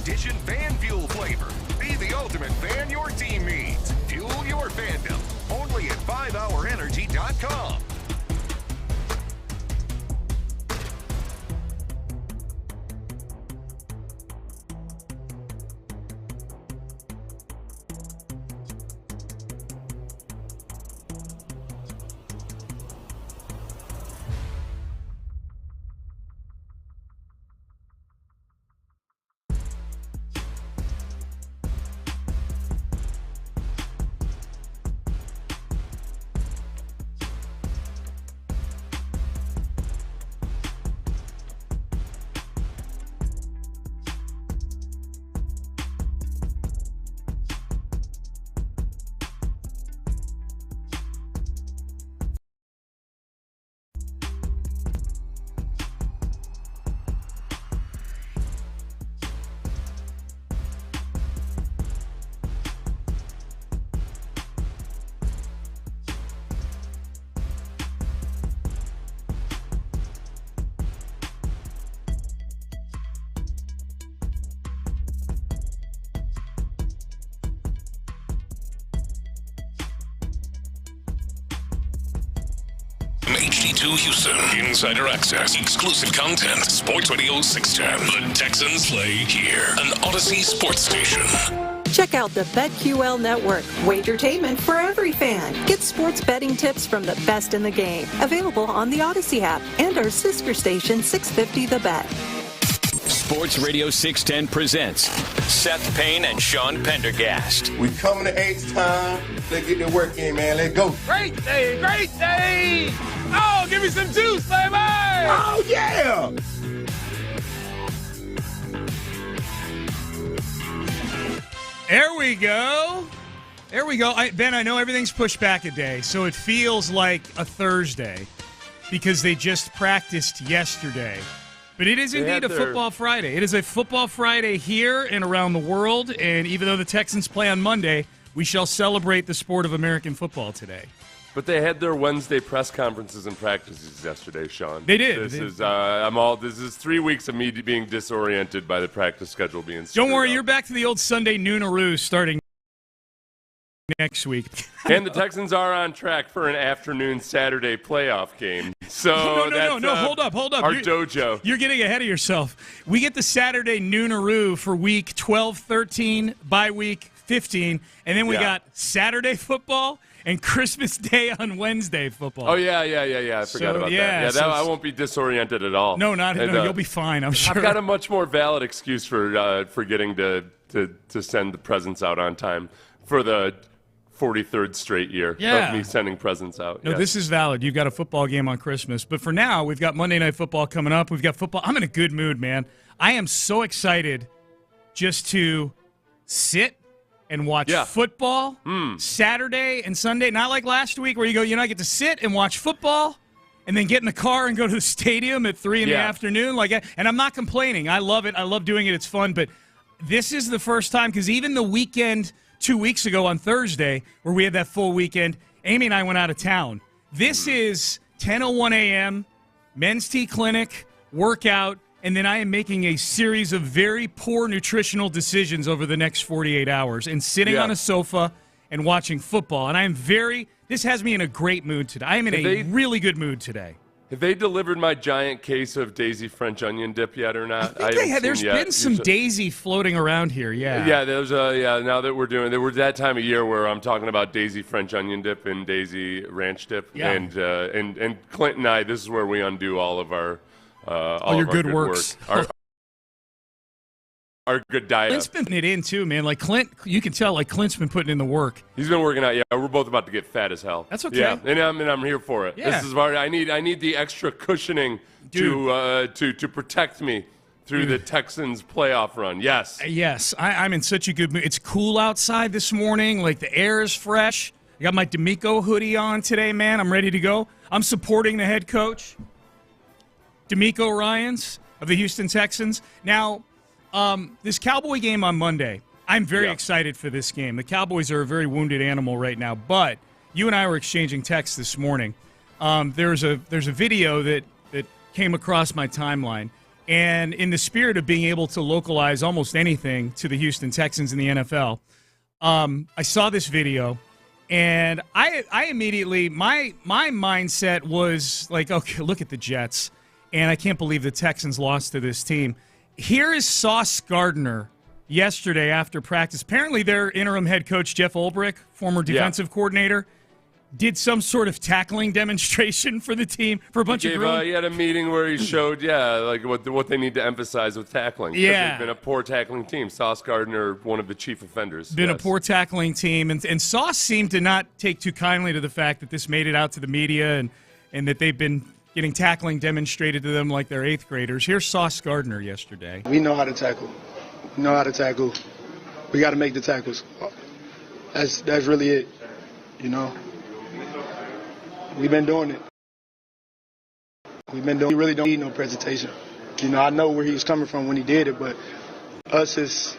edition fan fuel flavor. Be the ultimate fan your team needs. Fuel your fandom. Only at 5hourenergy.com. HD2 Houston. Insider access. Exclusive content. Sports Radio 610. The Texans play here. An Odyssey sports station. Check out the BetQL Network. Wagertainment for every fan. Get sports betting tips from the best in the game. Available on the Odyssey app and our sister station, 650 The Bet. Sports Radio 610 presents Seth Payne and Pendergast. We coming to H-Time. Let's get the work in, man. Let's go. Great day, great day. Oh, give me some juice, baby. Oh, yeah. There we go. There we go. Ben, I know everything's pushed back a day, so it feels like a Thursday because they just practiced yesterday. But it is indeed a Football Friday. It is a Football Friday here and around the world, and even though the Texans play on Monday, we shall celebrate the sport of American football today. But they had their Wednesday press conferences and practices yesterday, Sean. They did. This is 3 weeks of me being disoriented by the practice schedule being screwed Don't worry, up. you're back to the old Sunday noon-a-roo starting next week. And the Texans are on track for an afternoon Saturday playoff game. So no, hold up. Our dojo. You're getting ahead of yourself. We get the Saturday noon-a-roo for week 12, 13, bye week 15, and then we got Saturday football and Christmas Day on Wednesday football. Oh, yeah. I forgot about that. I won't be disoriented at all. No, you'll be fine, I'm sure. I've got a much more valid excuse for getting to send the presents out on time for the 43rd straight year of me sending presents out. No, this is valid. You've got a football game on Christmas. But for now, we've got Monday Night Football coming up. We've got football. I'm in a good mood, man. I am so excited just to sit and watch football Saturday and Sunday. Not like last week where you go, I get to sit and watch football and then get in the car and go to the stadium at 3 in the afternoon. And I'm not complaining. I love it. I love doing it. It's fun. But this is the first time because even the weekend 2 weeks ago on Thursday where we had that full weekend, Amy and I went out of town. This is 10:01 a.m., men's tea clinic, workout, and then I am making a series of very poor nutritional decisions over the next 48 hours and sitting on a sofa and watching football. And this has me in a great mood today. I am in a really good mood today. Have they delivered my giant case of Daisy French onion dip yet or not? I think they have. There's been some Daisy floating around here, Yeah, there's now that we're doing, there was that time of year where I'm talking about Daisy French onion dip and Daisy ranch dip. Yeah. And Clint and I, this is where we undo all of our all your good works. Our good diet. Clint's been putting it in too, man. Like Clint, you can tell like Clint's been putting in the work. He's been working out. Yeah, we're both about to get fat as hell. That's okay. Yeah, and I'm here for it. Yeah. This is why I need the extra cushioning to protect me through the Texans playoff run. Yes. Yes, I'm in such a good mood. It's cool outside this morning. Like the air is fresh. I got my DeMeco hoodie on today, man. I'm ready to go. I'm supporting the head coach, DeMeco Ryans of the Houston Texans. Now, this Cowboy game on Monday, I'm very excited for this game. The Cowboys are a very wounded animal right now, but you and I were exchanging texts this morning. There's a video that came across my timeline, And in the spirit of being able to localize almost anything to the Houston Texans in the NFL, I saw this video, and I immediately, my mindset was like, okay, look at the Jets, and I can't believe the Texans lost to this team. Here is Sauce Gardner yesterday after practice. Apparently their interim head coach, Jeff Ulbrich, former defensive coordinator, did some sort of tackling demonstration for the team for a bunch of girls. He had a meeting where he showed, like what they need to emphasize with tackling. Yeah. They've been a poor tackling team. Sauce Gardner, one of the chief offenders. Been a poor tackling team. And Sauce seemed to not take too kindly to the fact that this made it out to the media and that they've been getting tackling demonstrated to them like they're 8th graders. Here's Sauce Gardner yesterday. We know how to tackle. We know how to tackle. We got to make the tackles. That's really it, you know. We've been doing it. We really don't need no presentation. You know, I know where he was coming from when he did it, but us as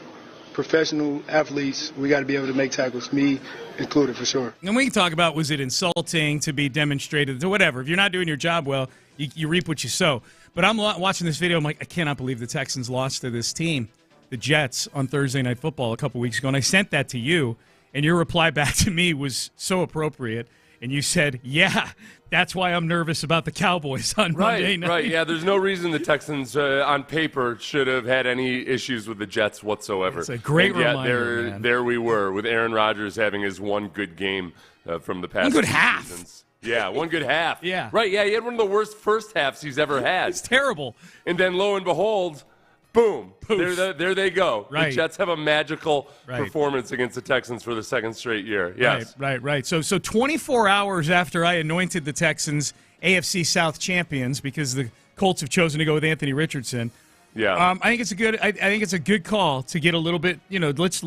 professional athletes, we got to be able to make tackles, me included for sure. And we can talk about, was it insulting to be demonstrated to whatever. If you're not doing your job well, you reap what you sow. But I'm watching this video, I'm like, I cannot believe the Texans lost to this team, the Jets, on Thursday Night Football a couple weeks ago. And I sent that to you, and your reply back to me was so appropriate. And you said, yeah, that's why I'm nervous about the Cowboys on Monday night. Right, yeah, there's no reason the Texans on paper should have had any issues with the Jets whatsoever. It's a great reminder, man. There we were, with Aaron Rodgers having his one good game from the past one good few half. seasons. Yeah, one good half. Yeah. Right, yeah, he had one of the worst first halves he's ever had. It's terrible. And then, lo and behold, boom, there they go. Right. The Jets have a magical performance against the Texans for the second straight year. Yes. Right. So 24 hours after I anointed the Texans AFC South champions, because the Colts have chosen to go with Anthony Richardson. Yeah. I think it's a good call to get a little bit, let's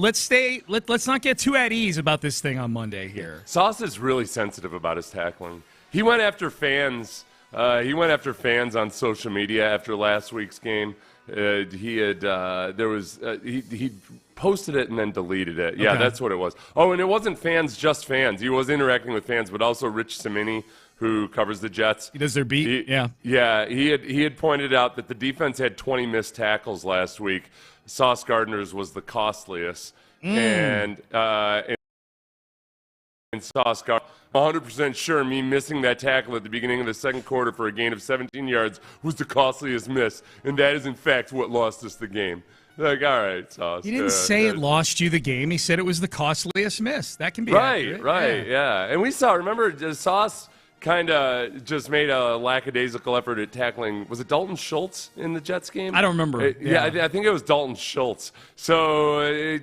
not get too at ease about this thing on Monday here. Sauce is really sensitive about his tackling. He went after fans. On social media after last week's game. He posted it and then deleted it. Yeah, that's what it was. Oh, and it wasn't just fans. He was interacting with fans, but also Rich Cimini, who covers the Jets. He does their beat. Yeah. He had pointed out that the defense had 20 missed tackles last week. Sauce Gardner's was the costliest, and Sauce Gardner, 100% sure me missing that tackle at the beginning of the second quarter for a gain of 17 yards was the costliest miss, and that is, in fact, what lost us the game. Like, all right, Sauce. He didn't say it lost you the game. He said it was the costliest miss. That can be accurate. Right, yeah. And we saw, remember, Sauce kind of just made a lackadaisical effort at tackling. Was it Dalton Schultz in the Jets game? I don't remember. I think it was Dalton Schultz. So,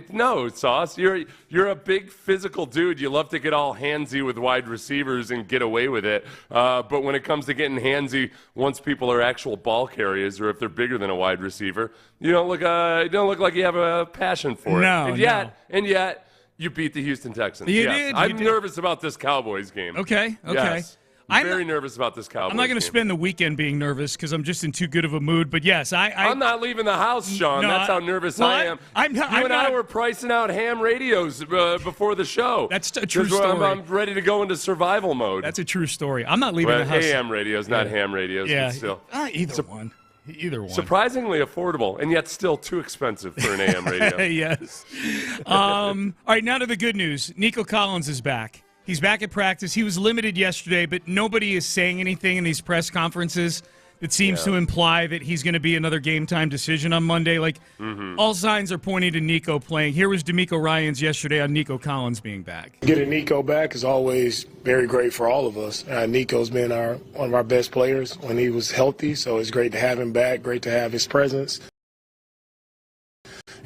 no, Sauce, you're a big physical dude. You love to get all handsy with wide receivers and get away with it. But when it comes to getting handsy, once people are actual ball carriers or if they're bigger than a wide receiver, you don't look like you have a passion for it. And yet, you beat the Houston Texans. You did. I'm nervous about this Cowboys game. Okay. Yes. I'm very nervous about this Cowboys game. I'm not going to spend the weekend being nervous because I'm just in too good of a mood. But, yes, I'm not leaving the house, Sean. No, that's how nervous I am. You and I were pricing out ham radios before the show. That's a true story. I'm ready to go into survival mode. That's a true story. I'm not leaving the house. AM radios, not ham radios. Yeah. But still. Either one. Surprisingly affordable, and yet still too expensive for an AM radio. Yes. All right, now to the good news. Nico Collins is back. He's back at practice. He was limited yesterday, but nobody is saying anything in these press conferences that seems to imply that he's going to be another game-time decision on Monday. All signs are pointing to Nico playing. Here was DeMeco Ryans yesterday on Nico Collins being back. Getting Nico back is always very great for all of us. Nico's been one of our best players when he was healthy, so it's great to have him back, great to have his presence.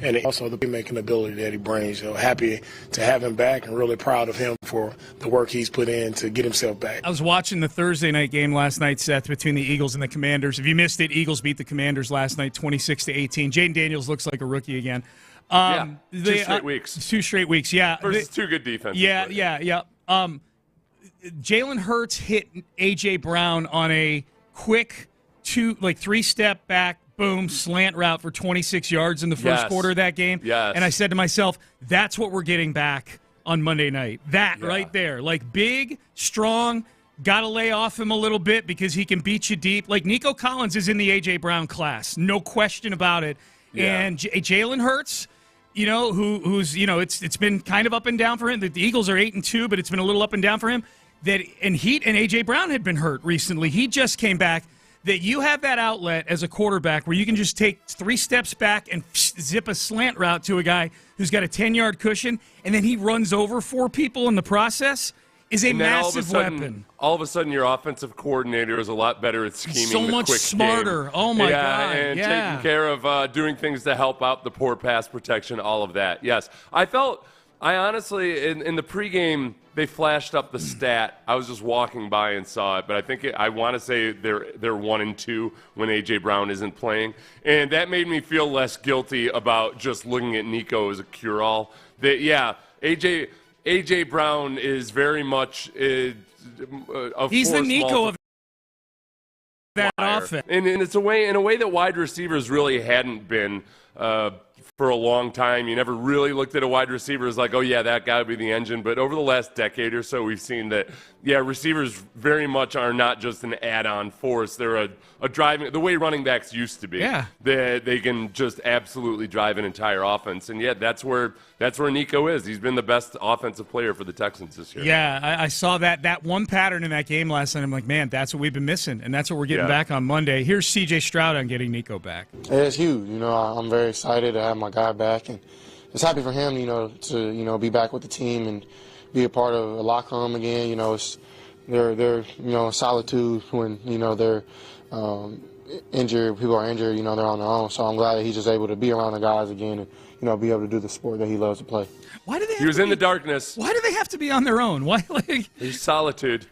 And also the playmaking ability that he brings. So happy to have him back and really proud of him for the work he's put in to get himself back. I was watching the Thursday night game last night, Seth, between the Eagles and the Commanders. If you missed it, Eagles beat the Commanders last night 26-18. Jaden Daniels looks like a rookie again. 2 straight weeks. 2 straight weeks, yeah. Versus two good defenses. Yeah. Jalen Hertz hit A.J. Brown on a quick 3-step back, boom, slant route for 26 yards in the first quarter of that game. Yes. And I said to myself, that's what we're getting back on Monday night. Right there. Big, strong, got to lay off him a little bit because he can beat you deep. Like, Nico Collins is in the A.J. Brown class, no question about it. Yeah. And Jalen Hertz, who's it's been kind of up and down for him. The Eagles are 8-2, but it's been a little up and down for him. And A.J. Brown had been hurt recently. He just came back. That you have that outlet as a quarterback where you can just take 3 steps back and zip a slant route to a guy who's got a 10-yard cushion, and then he runs over 4 people in the process is a massive weapon. All of a sudden, your offensive coordinator is a lot better at scheming so the much quick smarter. Game. Oh, my God. And taking care of doing things to help out the poor pass protection, all of that. Yes. I honestly, in the pregame, they flashed up the stat. I was just walking by and saw it, but I want to say they're 1-2 when A.J. Brown isn't playing. And that made me feel less guilty about just looking at Nico as a cure-all. A.J. Brown is very much a he's the Nico of that offense. And it's in a way that wide receivers really hadn't been for a long time. You never really looked at a wide receiver as like, oh, yeah, that guy would be the engine. But over the last decade or so, we've seen that, receivers very much are not just an add-on force. They're a driving – the way running backs used to be. Yeah. They can just absolutely drive an entire offense. And, that's where Nico is. He's been the best offensive player for the Texans this year. Yeah, I saw that one pattern in that game last night. I'm like, man, that's what we've been missing, and that's what we're getting back on Monday. Here's C.J. Stroud on getting Nico back. It's huge. I'm very excited to have my guy back, and just happy for him, to be back with the team and be a part of a locker room again. They're solitude when they're injured. People are injured. They're on their own. So I'm glad that he's just able to be around the guys again and be able to do the sport that he loves to play. Why do they? He was in the darkness. Why do they have to be on their own? Why He's solitude.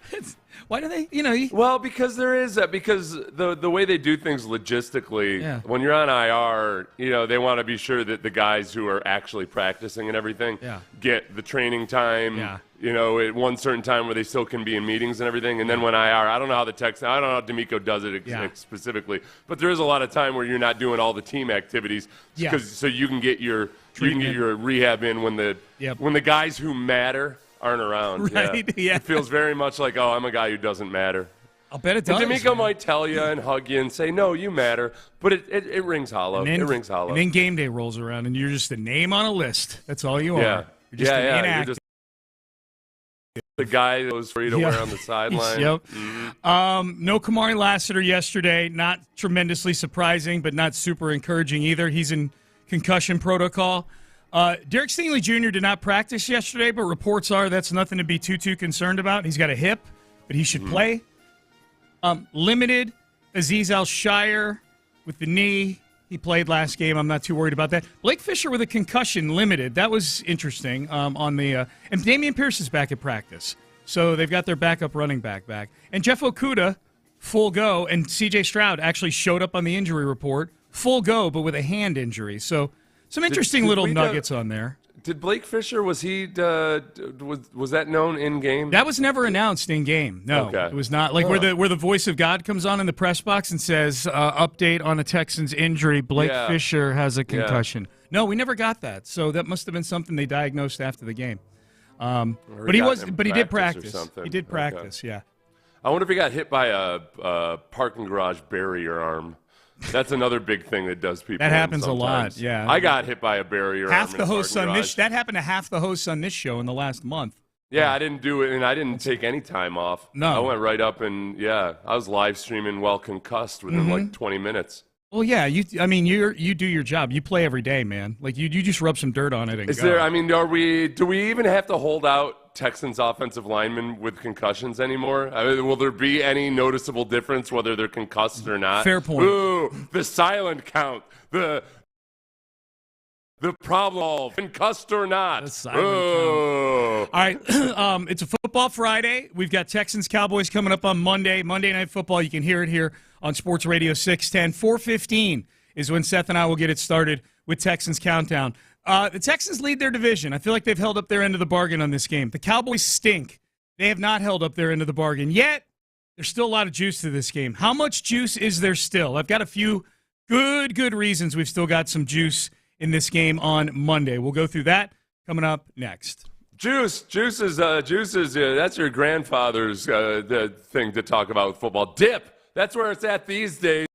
Why do they? Well, because there is that. Because the way they do things logistically, when you're on IR, they want to be sure that the guys who are actually practicing and everything get the training time. Yeah. At one certain time where they still can be in meetings and everything. And then when I don't know how the Texans, I don't know how DeMeco does it specifically, but there is a lot of time where you're not doing all the team activities so you can get your rehab in when the guys who matter aren't around. Right. Yeah. It feels very much like, oh, I'm a guy who doesn't matter. I'll bet it does. And DeMeco might tell you and hug you and say, no, you matter, but it rings hollow. It rings hollow. And then game day rolls around and you're just a name on a list. That's all you are. Yeah. You're just an inactive. You're just the guy that was free to wear on the sideline. Yep. Mm-hmm. No Kamari Lassiter yesterday. Not tremendously surprising, but not super encouraging either. He's in concussion protocol. Derek Stingley Jr. did not practice yesterday, but reports are that's nothing to be too concerned about. He's got a hip, but he should play. Limited Azeez Al-Shire with the knee. He played last game. I'm not too worried about that. Blake Fisher with a concussion, limited. That was interesting. And Dameon Pierce is back at practice. So they've got their backup running back. And Jeff Okudah, full go. And C.J. Stroud actually showed up on the injury report. Full go, but with a hand injury. So some interesting little nuggets on there. Did Blake Fisher, was he was that known in game? That was never announced in game. No, okay. It was not. Like where the voice of God comes on in the press box and says, update on a Texans injury, Blake Fisher has a concussion. Yeah. No, we never got that. So that must have been something they diagnosed after the game. But he did practice. He did practice, yeah. I wonder if he got hit by a parking garage barrier arm. That's another big thing that does people. That happens a lot, yeah. I got hit by a barrier. Half the hosts on this. That happened to half the hosts on this show in the last month. Yeah, I didn't do it, and I didn't take any time off. No, I went right up and I was live streaming while concussed within like 20 minutes. Well, yeah, you do your job. You play every day, man. Like you just rub some dirt on it and go. Is there? I mean, do we even have to hold out Texans offensive linemen with concussions anymore? I mean, will there be any noticeable difference whether they're concussed or not? Fair point. Ooh, the silent count. The problem, concussed or not. The silent count. All right, it's a football Friday. We've got Texans Cowboys coming up on Monday. Monday Night Football. You can hear it here on Sports Radio 610. 4:15 is when Seth and I will get it started with Texans Countdown. The Texans lead their division. I feel like they've held up their end of the bargain on this game. The Cowboys stink. They have not held up their end of the bargain. Yet, there's still a lot of juice to this game. How much juice is there still? I've got a few good reasons we've still got some juice in this game on Monday. We'll go through that coming up next. Juice is that's your grandfather's the thing to talk about with football. Dip, that's where it's at these days.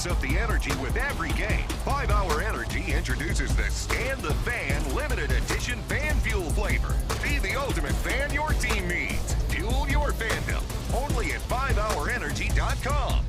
Up the energy with every game. 5 Hour Energy introduces the Stand the Fan limited edition fan fuel flavor. Be the ultimate fan your team needs. Fuel your fandom. Only at 5hourenergy.com.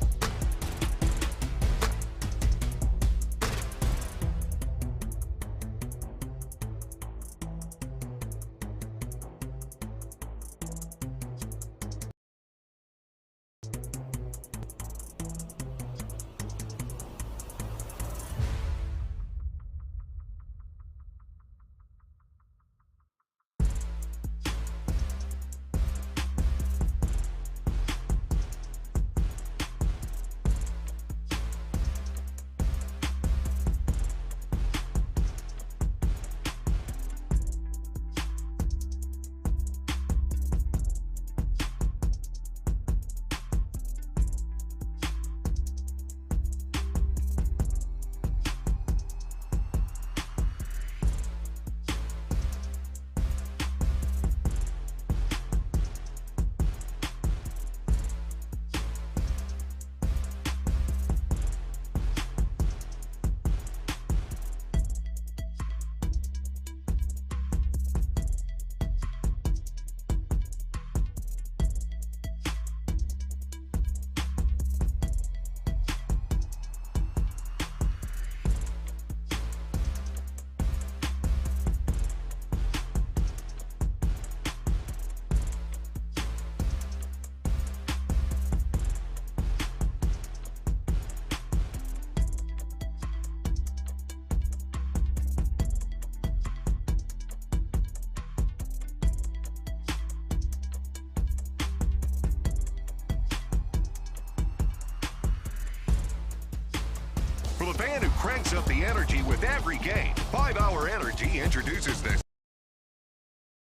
For the fan who cranks up the energy with every game, 5 Hour Energy introduces this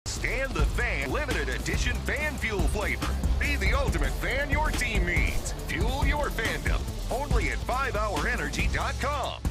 Stand the Fan limited edition fan fuel flavor. Be the ultimate fan your team needs. Fuel your fandom. Only at 5hourenergy.com.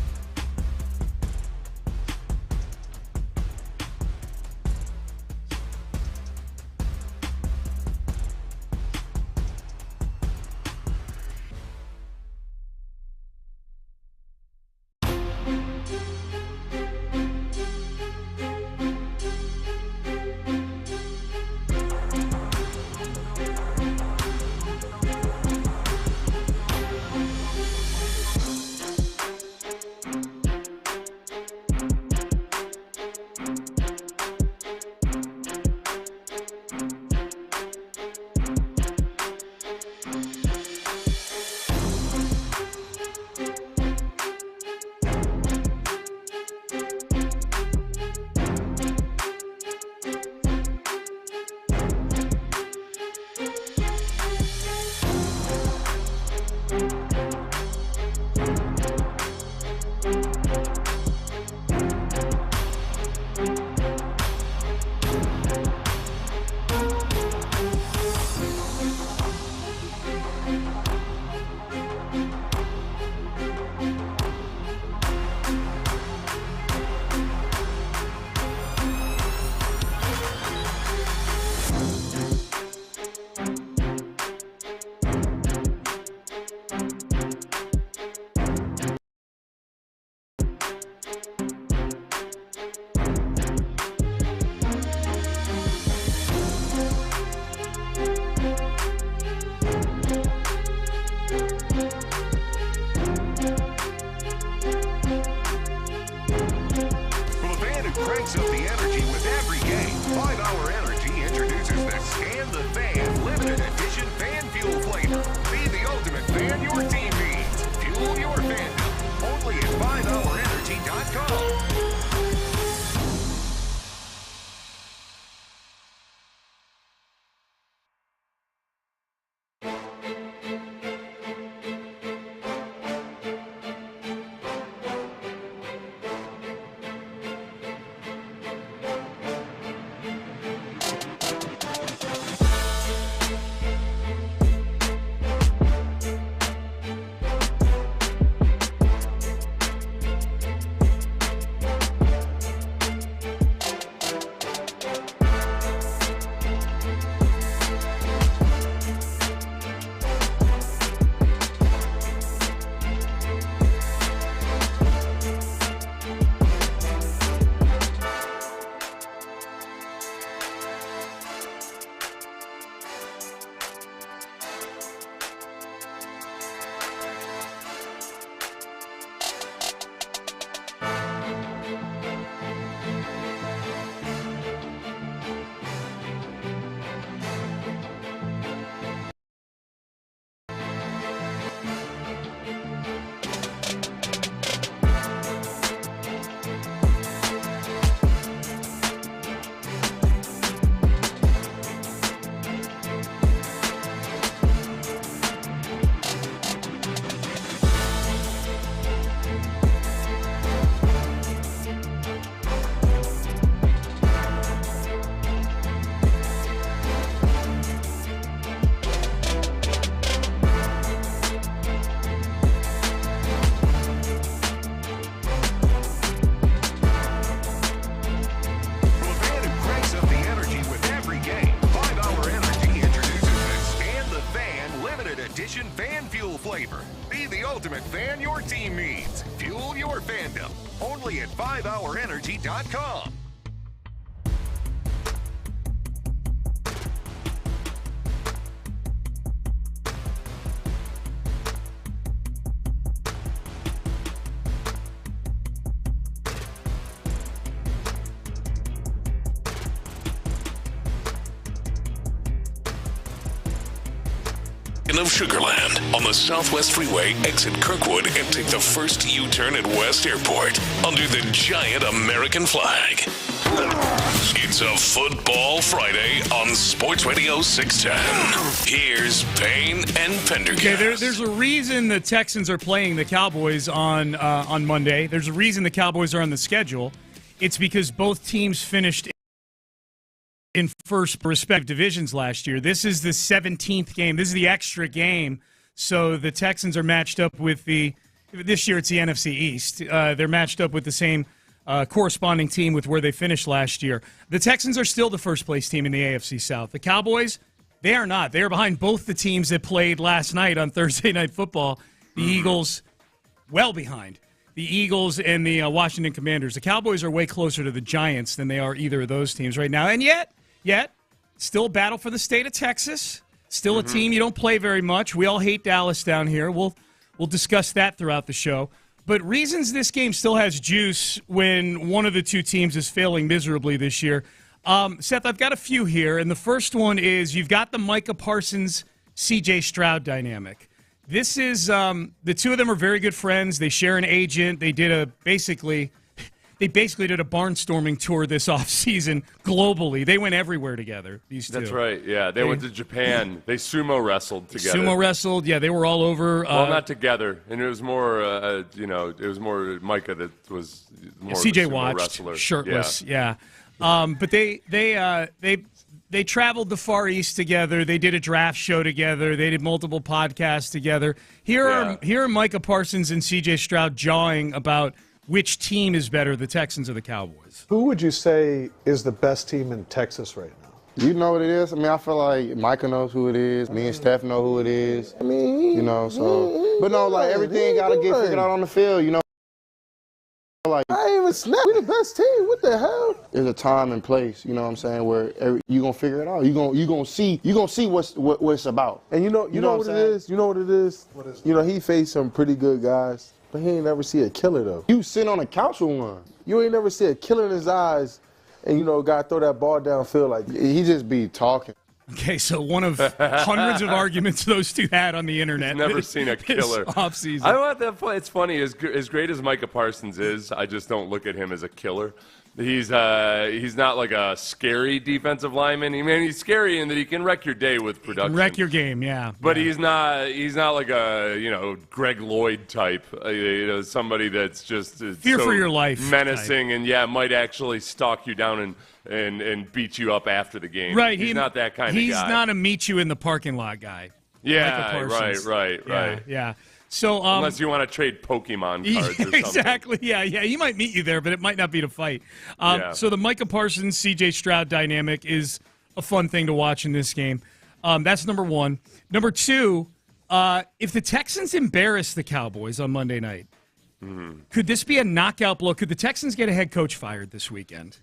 team needs. Fuel your fandom. Only at 5hourenergy.com. Of Sugarland on the Southwest Freeway, exit Kirkwood and take the first U-turn at West Airport under the giant American flag. It's a Football Friday on Sports Radio 610. Here's Payne and Pendergast. Okay, there's a reason the Texans are playing the Cowboys on Monday. There's a reason the Cowboys are on the schedule. It's because both teams finished in first respective divisions last year. This is the 17th game. This is the extra game. So the Texans are matched up with this year it's the NFC East. They're matched up with the same corresponding team with where they finished last year. The Texans are still the first place team in the AFC South. The Cowboys, they are not. They are behind both the teams that played last night on Thursday Night Football. The Eagles, well behind. The Eagles and the Washington Commanders. The Cowboys are way closer to the Giants than they are either of those teams right now. And yet, still a battle for the state of Texas. Still a team you don't play very much. We all hate Dallas down here. We'll discuss that throughout the show. But reasons this game still has juice when one of the two teams is failing miserably this year. Seth, I've got a few here, and the first one is you've got the Micah Parsons, C.J. Stroud dynamic. This is the two of them are very good friends. They share an agent. They basically did a barnstorming tour this offseason globally. They went everywhere together, these two. That's right, yeah. They went to Japan. They sumo wrestled together. Sumo wrestled, yeah. They were all over. Well, not together. And it was more, it was more Micah that was more CJ of a sumo watched, wrestler. shirtless, yeah. But they traveled the Far East together. They did a draft show together. They did multiple podcasts together. Here are Micah Parsons and C.J. Stroud jawing about which team is better, the Texans or the Cowboys. Who would you say is the best team in Texas right now? You know what it is? I mean, I feel like Micah knows who it is. Me and Steph know who it is. I mean, but no, like, everything got to get figured out on the field, Like, I ain't even snap. We the best team. What the hell? There's a time and place, you know what I'm saying, where you gonna figure it out. You gonna see what it's about. And you know what it is? You know what it is? What is it? He faced some pretty good guys, but he ain't never see a killer though. You sit on a couch with one. You ain't never see a killer in his eyes, and gotta throw that ball downfield like he just be talking. Okay, so one of hundreds of arguments those two had on the internet. Never seen a killer. Offseason. I want that. It's funny. As great as Micah Parsons is, I just don't look at him as a killer. He's not like a scary defensive lineman. He's scary in that he can wreck your day with production. Wreck your game, yeah. But he's not like a Greg Lloyd type. Somebody that's just fear for your life, menacing, type. And might actually stalk you down and beat you up after the game. Right. He's not that kind of guy. He's not a meet you in the parking lot guy. Yeah, right. Yeah. So unless you want to trade Pokemon cards or something. Exactly. Yeah. He might meet you there, but it might not be to fight. So the Micah Parsons, C.J. Stroud dynamic is a fun thing to watch in this game. That's number one. Number two, if the Texans embarrass the Cowboys on Monday night, could this be a knockout blow? Could the Texans get a head coach fired this weekend?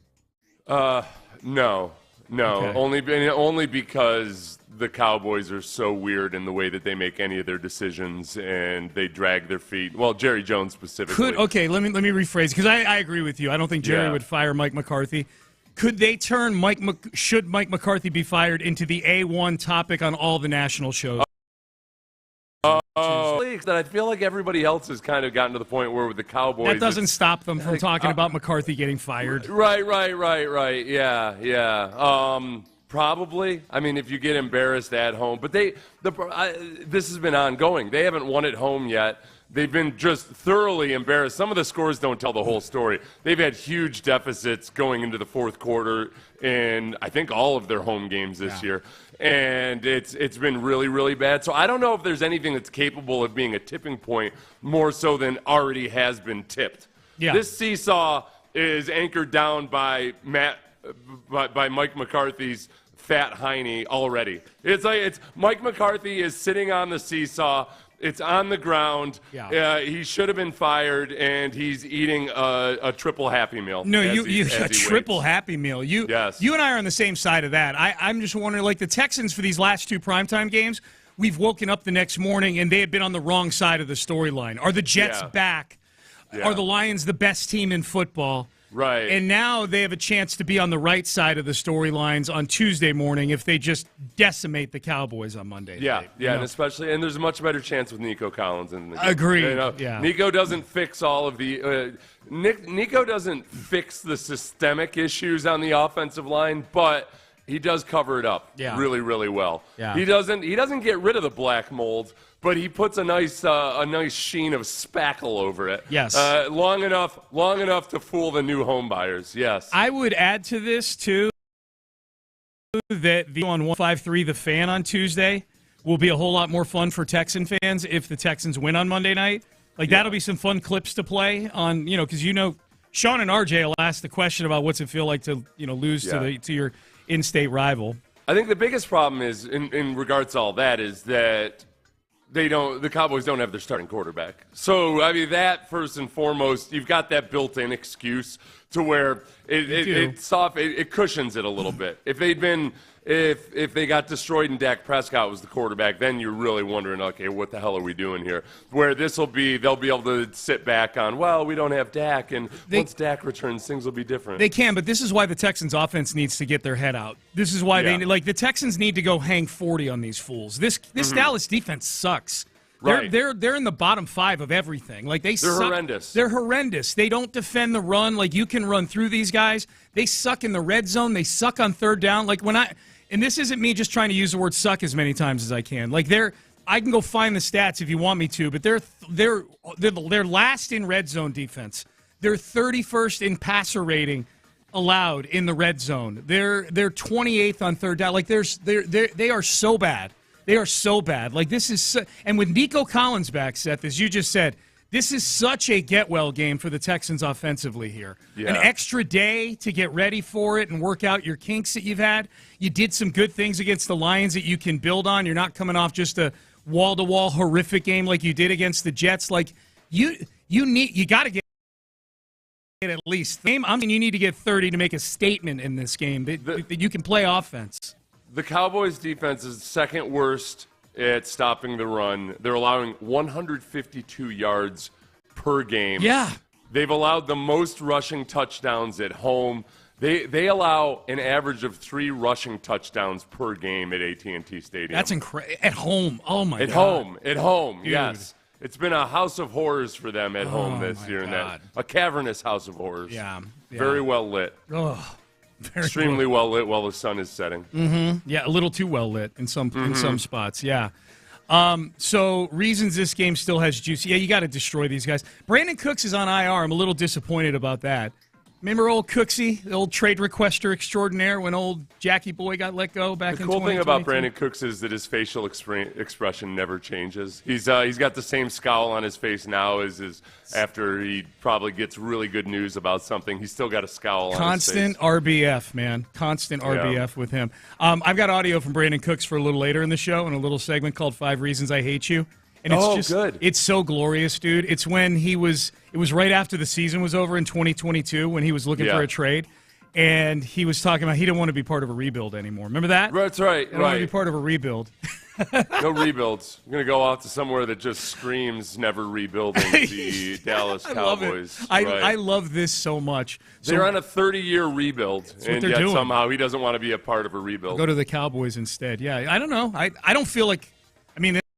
No. Okay. Only because the Cowboys are so weird in the way that they make any of their decisions and they drag their feet. Well, Jerry Jones specifically. Let me rephrase, because I agree with you. I don't think Jerry would fire Mike McCarthy. Could they turn should Mike McCarthy be fired into the A1 topic on all the national shows? That I feel like everybody else has kind of gotten to the point where with the Cowboys, that doesn't stop them from talking about McCarthy getting fired. Right. Yeah. Probably. I mean, if you get embarrassed at home, but this has been ongoing. They haven't won at home yet. They've been just thoroughly embarrassed. Some of the scores don't tell the whole story. They've had huge deficits going into the fourth quarter in, I think, all of their home games this year. And it's been really, really bad. So I don't know if there's anything that's capable of being a tipping point more so than already has been tipped. Yeah. This seesaw is anchored down by Mike McCarthy's fat hiney already. It's Mike McCarthy is sitting on the seesaw. It's on the ground. Yeah. He should have been fired, and he's eating a triple Happy Meal. No, a triple Happy Meal. Yes. You and I are on the same side of that. I'm just wondering, like the Texans for these last 2 primetime games, we've woken up the next morning and they have been on the wrong side of the storyline. Are the Jets back? Yeah. Are the Lions the best team in football? Right. And now they have a chance to be on the right side of the storylines on Tuesday morning if they just decimate the Cowboys on Monday night. And especially, and there's a much better chance with Nico Collins in the game. Agreed. Yeah. Nico doesn't fix all of the Nico doesn't fix the systemic issues on the offensive line, but he does cover it up really, really well. Yeah. He doesn't get rid of the black mold, but he puts a nice sheen of spackle over it. Yes. Long enough to fool the new home buyers. Yes. I would add to this too that the on 153 The Fan on Tuesday will be a whole lot more fun for Texan fans if the Texans win on Monday night. Like that'll be some fun clips to play on, because Sean and RJ will ask the question about what's it feel like to lose to your in-state rival. I think the biggest problem is in regards to all that is that the Cowboys don't have their starting quarterback. So, I mean, that first and foremost, you've got that built-in excuse to where it cushions it a little bit. If they got destroyed and Dak Prescott was the quarterback, then you're really wondering, okay, what the hell are we doing here? Where they'll be able to sit back on, well, we don't have Dak, and once Dak returns, things will be different. They can, but this is why the Texans offense needs to get their head out. This is why the Texans need to go hang 40 on these fools. This Dallas defense sucks. Right. They're in the bottom 5 of everything. Like they're horrendous. They're horrendous. They don't defend the run. Like you can run through these guys. They suck in the red zone. They suck on third down. Like and this isn't me just trying to use the word suck as many times as I can. Like I can go find the stats if you want me to, but they're last in red zone defense. They're 31st in passer rating allowed in the red zone. They're 28th on third down. Like they are so bad. They are so bad. Like this is and with Nico Collins back, Seth, as you just said, this is such a get-well game for the Texans offensively here. Yeah. An extra day to get ready for it and work out your kinks that you've had. You did some good things against the Lions that you can build on. You're not coming off just a wall-to-wall horrific game like you did against the Jets. Like you got to get at least. I mean, you need to get 30 to make a statement in this game that you can play offense. The Cowboys' defense is second worst at stopping the run. They're allowing 152 yards per game. Yeah. They've allowed the most rushing touchdowns at home. They allow an average of 3 rushing touchdowns per game at AT&T Stadium. That's incredible. At home. Oh, my God. At home, Dude. yes. It's been a house of horrors for them at home this year. God. A cavernous house of horrors. Yeah. Very well lit. Oh, extremely well lit while the sun is setting. Mm-hmm. Yeah, a little too well lit in some spots. Yeah. So reasons this game still has juice. Yeah, you got to destroy these guys. Brandon Cooks is on IR. I'm a little disappointed about that. Remember old Cooksy, the old trade requester extraordinaire when old Jackie Boy got let go back in 2022? The cool thing about Brandon Cooks is that his facial expression never changes. He's got the same scowl on his face now as after he probably gets really good news about something. He's still got a scowl on his face. Constant RBF, man. Constant RBF with him. I've got audio from Brandon Cooks for a little later in the show in a little segment called 5 Reasons I Hate You. And it's good. It's so glorious, dude. It's when it was right after the season was over in 2022 when he was looking for a trade. And he was talking about he didn't want to be part of a rebuild anymore. Remember that? That's right. He didn't want to be part of a rebuild. No rebuilds. I'm going to go out to somewhere that just screams never rebuilding the Dallas Cowboys. I love this so much. They're on a 30-year rebuild, and yet doing. somehow he doesn't want to be a part of a rebuild. I'll go to the Cowboys instead. Yeah, I don't know. I don't feel like – I mean –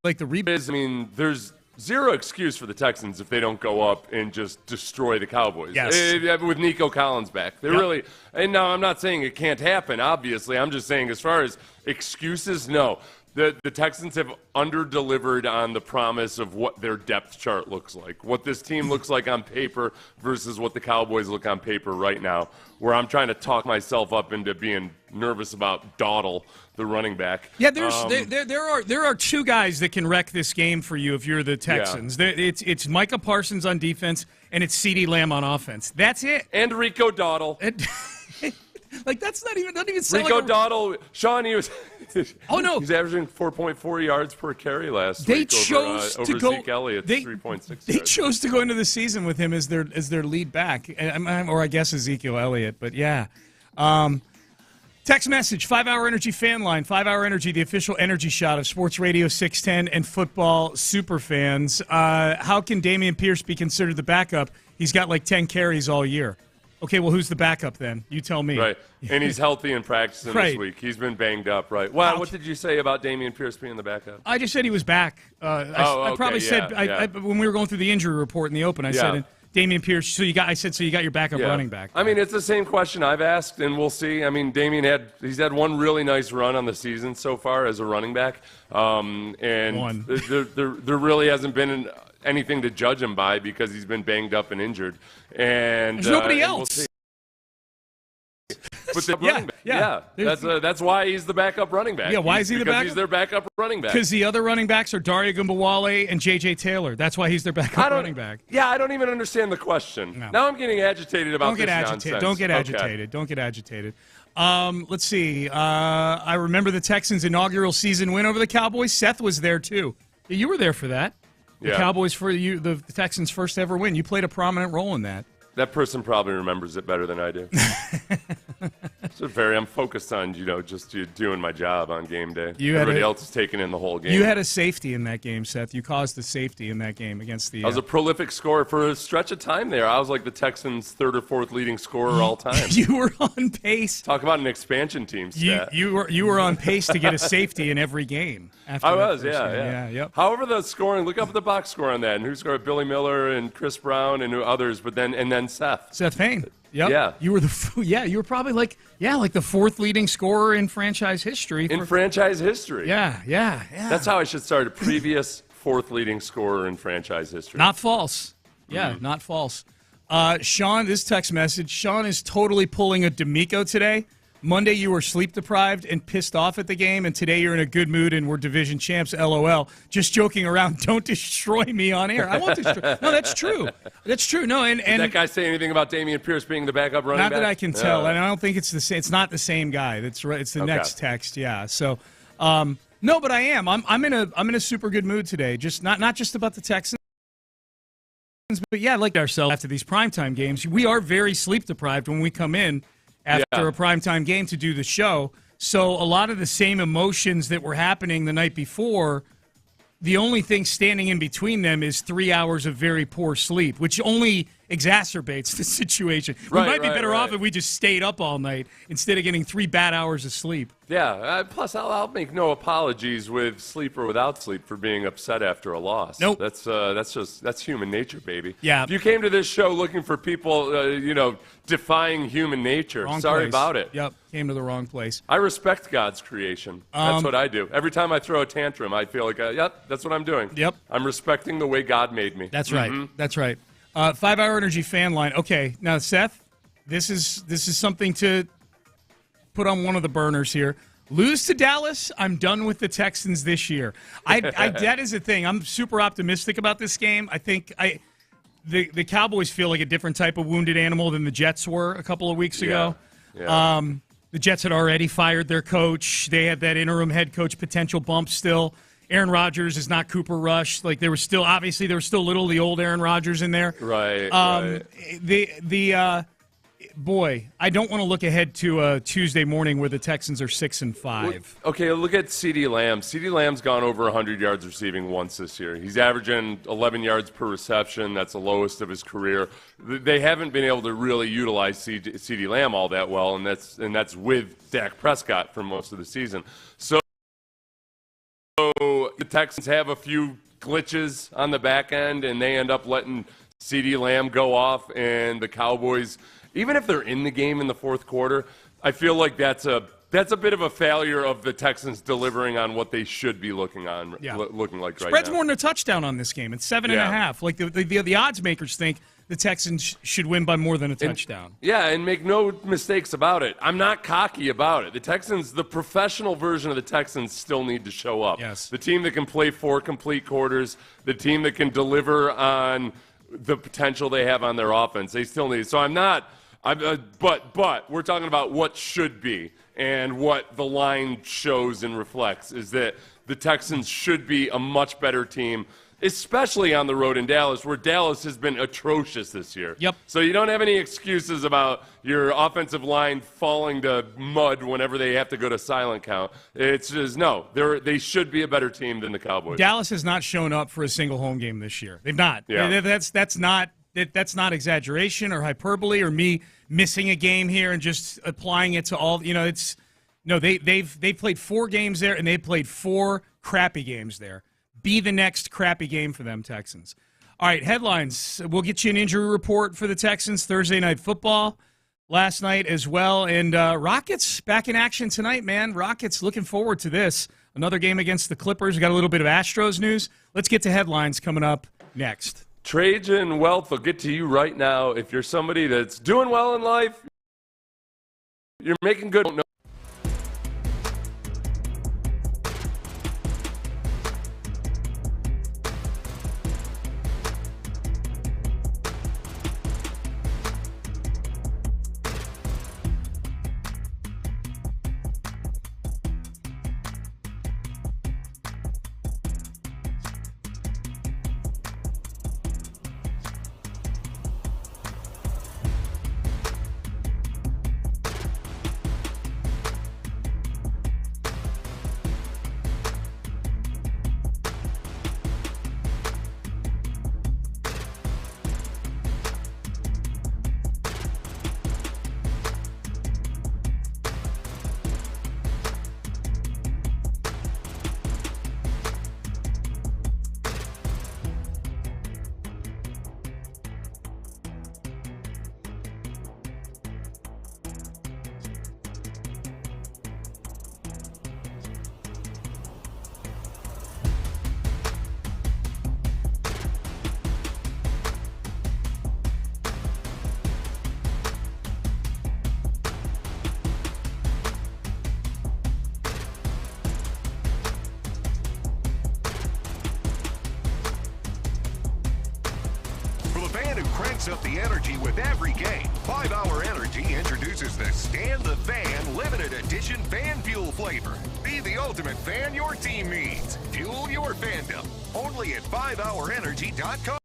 like the rebuild. I mean, there's zero excuse for the Texans if they don't go up and just destroy the Cowboys. Yes. With Nico Collins back. They really – and now I'm not saying it can't happen, obviously. I'm just saying as far as excuses, no. The Texans have under-delivered on the promise of what their depth chart looks like, what this team looks like on paper versus what the Cowboys look on paper right now, where I'm trying to talk myself up into being nervous about Dawdle, the running back. Yeah, there are 2 guys that can wreck this game for you if you're the Texans. Yeah. It's Micah Parsons on defense, and it's CeeDee Lamb on offense. That's it. And Rico Dawdle. Like, that's not even sound Rico like Dawdle, Sean, he was Oh, no. He's averaging 4.4 yards per carry last They week chose over to go. Zeke Elliott's 3.6 They yards. chose to go into the season with him as their lead back, or I guess Ezekiel Elliott. But yeah. Text message, 5-Hour Energy fan line. 5-Hour Energy, the official energy shot of Sports Radio 610 and football superfans. How can Dameon Pierce be considered the backup? He's got like 10 carries all year. Okay, well, who's the backup then? You tell me. Right, and he's healthy and practicing Right. this week. He's been banged up, right? Wow, what did you say about Dameon Pierce being the backup? I just said he was back. I probably said when we were going through the injury report in the open, I said Dameon Pierce. So you got your backup running back. I mean, it's the same question I've asked, and we'll see. I mean, he's had one really nice run on the season so far as a running back, and there really hasn't been anything to judge him by because he's been banged up and injured. And there's nobody else. We'll see. But that's why he's the backup running back. Yeah, why is he the backup? Because he's their backup running back. Because the other running backs are Daria Gumbawale and J.J. Taylor. That's why he's their backup running back. Yeah, I don't even understand the question. No. Now I'm getting agitated about this nonsense. Don't get agitated. Don't get agitated. Let's see. I remember the Texans' inaugural season win over the Cowboys. Seth was there, too. You were there for that. The Cowboys for you, the Texans' first ever win. You played a prominent role in that. That person probably remembers it better than I do. I'm focused on, just doing my job on game day. Everybody else is taking in the whole game. You had a safety in that game, Seth. You caused a safety in that game against the... I was a prolific scorer for a stretch of time there. I was like the Texans' third or fourth leading scorer all time. You were on pace. Talk about an expansion team stat. You were on pace to get a safety in every game. I was, yeah. However, the scoring, look up the box score on that, and who scored? Billy Miller and Chris Brown and others, but then Seth. Seth Payne. Yep. Yeah. You were probably like the fourth leading scorer in franchise history. Franchise history. Yeah. That's how I should start. A previous fourth leading scorer in franchise history. Not false. Yeah, not false. Sean, this text message. Sean is totally pulling a DeMeco today. Monday you were sleep deprived and pissed off at the game, and today you're in a good mood and we're division champs. LOL. Just joking around. Don't destroy me on air. I won't destroy. No, that's true. That's true. No, and did that guy say anything about Dameon Pierce being the backup running back? Not that I can tell, and I don't think it's the same. It's not the same guy. That's right. It's the next text. Yeah. So, no, but I am. I'm in a super good mood today. Just not just about the Texans. But yeah, like ourselves after these primetime games, we are very sleep deprived when we come in after a primetime game to do the show. So a lot of the same emotions that were happening the night before, the only thing standing in between them is 3 hours of very poor sleep, which only exacerbates the situation. We might be better off if we just stayed up all night instead of getting 3 bad hours of sleep. Yeah, plus I'll make no apologies with sleep or without sleep for being upset after a loss. Nope. That's human nature, baby. Yeah. If you came to this show looking for people, defying human nature, sorry about it. Yep, came to the wrong place. I respect God's creation. That's what I do. Every time I throw a tantrum, I feel like, that's what I'm doing. Yep. I'm respecting the way God made me. That's right. That's right. 5-Hour Energy fan line. Okay, now Seth, this is something to put on one of the burners here. Lose to Dallas, I'm done with the Texans this year. That is the thing. I'm super optimistic about this game. I think the Cowboys feel like a different type of wounded animal than the Jets were a couple of weeks ago. Yeah. The Jets had already fired their coach. They had that interim head coach potential bump still. Aaron Rodgers is not Cooper Rush. Like there was still little of the old Aaron Rodgers in there. Right. Boy, I don't want to look ahead to a Tuesday morning where the Texans are 6-5. Okay, look at CeeDee Lamb. CeeDee Lamb's gone over 100 yards receiving once this year. He's averaging 11 yards per reception. That's the lowest of his career. They haven't been able to really utilize CeeDee Lamb all that well, and that's with Dak Prescott for most of the season. So the Texans have a few glitches on the back end, and they end up letting CeeDee Lamb go off, and the Cowboys, even if they're in the game in the fourth quarter, I feel like that's a bit of a failure of the Texans delivering on what they should be looking like right now. Spread's more than a touchdown on this game. It's 7.5. Like the odds makers think the Texans should win by more than a touchdown. And make no mistakes about it. I'm not cocky about it. The Texans, the professional version of the Texans, still need to show up. Yes. The team that can play 4 complete quarters, the team that can deliver on the potential they have on their offense, they still need. So but we're talking about what should be. and what the line shows and reflects is that the Texans should be a much better team, especially on the road in Dallas, where Dallas has been atrocious this year. Yep. So you don't have any excuses about your offensive line falling to mud whenever they have to go to silent count. It's just, no, they should be a better team than the Cowboys. Dallas has not shown up for a single home game this year. They've not. Yeah. That's not exaggeration or hyperbole or me missing a game here and just applying it to all. They've played 4 games there and they played 4 crappy games there. Be the next crappy game for them, Texans. All right, headlines. We'll get you an injury report for the Texans. Thursday Night Football last night as well. And Rockets back in action tonight, man. Rockets looking forward to this. Another game against the Clippers. We got a little bit of Astros news. Let's get to headlines coming up next. Trajan Wealth will get to you right now. If you're somebody that's doing well in life, you're making good. Up the energy with every game. 5 Hour Energy introduces the Stand the Fan limited edition fan fuel flavor. Be the ultimate fan your team needs. Fuel your fandom. Only at 5hourenergy.com.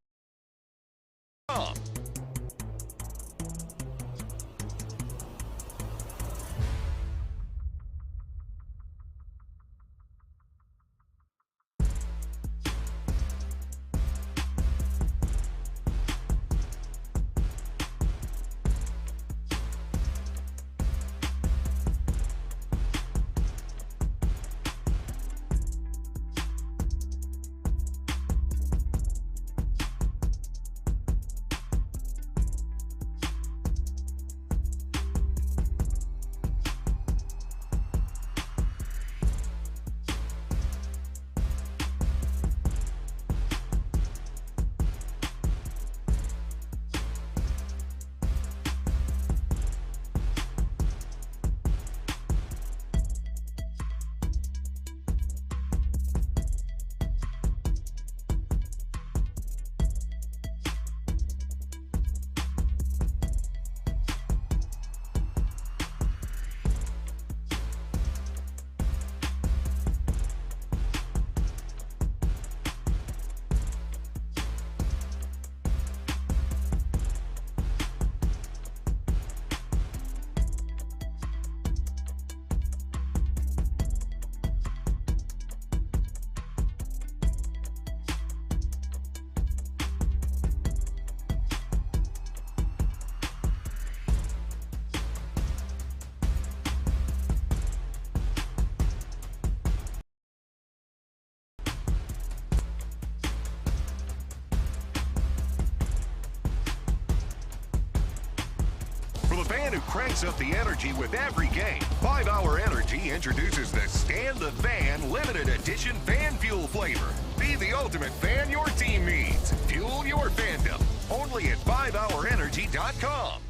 Who cranks up the energy with every game. 5 Hour Energy introduces the Stand the Fan limited edition fan fuel flavor. Be the ultimate fan your team needs. Fuel your fandom. Only at 5hourenergy.com.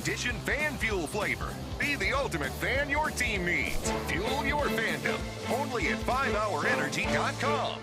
edition fan fuel flavor. Be the ultimate fan your team needs. Fuel your fandom. Only at 5hourenergy.com.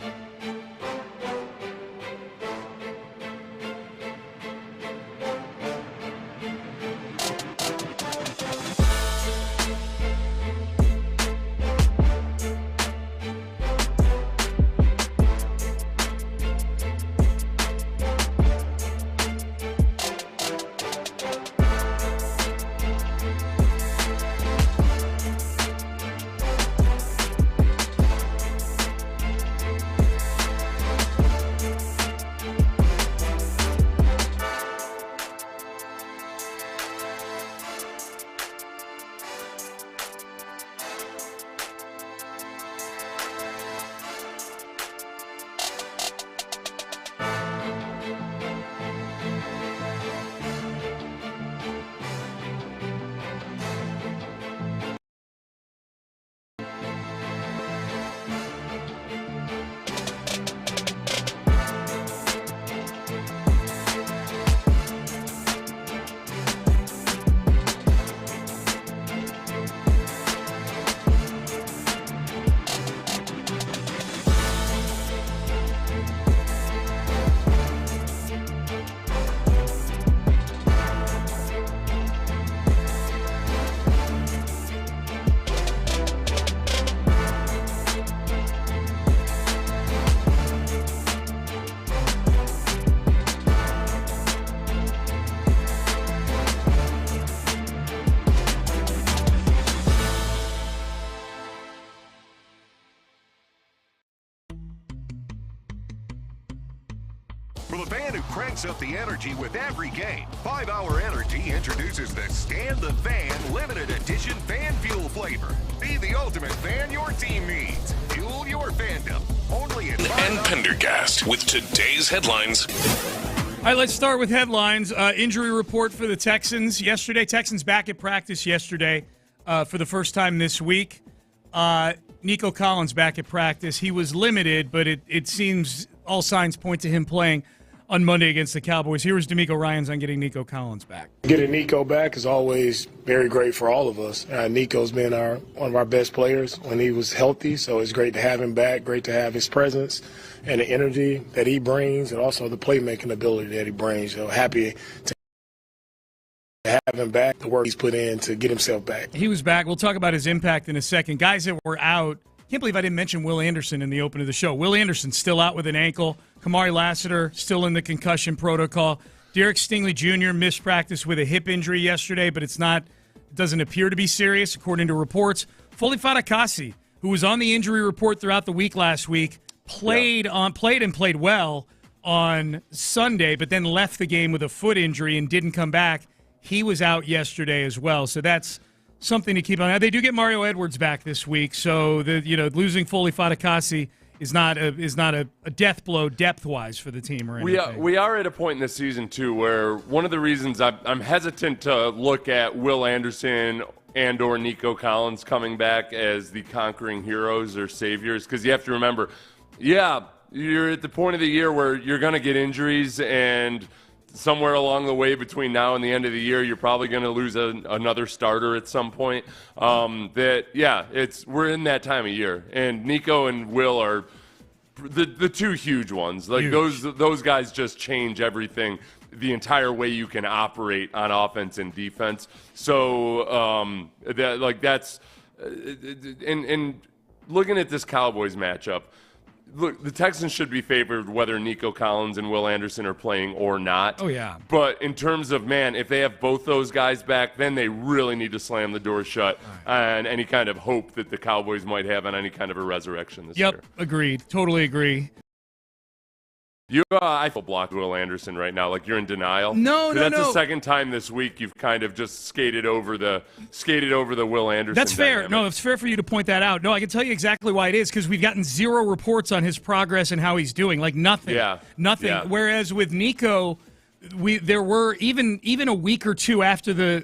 For the fan who cranks up the energy with every game, 5 Hour Energy introduces the Stand the Fan limited edition fan fuel flavor. Be the ultimate fan your team needs. Fuel your fandom. Only at 5 And Pendergast with today's headlines. All right, let's start with headlines. Injury report for the Texans yesterday. Texans back at practice yesterday for the first time this week. Nico Collins back at practice. He was limited, but it seems all signs point to him playing on Monday against the Cowboys. Here was DeMeco Ryans on getting Nico Collins back. Getting Nico back is always very great for all of us. Nico's been one of our best players when he was healthy, so it's great to have him back, great to have his presence and the energy that he brings and also the playmaking ability that he brings. So happy to have him back, the work he's put in to get himself back. He was back. We'll talk about his impact in a second. Guys that were out, can't believe I didn't mention Will Anderson in the open of the show. Will Anderson still out with an ankle. Kamari Lassiter still in the concussion protocol. Derek Stingley Jr. missed practice with a hip injury yesterday, but it doesn't appear to be serious, according to reports. Foley Fatukasi, who was on the injury report throughout the week last week, played well on Sunday, but then left the game with a foot injury and didn't come back. He was out yesterday as well, so that's something to keep on. They do get Mario Edwards back this week, so losing Foley Fatukasi is not a death blow depth-wise for the team or anything. We are at a point in the season, too, where one of the reasons I'm hesitant to look at Will Anderson and or Nico Collins coming back as the conquering heroes or saviors, because you have to remember, you're at the point of the year where you're going to get injuries, and somewhere along the way between now and the end of the year, you're probably going to lose another starter at some point. We're in that time of year, and Nico and Will are the two huge ones. Like those guys just change everything, the entire way you can operate on offense and defense. So that's looking at this Cowboys matchup. Look, the Texans should be favored whether Nico Collins and Will Anderson are playing or not. Oh, yeah. But in terms of, if they have both those guys back, then they really need to slam the door shut on any kind of hope that the Cowboys might have on any kind of a resurrection this year. Yep, agreed. Totally agree. I feel blocked Will Anderson right now, like you're in denial. No. That's the second time this week you've kind of just skated over the Will Anderson. That's fair. dynamic. No, it's fair for you to point that out. No, I can tell you exactly why it is, because we've gotten zero reports on his progress and how he's doing. Like nothing. Yeah. Nothing. Yeah. Whereas with Nico, there were even a week or two after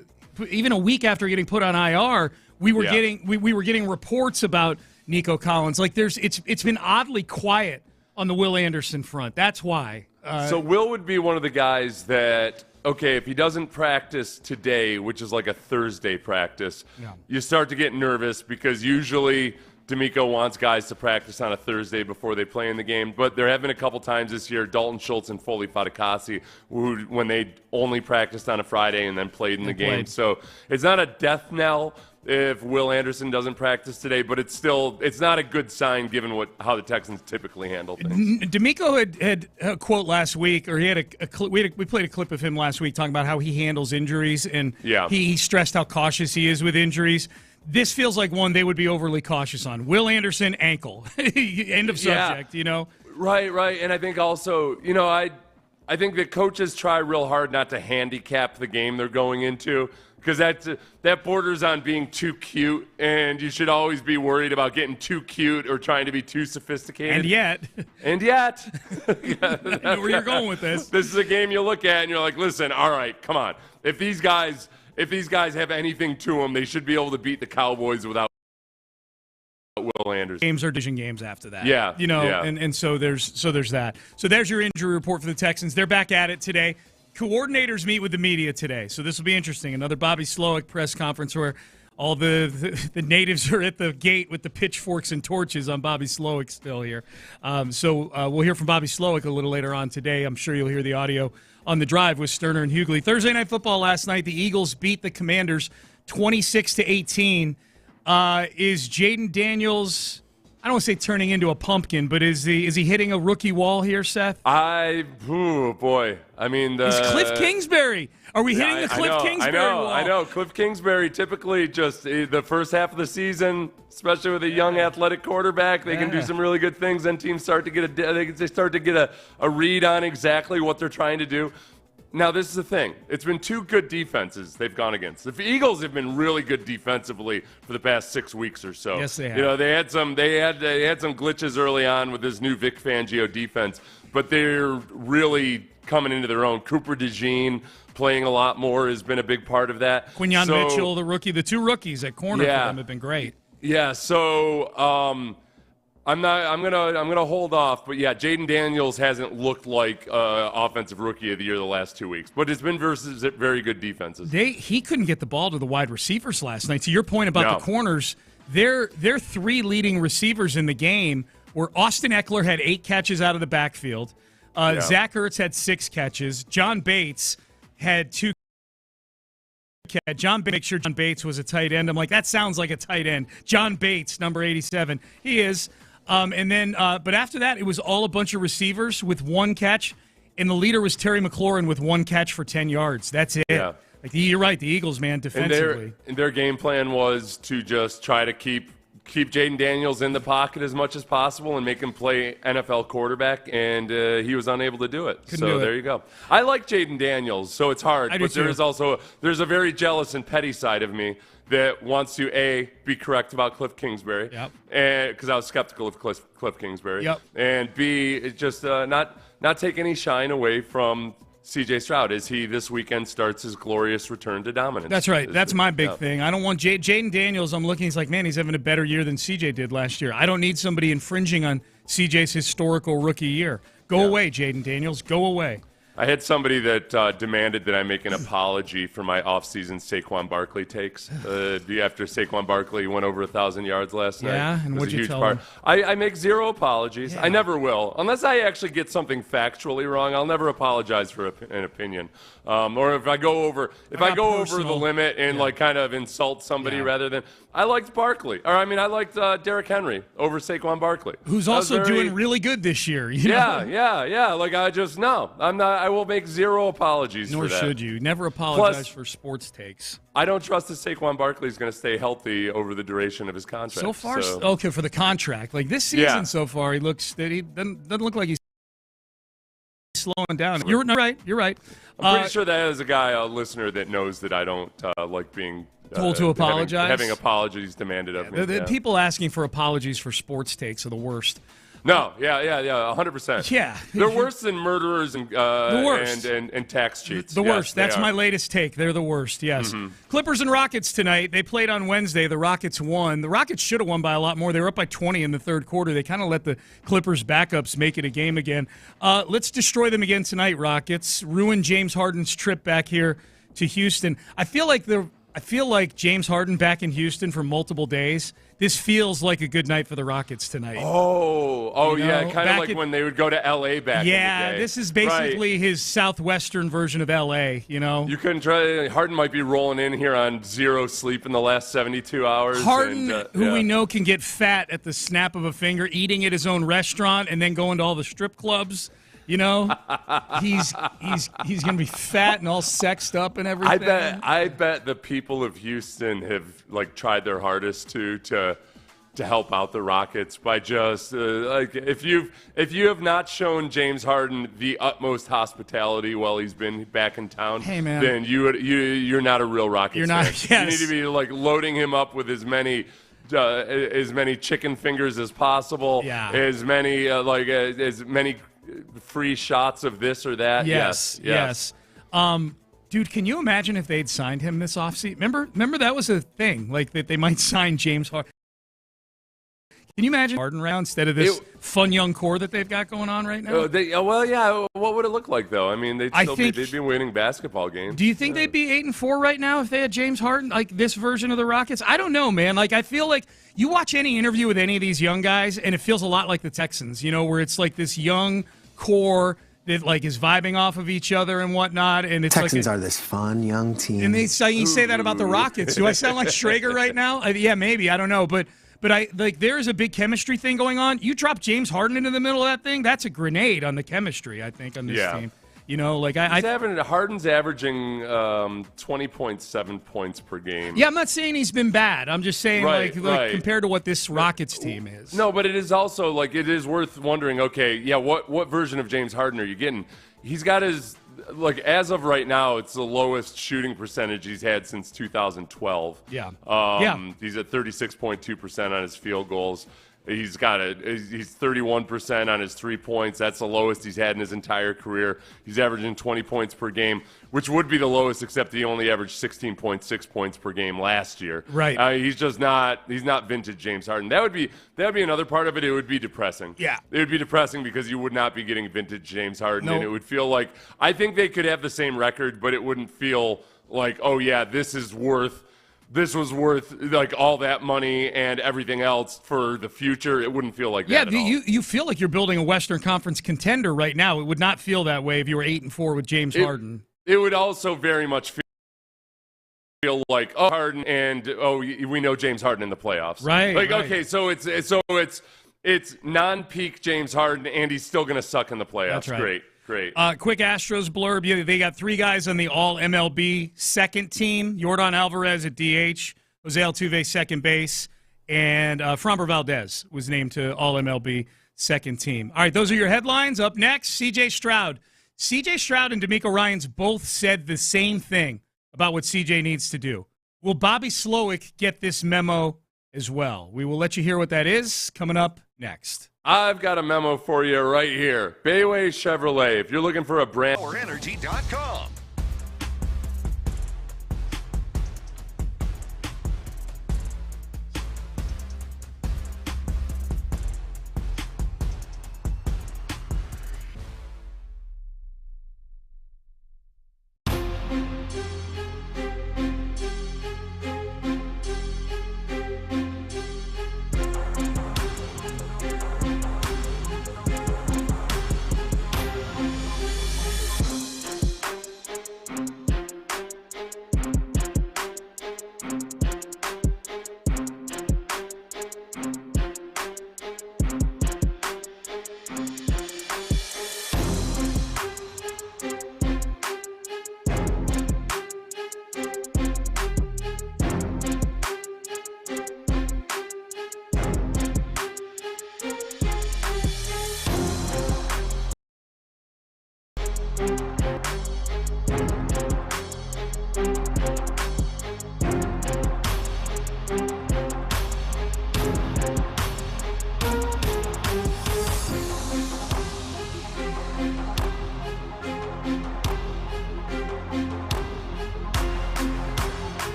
even a week after getting put on IR, we were getting reports about Nico Collins. Like it's been oddly quiet on the Will Anderson front. That's why. So Will would be one of the guys that okay, if he doesn't practice today, which is like a Thursday practice, you start to get nervous because usually DeMeco wants guys to practice on a Thursday before they play in the game. But there have been a couple times this year, Dalton Schultz and Foley Fatukasi, when they only practiced on a Friday and then played in the game. So it's not a death knell if Will Anderson doesn't practice today, but it's not a good sign given how the Texans typically handle things. DeMeco had a quote last week, or he had we played a clip of him last week talking about how he handles injuries, and he stressed how cautious he is with injuries. This feels like one they would be overly cautious on. Will Anderson, ankle. End of subject, you know? Right. And I think also, I think the coaches try real hard not to handicap the game they're going into, because that borders on being too cute, and you should always be worried about getting too cute or trying to be too sophisticated. And yet. I know where you're going with this. This is a game you look at and you're like, listen, all right, come on. If these guys have anything to them, they should be able to beat the Cowboys without Will Anderson. Games are division games after that. And so there's that. So there's your injury report for the Texans. They're back at it today. Coordinators meet with the media today, so this will be interesting. Another Bobby Slowick press conference where all the natives are at the gate with the pitchforks and torches on Bobby Slowick still here. So we'll hear from Bobby Slowick a little later on today. I'm sure you'll hear the audio on the drive with Stoerner and Hughley. Thursday Night Football last night, the Eagles beat the Commanders 26-18. Is Jaden Daniels, I don't want to say turning into a pumpkin, but is he hitting a rookie wall here, Seth? Boy. I mean, is Cliff Kingsbury. Are we hitting the Cliff Kingsbury wall? I know. Cliff Kingsbury typically just the first half of the season, especially with a young athletic quarterback, they can do some really good things. Then teams start to get a read on exactly what they're trying to do. Now, this is the thing. It's been two good defenses they've gone against. The Eagles have been really good defensively for the past 6 weeks or so. Yes, they have. They had some glitches early on with this new Vic Fangio defense, but they're really coming into their own. Cooper DeJean playing a lot more has been a big part of that. Quinyon Mitchell, the rookie, the two rookies at corner for them have been great. Yeah, so I'm gonna hold off, but Jaden Daniels hasn't looked like offensive rookie of the year the last 2 weeks, but it's been versus very good defenses. He couldn't get the ball to the wide receivers last night. To your point about the corners, their three leading receivers in the game were Austin Eckler had 8 catches out of the backfield. Zach Ertz had 6 catches. John Bates had 2 catches. Make sure John Bates was a tight end. I'm like, that sounds like a tight end. John Bates, number 87. He is. But after that, it was all a bunch of receivers with 1 catch, and the leader was Terry McLaurin with 1 catch for 10 yards. That's it. Yeah. You're right, the Eagles, man, defensively. And their game plan was to just try to keep Jaden Daniels in the pocket as much as possible and make him play NFL quarterback, and he was unable to do it. There you go. I like Jaden Daniels, so it's hard. But there's a very jealous and petty side of me that wants to, A, be correct about Cliff Kingsbury, because I was skeptical of Cliff Kingsbury, and B, it's just not take any shine away from C.J. Stroud as he this weekend starts his glorious return to dominance. That's right. That's my big thing. I don't want Jaden Daniels. I'm looking. He's like, man, he's having a better year than C.J. did last year. I don't need somebody infringing on C.J.'s historical rookie year. Go away, Jaden Daniels. Go away. I had somebody that demanded that I make an apology for my off-season Saquon Barkley takes after Saquon Barkley went over 1,000 yards last night. Yeah, and what'd you tell him? I make 0 apologies. Yeah. I never will. Unless I actually get something factually wrong, I'll never apologize for an opinion. Or if I go over the limit and kind of insult somebody rather than – I liked Barkley. I liked Derrick Henry over Saquon Barkley. Who's also doing really good this year. Yeah. I will make 0 apologies for that. Nor should you. Never apologize for sports takes. I don't trust that Saquon Barkley is going to stay healthy over the duration of his contract. So far, okay, for the contract. Like this season so far, he looks steady. Doesn't look like he's slowing down. You're right. I'm pretty sure that is a listener that knows that I don't like being told to apologize. Having apologies demanded of me. The people asking for apologies for sports takes are the worst. No, yeah, 100%. Yeah. They're worse than murderers and the worst. And tax cheats. The worst. That's my latest take. They're the worst, yes. Mm-hmm. Clippers and Rockets tonight. They played on Wednesday. The Rockets won. The Rockets should have won by a lot more. They were up by 20 in the third quarter. They kind of let the Clippers backups make it a game again. Let's destroy them again tonight, Rockets. Ruin James Harden's trip back here to Houston. I feel like James Harden back in Houston for multiple days. This feels like a good night for the Rockets tonight. Oh, You yeah, know, kind of like when they would go to L.A. back in the day. This is basically his southwestern version of L.A., you know? You couldn't try. Harden might be rolling in here on 0 sleep in the last 72 hours. Harden, who we know can get fat at the snap of a finger, eating at his own restaurant and then going to all the strip clubs. You know, he's going to be fat and all sexed up and everything. I bet the people of Houston have tried their hardest to help out the Rockets by just if you have not shown James Harden the utmost hospitality while he's been back in town, hey man, then you're not a real Rockets you're fan. not. Yes. You need to be loading him up with as many chicken fingers as possible. Yeah. As many free shots of this or that. Yes. Dude, can you imagine if they'd signed him this offseason? Remember that was a thing, that they might sign James Harden. Can you imagine Harden round instead of this fun young core that they've got going on right now? What would it look like though? I mean, they'd be winning basketball games. Do you think they'd be 8-4 right now if they had James Harden, this version of the Rockets? I don't know, man. I feel like you watch any interview with any of these young guys, and it feels a lot like the Texans, where it's this young core that is vibing off of each other and whatnot. And it's Texans are this fun young team. And you say that about the Rockets. Do I sound like Schrager right now? Yeah, maybe. I don't know, but there is a big chemistry thing going on. You drop James Harden into the middle of that thing, that's a grenade on the chemistry, I think, on this team. Harden's averaging 20.7 points per game. Yeah, I'm not saying he's been bad. I'm just saying, compared to what this Rockets team is. No, but it is also, it is worth wondering, what version of James Harden are you getting? He's got his, as of right now, it's the lowest shooting percentage he's had since 2012. Yeah. He's at 36.2% on his field goals. He's 31% on his 3 points. That's the lowest he's had in his entire career. He's averaging 20 points per game, which would be the lowest, except he only averaged 16.6 points per game last year. Right. He's not vintage James Harden. That would be another part of it. It would be depressing. Yeah. It would be depressing because you would not be getting vintage James Harden, Nope. and it would feel like, I think they could have the same record, but it wouldn't feel like, oh yeah, this was worth all that money and everything else for the future. It wouldn't feel like that at all. You feel like you're building a Western Conference contender right now. It would not feel that way if you were 8-4 with James Harden. It would also very much feel like Harden and we know James Harden in the playoffs. Right. Okay, so it's non-peak James Harden and he's still going to suck in the playoffs. That's right. Great. Quick Astros blurb. Yeah, they got 3 guys on the All-MLB second team. Yordan Alvarez at DH, Jose Altuve second base, and Framber Valdez was named to All-MLB second team. All right, those are your headlines. Up next, C.J. Stroud. C.J. Stroud and DeMeco Ryans both said the same thing about what C.J. needs to do. Will Bobby Slowick get this memo as well? We will let you hear what that is coming up next. I've got a memo for you right here. Bayway Chevrolet. If you're looking for a brand... PowerEnergy.com.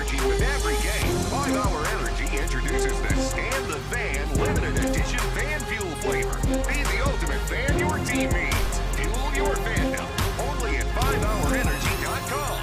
energy with every game. 5 Hour Energy introduces the Stand the Fan limited edition fan fuel flavor. Be the ultimate fan your team needs. Fuel your fandom. Only at 5hourenergy.com.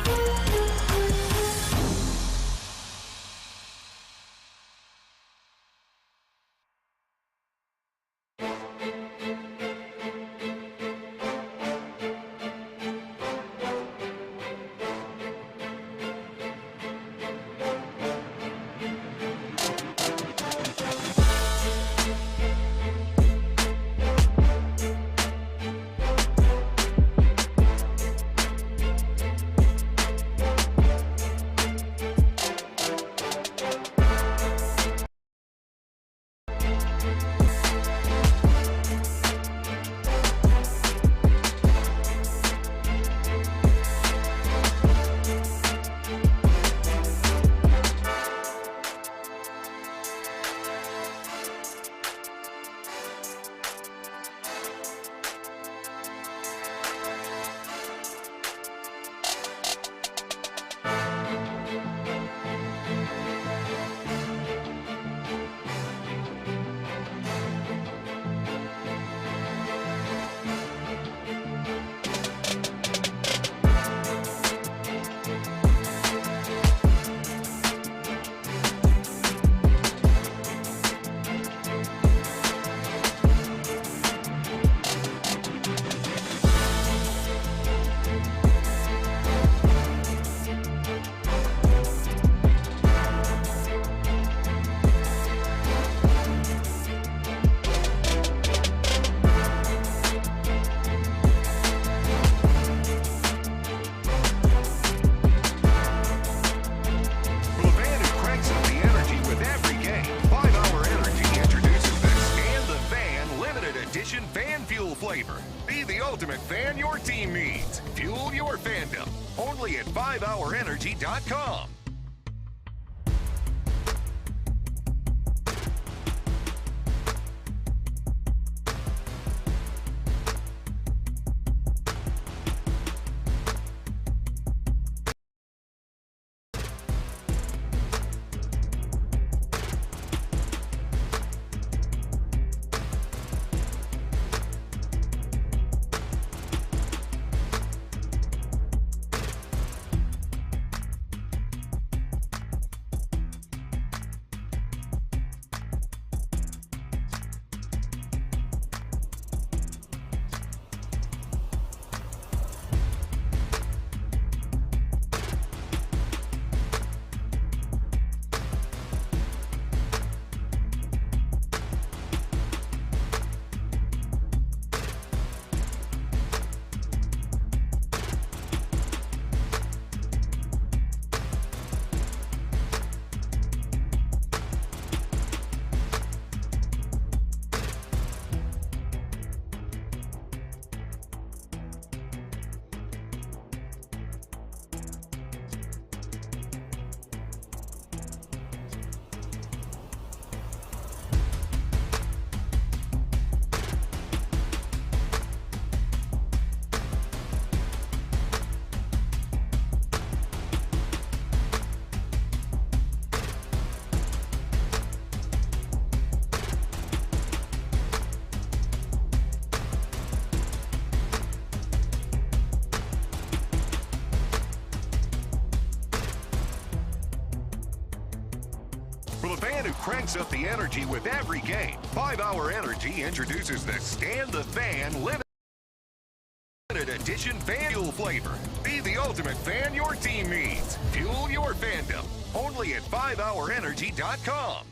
Be the ultimate fan your team needs. Fuel your fandom. Only at 5hourenergy.com. For the fan who cranks up the energy with every game, 5 Hour Energy introduces the Stand the Fan limited edition fan fuel flavor. Be the ultimate fan your team needs. Fuel your fandom. Only at 5hourenergy.com.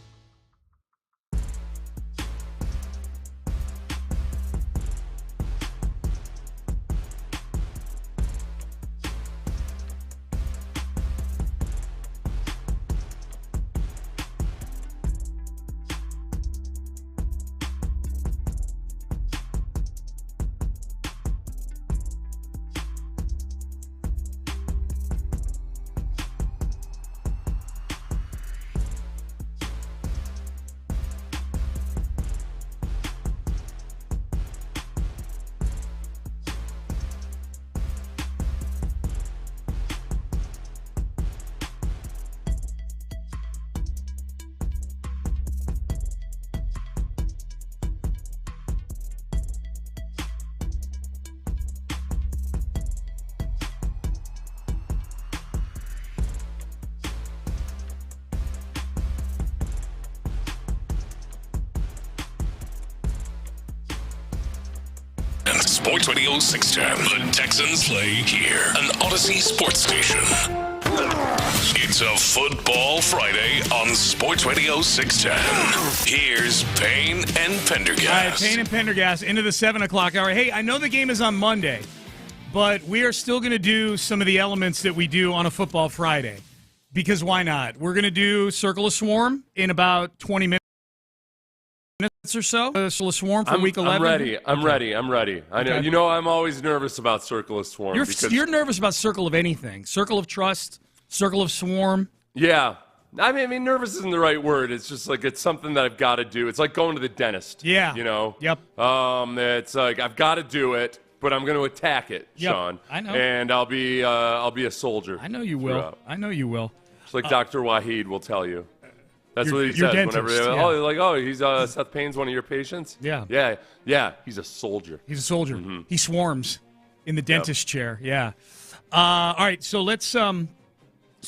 Sports Radio 610. The Texans play here. An Odyssey sports station. It's a Football Friday on Sports Radio 610. Here's Payne and Pendergast. All right, Payne and Pendergast into the 7 o'clock hour. Hey, I know the game is on Monday, but we are still going to do some of the elements that we do on a Football Friday. Because why not? We're going to do Circle of Swarm in about 20 minutes or so. Circle of Swarm for Week 11. I'm ready. I know. Okay. You know, I'm always nervous about Circle of Swarm. You're nervous about Circle of anything. Circle of Trust, Circle of Swarm. Yeah. I mean, nervous isn't the right word. It's just like it's something that I've got to do. It's like going to the dentist. Yeah. You know? Yep. It's like I've got to do it, but I'm going to attack it, Yep. Sean. I know. And I'll be a soldier. I know you will. throughout. I know you will. Just like Dr. Wahid will tell you. That's what he your says dentist, whenever yeah. he's Seth Payne's one of your patients. Yeah. Yeah. He's a soldier. He's a soldier. Mm-hmm. He swarms in the dentist chair. Yeah. All right. So let's. So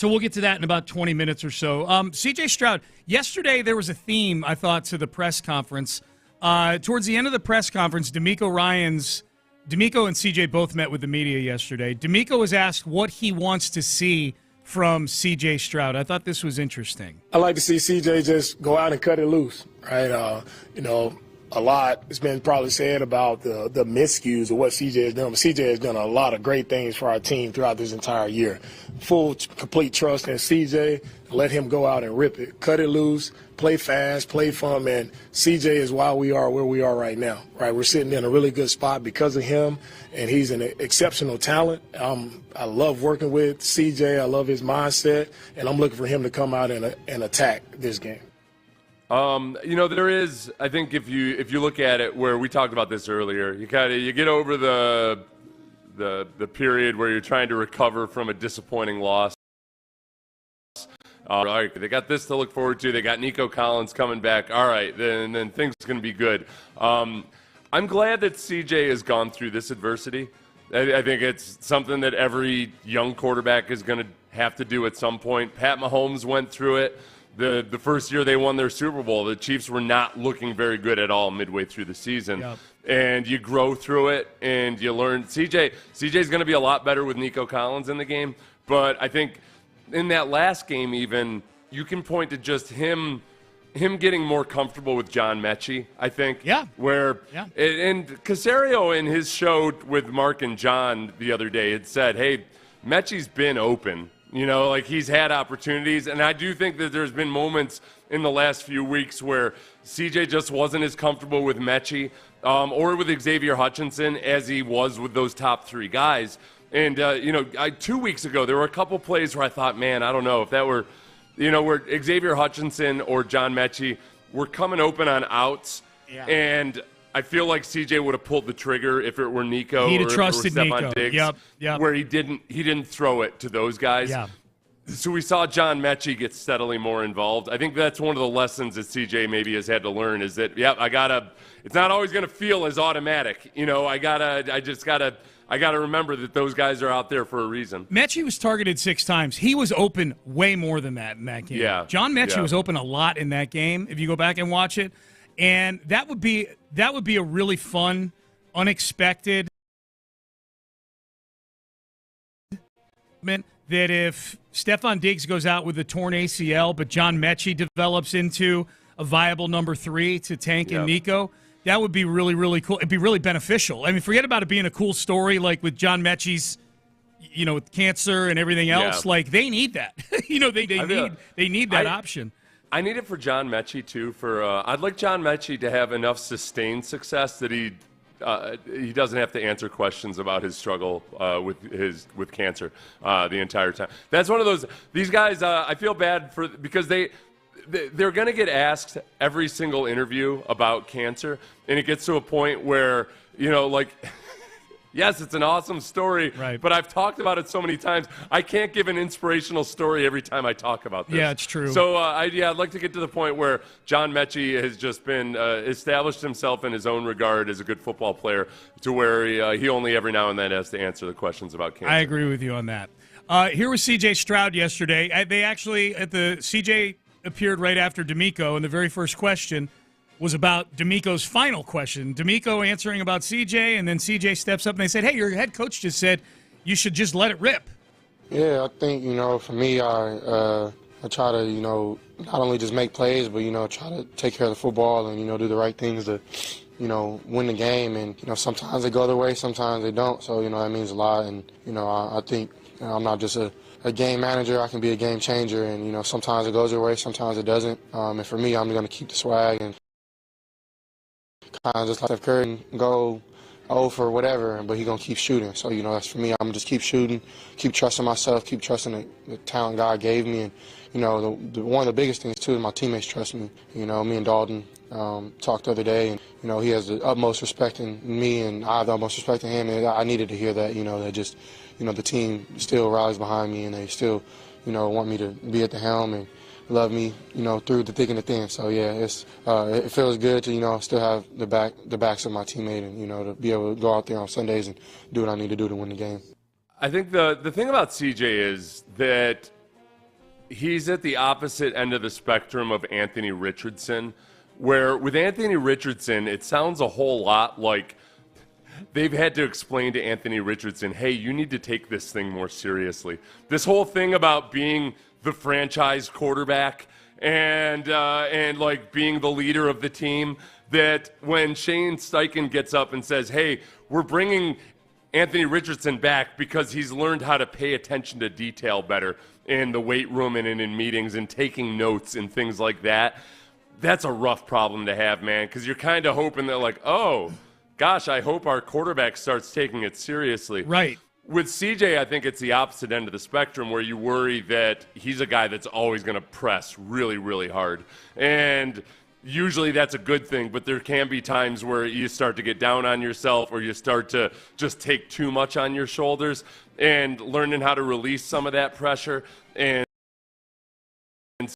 we'll get to that in about 20 minutes or so. C.J. Stroud. Yesterday there was a theme I thought to the press conference. Towards the end of the press conference, DeMeco and C.J. both met with the media yesterday. DeMeco was asked what he wants to see from C.J. Stroud. I thought this was interesting. I like to see CJ just go out and cut it loose, right? A lot has been probably said about the miscues of what CJ has done, but CJ has done a lot of great things for our team throughout this entire year. Full, complete trust in CJ. Let him go out and rip it. Cut it loose, play fast, play fun, man. CJ is why we are where we are right now, right? We're sitting in a really good spot because of him, and he's an exceptional talent. I love working with CJ. I love his mindset, and I'm looking for him to come out and attack this game. There is, I think if you look at it where we talked about this earlier, you get over the period where you're trying to recover from a disappointing loss. All right, they got this to look forward to. They got Nico Collins coming back. All right, then things are going to be good. I'm glad that CJ has gone through this adversity. I think it's something that every young quarterback is going to have to do at some point. Pat Mahomes went through it. The first year they won their Super Bowl, the Chiefs were not looking very good at all midway through the season. Yep. And you grow through it, and you learn. CJ's going to be a lot better with Nico Collins in the game, but I think in that last game even, you can point to just him getting more comfortable with John Mechie, I think. Yeah. And Casario in his show with Mark and John the other day had said, hey, Mechie's been open. He's had opportunities, and I do think that there's been moments in the last few weeks where CJ just wasn't as comfortable with Mechie or with Xavier Hutchinson as he was with those top three guys. And, 2 weeks ago, there were a couple plays where I thought, man, I don't know if that were, where Xavier Hutchinson or John Mechie were coming open on outs, and I feel like CJ would have pulled the trigger if it were Nico He'd or have if trusted it were Stephon Nico. Diggs, Yep. where he didn't throw it to those guys. Yeah. So we saw John Mechie get steadily more involved. I think that's one of the lessons that CJ maybe has had to learn is that, it's not always going to feel as automatic. I got to remember that those guys are out there for a reason. Mechie was targeted 6 times. He was open way more than that in that game. Yeah. John Mechie was open a lot in that game, if you go back and watch it. And that would be a really fun, unexpected that if Stephon Diggs goes out with a torn ACL, but John Mechie develops into a viable number 3 to Tank and Nico, that would be really, really cool. It'd be really beneficial. I mean, forget about it being a cool story like with John Mechie's, with cancer and everything else. Like, they need that. They need that option. I need it for John Mechie, too. I'd like John Mechie to have enough sustained success that he doesn't have to answer questions about his struggle with cancer the entire time. That's one of those. These guys, I feel bad because they're going to get asked every single interview about cancer, and it gets to a point where yes, it's an awesome story, right, but I've talked about it so many times, I can't give an inspirational story every time I talk about this. Yeah, it's true. So, I'd like to get to the point where John Mechie has just been established himself in his own regard as a good football player to where he only every now and then has to answer the questions about cancer. I agree with you on that. Here was C.J. Stroud yesterday. They actually, CJ appeared right after DeMeco, and the very first question was about DeMeco's final question. DeMeco answering about CJ, and then CJ steps up and they said, hey, your head coach just said you should just let it rip. Yeah, I think, for me, I try to, not only just make plays, but, try to take care of the football and, do the right things to, win the game. And, sometimes they go their way, sometimes they don't. So, that means a lot. And, I think I'm not just a game manager. I can be a game changer. And, sometimes it goes their way, sometimes it doesn't. And for me, I'm going to keep the swag and kind of just like Steph Curry and go for whatever, but he's going to keep shooting. So, that's for me. I'm going to just keep shooting, keep trusting myself, keep trusting the talent God gave me. And, one of the biggest things, too, is my teammates trust me. Me and Dalton talked the other day, and, he has the utmost respect in me, and I have the utmost respect in him. And I needed to hear that, that just, the team still rallies behind me, and they still, want me to be at the helm and love me, through the thick and the thin. So yeah, it feels good to, still have the backs of my teammate and, to be able to go out there on Sundays and do what I need to do to win the game. I think the thing about CJ is that he's at the opposite end of the spectrum of Anthony Richardson, where with Anthony Richardson, it sounds a whole lot like they've had to explain to Anthony Richardson, hey, you need to take this thing more seriously. This whole thing about being the franchise quarterback and like being the leader of the team, that when Shane Steichen gets up and says, hey, we're bringing Anthony Richardson back because he's learned how to pay attention to detail better in the weight room and in meetings and taking notes and things like that, that's a rough problem to have, man, because you're kind of hoping they're like, oh, gosh, I hope our quarterback starts taking it seriously. Right. With CJ, I think it's the opposite end of the spectrum where you worry that he's a guy that's always going to press really, really hard. And usually that's a good thing, but there can be times where you start to get down on yourself or you start to just take too much on your shoulders, and learning how to release some of that pressure and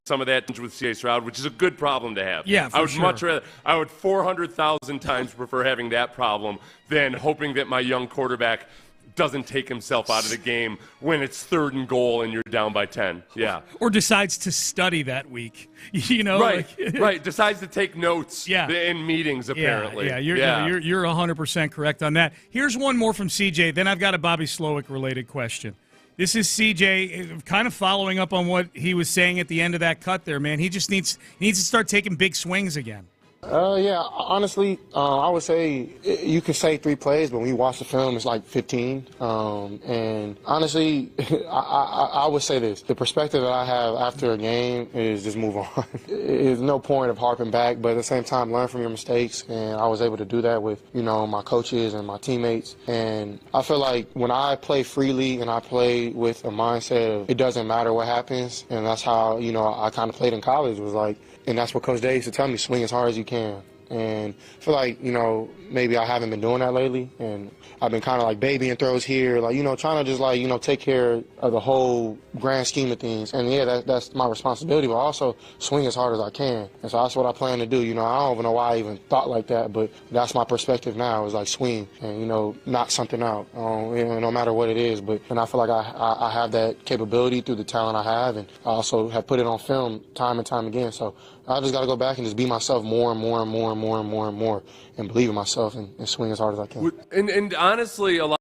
some of that with CJ Stroud, which is a good problem to have. Yeah, for sure. Much rather, I would 400,000 times prefer having that problem than hoping that my young quarterback doesn't take himself out of the game when it's 3rd and goal and you're down by 10. Yeah. Or decides to study that week. Right. Right. Decides to take notes in meetings, apparently. Yeah, you're 100% correct on that. Here's one more from CJ. Then I've got a Bobby Slowick related question. This is CJ kind of following up on what he was saying at the end of that cut there, man. He just needs to start taking big swings again. Yeah, honestly, I would say you could say 3 plays, but when you watch the film, it's like 15. And honestly, I would say this. The perspective that I have after a game is just move on. There's no point of harping back, but at the same time, learn from your mistakes. And I was able to do that with, my coaches and my teammates. And I feel like when I play freely and I play with a mindset of it doesn't matter what happens, and that's how, I kind of played in college, was like, and that's what Coach Day used to tell me, swing as hard as you can. And I feel like, maybe I haven't been doing that lately. And I've been kind of like babying throws here, like, trying to just take care of the whole grand scheme of things. And yeah, that's my responsibility, but also swing as hard as I can. And so that's what I plan to do. I don't even know why I even thought like that, but that's my perspective now, is like swing and, knock something out, no matter what it is. And I feel like I have that capability through the talent I have, and I also have put it on film time and time again. So I just got to go back and just be myself more and more and more and more and more and more, and believe in myself and swing as hard as I can. And honestly, a lot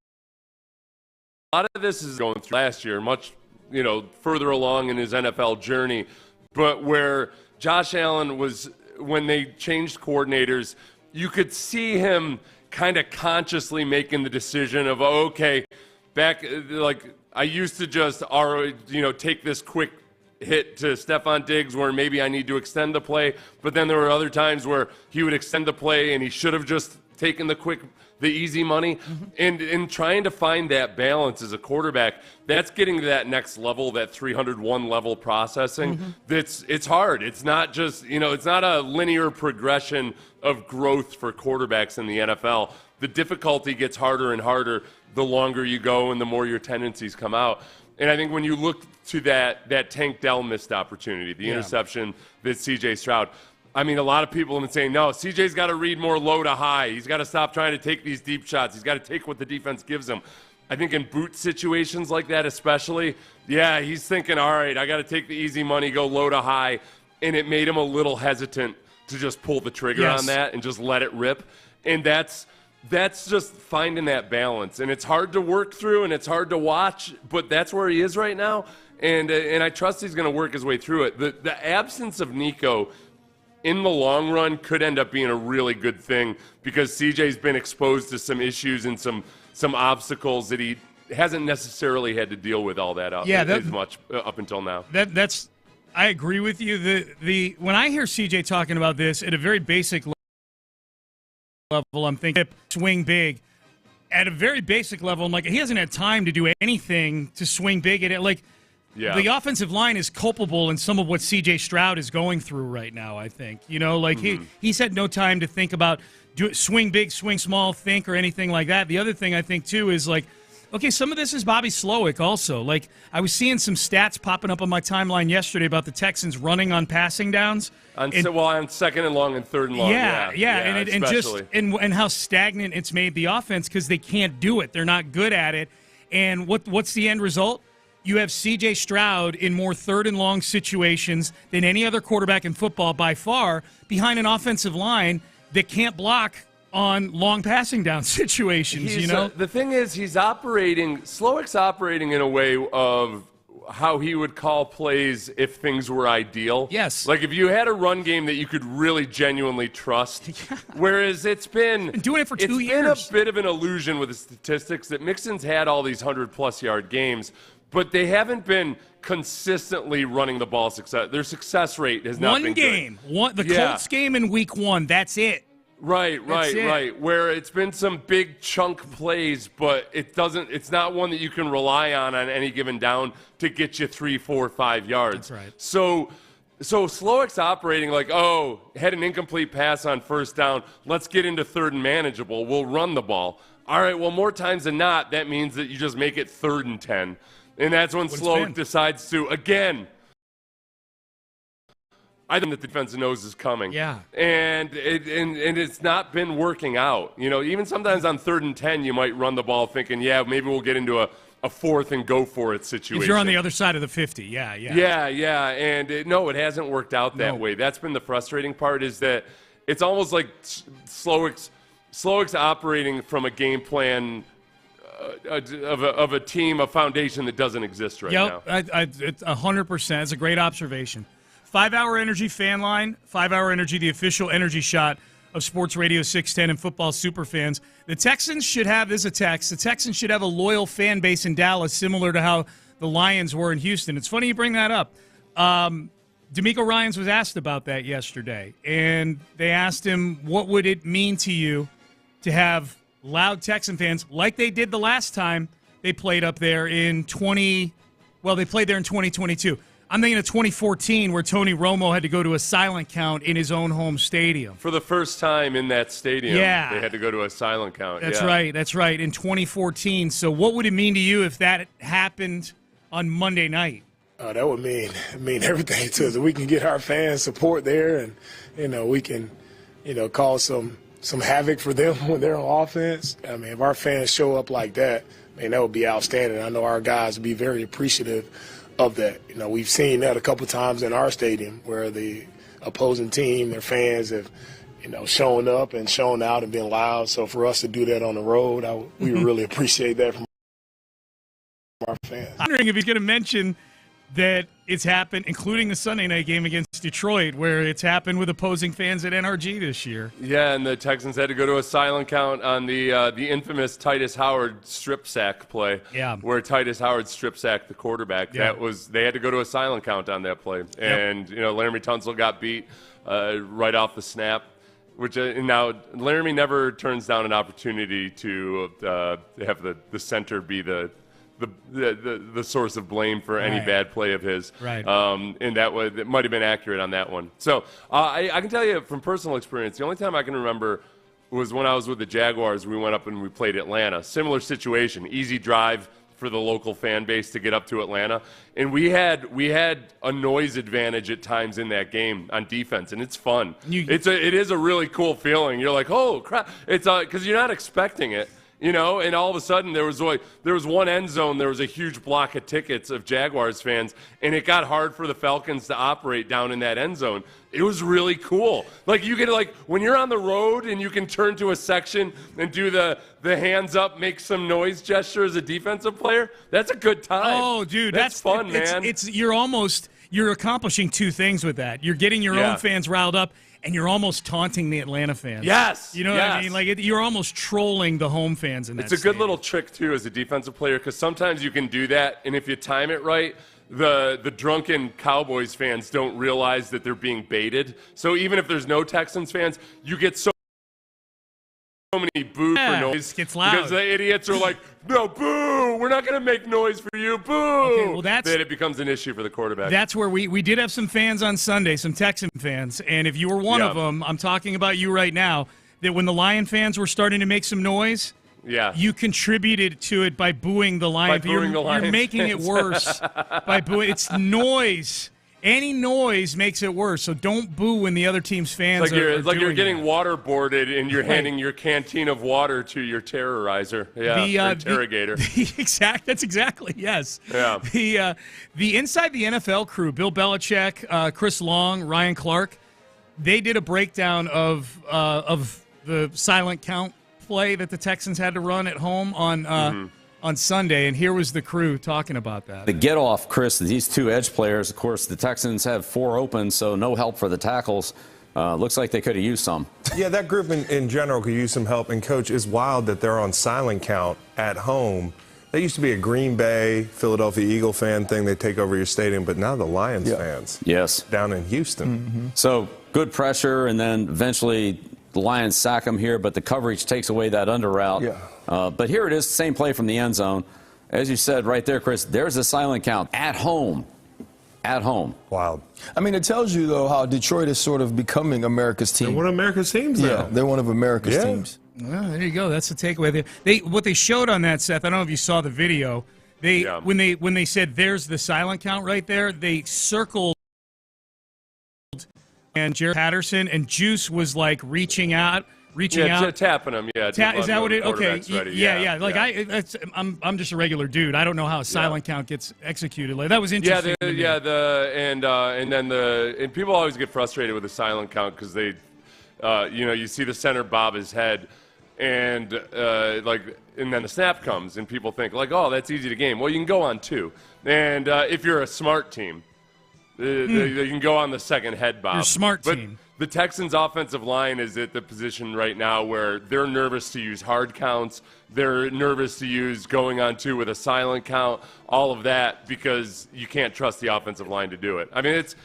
of this is going through last year, much further along in his NFL journey, but where Josh Allen was, when they changed coordinators, you could see him kind of consciously making the decision of, back, like, I used to just take this quick hit to Stephon Diggs where maybe I need to extend the play, but then there were other times where he would extend the play and he should have just taken the easy money. And in trying to find that balance as a quarterback, that's getting to that next level, that 301 level processing. It's hard. It's not just, it's not a linear progression of growth for quarterbacks in the NFL. The difficulty gets harder and harder the longer you go and the more your tendencies come out. And I think when you look to that Tank Dell missed opportunity, the interception that CJ Stroud, I mean, a lot of people have been saying, no, CJ's got to read more low to high. He's got to stop trying to take these deep shots. He's got to take what the defense gives him. I think in boot situations like that especially, he's thinking, all right, I got to take the easy money, go low to high. And it made him a little hesitant to just pull the trigger Yes. on that and just let it rip. And that's just finding that balance. And it's hard to work through and it's hard to watch, but that's where he is right now. And I trust he's going to work his way through it. The absence of Nico in the long run could end up being a really good thing because CJ's been exposed to some issues and some obstacles that he hasn't necessarily had to deal with all that as much up until now. I agree with you. When I hear CJ talking about this at a very basic level, I'm thinking swing big. At a very basic level, I'm like, he hasn't had time to do anything to swing big at it. Like, the offensive line is culpable in some of what C.J. Stroud is going through right now, I think. He's had no time to think about swing big, swing small, think, or anything like that. The other thing I think, too, is like, okay, some of this is Bobby Slowick also. Like, I was seeing some stats popping up on my timeline yesterday about the Texans running on passing downs. On second and long and third and long. And how stagnant it's made the offense because they can't do it. They're not good at it. And what's the end result? You have C.J. Stroud in more third and long situations than any other quarterback in football by far behind an offensive line that can't block on long passing down situations, The thing is, Slowick's operating in a way of how he would call plays if things were ideal. Yes. Like if you had a run game that you could really genuinely trust. Yeah. Whereas it's been doing it for 2 years. It's been a bit of an illusion with the statistics that Mixon's had all these 100-plus yard games, but they haven't been consistently running the ball. Their success rate has not been good. The Colts game in week 1, that's it. Right. Where it's been some big chunk plays, but it's not one that you can rely on any given down to get you 3, 4, 5 yards. That's right. So Slowick's operating like, had an incomplete pass on first down. Let's get into third and manageable. We'll run the ball. All right, well, more times than not, that means that you just make it 3rd and 10. And that's when Slowick decides to, again, I think that the defense knows is coming. Yeah. And it's not been working out. Even sometimes on 3rd and 10, you might run the ball thinking, maybe we'll get into a 4th and go for it situation. If you're on the other side of the 50, yeah. And it hasn't worked out that way. That's been the frustrating part is that it's almost like Slowick's operating from a game plan of a team, a foundation that doesn't exist right now. It's 100%. It's a great observation. 5-Hour Energy fan line, 5-Hour Energy, the official energy shot of Sports Radio 610 and football superfans. The Texans should have, this is a text, the Texans should have a loyal fan base in Dallas, similar to how the Lions were in Houston. It's funny you bring that up. DeMeco Ryans was asked about that yesterday, and they asked him, what would it mean to you to have loud Texan fans like they did the last time they played up there they played there in 2022. I'm thinking of 2014 where Tony Romo had to go to a silent count in his own home stadium. For the first time in that stadium, they had to go to a silent count. That's right, in 2014. So what would it mean to you if that happened on Monday night? That would mean everything to us. We can get our fans support there, and we can cause some havoc for them when they're on offense. I mean, if our fans show up like that, that would be outstanding. I know our guys would be very appreciative of that. We've seen that a couple times in our stadium where the opposing team, their fans have, shown up and shown out and been loud. So for us to do that on the road, we really appreciate that from our fans. I'm wondering if he's going to mention that it's happened, including the Sunday night game against Detroit, where it's happened with opposing fans at NRG this year. Yeah, and the Texans had to go to a silent count on the infamous Titus Howard strip sack play. Yeah, where Titus Howard strip sacked the quarterback. Yeah. They had to go to a silent count on that play, and Laramie Tunsil got beat right off the snap. Which now Laramie never turns down an opportunity to have the center be the source of blame for any bad play of his. Right. And it might have been accurate on that one. So I can tell you from personal experience, the only time I can remember was when I was with the Jaguars. We went up and we played Atlanta. Similar situation, easy drive for the local fan base to get up to Atlanta. And we had a noise advantage at times in that game on defense, and it's fun. It is a really cool feeling. You're like, oh, crap. It's because you're not expecting it. and all of a sudden there was one end zone, there was a huge block of tickets of Jaguars fans, and it got hard for the Falcons to operate down in that end zone. It was really cool. Like, you can, when you're on the road and you can turn to a section and do the hands up, make some noise gesture as a defensive player, that's a good time. Oh, dude, that's fun, man. You're accomplishing two things with that. You're getting your own fans riled up, and you're almost taunting the Atlanta fans. Yes. You know what I mean? You're almost trolling the home fans in that It's a good little trick, too, as a defensive player, because sometimes you can do that, and if you time it right, the drunken Cowboys fans don't realize that they're being baited. So even if there's no Texans fans, you get so many boos for noise. It gets loud. Because the idiots are like, no, boo, we're not going to make noise for you, boo. Okay, well, then it becomes an issue for the quarterback. That's where we did have some fans on Sunday, some Texan fans, and if you were one of them, I'm talking about you right now, that when the Lion fans were starting to make some noise, you contributed to it by booing the Lion. You're making it worse by booing. It's noise. Any noise makes it worse. So don't boo when the other team's fans it's like you're getting that. waterboarded and you're handing your canteen of water to your terrorizer. Yeah, interrogator. That's exactly, yes. Yeah. The inside the NFL crew, Bill Belichick, Chris Long, Ryan Clark, they did a breakdown of the silent count play that the Texans had to run at home on Sunday, and here was the crew talking about that. The get-off, Chris, these two edge players, of course, the Texans have 4 open, so no help for the tackles. Looks like they could have used some. Yeah, that group in general could use some help, and, Coach, it's wild that they're on silent count at home. That used to be a Green Bay, Philadelphia Eagle fan thing. They take over your stadium, but now the Lions fans. Yes. Down in Houston. Mm-hmm. So good pressure, and then eventually the Lions sack them here, but the coverage takes away that under route. Yeah. But here it is, same play from the end zone. As you said right there, Chris, there's a silent count at home. At home. Wild. I mean, it tells you, though, how Detroit is sort of becoming America's team. They're one of America's teams now. Yeah, they're one of America's teams. Well, there you go. That's the takeaway. What they showed on that, Seth, I don't know if you saw the video. When they said there's the silent count right there, they circled and Jared Patterson, and Juice was like reaching out. Tapping him. Yeah. Is that what it? Okay. Ready. Yeah. Like I'm just a regular dude. I don't know how a silent count gets executed. Like, that was interesting. And people always get frustrated with the silent count because they, you see the center bob his head, and then the snap comes, and people think like, oh, that's easy to game. Well, you can go on 2, and if you're a smart team, you can go on the second head bob. You're a smart team. The Texans' offensive line is at the position right now where they're nervous to use hard counts. They're nervous to use going on 2 with a silent count, all of that, because you can't trust the offensive line to do it. I mean, it's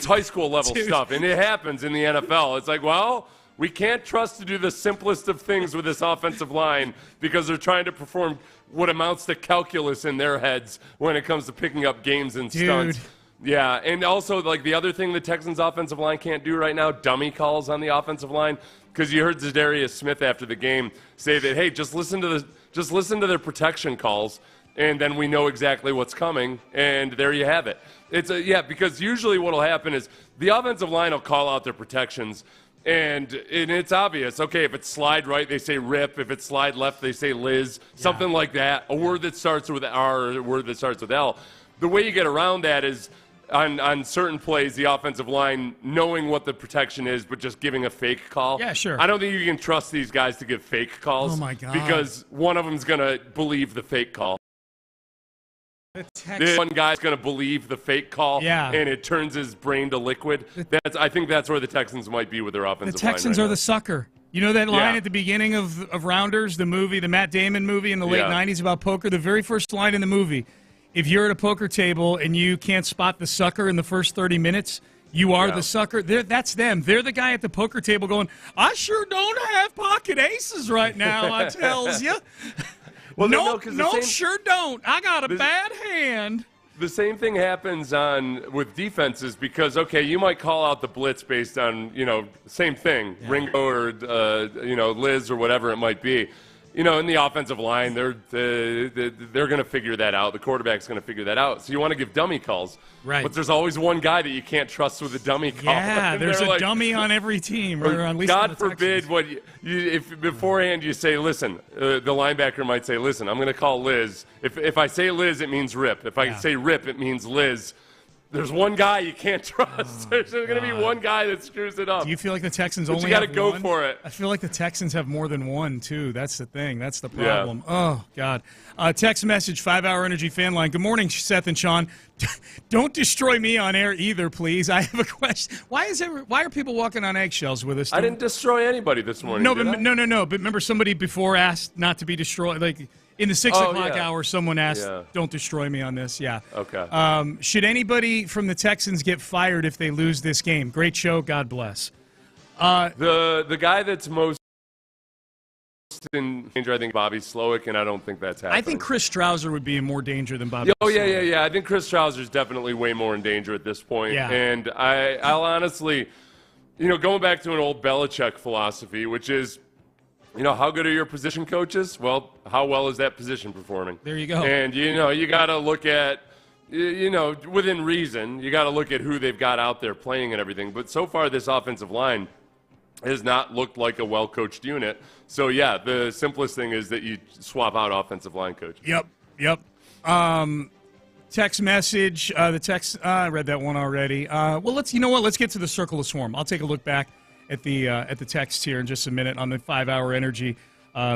high school level stuff, and it happens in the NFL. It's like, well, we can't trust to do the simplest of things with this offensive line because they're trying to perform what amounts to calculus in their heads when it comes to picking up games and stunts. Yeah, and also, the other thing the Texans' offensive line can't do right now, dummy calls on the offensive line, because you heard Zadarius Smith after the game say that, hey, just listen to their protection calls, and then we know exactly what's coming, and there you have it. Because usually what will happen is the offensive line will call out their protections, and it's obvious. Okay, if it's slide right, they say rip. If it's slide left, they say Liz, something like that, a word that starts with R or a word that starts with L. The way you get around that is on certain plays, the offensive line knowing what the protection is, but just giving a fake call. Yeah, sure. I don't think you can trust these guys to give fake calls. Oh, my God. Because one of them's going to believe the fake call. The one guy's going to believe the fake call, and it turns his brain to liquid. I think that's where the Texans might be with their offensive line. The Texans are the sucker. You know that line at the beginning of Rounders, the movie, the Matt Damon movie in the late 90s about poker? The very first line in the movie. If you're at a poker table and you can't spot the sucker in the first 30 minutes, you are the sucker. That's them. They're the guy at the poker table going, I sure don't have pocket aces right now, I tells you. Well, sure don't. I got a bad hand. The same thing happens with defenses because, okay, you might call out the blitz based on, same thing, Ringo or, Liz or whatever it might be. in the offensive line, they're going to figure that out. The quarterback's going to figure that out. So you want to give dummy calls. Right. But there's always one guy that you can't trust with a dummy call. Yeah, there's a dummy on every team. Or at least God forbid if beforehand you say, listen, the linebacker might say, listen, I'm going to call Liz. If I say Liz, it means Rip. If I say Rip, it means Liz. There's one guy you can't trust. There's going to be one guy that screws it up. Do you feel like the Texans but only you got to have go one? for it. I feel like the Texans have more than one, too. That's the thing. That's the problem. Yeah. Oh, God. Text message, 5-Hour Energy fan line. Good morning, Seth and Sean. Don't destroy me on air either, please. I have a question. Why are people walking on eggshells with us? I didn't destroy anybody this morning. No. But remember somebody before asked not to be destroyed. Like in the 6 o'clock hour, someone asked, "Don't destroy me on this." Yeah. Okay. Should anybody from the Texans get fired if they lose this game? Great show. God bless. The guy that's most in danger, I think, Bobby Slowick, and I don't think that's happening. I think Chris Strouser would be in more danger than Bobby. Oh, yeah. I think Chris Strouser's definitely way more in danger at this point. Yeah. And I'll honestly, going back to an old Belichick philosophy, which is, how good are your position coaches? Well, how well is that position performing? There you go. And, you got to look at, within reason, you got to look at who they've got out there playing and everything. But so far, this offensive line has not looked like a well-coached unit. So, yeah, the simplest thing is that you swap out offensive line coach. Yep. Text message. I read that one already. Well, let's get to the Circle of Swarm. I'll take a look back at the text here in just a minute on the 5-Hour Energy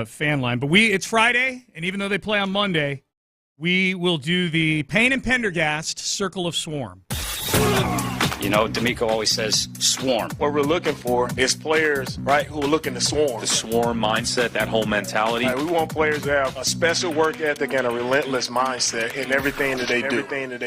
fan line. But it's Friday, and even though they play on Monday, we will do the Payne and Pendergast Circle of Swarm. DeMeco always says swarm. What we're looking for is players, right, who are looking to swarm. The swarm mindset, that whole mentality. Right, we want players to have a special work ethic and a relentless mindset in everything that they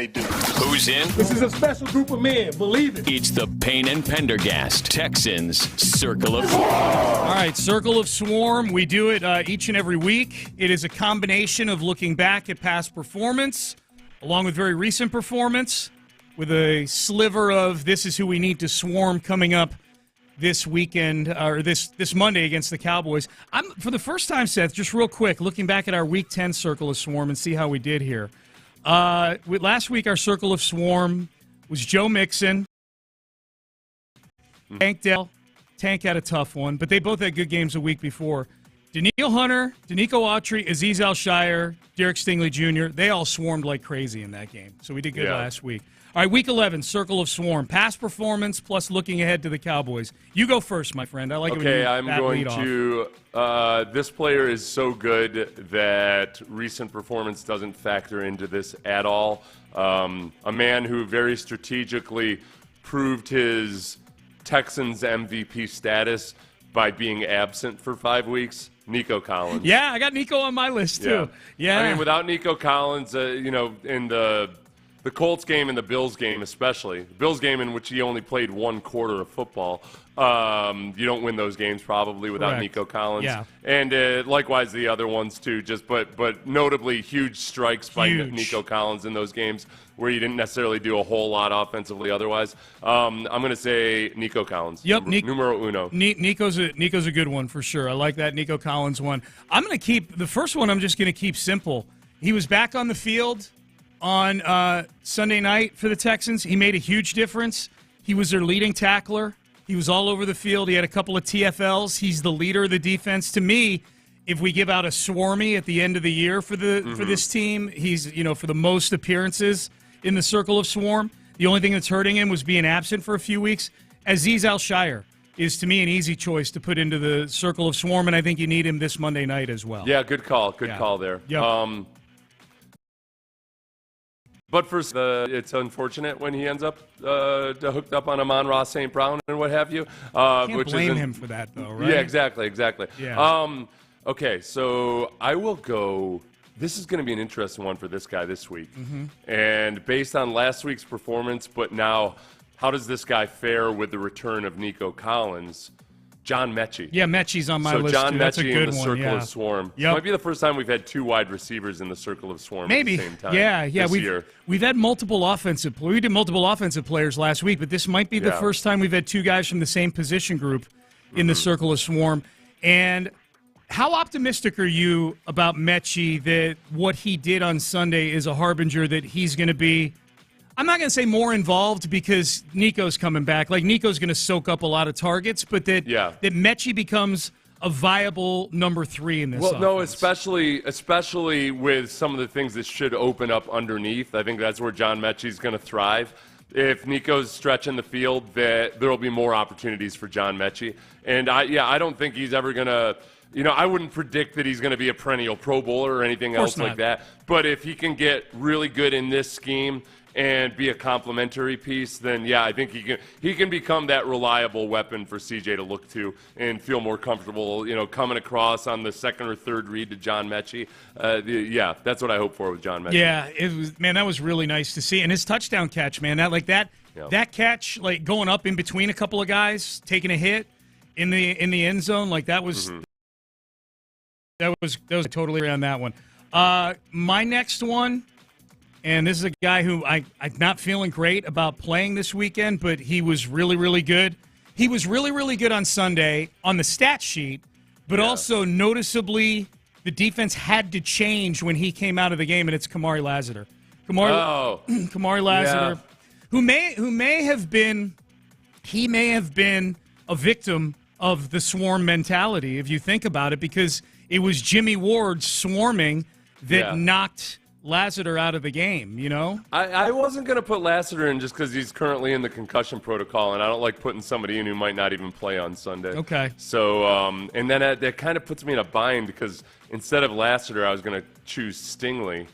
do. Who's in? This is a special group of men. Believe it. It's the Payne and Pendergast Texans Circle of Swarm. All right, Circle of Swarm. We do it each and every week. It is a combination of looking back at past performance, along with very recent performance, with a sliver of this is who we need to swarm coming up this weekend, or this Monday against the Cowboys. I'm for the first time, Seth, just real quick, looking back at our Week 10 Circle of Swarm and see how we did here. Last week, our Circle of Swarm was Joe Mixon, Tank Dell. Tank had a tough one, but they both had good games a week before. Daniil Hunter, Nico Autry, Azeez Al-Shire, Derek Stingley Jr., they all swarmed like crazy in that game. So we did good last week. All right, Week 11, Circle of Swarm. Past performance plus looking ahead to the Cowboys. You go first, my friend. I like it when you I'm going to this player is so good that recent performance doesn't factor into this at all. A man who very strategically proved his Texans MVP status by being absent for 5 weeks. Nico Collins. Yeah, I got Nico on my list, too. Yeah. I mean, without Nico Collins, in the Colts game and the Bills game especially, the Bills game in which he only played one quarter of football, you don't win those games probably without Nico Collins. Yeah. And likewise the other ones too, but notably huge strikes by Nico Collins in those games where you didn't necessarily do a whole lot offensively otherwise. I'm going to say Nico Collins. Yep. Numero uno. Nico's a good one for sure. I like that Nico Collins one. I'm going to keep the first one. I'm just going to keep simple. He was back on the field on Sunday night for the Texans. He made a huge difference. He was their leading tackler. He was all over the field. He had a couple of TFLs. He's the leader of the defense. To me, if we give out a swarmy at the end of the year for this team, he's for the most appearances in the Circle of Swarm. The only thing that's hurting him was being absent for a few weeks. Azeez Al-Shire is, to me, an easy choice to put into the Circle of Swarm, and I think you need him this Monday night as well. Yeah, good call. Good call there. Yep. But it's unfortunate when he ends up hooked up on Amon-Ra St. Brown and what have you. Can't blame him for that, though, right? Yeah, exactly. Yeah. Okay, so I will go. This is going to be an interesting one for this guy this week. Mm-hmm. And based on last week's performance, but now how does this guy fare with the return of Nico Collins? John Mechie. Yeah, Mechie's on my list, So John too. That's a Mechie good in the one, Circle of Swarm. Yep. Might be the first time we've had two wide receivers in the Circle of Swarm at the same time. Yeah. This year. We've had multiple offensive. We did multiple offensive players last week, but this might be the first time we've had two guys from the same position group in the Circle of Swarm. And How optimistic are you about Mechie that what he did on Sunday is a harbinger that he's going to be, I'm not going to say more involved because Nico's coming back. Like, Nico's going to soak up a lot of targets, but that Mechie becomes a viable number 3 in this offense. No, especially with some of the things that should open up underneath. I think that's where John Mechie's going to thrive. If Nico's stretching the field, there will be more opportunities for John Mechie. And I don't think he's ever going to, I wouldn't predict that he's going to be a perennial Pro Bowler or anything else like that. But if he can get really good in this scheme and be a complementary piece, then I think he can become that reliable weapon for CJ to look to and feel more comfortable, coming across on the second or third read to John Mechie. That's what I hope for with John Mechie. Yeah, it was, man, that was really nice to see. And his touchdown catch, man, that catch, like going up in between a couple of guys, taking a hit in the end zone, like that was that was totally on that one. My next one. And this is a guy who I'm not feeling great about playing this weekend, but he was really, really good. He was really, really good on Sunday on the stat sheet, but also noticeably the defense had to change when he came out of the game, and it's Kamari Lassiter. Kamari Lassiter, who may have been a victim of the swarm mentality, if you think about it, because it was Jimmy Ward swarming that knocked Lassiter out of the game, I wasn't going to put Lassiter in just because he's currently in the concussion protocol, and I don't like putting somebody in who might not even play on Sunday. Okay. So, and then that kind of puts me in a bind because instead of Lassiter, I was going to choose Stingley.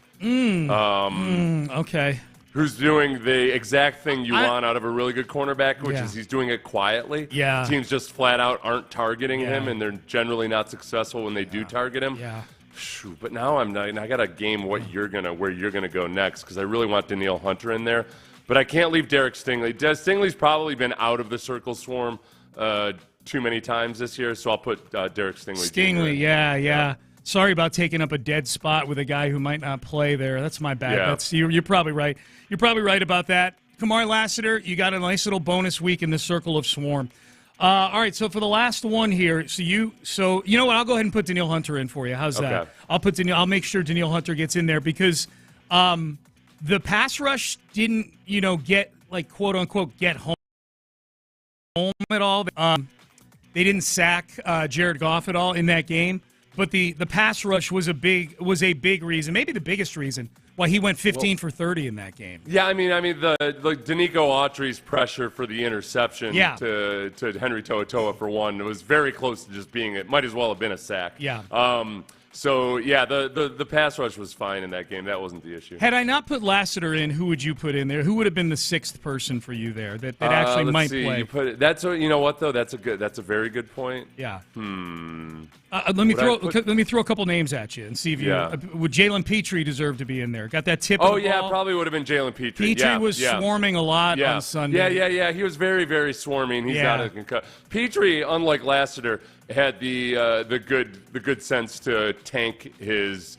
Okay. Who's doing the exact thing you want out of a really good cornerback, which is he's doing it quietly. Yeah. Teams just flat out aren't targeting him, and they're generally not successful when they do target him. Yeah. But now I got to game where you're gonna go next because I really want Danielle Hunter in there, but I can't leave Derek Stingley. Stingley's probably been out of the circle swarm too many times this year, so I'll put Derek Stingley. Stingley, yeah. Sorry about taking up a dead spot with a guy who might not play there. That's my bad. Yeah. You're probably right. You're probably right about that. Kamari Lassiter, you got a nice little bonus week in the circle of swarm. All right, so for the last one here, you know what? I'll go ahead and put Danielle Hunter in for you. How's that? I'll make sure Danielle Hunter gets in there because the pass rush didn't, get like quote unquote get home at all. They didn't sack Jared Goff at all in that game, but the pass rush was a big reason, maybe the biggest reason why he went 15 for 30 in that game. Yeah, I mean the DeMeco Autry's pressure for the interception to Henry To'oTo'o for one, it was very close to just being, it might as well have been a sack. Yeah. The pass rush was fine in that game. That wasn't the issue. Had I not put Lassiter in, who would you put in there? Who would have been the sixth person for you there that actually might play? You know what though? That's a very good point. Yeah. Let me throw a couple names at you and see if you would Jalen Petrie deserve to be in there. Got that tip? Probably would have been Jalen Petrie. Petrie was swarming a lot on Sunday. Yeah. He was very, very swarming. He's not a concussion. Petrie, unlike Lassiter, had the good sense to tank his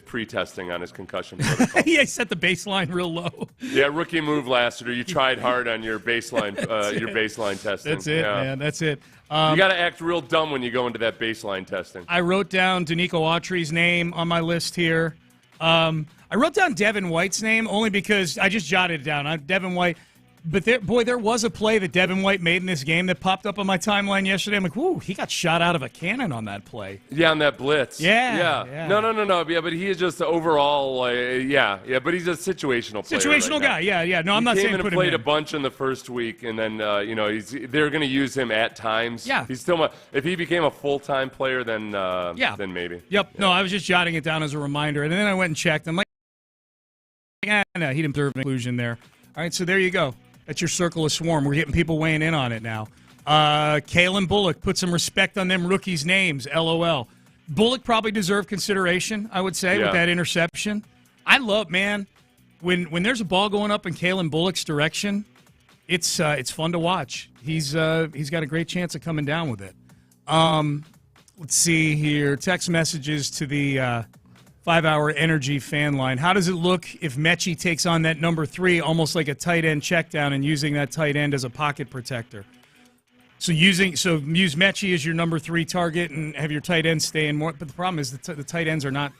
pre-testing on his concussion protocol. He set the baseline real low. Yeah, rookie move, Lassiter. You tried hard on your baseline baseline testing. That's it, man. That's it. You got to act real dumb when you go into that baseline testing. I wrote down Nico Autry's name on my list here. I wrote down Devin White's name only because I just jotted it down. Devin White. But there was a play that Devin White made in this game that popped up on my timeline yesterday. I'm like, whoo, he got shot out of a cannon on that play. Yeah, on that blitz. Yeah. No. Yeah, but he is just overall, but he's a situational player. Situational guy, yeah. No, I'm not saying put him in. He came in and played a bunch in the first week, and then, they're going to use him at times. Yeah. He's still, if he became a full-time player, then maybe. Yep. Yeah. No, I was just jotting it down as a reminder, and then I went and checked. I'm like, no, he didn't deserve an inclusion there. All right, so there you go. That's your circle of swarm. We're getting people weighing in on it now. Kalen Bullock, put some respect on them rookies' names, LOL. Bullock probably deserved consideration, I would say, with that interception. I love, man, when there's a ball going up in Kalen Bullock's direction, it's fun to watch. He's got a great chance of coming down with it. Let's see here. Text messages to the 5-hour energy fan line. How does it look if Mechie takes on that number 3, almost like a tight end check down and using that tight end as a pocket protector? So use Mechie as your number 3 target and have your tight ends stay in more. But the problem is the tight ends are not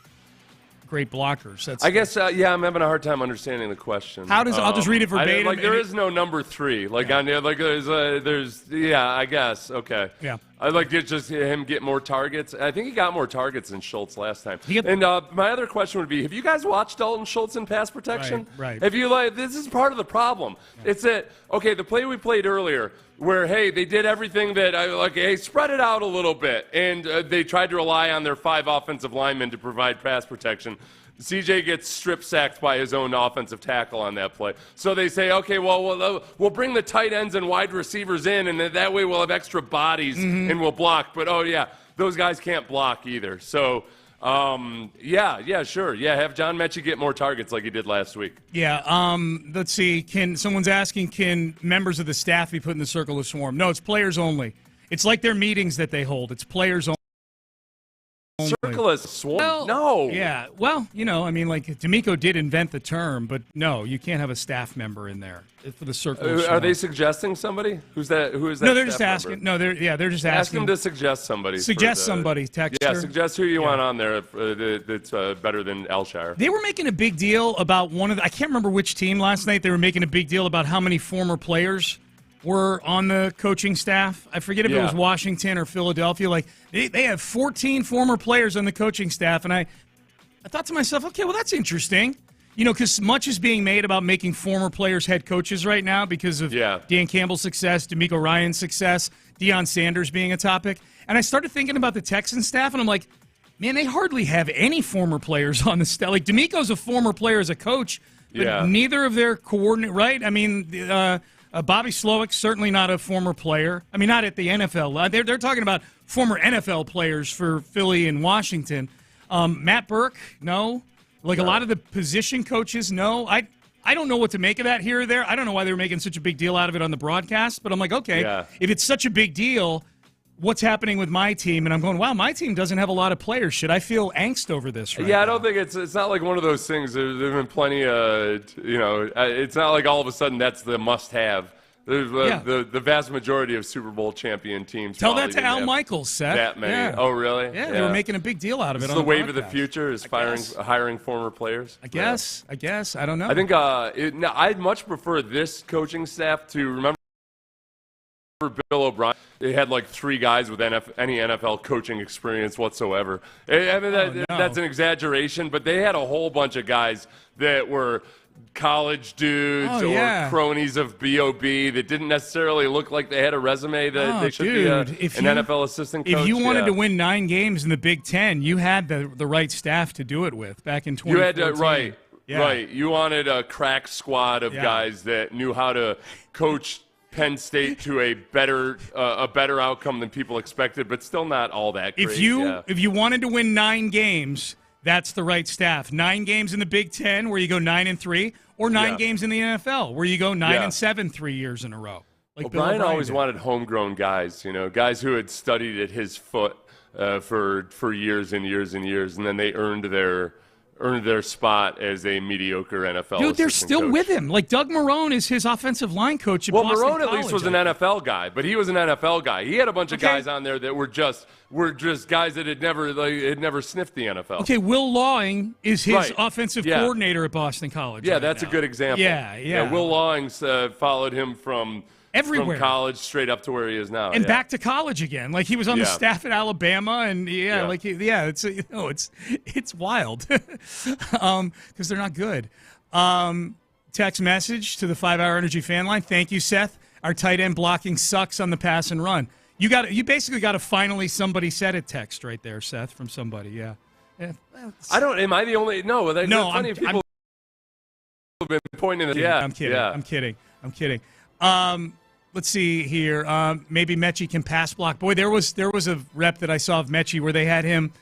great blockers. I guess, I'm having a hard time understanding the question. How does I'll just read it verbatim. There is no number 3. Like on there, like there's I guess okay. Yeah. I'd like to just him get more targets. I think he got more targets than Schultz last time. And my other question would be: have you guys watched Dalton Schultz in pass protection? Right. Have you this is part of the problem. Yeah. It's that the play we played earlier, where they did everything that spread it out a little bit, and they tried to rely on their 5 offensive linemen to provide pass protection. CJ gets strip sacked by his own offensive tackle on that play. So they say, okay, well, we'll bring the tight ends and wide receivers in, and that way we'll have extra bodies and we'll block. But, those guys can't block either. So, sure. Yeah, have John Mechie get more targets like he did last week. Yeah, let's see. Someone's asking, can members of the staff be put in the circle of swarm? No, it's players only. It's like their meetings that they hold. It's players only. Circle of swarm? Well, no. Yeah. Well, DeMeco did invent the term, but no, you can't have a staff member in there for the circle of swarm. Are they suggesting somebody? Who is that? No, they're just asking. Member? No, they're just asking. Ask them to suggest somebody. Somebody. Texture. Yeah, suggest who you want on there that's better than Alshire. They were making a big deal about I can't remember which team last night. They were making a big deal about how many former players were on the coaching staff. I forget if it was Washington or Philadelphia. Like they have 14 former players on the coaching staff, and I thought to myself, okay, well that's interesting. Because much is being made about making former players head coaches right now because of Dan Campbell's success, DeMeco Ryans' success, Deion Sanders being a topic. And I started thinking about the Texans staff, and I'm like, man, they hardly have any former players on the staff. Like DeMeco's a former player as a coach, but neither of their coordinate, right? I mean, Bobby Slowick's certainly not a former player. I mean, not at the NFL. They're talking about former NFL players for Philly and Washington. Matt Burke, no. A lot of the position coaches, no. I don't know what to make of that here or there. I don't know why they were making such a big deal out of it on the broadcast, but I'm like, okay, if it's such a big deal, what's happening with my team? And I'm going, wow, my team doesn't have a lot of players. Should I feel angst over this right now? I don't think it's not like one of those things. There have been plenty it's not like all of a sudden that's the must-have. The vast majority of Super Bowl champion teams. Tell that to Al Michaels, Seth. That many. Yeah. Oh, really? Yeah, they were making a big deal out of it. It's the wave of the future is hiring former players. I guess. I don't know. I think I'd much prefer this coaching staff to remember Bill O'Brien. They had 3 guys with any NFL coaching experience whatsoever. That's an exaggeration, but they had a whole bunch of guys that were college dudes or cronies of B.O.B. that didn't necessarily look like they had a resume that they should be an NFL assistant coach. If you wanted to win 9 games in the Big Ten, you had the right staff to do it with back in 2014. You had right. You wanted a crack squad of guys that knew how to coach Penn State to a better outcome than people expected, but still not all that great. If you wanted to win 9 games, that's the right staff. 9 games in the Big Ten where you go 9-3, or 9 games in the NFL where you go 9-7 3 years in a row. Brian always wanted homegrown guys, guys who had studied at his foot for years and years and years, and then they earned their spot as a mediocre NFL Dude, they're still coach. with him. Doug Marrone is his offensive line coach at Boston Marrone College, at least was an NFL guy, but he was an NFL guy. He had a bunch of guys on there that were just guys that had never sniffed the NFL. Okay, Will Lawing is his offensive coordinator at Boston College. Yeah, that's a good example. Yeah. Will Lawing followed him from everywhere, from college straight up to where he is now, and back to college again. He was on the staff at Alabama, and it's wild because they're not good. Text message to the 5-Hour Energy fan line. Thank you, Seth. Our tight end blocking sucks on the pass and run. You basically got to finally somebody said it. Text right there, Seth, from somebody. Yeah. Am I the only? No. Plenty of people have been pointing at. I'm kidding. I'm kidding. Let's see here. Maybe Mechie can pass block. Boy, there was a rep that I saw of Mechie where they had him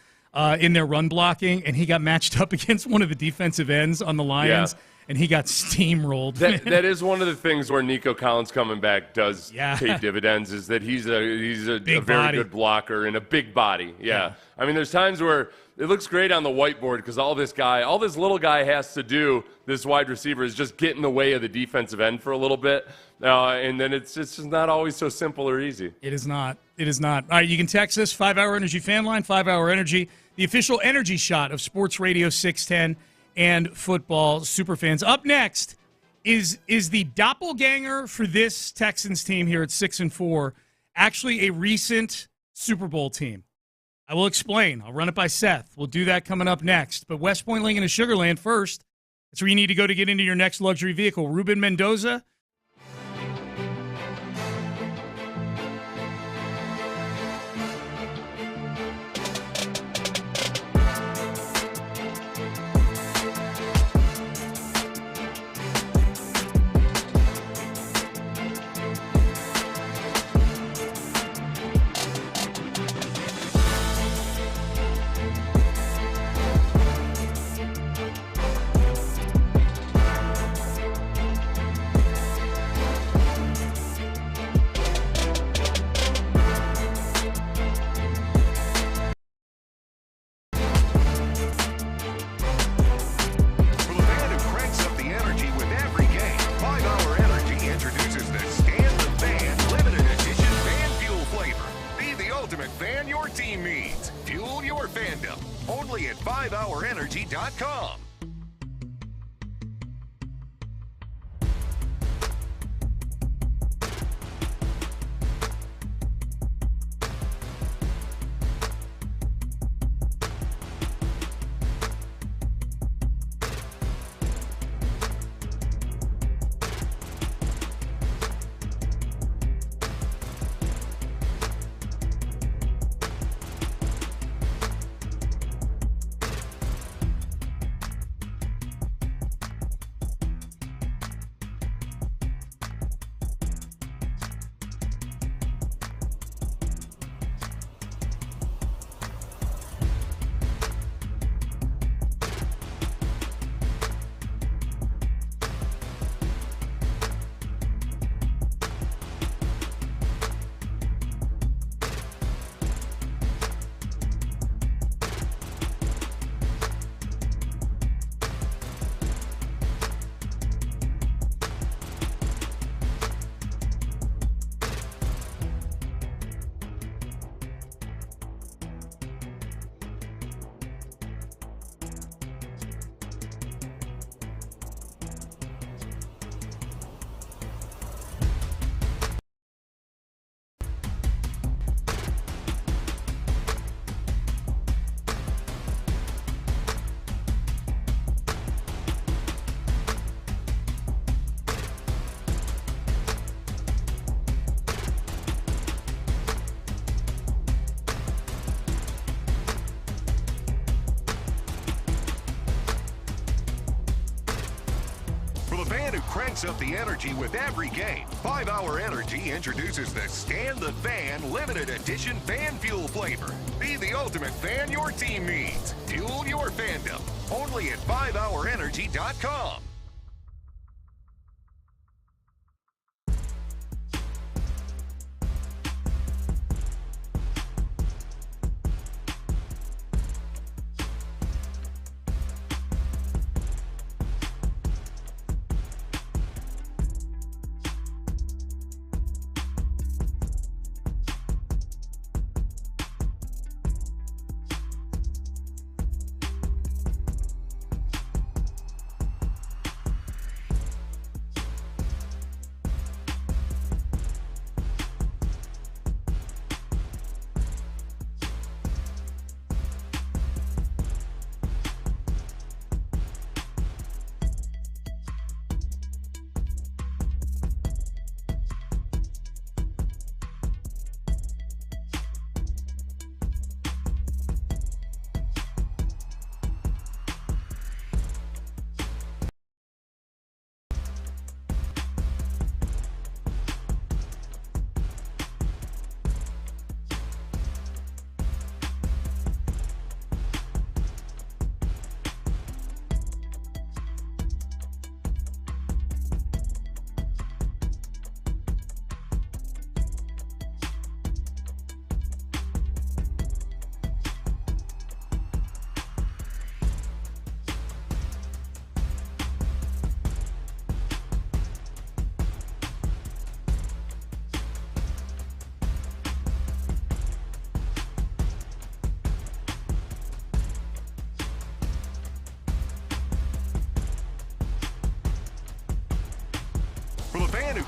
in their run blocking, and he got matched up against one of the defensive ends on the Lions. and he got steamrolled. That is one of the things where Nico Collins coming back does pay dividends, is that he's a very good blocker and a big body. Yeah. I mean, there's times where it looks great on the whiteboard because all this little guy has to do, this wide receiver, is just get in the way of the defensive end for a little bit. And then it's just not always so simple or easy. It is not. It is not. All right, you can text us, 5-Hour Energy fan line, 5-Hour Energy, the official energy shot of Sports Radio 610 and football superfans. Up next is the doppelganger for this Texans team here at 6-4 actually a recent Super Bowl team? I will explain. I'll run it by Seth. We'll do that coming up next. But West Point, Lincoln, and Sugar Land first. That's where you need to go to get into your next luxury vehicle. Ruben Mendoza. HoureEnergy.com. Cranks up the energy with every game. 5-Hour Energy introduces the Stand the Fan limited edition fan fuel flavor. Be the ultimate fan your team needs. Fuel your fandom. Only at 5hourenergy.com.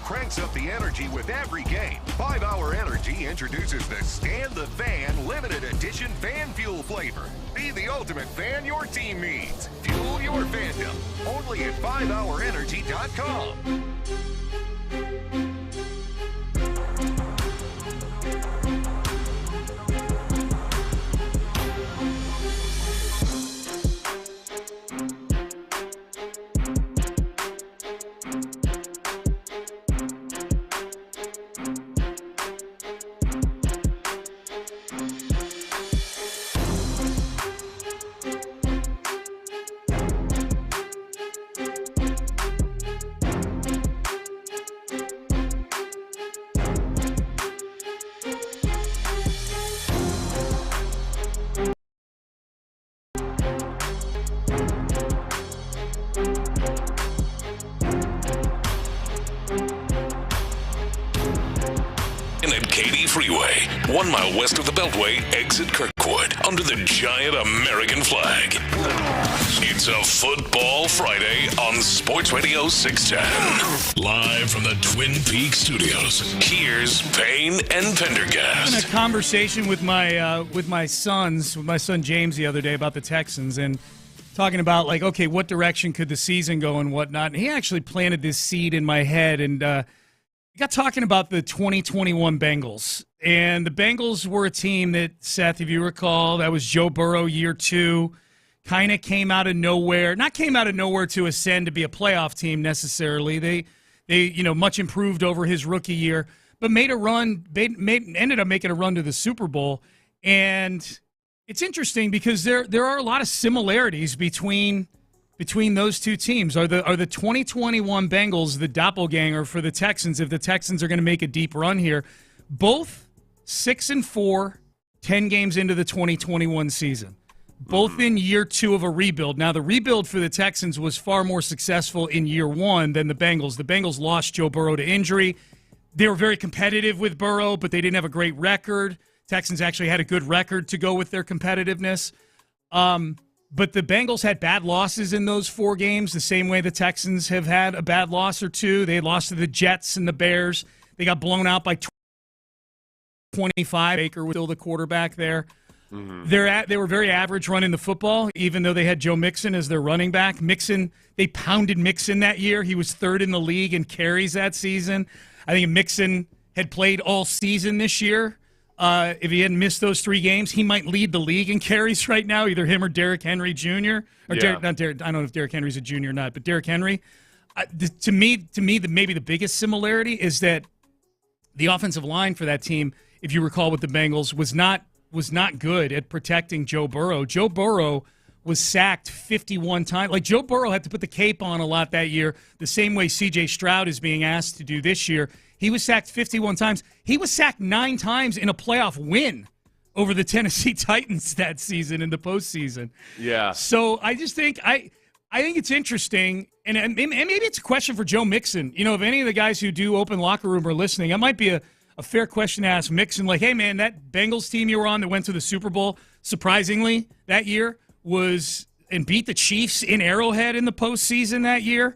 cranks up the energy with every game. 5 Hour Energy introduces the Stand the Fan limited edition fan fuel flavor. Be the ultimate fan your team needs. Fuel your fandom. Only at 5hourenergy.com. Freeway, 1 mile west of the Beltway, exit Kirkwood, under the giant American flag. It's a Football Friday on Sports Radio 610. Live from the Twin Peaks studios, here's Payne and Pendergast. I had a conversation with my son James the other day about the Texans and talking about, like, okay, what direction could the season go and whatnot. And he actually planted this seed in my head and got talking about the 2021 Bengals. And the Bengals were a team that, Seth, if you recall, that was Joe Burrow year 2, kind of came out of nowhere. Not came out of nowhere to ascend to be a playoff team necessarily. They much improved over his rookie year, but made a run, ended up making a run to the Super Bowl. And it's interesting because there are a lot of similarities between those two teams. Are the 2021 Bengals the doppelganger for the Texans if the Texans are going to make a deep run here? Both 6-4, 10 games into the 2021 season. Both in year 2 of a rebuild. Now, the rebuild for the Texans was far more successful in year 1 than the Bengals. The Bengals lost Joe Burrow to injury. They were very competitive with Burrow, but they didn't have a great record. Texans actually had a good record to go with their competitiveness. But the Bengals had bad losses in those 4 games, the same way the Texans have had a bad loss or 2. They lost to the Jets and the Bears. They got blown out by 25. Baker was still the quarterback there. Mm-hmm. They were very average running the football, even though they had Joe Mixon as their running back. They pounded Mixon that year. He was 3rd in the league in carries that season. I think Mixon had played all season this year. If he hadn't missed those 3 games, he might lead the league in carries right now, either him or Derrick Henry Jr. I don't know if Derrick Henry's a junior or not, but Derrick Henry. To me, maybe the biggest similarity is that the offensive line for that team, if you recall with the Bengals, was not good at protecting Joe Burrow. Joe Burrow was sacked 51 times. Like, Joe Burrow had to put the cape on a lot that year, the same way C.J. Stroud is being asked to do this year. He was sacked 51 times. He was sacked 9 times in a playoff win over the Tennessee Titans that season in the postseason. Yeah. So I just think I think it's interesting, and maybe it's a question for Joe Mixon. You know, if any of the guys who do Open Locker Room are listening, that might be a fair question to ask Mixon. Like, hey, man, that Bengals team you were on that went to the Super Bowl, surprisingly, that year and beat the Chiefs in Arrowhead in the postseason that year.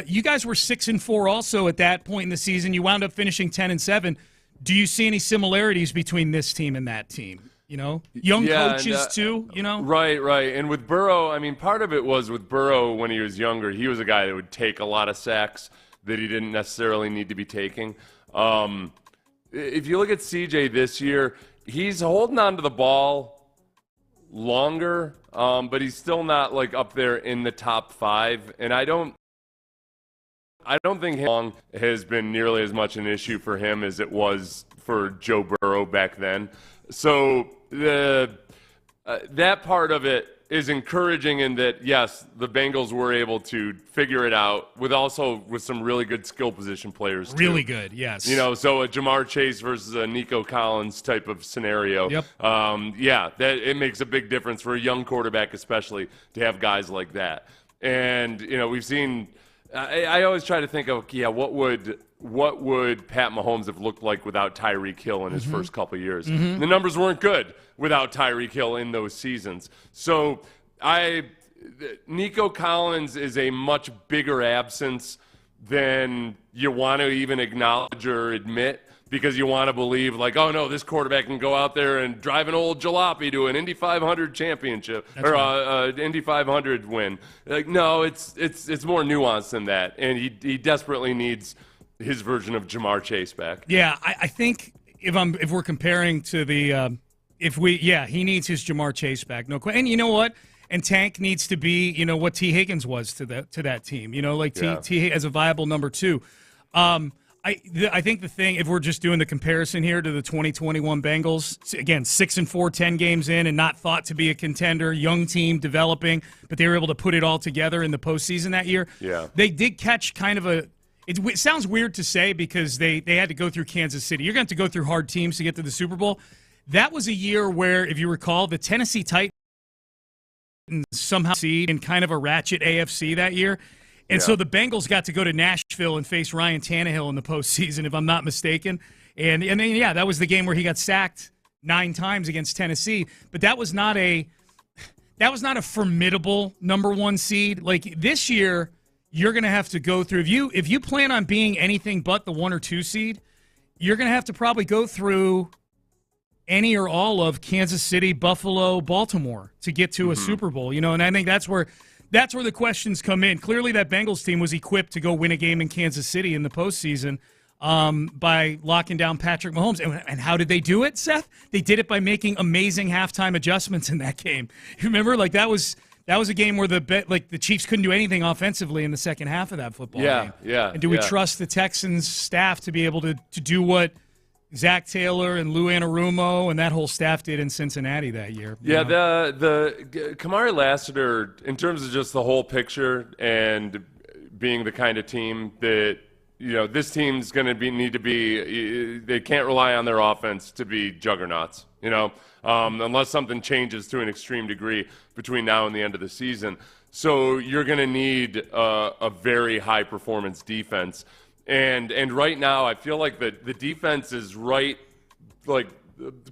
You guys were 6-4 also at that point in the season. You wound up finishing 10-7. Do you see any similarities between this team and that team? You know, young coaches too, you know? Right. And with Burrow, I mean, part of it was with Burrow when he was younger, he was a guy that would take a lot of sacks that he didn't necessarily need to be taking. If you look at CJ this year, he's holding on to the ball longer, but he's still not, like, up there in the top 5. And I don't think long has been nearly as much an issue for him as it was for Joe Burrow back then. So that part of it is encouraging in that, yes, the Bengals were able to figure it out with some really good skill position players too. Really good, yes. You know, so a Jamar Chase versus a Nico Collins type of scenario. Yep. That it makes a big difference for a young quarterback, especially to have guys like that. And, you know, we've seen I always try to think of, what would Pat Mahomes have looked like without Tyreek Hill in his first couple of years? Mm-hmm. The numbers weren't good without Tyreek Hill in those seasons. So Nico Collins is a much bigger absence than you want to even acknowledge or admit, because you want to believe, like, oh, no, this quarterback can go out there and drive an old jalopy to an Indy 500 championship Indy 500 win. Like, no, it's more nuanced than that, and he desperately needs his version of Jamar Chase back. Yeah, I think if we're comparing to the he needs his Jamar Chase back. No question. And you know what? And Tank needs to be, what T. Higgins was to that team. T as a viable number 2. I think the thing, if we're just doing the comparison here to the 2021 Bengals, again, 6-4, 10 games in, and not thought to be a contender, young team developing, but they were able to put it all together in the postseason that year. Yeah, they did catch kind of a. It sounds weird to say because they had to go through Kansas City. You're going to have to go through hard teams to get to the Super Bowl. That was a year where, if you recall, the Tennessee Titans somehow seed in kind of a ratchet AFC that year. And so the Bengals got to go to Nashville and face Ryan Tannehill in the postseason, if I'm not mistaken. And then, that was the game where he got sacked 9 times against Tennessee. But that was not a formidable number 1 seed. Like, this year, you're going to have to go through. If you plan on being anything but the 1 or 2 seed, you're going to have to probably go through any or all of Kansas City, Buffalo, Baltimore to get to a Super Bowl. And I think that's where the questions come in. Clearly, that Bengals team was equipped to go win a game in Kansas City in the postseason by locking down Patrick Mahomes. And how did they do it, Seth? They did it by making amazing halftime adjustments in that game. Remember, like that was a game where the Chiefs couldn't do anything offensively in the second half of that football game. Yeah. And do we trust the Texans staff to be able to do what Zach Taylor and Lou Anarumo and that whole staff did in Cincinnati that year? Yeah, the Kamari Lassiter, in terms of just the whole picture and being the kind of team that, this team's going to need to be, they can't rely on their offense to be juggernauts, unless something changes to an extreme degree between now and the end of the season. So you're going to need a very high-performance defense. And right now, I feel like the defense is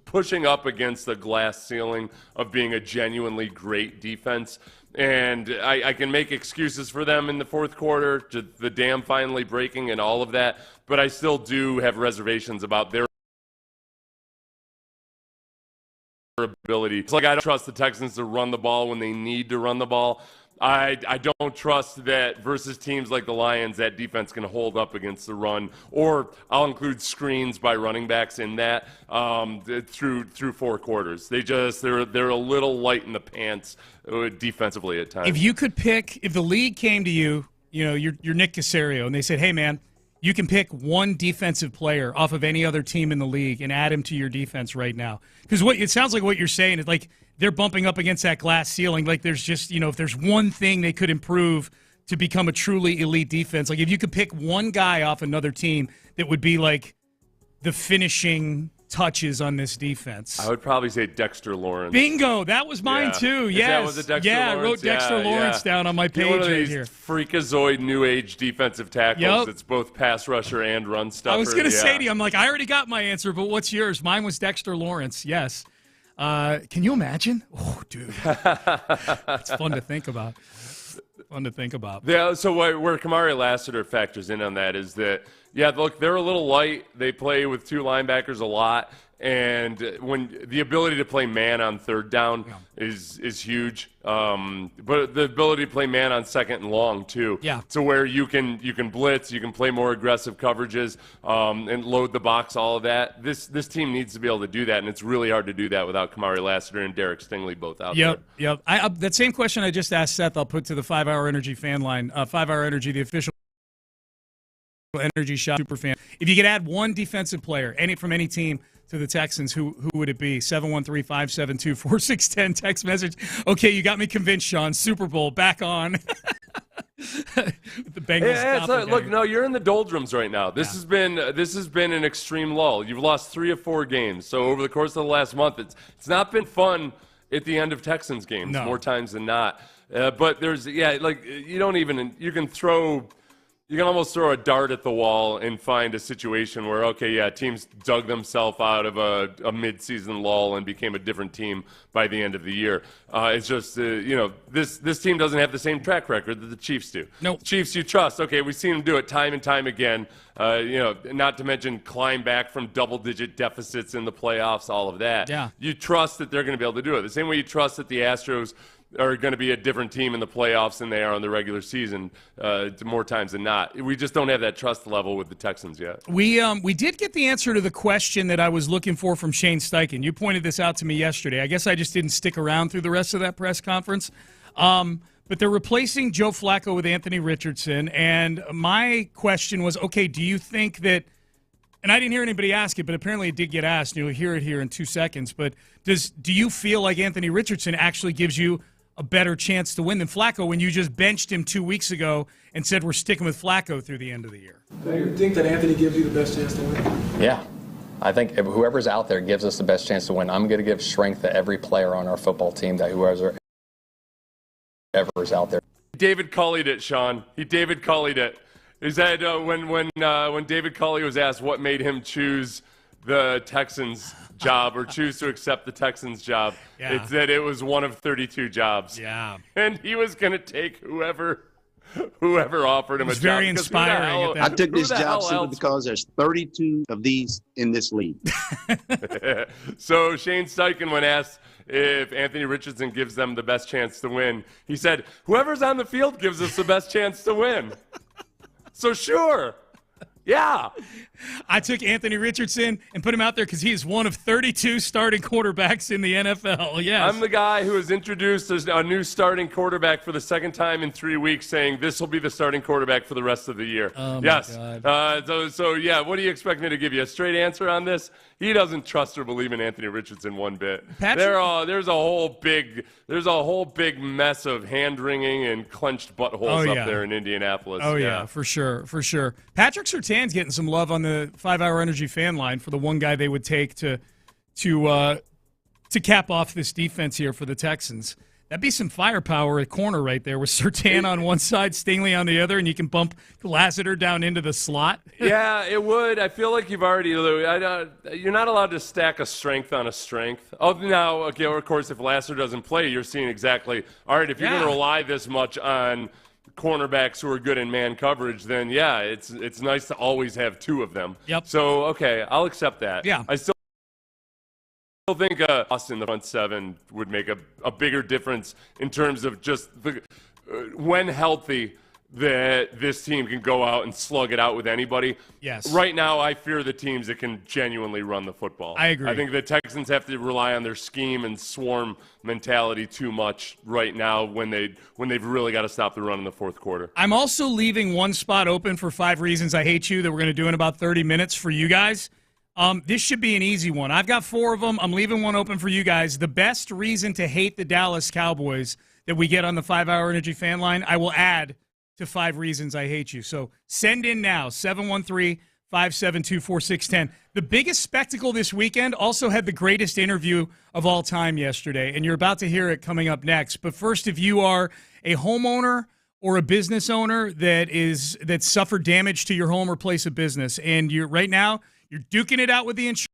pushing up against the glass ceiling of being a genuinely great defense. And I can make excuses for them in the fourth quarter, to the dam finally breaking and all of that, but I still do have reservations about their ability. It's like I don't trust the Texans to run the ball when they need to run the ball. I don't trust that versus teams like the Lions, that defense can hold up against the run, or I'll include screens by running backs in that through 4 quarters. They're a little light in the pants defensively at times. If you could pick, if the league came to you, you're Nick Caserio, and they said, hey man, you can pick one defensive player off of any other team in the league and add him to your defense right now. Because it sounds like what you're saying is like they're bumping up against that glass ceiling. Like there's just, if there's one thing they could improve to become a truly elite defense, like if you could pick one guy off another team that would be like the finishing touches on this defense. I would probably say Dexter Lawrence. Bingo, that was mine too. Yes, was it Dexter Lawrence? I wrote Dexter Lawrence down on my page one of right these here. Freakazoid new age defensive tackles. It's both pass rusher and run stuffer. I was going to say to you, I'm like, I already got my answer, but what's yours? Mine was Dexter Lawrence. Yes. Can you imagine? Oh, dude, it's fun to think about. Yeah. So where Kamari Lassiter factors in on that is that, look, they're a little light. They play with 2 linebackers a lot, and when the ability to play man on third down is huge. But the ability to play man on second and long too. Yeah. So where you can blitz, you can play more aggressive coverages, and load the box, all of that. This team needs to be able to do that, and it's really hard to do that without Kamari Lassiter and Derek Stingley both out there. Yep. That same question I just asked Seth, I'll put to the 5 Hour Energy fan line. 5 Hour Energy, the official energy shot super fan. If you could add one defensive player, from any team, to the Texans, who would it be? 713-572-4610 text message. Okay, you got me convinced, Sean. Super Bowl back on. With the Bengals. Look, no, you're in the doldrums right now. This has been an extreme lull. You've lost 3 of 4 games. So over the course of the last month, it's not been fun at the end of Texans games more times than not. But there's you can throw You can almost throw a dart at the wall and find a situation where, okay, yeah, teams dug themselves out of a mid-season lull and became a different team by the end of the year. It's just, this team doesn't have the same track record that the Chiefs do. No. Nope. Chiefs, you trust. Okay, we've seen them do it time and time again. Not to mention climb back from double-digit deficits in the playoffs, all of that. Yeah. You trust that they're going to be able to do it. The same way you trust that the Astros are going to be a different team in the playoffs than they are in the regular season more times than not. We just don't have that trust level with the Texans yet. We did get the answer to the question that I was looking for from Shane Steichen. You pointed this out to me yesterday. I guess I just didn't stick around through the rest of that press conference. But they're replacing Joe Flacco with Anthony Richardson. And my question was, okay, do you think that – and I didn't hear anybody ask it, but apparently it did get asked. You'll hear it here in 2 seconds. But do you feel like Anthony Richardson actually gives you a better chance to win than Flacco when you just benched him 2 weeks ago and said we're sticking with Flacco through the end of the year? Do you think that Anthony gives you the best chance to win? Yeah. I think if whoever's out there gives us the best chance to win. I'm going to give strength to every player on our football team, that whoever is out there. David Culley'd it, Sean. He David Culley'd it. He said when David Culley was asked what made him choose the Texans job or choose to accept the Texans job, Yeah. It said it was one of 32 jobs. Yeah. And he was going to take whoever offered him a job. It's very inspiring. I took this job simply because there's 32 of these in this league. So Shane Steichen, when asked if Anthony Richardson gives them the best chance to win, he said, whoever's on the field gives us the best chance to win. So sure. Yeah. I took Anthony Richardson and put him out there because he is one of 32 starting quarterbacks in the NFL. Yes. I'm the guy who has introduced a new starting quarterback for the second time in 3 weeks, saying this will be the starting quarterback for the rest of the year. Oh, yes. my God. So, what do you expect me to give you? A straight answer on this? He doesn't trust or believe in Anthony Richardson one bit. There's a whole big mess of hand-wringing and clenched buttholes up there in Indianapolis. Oh, yeah, for sure. Patrick Surtain's getting some love on the 5-Hour Energy fan line for the one guy they would take to cap off this defense here for the Texans. That'd be some firepower at corner right there with Surtain on one side, Stingley on the other, and you can bump Lassiter down into the slot. Yeah, it would. I feel like you've already you're not allowed to stack a strength on a strength. Oh, now, okay, of course, if Lassiter doesn't play, you're seeing exactly, all right, if you're going to rely this much on cornerbacks who are good in man coverage, then, yeah, it's nice to always have two of them. Yep. So, okay, I'll accept that. Yeah. I still think us in the front seven would make a bigger difference in terms of just when healthy, that this team can go out and slug it out with anybody. Yes. Right now, I fear the teams that can genuinely run the football. I agree. I think the Texans have to rely on their scheme and swarm mentality too much right now when they've really got to stop the run in the fourth quarter. I'm also leaving one spot open for 5 Reasons I Hate You that we're going to do in about 30 minutes for you guys. This should be an easy one. I've got 4 of them. I'm leaving one open for you guys. The best reason to hate the Dallas Cowboys that we get on the 5-Hour Energy fan line, I will add to 5 Reasons I Hate You. So send in now, 713-572-4610. The biggest spectacle this weekend also had the greatest interview of all time yesterday, and you're about to hear it coming up next. But first, if you are a homeowner or a business owner that suffered damage to your home or place of business, and you're duking it out with the insurance.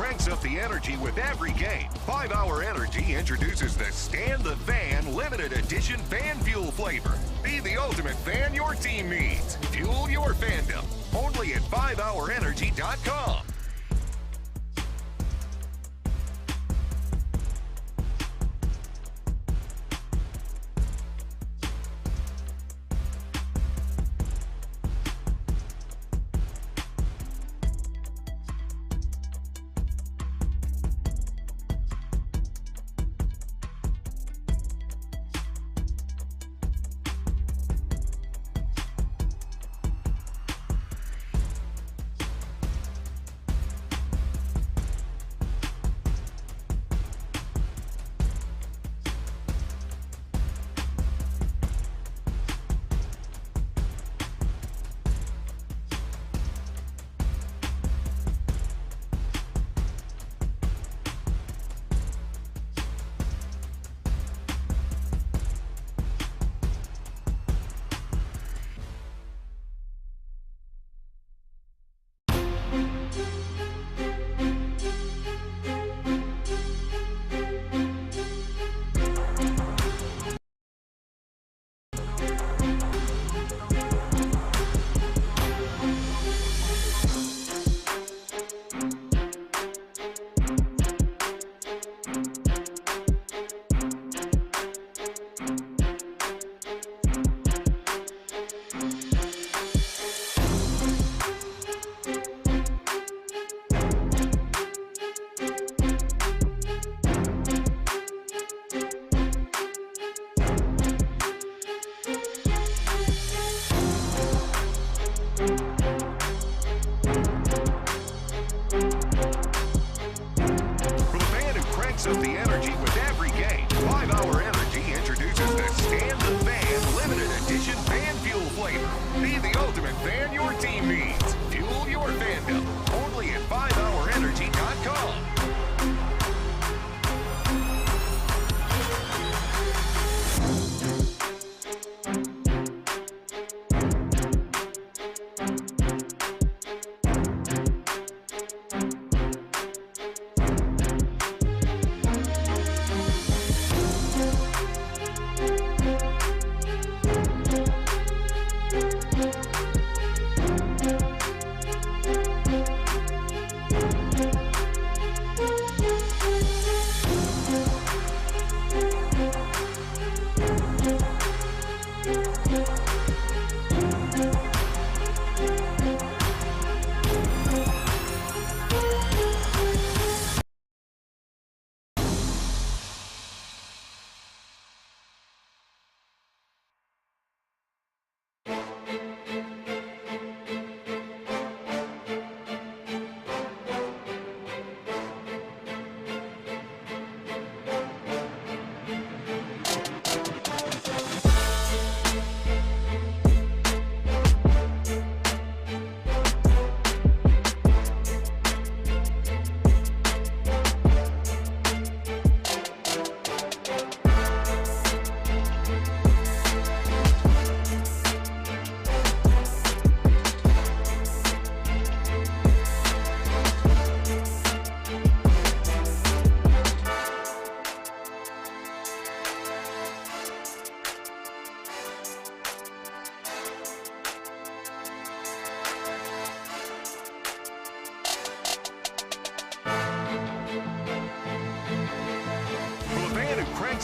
cranks up the energy with every game. 5 Hour Energy introduces the Stand the Fan limited edition fan fuel flavor. Be the ultimate fan your team needs. Fuel your fandom. Only at 5hourenergy.com.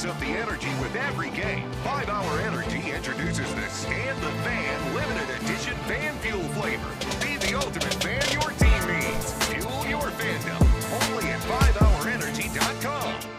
Up the energy with every game. 5 Hour Energy introduces the Stand the Fan limited edition fan fuel flavor. Be the ultimate fan your team needs. Fuel your fandom. Only at 5hourenergy.com.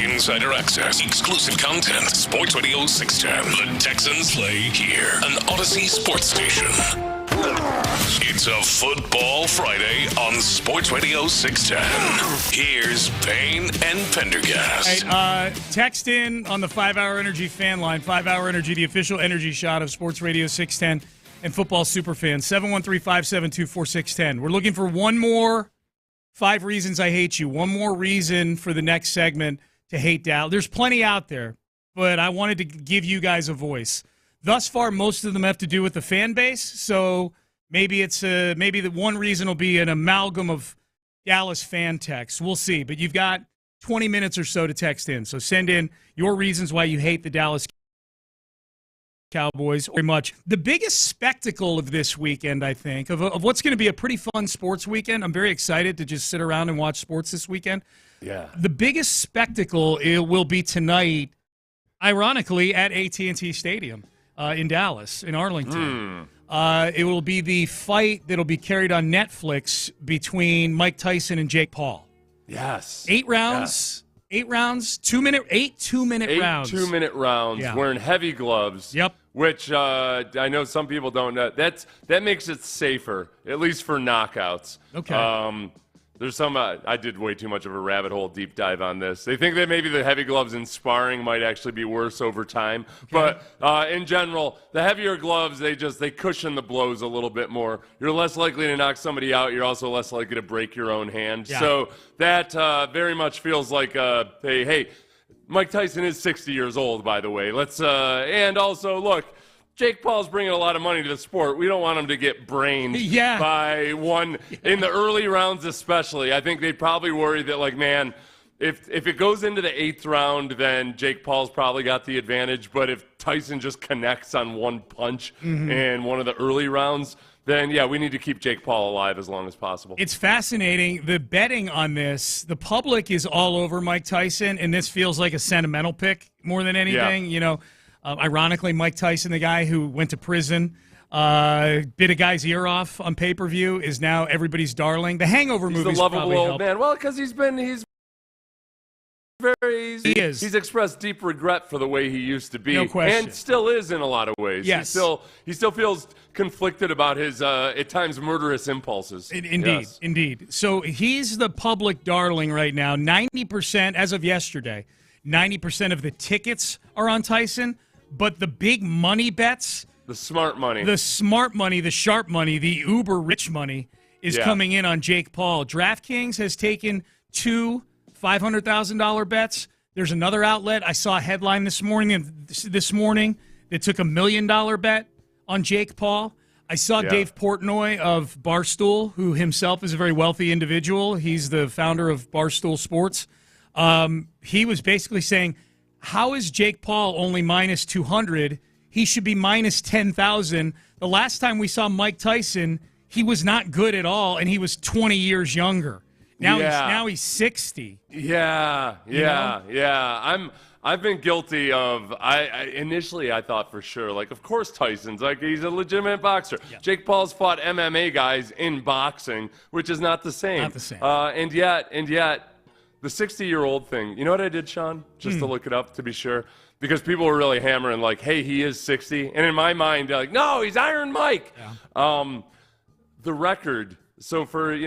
Insider access, exclusive content, Sports Radio 610. The Texans play here, an Odyssey sports station. It's a Football Friday on Sports Radio 610. Here's Payne and Pendergast. All right, text in on the 5-Hour Energy fan line. 5-Hour Energy, the official energy shot of Sports Radio 610 and football superfans. 713-572-4610. We're looking for one more 5 reasons I hate you. One more reason for the next segment to hate Dallas. There's plenty out there, but I wanted to give you guys a voice. Thus far, most of them have to do with the fan base, so maybe maybe the one reason will be an amalgam of Dallas fan texts. We'll see, but you've got 20 minutes or so to text in, so send in your reasons why you hate the Dallas Cowboys very much. The biggest spectacle of this weekend, I think, of what's going to be a pretty fun sports weekend. I'm very excited to just sit around and watch sports this weekend. Yeah. The biggest spectacle will be tonight, ironically, at AT&T Stadium in Dallas, in Arlington. It will be the fight that will be carried on Netflix between Mike Tyson and Jake Paul. Yes. 8 rounds. 8 rounds, 2-minute, 8 2-minute rounds. 8 2-minute rounds, Yeah. wearing heavy gloves. Yep. Which I know some people don't know. That makes it safer, at least for knockouts. Okay. There's some. I did way too much of a rabbit hole deep dive on this. They think that maybe the heavy gloves in sparring might actually be worse over time. Okay. But in general, the heavier gloves they cushion the blows a little bit more. You're less likely to knock somebody out. You're also less likely to break your own hand. Yeah. So that very much feels like hey, Mike Tyson is 60 years old, by the way. Let's and also look. Jake Paul's bringing a lot of money to the sport. We don't want him to get brained by one in the early rounds especially. I think they'd probably worry that, like, man, if it goes into the 8th round, then Jake Paul's probably got the advantage. But if Tyson just connects on one punch in one of the early rounds, then, yeah, we need to keep Jake Paul alive as long as possible. It's fascinating. The betting on this, the public is all over Mike Tyson, and this feels like a sentimental pick more than anything. Yeah. You know, ironically, Mike Tyson, the guy who went to prison, bit a guy's ear off on pay-per-view, is now everybody's darling. The Hangover He's movies the lovable probably old helped. man. Well, because he's very He is. He's expressed deep regret for the way he used to be. No question. And still is in a lot of ways. Yes. He still feels conflicted about his, at times, murderous impulses. Indeed. So he's the public darling right now. 90%, as of yesterday, 90% of the tickets are on Tyson, but the big money bets, the smart money, the sharp money, the uber rich money is coming in on Jake Paul. DraftKings has taken 2 $500,000 bets. There's another outlet. I saw a headline this morning that took $1 million bet on Jake Paul. I saw Dave Portnoy of Barstool, who himself is a very wealthy individual. He's the founder of Barstool Sports. He was basically saying, how is Jake Paul only minus 200? He should be minus 10,000. The last time we saw Mike Tyson, he was not good at all, and he was 20 years younger. Now he's 60. Yeah. I've been guilty of. Initially I thought for sure, like, of course Tyson's like, he's a legitimate boxer. Yeah. Jake Paul's fought MMA guys in boxing, which is not the same. Not the same. And yet, the 60-year-old thing. You know what I did, Sean? Just to look it up to be sure, because people were really hammering like, hey, he is 60, and in my mind, they're like, no, he's Iron Mike. Yeah. The record. So for,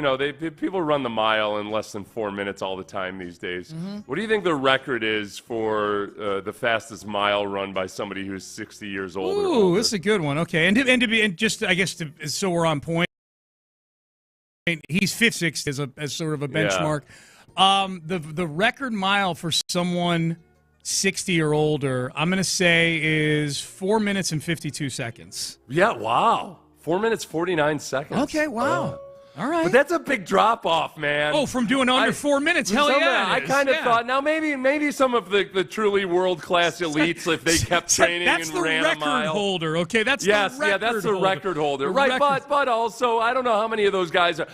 people run the mile in less than 4 minutes all the time these days. Mm-hmm. What do you think the record is for the fastest mile run by somebody who's 60 years old? Ooh, this is a good one. Okay, so we're on point. He's 56 as sort of a benchmark. Yeah. The record mile for someone 60 or older, I'm going to say, is 4 minutes and 52 seconds. Yeah, wow. 4 minutes, 49 seconds. Okay, wow. All right. But that's a big drop-off, man. Oh, from doing under 4 minutes? Hell yeah. I kind of thought, now maybe some of the truly world-class elites, if they kept training and ran a mile. That's the record holder, okay? That's the record holder. Right, but also, I don't know how many of those guys are,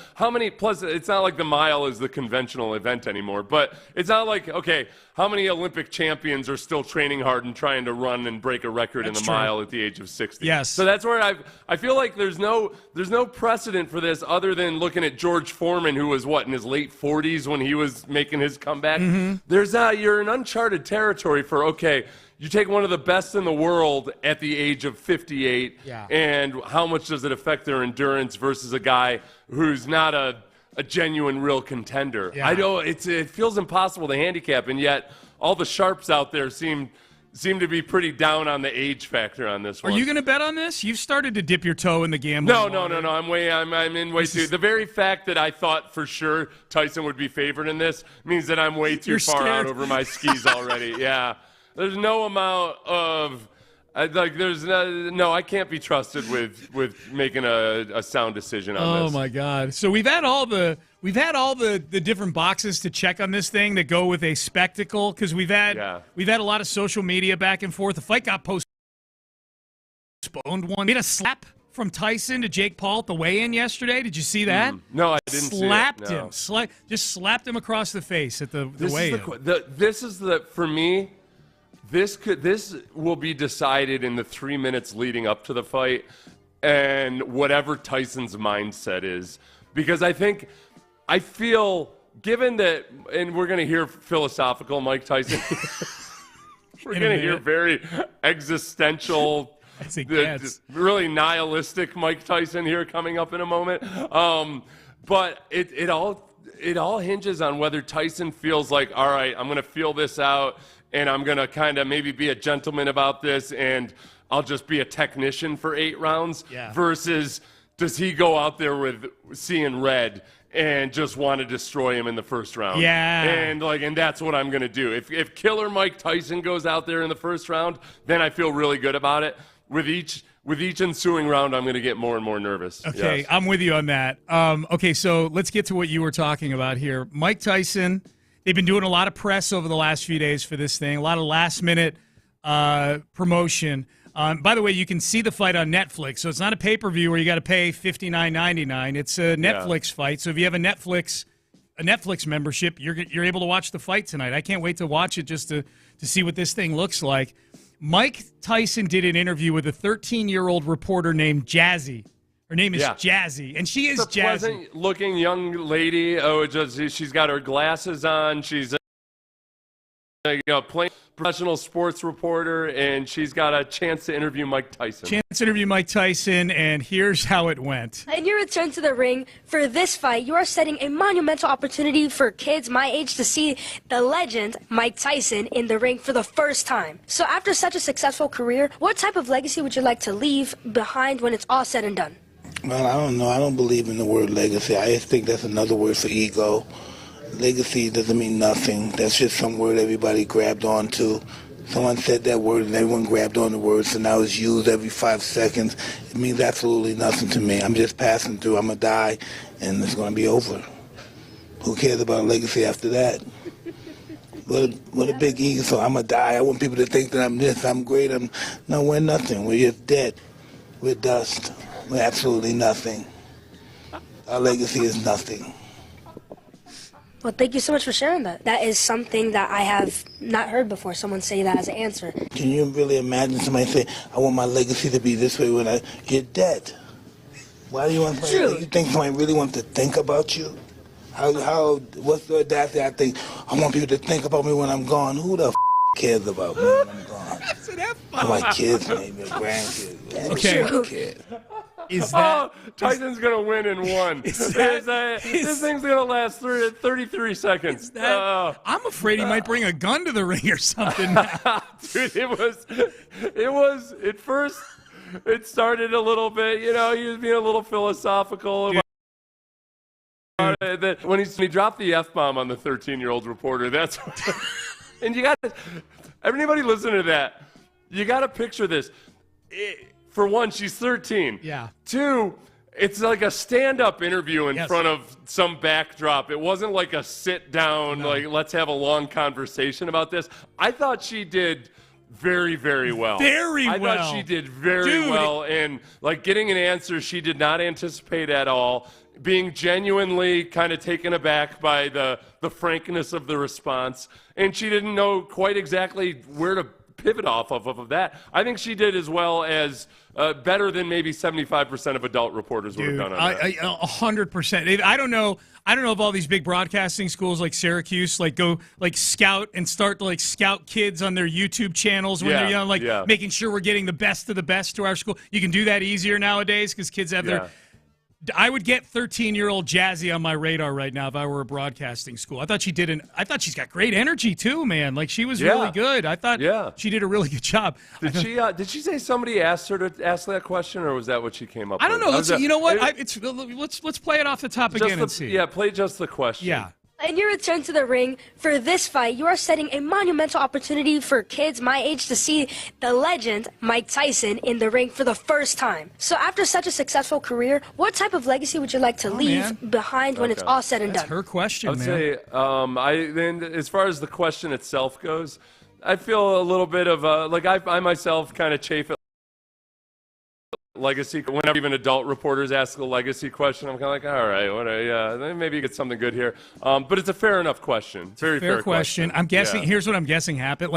plus it's not like the mile is the conventional event anymore, but it's not like, okay, how many Olympic champions are still training hard and trying to run and break a record in the mile at the age of 60? Yes. So that's where I feel like there's no precedent for this other than and looking at George Foreman, who was in his late 40s when he was making his comeback. Mm-hmm. You're in uncharted territory for, okay, you take one of the best in the world at the age of 58, and how much does it affect their endurance versus a guy who's not a genuine real contender? Yeah. It feels impossible to handicap, and yet all the sharps out there seem to be pretty down on the age factor on this one. Are you going to bet on this? You've started to dip your toe in the gambling. No. I'm in way too. The very fact that I thought for sure Tyson would be favored in this means that I'm way too far out over my skis already. Yeah. There's no amount of I can't be trusted with making a sound decision on this. Oh my God! So we've had all the different boxes to check on this thing that go with a spectacle, because we've had a lot of social media back and forth. The fight got postponed. We had a slap from Tyson to Jake Paul at the weigh-in yesterday. Did you see that? No, I didn't see it. Slapped him. Just slapped him across the face at the weigh-in. For me. This will be decided in the 3 minutes leading up to the fight, and whatever Tyson's mindset is, because I feel, given that, and we're going to hear philosophical Mike Tyson, we're going to hear very existential, really nihilistic Mike Tyson here coming up in a moment. But it all hinges on whether Tyson feels like, all right, I'm going to feel this out, and I'm going to kind of maybe be a gentleman about this, and I'll just be a technician for 8 rounds, versus does he go out there with seeing red and just want to destroy him in the first round? Yeah. And that's what I'm going to do. If Killer Mike Tyson goes out there in the first round, then I feel really good about it. With each ensuing round, I'm going to get more and more nervous. Okay, yes. I'm with you on that. Okay, so let's get to what you were talking about here. Mike Tyson, they've been doing a lot of press over the last few days for this thing, a lot of last-minute promotion. By the way, you can see the fight on Netflix, so it's not a pay-per-view where you got to pay $59.99. It's a Netflix fight, so if you have a Netflix membership, you're able to watch the fight tonight. I can't wait to watch it just to see what this thing looks like. Mike Tyson did an interview with a 13-year-old reporter named Jazzy. Her name is Jazzy, and she is Jazzy. Pleasant-looking young lady. She's got her glasses on. She's playing professional sports reporter, and she's got a chance to interview Mike Tyson. And here's how it went. In your return to the ring for this fight, you are setting a monumental opportunity for kids my age to see the legend Mike Tyson in the ring for the first time. So after such a successful career, what type of legacy would you like to leave behind when it's all said and done? Well, I don't know. I don't believe in the word legacy. I just think that's another word for ego. Legacy doesn't mean nothing. That's just some word everybody grabbed onto. Someone said that word and everyone grabbed on the word, so now it's used every 5 seconds. It means absolutely nothing to me. I'm just passing through. I'm going to die, and it's going to be over. Who cares about legacy after that? What a big ego. So I'm going to die. I want people to think that I'm this, I'm great. No, we're nothing. We're just dead. We're dust. We're absolutely nothing. Our legacy is nothing. Well, thank you so much for sharing that. That is something that I have not heard before, someone say that as an answer. Can you really imagine somebody say, I want my legacy to be this way when you're dead? Why do you want to? You think somebody really wants to think about you? What's the audacity? I think, I want people to think about me when I'm gone. Who the cares about me when I'm gone? That's an F-bomb. My kids, maybe, or grandkids. Okay. Tyson's going to win in one. This thing's going to last 33 seconds. I'm afraid he might bring a gun to the ring or something. Dude, at first, it started a little bit, he was being a little philosophical about it. When he dropped the F-bomb on the 13-year-old reporter, that's and you got to, everybody listen to that. You got to picture this. For one, she's 13. Yeah. 2, it's like a stand-up interview in front of some backdrop. It wasn't like a sit-down, like, let's have a long conversation about this. I thought she did very, very well. I thought she did very well. And, like, getting an answer she did not anticipate at all, being genuinely kind of taken aback by the frankness of the response. And she didn't know quite exactly where to pivot off of that. I think she did as well as better than maybe 75% of adult reporters would have done on that. 100%. I don't know if all these big broadcasting schools like Syracuse go scout and start to scout kids on their YouTube channels when they're young, making sure we're getting the best of the best to our school. You can do that easier nowadays because kids have their. I would get 13-year-old Jazzy on my radar right now if I were a broadcasting school. I thought she's got great energy too, man. She was really good. I thought she did a really good job. Did she say somebody asked her to ask that question, or was that what she came up with? I don't know. You know what? Let's play it off the top again and see. Yeah, play just the question. Yeah. In your return to the ring for this fight, you are setting a monumental opportunity for kids my age to see the legend Mike Tyson in the ring for the first time. So after such a successful career, what type of legacy would you like to leave behind when it's all said and done? That's her question, I would say, as far as the question itself goes, I feel a little bit of I myself kind of chafe at legacy. Whenever even adult reporters ask a legacy question, I'm kind of all right, maybe you get something good here. But it's a fair enough question. It's a very fair question. I'm guessing. Here's what I'm guessing happened.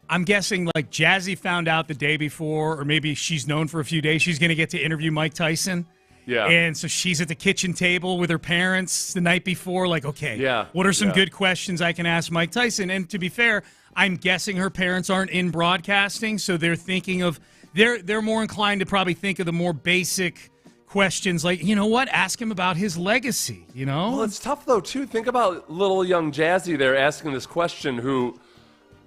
I'm guessing Jazzy found out the day before, or maybe she's known for a few days she's going to get to interview Mike Tyson. Yeah. And so she's at the kitchen table with her parents the night before, what are some good questions I can ask Mike Tyson? And to be fair, I'm guessing her parents aren't in broadcasting, so they're thinking of. They're more inclined to probably think of the more basic questions ask him about his legacy, Well, it's tough, though, too. Think about little young Jazzy there asking this question who,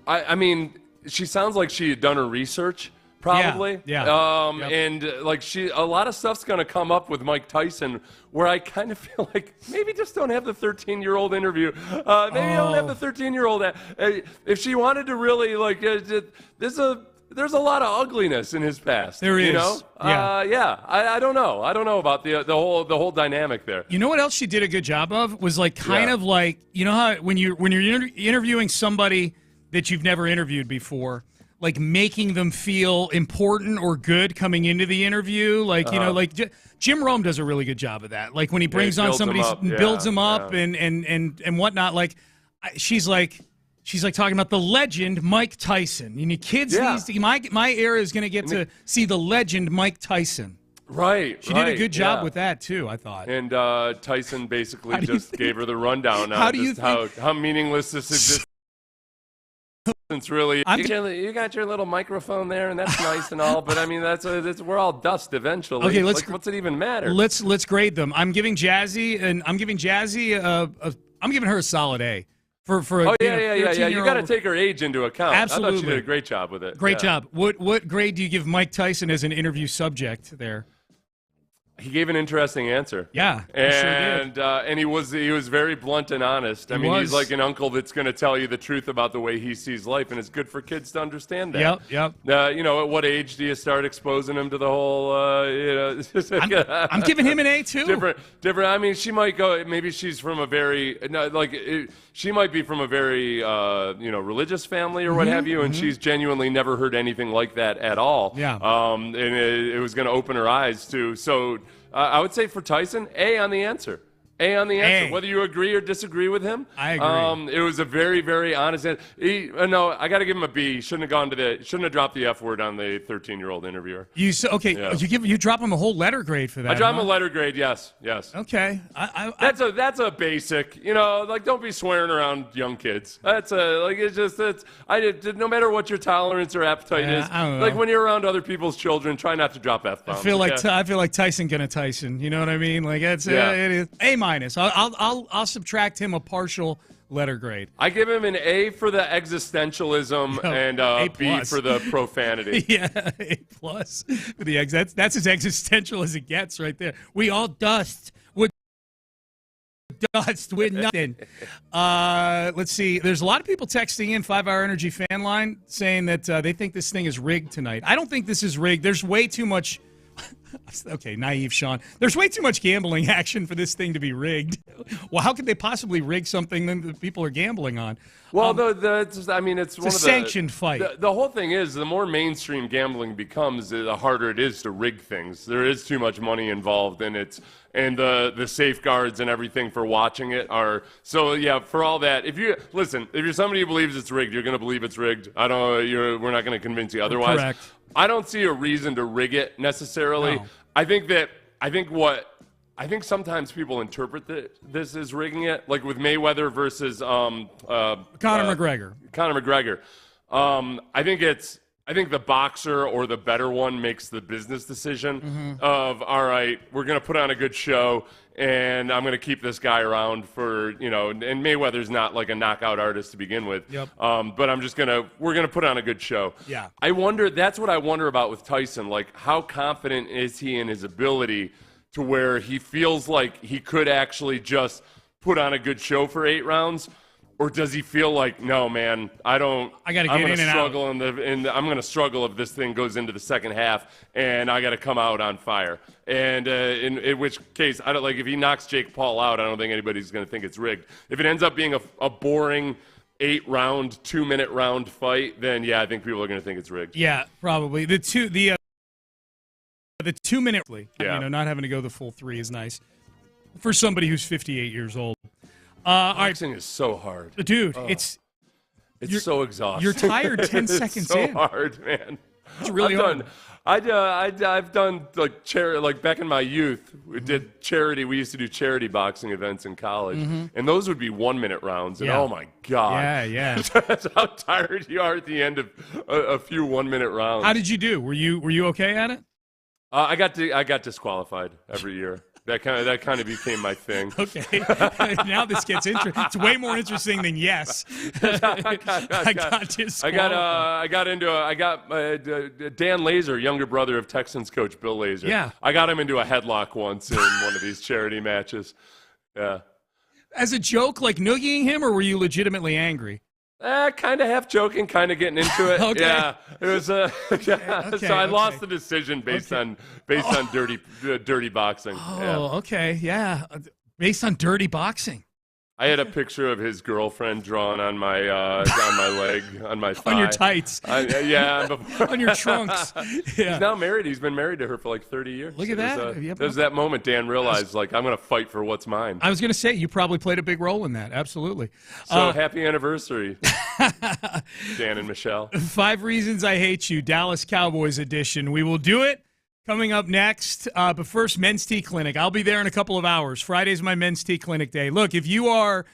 I mean, she sounds like she had done her research, probably. Yeah. And, a lot of stuff's going to come up with Mike Tyson where I kind of feel like maybe just don't have the 13-year-old interview. Maybe don't have the 13-year-old. If she wanted to really, there's a lot of ugliness in his past. There is. I don't know. I don't know about the whole dynamic there. You know what else she did a good job of was how when you're interviewing somebody that you've never interviewed before, making them feel important or good coming into the interview. Jim Rome does a really good job of that. When he brings on somebody, builds them up and whatnot. She's talking about the legend Mike Tyson. Kids, my era is going to get to see the legend Mike Tyson. Right. She did a good job with that too, I thought. And Tyson basically just gave her the rundown on how meaningless this existence. Really, you got your little microphone there, and that's nice and all, but I mean we're all dust eventually. Okay, what's it even matter? Let's grade them. I'm giving Jazzy I'm giving her a solid A. For You got to take her age into account. Absolutely. I thought she did a great job with it. Great job. What grade do you give Mike Tyson as an interview subject there? He gave an interesting answer. Yeah, and he was very blunt and honest. He's like an uncle that's going to tell you the truth about the way he sees life, and it's good for kids to understand that. Yep. At what age do you start exposing him to the whole? I'm giving him an A too. Different. I mean, she might go. Maybe she's from a very she might be from a very religious family or what have you, and she's genuinely never heard anything like that at all. Yeah. And it was going to open her eyes to so. I would say for Tyson, A on the answer. A on the answer. Whether you agree or disagree with him, I agree. It was a very, very honest answer. No, I got to give him a B. He shouldn't have dropped the F word on the 13-year-old interviewer. You drop him a whole letter grade for that. I drop him a letter grade. Yes. Okay. That's a basic. Don't be swearing around young kids. That's no matter what your tolerance or appetite is. I don't know. When you're around other people's children, try not to drop F-bombs. I feel like Tyson gonna Tyson. You know what I mean? it is A-. I'll subtract him a partial letter grade. I give him an A for the existentialism and a B for the profanity. Yeah, A+ for the that's as existential as it gets right there. We all dust with nothing. Let's see. There's a lot of people texting in 5-Hour Energy fan line saying that they think this thing is rigged tonight. I don't think this is rigged. There's way too much. Okay, naive Sean. There's way too much gambling action for this thing to be rigged. Well, how could they possibly rig something that people are gambling on? Well, it's one of the sanctioned fight. The whole thing is, the more mainstream gambling becomes, the harder it is to rig things. There is too much money involved, and the safeguards and everything for watching it are. So yeah, for all that, if you're somebody who believes it's rigged, you're going to believe it's rigged. We're not going to convince you otherwise. Correct. I don't see a reason to rig it necessarily. No. I think sometimes people interpret this as rigging it, like with Mayweather versus Conor McGregor. Conor McGregor. I think the boxer or the better one makes the business decision of, all right, we're going to put on a good show, and I'm going to keep this guy around for, and Mayweather's not like a knockout artist to begin with. Yep. But we're going to put on a good show. Yeah. That's what I wonder about with Tyson. Like, how confident is he in his ability to where he feels like he could actually just put on a good show for 8 rounds? Or does he feel like, no, man, I got to get in and out. I'm going to struggle if this thing goes into the second half, and I got to come out on fire. And in which case, I don't if he knocks Jake Paul out, I don't think anybody's going to think it's rigged. If it ends up being a boring 8-round, 2-minute round fight, then yeah, I think people are going to think it's rigged. Yeah, probably. The 2-minute, not having to go the full 3 is nice for somebody who's 58 years old. Boxing is so hard. Dude, it's so exhausting. You're tired 10 seconds in. in. It's so hard, man. It's really hard. I've done like charity, like back in my youth, we did charity. We used to do charity boxing events in college, and those would be 1-minute rounds. And oh my god, yeah. That's how tired you are at the end of a few 1-minute rounds. How did you do? Were you okay at it? I got disqualified every year. That kind of became my thing. Okay, now this gets interesting. It's way more interesting than yes. I got disqualified. I got Dan Laser, younger brother of Texans coach Bill Laser. Yeah, I got him into a headlock once in one of these charity matches. Yeah. As a joke, like noogieing him, or were you legitimately angry? Kind of half joking, kind of getting into it. Okay. Yeah, it was. Okay, so I lost the decision based on dirty boxing. Oh, okay, yeah, based on dirty boxing. I had a picture of his girlfriend drawn on my leg, on my thigh. On your tights. On your trunks. Yeah. He's now married. He's been married to her for like 30 years. Look at that. There's that moment Dan realized, like, I'm going to fight for what's mine. I was going to say, you probably played a big role in that. Absolutely. So happy anniversary, Dan and Michelle. 5 Reasons I Hate You, Dallas Cowboys edition. We will do it. Coming up next, but first, Men's Tea Clinic. I'll be there in a couple of hours. Friday's my Men's Tea Clinic day. Look, if you are...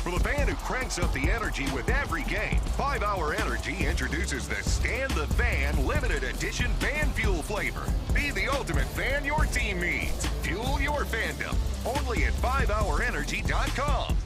For the fan who cranks up the energy with every game, 5 Hour Energy introduces the Stand the Fan limited edition fan fuel flavor. Be the ultimate fan your team needs. Fuel your fandom. Only at 5hourenergy.com.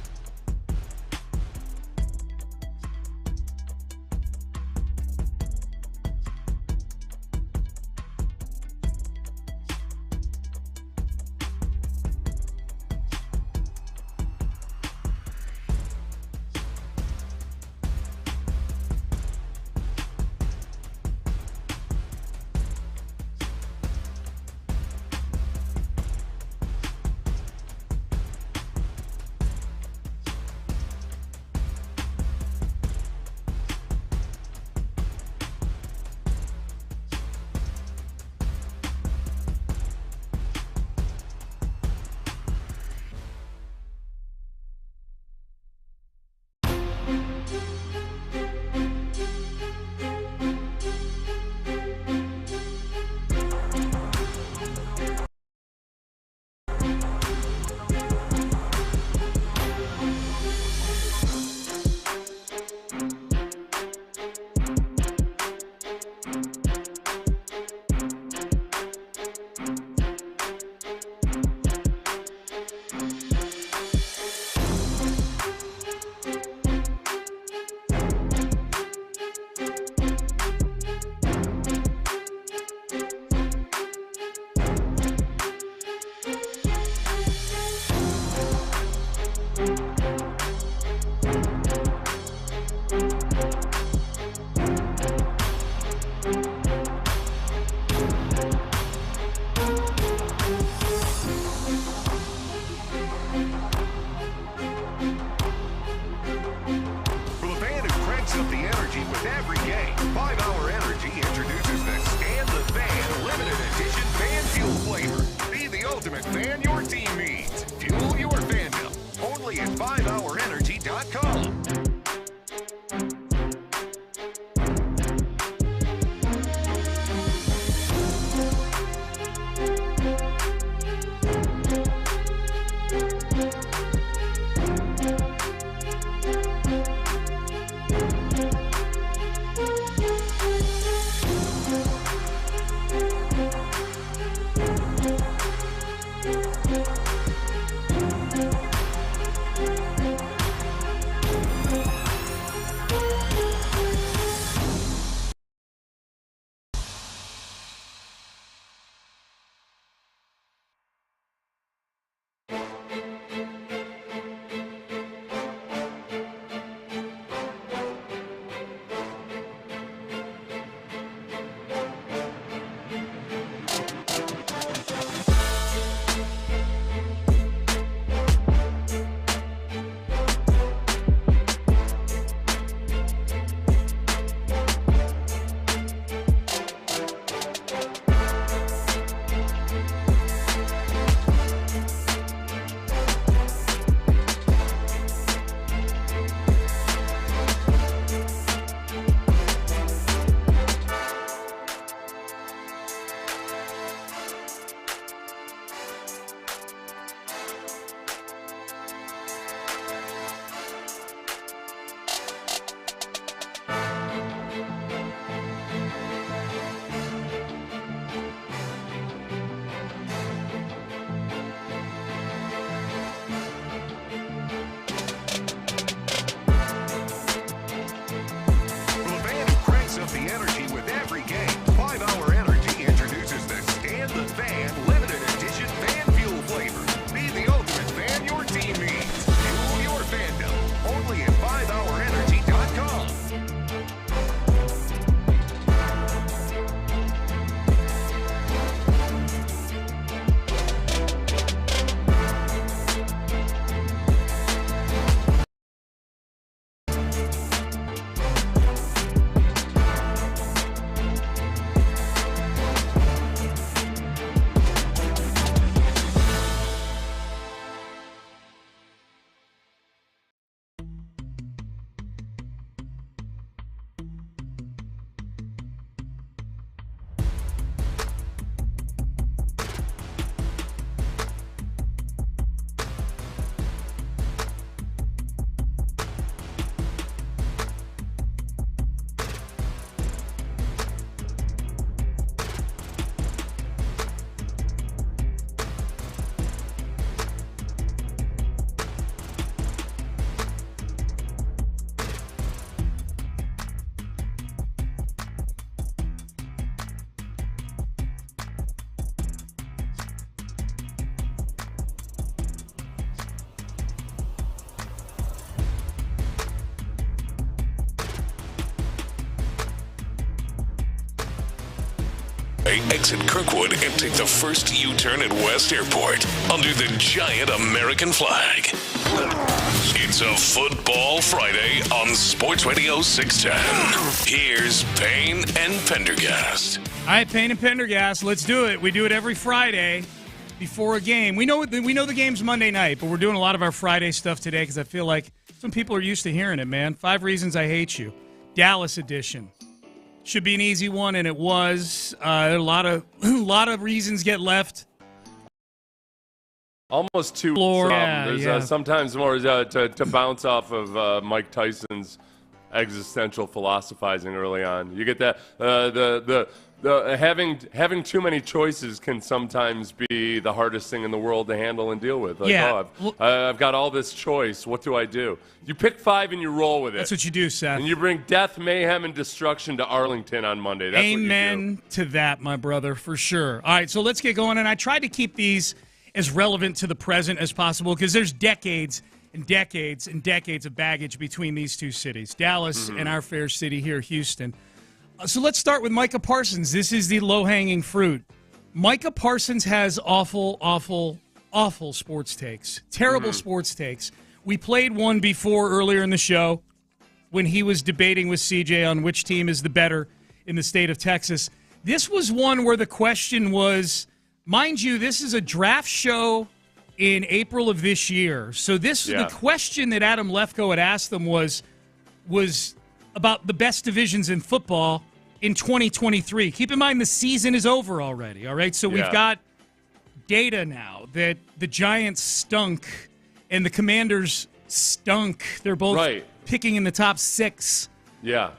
ultimate fan your team needs. Fuel your fandom. Only at 5hourenergy.com. Exit Kirkwood and take the first U-turn at West Airport under the giant American flag. It's a Football Friday on Sports Radio 610. Here's Payne and Pendergast. All right, Payne and Pendergast, let's do it. We do it every Friday before a game. We know the game's Monday night, but we're doing a lot of our Friday stuff today because I feel like some people are used to hearing it, man. 5 Reasons I Hate You. Dallas edition. Should be an easy one, and it was. A lot of reasons get left. Almost too. There's sometimes more to bounce off of Mike Tyson's existential philosophizing early on. You get that having too many choices can sometimes be the hardest thing in the world to handle and deal with. Like, I've got all this choice. What do I do? You pick 5 and you roll with it. That's what you do, Seth. And you bring death, mayhem, and destruction to Arlington on Monday. That's Amen what you do. to that, my brother, for sure. All right, so let's get going. And I tried to keep these as relevant to the present as possible because there's decades and decades and decades of baggage between these two cities, Dallas and our fair city here, Houston. So let's start with Micah Parsons. This is the low-hanging fruit. Micah Parsons has awful, awful, awful sports takes, terrible sports takes. We played one before earlier in the show when he was debating with CJ on which team is the better in the state of Texas. This was one where the question was mind you, this is a draft show in April of this year. So the question that Adam Lefkoe had asked them was about the best divisions in football in 2023. Keep in mind the season is over already, all right? So we've got data now that the Giants stunk and the Commanders stunk. They're both picking in the top 6. Yeah.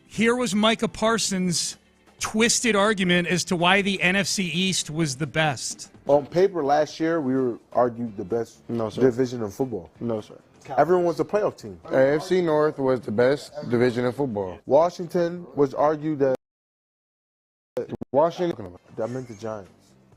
Here was Micah Parsons' twisted argument as to why the NFC East was the best. On paper, last year, we were argued the best division in football. No, sir. Everyone was a playoff team. AFC North was the best division in football. Washington was argued that Washington. I meant the Giants.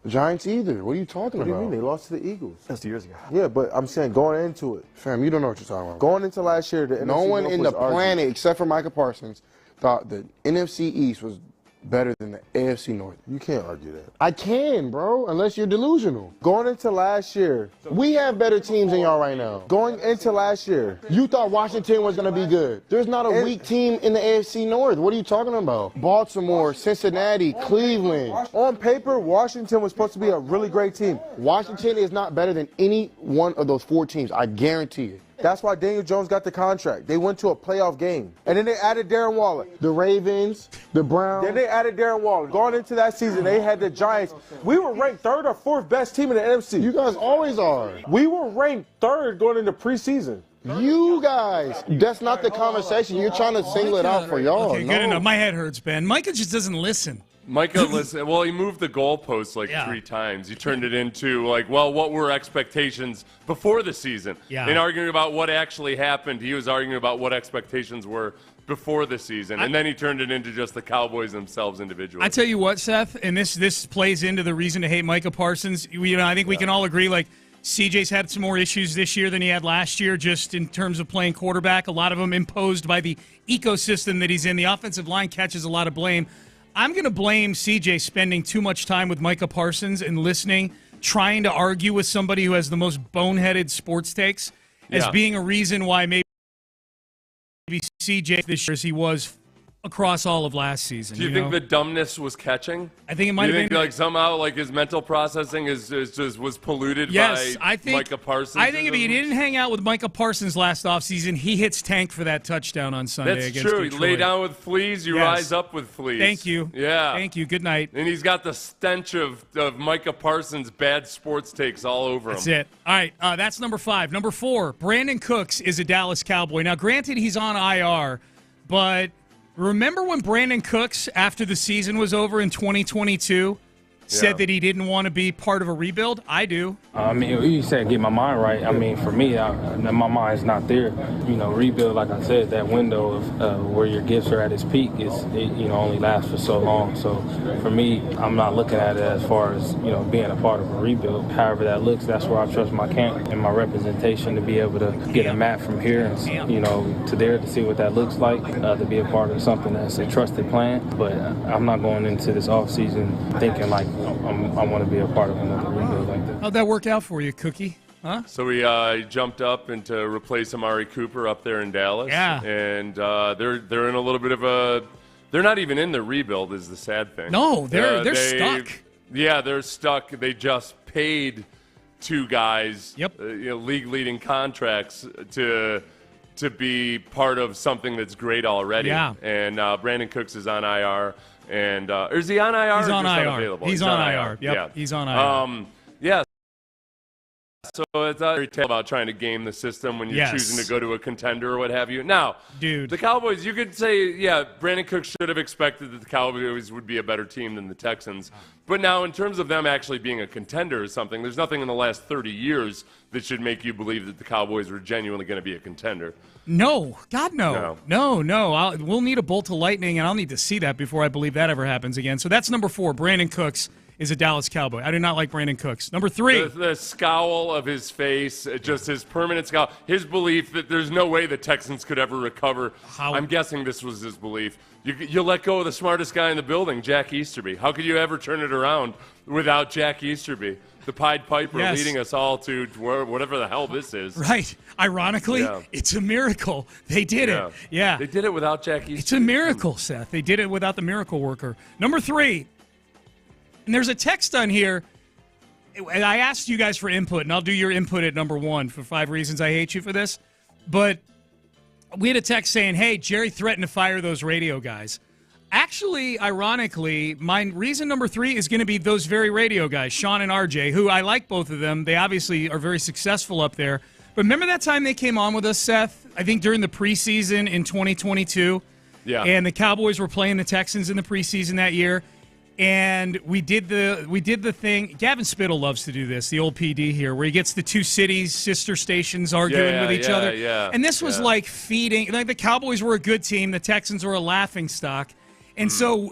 Giants either. What are you talking about? What do you mean? They lost to the Eagles. That's 2 years ago. Yeah, but I'm saying going into it. Fam, you don't know what you're talking about. Going into last year, the no NFC one North in was the argued. planet except for Micah Parsons thought the NFC East was better than the AFC North. You can't argue that. I can, bro, unless you're delusional. Going into last year, we have better teams than y'all right now. Going into last year, you thought Washington was going to be good. There's not a weak team in the AFC North. What are you talking about? Baltimore, Cincinnati, Cleveland. On paper, Washington was supposed to be a really great team. Washington is not better than any one of those 4 teams. I guarantee it. That's why Daniel Jones got the contract. They went to a playoff game. And then they added Darren Waller. The Ravens, the Browns. Then they added Darren Waller. Going into that season, they had the Giants. We were ranked 3rd or 4th best team in the NFC. You guys always are. We were ranked 3rd going into preseason. You guys, that's not the conversation. You're trying to single it out for y'all. Okay, good enough. My head hurts, Ben. Micah just doesn't listen. Micah, listen, well, he moved the goalposts 3 times. He turned it into what were expectations before the season? Yeah. In arguing about what actually happened, he was arguing about what expectations were before the season. And then he turned it into just the Cowboys themselves individually. I tell you what, Seth, and this plays into the reason to hate Micah Parsons. I think we can all agree, CJ's had some more issues this year than he had last year, just in terms of playing quarterback. A lot of them imposed by the ecosystem that he's in. The offensive line catches a lot of blame. I'm going to blame CJ spending too much time with Micah Parsons and listening, trying to argue with somebody who has the most boneheaded sports takes as being a reason why maybe CJ this year as he was across all of last season. Do you think the dumbness was catching? I think it might have been. Somehow his mental processing was polluted by Micah Parsons? I think if he didn't hang out with Micah Parsons last offseason, he hits tank for that touchdown on Sunday against Detroit. That's true. You lay down with fleas, you rise up with fleas. Thank you. Yeah. Thank you. Good night. And he's got the stench of Micah Parsons' bad sports takes all over him. That's it. All right, that's number 5. Number 4, Brandon Cooks is a Dallas Cowboy. Now, granted, he's on IR, but remember when Brandon Cooks, after the season was over in 2022, said that he didn't want to be part of a rebuild? I do. I mean, you said get my mind right. I mean, for me, my mind's not there. Rebuild, like I said, that window of where your gifts are at its peak only lasts for so long. So for me, I'm not looking at it as far as, being a part of a rebuild. However that looks, that's where I trust my camp and my representation to be able to get a map from here and, to there to see what that looks like, to be a part of something that's a trusted plan. But I'm not going into this offseason thinking I want to be a part of another rebuild like that. How'd that work out for you, Cookie? Huh? So we jumped up and to replace Amari Cooper up there in Dallas. Yeah. And they're in a little bit of a – they're not even in the rebuild is the sad thing. No, they're stuck. Yeah, they're stuck. They just paid 2 guys, league-leading contracts to be part of something that's great already. Yeah. And Brandon Cooks is on IR. And is he on IR? He's on IR. Unavailable? He's on IR. Yep. Yeah. He's on IR. Yeah. So it's not very tale about trying to game the system when you're choosing to go to a contender or what have you. Now, dude, the Cowboys, you could say, Brandon Cooks should have expected that the Cowboys would be a better team than the Texans. But now, in terms of them actually being a contender or something, there's nothing in the last 30 years that should make you believe that the Cowboys were genuinely going to be a contender. No. God, no. No. We'll need a bolt of lightning, and I'll need to see that before I believe that ever happens again. So that's number 4. Brandon Cooks is a Dallas Cowboy. I do not like Brandon Cooks. Number 3. The scowl of his face, just his permanent scowl, his belief that there's no way the Texans could ever recover. I'm guessing this was his belief. You let go of the smartest guy in the building, Jack Easterby. How could you ever turn it around without Jack Easterby, the Pied Piper, leading us all to whatever the hell this is? Right. Ironically, it's a miracle. They did it. Yeah. They did it without Jack Easterby. It's a miracle, Seth. They did it without the miracle worker. Number 3. And there's a text on here I asked you guys for input, and I'll do your input at number 1 for 5 reasons I hate you for this. But we had a text saying, hey, Jerry threatened to fire those radio guys. Actually, ironically, my reason number 3 is going to be those very radio guys, Sean and RJ, who I like both of them. They obviously are very successful up there. But remember that time they came on with us, Seth? I think during the preseason in 2022? Yeah. And the Cowboys were playing the Texans in the preseason that year. And we did the thing. Gavin Spittle loves to do this, the old PD here, where he gets the two cities, sister stations arguing with each other. Yeah, and this was like feeding. Like the Cowboys were a good team, the Texans were a laughing stock. And so,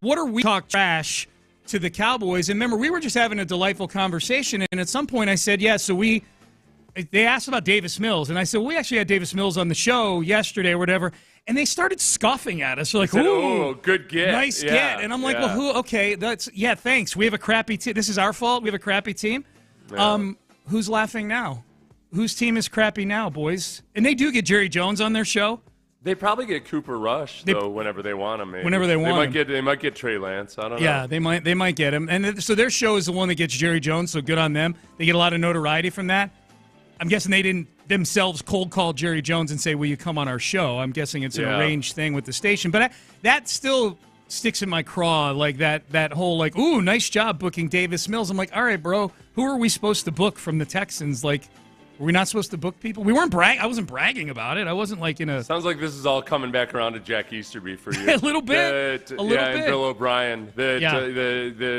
what are we talk trash to the Cowboys? And remember, we were just having a delightful conversation. And at some point, I said, yeah. So they asked about Davis Mills, and I said, well, we actually had Davis Mills on the show yesterday or whatever. And they started scoffing at us. They're like, ooh, good get. Nice get. And I'm like, well, who? Okay, thanks. We have a crappy team. This is our fault. We have a crappy team. Yeah. Who's laughing now? Whose team is crappy now, boys? And they do get Jerry Jones on their show. They probably get Cooper Rush, though, whenever they want him. Maybe. Whenever they want him. They might get Trey Lance. I don't know. Yeah, they might get him. And so their show is the one that gets Jerry Jones, so good on them. They get a lot of notoriety from that. I'm guessing they didn't themselves cold call Jerry Jones and say, will you come on our show? I'm guessing it's an arranged thing with the station. But that still sticks in my craw, like that whole, like, ooh, nice job booking Davis Mills. I'm like, all right, bro, who are we supposed to book from the Texans? Like, were we not supposed to book people? We weren't I wasn't bragging about it. I wasn't like in a... Sounds like this is all coming back around to Jack Easterby for you. A little bit. A little bit. And Bill O'Brien. It's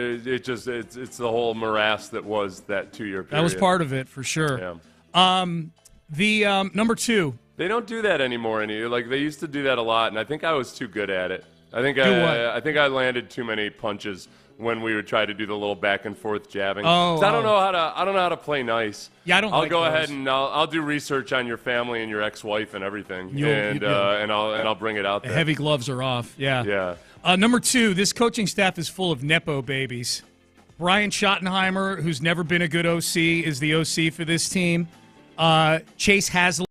the whole morass that was that 2-year period. That was part of it, for sure. Yeah. Number 2. They don't do that anymore. Like they used to do that a lot, and I think I was too good at it. I think I landed too many punches when we would try to do the little back and forth jabbing. I don't know how to play nice. Yeah, I'll go ahead and I'll do research on your family and your ex-wife and everything, and I'll bring it out there. The heavy gloves are off. Yeah. Yeah. Number 2. This coaching staff is full of nepo babies. Brian Schottenheimer, who's never been a good OC, is the OC for this team. Chase Hazlitt,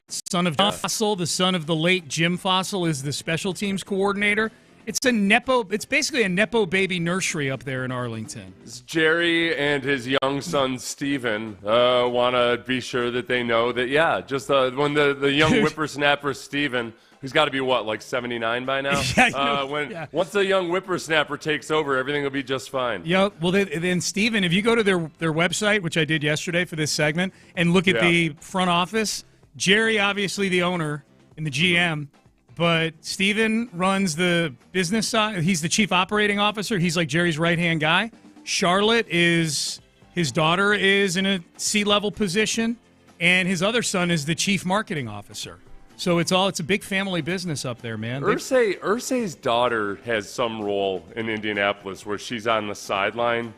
son of John Fossil, the son of the late Jim Fossil, is the special teams coordinator. It's basically a nepo baby nursery up there in Arlington. Jerry and his young son Steven want to be sure that they know that, just when the young whippersnapper Steven, who's got to be, like 79 by now? Once the young whippersnapper takes over, everything will be just fine. Yeah, well, then, Steven, if you go to their website, which I did yesterday for this segment, and look at the front office, Jerry, obviously the owner and the GM, but Steven runs the business side. He's the chief operating officer. He's like Jerry's right-hand guy. Charlotte his daughter is in a C-level position, and his other son is the chief marketing officer. So it's a big family business up there, man. Irsay's daughter has some role in Indianapolis where she's on the sideline.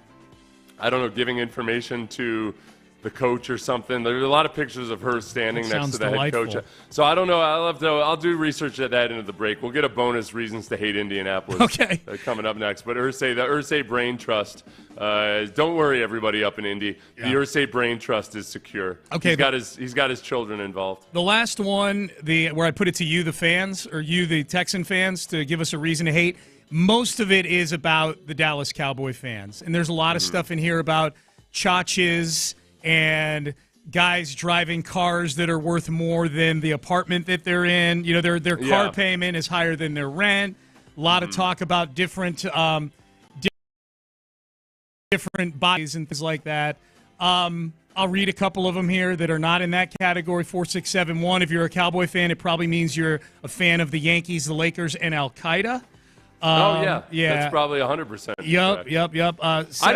I don't know, giving information to the coach or something. There's a lot of pictures of her standing next to the head coach. So I don't know. I'll do research at that into the break. We'll get a bonus reasons to hate Indianapolis coming up next. But the Irsay Brain Trust, don't worry, everybody up in Indy. Yeah. The Irsay Brain Trust is secure. Okay, he's got his children involved. The last one, where I put it to you, the fans, or you, the Texan fans, to give us a reason to hate. Most of it is about the Dallas Cowboy fans, and there's a lot of stuff in here about chachas and guys driving cars that are worth more than the apartment that they're in. You know, their car payment is higher than their rent. A lot of talk about different bodies and things like that. I'll read a couple of them here that are not in that category. 4671. If you're a Cowboy fan, it probably means you're a fan of the Yankees, the Lakers, and Al-Qaeda. Yeah. That's probably 100%. Yep. I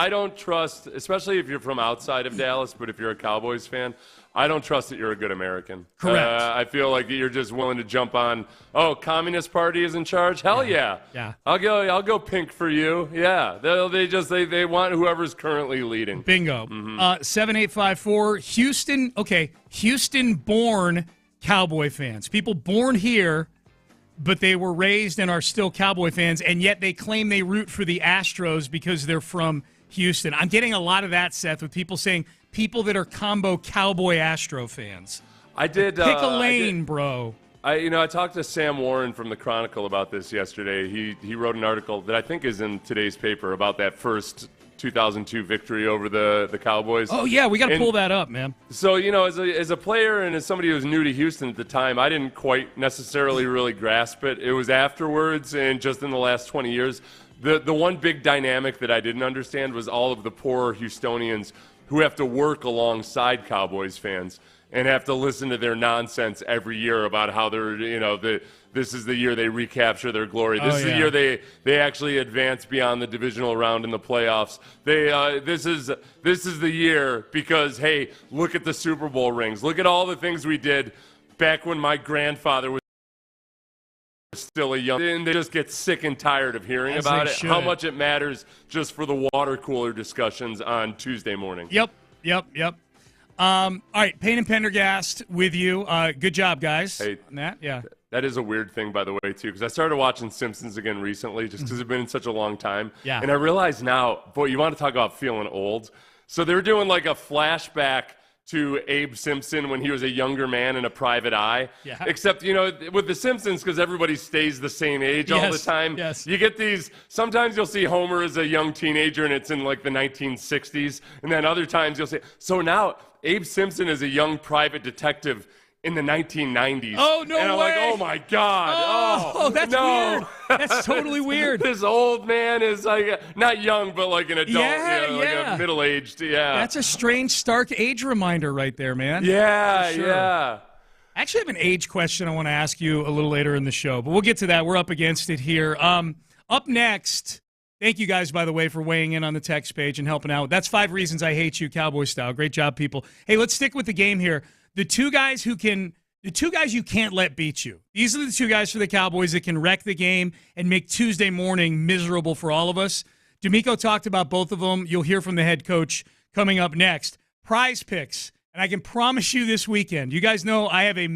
don't trust, especially if you're from outside of Dallas, but if you're a Cowboys fan, I don't trust that you're a good American. Correct. I feel like you're just willing to jump on, Communist Party is in charge? Hell yeah. Yeah. I'll go pink for you. Yeah. They want whoever's currently leading. Bingo. 7854, Houston-born Cowboy fans. People born here, but they were raised and are still Cowboy fans, and yet they claim they root for the Astros because they're from Houston. I'm getting a lot of that, Seth, with people saying people that are combo Cowboy Astro fans. I did pick a lane, bro. I talked to Sam Warren from the Chronicle about this yesterday. He wrote an article that I think is in today's paper about that first 2002 victory over the Cowboys. Oh, yeah, we got to pull that up, man. So, as a player and as somebody who was new to Houston at the time, I didn't quite necessarily really grasp it. It was afterwards and just in the last 20 years. The one big dynamic that I didn't understand was all of the poor Houstonians who have to work alongside Cowboys fans and have to listen to their nonsense every year about how they're, this is the year they recapture their glory. This is the year they actually advance beyond the divisional round in the playoffs. This is the year because, hey, look at the Super Bowl rings. Look at all the things we did back when my grandfather was still a young. And they just get sick and tired of hearing about it. How much it matters just for the water cooler discussions on Tuesday morning. Yep. All right, Payne and Pendergast with you. Good job, guys. Hey, on that, yeah. That is a weird thing, by the way, too, because I started watching Simpsons again recently just because it's been such a long time. Yeah. And I realize now, boy, you want to talk about feeling old. So they were doing like a flashback to Abe Simpson when he was a younger man in A Private Eye. Yeah. Except, with the Simpsons, because everybody stays the same age all the time, you get these, sometimes you'll see Homer as a young teenager and it's in like the 1960s, and then other times you'll see, so now Abe Simpson is a young private detective in the 1990s. Oh, no way. And I'm like, oh, my God. Oh, that's weird. That's totally weird. This old man is like, not young, but like an adult, like a middle-aged, That's a strange, stark age reminder right there, man. Yeah, For sure. yeah. I actually have an age question I want to ask you a little later in the show, but we'll get to that. We're up against it here. Up next, thank you guys, by the way, for weighing in on the text page and helping out. That's 5 reasons I hate you, Cowboy style. Great job, people. Hey, let's stick with the game here. The two guys you can't let beat you. These are the two guys for the Cowboys that can wreck the game and make Tuesday morning miserable for all of us. DeMeco talked about both of them. You'll hear from the head coach coming up next. Prize picks. And I can promise you this weekend, you guys know I have a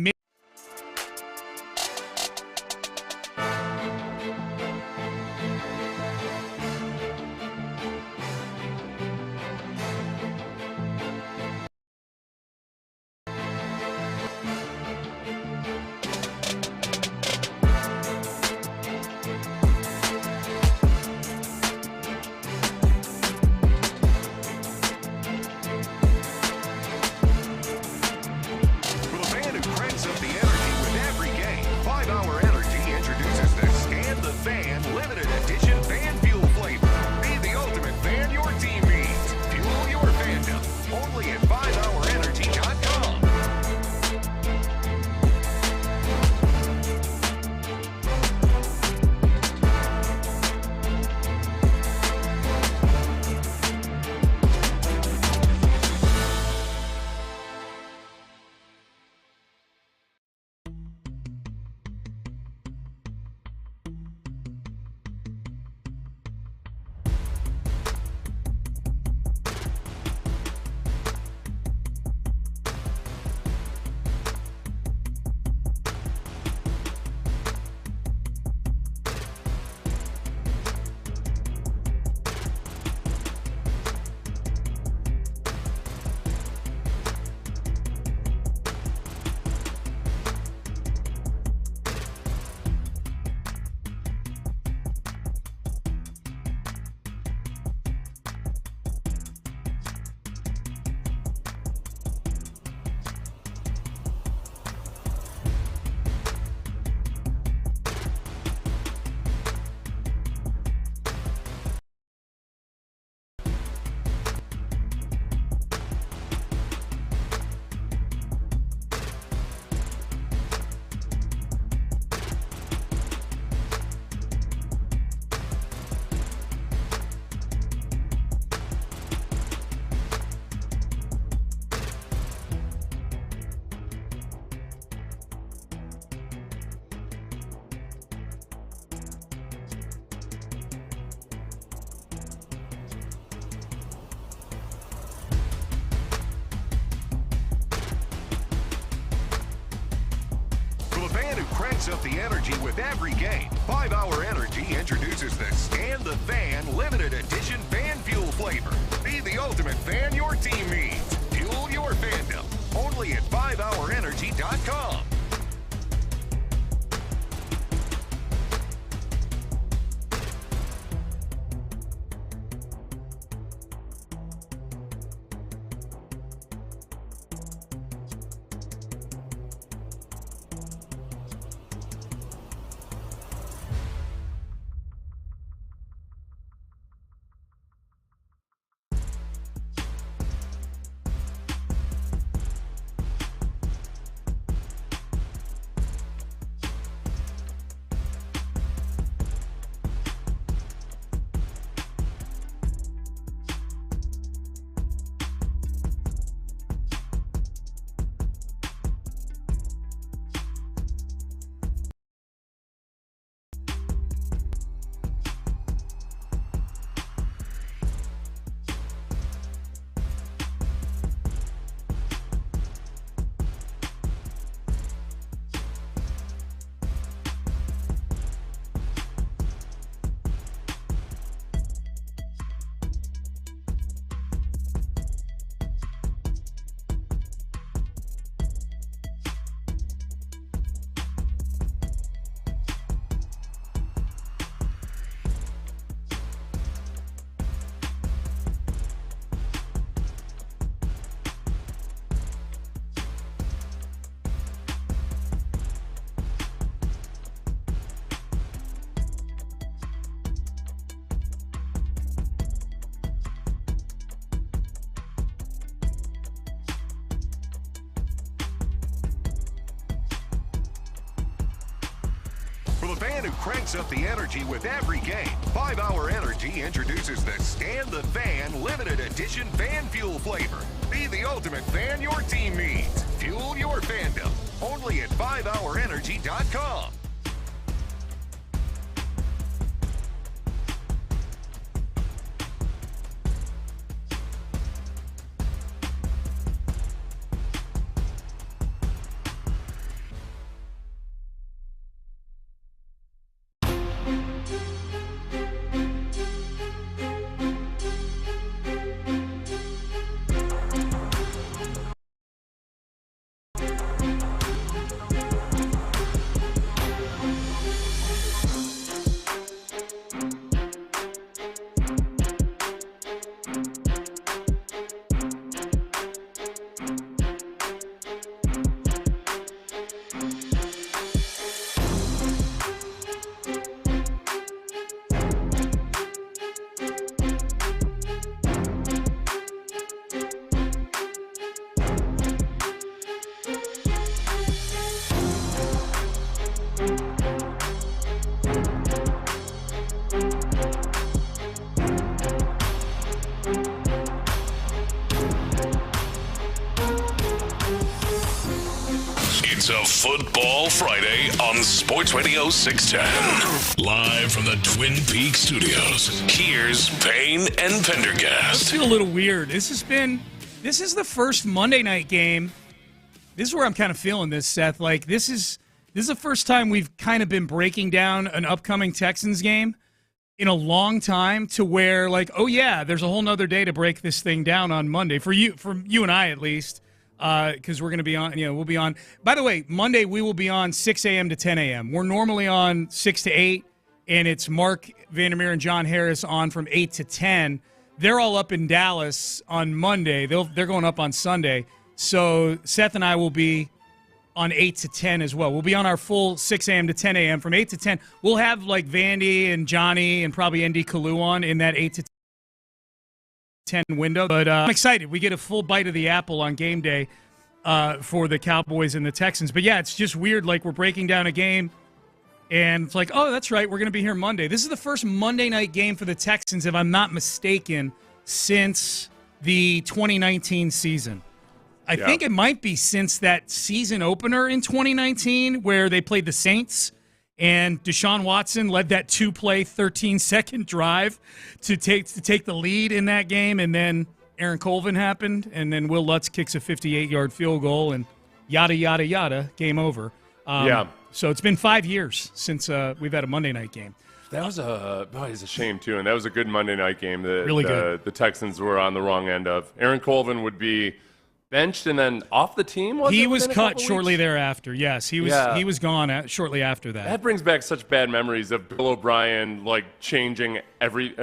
Up the energy with every game. 5 Hour Energy introduces the Scan the Fan limited edition fan fuel flavor. Be the ultimate fan your team needs. Fuel your fandom. Only at 5hourenergy.com. For the fan who cranks up the energy with every game, 5 Hour Energy introduces the Stand the Fan limited edition fan fuel flavor. Be the ultimate fan your team needs. Fuel your fandom. Only at 5hourenergy.com. It's a Football Friday on Sports Radio 610. Live from the Twin Peaks studios, here's Payne and Pendergast. I feel a little weird. This is the first Monday night game. This is where I'm kind of feeling this, Seth. Like, this is the first time we've kind of been breaking down an upcoming Texans game in a long time to where, like, oh, yeah, there's a whole nother day to break this thing down on Monday. For you and I, at least. Because we're going to be on, we'll be on. By the way, Monday we will be on 6 a.m. to 10 a.m. We're normally on 6 to 8, and it's Mark Vandermeer and John Harris on from 8 to 10. They're all up in Dallas on Monday. They're going up on Sunday. So Seth and I will be on 8 to 10 as well. We'll be on our full 6 a.m. to 10 a.m. From 8 to 10. We'll have like Vandy and Johnny and probably ND Kalu on in that 8 to 10 window, but I'm excited. We get a full bite of the apple on game day for the Cowboys and the Texans. But yeah, it's just weird. Like, we're breaking down a game, and it's like, oh, that's right, we're going to be here Monday. This is the first Monday night game for the Texans, if I'm not mistaken, since the 2019 season. I think it might be since that season opener in 2019 where they played the Saints. And Deshaun Watson led that 2-play, 13-second drive to take the lead in that game. And then Aaron Colvin happened. And then Will Lutz kicks a 58-yard field goal. And yada, yada, yada, game over. So it's been 5 years since we've had a Monday night game. That was it's a shame, too. And that was a good Monday night game that really good. The Texans were on the wrong end of. Aaron Colvin would be benched and then off the team? He was cut shortly thereafter. Yes, he was gone shortly after that. That brings back such bad memories of Bill O'Brien, like, changing every.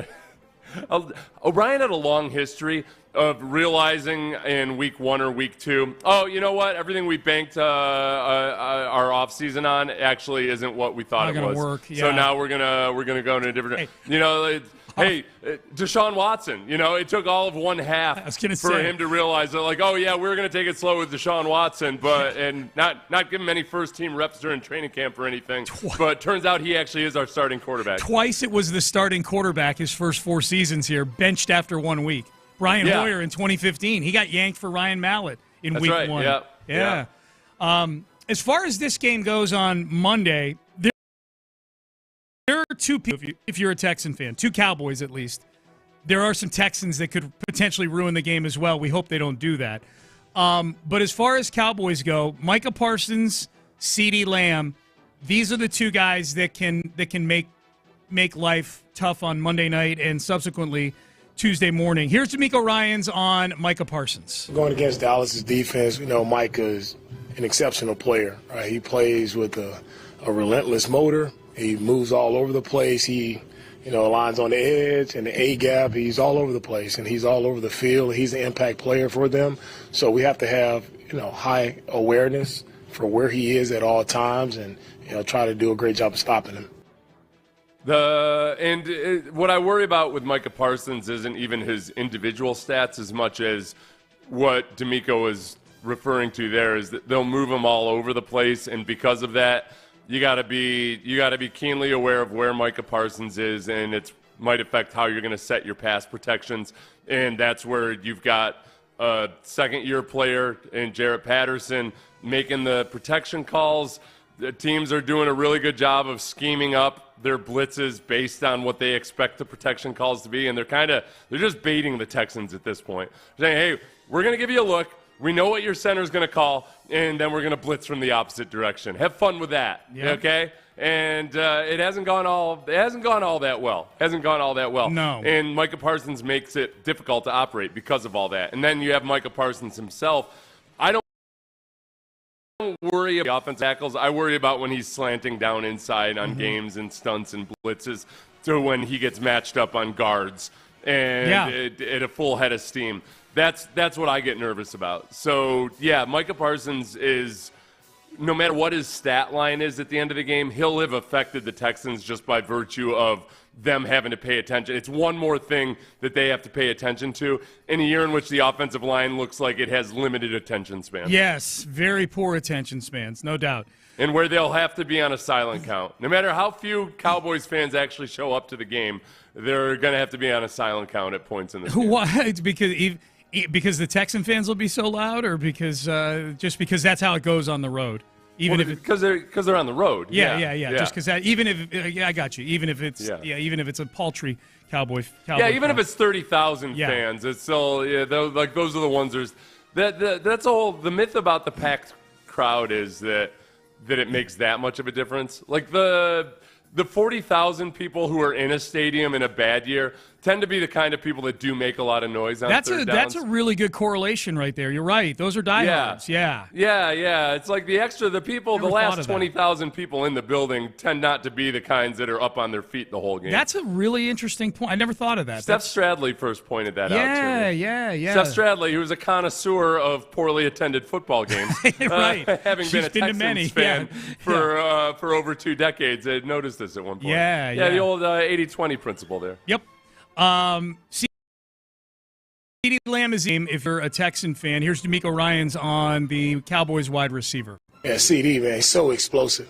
O'Brien had a long history of realizing in week 1 or week 2, oh, you know what? Everything we banked our offseason on actually isn't what we thought it was. Work, yeah. So now we're gonna go in a different. Hey, Deshaun Watson, it took all of one half for him to realize that, like, oh, yeah, we're going to take it slow with Deshaun Watson, and not give him any first-team reps during training camp or anything. But turns out he actually is our starting quarterback. Twice it was the starting quarterback his first 4 seasons here, benched after 1 week. Brian Hoyer in 2015. He got yanked for Ryan Mallett in week 1. Yeah. As far as this game goes on Monday, there are 2 people, if you're a Texan fan, 2 Cowboys at least. There are some Texans that could potentially ruin the game as well. We hope they don't do that. But as far as Cowboys go, Micah Parsons, CeeDee Lamb, these are the 2 guys that can make life tough on Monday night and subsequently Tuesday morning. Here's DeMeco Ryans on Micah Parsons. Going against Dallas's defense, Micah is an exceptional player. Right? He plays with a relentless motor. He moves all over the place. He, lines on the edge and the A-gap. He's all over the place, and he's all over the field. He's an impact player for them. So we have to have, high awareness for where he is at all times and, try to do a great job of stopping him. What I worry about with Micah Parsons isn't even his individual stats as much as what DeMeco is referring to there is that they'll move him all over the place, and because of that, you got to be keenly aware of where Micah Parsons is, and it might affect how you're going to set your pass protections. And that's where you've got a second-year player in Jarrett Patterson making the protection calls. The teams are doing a really good job of scheming up their blitzes based on what they expect the protection calls to be, and they're just baiting the Texans at this point. They're saying, hey, we're going to give you a look. We know what your center is going to call, and then we're going to blitz from the opposite direction. Have fun with that, okay? And it hasn't gone all that well. No. And Micah Parsons makes it difficult to operate because of all that. And then you have Micah Parsons himself. I don't worry about offensive tackles. I worry about when he's slanting down inside on games and stunts and blitzes, to when he gets matched up on guards and at a full head of steam. That's what I get nervous about. So, yeah, Micah Parsons is, no matter what his stat line is at the end of the game, he'll have affected the Texans just by virtue of them having to pay attention. It's one more thing that they have to pay attention to in a year in which the offensive line looks like it has limited attention spans. Yes, very poor attention spans, no doubt. And where they'll have to be on a silent count. No matter how few Cowboys fans actually show up to the game, they're going to have to be on a silent count at points in this game. Why? Because the Texan fans will be so loud, or because that's how it goes on the road? Because they're on the road. Yeah. Just because even if I got you. Even if it's a paltry Cowboy. Even if it's 30,000 fans, it's still like those are the ones. That's all. The myth about the packed crowd is that it makes that much of a difference. Like the 40,000 people who are in a stadium in a bad year tend to be the kind of people that do make a lot of noise on third downs. That's a really good correlation right there. You're right. Those are diehards. Yeah. It's like the last 20,000 people in the building tend not to be the kinds that are up on their feet the whole game. That's a really interesting point. I never thought of that. Steph Stradley first pointed that out to me. Yeah. Steph Stradley, who was a connoisseur of poorly attended football games, right. Having been a Texans fan for over 2 decades, had noticed this at one point. Yeah. The old 80-20 principle there. Yep. CeeDee Lamb is if you're a Texan fan. Here's DeMeco Ryans on the Cowboys wide receiver. Yeah, CeeDee, man, he's so explosive.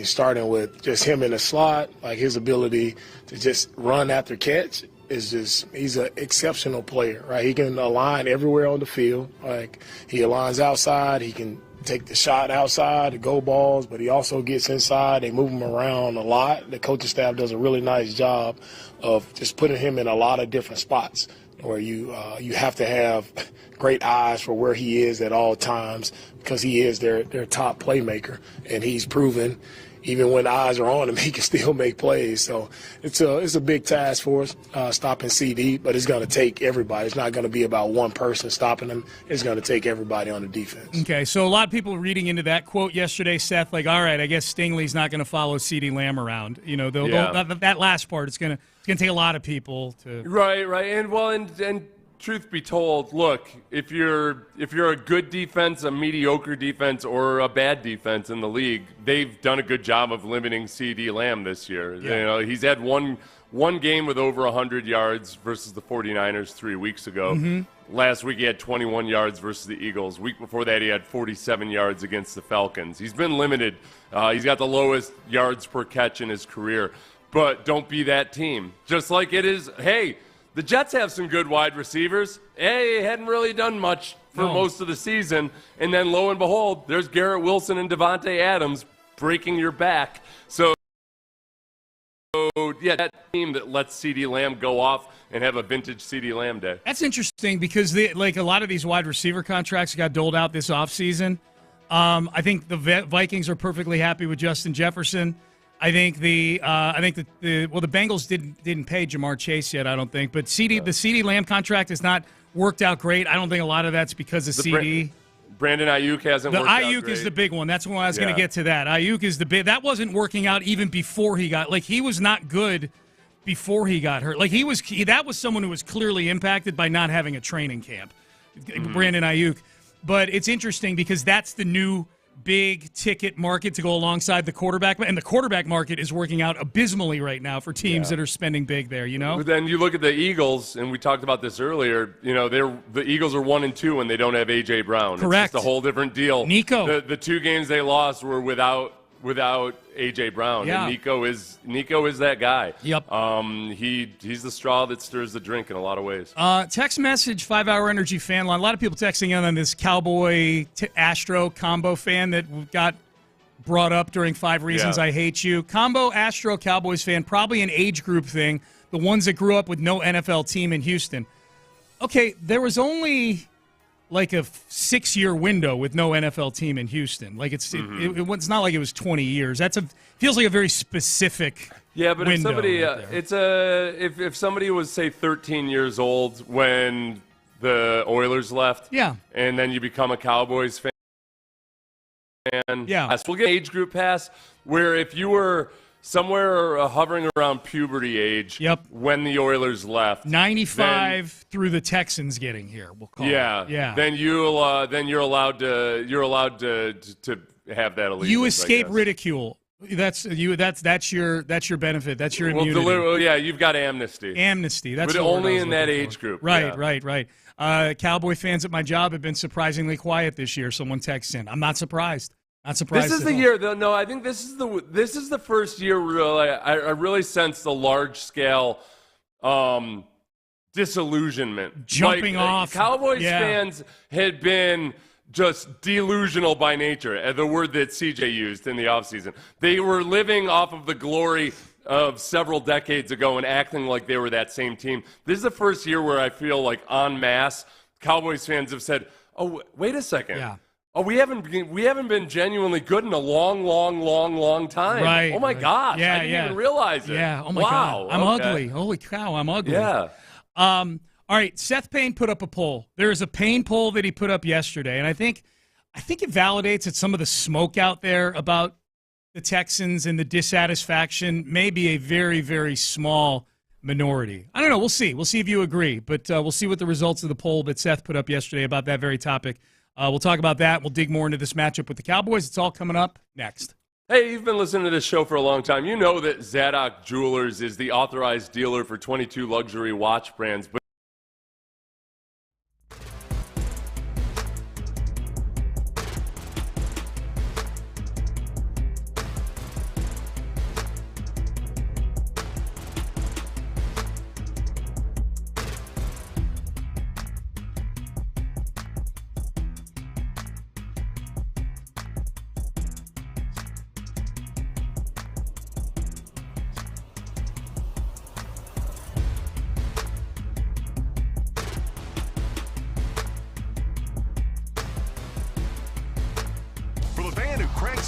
Starting with just him in the slot, like his ability to just run after catch is he's an exceptional player, right? He can align everywhere on the field. Like, he aligns outside, he can take the shot outside, the go balls, but he also gets inside. They move him around a lot. The coaching staff does a really nice job of just putting him in a lot of different spots where you have to have great eyes for where he is at all times, because he is their top playmaker, and he's proven even when eyes are on him, he can still make plays. So it's a big task for us, stopping CeeDee, but it's going to take everybody. It's not going to be about one person stopping him. It's going to take everybody on the defense. Okay, so a lot of people reading into that quote yesterday, Seth, like, all right, I guess Stingley's not going to follow CeeDee Lamb around. That last part, it's going to take a lot of people to. Right, and truth be told, look, if you're a good defense, a mediocre defense, or a bad defense in the league, they've done a good job of limiting CeeDee Lamb this year. Yeah. He's had one game with over 100 yards versus the 49ers 3 weeks ago. Mm-hmm. Last week he had 21 yards versus the Eagles. Week before that he had 47 yards against the Falcons. He's been limited. He's got the lowest yards per catch in his career. But don't be that team. Just like it is, hey, the Jets have some good wide receivers. Hey, hadn't really done much for most of the season. And then, lo and behold, there's Garrett Wilson and Devontae Adams breaking your back. So, that team that lets CeeDee Lamb go off and have a vintage CeeDee Lamb day. That's interesting because, a lot of these wide receiver contracts got doled out this offseason. I think the Vikings are perfectly happy with Justin Jefferson. I think the Bengals didn't pay Jamar Chase yet, I don't think. But the CeeDee Lamb contract has not worked out great. I don't think a lot of that's because of CeeDee. Brandon Ayuk hasn't worked out great. The Ayuk is the big one. That's why I was going to get to that. Ayuk is the big. That wasn't working out even before he got. Like, he was not good before he got hurt. Like, that was someone who was clearly impacted by not having a training camp. Brandon Ayuk. But it's interesting because that's the new big ticket market to go alongside the quarterback, and the quarterback market is working out abysmally right now for teams that are spending big there. But then you look at the Eagles, and we talked about this earlier. The Eagles are 1-2 when they don't have AJ Brown. Correct. It's just a whole different deal. Nico. The 2 games they lost were without A.J. Brown. Yeah. And Nico is that guy. Yep. He's the straw that stirs the drink in a lot of ways. Text message, 5-Hour Energy fan line. A lot of people texting in on this Cowboy-Astro combo fan that got brought up during 5 Reasons I Hate You. Combo Astro Cowboys fan, probably an age group thing. The ones that grew up with no NFL team in Houston. Okay, there was only like a 6-year window with no NFL team in Houston. Like it's not like it was 20 years. Feels like a very specific. Yeah, but if somebody right if somebody was say 13 years old when the Oilers left, and then you become a Cowboys fan. We'll get an age group pass where if you were somewhere hovering around puberty age when the Oilers left, 95 through the Texans getting here, we'll call it. Then you're allowed to have that allegiance. You escape ridicule. That's your benefit. That's your immunity. You've got amnesty. Amnesty. That's but only in that age group. Right. Cowboy fans at my job have been surprisingly quiet this year. Someone texts in. I'm not surprised. Not surprised. This is the year, though. No, I think this is the first year. Really, I really sense the large scale disillusionment, jumping off. Cowboys fans had been just delusional by nature, the word that CJ used in the offseason. They were living off of the glory of several decades ago and acting like they were that same team. This is the first year where I feel like en masse Cowboys fans have said, "Oh, wait a second. Yeah. Oh, we haven't been genuinely good in a long time. Right. Oh my gosh. Yeah, I didn't even realize it. Yeah. Oh my wow. God. I'm ugly. Holy cow, I'm ugly. Yeah. All right. Seth Payne put up a poll. There is a Payne poll that he put up yesterday, and I think it validates that some of the smoke out there about the Texans and the dissatisfaction may be a very, very small minority. I don't know. We'll see. We'll see if you agree, but we'll see what the results of the poll that Seth put up yesterday about that very topic. We'll talk about that. We'll dig more into this matchup with the Cowboys. It's all coming up next. Hey, you've been listening to this show for a long time. You know that Zadok Jewelers is the authorized dealer for 22 luxury watch brands. But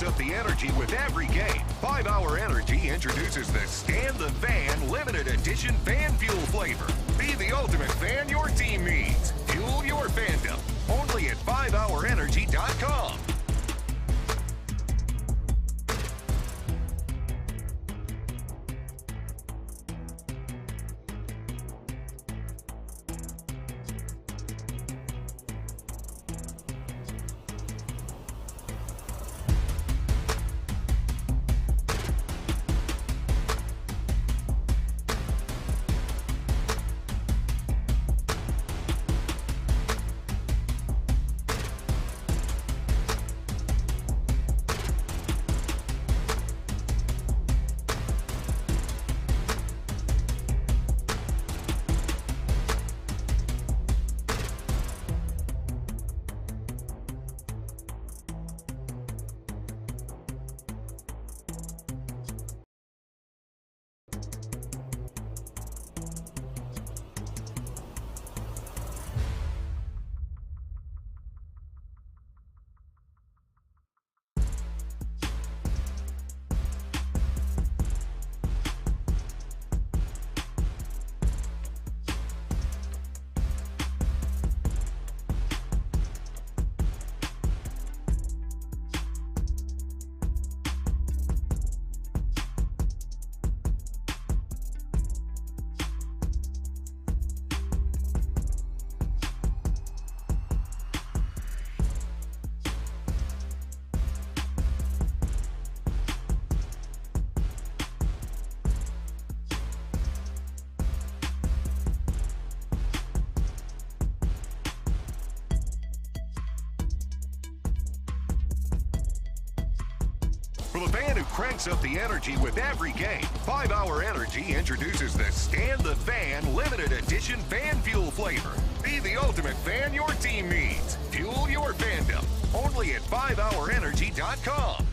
up the energy with every game. 5-Hour Energy introduces the Stand the Fan limited edition fan fuel flavor. Be the ultimate fan your team needs. Fuel your fandom. Only at 5hourenergy.com. For the fan who cranks up the energy with every game, 5 Hour Energy introduces the Stand the Fan limited edition fan fuel flavor. Be the ultimate fan your team needs. Fuel your fandom. Only at 5hourenergy.com.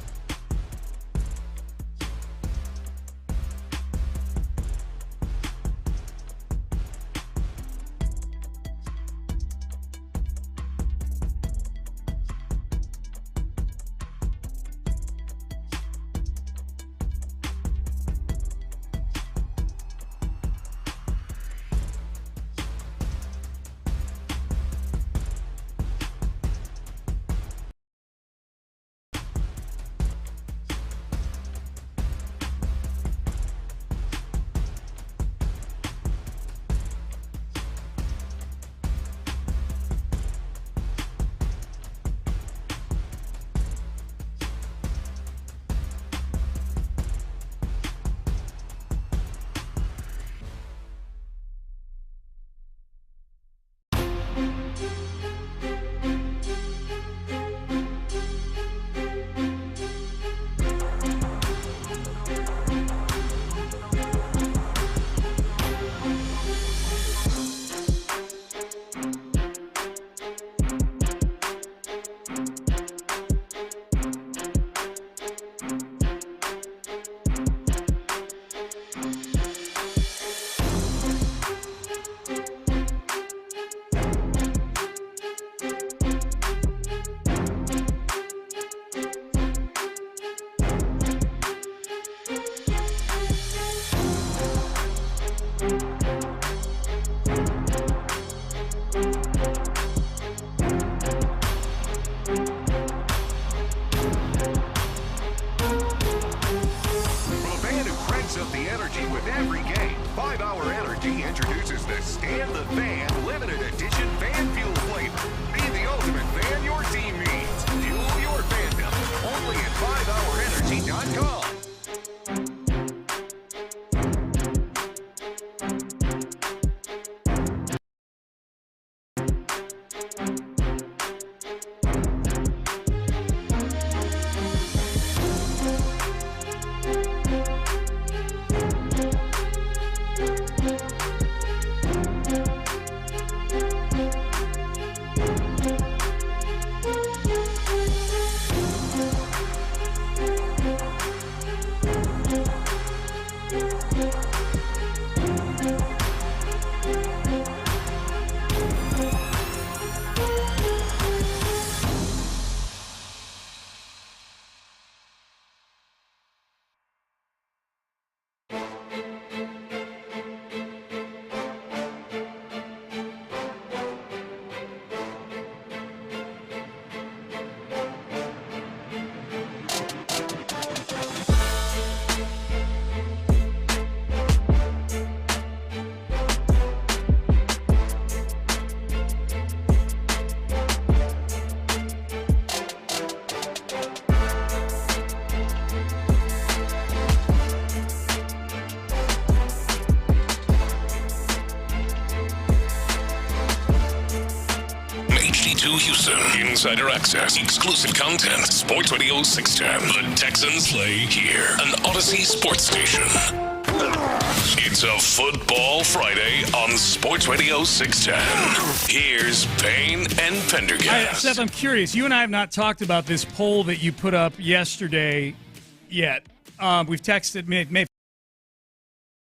Houston. Insider access, exclusive content. Sports Radio 610. The Texans play here. An Odyssey sports station. It's a Football Friday on Sports Radio 610. Here's Payne and Pendergast. Seth, I'm curious. You and I have not talked about this poll that you put up yesterday yet. We've texted, may have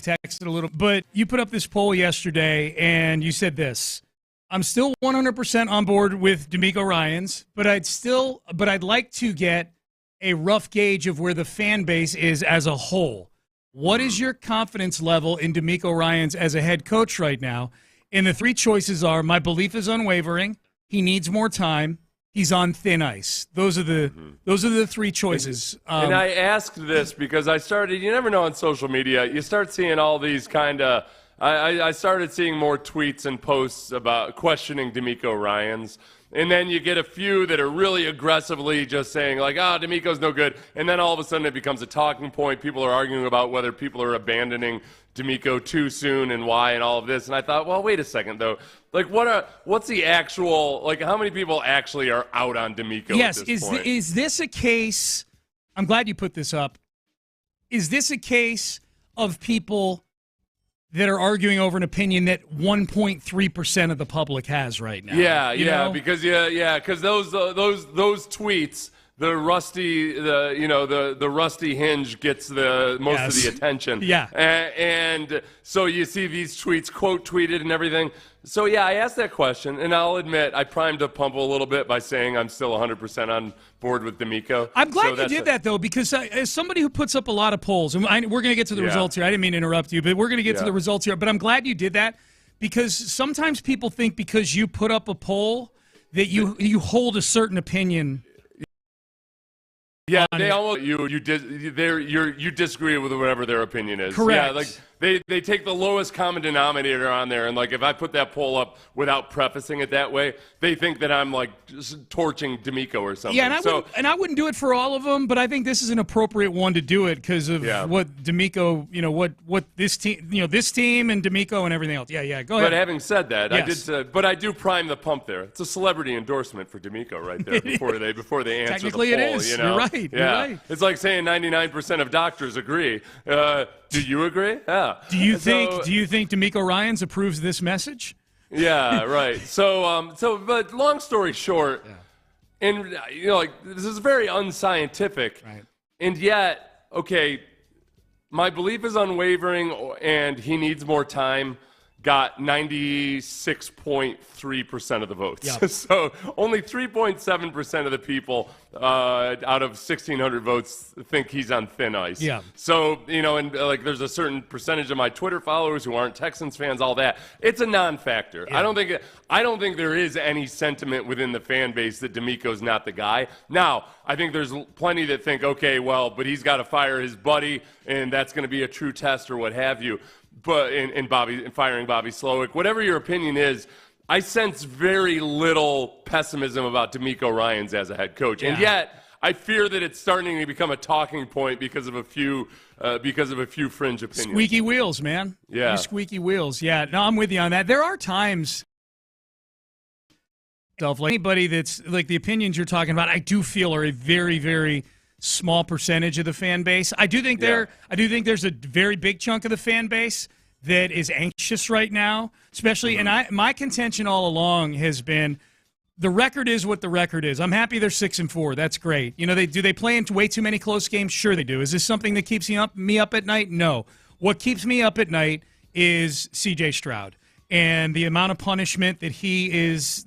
texted a little, but you put up this poll yesterday and you said this. I'm still 100% on board with DeMeco Ryans, but I'd like to get a rough gauge of where the fan base is as a whole. What is your confidence level in DeMeco Ryans as a head coach right now? And the three choices are: my belief is unwavering, he needs more time, he's on thin ice. Those are the three choices. And I asked this because you never know on social media, you start seeing all these kind of, I started seeing more tweets and posts about questioning DeMeco Ryans. And then you get a few that are really aggressively just saying, like, DeMeco's no good. And then all of a sudden it becomes a talking point. People are arguing about whether people are abandoning DeMeco too soon and why and all of this. And I thought, well, wait a second, though. Like, what's the actual, like, how many people actually are out on DeMeco at this point? Is this a case I'm glad you put this up. Is this a case of people that are arguing over an opinion that 1.3% of the public has right now? Yeah, because those tweets, the rusty hinge gets the most of the attention. Yeah. And so you see these tweets quote tweeted and everything. So yeah, I asked that question, and I'll admit I primed the pump a little bit by saying I'm still 100% on board with DeMeco. I'm glad you did that, though, because as somebody who puts up a lot of polls, and we're going to get to the results here. I didn't mean to interrupt you, but we're going to get to the results here. But I'm glad you did that, because sometimes people think because you put up a poll that you hold a certain opinion. Yeah, they almost you disagree with whatever their opinion is. Correct. Yeah, like they take the lowest common denominator on there, and like if I put that poll up without prefacing it that way, they think that I'm like just torching DeMeco or something. Yeah, and I wouldn't do it for all of them, but I think this is an appropriate one to do it because of what DeMeco, what this team, this team and DeMeco and everything else. Yeah, go ahead. But having said that, yes. I do prime the pump there. It's a celebrity endorsement for DeMeco right there before they answer Technically the poll. it is. You're right. Yeah. You're right. It's like saying 99% of doctors agree. Do you agree? Yeah. Do you think DeMeco Ryans approves this message? Yeah, right. But long story short, and this is very unscientific, right? And yet, okay, my belief is unwavering, and he needs more time. Got 96.3% of the votes. Yep. So only 3.7% of the people out of 1,600 votes think he's on thin ice. Yeah. So, and there's a certain percentage of my Twitter followers who aren't Texans fans, all that. It's a non-factor. Yeah. I don't think there is any sentiment within the fan base that DeMeco's not the guy. Now, I think there's plenty that think, okay, well, but he's got to fire his buddy, and that's going to be a true test or what have you. But in firing Bobby Slowick, whatever your opinion is, I sense very little pessimism about DeMeco Ryans as a head coach, and yet I fear that it's starting to become a talking point because of a few fringe opinions. Squeaky wheels, man. Yeah, squeaky wheels. Yeah, no, I'm with you on that. There are times, like anybody that's like the opinions you're talking about, I do feel are a very, very small percentage of the fan base. I do think there's a very big chunk of the fan base that is anxious right now, especially. Mm-hmm. And my contention all along has been the record is what the record is. I'm happy they're 6-4. That's great. They play into way too many close games? Sure they do. Is this something that keeps me up at night? No. What keeps me up at night is C.J. Stroud and the amount of punishment that he is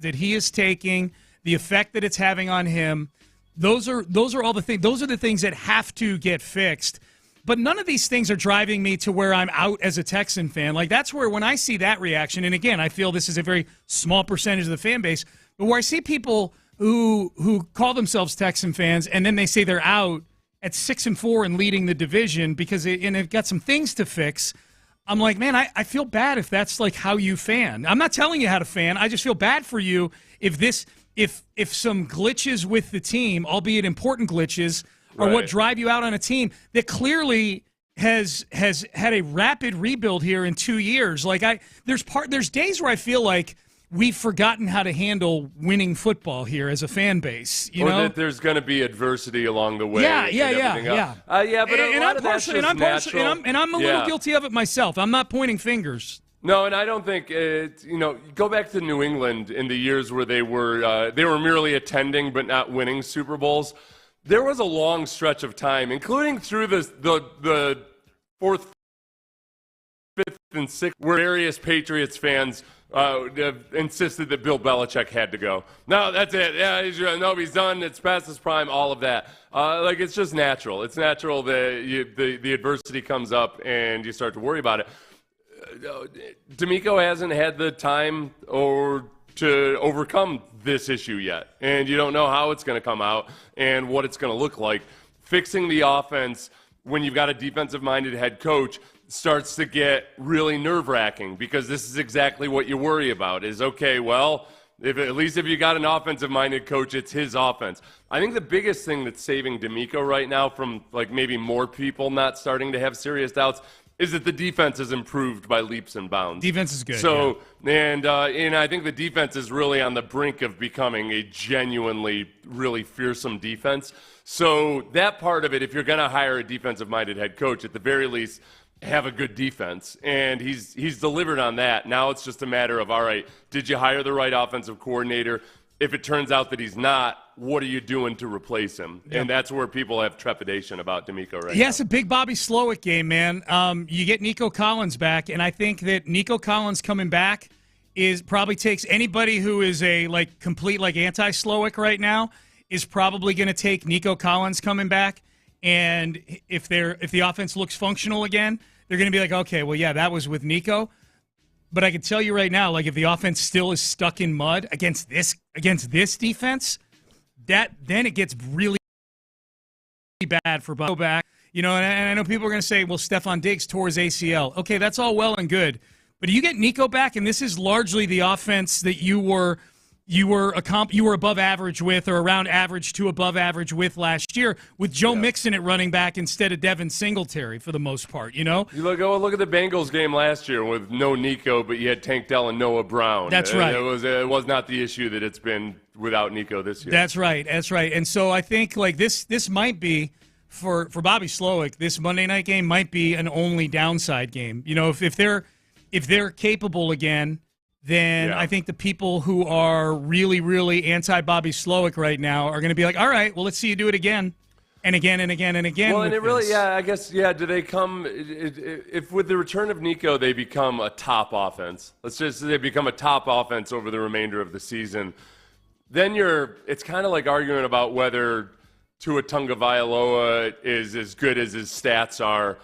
taking, the effect that it's having on him. Those are all the things. Those are the things that have to get fixed. But none of these things are driving me to where I'm out as a Texan fan. Like that's where when I see that reaction, and again, I feel this is a very small percentage of the fan base, but where I see people who call themselves Texan fans and then they say they're out at 6-4 and leading the division because they've got some things to fix. I'm like, man, I feel bad if that's like how you fan. I'm not telling you how to fan. I just feel bad for you if some glitches with the team, albeit important glitches, are what drive you out on a team that clearly has had a rapid rebuild here in 2 years. Like there's days where I feel like we've forgotten how to handle winning football here as a fan base. You know, that there's going to be adversity along the way. Yeah. But I'm a little guilty of it myself. I'm not pointing fingers. No, and I don't think go back to New England in the years where they were merely attending but not winning Super Bowls. There was a long stretch of time, including through the fourth, fifth, and sixth, where various Patriots fans insisted that Bill Belichick had to go. No, that's it. Yeah, he's done. It's past his prime. All of that. It's just natural. It's natural that the adversity comes up and you start to worry about it. DeMeco hasn't had the time to overcome this issue yet, and you don't know how it's going to come out and what it's going to look like. Fixing the offense when you've got a defensive-minded head coach starts to get really nerve-wracking because this is exactly what you worry about is, okay, well, at least if you got an offensive-minded coach, it's his offense. I think the biggest thing that's saving DeMeco right now from like maybe more people not starting to have serious doubts is that the defense has improved by leaps and bounds. Defense is good. So, and I think the defense is really on the brink of becoming a genuinely, really fearsome defense. So that part of it, if you're going to hire a defensive-minded head coach, at the very least, have a good defense. And he's delivered on that. Now it's just a matter of, all right, did you hire the right offensive coordinator? If it turns out that he's not, what are you doing to replace him? Yep. And that's where people have trepidation about DeMeco right now. It's a big Bobby Slowick game, man. You get Nico Collins back, and I think that Nico Collins coming back probably takes anybody who is a complete anti-Slowick right now is probably going to take Nico Collins coming back. And if the offense looks functional again, they're going to be like, okay, well, yeah, that was with Nico. But I can tell you right now, if the offense still is stuck in mud against this defense, then it gets really bad for Buck back. And I know people are going to say, well, Stephon Diggs tore his ACL. Okay, that's all well and good. But you get Nico back, and this is largely the offense that you were above average with, or around average to above average with last year, with Joe Mixon at running back instead of Devin Singletary for the most part. You look at the Bengals game last year with no Nico, but you had Tank Dell and Noah Brown. That's right. It was not the issue that it's been without Nico this year. That's right. And so I think this might be for Bobby Slowick. This Monday night game might be an only downside game. If they're capable again. Then I think the people who are really, really anti-Bobby Slowick right now are going to be like, all right, well, let's see you do it again and again and again and again. Well, and I guess, do they come – if with the return of Nico they become a top offense, let's just say they become a top offense over the remainder of the season, then it's kind of like arguing about whether Tua Tagovailoa is as good as his stats are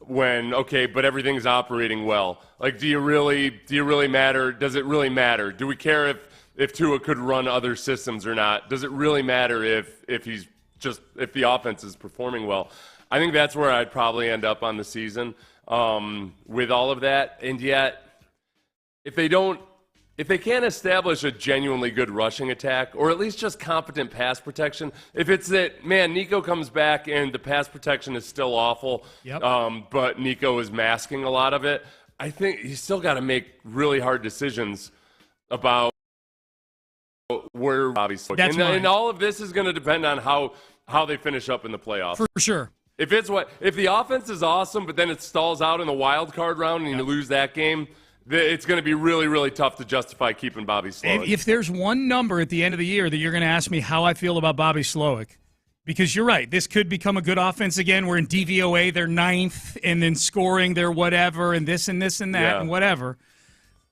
but everything's operating well. Do you really matter? Does it really matter? Do we care if Tua could run other systems or not? Does it really matter if the offense is performing well? I think that's where I'd probably end up on the season with all of that. And yet, if they can't establish a genuinely good rushing attack, or at least just competent pass protection, if it's that, man, Nico comes back and the pass protection is still awful, but Nico is masking a lot of it, I think you still got to make really hard decisions about where Bobby's looking. And all of this is going to depend on how they finish up in the playoffs. For sure. If the offense is awesome, but then it stalls out in the wild card round and you lose that game, it's going to be really, really tough to justify keeping Bobby Slowick. If there's one number at the end of the year that you're going to ask me how I feel about Bobby Slowick, because you're right, this could become a good offense again. We're in DVOA, they're 9th, and then scoring, they're whatever, and this and this and that and whatever.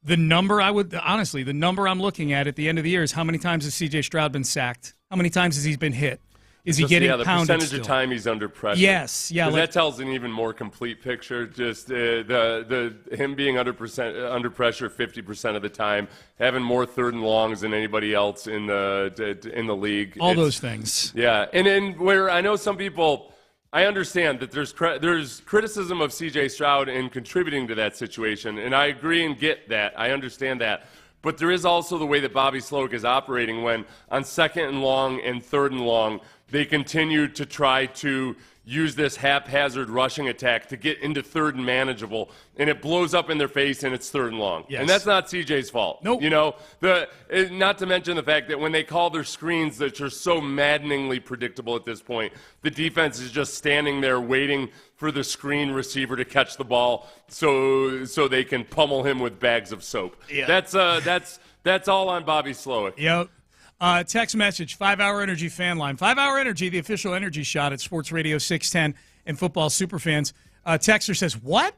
The number the number I'm looking at the end of the year is how many times has C.J. Stroud been sacked? How many times has he been hit? Is he getting pounded? The percentage still? of time he's under pressure. Yes, yeah. That tells an even more complete picture. Just him being under pressure 50% of the time, having more third and longs than anybody else in the league. All those things. Yeah, and then where I know some people, I understand that there's criticism of C.J. Stroud in contributing to that situation, and I agree and get that. I understand that. But there is also the way that Bobby Slowick is operating when on second and long and third and long, they continue to try to use this haphazard rushing attack to get into third and manageable, and it blows up in their face, and it's third and long. Yes. And that's not CJ's fault. Nope. Not to mention the fact that when they call their screens that are so maddeningly predictable at this point, the defense is just standing there waiting for the screen receiver to catch the ball so they can pummel him with bags of soap. Yeah. That's all on Bobby Slowick. Yep. Text message, 5-Hour Energy fan line. 5-Hour Energy, the official energy shot at Sports Radio 610 and Football Superfans. Texter says, what?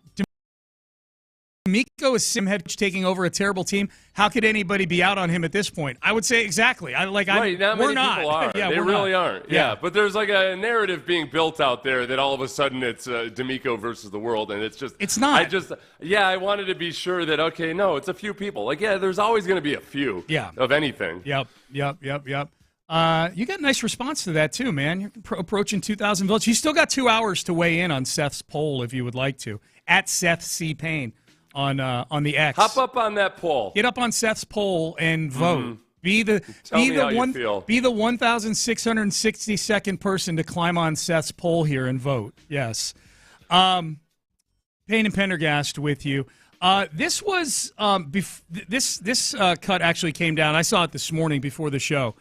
DeMeco is sim head coach taking over a terrible team. How could anybody be out on him at this point? I would say exactly. Not many people are. Yeah, they really not. aren't. Yeah, but there's like a narrative being built out there that all of a sudden it's DeMeco versus the world, and it's just. It's not. I wanted to be sure that it's a few people. There's always going to be a few. Yeah. Of anything. Yep. You got a nice response to that too, man. You're approaching 2,000 votes. You still got 2 hours to weigh in on Seth's poll if you would like to. At Seth C. Payne. On the X. Hop up on that poll. Get up on Seth's poll and vote. Be the 1,662nd person to climb on Seth's poll here and vote. Yes. Payne and Pendergast with you. This was this cut actually came down. I saw it this morning before the show.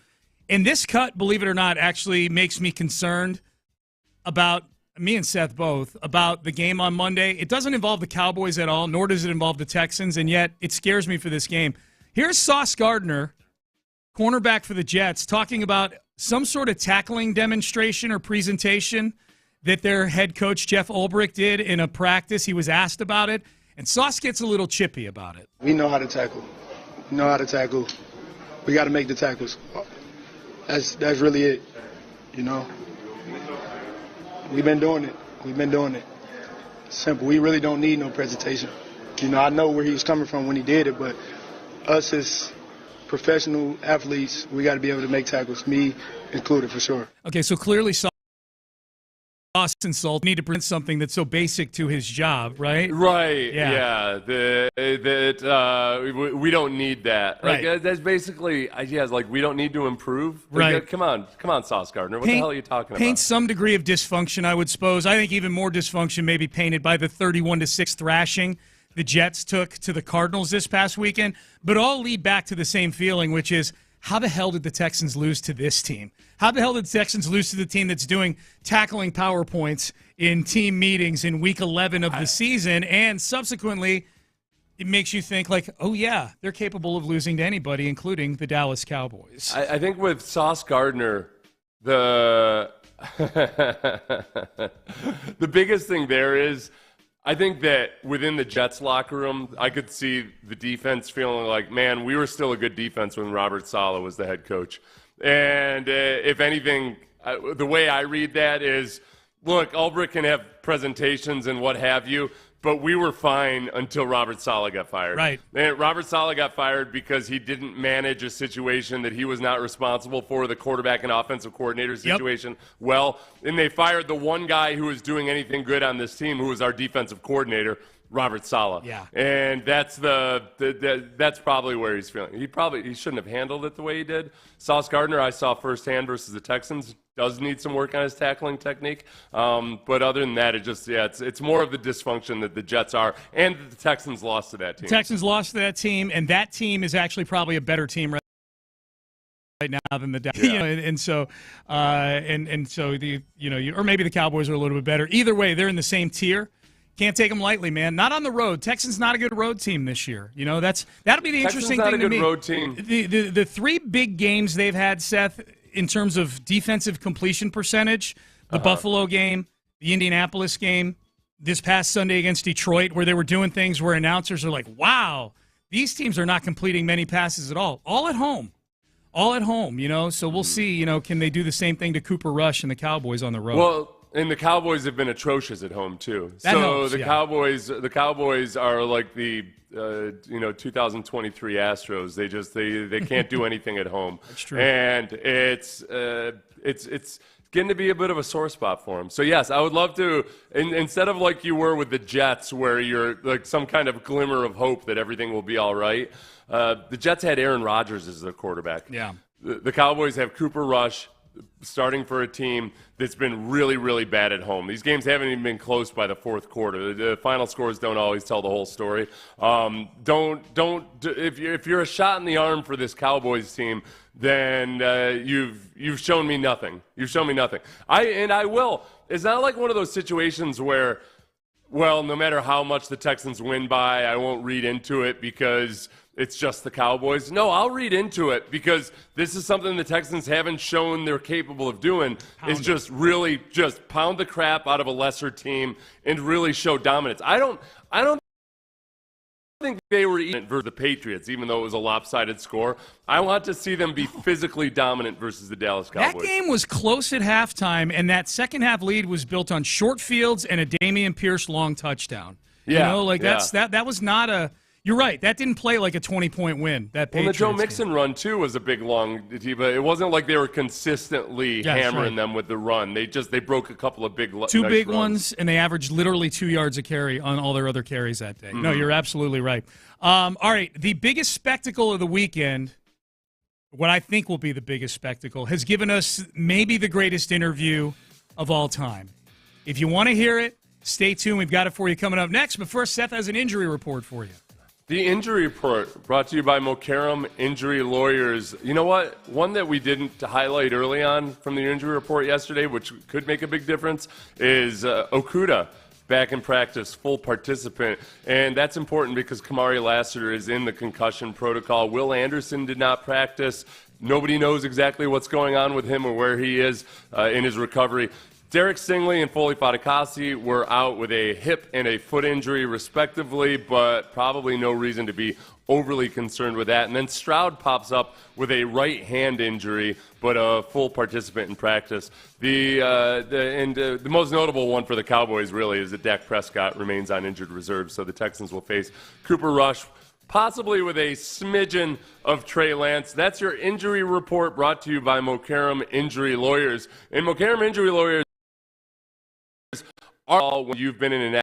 And this cut, believe it or not, actually makes me concerned about, me and Seth both, about the game on Monday. It doesn't involve the Cowboys at all, nor does it involve the Texans, and yet it scares me for this game. Here's Sauce Gardner, cornerback for the Jets, talking about some sort of tackling demonstration or presentation that their head coach, Jeff Ulbrich, did in a practice. He was asked about it, and Sauce gets a little chippy about it. We know how to tackle. We know how to tackle. We got to make the tackles. That's really it, you know. We've been doing it. Simple. We really don't need no presentation. You know, I know where he was coming from when he did it, but us as professional athletes, we got to be able to make tackles, me included for sure. Okay, so clearly Sauce insult need to present something that's so basic to his job, right? Right. Yeah. We don't need that. Right. Like, that's basically ideas. Like, we don't need to improve. Like, Right. Come on, Sauce Gardner. What the hell are you talking Paint about? some degree of dysfunction, I would suppose. I think even more dysfunction may be painted by the 31-6 thrashing the Jets took to the Cardinals this past weekend. But all lead back to the same feeling, which is, how the hell did the Texans lose to this team? How the hell did the Texans lose to the team that's doing tackling PowerPoints in team meetings in Week 11 of the season? And subsequently, it makes you think like, oh, yeah, they're capable of losing to anybody, including the Dallas Cowboys. I think with Sauce Gardner, the biggest thing there is, I think that within the Jets locker room, I could see the defense feeling like, man, we were still a good defense when Robert Saleh was the head coach. And if anything, the way I read that is, look, Ulbrich can have presentations and what have you, but we were fine until Robert Saleh got fired. Right. And Robert Saleh got fired because he didn't manage a situation that he was not responsible for, the quarterback and offensive coordinator situation. Well, and they fired the one guy who was doing anything good on this team, who was our defensive coordinator, Robert Saleh. Yeah. And that's that's probably where he's feeling. He shouldn't have handled it the way he did. Sauce Gardner, I saw firsthand versus the Texans, does need some work on his tackling technique. But other than that, it's more of the dysfunction that the Jets are, and the Texans lost to that team. The Texans lost to that team, and that team is actually probably a better team right now than the Dallas. Yeah. And so or maybe the Cowboys are a little bit better. Either way, they're in the same tier. Can't take them lightly, man. Not on the road. Texans not a good road team this year. You know, that'll be the interesting thing to me. Texans not a good road The team. the three big games they've had, Seth, in terms of defensive completion percentage, the Buffalo game, the Indianapolis game, this past Sunday against Detroit, where they were doing things where announcers are like, wow, these teams are not completing many passes at all. All at home, you know. So we'll see, you know, can they do the same thing to Cooper Rush and the Cowboys on the road? Well, and the Cowboys have been atrocious at home too. The Cowboys are like the 2023 Astros. They can't do anything at home. That's true. And it's getting to be a bit of a sore spot for them. So yes, I would love to, instead of like you were with the Jets, where you're like some kind of glimmer of hope that everything will be all right. The Jets had Aaron Rodgers as their quarterback. Yeah. The Cowboys have Cooper Rush, starting for a team that's been really, really bad at home. These games haven't even been close by the fourth quarter. The final scores don't always tell the whole story. If you're a shot in the arm for this Cowboys team, then you've shown me nothing. You've shown me nothing. I will. It's not like one of those situations where, well, no matter how much the Texans win by, I won't read into it because it's just the Cowboys. No, I'll read into it because this is something the Texans haven't shown they're capable of doing, is just really just pound the crap out of a lesser team and really show dominance. I don't think they were even versus the Patriots, even though it was a lopsided score. I want to see them be physically dominant versus the Dallas Cowboys. That game was close at halftime, and that second half lead was built on short fields and a Dameon Pierce long touchdown. Yeah, you know, like that was not a. You're right. That didn't play like a 20-point win. That Patriots the Joe Mixon run, too, was a big, long – but it wasn't like they were consistently hammering them with the run. They broke a couple of big Two nice big runs. ones, and they averaged literally 2 yards a carry on all their other carries that day. No, you're absolutely right. All right, the biggest spectacle of the weekend, what I think will be the biggest spectacle, has given us maybe the greatest interview of all time. If you want to hear it, Stay tuned. We've got it for you coming up next. But first, Seth has an injury report for you. The injury report brought to you by Mokaram Injury Lawyers. You know what? One that we didn't highlight early on from the injury report yesterday, which could make a big difference, is Okudah. Back in practice, full participant. And that's important because Kamari Lassiter is in the concussion protocol. Will Anderson did not practice. Nobody knows exactly what's going on with him or where he is in his recovery. Derek Stingley and Foley Fatukasi were out with a hip and a foot injury, respectively, but probably no reason to be overly concerned with that. And then Stroud pops up with a right hand injury, but a full participant in practice. The most notable one for the Cowboys, really, is that Dak Prescott remains on injured reserve, so the Texans will face Cooper Rush, possibly with a smidgen of Trey Lance. That's your injury report brought to you by Mokaram Injury Lawyers. And Mokaram Injury Lawyers are all when you've been in an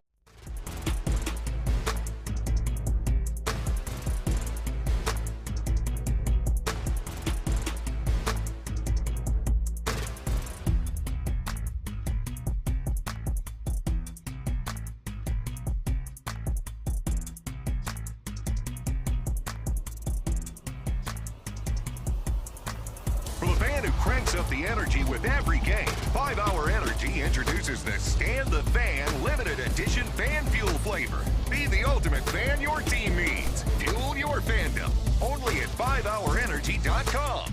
up the energy with every game. 5 Hour Energy introduces the Stand the Fan limited edition fan fuel flavor. Be the ultimate fan your team needs. Fuel your fandom. Only at 5hourenergy.com.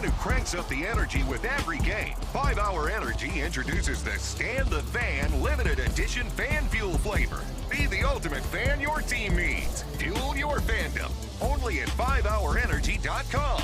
Who cranks up the energy with every game. 5 Hour Energy introduces the Stand the Fan limited edition fan fuel flavor. Be the ultimate fan your team needs. Fuel your fandom. Only at 5hourenergy.com.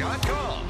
SportsRadio.com.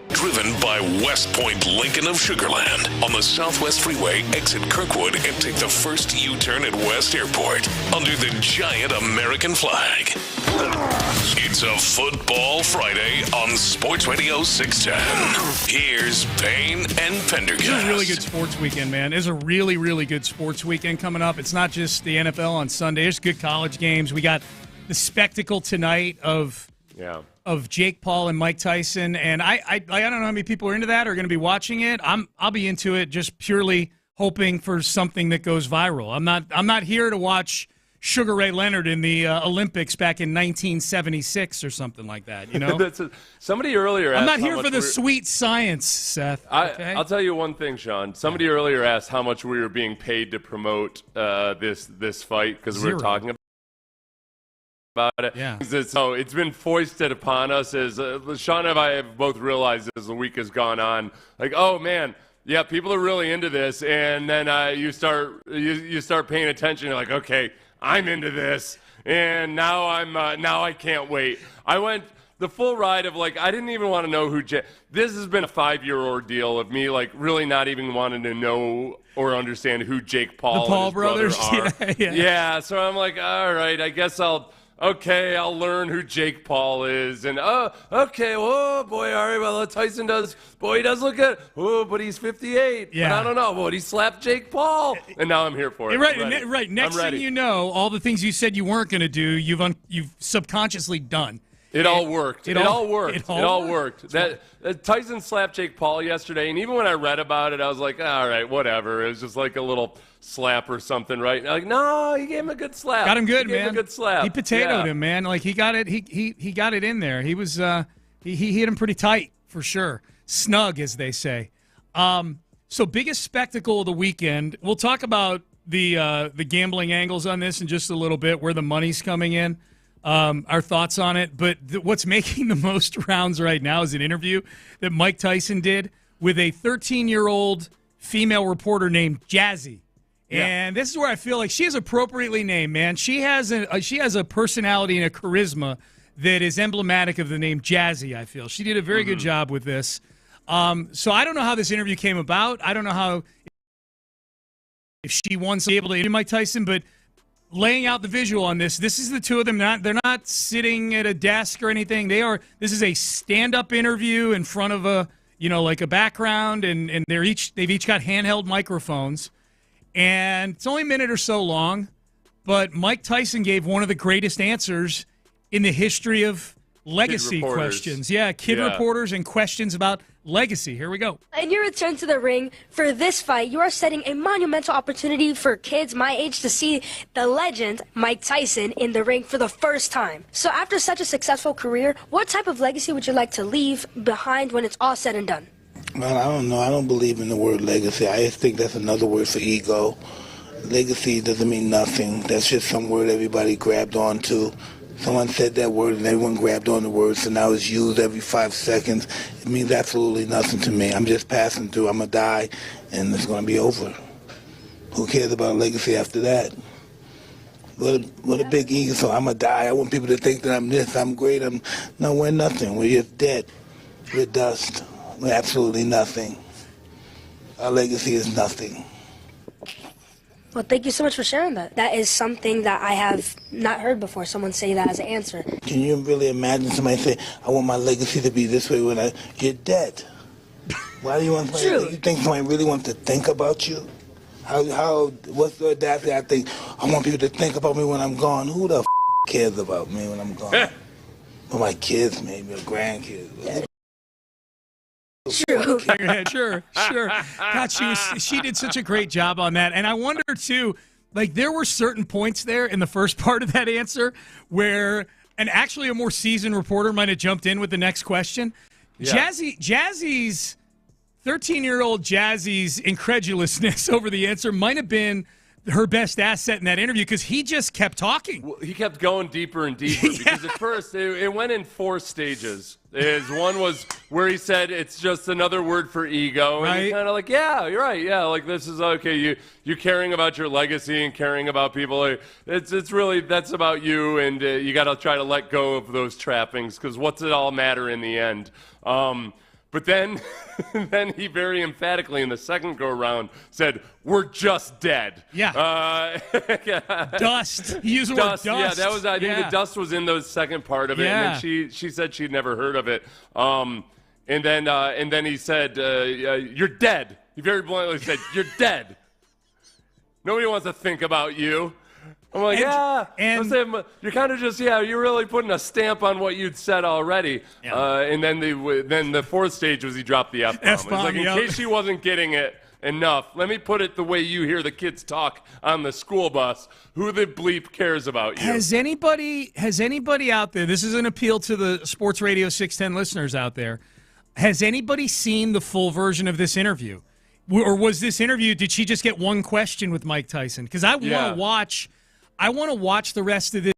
Driven by West Point Lincoln of Sugarland on the Southwest Freeway, exit Kirkwood and take the first U-turn at West Airport under the giant American flag. It's a Football Friday on Sports Radio 610. Here's Payne and Pendergast. It's a really good sports weekend, man. It's a really, really good sports weekend coming up. It's not just the NFL on Sunday. There's good college games. We got the spectacle tonight of Jake Paul and Mike Tyson, and I don't know how many people are into that or going to be watching it. I'll be into it just purely hoping for something that goes viral. I'm not here to watch Sugar Ray Leonard in the Olympics back in 1976 or something like that. You know, somebody earlier asked I'm not here for the sweet science, Seth. Okay? I'll tell you one thing, Sean. Somebody earlier asked how much we were being paid to promote this fight because we were talking about it. Yeah. So it's been foisted upon us as Sean and I have both realized as the week has gone on. Like, oh man, yeah, people are really into this, and then you start paying attention. You're like, okay, I'm into this, and now I can't wait. I went the full ride of like I didn't even want to know who. This has been a 5-year ordeal of me like really not even wanting to know or understand who Jake Paul, the Paul and his brothers brother are. Yeah. So I'm like, all right, I guess I'll learn who Jake Paul is. And, okay, oh, boy, all right, well, Tyson does, boy, he does look good. Oh, but he's 58. Yeah. But I don't know. But he slapped Jake Paul. And now I'm here for it. Right. Next thing you know, all the things you said you weren't going to do, you've subconsciously done. It all worked. It all worked. It all worked. That Tyson slapped Jake Paul yesterday, and even when I read about it, I was like, all right, whatever. It was just like a little slap or something, right? And I'm like, no, he gave him a good slap. Got him good, he gave man. him a good slap. He potatoed him, man. Like he got it. He got it in there. He was he hit him pretty tight for sure. Snug, as they say. So biggest spectacle of the weekend. We'll talk about the gambling angles on this in just a little bit, where the money's coming in. Our thoughts on it, but what's making the most rounds right now is an interview that Mike Tyson did with a 13-year-old female reporter named Jazzy. Yeah. And this is where I feel like she is appropriately named, man. She has a personality and a charisma that is emblematic of the name Jazzy, I feel. She did a very good job with this. So I don't know how this interview came about. I don't know how if she wants to be able to interview Mike Tyson, but laying out the visual on this is the two of them. They're not sitting at a desk or anything. This is a stand-up interview in front of a background, and they've each got handheld microphones, and it's only a minute or so long. But Mike Tyson gave one of the greatest answers in the history of legacy questions. Kid reporters and questions about legacy. Here we go. In your return to the ring for this fight, you are setting a monumental opportunity for kids my age to see the legend Mike Tyson in the ring for the first time. So after such a successful career, what type of legacy would you like to leave behind when it's all said and done? Well, I don't know. I don't believe in the word legacy. I just think that's another word for ego. Legacy doesn't mean nothing. That's just some word everybody grabbed onto. Someone said that word and everyone grabbed on the word, so now it's used every 5 seconds. It means absolutely nothing to me. I'm just passing through. I'm going to die, and it's going to be over. Who cares about legacy after that? What a big ego. So I'm going to die. I want people to think that I'm this, I'm great. No, we're nothing. We're just dead. We're dust. We're absolutely nothing. Our legacy is nothing. Well, thank you so much for sharing that. That is something that I have not heard before, someone say that as an answer. Can you really imagine somebody say, I want my legacy to be this way when you're dead? Why do you want somebody, you think somebody really wants to think about you? What's the audacity? I think, I want people to think about me when I'm gone. Who the cares about me when I'm gone? Well, my kids, maybe, or grandkids. True. Sure. God, she did such a great job on that. And I wonder, too, like, there were certain points there in the first part of that answer where, and actually a more seasoned reporter might have jumped in with the next question. Yeah. Jazzy's 13-year-old Jazzy's incredulousness over the answer might have been her best asset in that interview because he just kept talking. Well, he kept going deeper and deeper because at first it went in 4 stages. One was where he said it's just another word for ego. And you're kind of like, yeah, you're right. Yeah, like this is okay. You're caring about your legacy and caring about people. It's really, that's about you, and you got to try to let go of those trappings because what's it all matter in the end? But then he very emphatically in the second go-around said, we're just dead. Yeah. Dust. He used the word dust. Yeah, that was, I think the dust was in the second part of it. And then she said she'd never heard of it. And then he said, you're dead. He very bluntly said, you're dead. Nobody wants to think about you. I'm like, and you're kind of just, you're really putting a stamp on what you'd said already. Yeah. And then the fourth stage was he dropped the F-bomb. It's like, in case she wasn't getting it enough, let me put it the way you hear the kids talk on the school bus. Who the bleep cares about you? Has anybody out there, this is an appeal to the Sports Radio 610 listeners out there, has anybody seen the full version of this interview? Or was this interview, did she just get one question with Mike Tyson? Because I want to watch the rest of this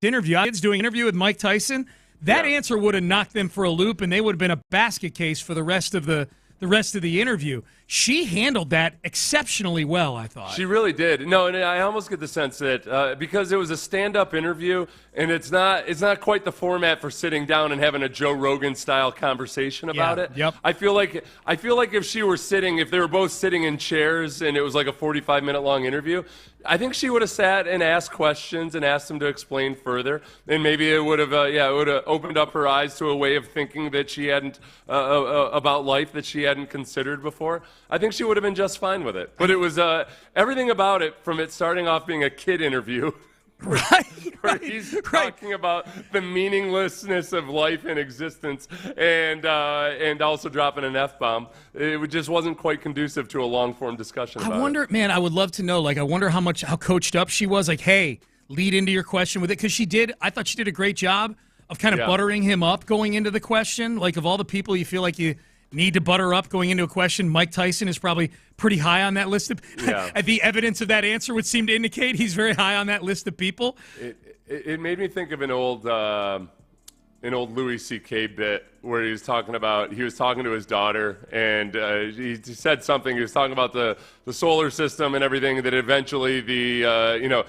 interview. I was doing an interview with Mike Tyson. That answer would have knocked them for a loop, and they would have been a basket case for the rest of the interview. She handled that exceptionally well, I thought. She really did. No, and I almost get the sense that because it was a stand-up interview, and it's not quite the format for sitting down and having a Joe Rogan-style conversation about it. Yep. I feel like if they were both sitting in chairs and it was like a 45-minute long interview, I think she would have sat and asked questions and asked them to explain further, and maybe it would have opened up her eyes to a way of thinking that she hadn't about life that she hadn't considered before. I think she would have been just fine with it. But it was everything about it, from it starting off being a kid interview, where he's talking about the meaninglessness of life and existence, and also dropping an F-bomb. It just wasn't quite conducive to a long-form discussion about I would love to know, I wonder how coached up she was. Like, hey, lead into your question with it. Because I thought she did a great job of kind of buttering him up going into the question. Like, of all the people you feel like you need to butter up going into a question, Mike Tyson is probably pretty high on that list of the evidence of that answer would seem to indicate he's very high on that list of people. It made me think of an old Louis C.K. bit where he was talking to his daughter, and he said something. He was talking about the solar system and everything, that eventually the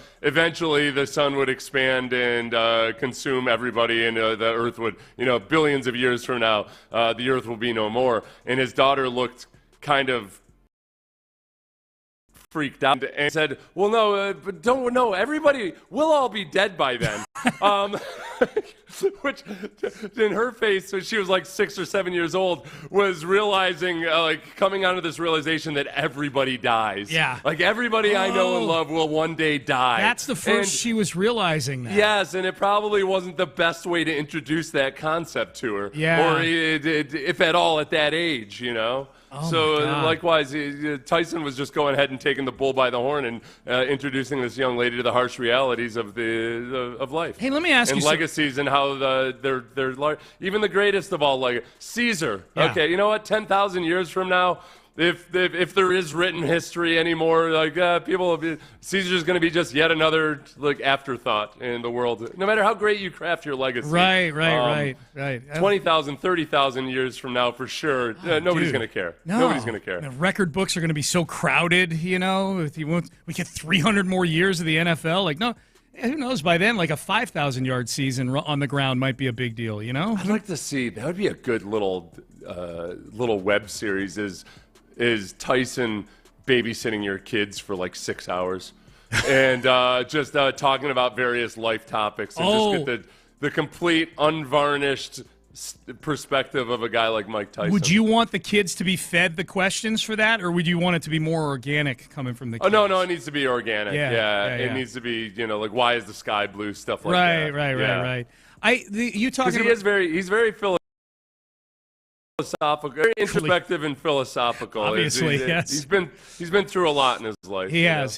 sun would expand and consume everybody, and the earth would, billions of years from now, the earth will be no more. And his daughter looked kind of freaked out and said, well, no, but don't know. Everybody, we'll all be dead by then. Which, in her face, when she was like 6 or 7 years old, was realizing, coming onto this realization that everybody dies. Yeah. Like, everybody I know and love will one day die. That's the first she was realizing that. Yes, and it probably wasn't the best way to introduce that concept to her. Yeah. Or if at all at that age, Oh, so likewise, Tyson was just going ahead and taking the bull by the horn and introducing this young lady to the harsh realities of life. Hey, let me ask you, legacies, and how they're large. Even the greatest of all, like Caesar. Yeah. Okay, you know what? 10,000 years from now, if there is written history anymore, Caesar's going to be just yet another afterthought in the world. No matter how great you craft your legacy. Right. 20,000, 30,000 years from now, for sure, nobody's going to care. No. Nobody's going to care. The record books are going to be so crowded. If we get 300 more years of the NFL, no. Who knows? By then, a 5,000-yard season on the ground might be a big deal. I'd like to see. That would be a good little web series. Is Tyson babysitting your kids for like 6 hours and just talking about various life topics and just get the complete unvarnished perspective of a guy like Mike Tyson. Would you want the kids to be fed the questions for that, or would you want it to be more organic coming from the kids? Oh, no, it needs to be organic. Yeah. It needs to be, like, why is the sky blue, stuff like that. Right. You talking about... He's very philosophical, very introspective and philosophical. Obviously, yes. He's been through a lot in his life. He has.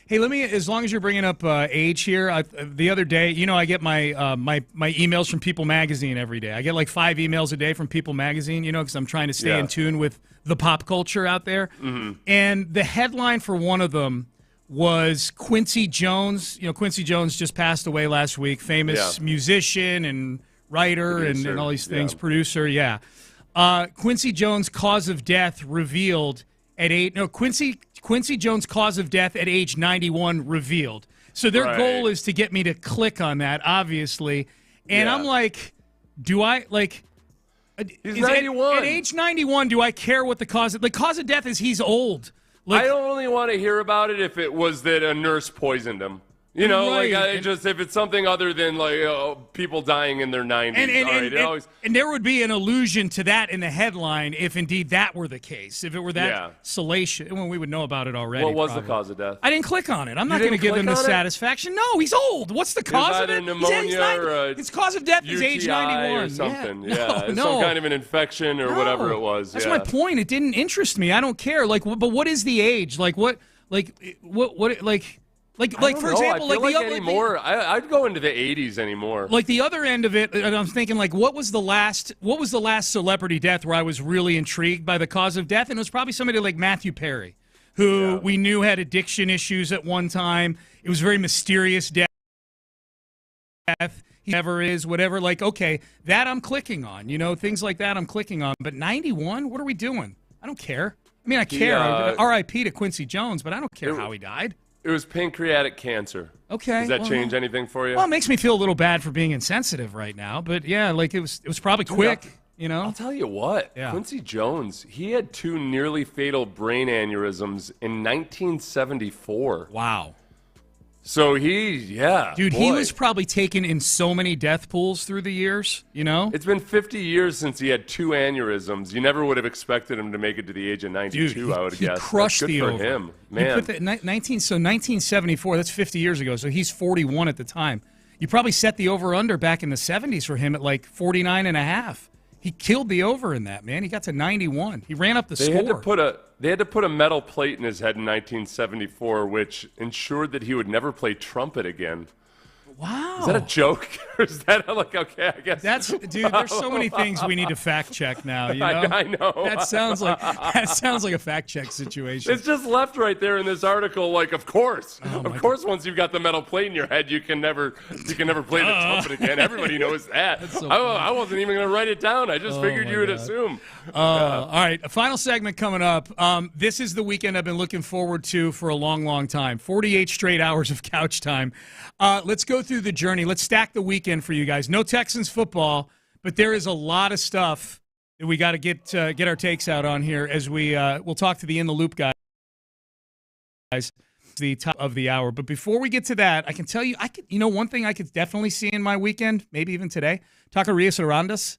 Hey, let me, as long as you're bringing up age here, the other day, I get my my emails from People Magazine every day. I get like 5 emails a day from People Magazine, because I'm trying to stay in tune with the pop culture out there. Mm-hmm. And the headline for one of them was Quincy Jones. Quincy Jones just passed away last week, famous musician and writer and all these things, producer, Quincy Jones' cause of death revealed at Quincy Jones' cause of death at age 91 revealed. So their goal is to get me to click on that, obviously. And I'm like, do I, like... He's 91. At age 91, do I care what the cause of... The cause of death is he's old. I don't really want to hear about it if it was that a nurse poisoned him. If it's something other than people dying in their 90s. And there would be an allusion to that in the headline if indeed that were the case. If it were that salacious, we would know about it already. What was the cause of death? I didn't click on it. I'm not going to give him the satisfaction. No, he's old. What's the cause of it? Pneumonia or his cause of death is age 91 or something. No. Some kind of an infection or whatever it was. That's my point. It didn't interest me. I don't care. But what is the age? For example, I'd go into the 80s anymore. Like the other end of it, and I'm thinking, what was the last celebrity death where I was really intrigued by the cause of death? And it was probably somebody like Matthew Perry, who we knew had addiction issues at one time. It was a very mysterious death. He never is, whatever. That I'm clicking on. Things like that I'm clicking on. But 91, what are we doing? I don't care. I mean, I care. R.I.P. to Quincy Jones, but I don't care how he died. It was pancreatic cancer. Okay. Does that change anything for you? Well, it makes me feel a little bad for being insensitive right now. But, it was probably quick, I'll tell you what. Yeah. Quincy Jones, he had 2 nearly fatal brain aneurysms in 1974. Wow. So he was probably taken in so many death pools through the years, It's been 50 years since he had 2 aneurysms. You never would have expected him to make it to the age of 92, I would guess. He crushed That's good the for over. him. Man. 1974, that's 50 years ago, so he's 41 at the time. You probably set the over-under back in the 70s for him at 49 and a half. He killed the over in that, man. He got to 91. He ran up the score. They had to put a metal plate in his head in 1974, which ensured that he would never play trumpet again. Wow. Is that a joke? Or is that okay, I guess. Dude, there's so many things we need to fact check now, I know. That sounds like a fact check situation. It's just left right there in this article, of course. Once you've got the metal plate in your head, you can never play the trumpet again. Everybody knows that. So I wasn't even going to write it down. I just figured you would assume. All right, a final segment coming up. This is the weekend I've been looking forward to for a long, long time. 48 straight hours of couch time. Let's go through the journey. Let's stack the weekend for you guys. No Texans football, but there is a lot of stuff that we got to get our takes out on here as we'll talk to the In the Loop guys. The top of the hour. But before we get to that, I can tell you, one thing I could definitely see in my weekend, maybe even today, Taquerias Arandas.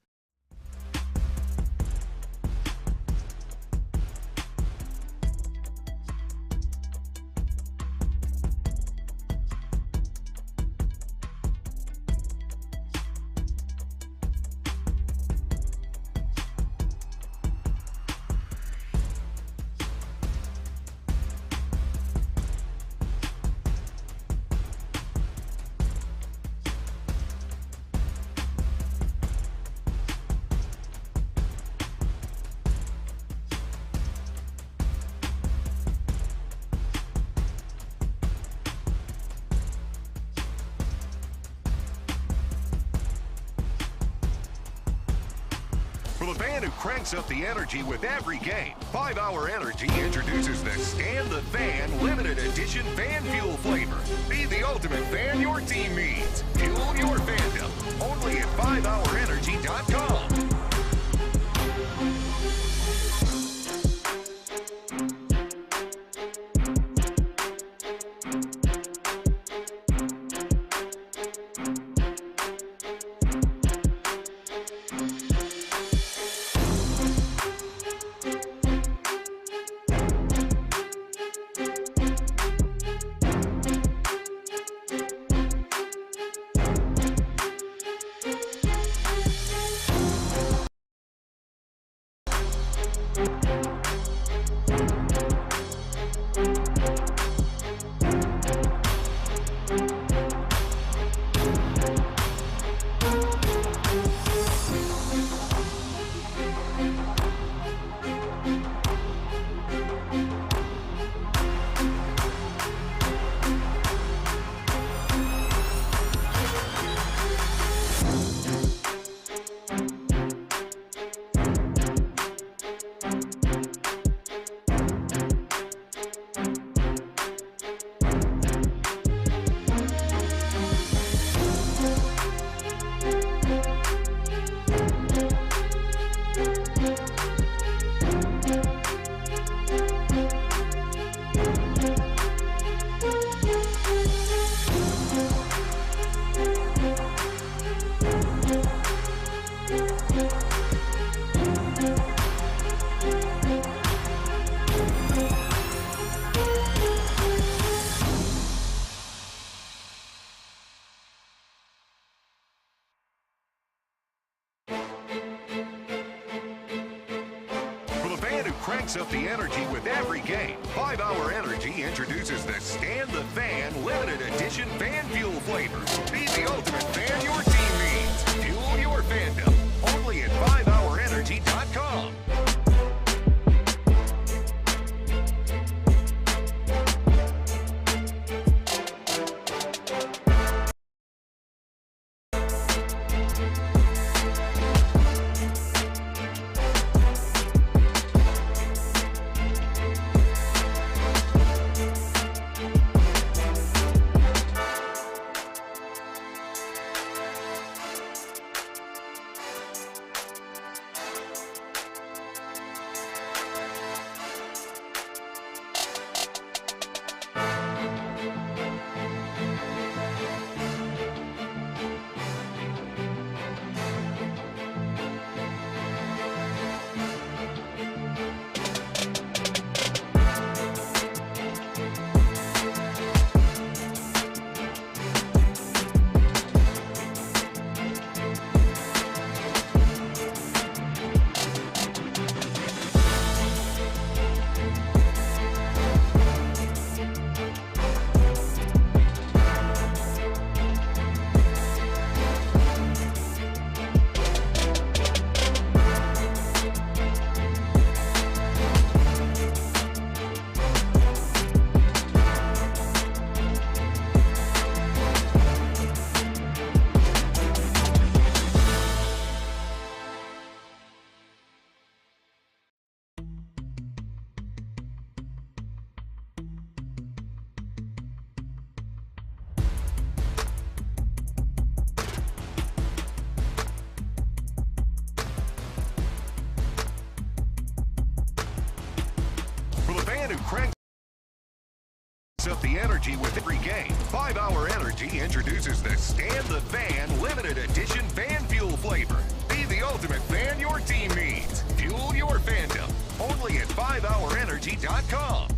Cranks up the energy with every game. 5 Hour Energy introduces the Stand the Fan limited edition fan fuel flavor. Be the ultimate fan your team needs. Fuel your fandom. Only at 5hourenergy.com. cranks up the energy with every game. 5 Hour Energy introduces the Stand the Fan limited edition fan fuel flavor. Be the ultimate fan your team needs. Fuel your fandom. Only at 5hourenergy.com. Up the energy with every game. 5 Hour Energy introduces the Stand the Fan limited edition fan fuel flavor. Be the ultimate fan your team needs. Fuel your fandom. Only at 5hourenergy.com.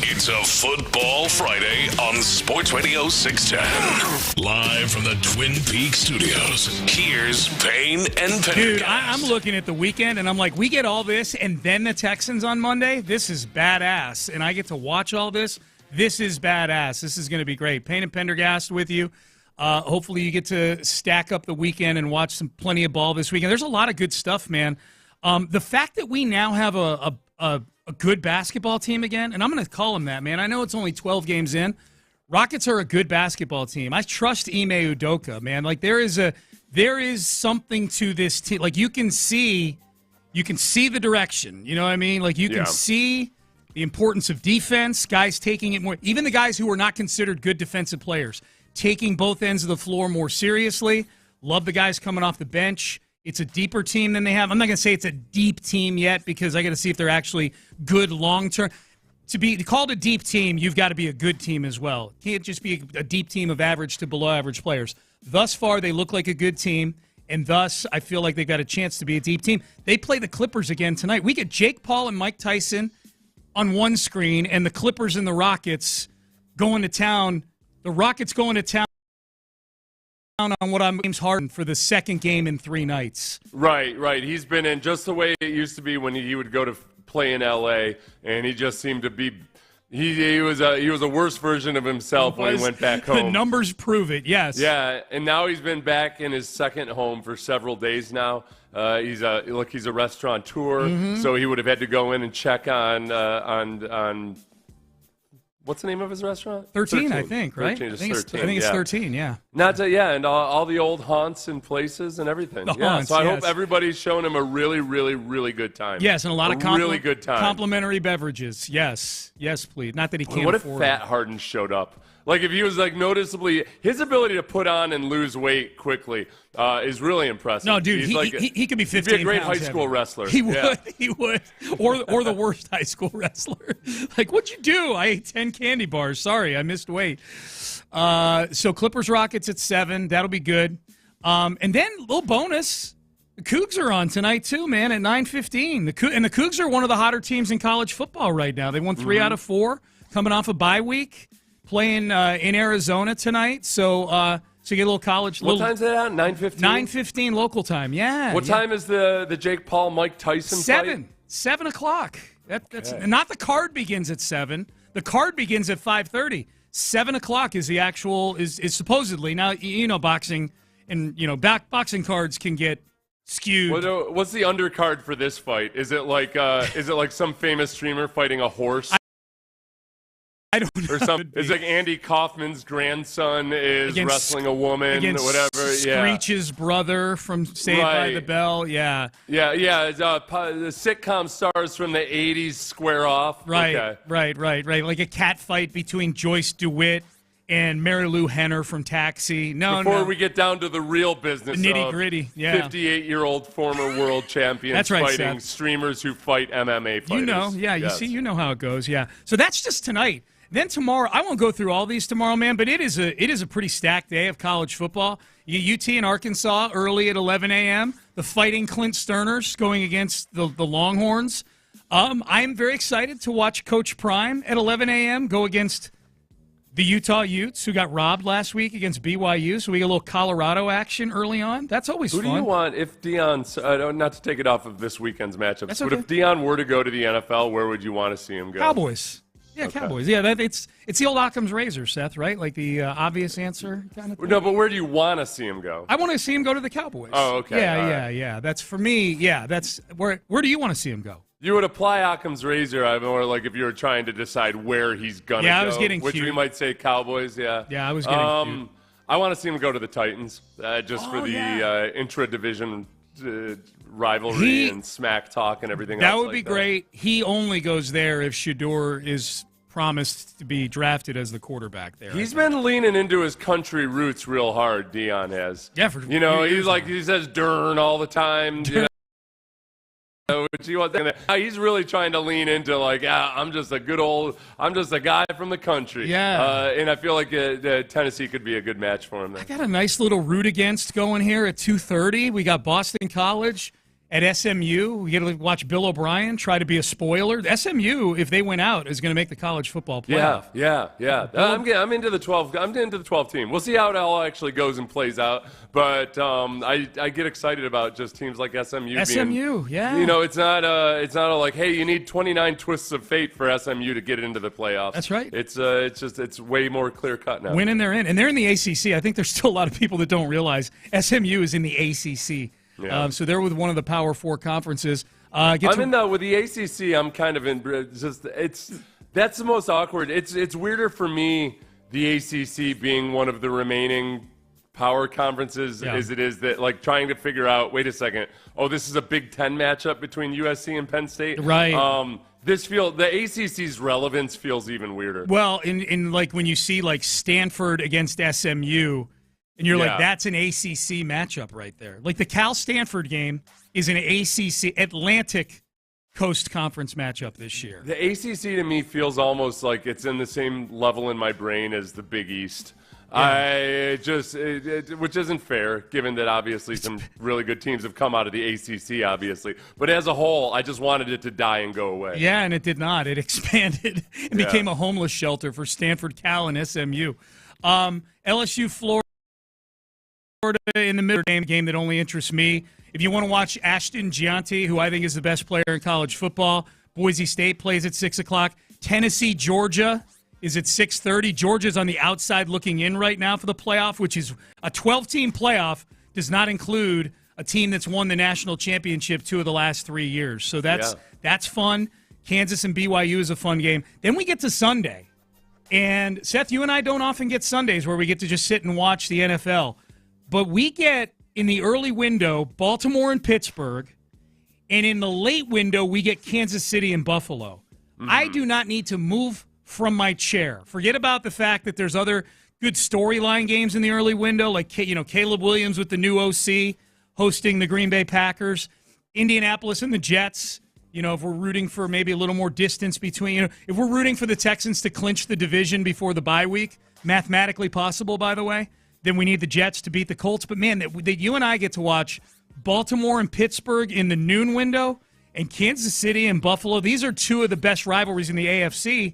It's a Football Friday on Sports Radio 610. Live from the Twin Peaks studios, here's Payne and Pendergast. Dude, I'm looking at the weekend, and I'm like, we get all this, and then the Texans on Monday? This is badass. And I get to watch all this. This is badass. This is going to be great. Payne and Pendergast with you. Hopefully you get to stack up the weekend and watch plenty of ball this weekend. There's a lot of good stuff, man. The fact that we now have a good basketball team again, and I'm going to call them that, man. I know it's only 12 games in. Rockets are a good basketball team. I trust Ime Udoka, man. Like there is something to this team. Like you can see the direction. You know what I mean? Like you can see the importance of defense. Guys taking it more. Even the guys who are not considered good defensive players taking both ends of the floor more seriously. Love the guys coming off the bench. It's a deeper team than they have. I'm not going to say it's a deep team yet because I got to see if they're actually good long-term. To be called a deep team, you've got to be a good team as well. It can't just be a deep team of average to below-average players. Thus far, they look like a good team, and thus I feel like they've got a chance to be a deep team. They play the Clippers again tonight. We get Jake Paul and Mike Tyson on one screen, and the Clippers and the Rockets going to town. The Rockets going to town on what I'm James Harden for the second game in 3 nights. Right. He's been in just the way it used to be when he would go to play in L.A., and he just seemed to be he was a worse version of himself when he went back home. The numbers prove it, yes. Yeah, and now he's been back in his second home for several days now. He's a restaurateur, so he would have had to go in and check on what's the name of his restaurant? 13, I think, right? 13 I think it's 13, yeah. And all the old haunts and places and everything. Haunts, I hope everybody's showing him a really, really, really good time. Yes, and a lot of really good time. Complimentary beverages. Yes, please. Not that he can't afford. What if Fat Harden showed up? Like if he was like noticeably, his ability to put on and lose weight quickly is really impressive. No, dude, he could be 15 He'd be a great high pounds school heavier. wresler. He would, or the worst high school wrestler. Like, what'd you do? I ate 10 candy bars. Sorry, I missed weight. So Clippers Rockets at 7. That'll be good. And then a little bonus. The Cougs are on tonight too, man, at 9:15. The Cougs are one of the hotter teams in college football right now. They won 3 out of 4, coming off a bye week. Playing in Arizona tonight, so you get a little college. What time's that at? 9:15? 9:15 local time, yeah. What time is the Jake Paul, Mike Tyson fight? 7 o'clock. That's not the card begins at 7. The card begins at 5:30. 7 o'clock is the actual, is supposedly, now, boxing and, boxing cards can get skewed. What's the undercard for this fight? Is it like some famous streamer fighting a horse? I don't know. Or something. It's like Andy Kaufman's grandson is wrestling a woman, or whatever. Screech's brother from Saved by the Bell. Yeah. The sitcom stars from the 80s square off. Right. Okay. Right. Like a cat fight between Joyce DeWitt and Mary Lou Henner from Taxi. Before we get down to the real business, nitty-gritty, 58-year-old former world champions that's right, fighting Seth. Streamers who fight MMA fighters. You know how it goes, yeah. So that's just tonight. Then tomorrow, I won't go through all these tomorrow, man, but it is a pretty stacked day of college football. You get UT and Arkansas early at 11 a.m., the Fighting Clint Stoerners going against the Longhorns. I'm very excited to watch Coach Prime at 11 a.m. go against the Utah Utes, who got robbed last week against BYU, so we get a little Colorado action early on. That's always fun. Who do you want if Deion, not to take it off of this weekend's matchups, That's but okay. if Deion were to go to the NFL, where would you want to see him go? Cowboys. Yeah, Okay. Cowboys. Yeah, it's the old Occam's razor, Seth, right? Like the obvious answer kind of thing. No, but where do you want to see him go? I want to see him go to the Cowboys. Oh, okay. Yeah. That's for me. Yeah, that's where do you want to see him go? You would apply Occam's razor, or like if you were trying to decide where he's going to go. Yeah, I was getting which cute. we might say Cowboys, yeah. Yeah, I was getting cute. I want to see him go to the Titans, for the intra-division rivalry and smack talk and everything else. That would be great. He only goes there if Shador is promised to be drafted as the quarterback there. He's been leaning into his country roots real hard, Deion has. Yeah, for he says "dern" all the time. He's really trying to lean into I'm just a guy from the country. Yeah. And I feel like Tennessee could be a good match for him. I got a nice little root against going here at 2:30. We got Boston College At SMU, we get to watch Bill O'Brien try to be a spoiler. SMU, if they went out, is going to make the college football playoff. Yeah. I'm into the 12. I'm into the 12 team. We'll see how it all actually goes and plays out. But I get excited about just teams like SMU. Yeah. You know, it's not a like, hey, you need 29 twists of fate for SMU to get into the playoffs. That's right. It's way more clear cut now. Winning, they're in, and they're in the ACC. I think there's still a lot of people that don't realize SMU is in the ACC. Yeah. So they're with one of the Power 4 conferences. With the ACC. I'm kind of in. That's the most awkward. It's weirder for me, the ACC being one of the remaining power conferences as it is that, like, trying to figure out, wait a second, this is a Big Ten matchup between USC and Penn State. Right. The ACC's relevance feels even weirder. Well, in like when you see like Stanford against SMU. And you're like, that's an ACC matchup right there. Like the Cal-Stanford game is an ACC Atlantic Coast Conference matchup this year. The ACC to me feels almost like it's in the same level in my brain as the Big East. Yeah. Which isn't fair, given that obviously some really good teams have come out of the ACC, obviously. But as a whole, I just wanted it to die and go away. Yeah, and it did not. It expanded and became a homeless shelter for Stanford, Cal, and SMU. LSU, Florida. In the middle game that only interests me. If you want to watch Ashton Gianti, who I think is the best player in college football, Boise State plays at 6 o'clock. Tennessee, Georgia is at 6:30. Georgia's on the outside looking in right now for the playoff, which is a 12-team playoff, does not include a team that's won the national championship 2 of the last 3 years. So that's fun. Kansas and BYU is a fun game. Then we get to Sunday. And, Seth, you and I don't often get Sundays where we get to just sit and watch the NFL. But we get, in the early window, Baltimore and Pittsburgh, and in the late window, we get Kansas City and Buffalo. Mm-hmm. I do not need to move from my chair. Forget about the fact that there's other good storyline games in the early window, like Caleb Williams with the new OC hosting the Green Bay Packers, Indianapolis and the Jets. If we're rooting for maybe a little more distance between, if we're rooting for the Texans to clinch the division before the bye week, mathematically possible, by the way, then we need the Jets to beat the Colts. But, man, that you and I get to watch Baltimore and Pittsburgh in the noon window and Kansas City and Buffalo. These are 2 of the best rivalries in the AFC,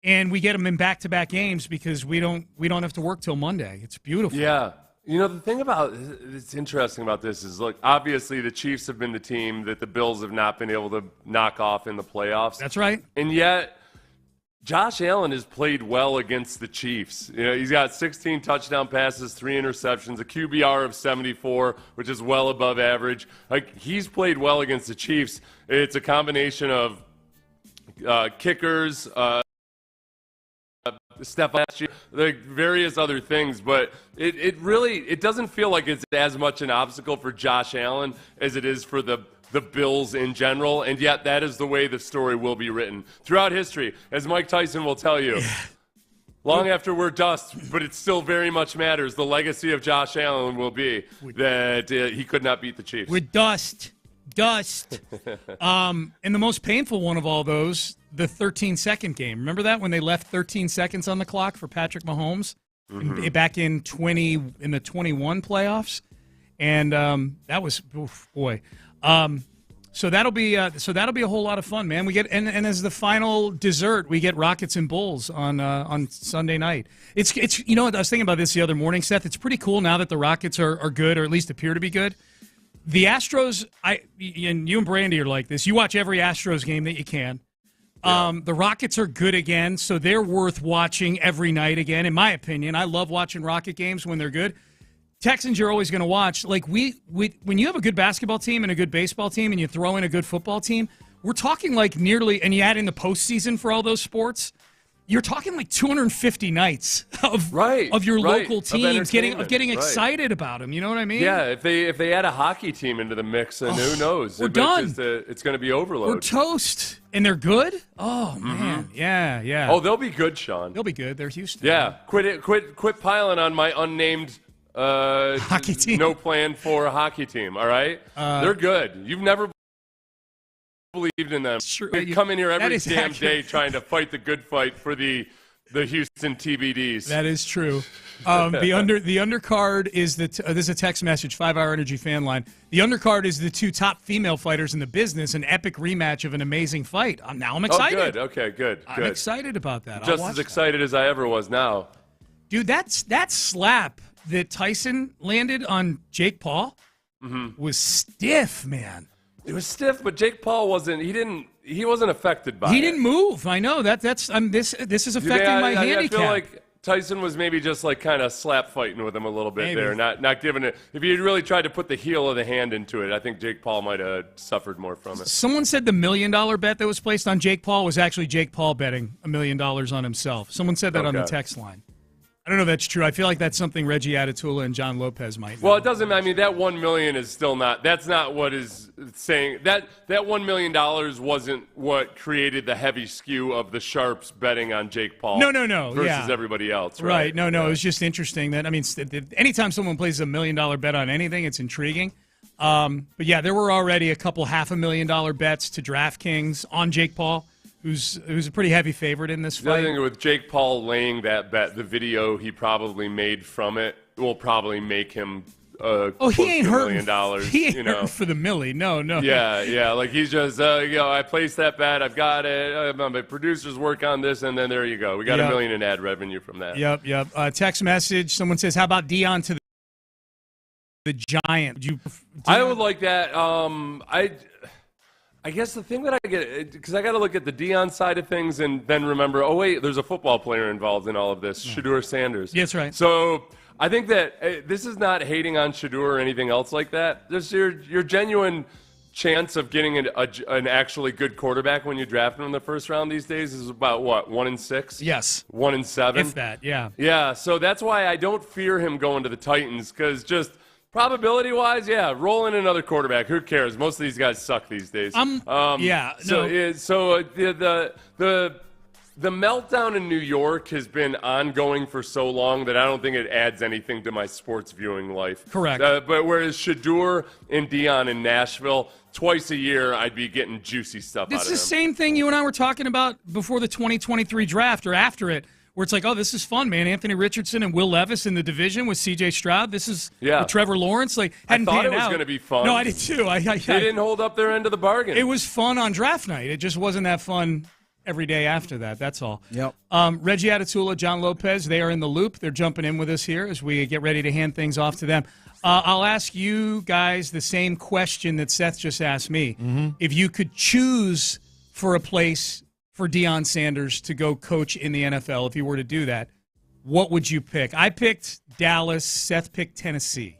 and we get them in back-to-back games because we don't have to work till Monday. It's beautiful. Yeah. The thing that's interesting about this is, look, obviously the Chiefs have been the team that the Bills have not been able to knock off in the playoffs. That's right. And yet Josh Allen has played well against the Chiefs. He's got 16 touchdown passes, 3 interceptions, a QBR of 74, which is well above average. Like, he's played well against the Chiefs. It's a combination of kickers, like various other things, but it doesn't feel like it's as much an obstacle for Josh Allen as it is for the Bills in general, and yet that is the way the story will be written throughout history, as Mike Tyson will tell you. Long after we're dust, but it still very much matters. The legacy of Josh Allen will be that he could not beat the Chiefs. We're dust. And the most painful one of all those, the 13-second game. Remember that when they left 13 seconds on the clock for Patrick Mahomes back in the 21 playoffs, and that was boy. So that'll be a whole lot of fun, man. We get and as the final dessert, we get Rockets and Bulls on Sunday night. It's I was thinking about this the other morning, Seth. It's pretty cool now that the Rockets are good, or at least appear to be good. The Astros, and you and Brandy are like this. You watch every Astros game that you can. Yeah. The Rockets are good again, so they're worth watching every night again, in my opinion. I love watching Rocket games when they're good. Texans you're always going to watch. Like when you have a good basketball team and a good baseball team and you throw in a good football team, we're talking like nearly, and you add in the postseason for all those sports, you're talking like 250 nights of your local teams getting excited about them. You know what I mean? Yeah, if they add a hockey team into the mix, then who knows? We're done. It's going to be overload. We're toast. And they're good? Oh, man. Yeah. Oh, they'll be good, Sean. They'll be good. They're Houston. Yeah. Quit piling on my unnamed hockey team. No plan for a hockey team, all right? They're good. You've never believed in them. Sure. They come in here every damn day trying to fight the good fight for the The Houston TBDs. That is true. The undercard is this is a text message, 5-Hour Energy fan line. The undercard is the two top female fighters in the business, an epic rematch of an amazing fight. Now I'm excited. Oh, good. Okay, good. I'm excited about that. Just as excited as I ever was now. Dude, that slap that Tyson landed on Jake Paul was stiff, man. It was stiff, but Jake Paul wasn't affected by it. He didn't move. I know this is affecting my handicap. I feel like Tyson was maybe just like kind of slap fighting with him a little bit there, not giving it. If he had really tried to put the heel of the hand into it, I think Jake Paul might have suffered more from it. Someone said the $1 million bet that was placed on Jake Paul was actually Jake Paul betting $1 million on himself. Someone said that on the text line. I don't know if that's true. I feel like that's something Reggie Atatula and John Lopez might know. Well, it doesn't. I mean, that $1 million is still not. That's not what is saying. That $1 million wasn't what created the heavy skew of the sharps betting on Jake Paul. No. Versus everybody else. Right. No. It was just interesting that anytime someone plays $1 million bet on anything, it's intriguing. But yeah, there were already a couple $500,000 bets to DraftKings on Jake Paul, who's a pretty heavy favorite in this fight. The other thing with Jake Paul laying that bet, the video he probably made from it will probably make him he ain't hurting. $1 million. He ain't hurting for the milli. No. Yeah. Like he's just, I placed that bet. I've got it. My producers work on this, and then there you go. We got $1 million in ad revenue from that. Yep. Text message. Someone says, "How about Deion to the Giant?" I would like that. I guess the thing that I get, because I got to look at the Deion side of things and then remember, oh, wait, there's a football player involved in all of this, Shadur Sanders. That's right. So I think that this is not hating on Shadur or anything else like that. There's your genuine chance of getting an actually good quarterback when you draft him in the first round these days is about, what, 1 in 6? Yes. 1 in 7? If that, yeah. Yeah, so that's why I don't fear him going to the Titans, because just probability-wise, roll in another quarterback. Who cares? Most of these guys suck these days. The meltdown in New York has been ongoing for so long that I don't think it adds anything to my sports viewing life. Correct. But whereas Shadur and Deion in Nashville, twice a year I'd be getting juicy stuff out of them. It's the same thing you and I were talking about before the 2023 draft or after it, where it's like, oh, this is fun, man. Anthony Richardson and Will Levis in the division with C.J. Stroud. This is with Trevor Lawrence. Like, hadn't I thought panned it was out. going to be fun. No, I did too. They didn't hold up their end of the bargain. It was fun on draft night. It just wasn't that fun every day after that. That's all. Yep. Reggie Atatula, John Lopez, they are in the loop. They're jumping in with us here as we get ready to hand things off to them. I'll ask you guys the same question that Seth just asked me. Mm-hmm. If you could choose for a place for Deion Sanders to go coach in the NFL, if you were to do that, what would you pick? I picked Dallas. Seth picked Tennessee.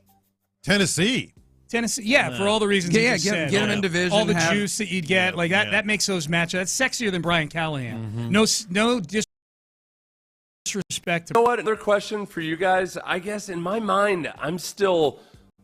Tennessee, for all the reasons you just said. Get him in division. All the juice that you'd get, that makes those matchups. That's sexier than Brian Callahan. Mm-hmm. No disrespect. You know what? Another question for you guys. I guess in my mind, I'm still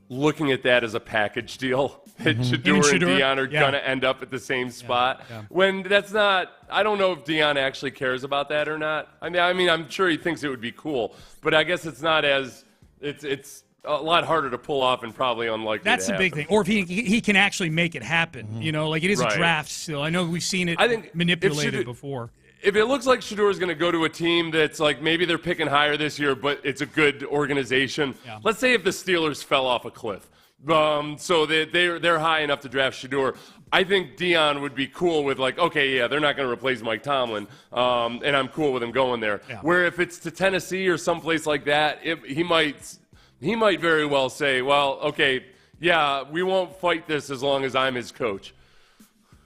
looking at that as a package deal. That Shadur and Deion are going to end up at the same spot. Yeah. When that's not, I don't know if Deion actually cares about that or not. I mean, I'm sure he thinks it would be cool, but I guess it's not as, it's a lot harder to pull off and probably unlikely That's to the big happen. thing. Or if he can actually make it happen. It is a draft still. I know we've seen it manipulated before. If it looks like Shadur is going to go to a team that's like maybe they're picking higher this year, but it's a good organization. Yeah. Let's say if the Steelers fell off a cliff. So they're high enough to draft Shadur. I think Deion would be cool with they're not going to replace Mike Tomlin, and I'm cool with him going there. Yeah. Where if it's to Tennessee or someplace like that, he might very well say, well, okay, we won't fight this as long as I'm his coach.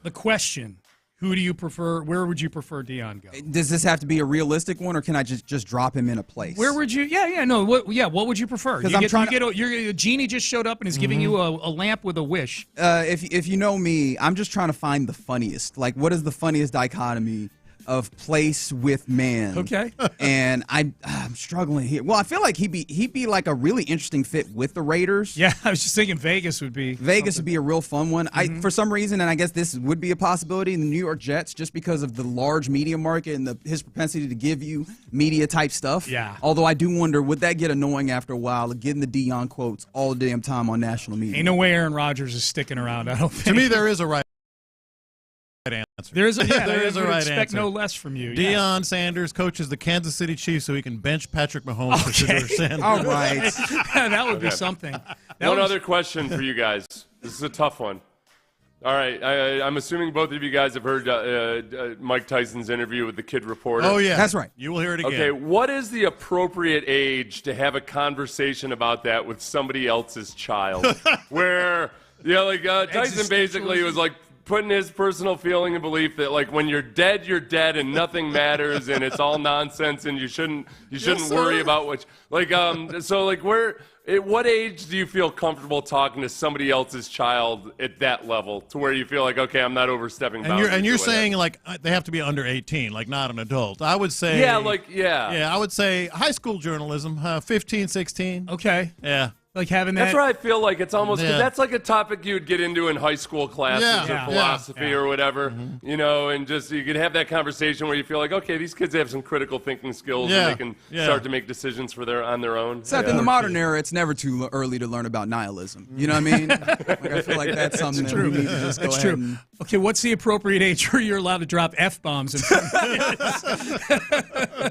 The question: who do you prefer? Where would you prefer Deion go? Does this have to be a realistic one, or can I just drop him in a place? Where would you? What would you prefer? Because a genie just showed up and is giving you a lamp with a wish. If you know me, I'm just trying to find the funniest. Like, what is the funniest dichotomy of place with man? Okay. And I'm struggling here. Well, I feel like he'd be like a really interesting fit with the Raiders. Yeah, I was just thinking Vegas would be a real fun one. For some reason, and I guess this would be a possibility, the New York Jets, just because of the large media market and his propensity to give you media type stuff. Yeah. Although I do wonder, would that get annoying after a while of getting the Deion quotes all the damn time on national media? Ain't no way Aaron Rodgers is sticking around. I don't think. To me, there is a right answer. There is a right expect answer. no less from you. Deion Sanders coaches the Kansas City Chiefs so he can bench Patrick Mahomes for Shedeur Sanders. All right. That would be something. One other question for you guys. This is a tough one. All right, I'm assuming both of you guys have heard Mike Tyson's interview with the Kid Reporter. Oh, yeah. That's right. You will hear it again. Okay, what is the appropriate age to have a conversation about that with somebody else's child? Where, Tyson basically was like putting his personal feeling and belief that, like, when you're dead and nothing matters and it's all nonsense and you shouldn't worry about what, at what age do you feel comfortable talking to somebody else's child at that level to where you feel like, okay, I'm not overstepping boundaries? And you're saying, like, they have to be under 18, like not an adult. I would say. Yeah, I would say high school journalism, 15, 16. Okay. Yeah. Like having that. That's where I feel like it's almost, because that's like a topic you'd get into in high school classes or philosophy or whatever, and just you could have that conversation where you feel like, okay, these kids have some critical thinking skills and they can start to make decisions on their own. Except in the modern era, it's never too early to learn about nihilism. You know what I mean? I feel like that's something that we need to just go ahead and... Okay, what's the appropriate age where you're allowed to drop F-bombs in front of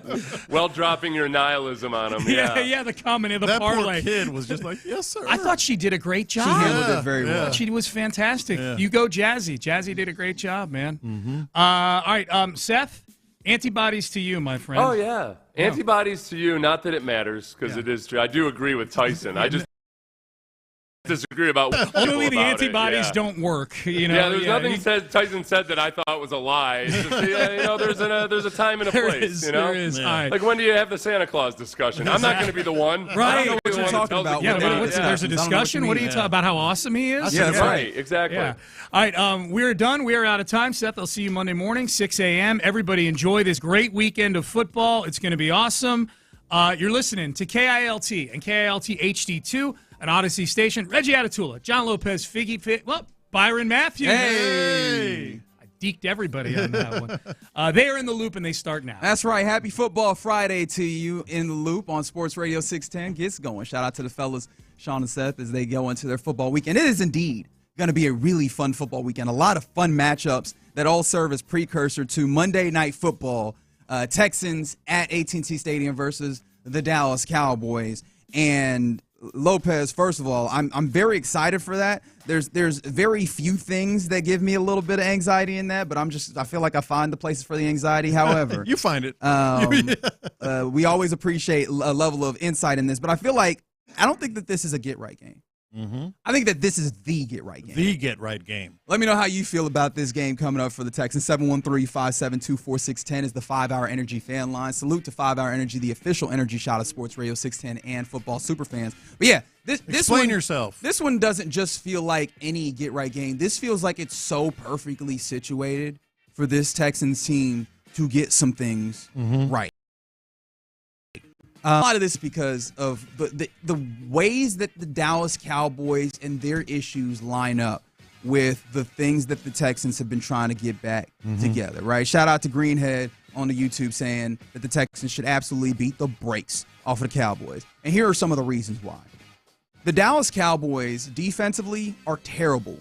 kids? Well, dropping your nihilism on them. Yeah, the comment in the parlay. That poor kid was just like, yes, sir. I thought she did a great job. She handled it very well. She was fantastic. Yeah. You go, Jazzy. Jazzy did a great job, man. All right, Seth, antibodies to you, my friend. Oh, yeah. Antibodies to you, not that it matters, because it is true. I do agree with Tyson. I just disagree about what only the about antibodies it. don't work. There's nothing Tyson said that I thought was a lie. It's just, there's a time and a place. There is. Yeah. Like, when do you have the Santa Claus discussion? I'm not going to be the one. Right. I'm What you're talking about? There's a discussion. What are you talking about? How awesome he is? Yeah, that's right. Exactly. Yeah. All right, we're done. We are out of time. Seth, I'll see you Monday morning, 6 a.m. Everybody enjoy this great weekend of football. It's going to be awesome. You're listening to KILT and KILT HD2, an Odyssey station. Reggie Atatula, John Lopez, Figgy, Byron Matthews. Hey! I deked everybody on that one. They are in the loop, and they start now. That's right. Happy Football Friday to you in the loop on Sports Radio 610. Gets going. Shout out to the fellas, Sean and Seth, as they go into their football weekend. It is indeed going to be a really fun football weekend. A lot of fun matchups that all serve as precursor to Monday Night Football. Texans at AT&T Stadium versus the Dallas Cowboys. And Lopez, first of all, I'm very excited for that. There's very few things that give me a little bit of anxiety in that, but I feel like I find the places for the anxiety. However, you find it. We always appreciate a level of insight in this, but I don't think that this is a get-right game. I think that this is the get-right game. The get-right game. Let me know how you feel about this game coming up for the Texans. 713-572-4610 is the 5-Hour Energy fan line. Salute to 5-Hour Energy, the official energy shot of Sports Radio 610 and football superfans. But yeah, Explain yourself. This one doesn't just feel like any get-right game. This feels like it's so perfectly situated for this Texans team to get some things right. A lot of this because of the ways that the Dallas Cowboys and their issues line up with the things that the Texans have been trying to get back together, right? Shout out to Greenhead on the YouTube saying that the Texans should absolutely beat the brakes off of the Cowboys. And here are some of the reasons why. The Dallas Cowboys defensively are terrible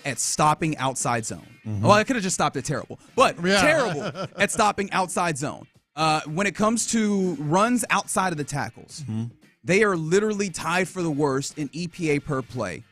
at stopping outside zone. Well, I could have just stopped at terrible, but terrible at stopping outside zone. When it comes to runs outside of the tackles, they are literally tied for the worst in EPA per play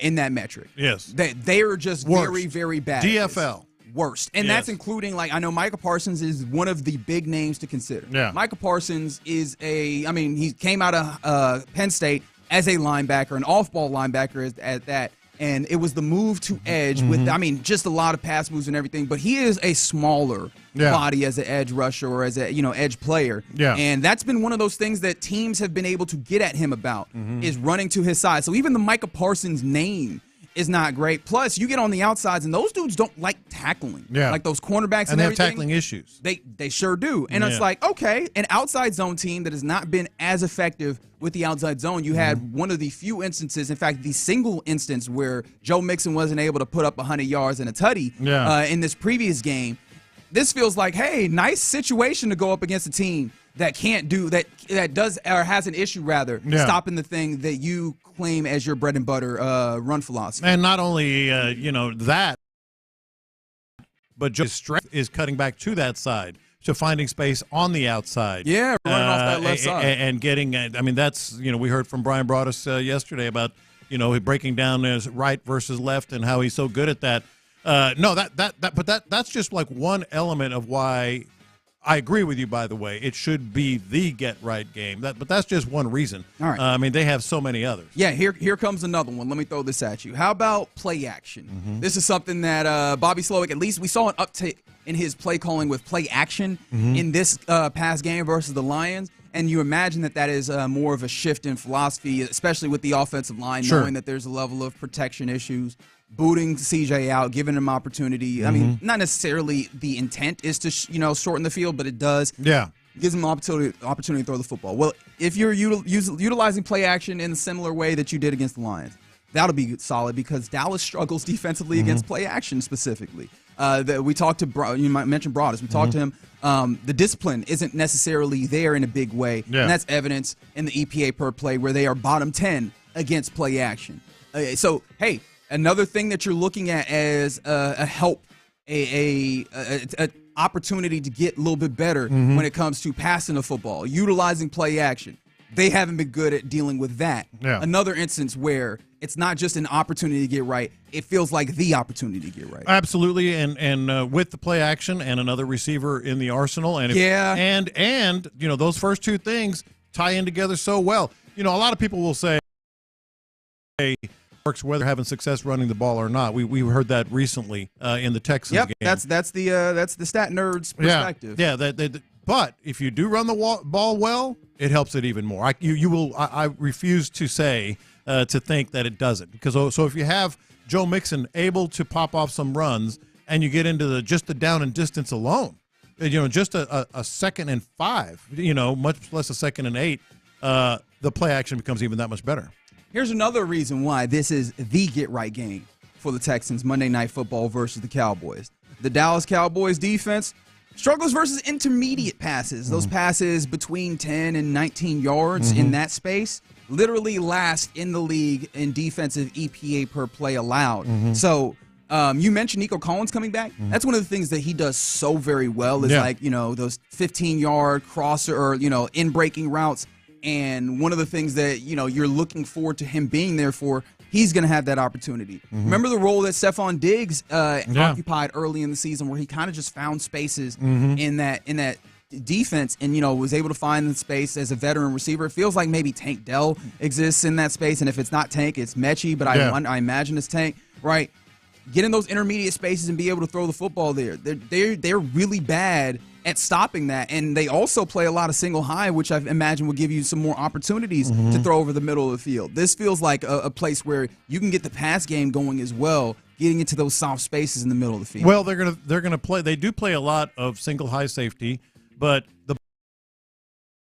in that metric. Yes. They are just very, very bad. DFL. Worst. And that's including, I know Micah Parsons is one of the big names to consider. Yeah. Micah Parsons is he came out of Penn State as a linebacker, an off-ball linebacker at that. And it was the move to edge with, just a lot of pass moves and everything. But he is a smaller body as an edge rusher or as a, edge player. Yeah. And that's been one of those things that teams have been able to get at him about is running to his side. So even the Micah Parsons name is not great. Plus, you get on the outsides, and those dudes don't like tackling. Yeah. Like those cornerbacks and they everything. have tackling issues. They sure do. And it's like, okay, an outside zone team that has not been as effective with the outside zone. You had one of the few instances, in fact, the single instance where Joe Mixon wasn't able to put up 100 yards and a tutty in this previous game. This feels like, hey, nice situation to go up against a team that can't do that does or has an issue stopping the thing that you claim as your bread and butter run philosophy. And not only that, but Joe's strength is cutting back to that side, to finding space on the outside. Yeah, running off that left side. And getting, I mean, that's, we heard from Brian Broaddus yesterday about, breaking down his right versus left and how he's so good at that. But that's just like one element of why I agree with you, by the way. It should be the get-right game. But that's just one reason. All right. They have so many others. Yeah, here comes another one. Let me throw this at you. How about play action? Mm-hmm. This is something that Bobby Slowick, at least we saw an uptick in his play calling with play action in this past game versus the Lions. And you imagine that is more of a shift in philosophy, especially with the offensive line, knowing that there's a level of protection issues. Booting CJ out, giving him opportunity. I mean, not necessarily the intent is to shorten the field, but it does. Yeah, gives him opportunity to throw the football. Well, if you're utilizing play action in a similar way that you did against the Lions, that'll be solid because Dallas struggles defensively against play action specifically. We talked to you might mention Broaddus. We talked to him. The discipline isn't necessarily there in a big way, and that's evidence in the EPA per play where they are bottom 10 against play action. So hey. Another thing that you're looking at as a help, a opportunity to get a little bit better when it comes to passing the football, utilizing play action. They haven't been good at dealing with that. Yeah. Another instance where it's not just an opportunity to get right, it feels like the opportunity to get right. Absolutely, and with the play action and another receiver in the arsenal, and those first two things tie in together so well. A lot of people will say, works whether having success running the ball or not. We heard that recently in the Texans game. That's the stat nerd's perspective. Yeah. But if you do run the ball well, it helps it even more. I refuse to say to think that it doesn't, because so if you have Joe Mixon able to pop off some runs and you get into just the down and distance alone, just a 2nd and 5, much less a 2nd and 8, the play action becomes even that much better. Here's another reason why this is the get-right game for the Texans Monday Night Football versus the Cowboys. The Dallas Cowboys defense struggles versus intermediate passes. Those passes between 10 and 19 yards in that space literally last in the league in defensive EPA per play allowed. So you mentioned Nico Collins coming back. That's one of the things that he does so very well is those 15-yard crosser or, in-breaking routes. And one of the things that, you're looking forward to him being there for, he's going to have that opportunity. Remember the role that Stephon Diggs occupied early in the season where he kind of just found spaces in that defense and, was able to find the space as a veteran receiver. It feels like maybe Tank Dell exists in that space. And if it's not Tank, it's Mechie, but I imagine it's Tank, right? Get in those intermediate spaces and be able to throw the football there. They're really bad at stopping that, and they also play a lot of single high, which I imagine will give you some more opportunities to throw over the middle of the field. This feels like a place where you can get the pass game going as well, getting into those soft spaces in the middle of the field. Well, they're gonna play. They do play a lot of single high safety, but the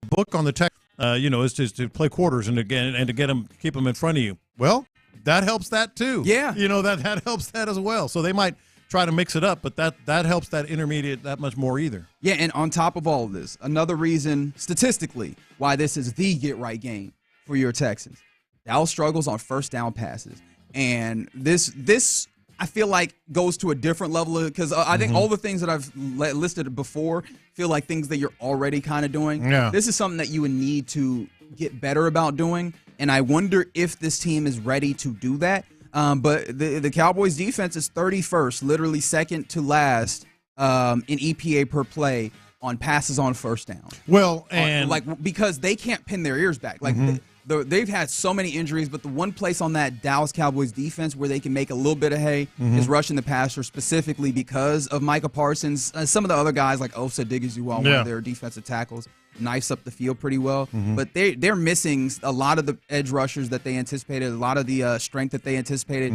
book on the tech, is to play quarters and to keep them in front of you. Well, that helps that too. Yeah, that helps that as well. So they might try to mix it up, but that helps that intermediate that much more either. Yeah, and on top of all of this, another reason statistically why this is the get-right game for your Texans. Dallas struggles on first down passes. And this I feel like goes to a different level because I think all the things that I've listed before feel like things that you're already kind of doing. Yeah. This is something that you would need to get better about doing, and I wonder if this team is ready to do that. But the Cowboys defense is 31st, literally second to last in EPA per play on passes on first down. Well, and because they can't pin their ears back. They've had so many injuries, but the one place on that Dallas Cowboys defense where they can make a little bit of hay is rushing the passer, specifically because of Micah Parsons. Some of the other guys like Osa Digizua, one of their defensive tackles, knifes up the field pretty well. But they're missing a lot of the edge rushers that they anticipated, a lot of the strength that they anticipated.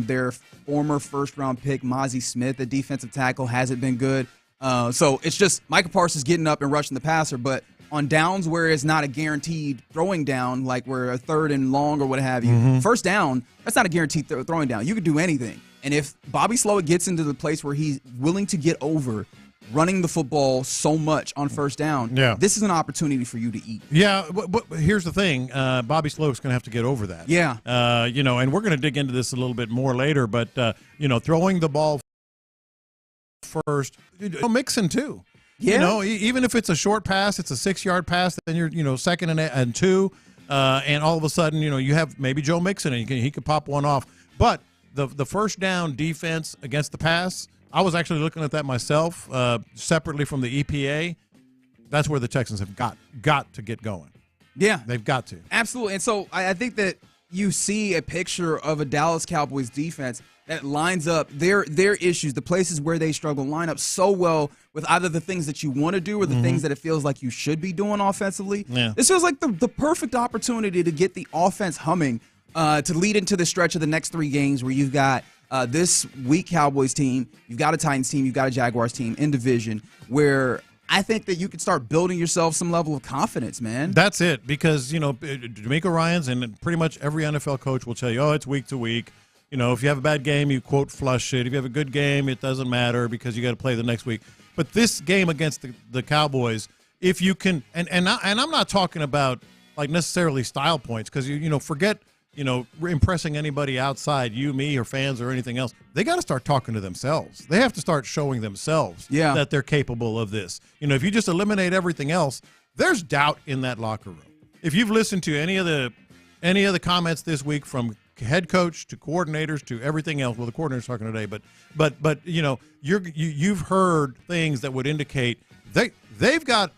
Their former first-round pick, Mozzie Smith, the defensive tackle, hasn't been good. So it's just Micah Parsons getting up and rushing the passer, but on downs where it's not a guaranteed throwing down, like where a 3rd and long or what have you, first down, that's not a guaranteed throwing down. You could do anything. And if Bobby Slowick gets into the place where he's willing to get over running the football so much on first down, this is an opportunity for you to eat. Yeah, but here's the thing. Bobby Slowick's going to have to get over that. Yeah. And we're going to dig into this a little bit more later, but, throwing the ball first. Mixon too. Yeah. You know, even if it's a short pass, it's a 6-yard pass, then you're second and 2, and all of a sudden you have maybe Joe Mixon and he could pop one off. But the first down defense against the pass, I was actually looking at that myself separately from the EPA. That's where the Texans have got to get going. Yeah, they've got to. Absolutely. And so I think that you see a picture of a Dallas Cowboys defense that lines up their issues, the places where they struggle, line up so well with either the things that you want to do or the things that it feels like you should be doing offensively. Yeah. This feels like the perfect opportunity to get the offense humming to lead into the stretch of the next 3 games where you've got this weak Cowboys team, you've got a Titans team, you've got a Jaguars team in division where I think that you can start building yourself some level of confidence, man. That's it, because, DeMeco Ryans and pretty much every NFL coach will tell you, it's week to week. If you have a bad game, you, quote, flush it. If you have a good game, it doesn't matter because you got to play the next week. But this game against the Cowboys, if you can – and I'm not talking about, like, necessarily style points because, forget – impressing anybody outside, you, me, or fans or anything else. They got to start talking to themselves. They have to start showing themselves that they're capable of this. If you just eliminate everything else, there's doubt in that locker room. If you've listened to any of the comments this week from head coach to coordinators to everything else, well, the coordinator's talking today, but you've heard things that would indicate they've got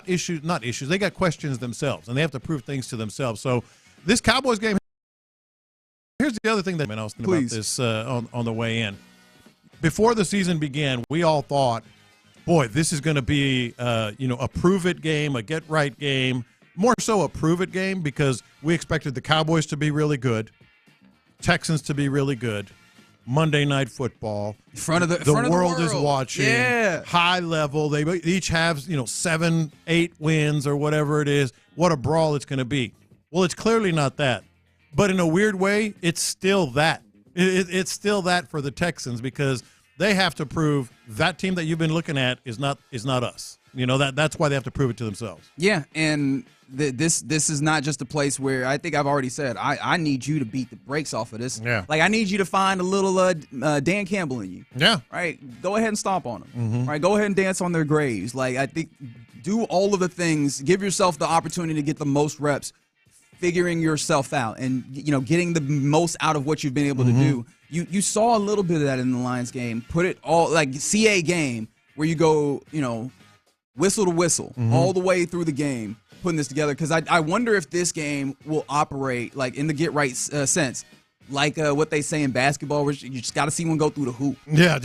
issues, not issues. They got questions themselves, and they have to prove things to themselves. So this Cowboys game. Here's the other thing that I was thinking about this on the way in. Before the season began, we all thought, boy, this is going to be a prove-it game, a get-right game, more so a prove-it game because we expected the Cowboys to be really good, Texans to be really good, Monday Night Football. In front of the world is watching. Yeah. High level. They each have 7, 8 wins or whatever it is. What a brawl it's going to be. Well, it's clearly not that. But in a weird way, it's still that. It's still that for the Texans because they have to prove that team that you've been looking at is not us. That's why they have to prove it to themselves. Yeah, and this is not just a place where I think I've already said I need you to beat the brakes off of this. Yeah. Like I need you to find a little Dan Campbell in you. Yeah. Right. Go ahead and stomp on them. Right. Go ahead and dance on their graves. Like I think do all of the things. Give yourself the opportunity to get the most reps. Figuring yourself out and getting the most out of what you've been able to do. You saw a little bit of that in the Lions game. Put it all like CA game where you go whistle to whistle all the way through the game putting this together because I wonder if this game will operate like in the get right sense like what they say in basketball where you just got to see one go through the hoop. Yeah,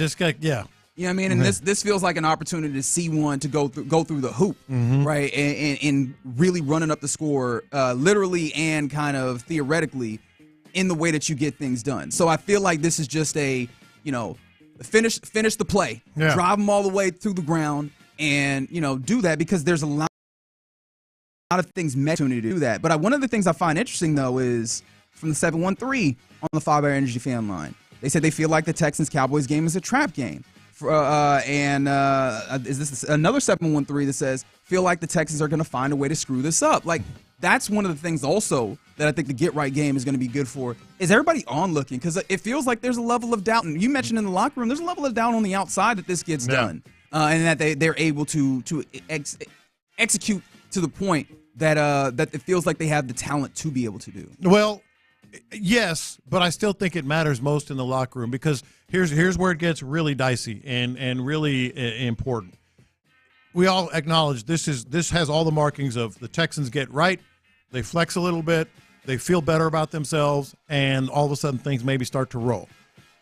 You know what I mean? And this feels like an opportunity to see one to go through the hoop, right? And really running up the score, literally and kind of theoretically, in the way that you get things done. So I feel like this is just a, finish the play, drive them all the way through the ground, and do that because there's a lot of things to do that. But one of the things I find interesting though is from the 713 on the 5 Hour Energy fan line, they said they feel like the Texans Cowboys game is a trap game. Is this another 713 that says feel like the Texans are going to find a way to screw this up? Like that's one of the things also that I think the get right game is going to be good for is everybody on looking because it feels like there's a level of doubt. And you mentioned in the locker room, there's a level of doubt on the outside that this gets done, and that they're able to execute to the point that it feels like they have the talent to be able to do. Well. Yes, but I still think it matters most in the locker room because here's where it gets really dicey and really important. We all acknowledge this has all the markings of the Texans get right, they flex a little bit, they feel better about themselves, and all of a sudden things maybe start to roll.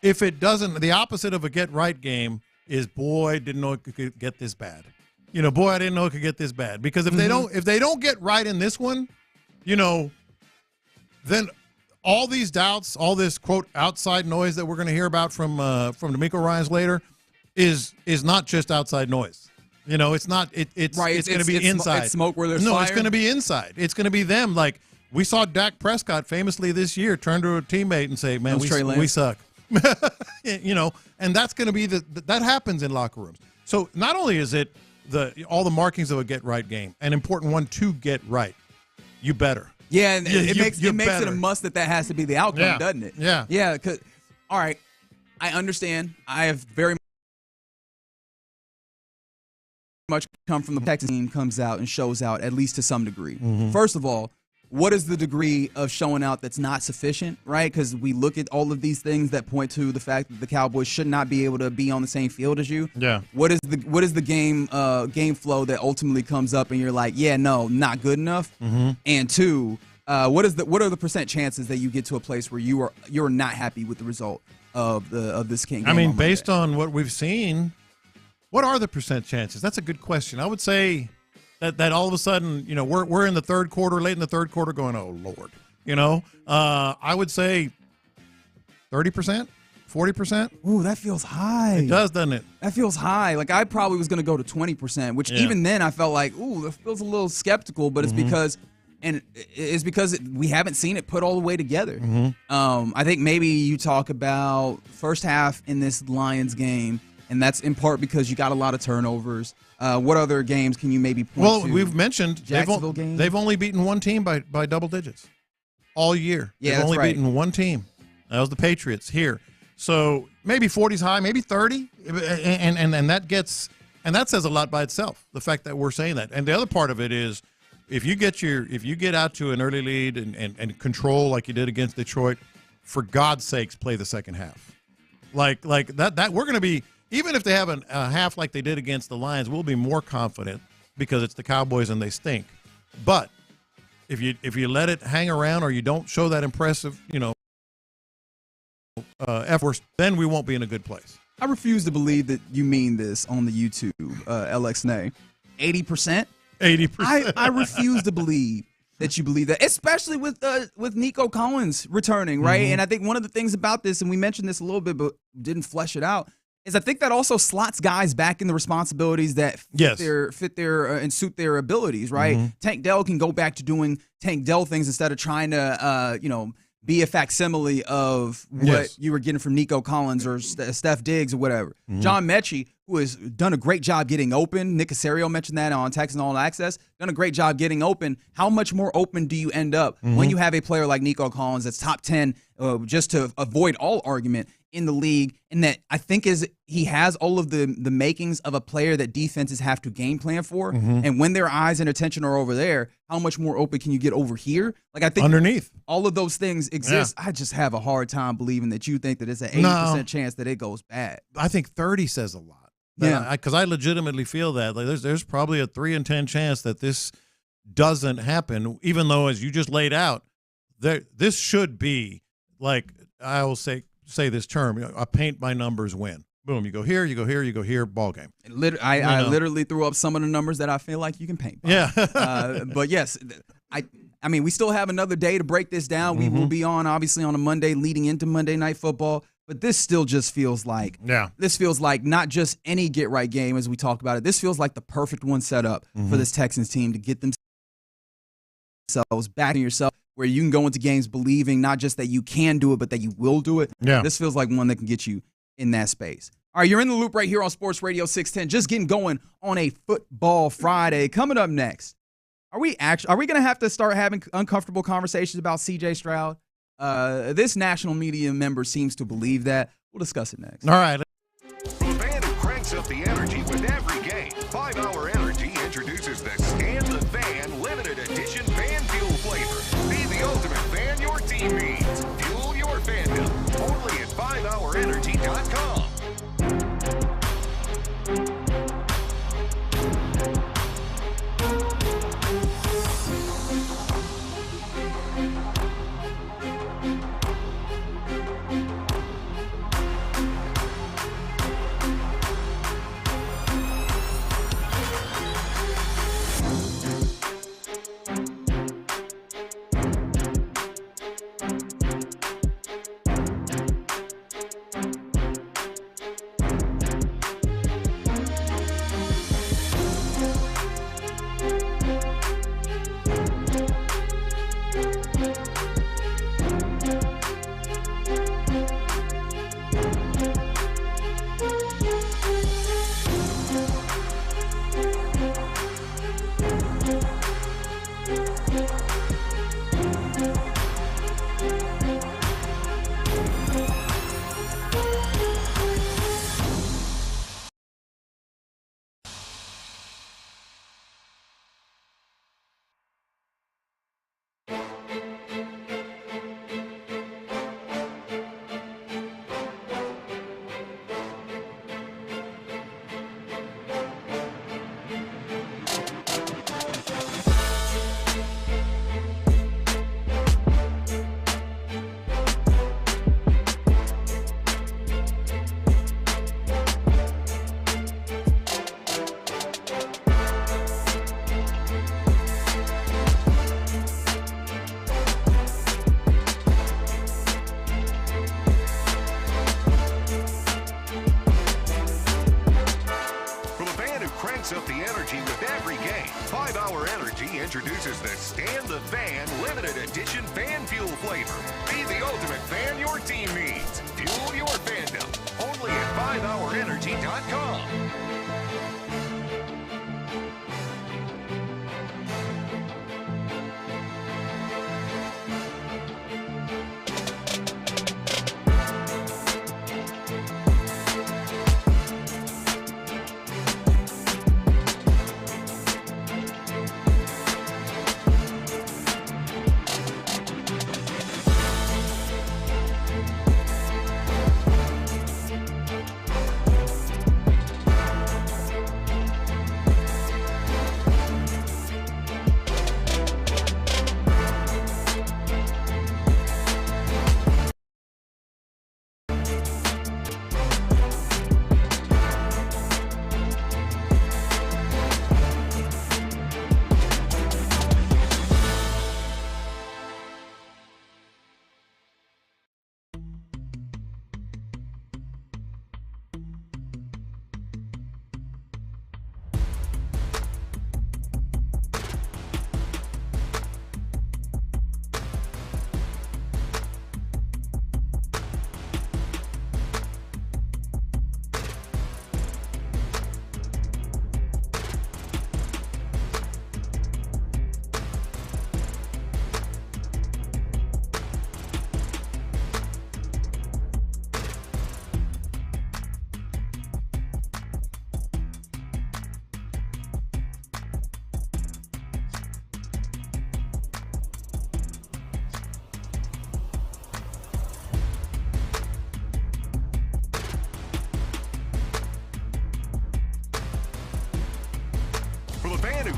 If it doesn't, the opposite of a get right game is boy, didn't know it could get this bad. Boy, I didn't know it could get this bad because if they don't get right in this one, then all these doubts, all this quote outside noise that we're going to hear about from DeMeco Ryans later, is not just outside noise. It's not. It's going to be inside. It's smoke where there's fire. No, it's going to be inside. It's going to be them. Like we saw Dak Prescott famously this year turn to a teammate and say, "Man, we suck." And that's going to be that happens in locker rooms. So not only is it all the markings of a get right game, an important one to get right, you better. Yeah, and it makes it a must that has to be the outcome, doesn't it? Yeah. Yeah, because, all right, I understand. I have very much come from the Texans team comes out and shows out, at least to some degree. Mm-hmm. First of all, what is the degree of showing out that's not sufficient, right? Because we look at all of these things that point to the fact that the Cowboys should not be able to be on the same field as you. Yeah. What is the game flow that ultimately comes up and you're like, yeah, no, not good enough? Mm-hmm. And two, what are the percent chances that you get to a place where you're not happy with the result of this game? I mean, based on what we've seen, what are the percent chances? That's a good question. I would say that all of a sudden, we're in the third quarter, late in the third quarter, going, oh Lord, I would say 30%, 40%. Ooh, that feels high. It does, doesn't it? That feels high. Like I probably was going to go to 20%, which even then I felt like, ooh, that feels a little skeptical. But it's because we haven't seen it put all the way together. Mm-hmm. I think maybe you talk about first half in this Lions game, and that's in part because you got a lot of turnovers. What other games can you maybe point to? Well, we've mentioned Jacksonville game. They've only beaten one team by double digits all year. Yeah, they've that's only right. beaten one team. That was the Patriots here. So maybe 40's high, maybe 30, and that says a lot by itself. The fact that we're saying that, and the other part of it is, if you get out to an early lead and control like you did against Detroit, for God's sakes, play the second half. Like that we're going to be. Even if they have a half like they did against the Lions, we'll be more confident because it's the Cowboys and they stink. But if you let it hang around or you don't show that impressive, effort, then we won't be in a good place. I refuse to believe that you mean this on the YouTube, LXNA. 80%? 80%. I refuse to believe that you believe that, especially with Nico Collins returning, right? Mm-hmm. And I think one of the things about this, and we mentioned this a little bit but didn't flesh it out, is I think that also slots guys back in the responsibilities that fit their and suit their abilities, right? Mm-hmm. Tank Dell can go back to doing Tank Dell things instead of trying to, be a facsimile of what you were getting from Nico Collins or Steph Diggs or whatever. Mm-hmm. John Mechie, who has done a great job getting open. Nick Casario mentioned that on Texans All Access. Done a great job getting open. How much more open do you end up when you have a player like Nico Collins that's top 10, just to avoid all argument in the league, and that I think he has all of the makings of a player that defenses have to game plan for. Mm-hmm. And when their eyes and attention are over there, how much more open can you get over here? Like I think underneath all of those things exist. Yeah. I just have a hard time believing that you think that it's an 80% chance that it goes bad. I think 30 says a lot. Yeah, because I legitimately feel that there's probably a 3 in 10 chance that this doesn't happen. Even though, as you just laid out, this should be like I will say this term: a paint by numbers win. Boom, you go here, you go here, you go here, ball game. I literally threw up some of the numbers that I feel like you can paint by. Yeah. But yes, I mean, we still have another day to break this down. Mm-hmm. We will be on, obviously, on a Monday leading into Monday Night Football. But this still just feels like this feels like not just any get-right game as we talk about it. This feels like the perfect one set up for this Texans team to get themselves back in yourself, where you can go into games believing not just that you can do it, but that you will do it. Yeah. This feels like one that can get you in that space. All right, you're in the loop right here on Sports Radio 610, just getting going on a Football Friday. Coming up next, are we going to have to start having uncomfortable conversations about C.J. Stroud? This national media member seems to believe that. We'll discuss it next. All right. The band who cranks up the energy with every game. 5 Hour Energy introduces the Stand the Fan limited edition fan fuel flavor. Be the ultimate fan your team needs. Fuel your fandom. Only at 5hourenergy.com. introduces the Stand the Fan limited edition fan fuel flavor. Be the ultimate fan your team needs. Fuel your fandom. Only at 5hourenergy.com.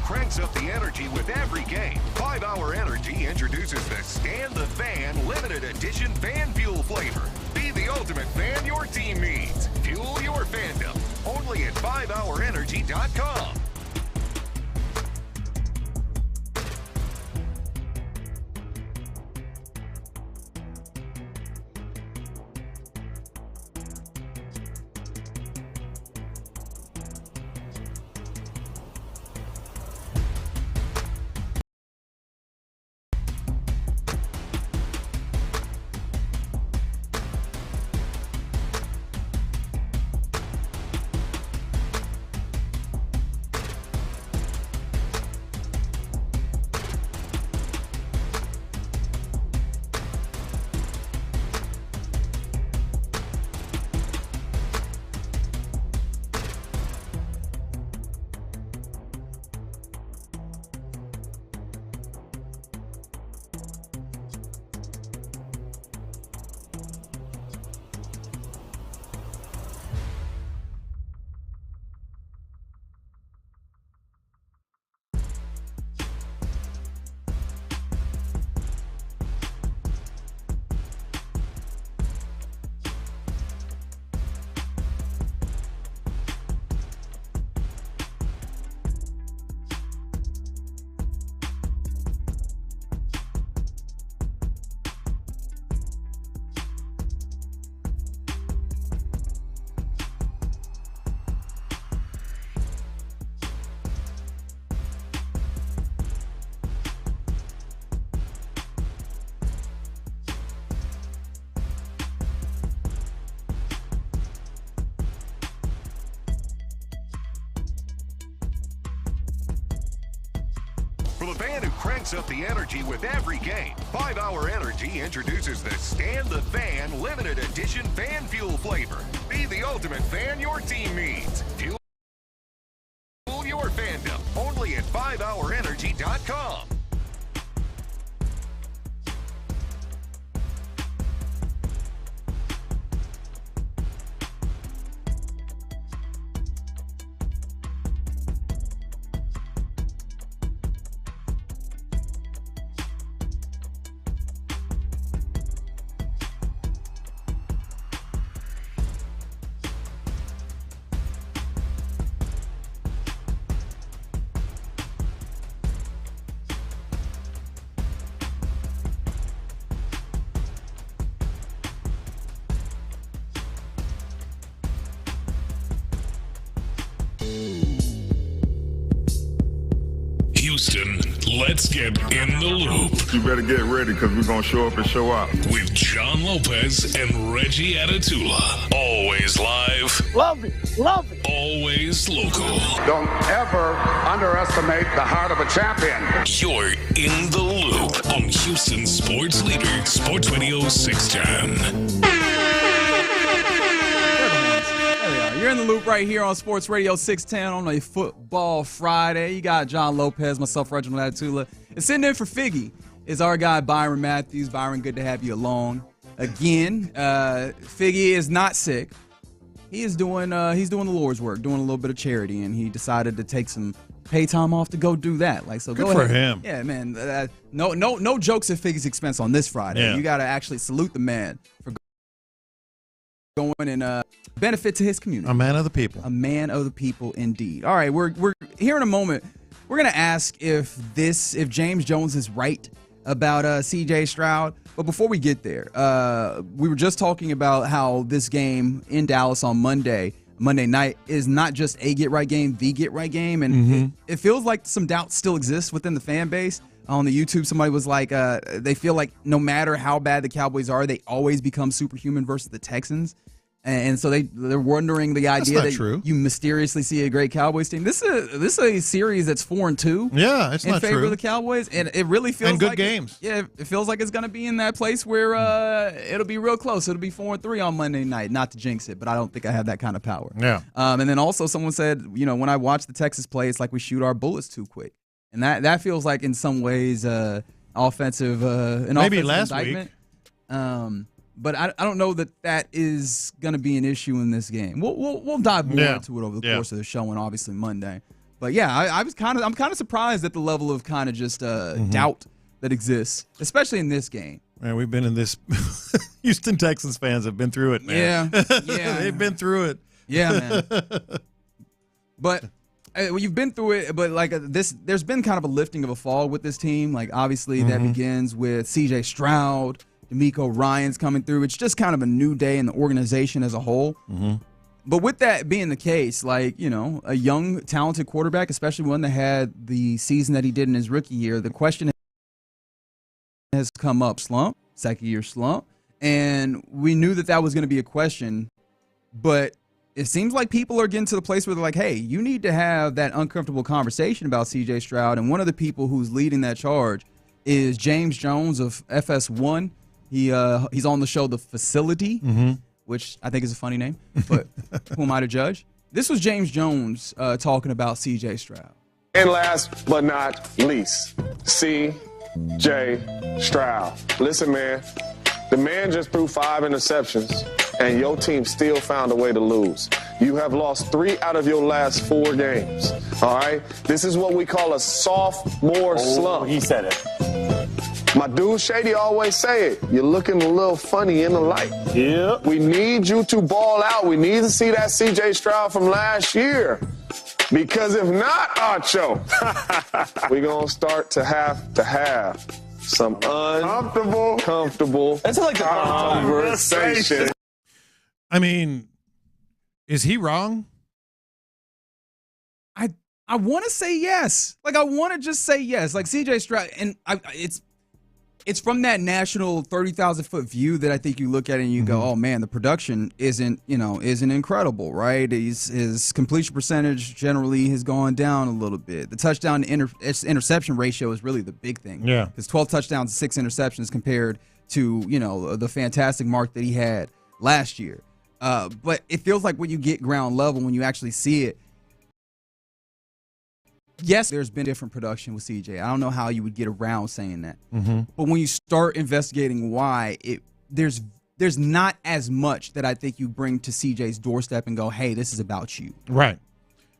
Cranks up the energy with every game. 5 Hour Energy introduces the Stand the Fan limited edition fan fuel flavor. Be the ultimate fan your team needs. Fuel your fandom. Only at 5hourenergy.com. For the fan who cranks up the energy with every game, 5 Hour Energy introduces the Stand the Fan limited edition fan fuel flavor. Be the ultimate fan your team needs. Fuel your fandom. Only at 5hourenergy.com. Houston, let's get in the loop. You better get ready because we're going to show up and show out. With John Lopez and Reggie Atatula. Always live. Love it. Love it. Always local. Don't ever underestimate the heart of a champion. You're in the loop on Houston Sports Leader, Sports Radio 610. You're in the loop right here on Sports Radio 610 on a Football Friday. You got John Lopez, myself, Reginald Atatula. And sitting in for Figgy is our guy Byron Matthews. Byron, good to have you along again. Figgy is not sick. He is doing the Lord's work, doing a little bit of charity, and he decided to take some pay time off to go do that. So good go for ahead. him. Yeah, man. No jokes at Figgy's expense on this Friday. Yeah. You got to actually salute the man for going and benefit to his community. A man of the people. A man of the people, indeed. All right, we're here in a moment. We're gonna ask if James Jones is right about C.J. Stroud. But before we get there, we were just talking about how this game in Dallas on Monday night is not just a get-right game, the get-right game. And it feels like some doubt still exists within the fan base. On the YouTube, somebody was like, they feel like no matter how bad the Cowboys are, they always become superhuman versus the Texans. And so they're wondering the idea that you mysteriously see a great Cowboys team. This is a series that's 4-2. Yeah, it's in not favor true. of the Cowboys, and it really feels and good like games. Yeah, it feels like it's going to be in that place where it'll be real close. It'll be 4-3 on Monday night. Not to jinx it, but I don't think I have that kind of power. Yeah. And then also someone said, when I watch the Texas play, it's like we shoot our bullets too quick, and that feels like in some ways offensive. Maybe offensive last indictment. week. But I don't know that is going to be an issue in this game. We'll dive more into it over the course of the show and obviously Monday. But yeah, I'm kind of surprised at the level of kind of just doubt that exists, especially in this game. Man, we've been in this. Houston Texans fans have been through it, man. Yeah, they've been through it. Yeah, man. But you've been through it. But like there's been kind of a lifting of a fog with this team. Like obviously that begins with C.J. Stroud. DeMeco Ryan's coming through. It's just kind of a new day in the organization as a whole. But with that being the case, like, a young, talented quarterback, especially one that had the season that he did in his rookie year, the question has come up, second-year slump. And we knew that was going to be a question. But it seems like people are getting to the place where they're like, hey, you need to have that uncomfortable conversation about C.J. Stroud. And one of the people who's leading that charge is James Jones of FS1. He's on the show The Facility, which I think is a funny name, but who am I to judge? This was James Jones talking about C.J. Stroud. And last but not least, C.J. Stroud. Listen, man, the man just threw 5 interceptions, and your team still found a way to lose. You have lost 3 out of your last 4 games, all right? This is what we call a sophomore slump. He said it. My dude Shady always say it. You're looking a little funny in the light. Yeah. We need you to ball out. We need to see that C.J. Stroud from last year. Because if not, Archo, we're going to start to have some uncomfortable That's like the conversation. I mean, is he wrong? I want to say yes. Like, I want to just say yes. Like, C.J. Stroud, and it's from that national 30,000-foot view that I think you look at it and you go, oh, man, the production isn't incredible, right? His completion percentage generally has gone down a little bit. The touchdown to interception ratio is really the big thing. Yeah. Because 12 touchdowns and 6 interceptions compared to, the fantastic mark that he had last year. But it feels like when you get ground level, when you actually see it, yes, there's been different production with CJ. I don't know how you would get around saying that. But when you start investigating why, there's not as much that I think you bring to CJ's doorstep and go, hey, this is about you. Right.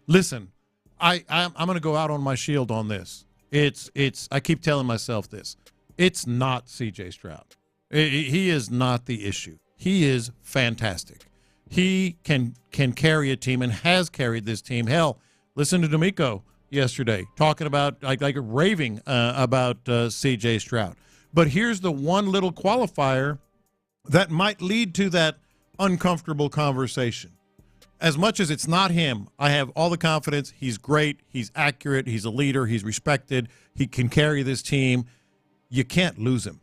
Listen, I'm going to go out on my shield on this. I keep telling myself this. It's not CJ Stroud. He is not the issue. He is fantastic. He can carry a team and has carried this team. Hell, listen to DeMeco yesterday talking about like raving about C.J. Stroud. But here's the one little qualifier that might lead to that uncomfortable conversation. as much as it's not him, I have all the confidence. He's great. He's accurate. He's a leader. He's respected. He can carry this team. You can't lose him.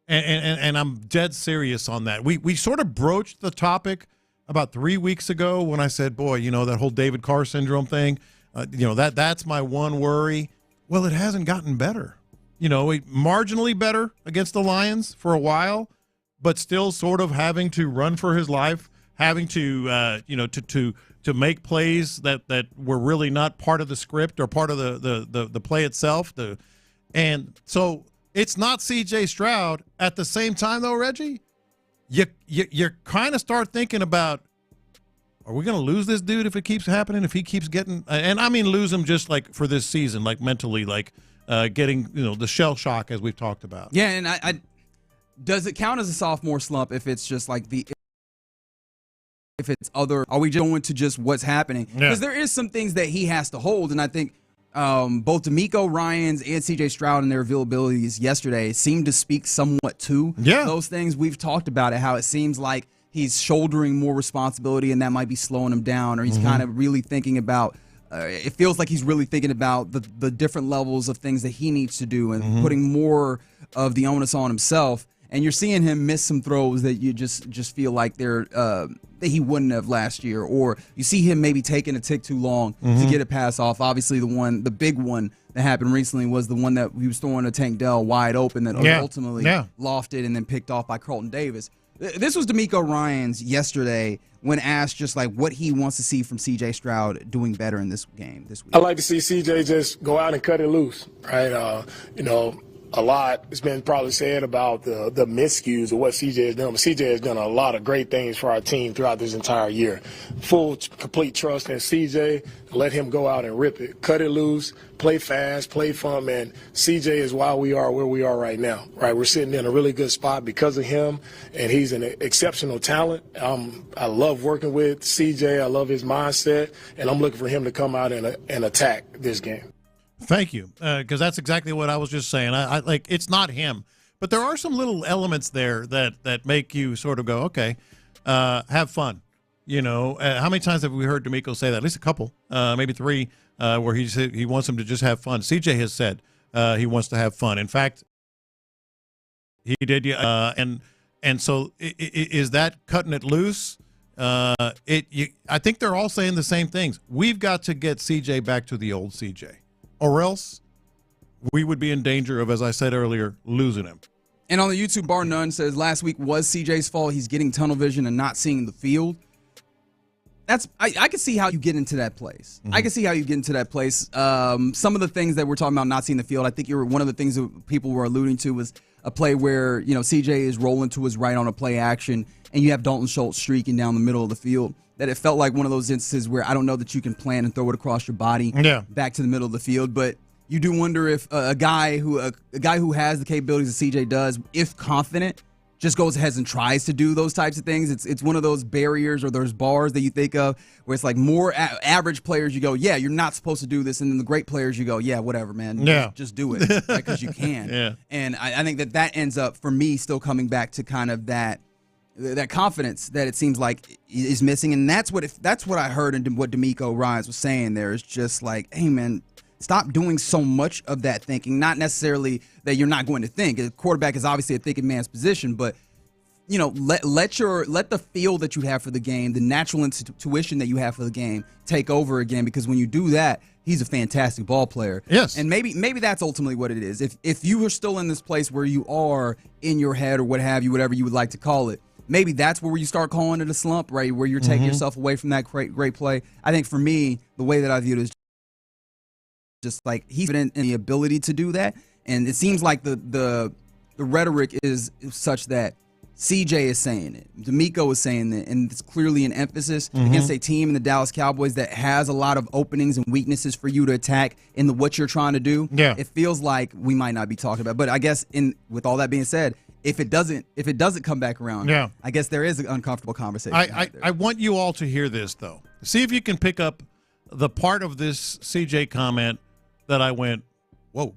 And I'm dead serious on that. We sort of broached the topic about 3 weeks ago when I said, boy, that whole David Carr syndrome thing, that's my one worry. Well, it hasn't gotten better. Marginally better against the Lions for a while, but still sort of having to run for his life, having to, to make plays that were really not part of the script or part of the play itself. And so it's not C.J. Stroud. At the same time, though, Reggie, you kind of start thinking about, are we going to lose this dude if it keeps happening, if he keeps getting – and I mean lose him just like for this season, like mentally, like getting, the shell shock as we've talked about. Yeah, and I does it count as a sophomore slump if it's just like if it's other – are we just going to just what's happening? Because there is some things that he has to hold, and I think both DeMeco Ryans and C.J. Stroud and their availabilities yesterday seemed to speak somewhat to those things. We've talked about it, how it seems like he's shouldering more responsibility and that might be slowing him down, or he's kind of really thinking about it feels like he's really thinking about the different levels of things that he needs to do and putting more of the onus on himself. And you're seeing him miss some throws that you just feel like they're that he wouldn't have last year, or you see him maybe taking a tick too long to get a pass off. Obviously, the big one that happened recently was the one that he was throwing to Tank Dell wide open that ultimately lofted and then picked off by Carlton Davis. This was DeMeco Ryans yesterday when asked just like what he wants to see from C.J. Stroud doing better in this game this week. I like to see C.J. just go out and cut it loose, right? A lot has been probably said about the miscues of what C.J. has done. But C.J. has done a lot of great things for our team throughout this entire year. Full, complete trust in C.J. Let him go out and rip it. Cut it loose, play fast, play fun, man. C.J. is why we are where we are right now, right? We're sitting in a really good spot because of him, and he's an exceptional talent. I love working with C.J. I love his mindset, and I'm looking for him to come out and attack this game. Thank you, because that's exactly what I was just saying. I like it's not him, but there are some little elements there that make you sort of go, okay, have fun. How many times have we heard DeMeco say that? At least a couple, maybe three, where he wants him to just have fun. CJ has said he wants to have fun. In fact, he did. And so is that cutting it loose? I think they're all saying the same things. We've got to get CJ back to the old CJ. Or else we would be in danger of, as I said earlier, losing him. And on the YouTube, Bar None says last week was CJ's fault. He's getting tunnel vision and not seeing the field. I can see how you get into that place. I can see how you get into that place. Some of the things that we're talking about not seeing the field, I think one of the things that people were alluding to was a play where CJ is rolling to his right on a play action, and you have Dalton Schultz streaking down the middle of the field. That it felt like one of those instances where I don't know that you can plan and throw it across your body back to the middle of the field, but you do wonder if a guy who has the capabilities that CJ does, if confident, just goes ahead and tries to do those types of things. It's one of those barriers or those bars that you think of where it's like more average players, you go, yeah, you're not supposed to do this, and then the great players, you go, yeah, whatever, man, just do it because you can. And I think that ends up for me still coming back to kind of that confidence that it seems like is missing, and that's what I heard and what DeMeco Ryans was saying there is just like, hey man, stop doing so much of that thinking. Not necessarily that you're not going to think. A quarterback is obviously a thinking man's position, but let the feel that you have for the game, the natural intuition that you have for the game, take over again. Because when you do that, he's a fantastic ball player. Yes, and maybe that's ultimately what it is. If you are still in this place where you are in your head or what have you, whatever you would like to call it. Maybe that's where you start calling it a slump, right? Where you're taking yourself away from that great play. I think for me, the way that I view it is just like he's in the ability to do that, and it seems like the rhetoric is such that CJ is saying it, DeMeco is saying it, and it's clearly an emphasis against a team in the Dallas Cowboys that has a lot of openings and weaknesses for you to attack in what you're trying to do. Yeah, it feels like we might not be talking about, but I guess with all that being said. If it doesn't come back around, I guess there is an uncomfortable conversation. I want you all to hear this, though. See if you can pick up the part of this CJ comment that I went, whoa,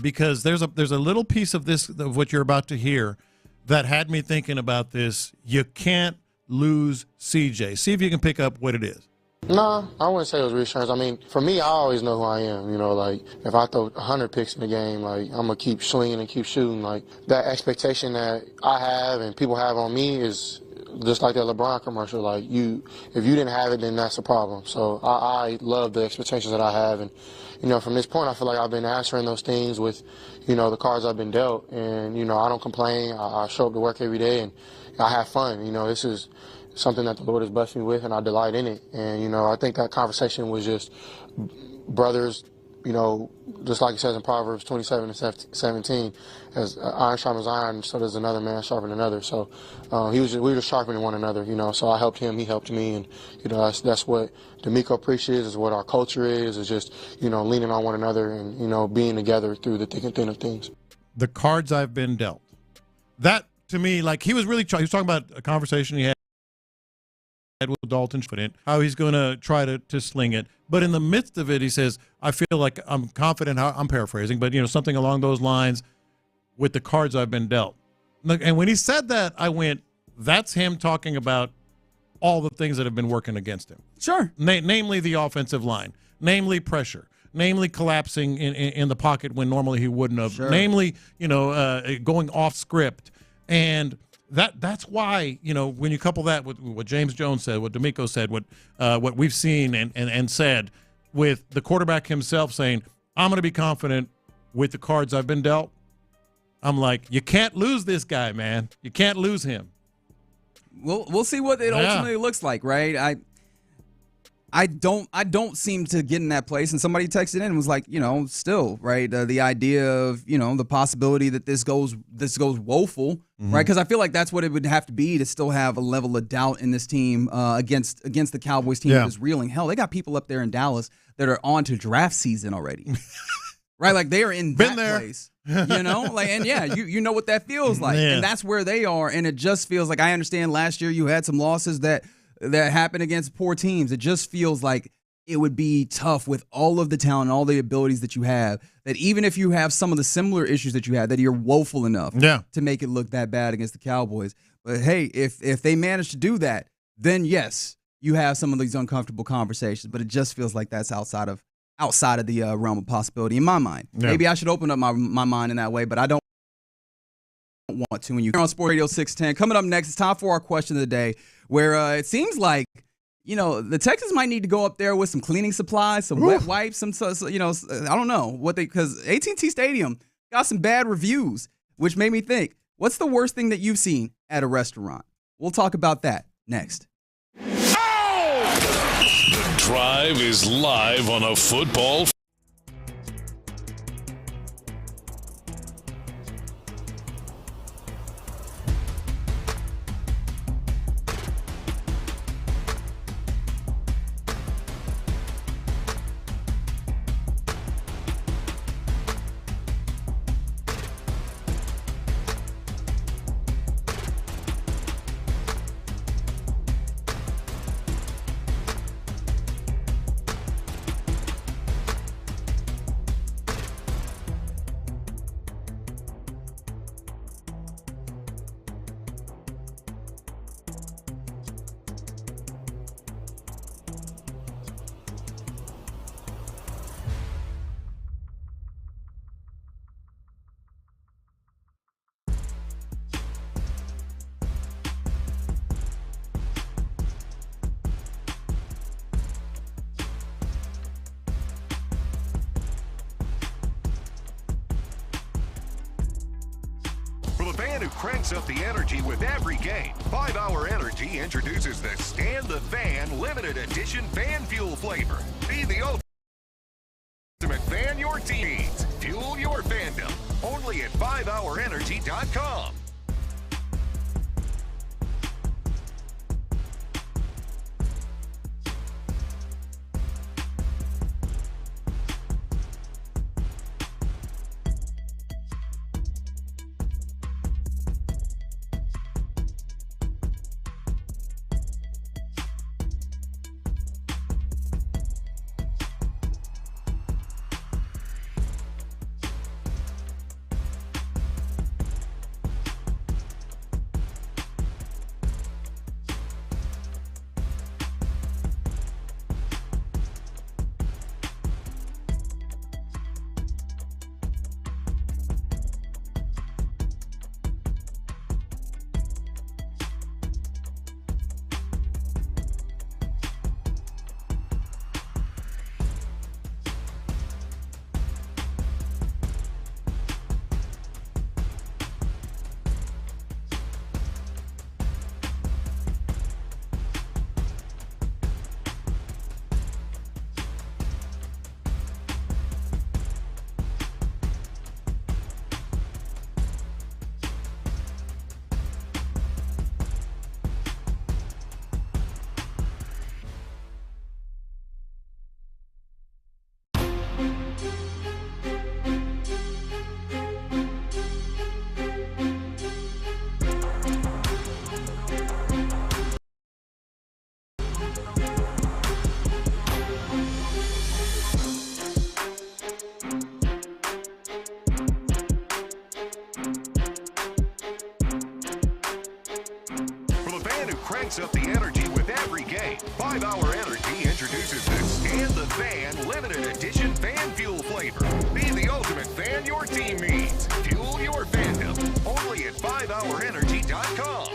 because there's a little piece of this of what you're about to hear that had me thinking about this. You can't lose CJ? See if you can pick up what it is. No, I wouldn't say it was reassurance. I mean, for me, I always know who I am. You know, like, if I throw 100 picks in the game, like, I'm going to keep swinging and keep shooting. Like, that expectation that I have and people have on me is just like that LeBron commercial. Like, if you didn't have it, then that's a problem. So I love the expectations that I have. And, you know, from this point, I feel like I've been answering those things with, you know, the cards I've been dealt. And, you know, I don't complain. I show up to work every day and I have fun. You know, this is something that the Lord has blessed me with, and I delight in it. And, you know, I think that conversation was just brothers, you know, just like it says in Proverbs 27:17, as iron sharpens iron, so does another man sharpen another. So we were just sharpening one another, you know. So I helped him, he helped me, and, you know, that's what DeMeco preaches, is what our culture is just, you know, leaning on one another and, you know, being together through the thick and thin of things. The cards I've been dealt. That, to me, like, he was talking about a conversation he had with Dalton, how he's going to try to sling it. But in the midst of it, he says, I feel like I'm confident, I'm paraphrasing, but, you know, something along those lines with the cards I've been dealt. And when he said that, I went, that's him talking about all the things that have been working against him. Sure. Namely the offensive line, namely pressure, namely collapsing in the pocket when normally he wouldn't have, sure. Namely, you know, going off script. And that's why, you know, when you couple that with what James Jones said, what DeMeco said, what we've seen and said, with the quarterback himself saying, I'm going to be confident with the cards I've been dealt, I'm like, you can't lose this guy, man. You can't lose him. We'll see what it ultimately looks like, right? I don't seem to get in that place. And somebody texted in and was like, you know, still, right, the idea of, you know, the possibility that this goes woeful, right? Because I feel like that's what it would have to be to still have a level of doubt in this team against the Cowboys team that is reeling. Hell, they got people up there in Dallas that are on to draft season already, right? Like, they are in that place. You know, like, and yeah, you know what that feels like, and that's where they are. And it just feels like, I understand last year you had some losses that happen against poor teams. It just feels like it would be tough with all of the talent and all the abilities that you have, that even if you have some of the similar issues that you had, that you're woeful enough to make it look that bad against the Cowboys. But hey, if they manage to do that, then yes, you have some of these uncomfortable conversations. But it just feels like that's outside of the realm of possibility in my mind. Maybe I should open up my mind in that way, but I don't want to. When you're on Sports Radio 610, coming up next, it's time for our question of the day, where it seems like, you know, the Texans might need to go up there with some cleaning supplies, some wet wipes, some, you know, I don't know what because AT&T Stadium got some bad reviews, which made me think, what's the worst thing that you've seen at a restaurant? We'll talk about that next. The Drive is live on a football. Who cranks up the energy with every game. 5 Hour Energy introduces the Stand the Fan limited edition fan fuel flavor. Be the ultimate fan your team needs. Fuel your fandom. Only at 5hourenergy.com. fan who cranks up the energy with every game. 5 Hour Energy introduces the Stand the Fan limited edition fan fuel flavor. Be the ultimate fan your team needs. Fuel your fandom. Only at 5hourenergy.com.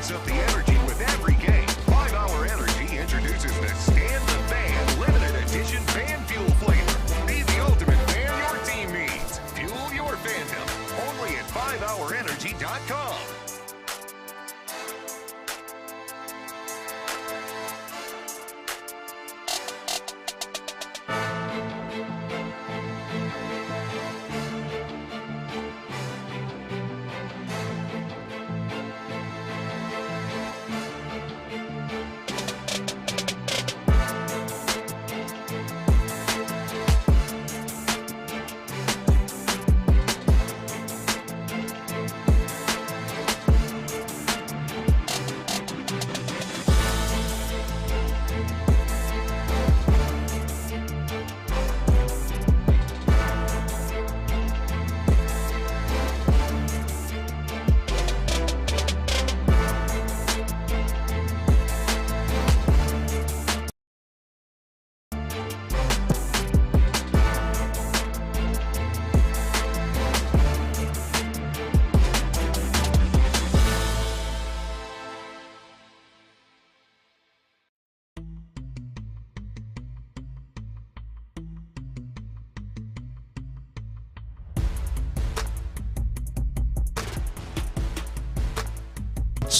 Up the energy with every game. 5 Hour Energy introduces the Stand the Fan limited edition fan fuel flavor. Be the ultimate fan your team needs. Fuel your fandom. Only at 5hourenergy.com.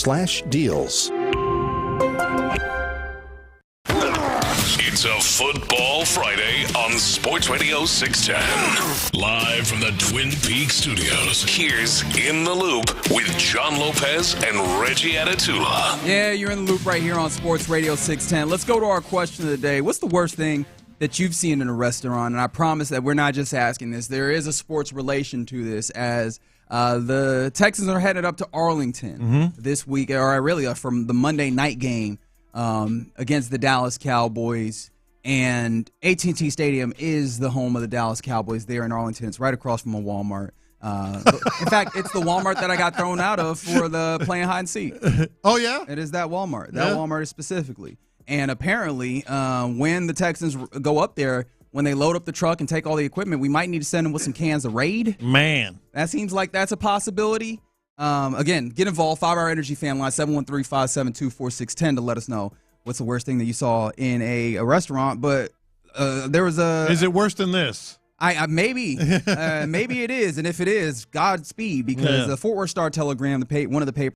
/deals. It's a Football Friday on Sports Radio 610. Live from the Twin Peaks studios, here's In the Loop with John Lopez and Reggie Atatula. Yeah, you're in the loop right here on Sports Radio 610. Let's go to our question of the day. What's the worst thing that you've seen in a restaurant? And I promise that we're not just asking this. There is a sports relation to this, as the Texans are headed up to Arlington this week, or really from the Monday night game against the Dallas Cowboys. And AT&T Stadium is the home of the Dallas Cowboys there in Arlington. It's right across from a Walmart. In fact, it's the Walmart that I got thrown out of for the playing hide and seek. Oh, yeah? It is that Walmart. That Walmart is specifically. And apparently, when the Texans go up there, when they load up the truck and take all the equipment, we might need to send them with some cans of Raid. Man. That seems like that's a possibility. Again, get involved. 5 Hour Energy fan line, 713-572-4610 to let us know what's the worst thing that you saw in a restaurant. But there was a... Is it worse than this? Maybe. Maybe it is. And if it is, Godspeed. Because the Fort Worth Star-Telegram, one of the papers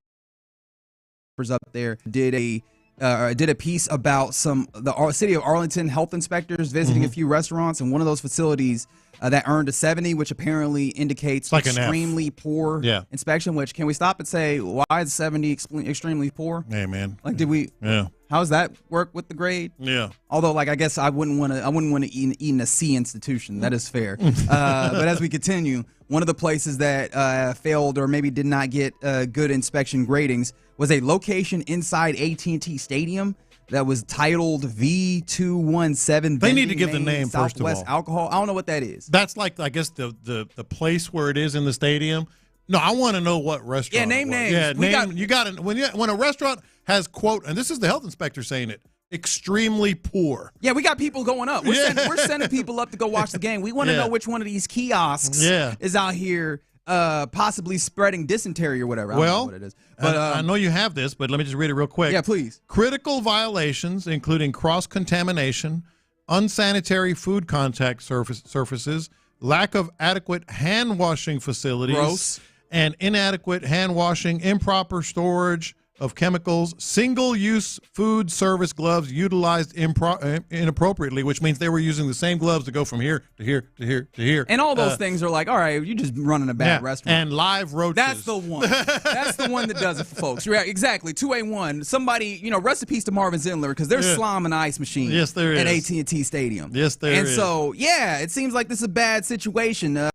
up there, did a did a piece about the city of Arlington health inspectors visiting a few restaurants, and one of those facilities that earned a 70, which apparently indicates like extremely poor inspection. Which, can we stop and say, why is 70 extremely poor? Hey, man. Like, did we? Yeah. How does that work with the grade? Yeah. Although, like, I guess I wouldn't want to eat in a C institution. That is fair. But as we continue, one of the places that failed or maybe did not get good inspection gradings was a location inside AT&T Stadium that was titled V217. They need to give the name first of all. Southwest Alcohol. I don't know what that is. That's like, I guess, the place where it is in the stadium. No, I want to know what restaurant. Yeah, name names. Yeah, you got it. When a restaurant has, quote, and this is the health inspector saying it, extremely poor. Yeah, we got people going up. We're sending people up to go watch the game. We want to know which one of these kiosks is out here possibly spreading dysentery or whatever. I don't know what it is. But I know you have this, but let me just read it real quick. Yeah, please. Critical violations, including cross-contamination, unsanitary food contact surfaces, lack of adequate hand-washing facilities, and inadequate hand-washing, improper storage of chemicals, single-use food service gloves utilized inappropriately, which means they were using the same gloves to go from here to here to here to here. And all those things are like, all right, you're just running a bad restaurant. And live roaches. That's the one. That's the one that does it for folks. Yeah, exactly. 2A1. Somebody, recipes to Marvin Zindler, because there's slime and ice machine at AT&T Stadium. Yes, there is. And so, it seems like this is a bad situation.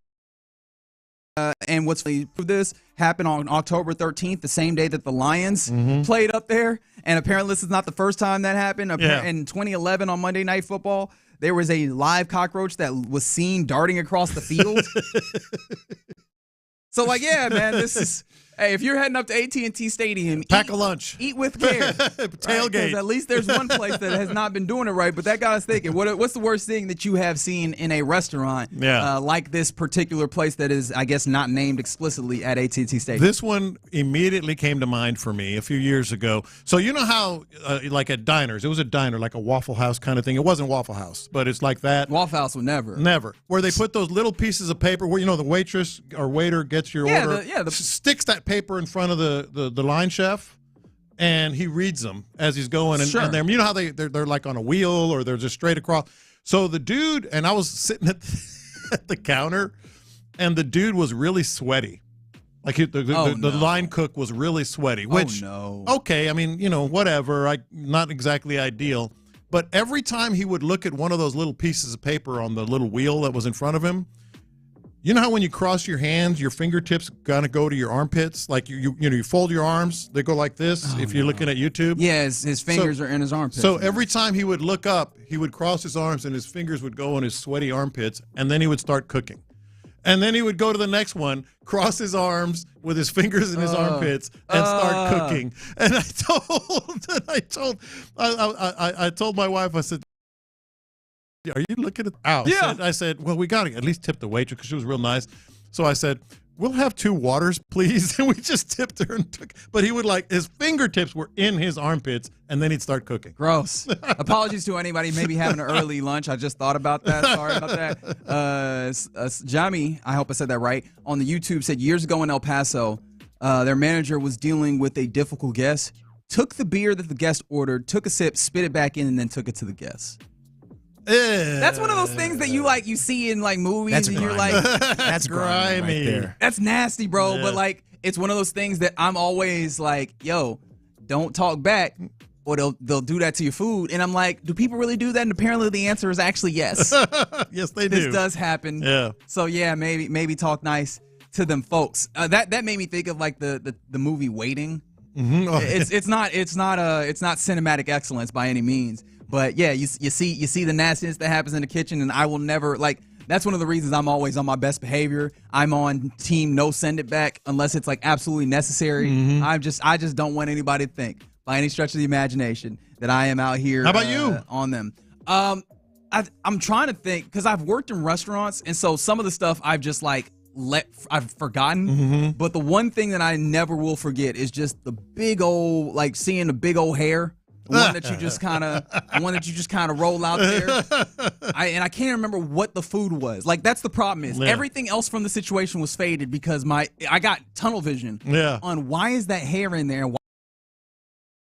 And what's funny, this happened on October 13th, the same day that the Lions played up there. And apparently this is not the first time that happened. In 2011 on Monday Night Football, there was a live cockroach that was seen darting across the field. So, man, this is... Hey, if you're heading up to AT&T Stadium, pack a lunch. Eat with care. Tailgate. Right? At least there's one place that has not been doing it right. But that got us thinking, what's the worst thing that you have seen in a restaurant like this particular place that is, I guess, not named explicitly at AT&T Stadium? This one immediately came to mind for me a few years ago. So you know how, like at diners, it was a diner, like a Waffle House kind of thing. It wasn't Waffle House, but it's like that. Waffle House would never. Never. Where they put those little pieces of paper where, the waitress or waiter gets your order, sticks that paper in front of the line chef, and he reads them as he's going. And they're, you know how they're like on a wheel or they're just straight across. So the dude, and I was sitting at the counter, and the dude was really sweaty. Like the line cook was really sweaty, which, okay, I mean, whatever, not exactly ideal. But every time he would look at one of those little pieces of paper on the little wheel that was in front of him, you know how when you cross your hands, your fingertips gonna go to your armpits? Like you fold your arms, they go like this if you're looking at YouTube. Yeah, his fingers are in his armpits. So every time he would look up, he would cross his arms and his fingers would go in his sweaty armpits, and then he would start cooking. And then he would go to the next one, cross his arms with his fingers in his armpits, and start cooking. And I told my wife, I said, are you looking at out? Yeah. I said, well, we got to at least tip the waitress because she was real nice. So I said, we'll have 2 waters, please. And we just tipped her and took. But he would his fingertips were in his armpits, and then he'd start cooking. Gross. Apologies to anybody maybe having an early lunch. I just thought about that. Sorry about that. Jami, I hope I said that right, on the YouTube said years ago in El Paso, their manager was dealing with a difficult guest, took the beer that the guest ordered, took a sip, spit it back in, and then took it to the guest. That's one of those things that you see in movies, that's and grimy. You're like, that's grimy. Right there. That's nasty, bro. Yeah. But it's one of those things that I'm always like, yo, don't talk back, or they'll do that to your food. And I'm like, do people really do that? And apparently the answer is actually yes. Yes, they do. This does happen. Yeah. So maybe talk nice to them folks. That made me think of the movie Waiting. Mm-hmm. Oh, it's not cinematic excellence by any means. But yeah, you see the nastiness that happens in the kitchen, and I will never that's one of the reasons I'm always on my best behavior. I'm on team no send it back unless it's absolutely necessary. Mm-hmm. I just don't want anybody to think by any stretch of the imagination that I am out here. How about you? On them? I'm trying to think because I've worked in restaurants, and so some of the stuff I've just I've forgotten. Mm-hmm. But the one thing that I never will forget is just the big old seeing the big old hair. One that you just kind of roll out there. I can't remember what the food was. That's the problem is everything else from the situation was faded because I got tunnel vision on why is that hair in there?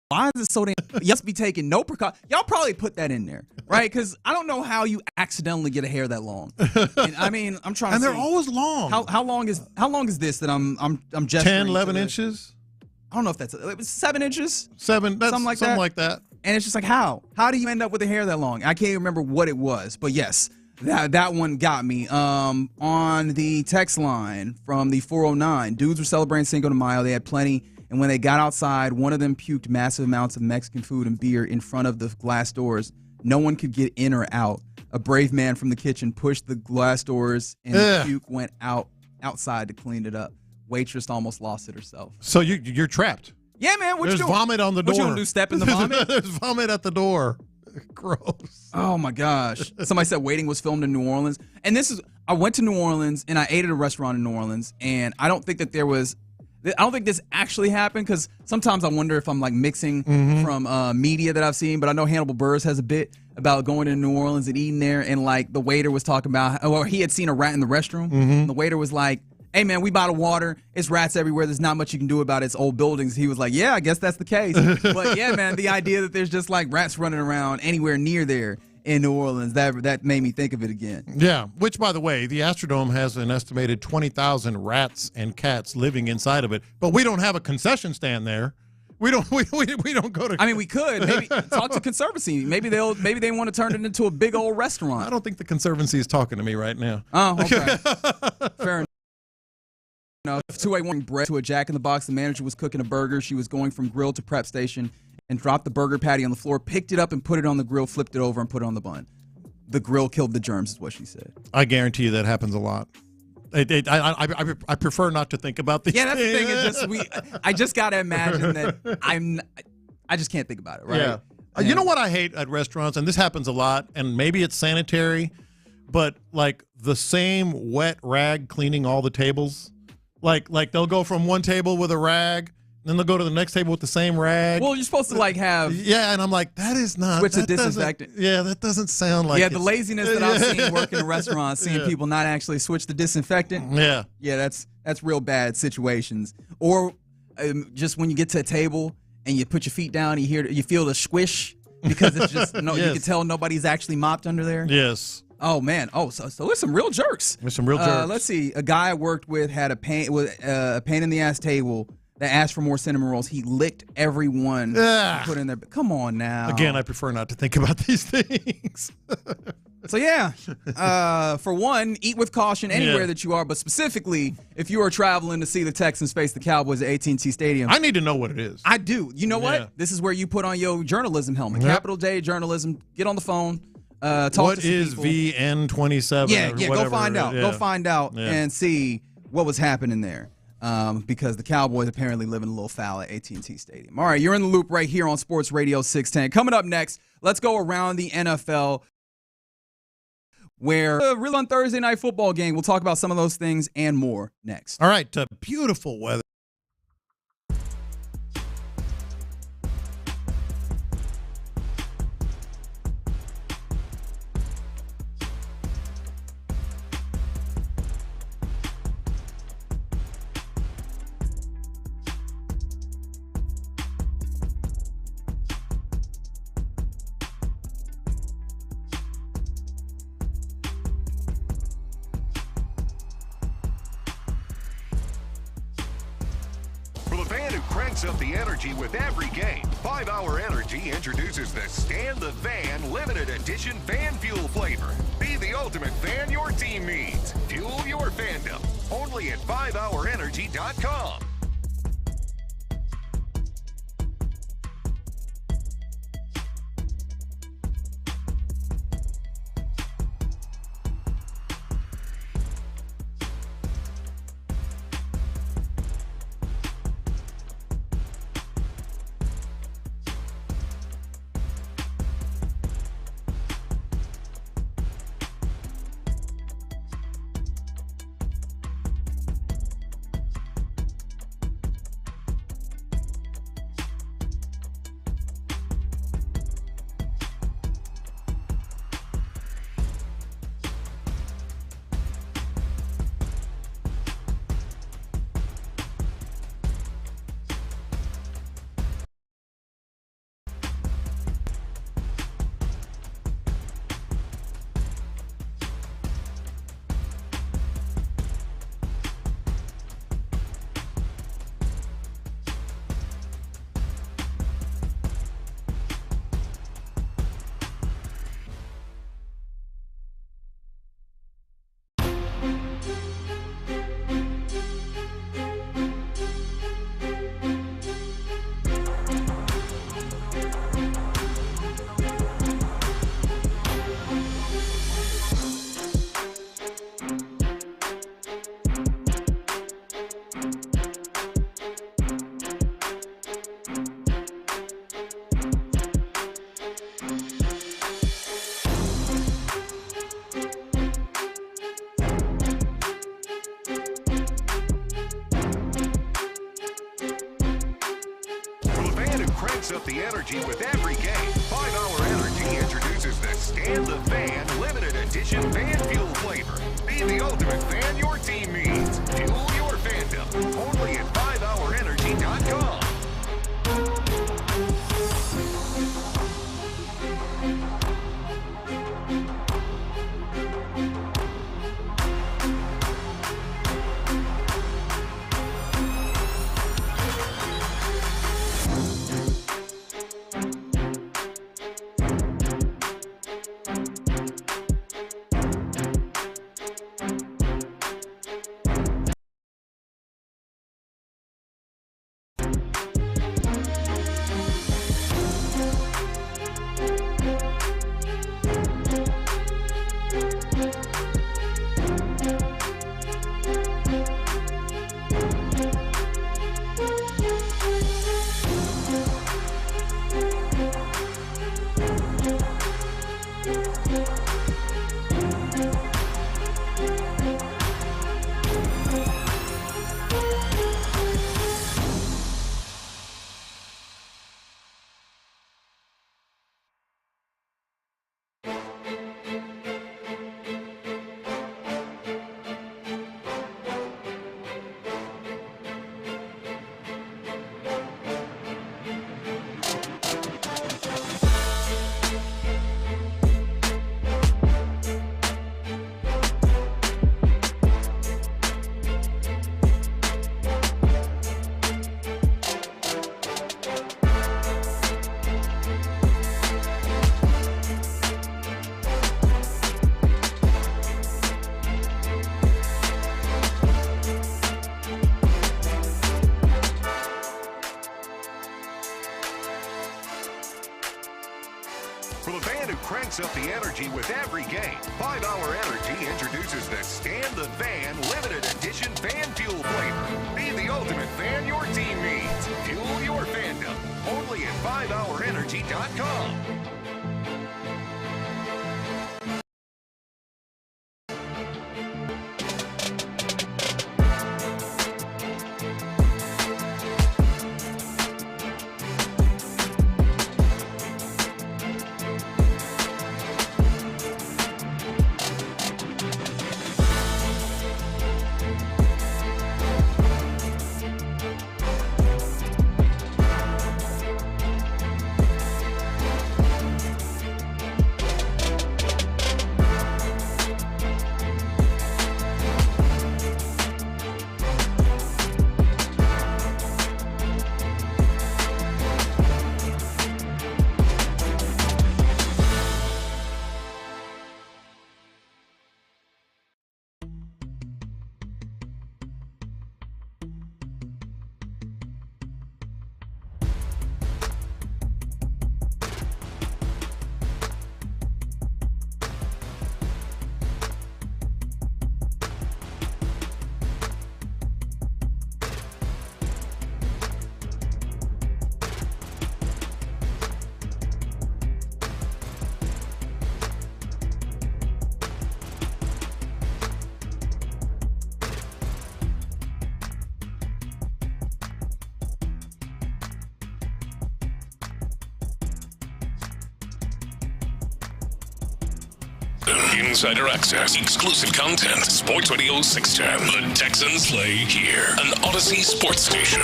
Why is it so damn? You must be taking no precaution. Y'all probably put that in there, right? Because I don't know how you accidentally get a hair that long. And, I mean, I'm trying. And to they're always long. How long is this that I'm gesturing 10, 11 inches. I don't know if it was 7 inches. Something like that. And it's just like how do you end up with a hair that long? I can't even remember what it was, but yes, that one got me. On the text line from the 409, dudes were celebrating Cinco de Mayo. They had plenty. And when they got outside, one of them puked massive amounts of Mexican food and beer in front of the glass doors. No one could get in or out. A brave man from the kitchen pushed the glass doors, and the puke went outside to clean it up. Waitress almost lost it herself. So you're trapped. Yeah, man. There's vomit on the door. What you gonna do? Step in the vomit? There's vomit at the door. Gross. Oh my gosh. Somebody said Waiting was filmed in New Orleans, and I went to New Orleans and I ate at a restaurant in New Orleans, and I don't think this actually happened, because sometimes I wonder if I'm like mixing from media that I've seen, but I know Hannibal Buress has a bit about going to New Orleans and eating there, and like the waiter was talking about, or he had seen a rat in the restroom, and the waiter was like, hey man, we bottle water, it's rats everywhere, there's not much you can do about it, it's old buildings. He was like, yeah, I guess that's the case. But yeah, man, the idea that there's just like rats running around anywhere near there in New Orleans, that made me think of it again. Yeah, which, by the way, the Astrodome has an estimated 20,000 rats and cats living inside of it, but we don't have a concession stand there. We don't go to. I mean, we could maybe talk to Conservancy. Maybe they want to turn it into a big old restaurant. I don't think the Conservancy is talking to me right now. Oh, okay. Fair enough. No, 281 bread to a Jack in the Box. The manager was cooking a burger. She was going from grill to prep station and dropped the burger patty on the floor, picked it up and put it on the grill, flipped it over and put it on the bun. The grill killed the germs, is what she said. I guarantee you that happens a lot. I prefer not to think about these. Yeah, that's the thing. Is just I just gotta imagine that I just can't think about it, right? Yeah. You know what I hate at restaurants, and this happens a lot, and maybe it's sanitary, but like the same wet rag cleaning all the tables. Like they'll go from one table with a rag, then they'll go to the next table with the same rag. Well, you're supposed to like have. Yeah, and I'm like, that is not. Switch to disinfectant. Yeah, that doesn't sound like. Yeah, the laziness that I've seen working in restaurants, seeing people not actually switch to disinfectant. Yeah, that's real bad situations. Or just when you get to a table and you put your feet down, you feel the squish because it's just you can tell nobody's actually mopped under there. Yes. Oh man! Oh, so there's some real jerks. There's some real jerks. Let's see. A guy I worked with had a pain in the ass table that asked for more cinnamon rolls. He licked every one put in there. Come on now. Again, I prefer not to think about these things. So yeah, for one, eat with caution anywhere that you are, but specifically if you are traveling to see the Texans face the Cowboys at AT&T Stadium. I need to know what it is. I do. You know what? This is where you put on your journalism helmet. Capital J journalism. Get on the phone. Talk what to some is people. VN27? Yeah, whatever. Go find out. Yeah. Go find out and see what was happening there. Because the Cowboys apparently living a little foul at AT&T Stadium. All right, you're in the loop right here on Sports Radio 610. Coming up next, let's go around the NFL, where really on Thursday Night Football game. We'll talk about some of those things and more next. All right, beautiful weather. Up the energy with every game. 5 Hour Energy introduces the Stand the Fan limited edition fan fuel flavor. Be the ultimate fan your team needs. Fuel your fandom. Only at 5hourenergy.com. cranks up the energy with every game. 5 Hour Energy introduces the Stand the Fan limited edition fan fuel flavor. Be the ultimate fan your team needs. Fuel your fandom. Only at 5hourenergy.com. Up the energy with every game. 5 Hour Energy introduces the Stand the Fan limited edition fan fuel flavor. Be the ultimate fan your team needs. Fuel your fandom. Only at 5hourenergy.com. Insider access, exclusive content. Sports Radio 610. The Texans play here. An Odyssey sports station.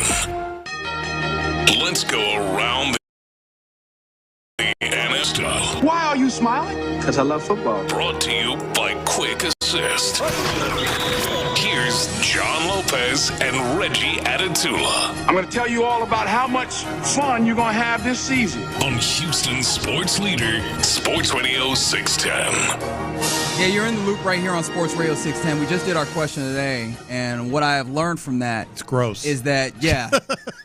Let's go around the NFL. Why are you smiling? Because I love football. Brought to you by Quick Assist. Here's John Lopez and Reggie Atatula. I'm going to tell you all about how much fun you're going to have this season. On Houston sports leader, Sports Radio 610. Yeah, you're in the loop right here on Sports Radio 610. We just did our question today, and what I have learned from that it's gross. Is that, yeah,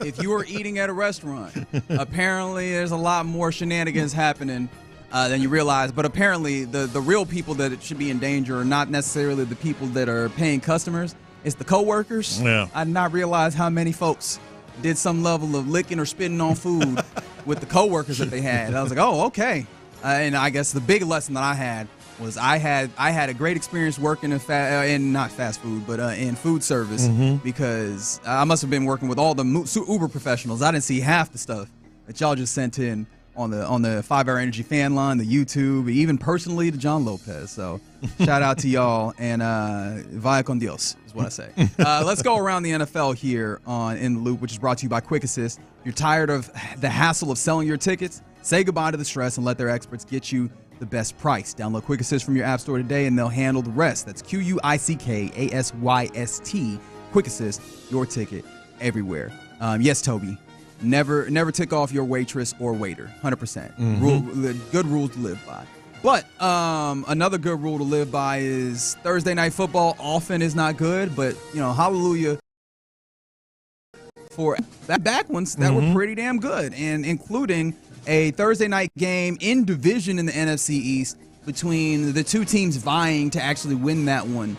if you are eating at a restaurant, apparently there's a lot more shenanigans happening than you realize. But apparently the real people that should be in danger are not necessarily the people that are paying customers. It's the coworkers. Yeah. I did not realize how many folks did some level of licking or spitting on food with the coworkers that they had. I was like, oh, okay. And I guess the big lesson that I had was I had a great experience working in not fast food, but in food service because I must have been working with all the Uber professionals. I didn't see half the stuff that y'all just sent in on the 5 Hour Energy fan line, the YouTube, even personally to John Lopez. So shout out to y'all, and vaya con Dios is what I say. Let's go around the NFL here on In the Loop, which is brought to you by Quick Assist. If you're tired of the hassle of selling your tickets, say goodbye to the stress and let their experts get you the best price. Download Quick Assist from your app store today, and they'll handle the rest. That's QUICKASYST. Quick Assist, your ticket everywhere. Yes, Toby. Never tick off your waitress or waiter. 100%. Good rule to live by. But another good rule to live by is Thursday night football often is not good, but hallelujah for back ones that were pretty damn good, and including a Thursday night game in division in the NFC East between the two teams vying to actually win that one.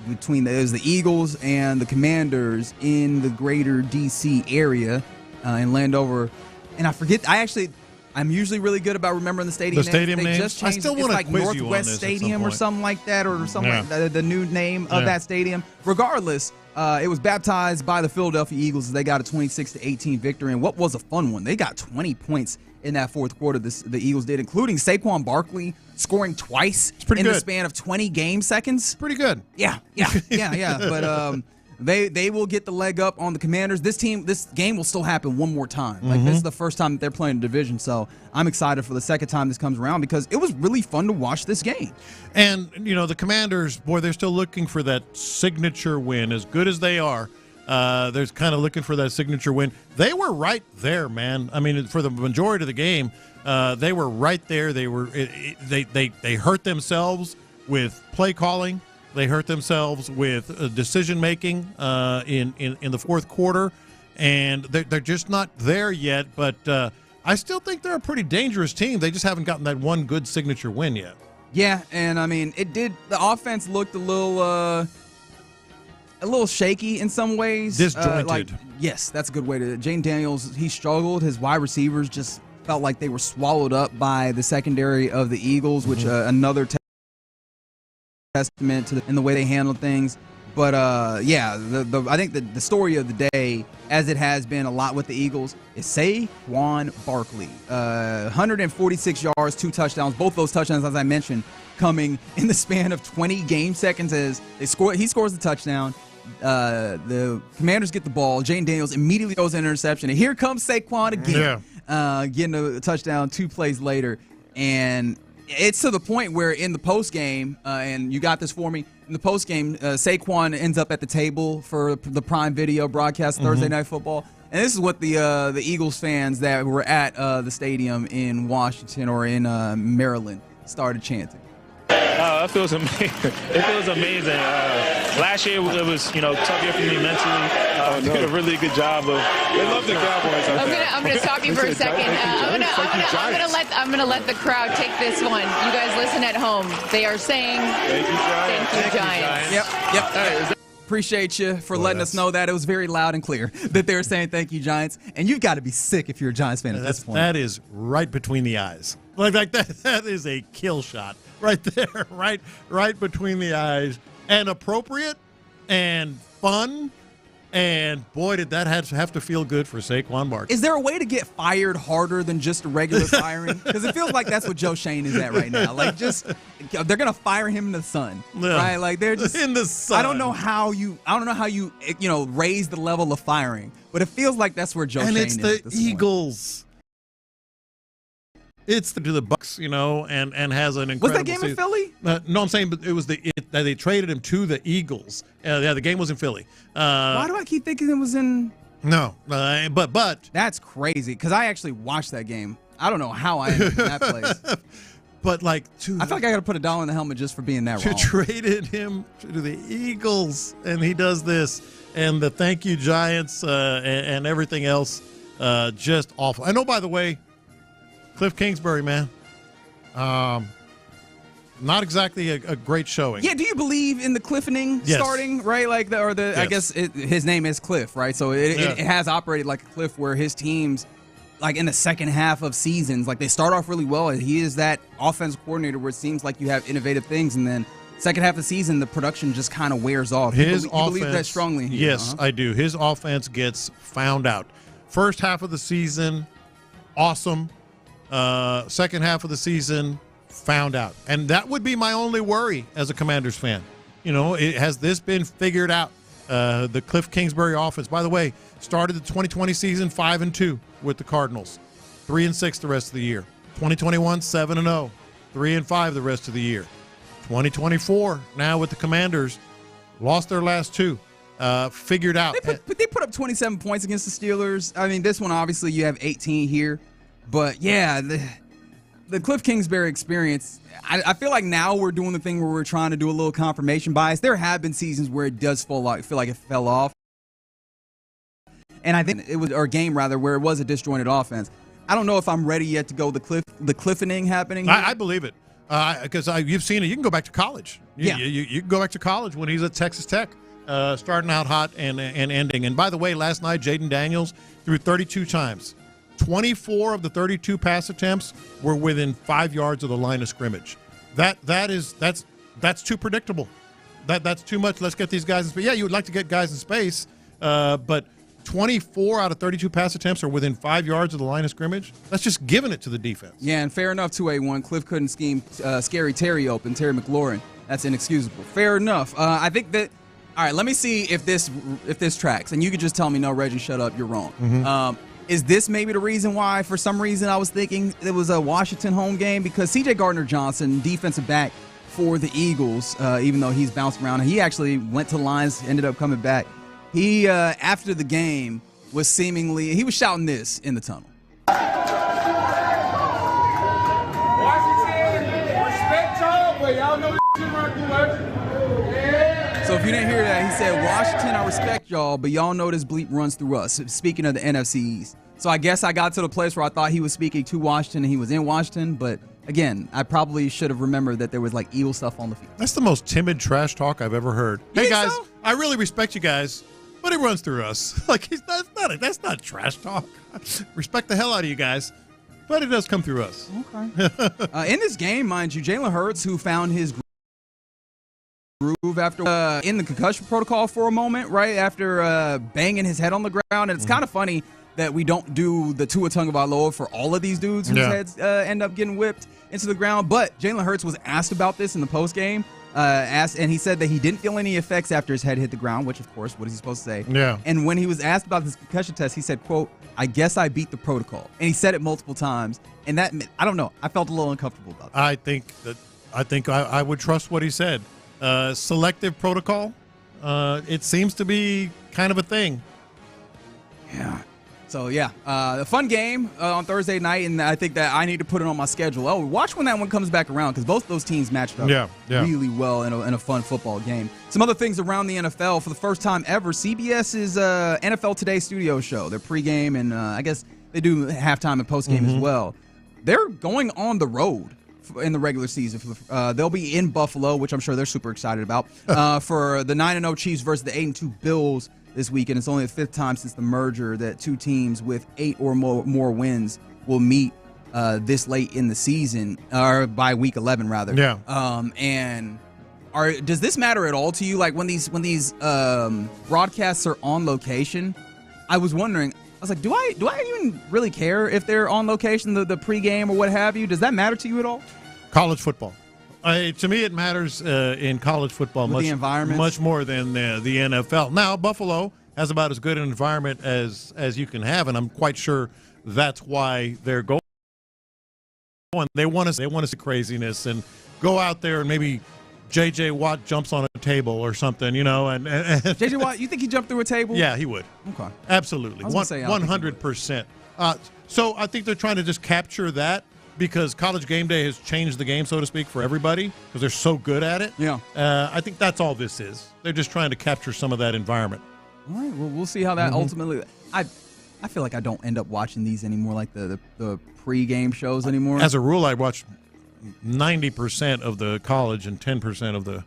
Between the Eagles and the Commanders in the greater DC area in Landover. And I forget, I'm usually really good about remembering the stadium names. The stadium names? Just changed, I still want to quiz Northwest you on this Stadium or something like that, or something like that, the new name of that stadium. Regardless, it was baptized by the Philadelphia Eagles as they got a 26-18 victory, and what was a fun one. They got 20 points in that fourth quarter, the Eagles did, including Saquon Barkley scoring twice in the span of 20 game seconds. Pretty good. Yeah. But they will get the leg up on the Commanders. This game will still happen one more time. Like, this is the first time that they're playing a division, so I'm excited for the second time this comes around because it was really fun to watch this game. And, the Commanders, boy, they're still looking for that signature win. As good as they are, they're kind of looking for that signature win. They were right there, man. I mean, for the majority of the game, they were right there. They were they hurt themselves with play calling. They hurt themselves with decision making in the fourth quarter, and they're just not there yet. But I still think they're a pretty dangerous team. They just haven't gotten that one good signature win yet. Yeah, and I mean, the offense looked a little shaky in some ways. Disjointed. Yes, that's a good way to. Jane Daniels, he struggled. His wide receivers just felt like they were swallowed up by the secondary of the Eagles, which another testament to in the way they handled things. But I think the story of the day, as it has been a lot with the Eagles, is Saquon Barkley. 146 yards, 2 touchdowns. Both those touchdowns, as I mentioned, coming in the span of 20 game seconds as he scores the touchdown. The Commanders get the ball. Jane Daniels immediately throws an interception. And here comes Saquon again, getting a touchdown 2 plays later. And it's to the point where in the postgame, and you got this for me, in the postgame, Saquon ends up at the table for the Prime Video broadcast Thursday Night Football. And this is what the Eagles fans that were at the stadium in Washington or in Maryland started chanting. It feels amazing. It feels amazing. Last year it was tough year for me mentally. Did a really good job of. They love the Cowboys. I'm gonna stop you for a second. I'm gonna let the crowd take this one. You guys listen at home. They are saying thank you, Giants. Thank you, Giants. Yep. Hey, appreciate you for letting us know that. It was very loud and clear that they were saying thank you, Giants. And you've got to be sick if you're a Giants fan at this point. That is right between the eyes. Like that is a kill shot right there, right between the eyes, and appropriate and fun. And boy, did that have to feel good for Saquon Barkley. Is there a way to get fired harder than just a regular firing? Because it feels like that's what Joe Shane is at right now. Like, they're gonna fire him in the sun, right? Like, they're just in the sun. I don't know how you raise the level of firing, but it feels like that's where Joe Shane is. And it's the Eagles. It's to the Bucks, and has an incredible. Was that game in Philly? No, I'm saying, but it was that they traded him to the Eagles. The game was in Philly. Why do I keep thinking it was in? No, but that's crazy because I actually watched that game. I don't know how I ended up in that place. But I feel like I got to put $1 in the helmet just for being that wrong. Traded him to the Eagles, and he does this, and the thank you Giants and everything else, just awful. I know, by the way. Cliff Kingsbury, man. Not exactly a great showing. Yeah, do you believe in the Cliffoning starting, right? Yes. I guess his name is Cliff, right? So it has operated like a cliff where his teams, like in the second half of seasons, like they start off really well. And he is that offensive coordinator where it seems like you have innovative things, and then second half of the season, the production just kind of wears off. You believe that strongly here, Yes, I do. His offense gets found out. First half of the season, awesome. Second half of the season, found out. And that would be my only worry as a Commanders fan. Has this been figured out? The Cliff Kingsbury offense, by the way, started the 2020 season 5-2 with the Cardinals, 3-6 the rest of the year. 2021, 7-0, 3-5 the rest of the year. 2024, now with the Commanders, lost their last two. Figured out. They put up 27 points against the Steelers. I mean, this one, obviously, you have 18 here. But, yeah, the Cliff Kingsbury experience, I feel like now we're doing the thing where we're trying to do a little confirmation bias. There have been seasons where it does feel like it fell off. And I think it was, or a game rather, where it was a disjointed offense. I don't know if I'm ready yet to go the cliffening happening here. I believe it. Because you've seen it. You can go back to college. You can go back to college when he's at Texas Tech, starting out hot and ending. And by the way, last night, Jaden Daniels threw 32 times. 24 of the 32 pass attempts were within 5 yards of the line of scrimmage. That's too predictable. That's too much. Let's get these guys in space. Yeah, you would like to get guys in space, but 24 out of 32 pass attempts are within 5 yards of the line of scrimmage. That's just giving it to the defense. Yeah, and fair enough, 2A1. Cliff couldn't scheme Scary Terry open, Terry McLaurin. That's inexcusable. Fair enough. I think that. All right, let me see if this tracks, and you could just tell me, no, Reggie, shut up, you're wrong. Mm-hmm. Is this maybe the reason why, for some reason, I was thinking it was a Washington home game? Because C.J. Gardner-Johnson, defensive back for the Eagles, even though he's bounced around, he actually went to the Lions, ended up coming back. He, after the game, was shouting this in the tunnel. Washington, respect y'all, but y'all know this shit run through us. Yeah. So if you didn't hear that, he said, Washington, I respect y'all, but y'all know this bleep runs through us. Speaking of the NFC East. So I guess I got to the place where I thought he was speaking to Washington and he was in Washington, but again, I probably should have remembered that there was like Eagle stuff on the field. That's the most timid trash talk I've ever heard. Hey guys, so? I really respect you guys, but it runs through us. Like that's not trash talk. Respect the hell out of you guys, but it does come through us. Okay. In this game, mind you, Jalen Hertz, who found his groove after in the concussion protocol for a moment, right after banging his head on the ground, and it's kind of funny that we don't do the Tua Tagovailoa for all of these dudes whose heads end up getting whipped into the ground. But Jalen Hurts was asked about this in the postgame, and he said that he didn't feel any effects after his head hit the ground, which, of course, what is he supposed to say? Yeah. And when he was asked about his concussion test, he said, quote, I guess I beat the protocol. And he said it multiple times. And that, I don't know, I felt a little uncomfortable about that. I think I would trust what he said. Selective protocol, it seems to be kind of a thing. Yeah. So, a fun game on Thursday night, and I think that I need to put it on my schedule. Oh, watch when that one comes back around, because both those teams matched up really well in a fun football game. Some other things around the NFL. For the first time ever, CBS's NFL Today studio show, their pregame, and I guess they do halftime and postgame as well. They're going on the road in the regular season. They'll be in Buffalo, which I'm sure they're super excited about, for the 9-0 Chiefs versus the 8-2 Bills this week, and it's only the fifth time since the merger that two teams with 8 or more wins will meet this late in the season, or by week 11 rather. Yeah. And does this matter at all to you? Like when these broadcasts are on location, I was wondering. I was like, do I even really care if they're on location, the pregame or what have you? Does that matter to you at all? College football. To me, it matters in college football much more than the NFL. Now, Buffalo has about as good an environment as you can have, and I'm quite sure that's why they're going. They want to see craziness and go out there and maybe J.J. Watt jumps on a table or something, and J.J. Watt, you think he jumped through a table? Yeah, he would. Okay. Absolutely. 100%. So I think they're trying to just capture that, because College Game Day has changed the game, so to speak, for everybody, because they're so good at it. Yeah. I think that's all this is. They're just trying to capture some of that environment. All right. Well, we'll see how that ultimately. I feel like I don't end up watching these anymore, like the pre-game shows anymore. As a rule, I watch 90% of the college and 10% of the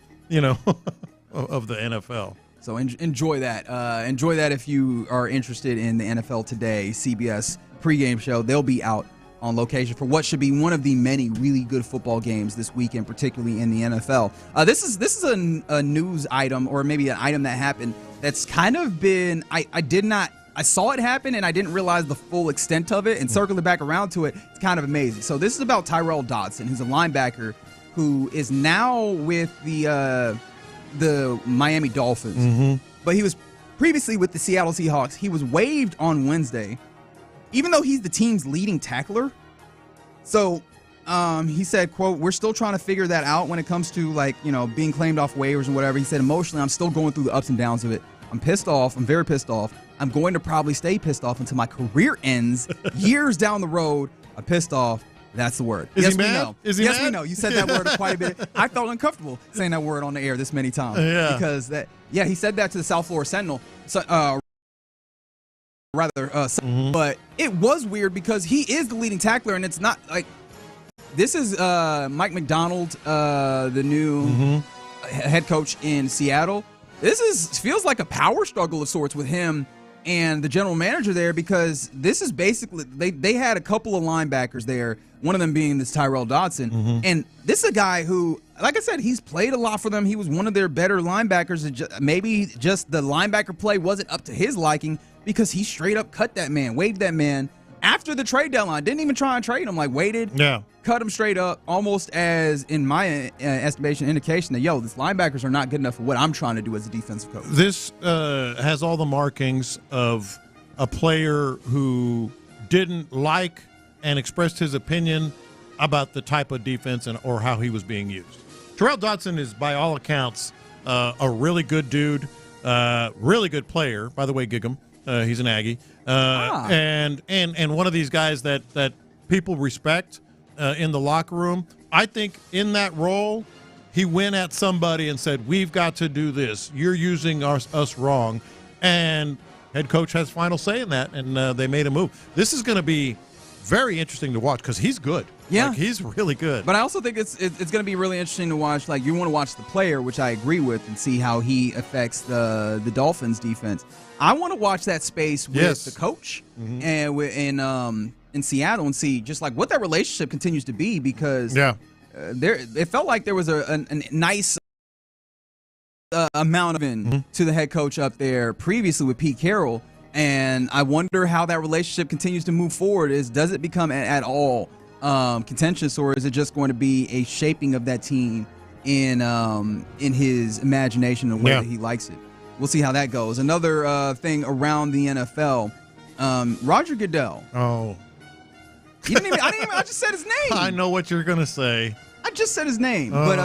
of the NFL. So enjoy that. Enjoy that if you are interested in the NFL Today CBS pregame show. They'll be out on location for what should be one of the many really good football games this weekend, particularly in the NFL. This is a news item, or maybe an item that happened that's kind of been, I did not I saw it happen, and I didn't realize the full extent of it, and circling back around to it, it's kind of amazing. So this is about Tyrel Dodson, who's a linebacker who is now with the Miami Dolphins. But he was previously with the Seattle Seahawks. He was waived on Wednesday, even though he's the team's leading tackler. So he said, quote, "We're still trying to figure that out when it comes to, like, you know, being claimed off waivers and whatever." He said, "Emotionally, I'm still going through the ups and downs of it. I'm pissed off. I'm very pissed off. I'm going to probably stay pissed off until my career ends. Years down the road, I'm pissed off." That's the word. Is yes, he we mad? know. Is he yes, mad? we know. You said that word quite a bit. I felt uncomfortable saying that word on the air this many times. Yeah. Because he said that to the South Florida Sentinel. So, but it was weird because he is the leading tackler, and it's not like this is Mike McDonald, the new head coach in Seattle. This feels like a power struggle of sorts with him and the general manager there, because this is basically they had a couple of linebackers there, one of them being this Tyrel Dodson, and this is a guy who, like I said, he's played a lot for them. He was one of their better linebackers. Maybe just the linebacker play wasn't up to his liking, because he straight up cut that man, waived that man after the trade deadline. Didn't even try and trade him, like waited, cut him straight up, almost as, in my estimation, indication that, these linebackers are not good enough for what I'm trying to do as a defensive coach. This has all the markings of a player who didn't like and expressed his opinion about the type of defense or how he was being used. Tyrel Dodson is, by all accounts, a really good dude, really good player. By the way, Gig'em, he's an Aggie, and one of these guys that people respect in the locker room. I think in that role, he went at somebody and said, "We've got to do this. You're using us wrong," and head coach has final say in that, and they made a move. This is going to be very interesting to watch because he's good. Yeah, like, he's really good. But I also think it's going to be really interesting to watch. Like, you want to watch the player, which I agree with, and see how he affects the Dolphins defense. I want to watch that space with the coach and in Seattle, and see just like what that relationship continues to be, because it felt like there was a nice amount of to the head coach up there previously with Pete Carroll. And I wonder how that relationship continues to move forward. Does it become at all contentious, or is it just going to be a shaping of that team in his imagination and the way that he likes it? We'll see how that goes. Another thing around the NFL, Roger Goodell. Oh, I just said his name. I know what you're gonna say. I just said his name. But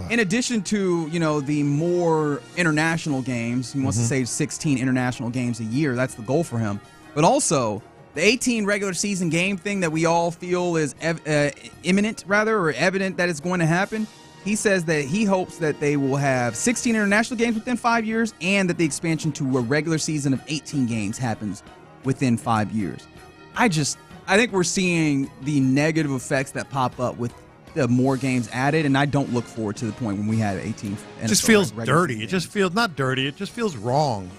in addition to, the more international games, he wants to save 16 international games a year. That's the goal for him. But also, the 18 regular season game thing that we all feel is evident that it's going to happen. He says that he hopes that they will have 16 international games within 5 years, and that the expansion to a regular season of 18 games happens within 5 years. I think we're seeing the negative effects that pop up with the more games added, and I don't look forward to the point when we have 18. It just feels dirty. It just feels not dirty. It just feels wrong.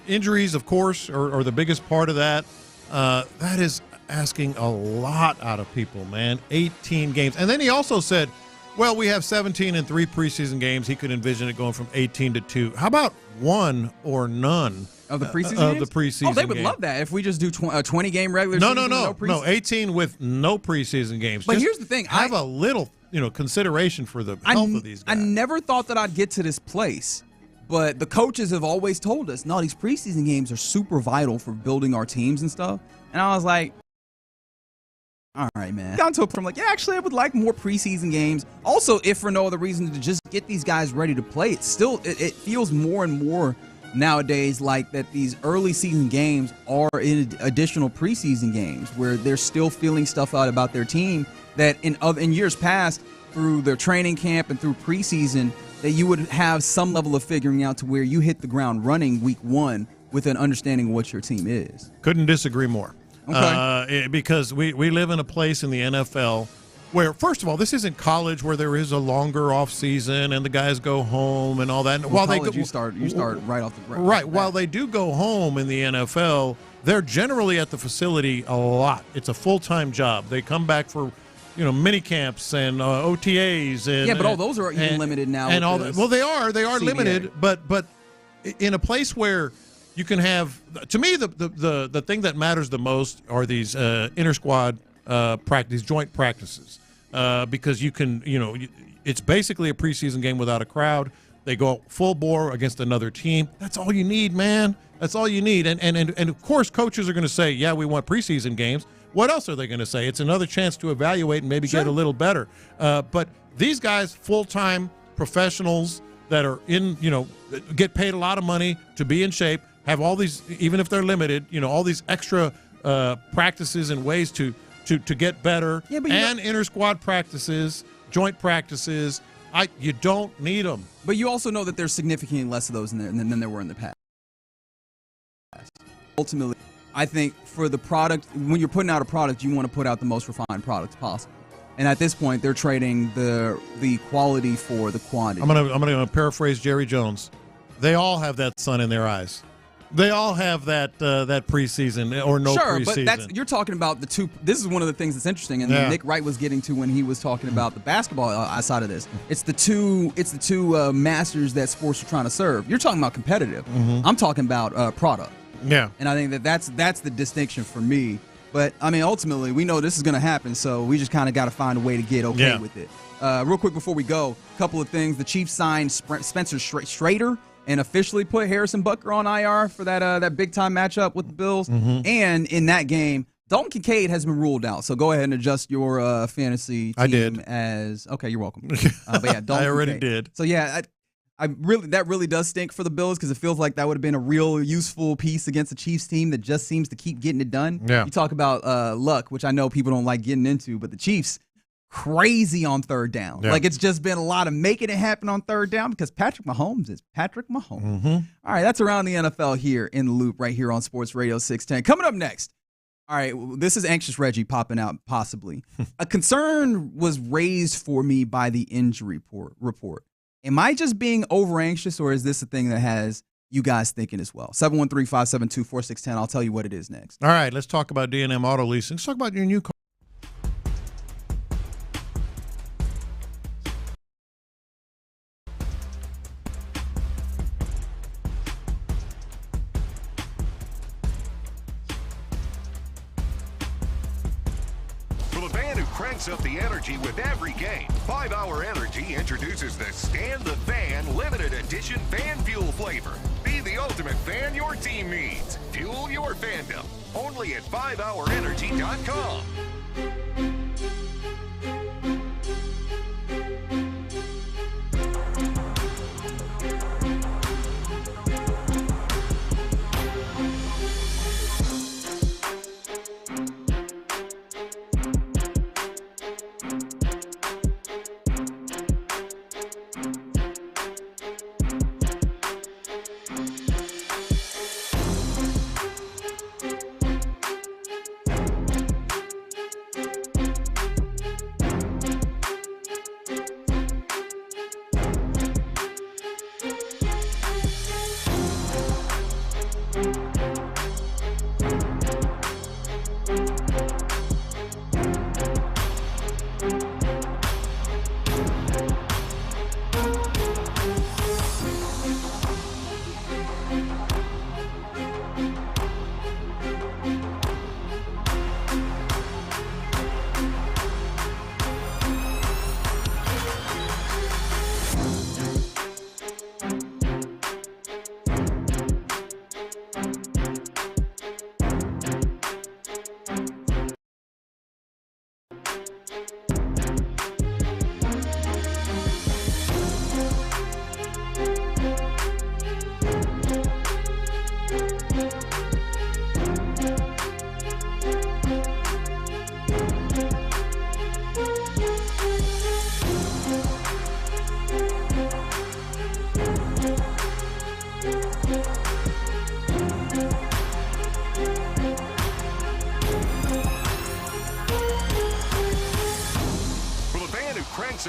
Injuries, of course, are the biggest part of that. That is asking a lot out of people, man. 18 games. And then he also said, well, we have 17 and 3 preseason games. He could envision it going from 18 to 2. How about 1 or none? Of the preseason they would love that if we just do a 20-game regular season. No, 18 with no preseason games. But here's the thing. Have a little, consideration for the health of these guys. I never thought that I'd get to this place, but the coaches have always told us, no, these preseason games are super vital for building our teams and stuff. And I was like, all right, man. Got to a point, I'm like, actually, I would like more preseason games. Also, if for no other reason, to just get these guys ready to play. It feels more and more nowadays like that these early season games are in additional preseason games where they're still feeling stuff out about their team that in years past, through their training camp and through preseason, that you would have some level of figuring out to where you hit the ground running week 1 with an understanding of what your team is. Couldn't disagree more. Okay. Because we live in a place in the NFL where, first of all, this isn't college where there is a longer off season and the guys go home and all that. While you start right off the ground. Right. While they do go home in the NFL, they're generally at the facility a lot. It's a full-time job. They come back for mini camps and OTAs and but all those are even limited now. And all that. Well, they are limited, but in a place where you can have, to me, the thing that matters the most are these inter-squad practice, joint practices, because you can, it's basically a preseason game without a crowd. They go full bore against another team. That's all you need, man. That's all you need. And of course, coaches are going to say, yeah, we want preseason games. What else are they going to say? It's another chance to evaluate and maybe get a little better. But these guys, full-time professionals that are get paid a lot of money to be in shape, have all these, even if they're limited, all these extra practices and ways to get better, and inter-squad practices, joint practices. You don't need them. But you also know that there's significantly less of those than there were in the past. Ultimately, I think for the product, when you're putting out a product, you want to put out the most refined product possible. And at this point, they're trading the quality for the quantity. I'm gonna paraphrase Jerry Jones. They all have that sun in their eyes. They all have that preseason or no preseason. Sure, but you're talking about the two. This is one of the things that's interesting, and Nick Wright was getting to when he was talking about the basketball side of this. It's the two masters that sports are trying to serve. You're talking about competitive. Mm-hmm. I'm talking about product. Yeah, and I think that's the distinction for me. But I mean, ultimately, we know this is going to happen, so we just kind of got to find a way to get okay with it. Real quick before we go, a couple of things. The Chiefs signed Spencer Strader and officially put Harrison Butker on IR for that big-time matchup with the Bills. Mm-hmm. And in that game, Dalton Kincaid has been ruled out. So go ahead and adjust your fantasy team. I did. Okay, you're welcome. But yeah, Dalton I already Kincaid. did. So yeah, that really does stink for the Bills because it feels like that would have been a real useful piece against the Chiefs team that just seems to keep getting it done. Yeah. You talk about luck, which I know people don't like getting into, but the Chiefs, crazy on third down. Yeah. Like it's just been a lot of making it happen on third down because Patrick Mahomes is Patrick Mahomes. Mm-hmm. All right, that's Around the NFL here in the Loop right here on Sports Radio 610. Coming up next. All right, this is Anxious Reggie popping out possibly. A concern was raised for me by the injury report. Am I just being over anxious or is this a thing that has you guys thinking as well? 713-572-4610. I'll tell you what it is next. All right, let's talk about D&M Auto Leasing. Let's talk about your new car. Cranks up the energy with every game. 5 Hour Energy introduces the Stand the Fan limited edition fan fuel flavor. Be the ultimate fan your team needs. Fuel your fandom. Only at 5hourenergy.com.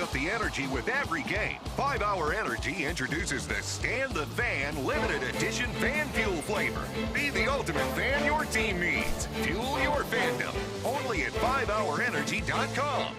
Up the energy with every game. 5 Hour Energy introduces the Stand the Fan limited edition fan fuel flavor. Be the ultimate fan your team needs. Fuel your fandom. Only at 5hourenergy.com.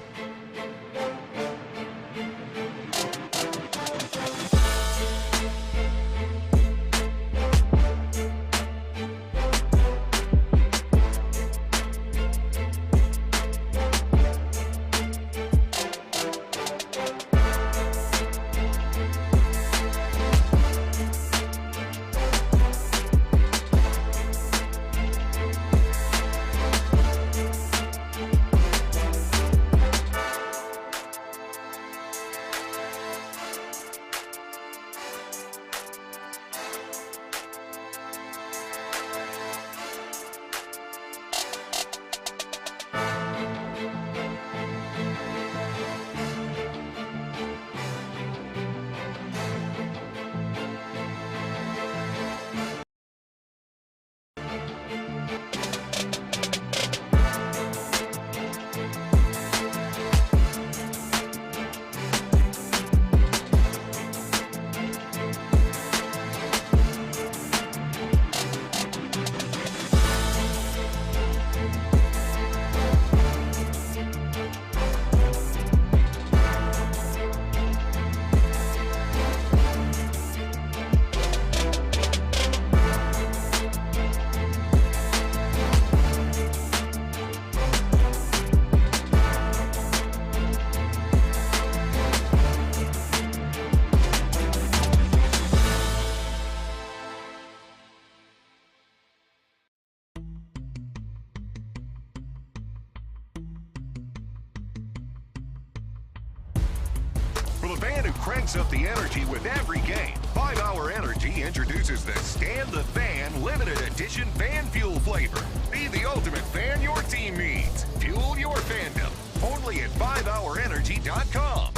cranks up the energy with every game. 5 Hour Energy introduces the Stand the Fan limited edition fan fuel flavor. Be the ultimate fan your team needs. Fuel your fandom. Only at 5hourenergy.com.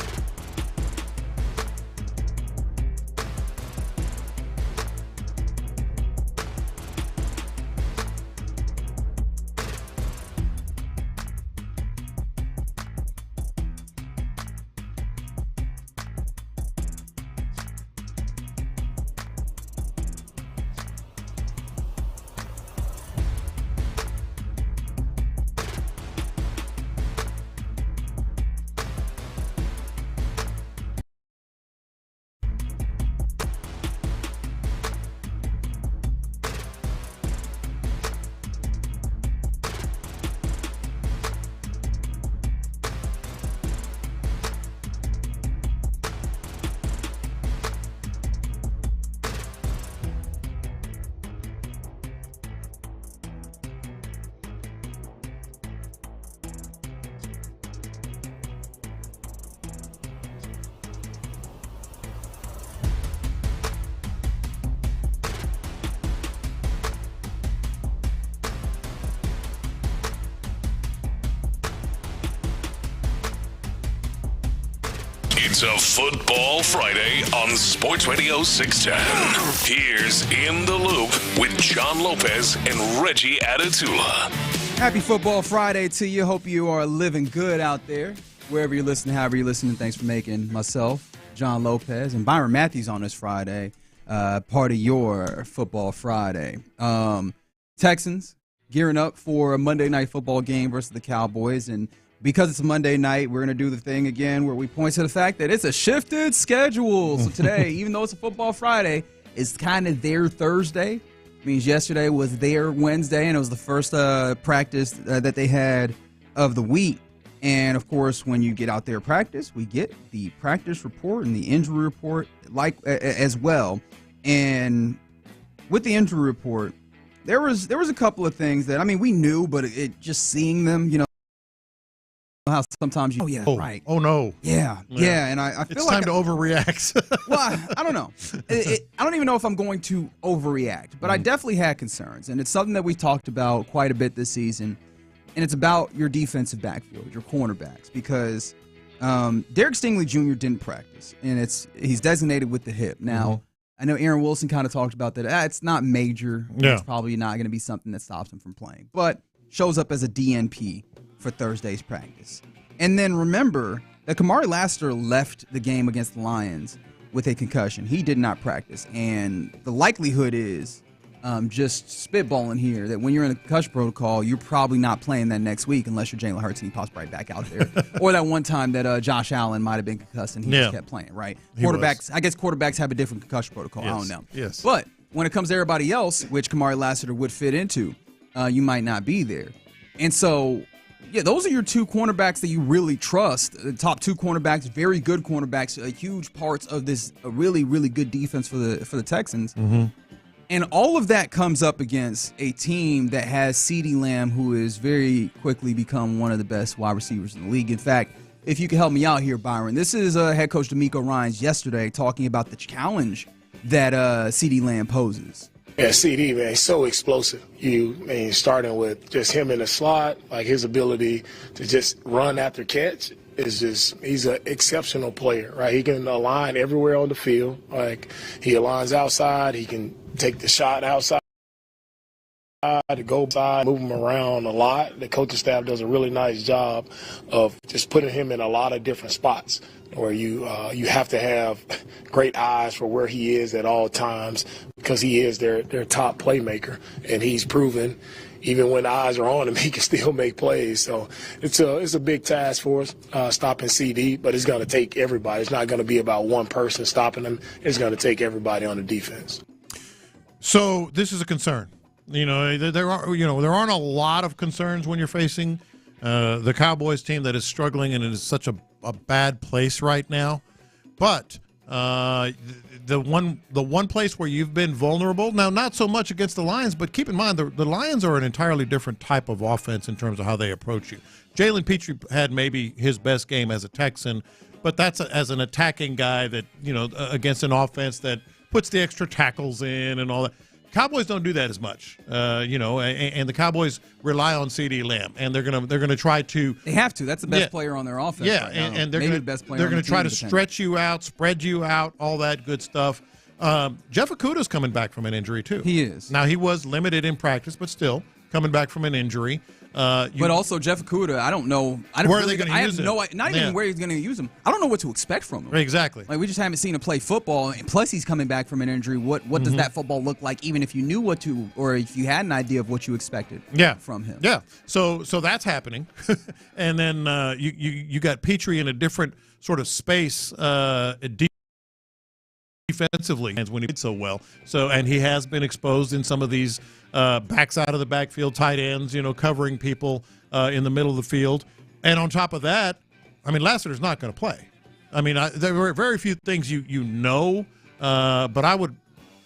It's a Football Friday on Sports Radio 610. Here's In the Loop with John Lopez and Reggie Adatula. Happy Football Friday to you. Hope you are living good out there. Wherever you're listening, however you're listening, thanks for making myself, John Lopez, and Byron Matthews on this Friday part of your Football Friday. Texans gearing up for a Monday Night Football game versus the Cowboys, and because it's a Monday night, we're going to do the thing again where we point to the fact that it's a shifted schedule. So today, even though it's a Football Friday, it's kind of their Thursday. It means yesterday was their Wednesday, and it was the first practice that they had of the week. And, of course, when you get out there practice, we get the practice report and the injury report as well. And with the injury report, there was a couple of things that, I mean, we knew, but it just seeing them, you know, how sometimes you right. Oh no. Yeah. And I feel it's like time to overreact. Well, I don't know. I don't even know if I'm going to overreact, but I definitely had concerns, and it's something that we talked about quite a bit this season, and it's about your defensive backfield, your cornerbacks, because Derek Stingley Jr. didn't practice, and he's designated with the hip. Now, I know Aaron Wilson kind of talked about that. It's not major. Yeah. It's probably not going to be something that stops him from playing, but shows up as a DNP for Thursday's practice. And then remember that Kamari Lassiter left the game against the Lions with a concussion. He did not practice. And the likelihood is, just spitballing here, that when you're in a concussion protocol, you're probably not playing that next week unless you're Jalen Hertz and he pops right back out there. Or that one time that Josh Allen might have been concussed and he just kept playing, right? I guess quarterbacks have a different concussion protocol. Yes. I don't know. Yes. But when it comes to everybody else, which Kamari Lassiter would fit into, you might not be there. And so, yeah, those are your two cornerbacks that you really trust. The top two cornerbacks, very good cornerbacks, huge parts of this really, really good defense for the Texans. Mm-hmm. And all of that comes up against a team that has CeeDee Lamb, who has very quickly become one of the best wide receivers in the league. In fact, if you could help me out here, Byron, this is head coach DeMeco Ryans yesterday talking about the challenge that CeeDee Lamb poses. Yeah, CD, man, he's so explosive. Starting with just him in the slot, like his ability to just run after catch is just, he's an exceptional player, right? He can align everywhere on the field. Like, he aligns outside, he can take the shot outside, to go side, move him around a lot. The coaching staff does a really nice job of just putting him in a lot of different spots where you have to have great eyes for where he is at all times, because he is their top playmaker, and he's proven even when eyes are on him, he can still make plays. So it's a big task for us stopping CD, but it's going to take everybody. It's not going to be about one person stopping him. It's going to take everybody on the defense. So this is a concern. There aren't a lot of concerns when you're facing the Cowboys team that is struggling and is such a bad place right now. But the one place where you've been vulnerable, now not so much against the Lions, but keep in mind the Lions are an entirely different type of offense in terms of how they approach you. Jalen Petrie had maybe his best game as a Texan but that's as an attacking guy that, against an offense that puts the extra tackles in and all that. Cowboys don't do that as much, and the Cowboys rely on CeeDee Lamb, and they're gonna try to. They have to. That's the best player on their offense. Yeah, right now. and they're Maybe gonna the best player. They're going to try to stretch you out, spread you out, all that good stuff. Jeff Okuda's coming back from an injury too. He is. Now he was limited in practice, but still coming back from an injury. But also Jeff Okuda, I don't know. Where are they going to use him? Not even where he's going to use him. I don't know what to expect from him. Exactly. Like we just haven't seen him play football, and plus he's coming back from an injury. What does that football look like? Even if you knew what to, or if you had an idea of what you expected. From him. Yeah. So that's happening, and then you got Petrie in a different sort of space. Defensively when he did so well. And he has been exposed in some of these backs out of the backfield, tight ends, covering people in the middle of the field. And on top of that, Lassiter's not going to play. There were very few things but I would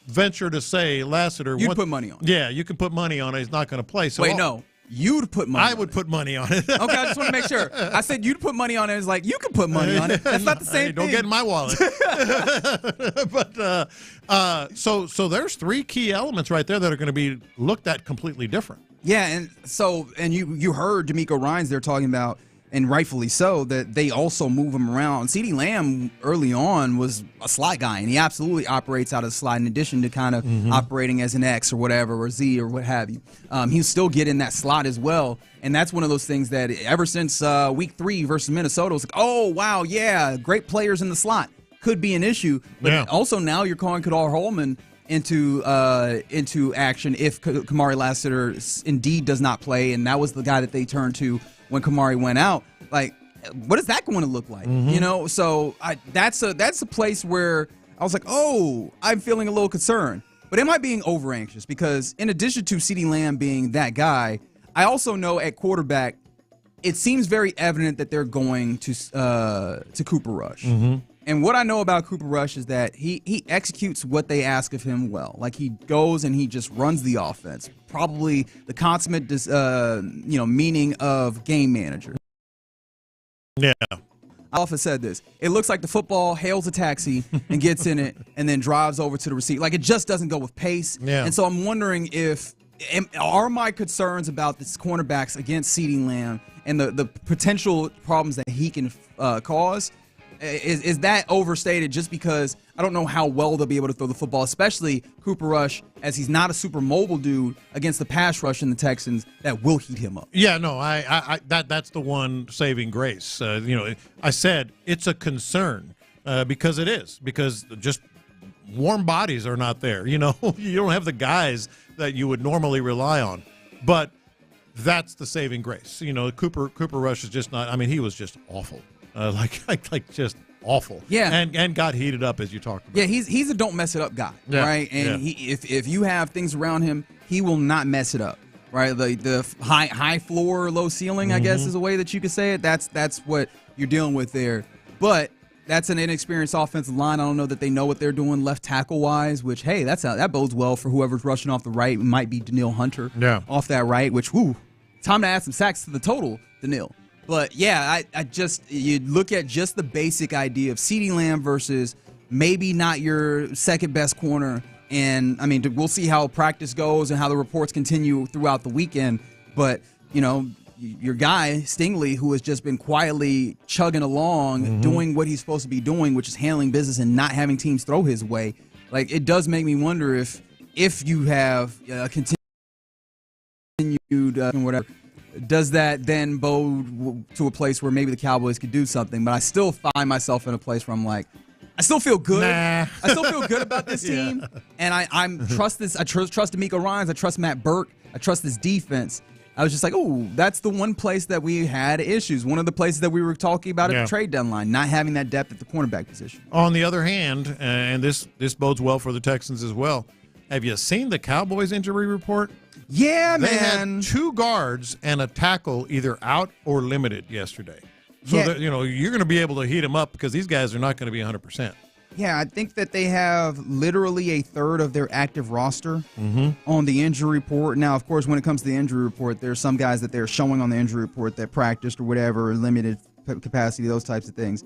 venture to say Lassiter. You'd put money on it. Yeah, you can put money on it. He's not going to play. So Wait, no. You'd put money on it. I would put money on it. Okay, I just want to make sure. I said you'd put money on it. It's like you could put money on it. That's not the same thing. Don't get in my wallet. But so there's three key elements right there that are going to be looked at completely different. Yeah, and you heard DeMeco Ryans there talking about, and rightfully so, that they also move him around. CeeDee Lamb early on was a slot guy, and he absolutely operates out of the slot in addition to kind of operating as an X or whatever, or Z or what have you. He'll still get in that slot as well, and that's one of those things that ever since week 3 versus Minnesota, it was like, oh, wow, yeah, great players in the slot. Could be an issue, but also now you're calling Kadar Holman into action if Kamari Lassiter indeed does not play, and that was the guy that they turned to when Kamari went out. Like, what is that going to look like? So that's a place where I was like, oh, I'm feeling a little concerned. But am I being over anxious? Because in addition to CeeDee Lamb being that guy, I also know at quarterback, it seems very evident that they're going to Cooper Rush. And what I know about Cooper Rush is that he executes what they ask of him well. Like, he goes and he just runs the offense. Probably the consummate, meaning of game manager. Yeah. I often said this. It looks like the football hails a taxi and gets in it and then drives over to the receiver. Like, it just doesn't go with pace. Yeah. And so I'm wondering are my concerns about this cornerbacks against CeeDee Lamb and the potential problems that he can cause, is that overstated just because I don't know how well they'll be able to throw the football, especially Cooper Rush, as he's not a super mobile dude against the pass rush in the Texans that will heat him up. Yeah, no, that's the one saving grace. I said it's a concern because it is, because just warm bodies are not there. You don't have the guys that you would normally rely on, but that's the saving grace. Cooper Rush is just not. He was just awful. Like just awful. Yeah. And got heated up, as you talked about. Yeah, he's a don't mess it up guy, right? And if you have things around him, he will not mess it up, right? The high floor, low ceiling, I guess is a way that you could say it. That's what you're dealing with there. But that's an inexperienced offensive line. I don't know that they know what they're doing left tackle wise, which, hey, that bodes well for whoever's rushing off the right. It might be Daniil Hunter off that right, which, time to add some sacks to the total, Daniil. But, yeah, you look at just the basic idea of CeeDee Lamb versus maybe not your second-best corner. And, we'll see how practice goes and how the reports continue throughout the weekend. But, your guy, Stingley, who has just been quietly chugging along, doing what he's supposed to be doing, which is handling business and not having teams throw his way. Like, it does make me wonder if you have continued whatever, does that then bode to a place where maybe the Cowboys could do something? But I still find myself in a place where I'm like, I still feel good. Nah. I still feel good about this team, and I trust this. I trust DeMeco Ryans. I trust Matt Burke. I trust this defense. I was just like, oh, that's the one place that we had issues. One of the places that we were talking about at the trade deadline, not having that depth at the cornerback position. On the other hand, and this bodes well for the Texans as well, have you seen the Cowboys injury report? Yeah, they man. Had 2 guards and a tackle either out or limited yesterday. So, you're going to be able to heat them up because these guys are not going to be 100%. Yeah, I think that they have literally a third of their active roster on the injury report. Now, of course, when it comes to the injury report, there's some guys that they're showing on the injury report that practiced or whatever, limited capacity, those types of things.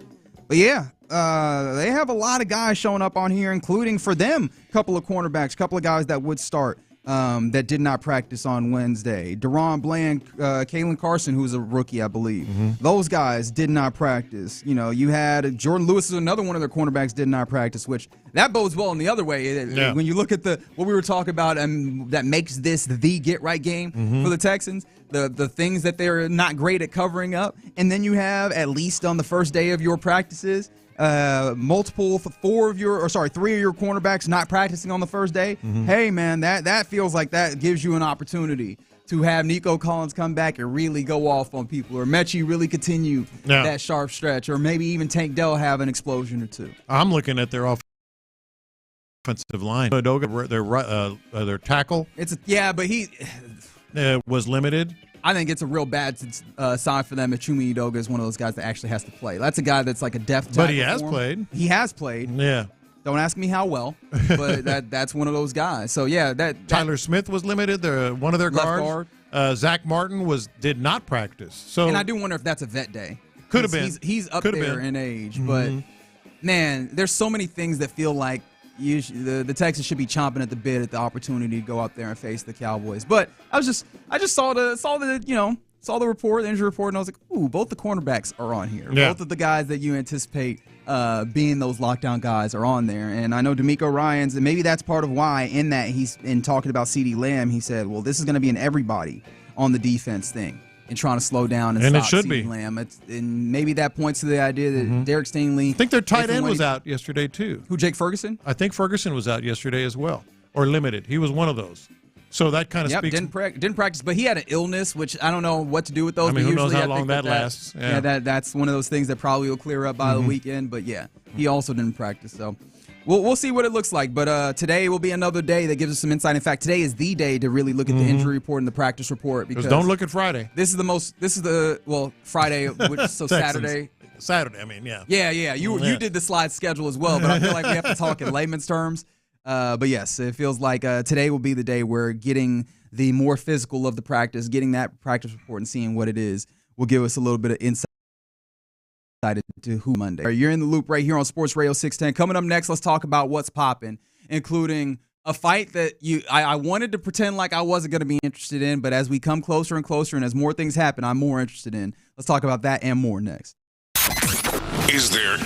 But yeah, they have a lot of guys showing up on here, including for them, a couple of cornerbacks, a couple of guys that would start that did not practice on Wednesday. Deron Bland, Kalen Carson, who's a rookie, I believe. Those guys did not practice. You know, you had Jordan Lewis is another one of their cornerbacks did not practice, which that bodes well in the other way. When you look at what we were talking about and that makes this the get-right game for the Texans, the things that they're not great at covering up, and then you have, at least on the first day of your practices, three of your cornerbacks not practicing on the first day. Hey, man, that feels like that gives you an opportunity to have Nico Collins come back and really go off on people, or Mechie really continue that sharp stretch, or maybe even Tank Dell have an explosion or two. I'm looking at their offensive line. Their tackle. But he was limited. I think it's a real bad sign for them if Chuma Edoga is one of those guys that actually has to play. That's a guy that's like a depth tackle. But he has played. He has played. Yeah. Don't ask me how well, but that's one of those guys. So, yeah. Tyler Smith was limited. One of their guards. Zach Martin did not practice. And I do wonder if that's a vet day. Could have been. He's up there in age. But, man, there's so many things that feel like the Texans should be chomping at the bit at the opportunity to go out there and face the Cowboys. But I just saw the report, the injury report, and I was like, ooh, both the cornerbacks are on here. Yeah. Both of the guys that you anticipate being those lockdown guys are on there. And I know DeMeco Ryans, and maybe that's part of why in that he's in talking about CeeDee Lamb, he said, well, this is going to be an everybody on the defense thing and trying to slow down and stop it should CeeDee Lamb. And maybe that points to the idea that Derek Stingley. I think their tight end was out yesterday, too. Who, Jake Ferguson? I think Ferguson was out yesterday as well, or limited. He was one of those. So that kind of speaks. Didn't practice, but he had an illness, which I don't know what to do with those. I mean, who knows how long that lasts? Yeah, that's one of those things that probably will clear up by the weekend. But yeah, he also didn't practice. So we'll see what it looks like. But today will be another day that gives us some insight. In fact, today is the day to really look at the injury report and the practice report. Because don't look at Friday. Friday, so Saturday. Saturday, I mean, yeah. Yeah. You did the slide schedule as well, but I feel like we have to talk in layman's terms. But yes, it feels like today will be the day where getting the more physical of the practice, getting that practice report and seeing what it is will give us a little bit of insight into who Monday. You're in the loop right here on Sports Radio 610. Coming up next, let's talk about what's popping, including a fight that I wanted to pretend like I wasn't going to be interested in, but as we come closer and closer and as more things happen, I'm more interested in. Let's talk about that and more next. Is there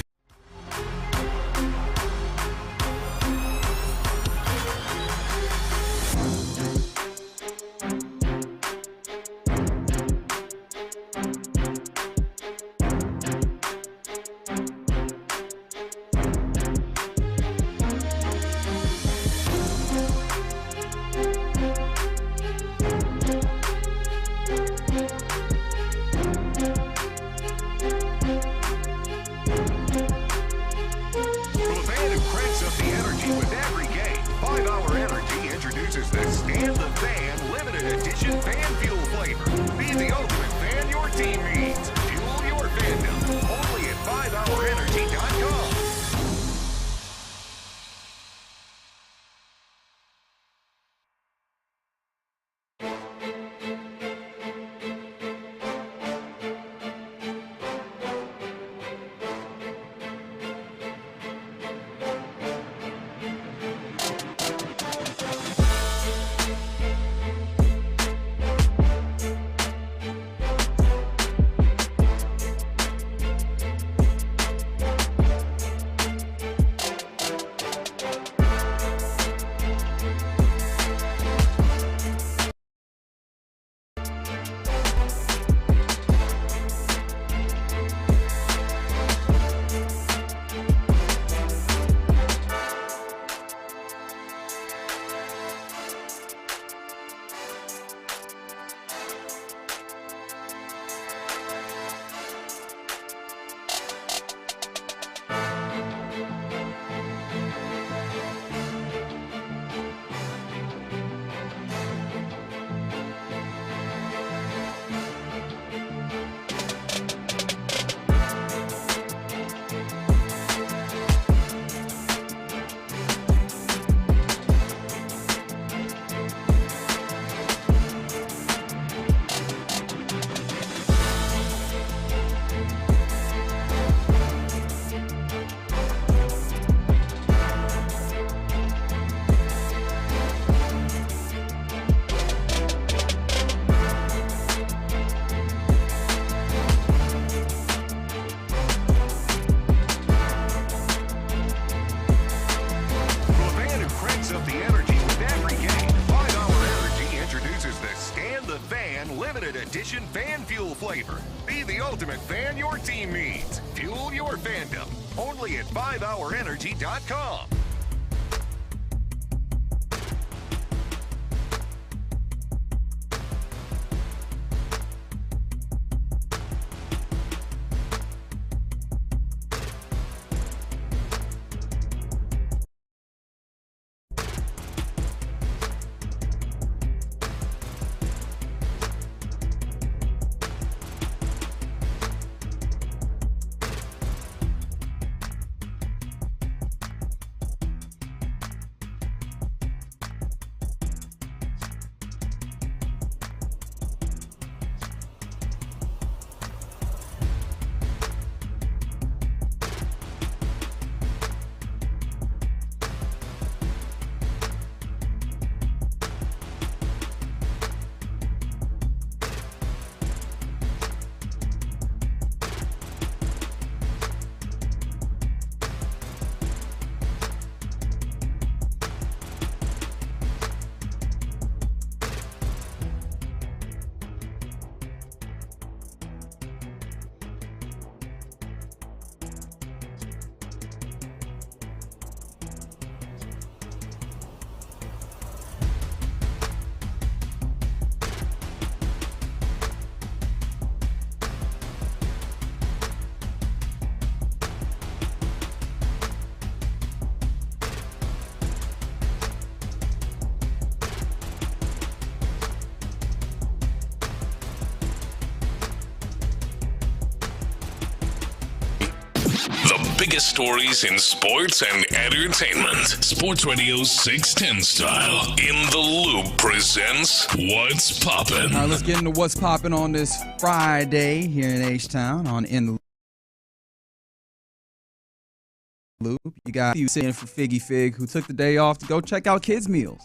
limited edition fan fuel flavor. Be the ultimate fan your team needs. Fuel your fandom. Only at 5hourenergy.com. Biggest stories in sports and entertainment. Sports Radio 610 style. In the Loop presents What's Poppin'. All right, let's get into what's poppin' on this Friday here in H-Town on In the Loop. You got you sitting for Figgy Fig, who took the day off to go check out Kids Meals.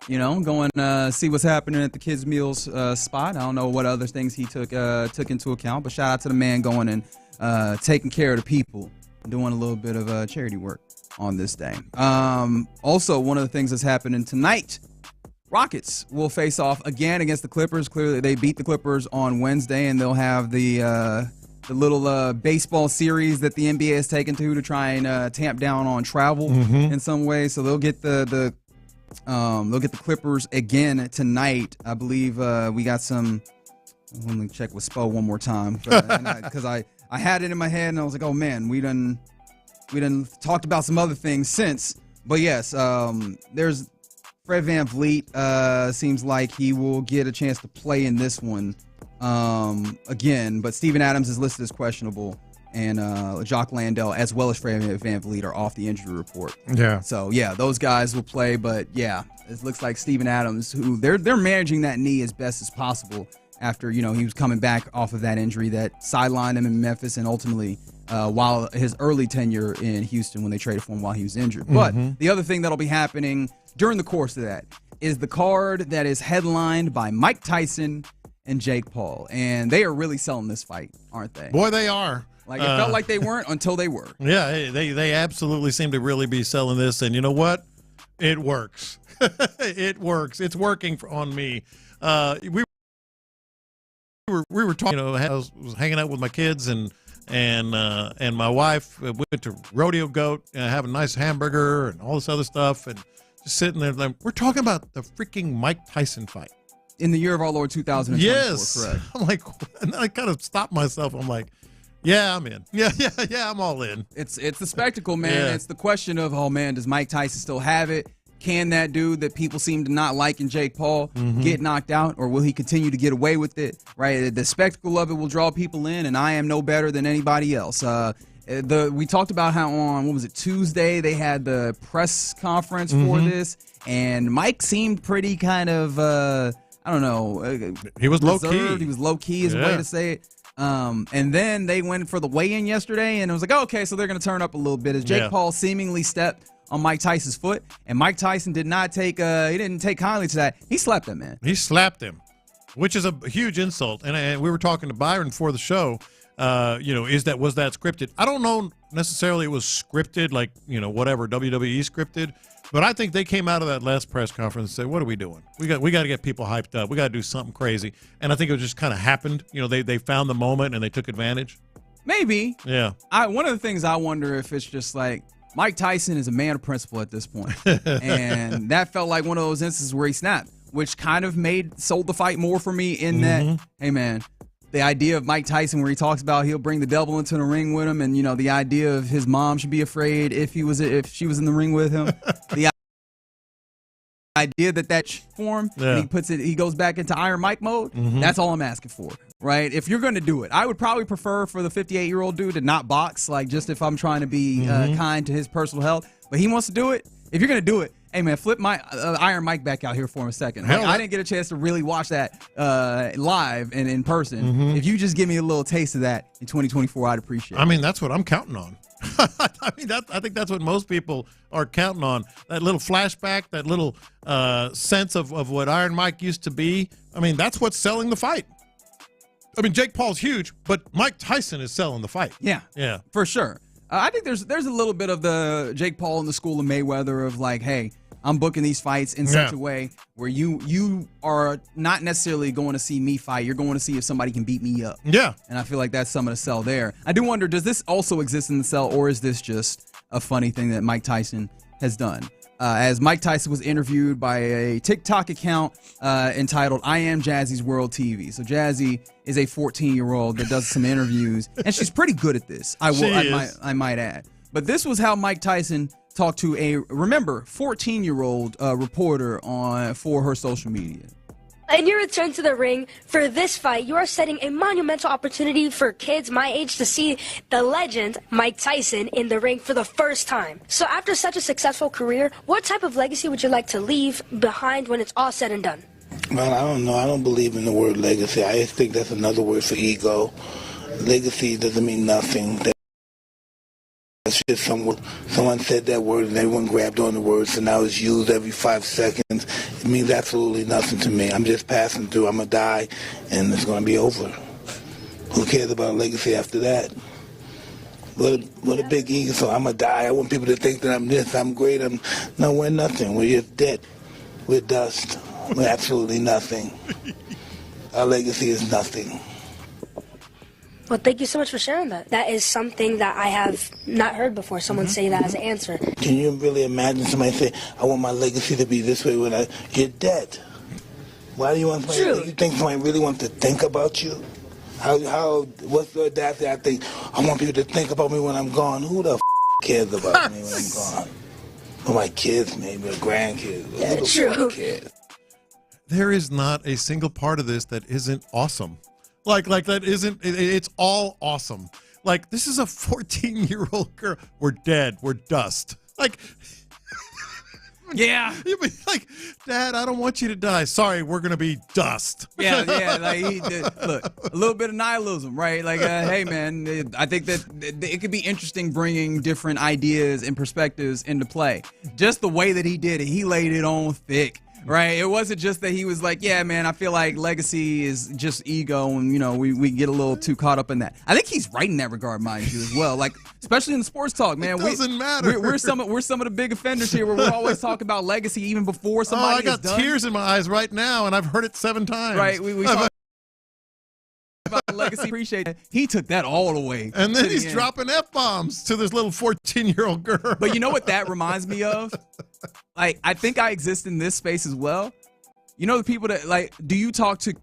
You know, go and see what's happening at the Kids Meals spot. I don't know what other things he took into account, but shout out to the man going and taking care of the people. Doing a little bit of charity work on this day. Also, one of the things that's happening tonight, Rockets will face off again against the Clippers. Clearly, they beat the Clippers on Wednesday, and they'll have the little baseball series that the NBA has taken to try and tamp down on travel in some way. So they'll get the Clippers again tonight. I believe we got some. Let me check with Spo one more time because I had it in my head and I was like, oh man, we done talked about some other things since. But yes, there's Fred VanVleet. Seems like he will get a chance to play in this one again. But Steven Adams is listed as questionable, and Jock Landale as well as Fred VanVleet are off the injury report. Yeah. So yeah, those guys will play. But yeah, it looks like Steven Adams, who they're managing that knee as best as possible. After, he was coming back off of that injury that sidelined him in Memphis and ultimately while his early tenure in Houston when they traded for him while he was injured. But the other thing that'll be happening during the course of that is the card that is headlined by Mike Tyson and Jake Paul. And they are really selling this fight, aren't they? Boy, they are. Like, it felt like they weren't until they were. Yeah, they absolutely seem to really be selling this. And you know what? It works. It works. It's working on me. We were talking, I was hanging out with my kids and my wife. Went to Rodeo Goat, have a nice hamburger and all this other stuff, and just sitting there. We're talking about the freaking Mike Tyson fight in the year of our Lord 2024. Yes, correct. I'm like, and I kind of stopped myself. I'm like, yeah, I'm in. Yeah, I'm all in. It's the spectacle, man. Yeah. It's the question of, oh man, does Mike Tyson still have it? Can that dude that people seem to not like in Jake Paul get knocked out, or will he continue to get away with it? Right, the spectacle of it will draw people in, and I am no better than anybody else. We talked about how on Tuesday they had the press conference for this, and Mike seemed pretty kind of I don't know. He was low key. He was low key is a way to say it. And then they went for the weigh-in yesterday, and it was like, okay, so they're going to turn up a little bit as Jake Paul seemingly stepped on Mike Tyson's foot, and Mike Tyson did not take he didn't take kindly to that. He slapped him, man. He slapped him, which is a huge insult. And we were talking to Byron before the show. Was that scripted? I don't know necessarily it was scripted, like, whatever WWE scripted, but I think they came out of that last press conference and said, what are we doing? We got to get people hyped up. We got to do something crazy. And I think it just kind of happened. They found the moment and they took advantage. Maybe. Yeah. One of the things I wonder if it's just like Mike Tyson is a man of principle at this point. And that felt like one of those instances where he snapped, which kind of sold the fight more for me in that, hey, man, the idea of Mike Tyson where he talks about he'll bring the devil into the ring with him, and the idea of his mom should be afraid if she was in the ring with him. The idea that form, and he goes back into Iron Mike mode. That's all I'm asking for, right? If you're going to do it, I would probably prefer for the 58-year-old dude to not box, like just if I'm trying to be kind to his personal health. But he wants to do it. If you're going to do it, hey, man, flip my Iron Mike back out here for him a second. Like, I didn't get a chance to really watch that live and in person. If you just give me a little taste of that in 2024, I'd appreciate it. I mean, that's what I'm counting on. I think that's what most people are counting on. That little flashback, that little sense of what Iron Mike used to be. I mean, that's what's selling the fight. I mean, Jake Paul's huge, but Mike Tyson is selling the fight. Yeah, for sure. I think there's a little bit of the Jake Paul in the school of Mayweather of like, hey, I'm booking these fights in such a way where you are not necessarily going to see me fight. You're going to see if somebody can beat me up. Yeah. And I feel like that's some of the sell there. I do wonder, does this also exist in the sell, or is this just a funny thing that Mike Tyson has done? As Mike Tyson was interviewed by a TikTok account entitled I Am Jazzy's World TV. So Jazzy is a 14-year-old that does some interviews, and she's pretty good at this. I might add. But this was how Mike Tyson talked to a 14-year-old reporter for her social media. In your return to the ring for this fight, you are setting a monumental opportunity for kids my age to see the legend Mike Tyson in the ring for the first time. So after such a successful career, what type of legacy would you like to leave behind when it's all said and done? Well, I don't know. I don't believe in the word legacy. I just think that's another word for ego. Legacy doesn't mean nothing. That's just someone said that word and everyone grabbed on the word, so now it's used every 5 seconds. It means absolutely nothing to me. I'm just passing through. I'm going to die, and it's going to be over. Who cares about legacy after that? What a big ego. So I'm going to die. I want people to think that I'm this, I'm great. No, we're nothing. We're just dead. We're dust. We're absolutely nothing. Our legacy is nothing. Well, thank you so much for sharing that. That is something that I have not heard before, someone say that as an answer. Can you really imagine somebody say, I want my legacy to be this way when you're dead? Why do you want somebody, you think somebody really wants to think about you? What's the audacity? I think, I want people to think about me when I'm gone. Who the cares about me when I'm gone? Well, my kids, maybe, or grandkids. Yeah, true. Cares? There is not a single part of this that isn't awesome. Like that isn't, it's all awesome. Like, this is a 14-year-old girl. We're dead. We're dust. Like, yeah. You'd be like, Dad, I don't want you to die. Sorry, we're going to be dust. Yeah. Like, look, a little bit of nihilism, right? Like, hey, man, I think that it could be interesting bringing different ideas and perspectives into play. Just the way that he did it, he laid it on thick. Right, it wasn't just that he was like, yeah, man, I feel like legacy is just ego, and we get a little too caught up in that. I think he's right in that regard, mind you, as well. Like, especially in the sports talk, man. It doesn't matter. We're some of the big offenders here, where we're always talking about legacy even before somebody. I got tears in my eyes right now, and I've heard it 7 times. Right, we talk about legacy. Appreciate that. He took that all the way, and then he's dropping F-bombs to this little 14-year-old girl. But you know what that reminds me of? Like, I think I exist in this space as well. You know, the people that, like, do you talk to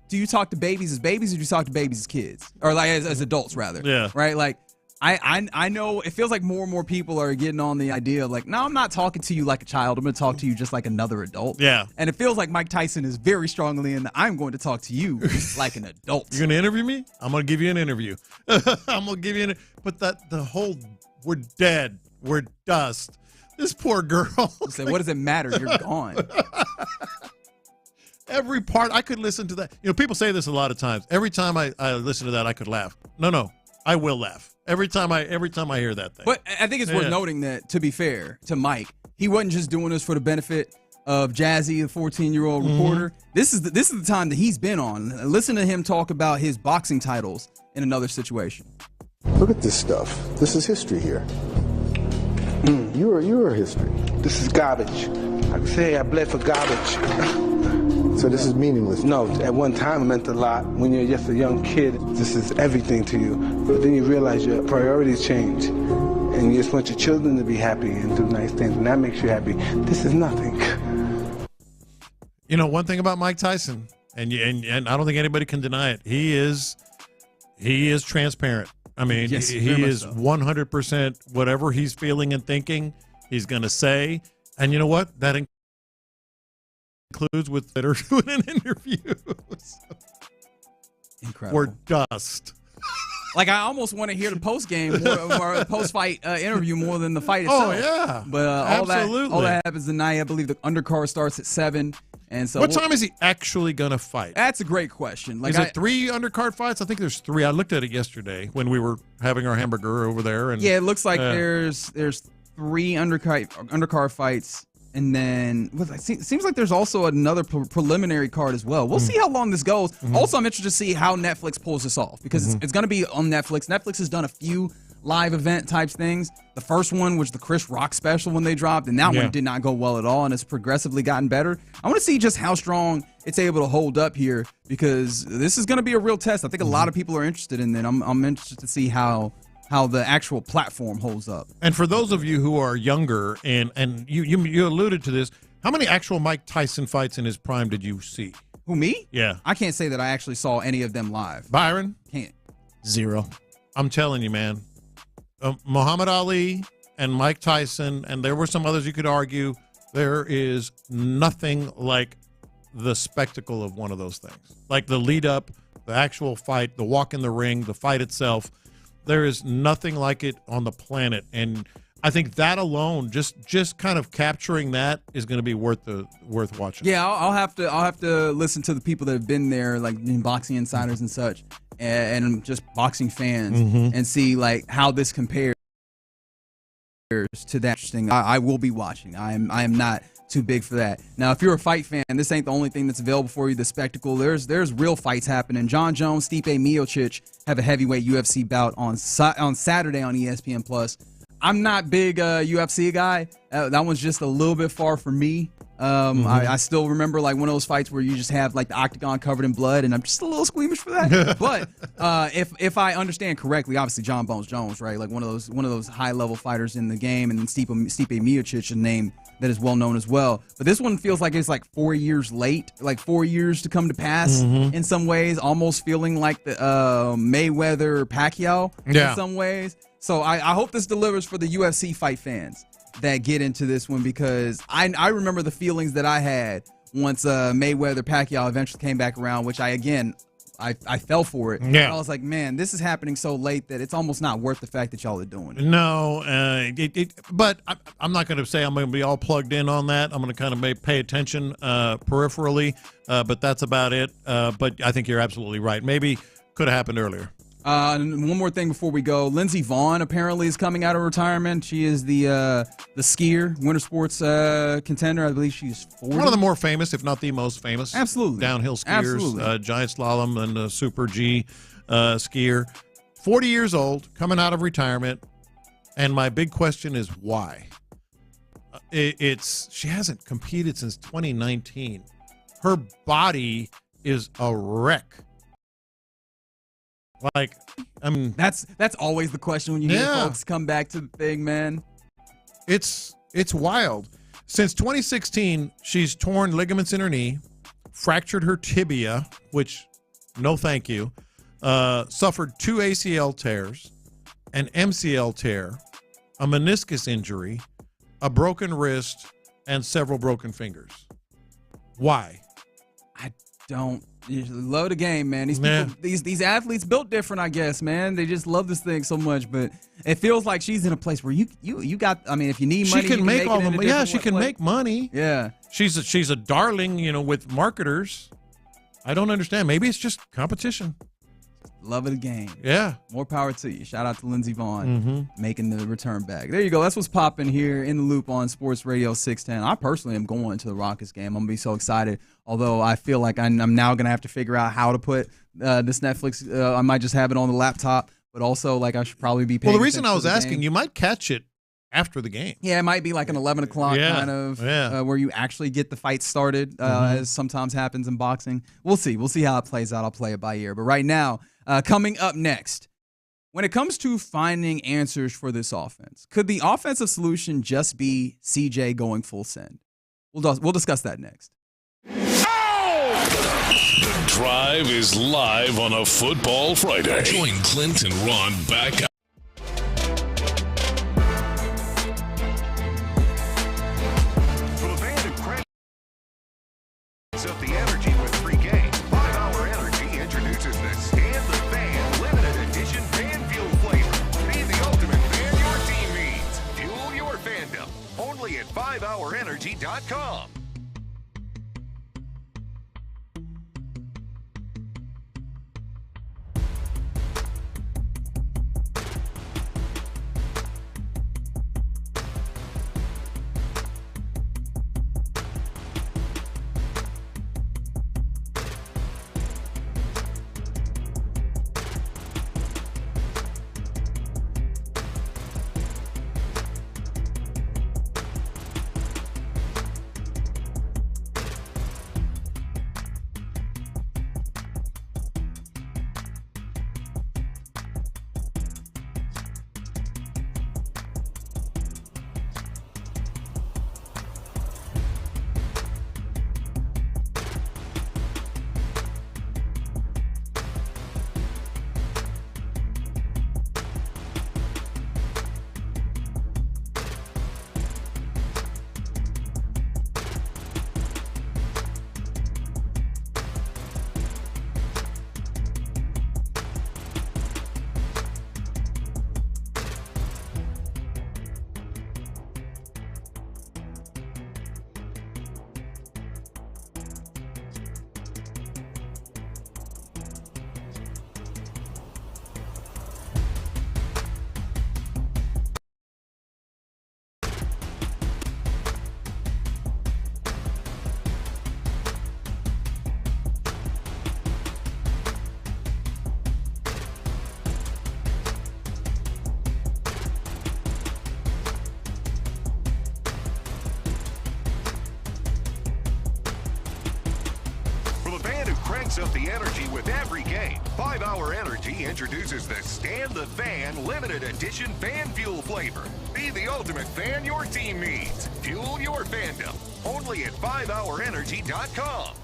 babies as babies, or do you talk to babies as kids, or like as adults rather? Yeah. Right. Like, I know it feels like more and more people are getting on the idea of like, no, I'm not talking to you like a child. I'm going to talk to you just like another adult. Yeah. And it feels like Mike Tyson is very strongly in the, I'm going to talk to you like an adult. You're going to interview me? I'm going to give you an interview. I'm going to give you but the whole, we're dead, we're dust. This poor girl. You say, what does it matter? You're gone. Every part, I could listen to that. You know, people say this a lot of times. Every time I listen to that, I could laugh. No, I will laugh. Every time I hear that thing. But I think it's worth noting that, to be fair to Mike, he wasn't just doing this for the benefit of Jazzy, the 14-year-old reporter. This is the time that he's been on. Listen to him talk about his boxing titles in another situation. Look at this stuff. This is history here. You're history. This is garbage. I can say I bled for garbage. So this is meaningless? No, at one time it meant a lot. When you're just a young kid, this is everything to you. But then you realize your priorities change. And you just want your children to be happy and do nice things. And that makes you happy. This is nothing. You know, one thing about Mike Tyson, and I don't think anybody can deny it, he is transparent. I mean, Yes, he very much is so. 100% whatever he's feeling and thinking, he's going to say. And you know what? That includes with that are doing an interview. Incredible. We're dust. Like, I almost want to hear the post-game or post-fight interview more than the fight itself. Oh, yeah. But Absolutely. all that happens tonight. I believe the undercard starts at 7. And so What time is he actually going to fight? That's a great question. Like, Is it 3 undercard fights? I think there's 3. I looked at it yesterday when we were having our hamburger over there. And yeah, it looks like there's 3 undercard fights, and then it seems like there's also another preliminary card as well. We'll see how long this goes. Also, I'm interested to see how Netflix pulls this off, because it's going to be on Netflix. Netflix has done a few live event types things. The first one was the Chris Rock special when they dropped, and that one did not go well at all, and it's progressively gotten better. I want to see just how strong it's able to hold up here, because this is going to be a real test. I think a lot of people are interested in it. I'm interested to see how the actual platform holds up. And for those of you who are younger, and you alluded to this, how many actual Mike Tyson fights in his prime did you see? Who, me? Yeah. I can't say that I actually saw any of them live. Byron? Can't. 0. I'm telling you, man. Muhammad Ali and Mike Tyson, and there were some others you could argue, there is nothing like the spectacle of one of those things. Like the lead up, the actual fight, the walk in the ring, the fight itself. There is nothing like it on the planet. And I think that alone, just kind of capturing that, is going to be worth watching. Yeah, I'll have to listen to the people that have been there, like boxing insiders and such, and just boxing fans, and see like how this compares to that. Interesting. I will be watching. I am not too big for that. Now, if you're a fight fan, this ain't the only thing that's available for you. The spectacle. There's real fights happening. John Jones, Stipe Miocic have a heavyweight UFC bout on Saturday on ESPN Plus. I'm not big UFC guy. That one's just a little bit far for me. I still remember like one of those fights where you just have like the octagon covered in blood, and I'm just a little squeamish for that. But if I understand correctly, obviously John Bones Jones, right? Like one of those high level fighters in the game, and then Stipe Miocic, a name that is well known as well. But this one feels like it's like 4 years late, like 4 years to come to pass in some ways, almost feeling like the Mayweather Pacquiao in some ways. So I hope this delivers for the UFC fight fans that get into this one, because I remember the feelings that I had once Mayweather Pacquiao eventually came back around, which I fell for it. Yeah. I was like, man, this is happening so late that it's almost not worth the fact that y'all are doing it. No, but I'm not going to say I'm going to be all plugged in on that. I'm going to kind of pay attention peripherally, but that's about it. But I think you're absolutely right. Maybe could have happened earlier. One more thing before we go. Lindsey Vonn apparently is coming out of retirement. She is the skier, winter sports contender. I believe she's 40. One of the more famous, if not the most famous. Absolutely. Downhill skiers, Absolutely. giant slalom and Super G skier. 40 years old, coming out of retirement. And my big question is why? She hasn't competed since 2019. Her body is a wreck. Like, I mean, that's always the question when you hear folks come back to the thing, man. It's wild. Since 2016, she's torn ligaments in her knee, fractured her tibia, which no thank you, suffered 2 ACL tears, an MCL tear, a meniscus injury, a broken wrist, and several broken fingers. Why? I don't. You love the game, man. These people, these athletes built different, I guess, man. They just love this thing so much, but it feels like she's in a place where you got. I mean, if you need money, she can make all the money. Yeah, she can make money. Yeah, she's a darling, with marketers. I don't understand. Maybe it's just competition. Love of the game. Yeah. More power to you. Shout out to Lindsey Vaughn making the return back. There you go. That's what's popping here in the loop on Sports Radio 610. I personally am going to the Rockets game. I'm going to be so excited, although I feel like I'm now going to have to figure out how to put this Netflix. I might just have it on the laptop, but also like I should probably be paying Well, the reason I attention was to the asking, game. you might catch it after the game. Yeah, it might be like an 11 o'clock kind of where you actually get the fight started, as sometimes happens in boxing. We'll see. We'll see how it plays out. I'll play it by ear. But right now, coming up next, when it comes to finding answers for this offense, could the offensive solution just be CJ going full send? We'll discuss that next. The Drive is live on a Football Friday. Join Clint and Ron back Up the energy with free game. 5 Hour Energy introduces the Stand the Fan limited edition fan fuel flavor. Be the ultimate fan your team needs. Fuel your fandom. Only at 5hourenergy.com. Up the energy with every game. 5 Hour Energy introduces the Stand the Fan limited edition fan fuel flavor. Be the ultimate fan your team needs. Fuel your fandom. Only at 5hourenergy.com.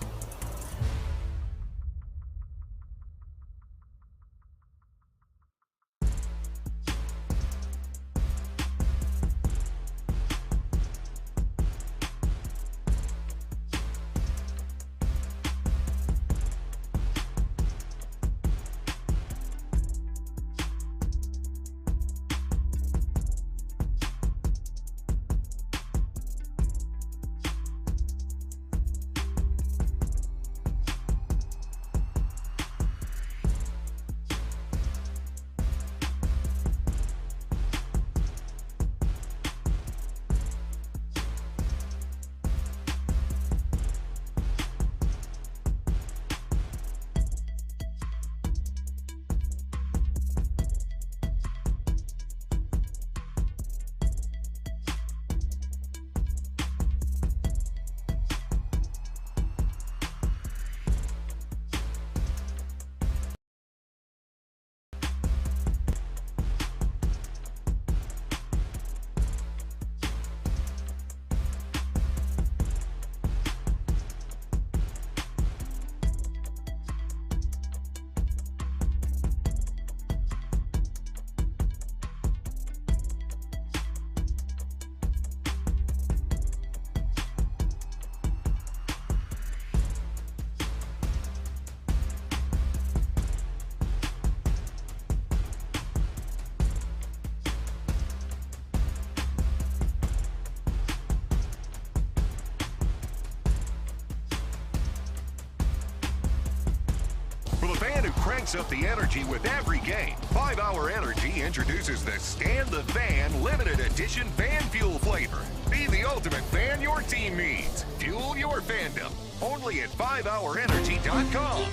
cranks up the energy with every game. 5 Hour Energy introduces the Stand the Fan limited edition fan fuel flavor. Be the ultimate fan your team needs. Fuel your fandom. Only at 5hourenergy.com.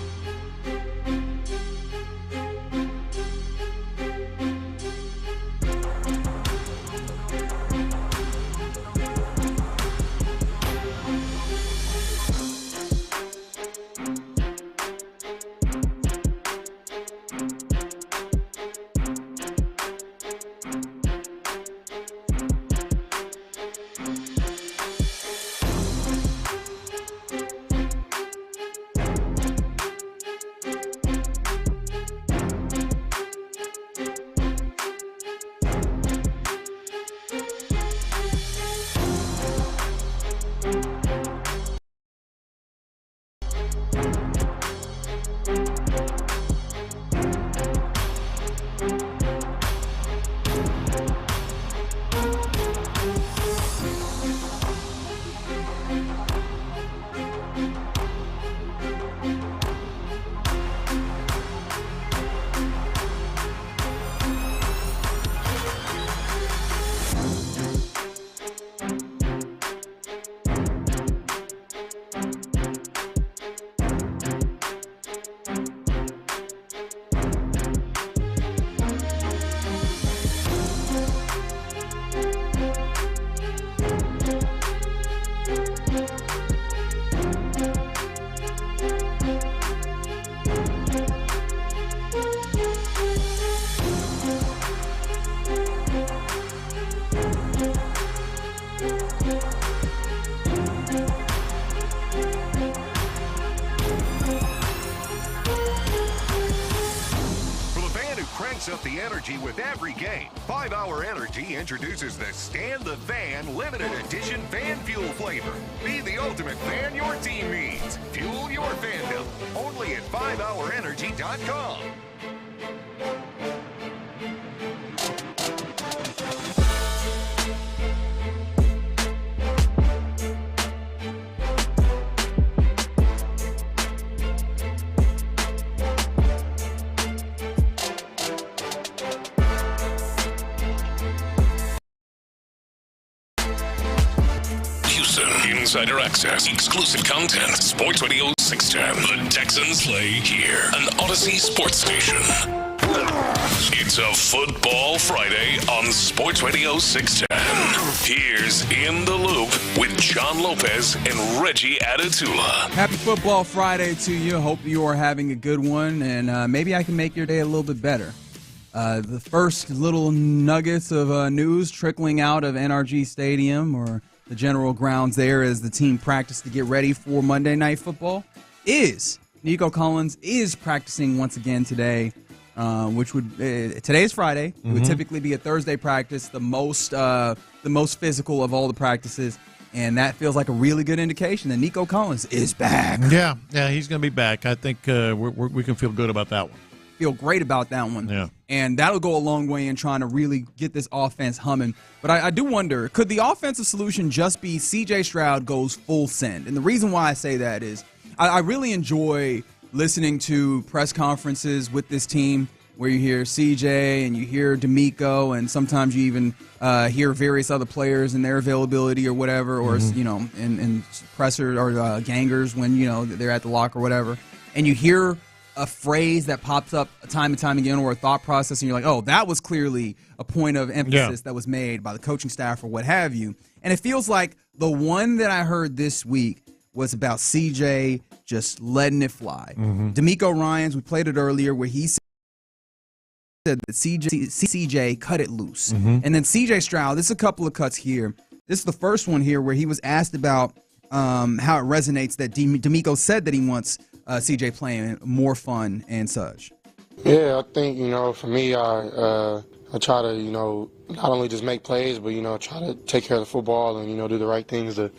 Up the energy with every game. 5 Hour Energy introduces the Stand the Fan limited edition fan fuel flavor. Be the ultimate fan your team needs. Fuel your fandom. Only at 5hourenergy.com. Insider access, exclusive content. Sports Radio 610. The Texans play here. An Odyssey sports station. It's a Football Friday on Sports Radio 610. Here's In the Loop with John Lopez and Reggie Adatula. Happy Football Friday to you. Hope you are having a good one, and maybe I can make your day a little bit better. The first little nuggets of news trickling out of NRG Stadium or the general grounds there as the team practiced to get ready for Monday Night Football is Nico Collins is practicing once again today, which would today's Friday. It would typically be a Thursday practice, the most physical of all the practices, and that feels like a really good indication that Nico Collins is back. Yeah, he's going to be back. I think we can feel good about that one. Feel great about that one. Yeah. And that'll go a long way in trying to really get this offense humming. But I do wonder, could the offensive solution just be C.J. Stroud goes full send? And the reason why I say that is I really enjoy listening to press conferences with this team where you hear C.J. and you hear DeMeco, and sometimes you even hear various other players and their availability or whatever, or, in presser or gangers when, they're at the lock or whatever. And you hear a phrase that pops up time and time again or a thought process, and you're like, oh, that was clearly a point of emphasis that was made by the coaching staff or what have you. And it feels like the one that I heard this week was about CJ just letting it fly. DeMeco Ryans, we played it earlier, where he said that CJ cut it loose. And then CJ Stroud, this is a couple of cuts here. This is the first one here where he was asked about how it resonates that DeMeco said that he wants CJ playing more fun and such. Yeah, I think, for me, I try to, not only just make plays, but, try to take care of the football and, do the right things to,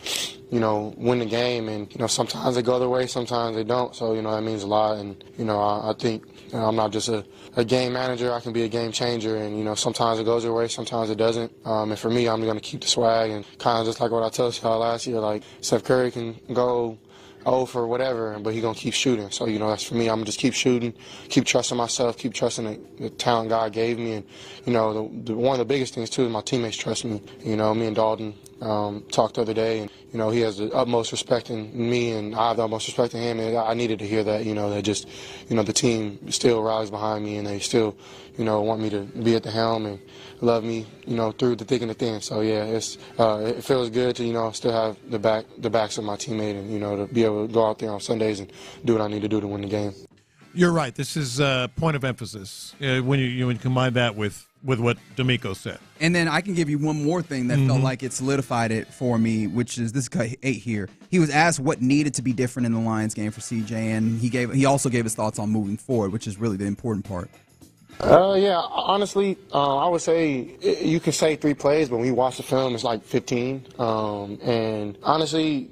win the game. And, sometimes they go their way, sometimes they don't. So, that means a lot. And, I think I'm not just a game manager. I can be a game changer. And, sometimes it goes their way, sometimes it doesn't. And for me, I'm going to keep the swag. And kind of just like what I told y'all last year, like Steph Curry can go for whatever, but he's going to keep shooting. So, that's for me. I'm going to just keep shooting, keep trusting myself, keep trusting the talent God gave me. And, one of the biggest things, too, is my teammates trust me. Me and Dalton talked the other day, and, he has the utmost respect in me, and I have the utmost respect in him. And I needed to hear that, that just, the team still rallies behind me, and they still, want me to be at the helm and love me, through the thick and the thin. So, yeah, it feels good to, still have the backs of my teammate and, to be able to go out there on Sundays and do what I need to do to win the game. You're right. This is a point of emphasis when you combine that with what DeMeco said. And then I can give you one more thing that felt like it solidified it for me, which is this guy 8 here. He was asked what needed to be different in the Lions game for CJ, and he also gave his thoughts on moving forward, which is really the important part. Yeah, honestly, I would say you can say 3 plays, but when you watch the film, it's like 15. And honestly,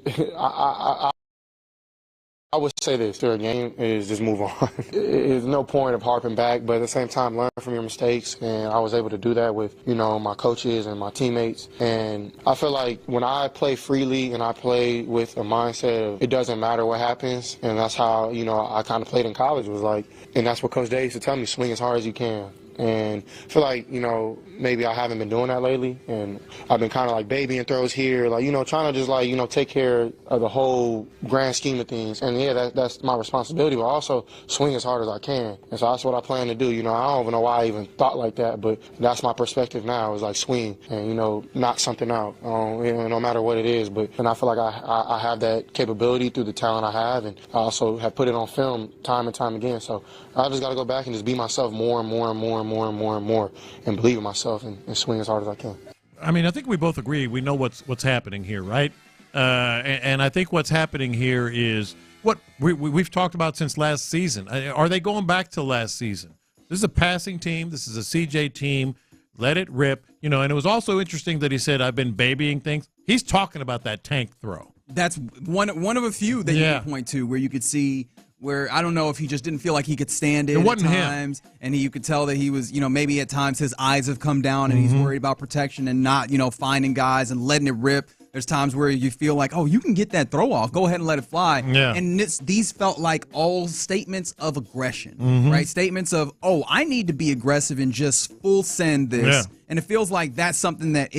I would say this, third game is just move on. There's no point of harping back, but at the same time, learn from your mistakes. And I was able to do that with, my coaches and my teammates. And I feel like when I play freely and I play with a mindset of it doesn't matter what happens, and that's how, I kind of played in college, was like, and that's what Coach Day used to tell me, swing as hard as you can. And I feel like, maybe I haven't been doing that lately. And I've been kind of like babying throws here, like, trying to just take care of the whole grand scheme of things. And yeah, that's my responsibility, but also swing as hard as I can. And so that's what I plan to do. I don't even know why I even thought like that, but that's my perspective now, is like swing and, knock something out, no matter what it is. And I feel like I have that capability through the talent I have, and I also have put it on film time and time again. So I just got to go back and just be myself more and more and more and more and more and more, and believe in myself and swing as hard as I can. I mean, I think we both agree we know what's happening here, right? And I think what's happening here is what we've talked about since last season. Are they going back to last season? This is a passing team. This is a CJ team. Let it rip. And it was also interesting that he said, I've been babying things. He's talking about that tank throw. That's one of a few that you can point to where you could see where I don't know if he just didn't feel like he could stand it at times, and you could tell that he was, maybe at times his eyes have come down and he's worried about protection and not, finding guys and letting it rip. There's times where you feel like, oh, you can get that throw off. Go ahead and let it fly. Yeah. And these felt like all statements of aggression, right? Statements of, oh, I need to be aggressive and just full send this. Yeah. And it feels like that's something that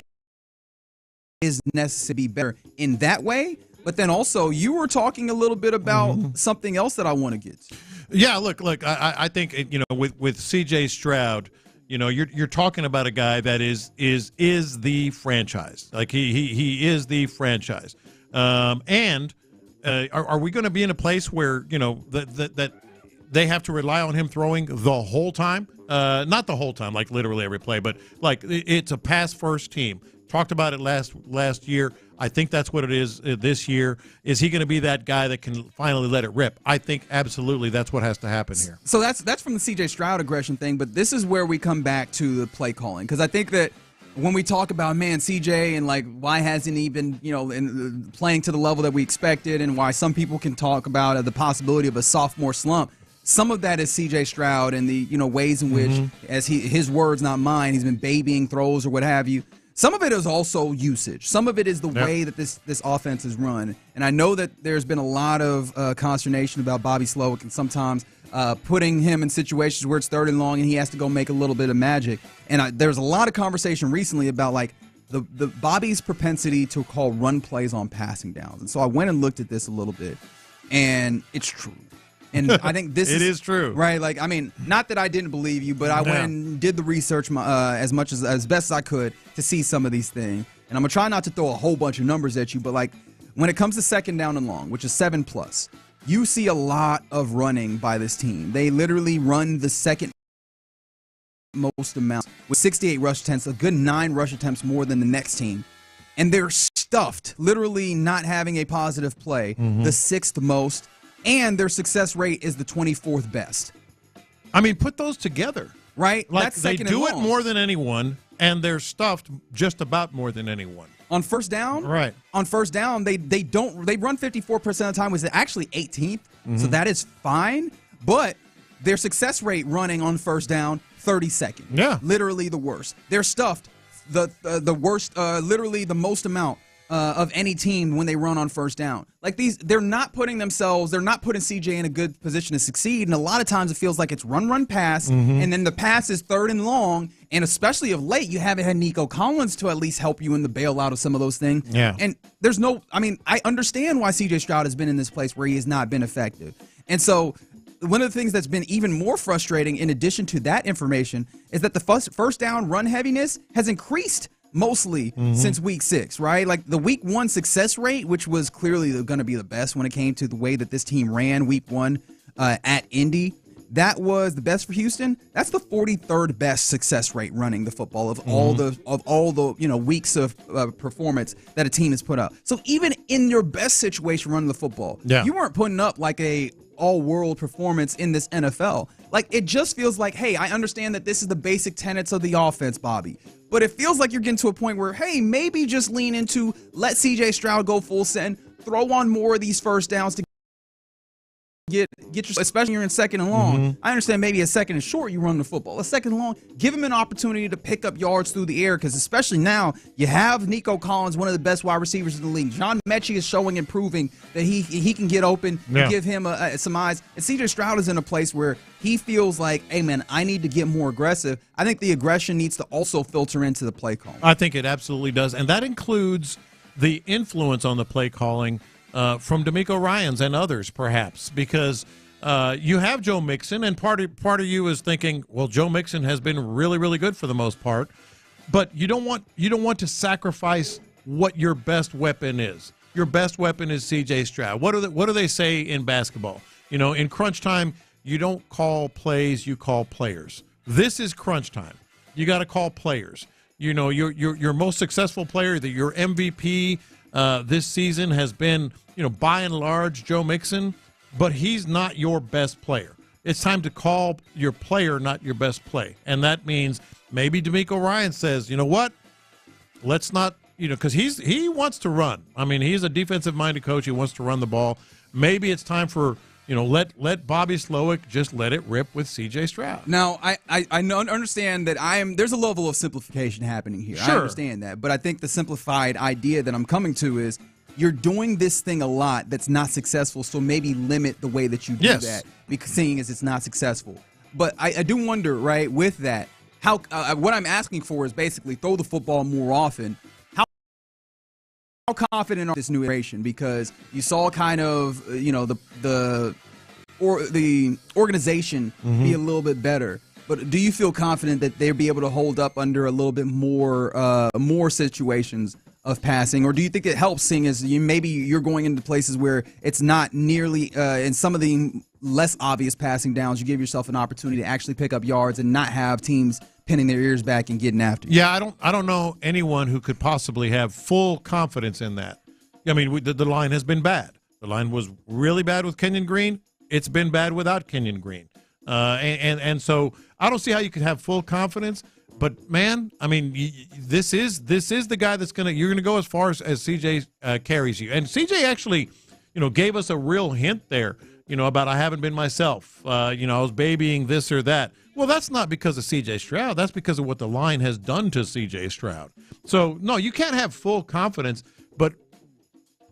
is necessary to be better in that way. But then also, you were talking a little bit about something else that I want to get to. Yeah, look, I think, with C.J. Stroud, you're talking about a guy that is the franchise. Like, he is the franchise. And are we going to be in a place where, that they have to rely on him throwing the whole time? Not the whole time, like literally every play, but like it's a pass-first team. Talked about it last year. I think that's what it is this year. Is he going to be that guy that can finally let it rip? I think absolutely that's what has to happen here. So that's from the C.J. Stroud aggression thing, but this is where we come back to the play calling, because I think that when we talk about, C.J. and like why hasn't he been playing to the level that we expected, and why some people can talk about the possibility of a sophomore slump. Some of that is C.J. Stroud and the ways in which, as his words, not mine, he's been babying throws or what have you. Some of it is also usage. Some of it is the way that this offense is run. And I know that there's been a lot of consternation about Bobby Slowick and sometimes putting him in situations where it's 3rd and long and he has to go make a little bit of magic. And there's a lot of conversation recently about like the Bobby's propensity to call run plays on passing downs. And so I went and looked at this a little bit, and it's true. And I think this is true, right? Like, not that I didn't believe you, but I went and did the research as best as I could to see some of these things. And I'm gonna try not to throw a whole bunch of numbers at you, but like when it comes to 2nd down and long, which is 7+, you see a lot of running by this team. They literally run the second most amount with 68 rush attempts, a good 9 rush attempts more than the next team. And they're stuffed, literally not having a positive play, the 6th most. And their success rate is the 24th best. Put those together. Right? Like, they do it more than anyone, and they're stuffed just about more than anyone. On 1st down? Right. On 1st down, they run 54% of the time, which is actually 18th. So that is fine. But their success rate running on 1st down, 32nd. Yeah. Literally the worst. They're stuffed the worst, literally the most amount of any team when they run on first down. Like they're not putting CJ in a good position to succeed. And a lot of times it feels like it's run, pass, and then the pass is third and long. And especially of late, you haven't had Nico Collins to at least help you in the bailout of some of those things. Yeah. And I understand why CJ Stroud has been in this place where he has not been effective. And so one of the things that's been even more frustrating in addition to that information is that the first down run heaviness has increased mostly since week 6, right? Like the week 1 success rate, which was clearly going to be the best when it came to the way that this team ran week 1 at Indy. That was the best for Houston. That's the 43rd best success rate running the football of all the weeks of performance that a team has put up. So even in your best situation running the football, you weren't putting up like a all-world performance in this NFL. Like it just feels like, hey, I understand that this is the basic tenets of the offense, Bobby. But it feels like you're getting to a point where, hey, maybe just lean into let CJ Stroud go full send, throw on more of these first downs to get your, especially when you're in second and long. I understand maybe a second and short you run the football. A second and long, give him an opportunity to pick up yards through the air because especially now you have Nico Collins, one of the best wide receivers in the league. John Mechie is showing and proving that he can get open, give him some eyes. And CJ Stroud is in a place where he feels like, hey, man, I need to get more aggressive. I think the aggression needs to also filter into the play calling. I think it absolutely does. And that includes the influence on the play calling from DeMeco Ryans and others, perhaps, because you have Joe Mixon, and part of you is thinking, well, Joe Mixon has been really, really good for the most part, but you don't want to sacrifice what your best weapon is. Your best weapon is C.J. Stroud. What do they say in basketball? In crunch time, you don't call plays, you call players. This is crunch time. You got to call players. Your most successful player, your MVP this season has been, by and large, Joe Mixon, but he's not your best player. It's time to call your player, not your best play. And that means maybe DeMeco Ryan says, you know what, let's not, because he wants to run. I mean, he's a defensive-minded coach. He wants to run the ball. Maybe it's time for, let Bobby Slowick just let it rip with C.J. Stroud. Now, I understand that there's a level of simplification happening here. Sure. I understand that. But I think the simplified idea that I'm coming to is you're doing this thing a lot that's not successful, so maybe limit the way that you do that, because seeing as it's not successful. But I do wonder, right, with that, how what I'm asking for is basically throw the football more often. How confident are this new iteration? Because you saw kind of, the organization be a little bit better. But do you feel confident that they'll be able to hold up under a little bit more situations of passing? Or do you think it helps, seeing as maybe you're going into places where it's not nearly in some of the less obvious passing downs, you give yourself an opportunity to actually pick up yards and not have teams pinning their ears back and getting after you? Yeah, I don't know anyone who could possibly have full confidence in that. I mean, the line has been bad. The line was really bad with Kenyon Green. It's been bad without Kenyon Green. And so I don't see how you could have full confidence. But man, I mean, this is the guy that's you're gonna go as far as CJ carries you. And CJ actually, gave us a real hint there, about I haven't been myself. I was babying this or that. Well, that's not because of C.J. Stroud. That's because of what the line has done to C.J. Stroud. So, no, you can't have full confidence, but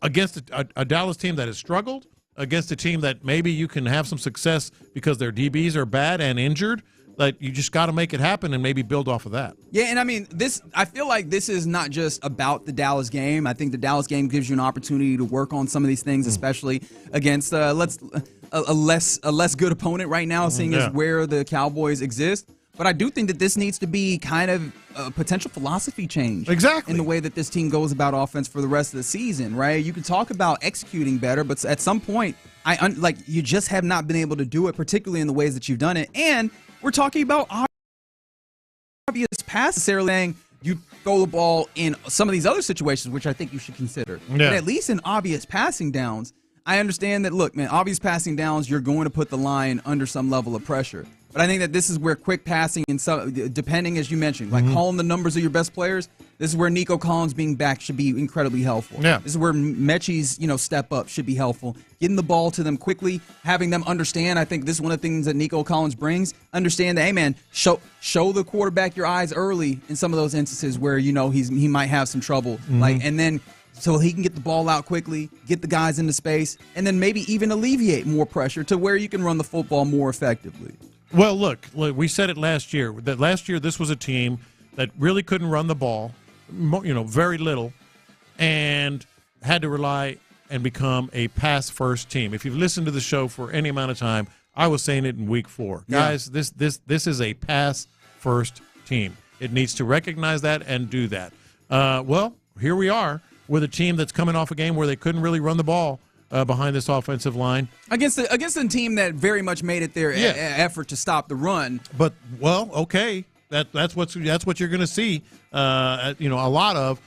against a Dallas team that has struggled, against a team that maybe you can have some success because their DBs are bad and injured, like you just got to make it happen and maybe build off of that. Yeah, and I mean, I feel like this is not just about the Dallas game. I think the Dallas game gives you an opportunity to work on some of these things, especially against a less good opponent right now, seeing as where the Cowboys exist. But I do think that this needs to be kind of a potential philosophy change. Exactly. In the way that this team goes about offense for the rest of the season, right? You can talk about executing better, but at some point, you just have not been able to do it, particularly in the ways that you've done it. And we're talking about obvious passes, saying you throw the ball in some of these other situations, which I think you should consider. Yeah. But at least in obvious passing downs, I understand that, look, man, obvious passing downs, you're going to put the line under some level of pressure. But I think that this is where quick passing and some, depending, as you mentioned, like calling the numbers of your best players, this is where Nico Collins being back should be incredibly helpful. Yeah. This is where Mechie's, step up should be helpful. Getting the ball to them quickly, having them understand. I think this is one of the things that Nico Collins brings. Understand that, hey, man, show the quarterback your eyes early in some of those instances where, he might have some trouble. And then so he can get the ball out quickly, get the guys into space, and then maybe even alleviate more pressure to where you can run the football more effectively. Well, look, we said it last year. That last year this was a team that really couldn't run the ball, very little, and had to rely and become a pass-first team. If you've listened to the show for any amount of time, I was saying it in week 4. Guys, this is a pass-first team. It needs to recognize that and do that. Well, here we are with a team that's coming off a game where they couldn't really run the ball behind this offensive line. Against a team that very much made it their effort to stop the run. But, well, okay, that's what you're going to see, a lot of.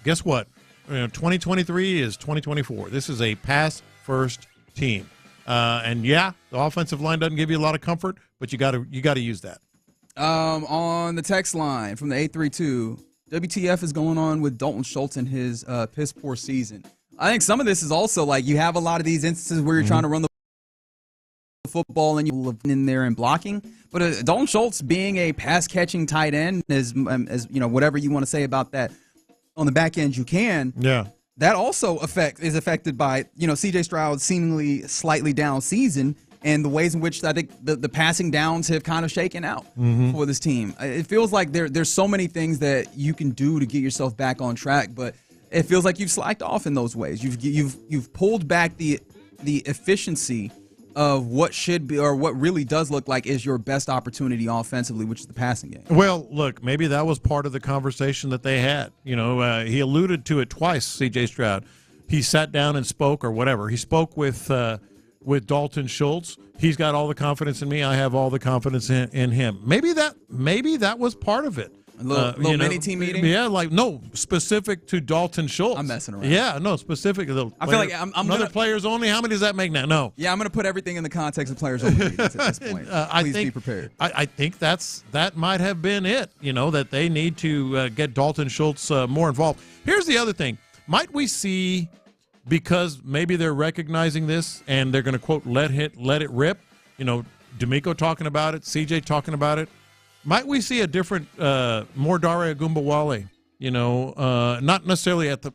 Guess what? 2023 is 2024. This is a pass-first team. And, the offensive line doesn't give you a lot of comfort, but you got to use that. On the text line from the 832, WTF is going on with Dalton Schultz and his piss-poor season. I think some of this is also like you have a lot of these instances where you're trying to run the football and you're in there and blocking. But Dalton Schultz being a pass-catching tight end, as whatever you want to say about that on the back end, you can. Yeah. That also is affected by C.J. Stroud's seemingly slightly down season and the ways in which I think the passing downs have kind of shaken out for this team. It feels like there's so many things that you can do to get yourself back on track, but it feels like you've slacked off in those ways. You've pulled back the efficiency of what should be or what really does look like is your best opportunity offensively, which is the passing game. Well, look, maybe that was part of the conversation that they had. He alluded to it twice, C.J. Stroud. He sat down and spoke or whatever. He spoke with Dalton Schultz. He's got all the confidence in me. I have all the confidence in him. Maybe that was part of it. A little mini-team meeting? Yeah, specific to Dalton Schultz. I'm messing around. Yeah, no, specific. I feel like I'm another players only. How many does that make now? No. Yeah, I'm going to put everything in the context of players only at this point. Please be prepared. I think that might have been it, that they need to get Dalton Schultz more involved. Here's the other thing. Might we see, because maybe they're recognizing this and they're going to, quote, let it rip, DeMeco talking about it, CJ talking about it, might we see a different, more Dare Agumbawale, not necessarily at the,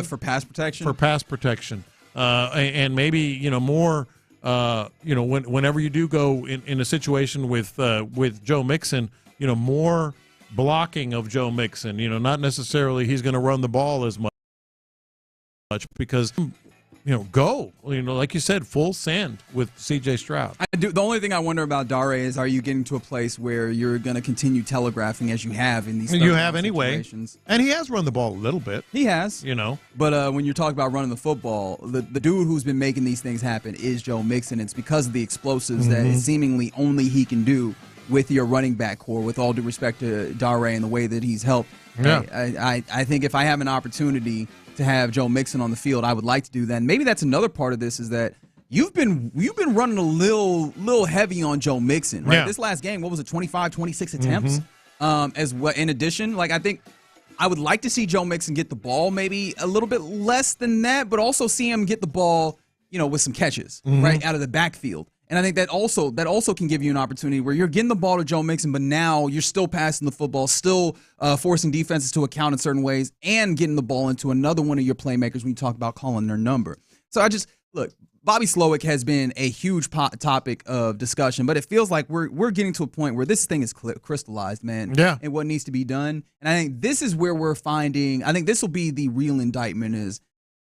for pass protection? For pass protection. And maybe, more, whenever you do go in a situation with Joe Mixon, more blocking of Joe Mixon, not necessarily he's going to run the ball as much because, go, like you said, full send with C.J. Stroud. The only thing I wonder about Dare is, are you getting to a place where you're going to continue telegraphing as you have in these You have anyway. Situations? And he has run the ball a little bit. He has. But when you're talking about running the football, the dude who's been making these things happen is Joe Mixon. It's because of the explosives that seemingly only he can do with your running back core, with all due respect to Dare and the way that he's helped. Yeah. I think if I have an opportunity to have Joe Mixon on the field, I would like to do that. And maybe that's another part of this is that you've been running a little heavy on Joe Mixon, right? Yeah. This last game, what was it, 25, 26 attempts? As well. In addition, I think I would like to see Joe Mixon get the ball maybe a little bit less than that, but also see him get the ball, with some catches, right, out of the backfield. And I think that also can give you an opportunity where you're getting the ball to Joe Mixon, but now you're still passing the football, still forcing defenses to account in certain ways, and getting the ball into another one of your playmakers when you talk about calling their number. So look, Bobby Slowick has been a huge topic of discussion, but it feels like we're getting to a point where this thing is crystallized, man. Yeah. And what needs to be done. And I think this is where I think this will be the real indictment is,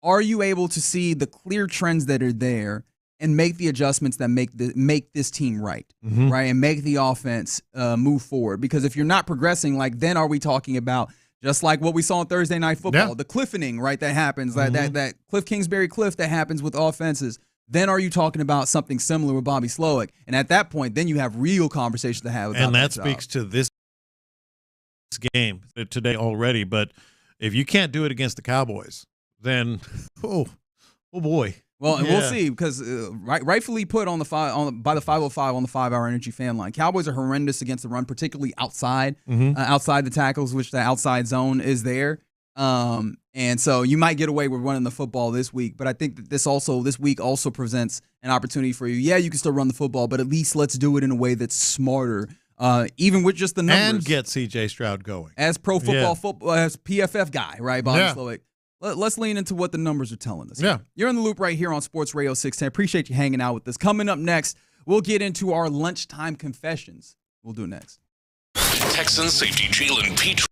are you able to see the clear trends that are there and make the adjustments that make this team right, right, and make the offense move forward? Because if you're not progressing, then are we talking about just like what we saw on Thursday Night Football, the cliffing, right, that happens, that Cliff Kingsbury cliff that happens with offenses? Then are you talking about something similar with Bobby Slowick? And at that point, then you have real conversations to have about and that speaks to this game today already. But if you can't do it against the Cowboys, then oh boy. Well, and we'll see, because rightfully put by the 505 on the 5-Hour Energy fan line, Cowboys are horrendous against the run, particularly outside the tackles, which the outside zone is there. And so you might get away with running the football this week, but I think that this week also presents an opportunity for you. Yeah, you can still run the football, but at least let's do it in a way that's smarter, even with just the numbers. And get C.J. Stroud going. As pro football, as PFF guy, right, Bobby Slowick. let's lean into what the numbers are telling us. Yeah. You're in the loop right here on Sports Radio 610. Appreciate you hanging out with us. Coming up next, we'll get into our lunchtime confessions. We'll do it next. Texans safety Jalen Petrie.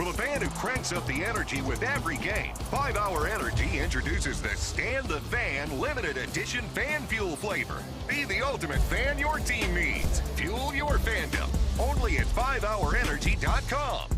For the fan who cranks up the energy with every game, 5 Hour Energy introduces the Stand the Fan limited edition fan fuel flavor. Be the ultimate fan your team needs. Fuel your fandom. Only at 5hourenergy.com.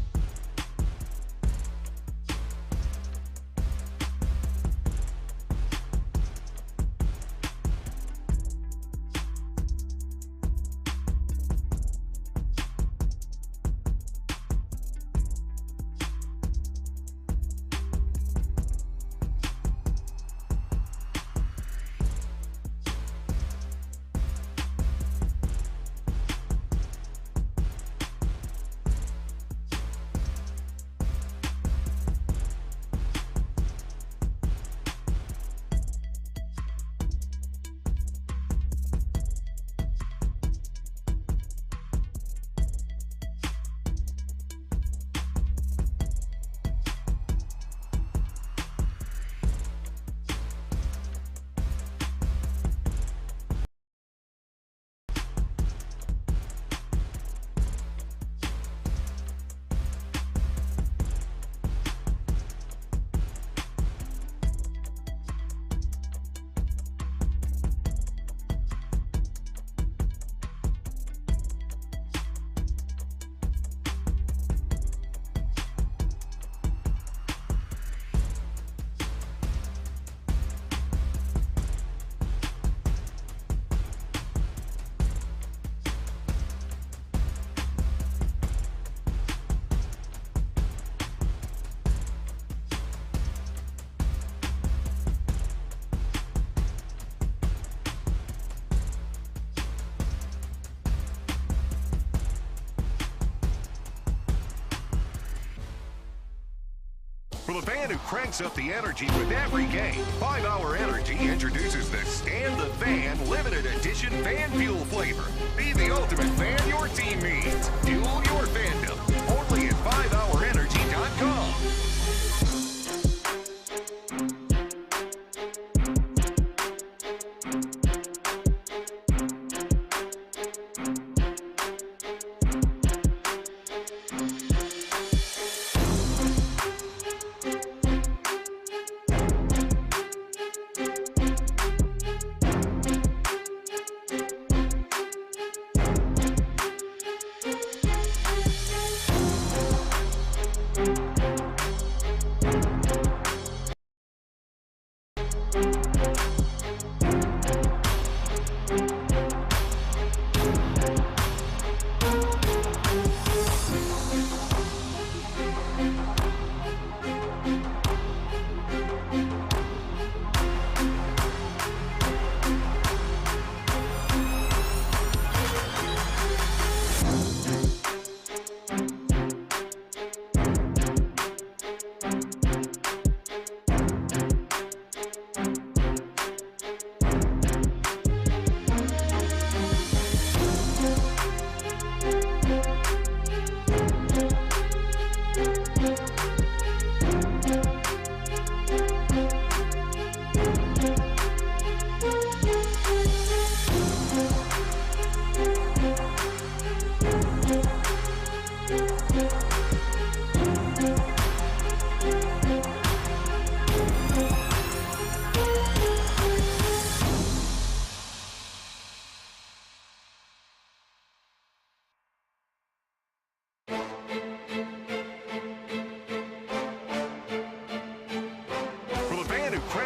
For the fan who cranks up the energy with every game, 5 Hour Energy introduces the Stand the Fan limited edition fan fuel flavor. Be the ultimate fan your team needs. Fuel your fandom. Only at 5hourenergy.com.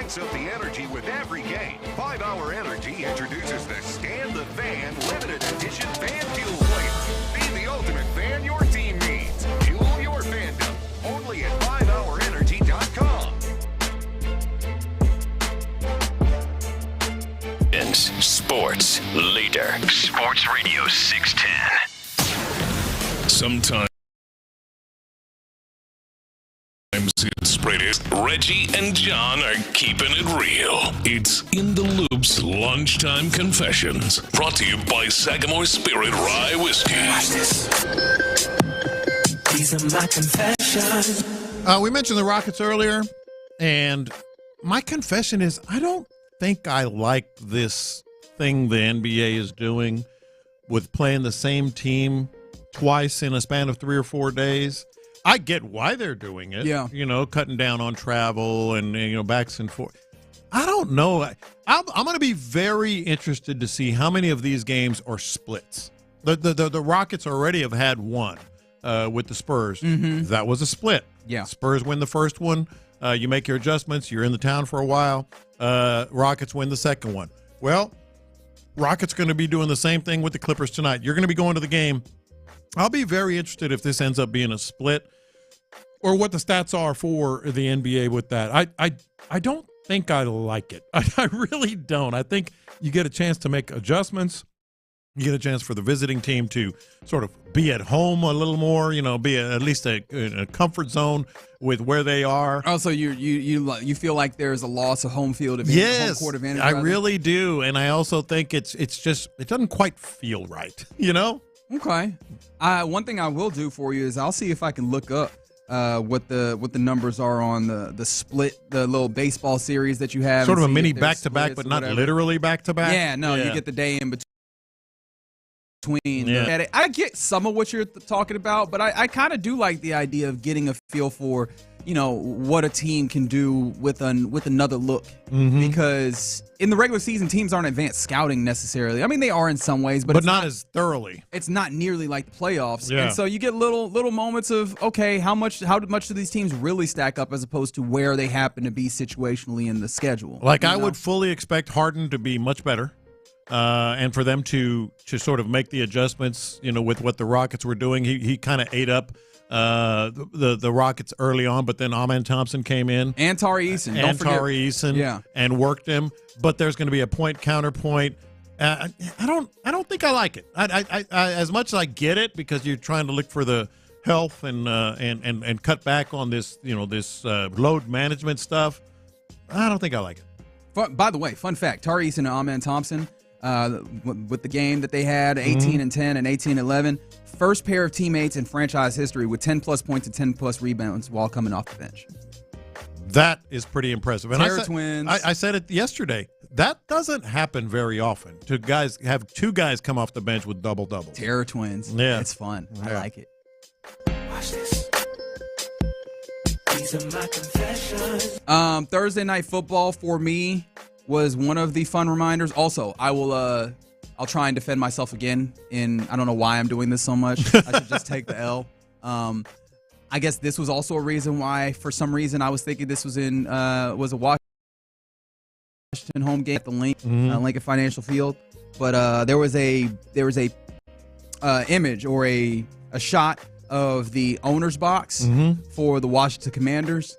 cranks up the energy with every game. 5-Hour Energy introduces the Stand the Fan limited edition fan fuel flavor. Be the ultimate fan your team needs. Fuel your fandom. Only at 5hourenergy.com. Sports leader. Sports Radio 610. Sometimes it's pretty. Reggie and John are keeping it real. It's In the Loop's Lunchtime Confessions. Brought to you by Sagamore Spirit Rye Whiskey. Watch this. These are my confessions. We mentioned the Rockets earlier, and my confession is I don't think I like this thing the NBA is doing with playing the same team twice in a span of 3 or 4 days. I get why they're doing it. Yeah. Cutting down on travel and, backs and forth. I don't know. I'm going to be very interested to see how many of these games are splits. The Rockets already have had one with the Spurs. Mm-hmm. That was a split. Yeah. Spurs win the first one. You make your adjustments. You're in the town for a while. Rockets win the second one. Well, Rockets going to be doing the same thing with the Clippers tonight. You're going to be going to the game. I'll be very interested if this ends up being a split or what the stats are for the NBA with that. I don't think I like it. I really don't. I think you get a chance to make adjustments. You get a chance for the visiting team to sort of be at home a little more, be at least in a comfort zone with where they are. Also, you feel like there's a loss of home field advantage, home court advantage. I really do, and I also think it's just it doesn't quite feel right, Okay. One thing I will do for you is I'll see if I can look up what the numbers are on the split, the little baseball series that you have. Sort of a mini back-to-back, but not literally back-to-back. Yeah, no, you get the day in between. Yeah. I get some of what you're talking about, but I kind of do like the idea of getting a feel for what a team can do with another look. Mm-hmm. Because in the regular season, teams aren't advanced scouting necessarily. I mean, they are in some ways, but not as thoroughly. It's not nearly like the playoffs. Yeah. And so you get little moments of, okay, how much do these teams really stack up as opposed to where they happen to be situationally in the schedule? I would fully expect Harden to be much better. And for them to sort of make the adjustments, with what the Rockets were doing, he kind of ate up the Rockets early on, but then Amen Thompson came in and Tari Eason, and worked him. But there's going to be a point counterpoint. I don't think I like it. I as much as I get it because you're trying to look for the health and cut back on this this load management stuff. I don't think I like it. By the way, fun fact: Tari Eason and Amen Thompson. With the game that they had, 18-10 and 18-11, first pair of teammates in franchise history with 10-plus points and 10-plus rebounds while coming off the bench. That is pretty impressive. And twins. I said it yesterday. That doesn't happen very often. To have two guys come off the bench with double-doubles. Terror twins. Yeah. It's fun. Yeah. I like it. Watch this. These are my confessions. Thursday night football for me was one of the fun reminders. Also, I'll try and defend myself again. I don't know why I'm doing this so much. I should just take the L. I guess this was also a reason why, for some reason, I was thinking this was a Washington home game at the Lincoln Financial Field. But there was a image or a shot of the owner's box for the Washington Commanders.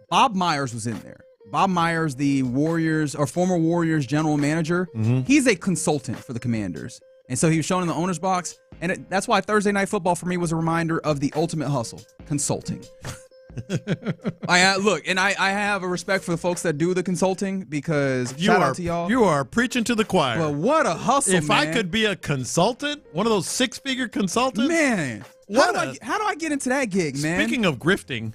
Bob Myers was in there. Bob Myers, the Warriors or former Warriors general manager, he's a consultant for the Commanders. And so he was shown in the owner's box. And that's why Thursday night football for me was a reminder of the ultimate hustle, consulting. I have a respect for the folks that do the consulting because shout out to y'all. You are preaching to the choir. But what a hustle, If I could be a consultant, one of those six-figure consultants. Man. How do I get into that gig, man? Speaking of grifting.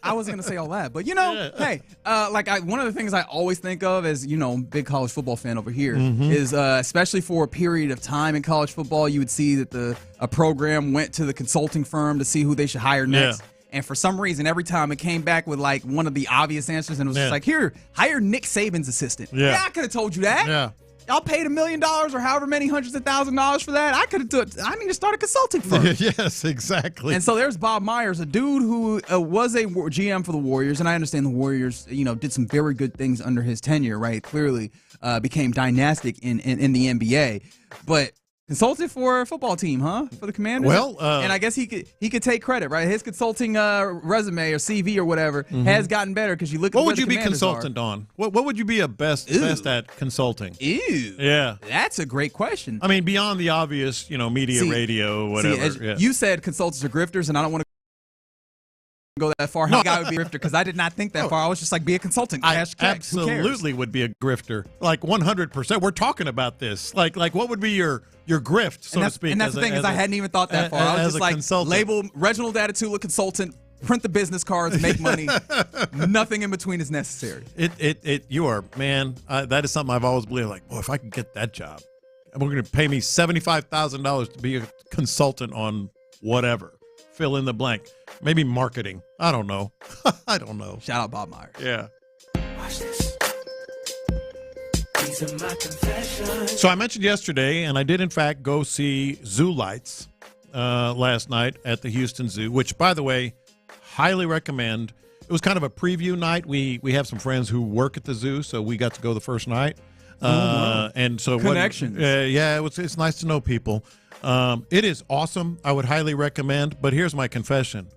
I wasn't going to say all that, but hey, one of the things I always think of as, big college football fan over here is especially for a period of time in college football, you would see that a program went to the consulting firm to see who they should hire next. Yeah. And for some reason, every time it came back with one of the obvious answers and it was just here, hire Nick Saban's assistant. Yeah. I could have told you that. Yeah. Y'all paid $1 million or however many hundreds of $1,000s for that. I need to start a consulting firm. Yes, exactly. And so there's Bob Myers, a dude who was a GM for the Warriors, and I understand the Warriors, did some very good things under his tenure, right? Clearly became dynastic in the NBA, but consulted for a football team, huh? For the Commanders. Well, and I guess he could take credit, right? His consulting resume or CV or whatever has gotten better because you look at what would you be consultant on? What would you be a best at consulting? Ew. Yeah, that's a great question. I mean, beyond the obvious, media, radio, whatever. You said consultants are grifters, and I don't want to go that far. How a guy would be a grifter because I did not think that far. I was just like, be a consultant. Cash check. Absolutely would be a grifter. Like 100%. We're talking about this. Like what would be your grift, so to speak? And that's the thing is I hadn't even thought that far. I was just like, consultant. Label Reginald Atatula consultant, print the business cards, make money. Nothing in between is necessary. You are, man, that is something I've always believed. Like, boy, if I could get that job, we're going to pay me $75,000 to be a consultant on whatever. Fill in the blank. Maybe marketing. I don't know. I don't know. Shout out Bob Myers. Yeah. Watch this. These are my confessions. So I mentioned yesterday, and I did in fact go see Zoo Lights last night at the Houston Zoo, which, by the way, highly recommend. It was kind of a preview night. We have some friends who work at the zoo, so we got to go the first night. And so connections. It's nice to know people. It is awesome. I would highly recommend. But here's my confession.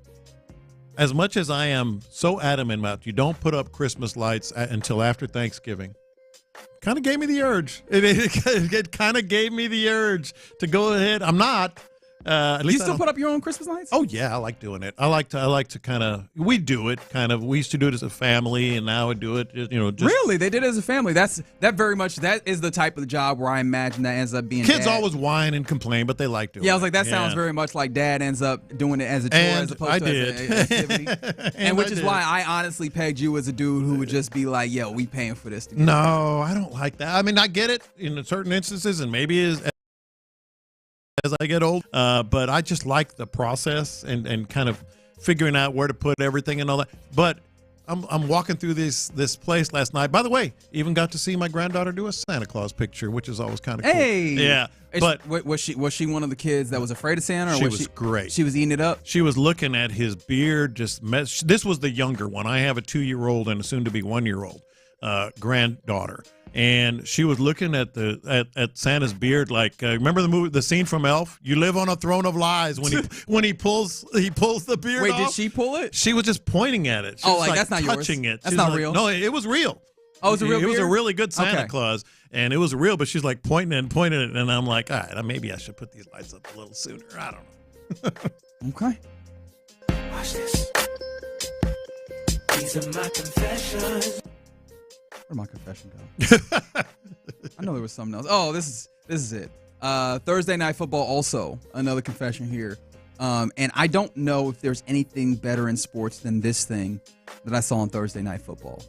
As much as I am so adamant about you don't put up Christmas lights until after Thanksgiving, kind of gave me the urge. It kind of gave me the urge to go ahead. I'm not. At least you still put up your own Christmas lights? Oh yeah, I like doing it. I like to kind of. We do it kind of. We used to do it as a family, and now I do it. Really, they did it as a family. That is the type of job where I imagine that ends up being. Kids dad. always whine and complain, but they like doing it. Yeah, I was like, that sounds very much like dad ends up doing it as a chore as opposed to as an activity. and which is why I honestly pegged you as a dude who would just be like, "Yo, we paying for this." Together. No, I don't like that. I mean, I get it in certain instances, and maybe as I get old, but I just like the process and kind of figuring out where to put everything and all that. But I'm walking through this place last night. By the way, even got to see my granddaughter do a Santa Claus picture, which is always kind of cool. Hey, yeah. But was she one of the kids that was afraid of Santa? Or she was great. She was eating it up. She was looking at his beard. This was the younger one. I have a 2-year-old and a soon-to-be 1-year-old granddaughter. And she was looking at Santa's beard like remember the scene from Elf? You live on a throne of lies when he pulls the beard Wait, off. did she pull it? She was just pointing at it. She was that's not touching yours. it. That's not like, real. No, it was real. Oh, it was a real beard? It was a really good Santa Claus, and it was real. But she's like pointing it, and I'm like, all right, maybe I should put these lights up a little sooner. I don't know. Okay. Watch this. These are my confessions. Where'd my confession go? I know there was something else. Oh, this is it. Thursday Night Football also, another confession here. And I don't know if there's anything better in sports than this thing that I saw on Thursday Night Football.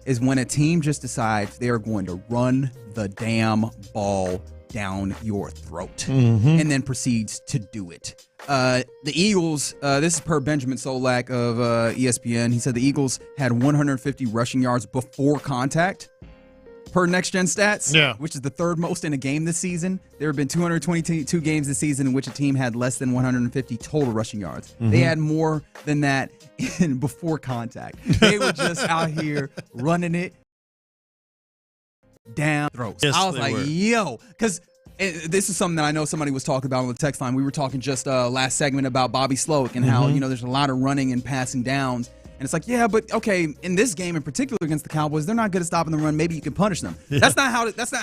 Is when a team just decides they are going to run the damn ball down your throat and then proceeds to do it. The Eagles, this is per Benjamin Solak of ESPN. He said the Eagles had 150 rushing yards before contact per Next Gen Stats, which is the third most in a game this season. There have been 222 games this season in which a team had less than 150 total rushing yards. They had more than that before contact. They were just out here running it down throats. Yes, I was like, yo, because this is something that I know somebody was talking about on the text line. We were talking just last segment about Bobby Slowick and how, there's a lot of running and passing downs. And it's like, yeah, but okay, in this game in particular against the Cowboys, they're not good at stopping the run. Maybe you can punish them. Yeah. That's not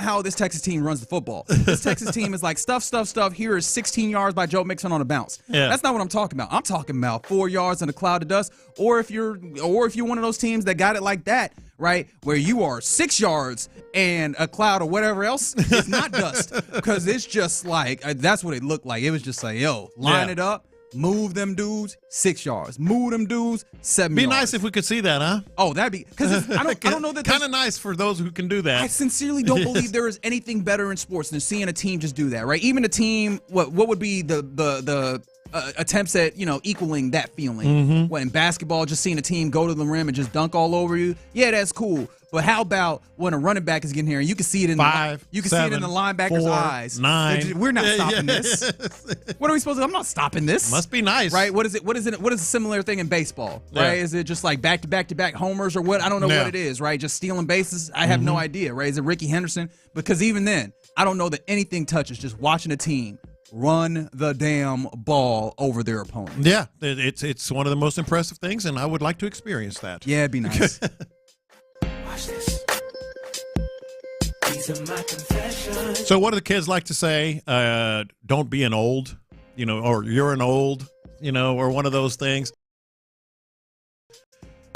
how this Texas team runs the football. This Texas team is like stuff. Here is 16 yards by Joe Mixon on a bounce. Yeah. That's not what I'm talking about. I'm talking about 4 yards in a cloud of dust. Or if you're one of those teams that got it like that, right, where you are 6 yards and a cloud or whatever else, it's not dust, because it's just like that's what it looked like. It was just like, yo, line it up. Move them dudes 6 yards. Move them dudes 7 yards. Be nice if we could see that, huh? Oh, that'd be because I don't know that kind of nice for those who can do that. I sincerely don't believe there is anything better in sports than seeing a team just do that, right? Even a team, what would be the attempts at, equaling that feeling. Mhm. What, in basketball, just seeing a team go to the rim and just dunk all over you? Yeah, that's cool. But how about when a running back is getting here and you can see it in see it in the linebacker's 4, eyes? 9. We're not stopping this. What are we supposed to do? I'm not stopping this. Must be nice. Right? What is it? What is a similar thing in baseball? Right? Yeah. Is it just like back-to-back homers or what? I don't know Yeah. what it is, right? Just stealing bases? I have no idea, right? Is it Ricky Henderson? Because even then, I don't know that anything touches just watching a team run the damn ball over their opponent. Yeah, it's one of the most impressive things, and I would like to experience that. Yeah, it'd be nice. Watch this. These are my confessions. So what do the kids like to say? Don't be an old, or you're an old, or one of those things.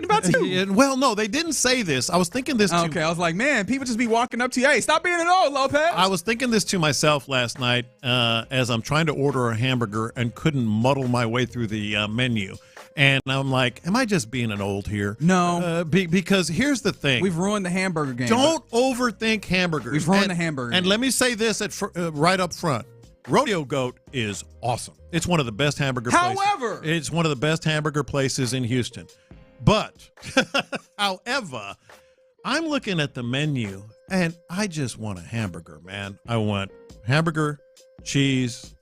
What about you? Well, no, they didn't say this. I was thinking this too. Okay, I was like, man, people just be walking up to you. Hey, stop being an old, Lopez. I was thinking this to myself last night as I'm trying to order a hamburger and couldn't muddle my way through the menu. And I'm like, am I just being an old here? No. Because here's the thing. We've ruined the hamburger game. Don't overthink hamburgers. We've ruined the hamburger And game. let me say this right up front. Rodeo Goat is awesome. It's one of the best hamburger places. However. It's one of the best hamburger places in Houston. But, however, I'm looking at the menu, and I just want a hamburger, man. I want hamburger, cheese,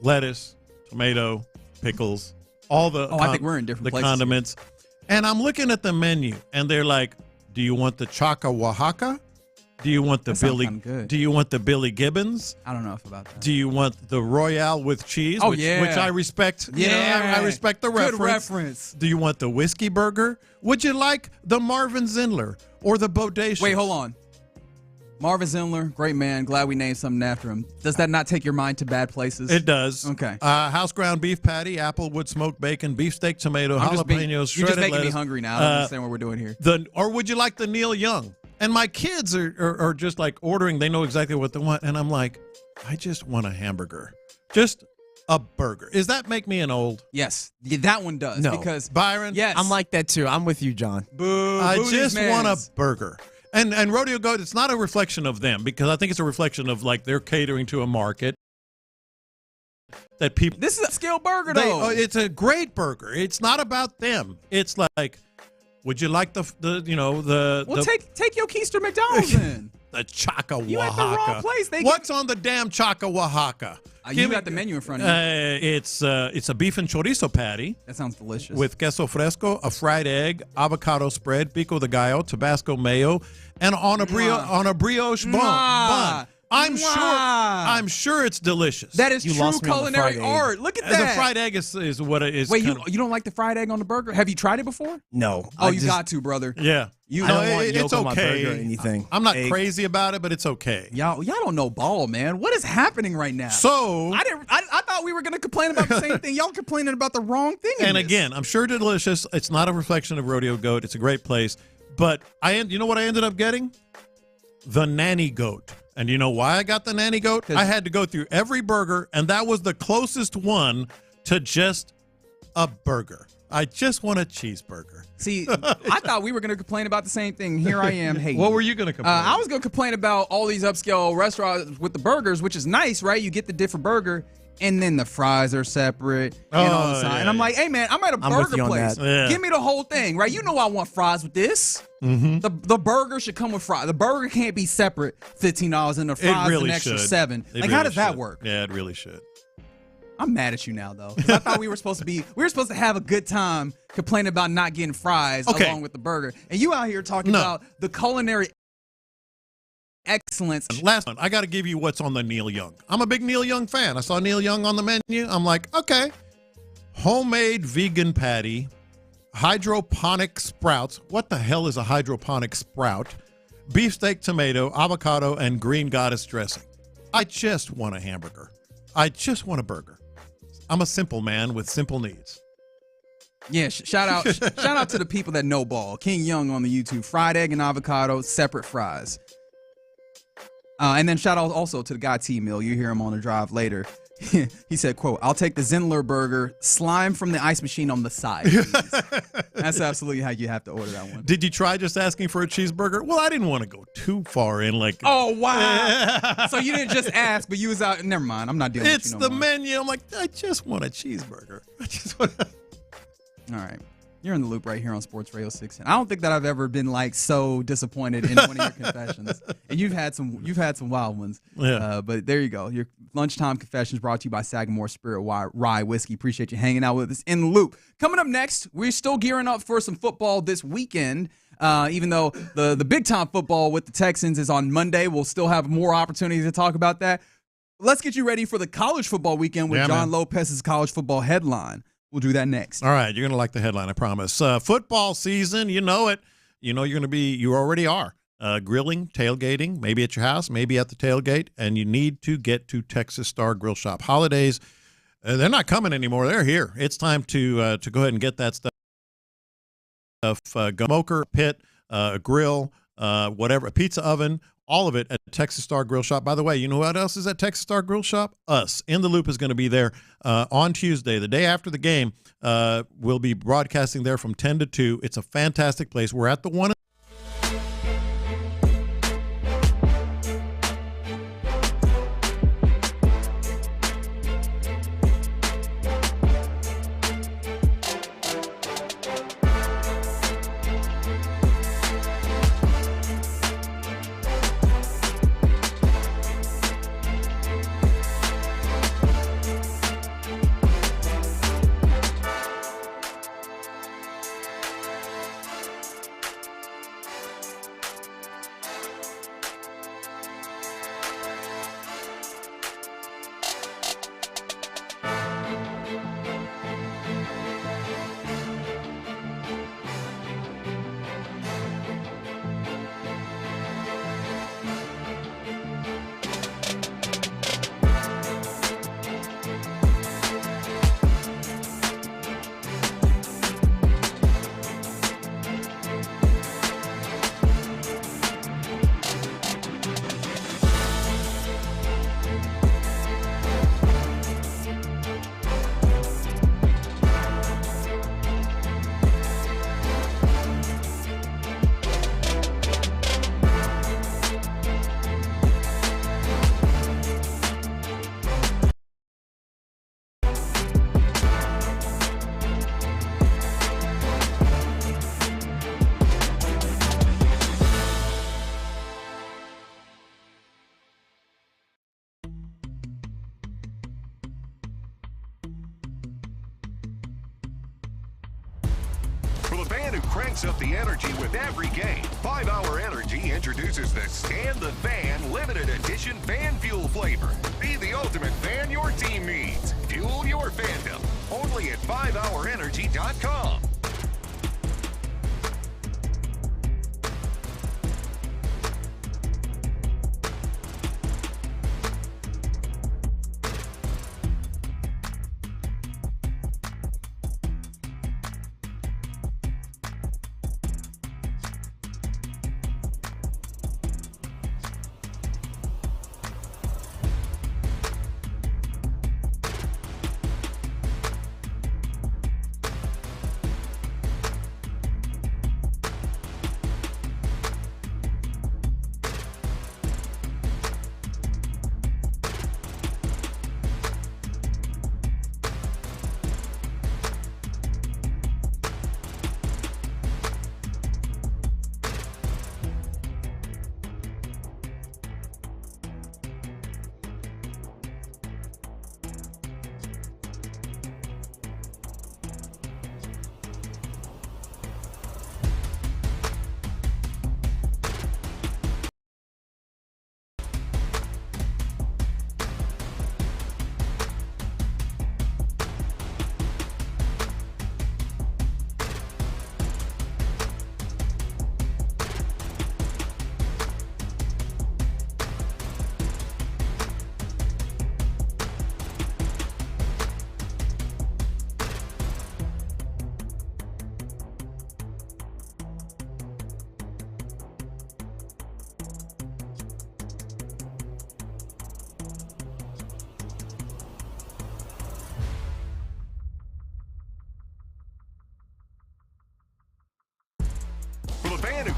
lettuce, tomato, pickles, all the I think we're in different places condiments. And I'm looking at the menu, and they're like, do you want the Chaca Oaxaca? Do you want the That sounds Billy? kinda good. Do you want the Billy Gibbons? I don't know if about that. Do you want the Royale with cheese? Oh, which, yeah. which I respect. Yeah. I respect the Good reference. reference. Do you want the whiskey burger? Would you like the Marvin Zindler or the Bodacious? Wait, hold on. Marvin Zindler, great man. Glad we named something after him. Does that not take your mind to bad places? It does. Okay. House ground beef patty, applewood smoked bacon, beefsteak tomato, jalapenos, You're shredded just making lettuce. me hungry now. I don't understand what we're doing here. Or would you like the Neil Young? And my kids are just like ordering. They know exactly what they want. And I'm like, I just want a hamburger. Just a burger. Does that make me an old? Yes. Yeah, that one does. No. Because Byron? Yes. I'm like that too. I'm with you, John. Boo. I boo just these want a mans. burger. And Rodeo Goat, it's not a reflection of them because I think it's a reflection of like they're catering to a market that people. This is a scale burger, though. It's a great burger. It's not about them. It's like, would you like the Well, take your Keister McDonald's then. the Chaca Oaxaca? You at the wrong place. What's on the damn Chaca Oaxaca? You got the menu in front of you. It's a beef and chorizo patty. That sounds delicious. With queso fresco, a fried egg, avocado spread, pico de gallo, Tabasco mayo, and on a brioche bun. I'm sure it's delicious. That is true culinary art. Look at that. The fried egg is what it is. Wait, you don't like the fried egg on the burger? Have you tried it before? No. Oh, you got to, brother. Yeah. I don't want it's yolk on my okay. burger or anything. I'm not Egg. crazy about it, but it's okay. Y'all don't know ball, man. What is happening right now? So I thought we were gonna complain about the same thing. Y'all complaining about the wrong thing. And again, I'm sure delicious. It's not a reflection of Rodeo Goat. It's a great place. But you know what I ended up getting? The Nanny Goat. And you know why I got the Nanny Goat? I had to go through every burger, and that was the closest one to just a burger. I just want a cheeseburger. See, I thought we were going to complain about the same thing. Here I am hating. What were you going to complain? I was going to complain about all these upscale restaurants with the burgers, which is nice, right? You get the different burger, and then the fries are separate and all the time. And I'm like, hey, man, I'm at a burger place. Yeah. Give me the whole thing, right? You know I want fries with this. Mm-hmm. The burger should come with fries. The burger can't be separate, $15, and the fries really an extra should. $7. It Like, how really does that should. work? Yeah, it really should. I'm mad at you now, though. 'Cause I thought we were supposed to have a good time complaining about not getting fries along with the burger. And you out here talking about the culinary excellence. Last one, I got to give you what's on the Neil Young. I'm a big Neil Young fan. I saw Neil Young on the menu. I'm like, okay. Homemade vegan patty, hydroponic sprouts. What the hell is a hydroponic sprout? Beefsteak tomato, avocado, and green goddess dressing. I just want a hamburger. I just want a burger. I'm a simple man with simple needs. Yeah, shout out to the people that know ball. King Young on the YouTube. Fried egg and avocado, separate fries. And then shout out also to the guy T-Mill. You hear him on the drive later. He said, quote, "I'll take the Zindler burger, slime from the ice machine on the side." That's absolutely how you have to order that one. Did you try just asking for a cheeseburger? Well, I didn't want to go too far in. Like, oh, wow. So you didn't just ask, but you was out. Never mind. I'm not dealing with you it's no the more. menu. I'm like, I just want a cheeseburger. All right. You're in the loop right here on Sports Radio 610. I don't think that I've ever been like so disappointed in one of your confessions. And you've had some wild ones. Yeah. But there you go. Your lunchtime confessions brought to you by Sagamore Spirit Rye Whiskey. Appreciate you hanging out with us in the loop. Coming up next, we're still gearing up for some football this weekend. Even though the big time football with the Texans is on Monday, we'll still have more opportunities to talk about that. Let's get you ready for the college football weekend with John Lopez's college football headline. We'll do that next. All right, you're going to like the headline, I promise. Football season, you know it. You know you already are. Grilling, tailgating, maybe at your house, maybe at the tailgate, and you need to get to Texas Star Grill Shop. Holidays, they're not coming anymore. They're here. It's time to go ahead and get that stuff. Smoker, pit, grill, whatever, a pizza oven, all of it at Texas Star Grill Shop. By the way, you know what else is at Texas Star Grill Shop? Us. In the Loop is going to be there on Tuesday, the day after the game. We'll be broadcasting there from 10 to 2. It's a fantastic place. We're at the one. Cranks up the energy with every game. 5 Hour Energy introduces the Stand the Fan limited edition fan fuel flavor. Be the ultimate fan your team needs. Fuel your fandom. Only at 5hourenergy.com.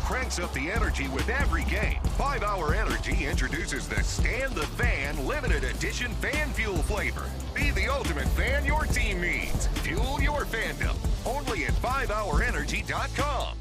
cranks up the energy with every game. 5 Hour Energy introduces the Stand the Fan limited edition fan fuel flavor. Be the ultimate fan your team needs. Fuel your fandom. Only at 5hourenergy.com.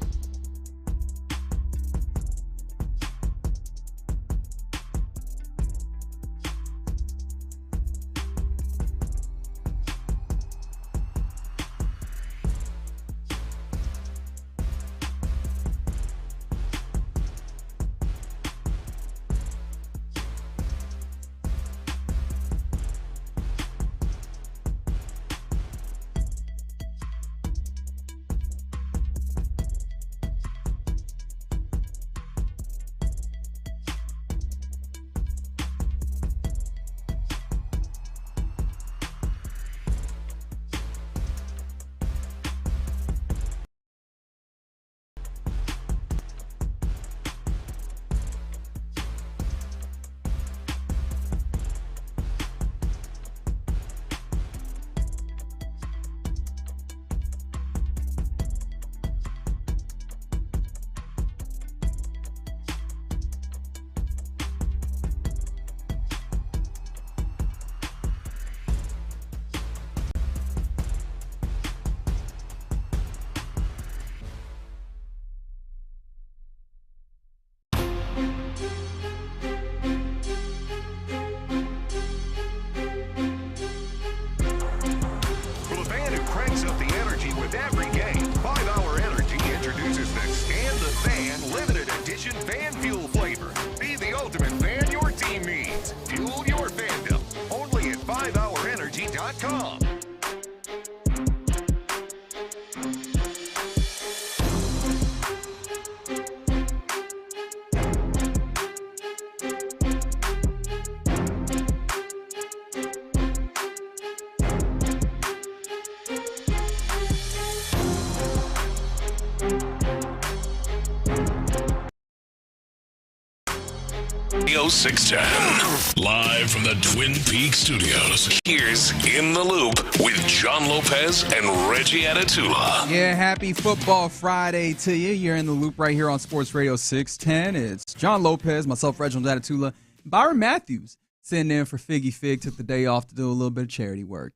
Radio 610. Live from the Twin Peaks studios. Here's In the Loop with John Lopez and Reggie Atatula. Yeah, happy Football Friday to you. You're in the loop right here on Sports Radio 610. It's John Lopez, myself, Reginald Atatula, Byron Matthews sitting in for Figgy. Fig took the day off to do a little bit of charity work.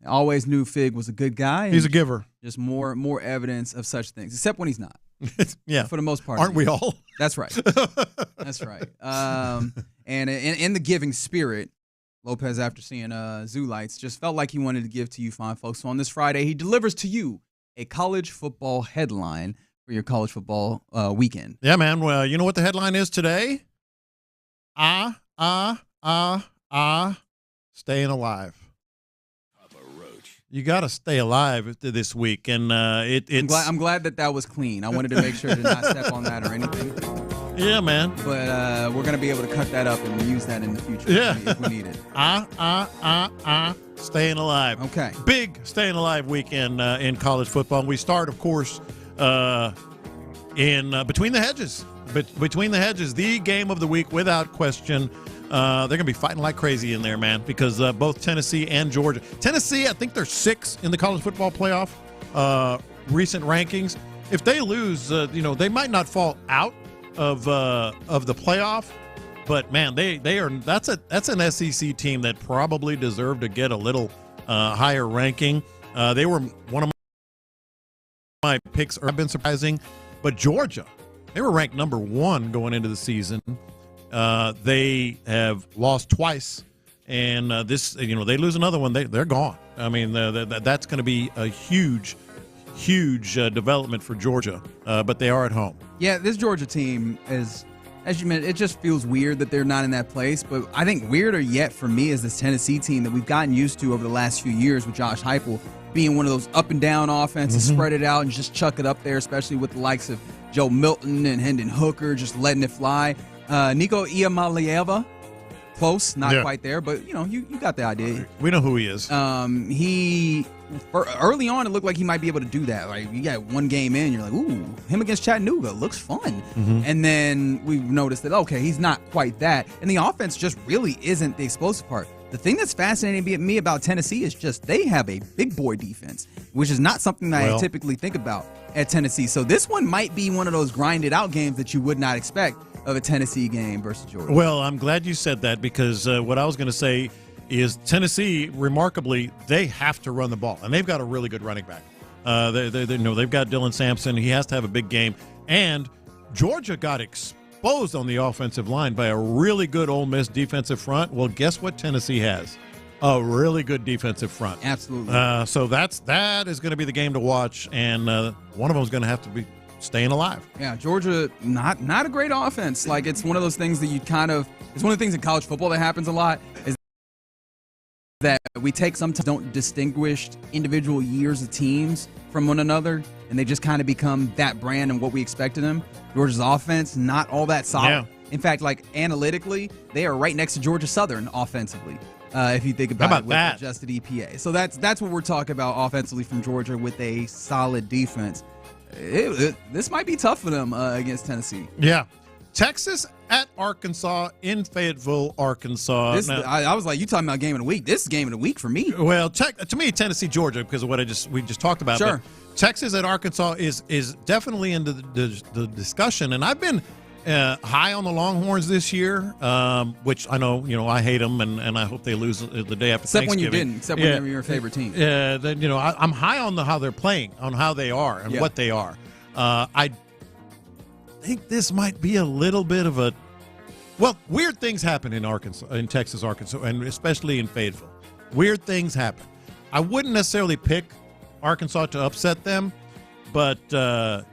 I always knew Fig was a good guy. He's a giver. Just more evidence of such things, except when he's not. Yeah, for the most part. Aren't we all? That's right. That's right. And in the giving spirit, Lopez, after seeing Zoo Lights, just felt like he wanted to give to you fine folks. So on this Friday, he delivers to you a college football headline for your college football weekend. Yeah, man. Well, you know what the headline is today? Staying alive. You got to stay alive this week, and it's. I'm glad that was clean. I wanted to make sure to not step on that or anything. Yeah, man. But we're gonna be able to cut that up and use that in the future. Yeah, if we need it. Staying alive. Okay. Big staying alive weekend in college football. We start, of course, in Between the Hedges. Between the Hedges, the game of the week without question. They're going to be fighting like crazy in there, man, because both Tennessee and Georgia. Tennessee, I think they're 6th in the college football playoff recent rankings. If they lose, they might not fall out of the playoff, but man, they are. That's an SEC team that probably deserved to get a little higher ranking. They were one of my picks. Have been surprising, but Georgia, they were ranked number 1 going into the season. They have lost twice, and they lose another one, they're gone. I mean, that's going to be a huge development for Georgia, but they are at home. Yeah, this Georgia team is, as you mentioned, it just feels weird that they're not in that place. But I think weirder yet for me is this Tennessee team that we've gotten used to over the last few years with Josh Heupel being one of those up and down offenses, spread it out and just chuck it up there, especially with the likes of Joe Milton and Hendon Hooker just letting it fly. Nico Iamaleava, close, not quite there, but you got the idea. We know who he is. Early on, it looked like he might be able to do that. Like you got one game in, you're like, ooh, him against Chattanooga looks fun. And then we've noticed that he's not quite that, and the offense just really isn't the explosive part. The thing that's fascinating me about Tennessee is just they have a big boy defense, which is not something that I typically think about at Tennessee. So this one might be one of those grinded out games that you would not expect of a Tennessee game versus Georgia. Well, I'm glad you said that because what I was going to say is Tennessee, remarkably, they have to run the ball, and they've got a really good running back. They've got Dylan Sampson. He has to have a big game. And Georgia got exposed on the offensive line by a really good Ole Miss defensive front. Well, guess what Tennessee has? A really good defensive front. Absolutely. So that is going to be the game to watch, and one of them is going to have to be staying alive. Yeah, Georgia, not a great offense. Like, it's one of those things that it's one of the things in college football that happens a lot is that we sometimes don't distinguish individual years of teams from one another, and they just kind of become that brand and what we expected them. Georgia's offense, not all that solid. Yeah. In fact, like, analytically, they are right next to Georgia Southern offensively. If you think about it with adjusted EPA. So that's what we're talking about offensively from Georgia with a solid defense. This might be tough for them against Tennessee. Yeah. Texas at Arkansas in Fayetteville, Arkansas. I was like, you talking about game of the week. This is game of the week for me. Well, to me, Tennessee, Georgia, because of what we just talked about. Sure. But Texas at Arkansas is definitely in the discussion, and I've been high on the Longhorns this year, which I know, I hate them, and I hope they lose the day after Thanksgiving. When you didn't, except when they were your favorite team. Then I'm high on how they're playing, on how they are, and what they are. I think this might be a little bit of a weird things happen in Texas, Arkansas, and especially in Fayetteville. Weird things happen. I wouldn't necessarily pick Arkansas to upset them, but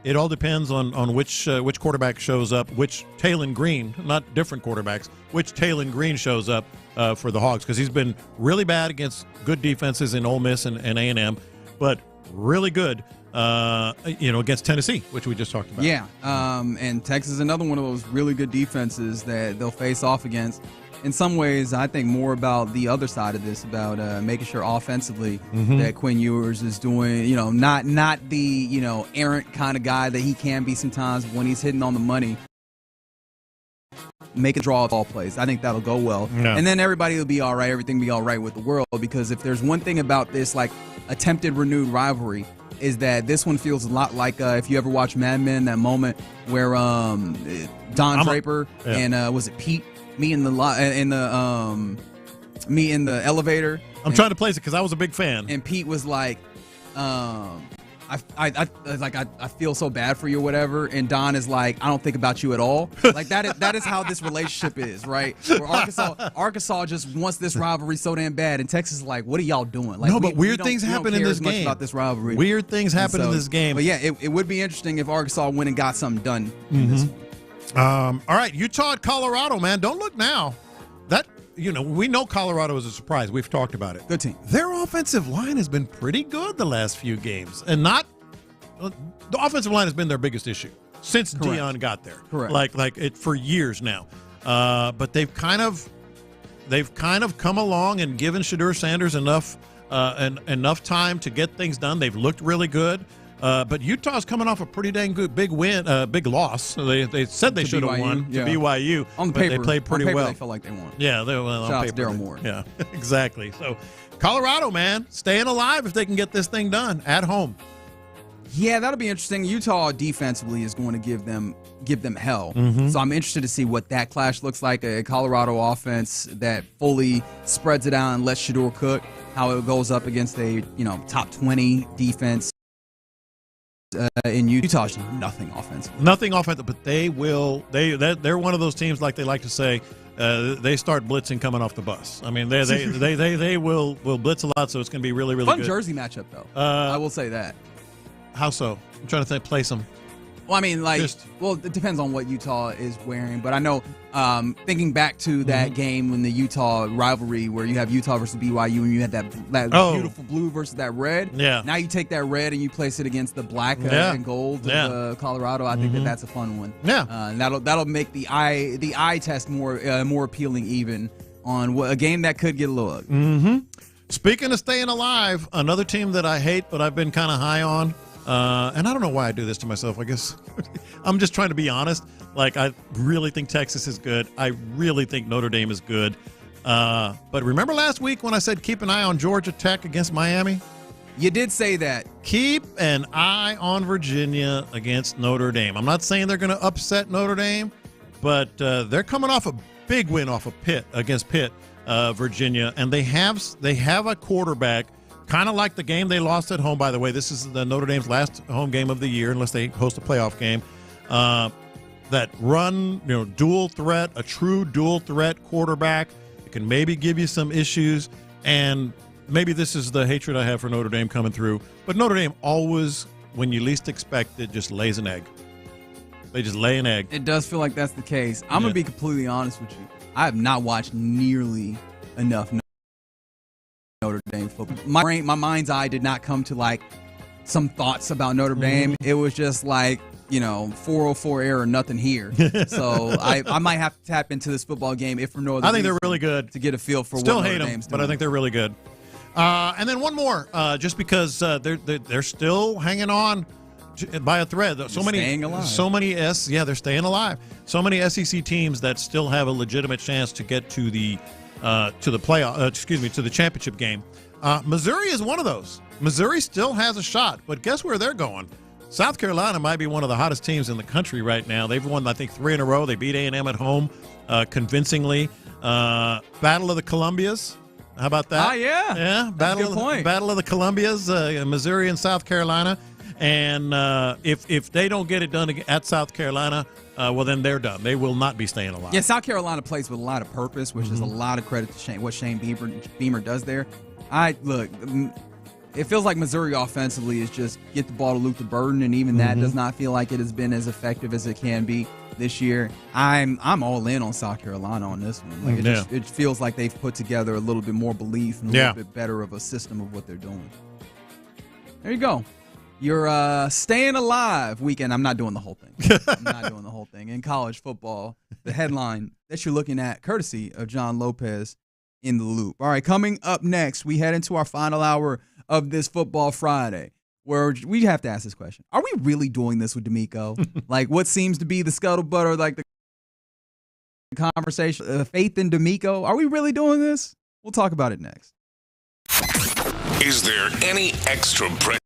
it all depends on which quarterback shows up, which Taylon Green, not different quarterbacks, which Taylon Green shows up for the Hogs, because he's been really bad against good defenses in Ole Miss and A&M, but really good against Tennessee, which we just talked about. Yeah, and Texas is another one of those really good defenses that they'll face off against. In some ways, I think more about the other side of this, about making sure offensively that Quinn Ewers is doing, not the, errant kind of guy that he can be sometimes when he's hitting on the money. Make a draw of all plays. I think that'll go well. Yeah. And then everybody will be all right. Everything will be all right with the world, because if there's one thing about this, like, attempted renewed rivalry, is that this one feels a lot like if you ever watch Mad Men, that moment where Don Draper and was it Pete meet in the elevator. I'm trying to place it because I was a big fan. And Pete was like, I feel so bad for you or whatever, and Don is like, I don't think about you at all. Like, that is how this relationship is, right? Where Arkansas just wants this rivalry so damn bad, and Texas is like, what are y'all doing? Like, but weird things happen in this game. About this rivalry. Weird things happen in this game. But yeah, it would be interesting if Arkansas went and got something done in this one. All right, Utah at Colorado, man. Don't look now. We know Colorado is a surprise. We've talked about it. Good team. Their offensive line has been pretty good the last few games, and the offensive line has been their biggest issue since Deion got there. Correct. Like it for years now. But they've kind of come along and given Shedeur Sanders enough time to get things done. They've looked really good. But Utah's coming off a pretty dang good big loss. They said they should have won to BYU. On the but paper, they played pretty well. They felt like they won. Yeah, shout out to Daryl Moore. Yeah, exactly. So Colorado, man, staying alive if they can get this thing done at home. Yeah, that'll be interesting. Utah defensively is going to give them hell. So I'm interested to see what that clash looks like. A Colorado offense that fully spreads it out and lets Shedeur cook. How it goes up against a top 20 defense. In Utah's nothing offensive. Nothing offensive, but they will. They're one of those teams, like they like to say, they start blitzing coming off the bus. I mean, they will blitz a lot, so it's going to be really, really fun good. Jersey matchup though. I will say that. How so? I'm trying to place them. Well, I mean, it depends on what Utah is wearing, but I know, thinking back to that game when the Utah rivalry where you have Utah versus BYU and you had that beautiful blue versus that red. Yeah. Now you take that red and you place it against the black and gold of Colorado. I think that's a fun one. Yeah. And that'll make the eye test more appealing even on a game that could get a little ugly. Speaking of staying alive, another team that I hate but I've been kind of high on. And I don't know why I do this to myself. I guess I'm just trying to be honest. Like, I really think Texas is good. I really think Notre Dame is good. But remember last week when I said keep an eye on Georgia Tech against Miami? You did say that. Keep an eye on Virginia against Notre Dame. I'm not saying they're going to upset Notre Dame, but they're coming off a big win off of against Pitt, Virginia, and they have a quarterback, kind of like the game they lost at home. By the way, this is the Notre Dame's last home game of the year, unless they host a playoff game. That run, dual threat, a true dual threat quarterback that can maybe give you some issues. And maybe this is the hatred I have for Notre Dame coming through. But Notre Dame always, when you least expect it, just lays an egg. They just lay an egg. It does feel like that's the case. I'm going to be completely honest with you. I have not watched nearly enough Notre Dame football. My mind's eye did not come to like some thoughts about Notre Dame. It was just like, 404 error, nothing here. So I might have to tap into this football game if for no other reason. I think they're really good. To get a feel for Still what hate Notre Dame's them, doing. but I think they're really good. And then one more, just because they're still hanging on by a thread. Staying alive. They're staying alive. So many SEC teams that still have a legitimate chance to get to the playoff. To the championship game. Missouri is one of those. Missouri still has a shot, but guess where they're going? South Carolina might be one of the hottest teams in the country right now. They've won, I think, 3 in a row. They beat A&M at home convincingly. Battle of the Columbias. How about that? Yeah. Yeah. Battle of the Columbias, Missouri and South Carolina. And if they don't get it done at South Carolina, well, then they're done. They will not be staying alive. Yeah, South Carolina plays with a lot of purpose, which is a lot of credit to what Shane Beamer does there. It feels like Missouri offensively is just get the ball to Luther Burden, and even that does not feel like it has been as effective as it can be this year. I'm all in on South Carolina on this one. It feels like they've put together a little bit more belief and a little bit better of a system of what they're doing. There you go. Your staying alive weekend. I'm not doing the whole thing. In college football, the headline that you're looking at, courtesy of John Lopez in the Loop. All right, coming up next, we head into our final hour of this Football Friday, where we have to ask this question. Are we really doing this with DeMeco? Like, what seems to be the scuttlebutt or like the conversation, faith in DeMeco? Are we really doing this? We'll talk about it next. Is there any extra pressure?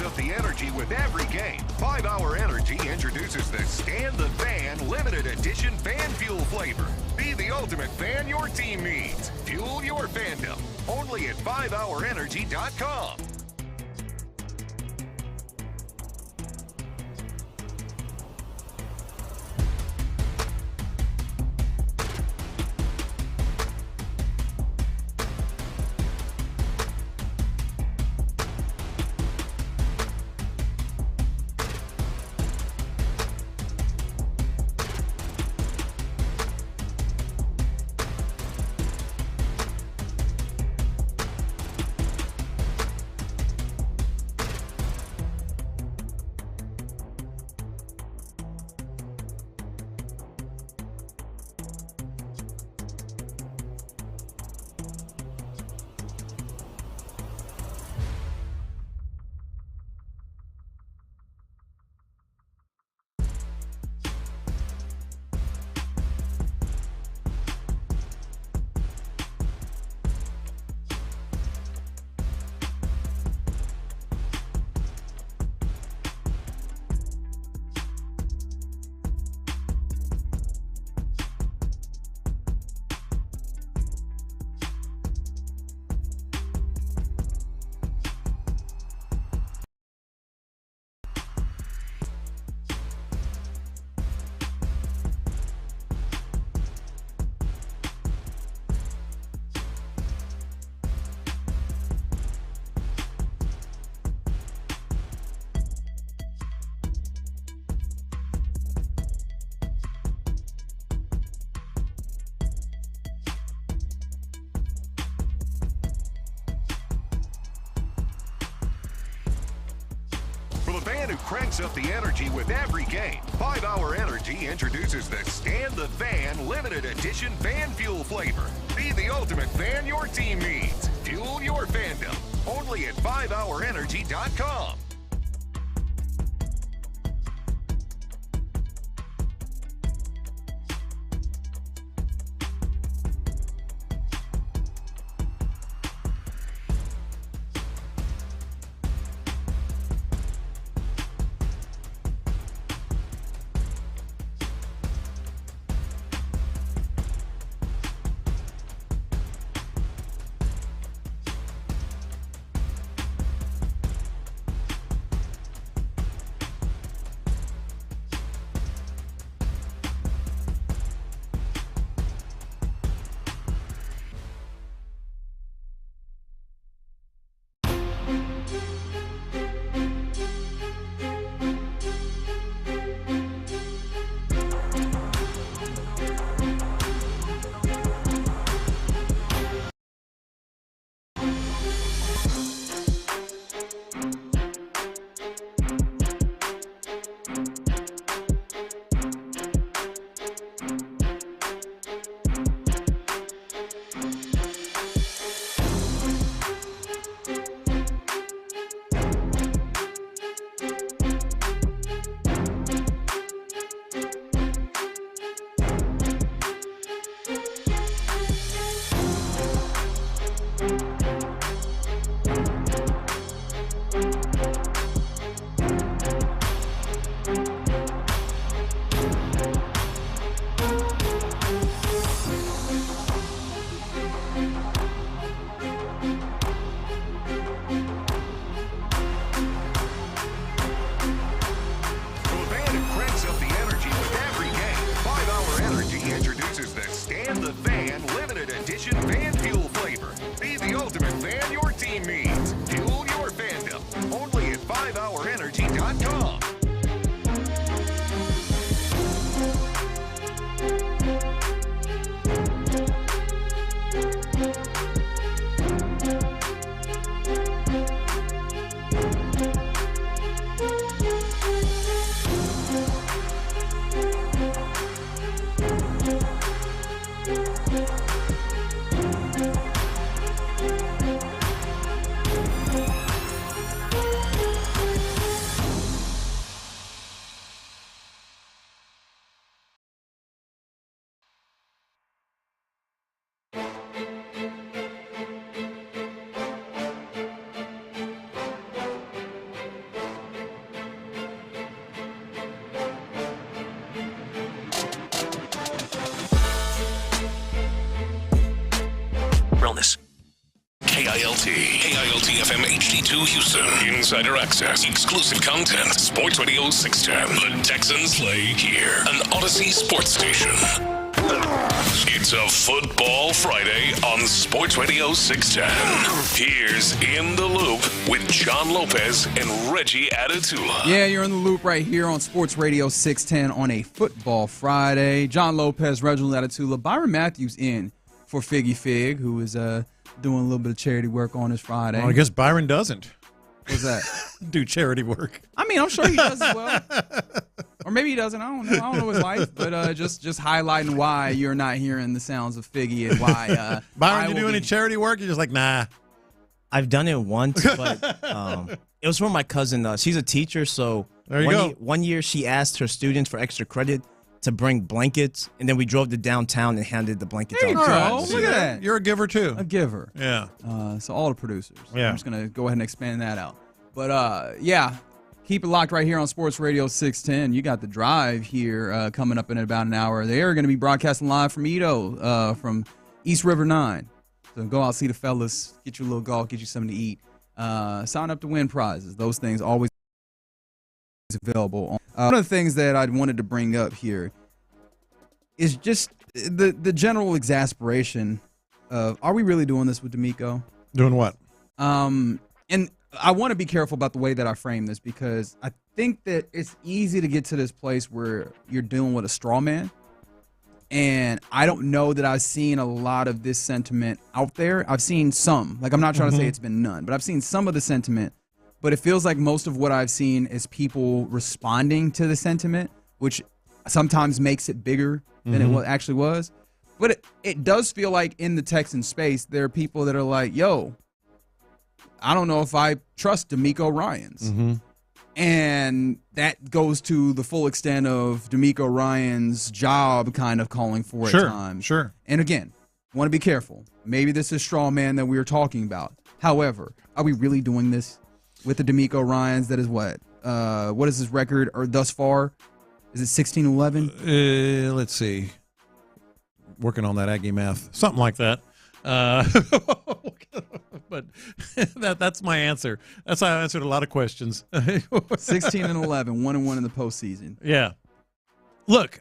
Up the energy with every game. 5 Hour Energy introduces the Stand the Fan limited edition fan fuel flavor. Be the ultimate fan your team needs. Fuel your fandom. Only at 5hourenergy.com. cranks up the energy with every game. 5 Hour Energy introduces the Stand the Fan limited edition fan fuel flavor. Be the ultimate fan your team needs. Fuel your fandom. Only at 5hourenergy.com. KILT FM HD2 Houston. Insider access, exclusive content. Sports Radio 610. The Texans play here. An Odyssey sports station. It's a Football Friday on Sports Radio 610. Here's In the Loop with John Lopez and Reggie Atatula. Yeah, you're in the loop right here on Sports Radio 610 on a Football Friday. John Lopez, Reginald Atatula, Byron Matthews in for Figgy Fig, who is doing a little bit of charity work on this Friday. Well, I guess Byron doesn't. What's that? Do charity work. I mean, I'm sure he does as well. Or maybe he doesn't. I don't know. I don't know his life. But just highlighting why you're not hearing the sounds of Figgy and why. Byron, you do any charity work? You're just like, nah. I've done it once, but it was for my cousin. She's a teacher, so there you go. One year she asked her students for extra credit to bring blankets, and then we drove to downtown and handed the blankets there you out. go. Look at that. You're a giver, too. A giver. Yeah. So all the producers. Yeah. I'm just going to go ahead and expand that out. But, yeah, keep it locked right here on Sports Radio 610. You got The Drive here coming up in about an hour. They are going to be broadcasting live from Edo, from East River 9. So go out, see the fellas, get you a little golf, get you something to eat. Sign up to win prizes. Those things always available. One of the things that I wanted to bring up here is just the general exasperation of, are we really doing this with DeMeco? Doing what? And I want to be careful about the way that I frame this, because I think that it's easy to get to this place where you're dealing with a straw man. And I don't know that I've seen a lot of this sentiment out there. I've seen some. Like, I'm not trying to say it's been none, but I've seen some of the sentiment but it feels like most of what I've seen is people responding to the sentiment, which sometimes makes it bigger than it actually was. But it does feel like in the Texan space, there are people that are like, yo, I don't know if I trust DeMeco Ryans. And that goes to the full extent of DeMeco Ryans' job kind of calling for at times. Sure. And again, want to be careful. Maybe this is straw man that we were talking about. However, are we really doing this with the DeMeco Ryans? That is what? What is his record or thus far? Is it 16-11? Let's see. Working on that Aggie math. Something like that. But that's my answer. That's how I answered a lot of questions. 16-11, 1-1 in the postseason. Yeah. Look,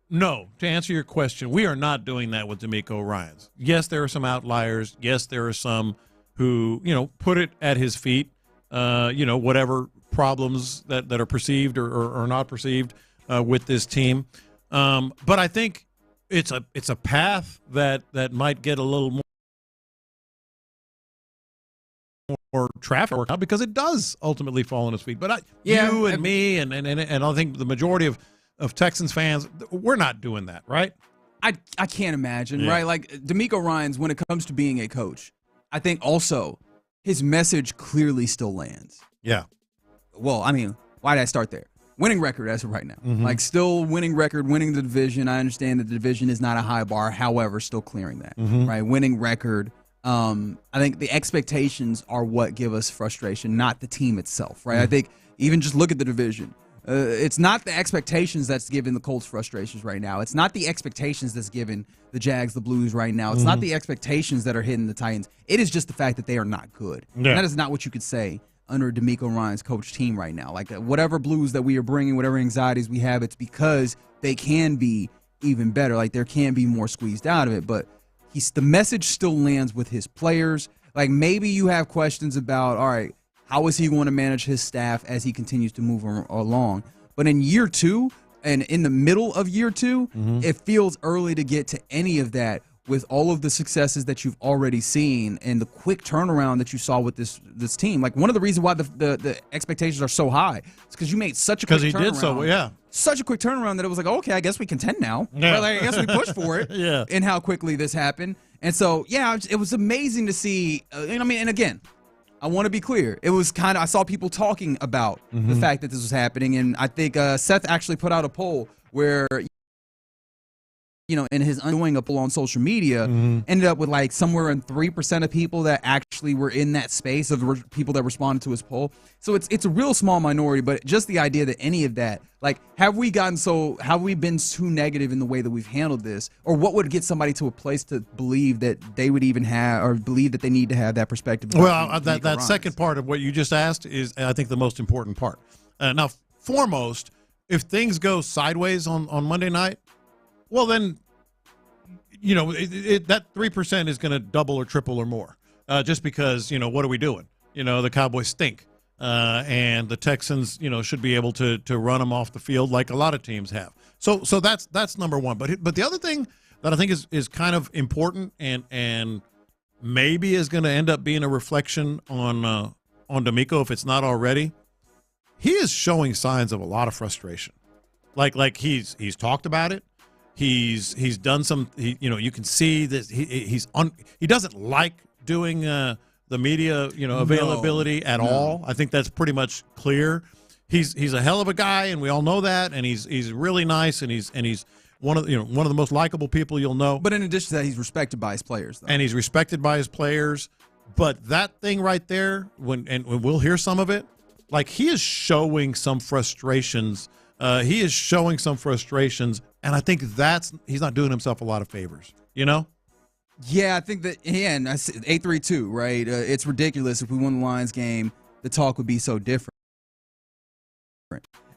no, to answer your question, we are not doing that with DeMeco Ryans. Yes, there are some outliers. Yes, there are some who, put it at his feet, whatever problems that are perceived or not perceived with this team. But I think it's a path that might get a little more traffic work out because it does ultimately fall on his feet. But me and I think the majority of Texans fans, we're not doing that, right? I can't imagine, right? Like DeMeco Ryans, when it comes to being a coach, I think also his message clearly still lands. Yeah. Well, I mean, why did I start there? Winning record as of right now. Like still winning record, winning the division. I understand that the division is not a high bar. However, still clearing that, right? Winning record. I think the expectations are what give us frustration, not the team itself, right? I think even just look at the division. It's not the expectations that's giving the Colts frustrations right now. It's not the expectations that's giving the Jags the blues right now. It's not the expectations that are hitting the Titans. It is just the fact that they are not good. Yeah. And that is not what you could say under DeMeco Ryans' coach team right now. Like whatever blues that we are bringing, whatever anxieties we have, it's because they can be even better. Like there can be more squeezed out of it. But the message still lands with his players. Like maybe you have questions about, all right, how is he going to manage his staff as he continues to move along? But in year two and in the middle of year two, it feels early to get to any of that with all of the successes that you've already seen and the quick turnaround that you saw with this team. Like one of the reasons why the expectations are so high is because you made such a quick turnaround. Because he did so, yeah. Such a quick turnaround that it was like, okay, I guess we contend now. Yeah. Right? Like, I guess we push for it. Yeah. And how quickly this happened. And so, yeah, it was amazing to see. And again, I want to be clear. It was I saw people talking about the fact that this was happening. And I think Seth actually put out a poll where, in his undoing a poll on social media, ended up with like somewhere in 3% of people that actually were in that space of the people that responded to his poll. So it's a real small minority, but just the idea that any of that, like, have we been too negative in the way that we've handled this? Or what would get somebody to a place to believe that they would even have, or believe that they need to have that perspective? Well, that second part of what you just asked is, I think, the most important part. Now, foremost, if things go sideways on Monday night, well, then, that 3% is going to double or triple or more just because, what are we doing? The Cowboys stink. And the Texans, should be able to run them off the field like a lot of teams have. So that's number one. But the other thing that I think is kind of important and maybe is going to end up being a reflection on DeMeco if it's not already, he is showing signs of a lot of frustration. Like he's talked about it. He's done some. You can see that he doesn't like doing the media availability at all. I think that's pretty much clear. He's a hell of a guy, and we all know that. And he's really nice, and he's one of the most likable people you'll know. But in addition to that, he's respected by his players, though. And he's respected by his players. But that thing right there, when we'll hear some of it, like he is showing some frustrations. And I think he's not doing himself a lot of favors, Yeah, I think that, and 8-3-2, right? It's ridiculous if we won the Lions game, the talk would be so different.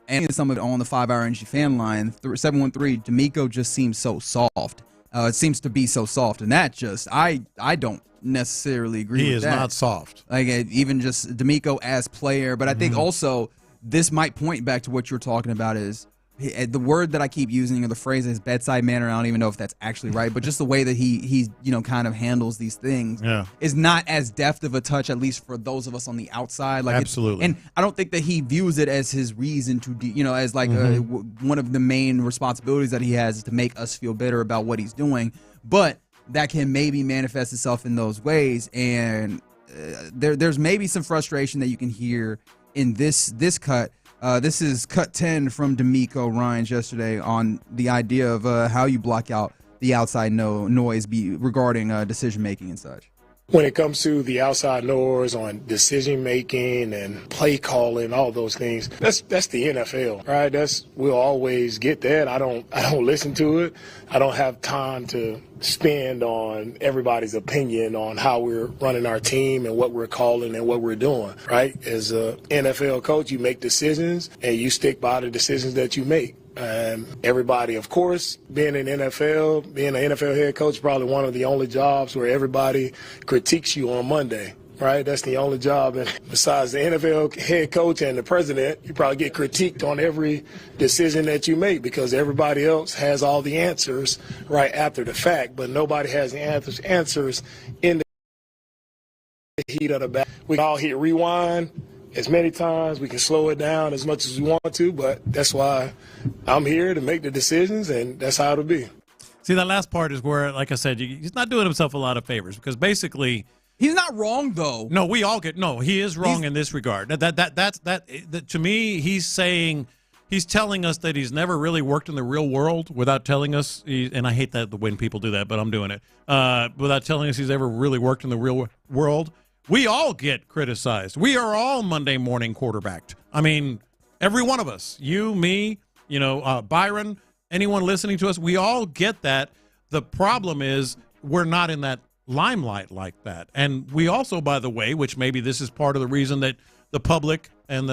And some of it on the 5-Hour Energy fan line, 713, DeMeco just seems so soft. It seems to be so soft, and that just, I don't necessarily agree with that. He is not soft. Like, even just DeMeco as player, but I think also this might point back to what you're talking about is the word that I keep using, or the phrase, is bedside manner. I don't even know if that's actually right, but just the way that he kind of handles these things is not as deft of a touch, at least for those of us on the outside. Like, absolutely. And I don't think that he views it as his reason to, as like one of the main responsibilities that he has is to make us feel better about what he's doing. But that can maybe manifest itself in those ways, and there's maybe some frustration that you can hear in this cut. This is cut 10 from DeMeco Ryans yesterday on the idea of how you block out the outside noise regarding decision making and such. When it comes to the outside noise on decision making and play calling, all those things, that's the NFL, right? We'll always get that. I don't listen to it. I don't have time to spend on everybody's opinion on how we're running our team and what we're calling and what we're doing, right? As a NFL coach, you make decisions and you stick by the decisions that you make. Everybody, of course, being an NFL head coach, probably one of the only jobs where everybody critiques you on Monday, right? That's the only job. And besides the NFL head coach and the president, you probably get critiqued on every decision that you make because everybody else has all the answers right after the fact, but nobody has the answers in the heat of the battle. We all hit rewind as many times, we can slow it down as much as we want to, but that's why I'm here to make the decisions, and that's how it'll be. See, that last part is where, like I said, he's not doing himself a lot of favors because basically he's not wrong though. No, we all get he is wrong in this regard. That to me, he's telling us that he's never really worked in the real world without telling us. And I hate that when people do that, but I'm doing it without telling us he's ever really worked in the real world. We all get criticized. We are all Monday morning quarterbacked. I mean, every one of us, you, me, Byron, anyone listening to us, we all get that. The problem is we're not in that limelight like that. And we also, by the way, which maybe this is part of the reason that the public and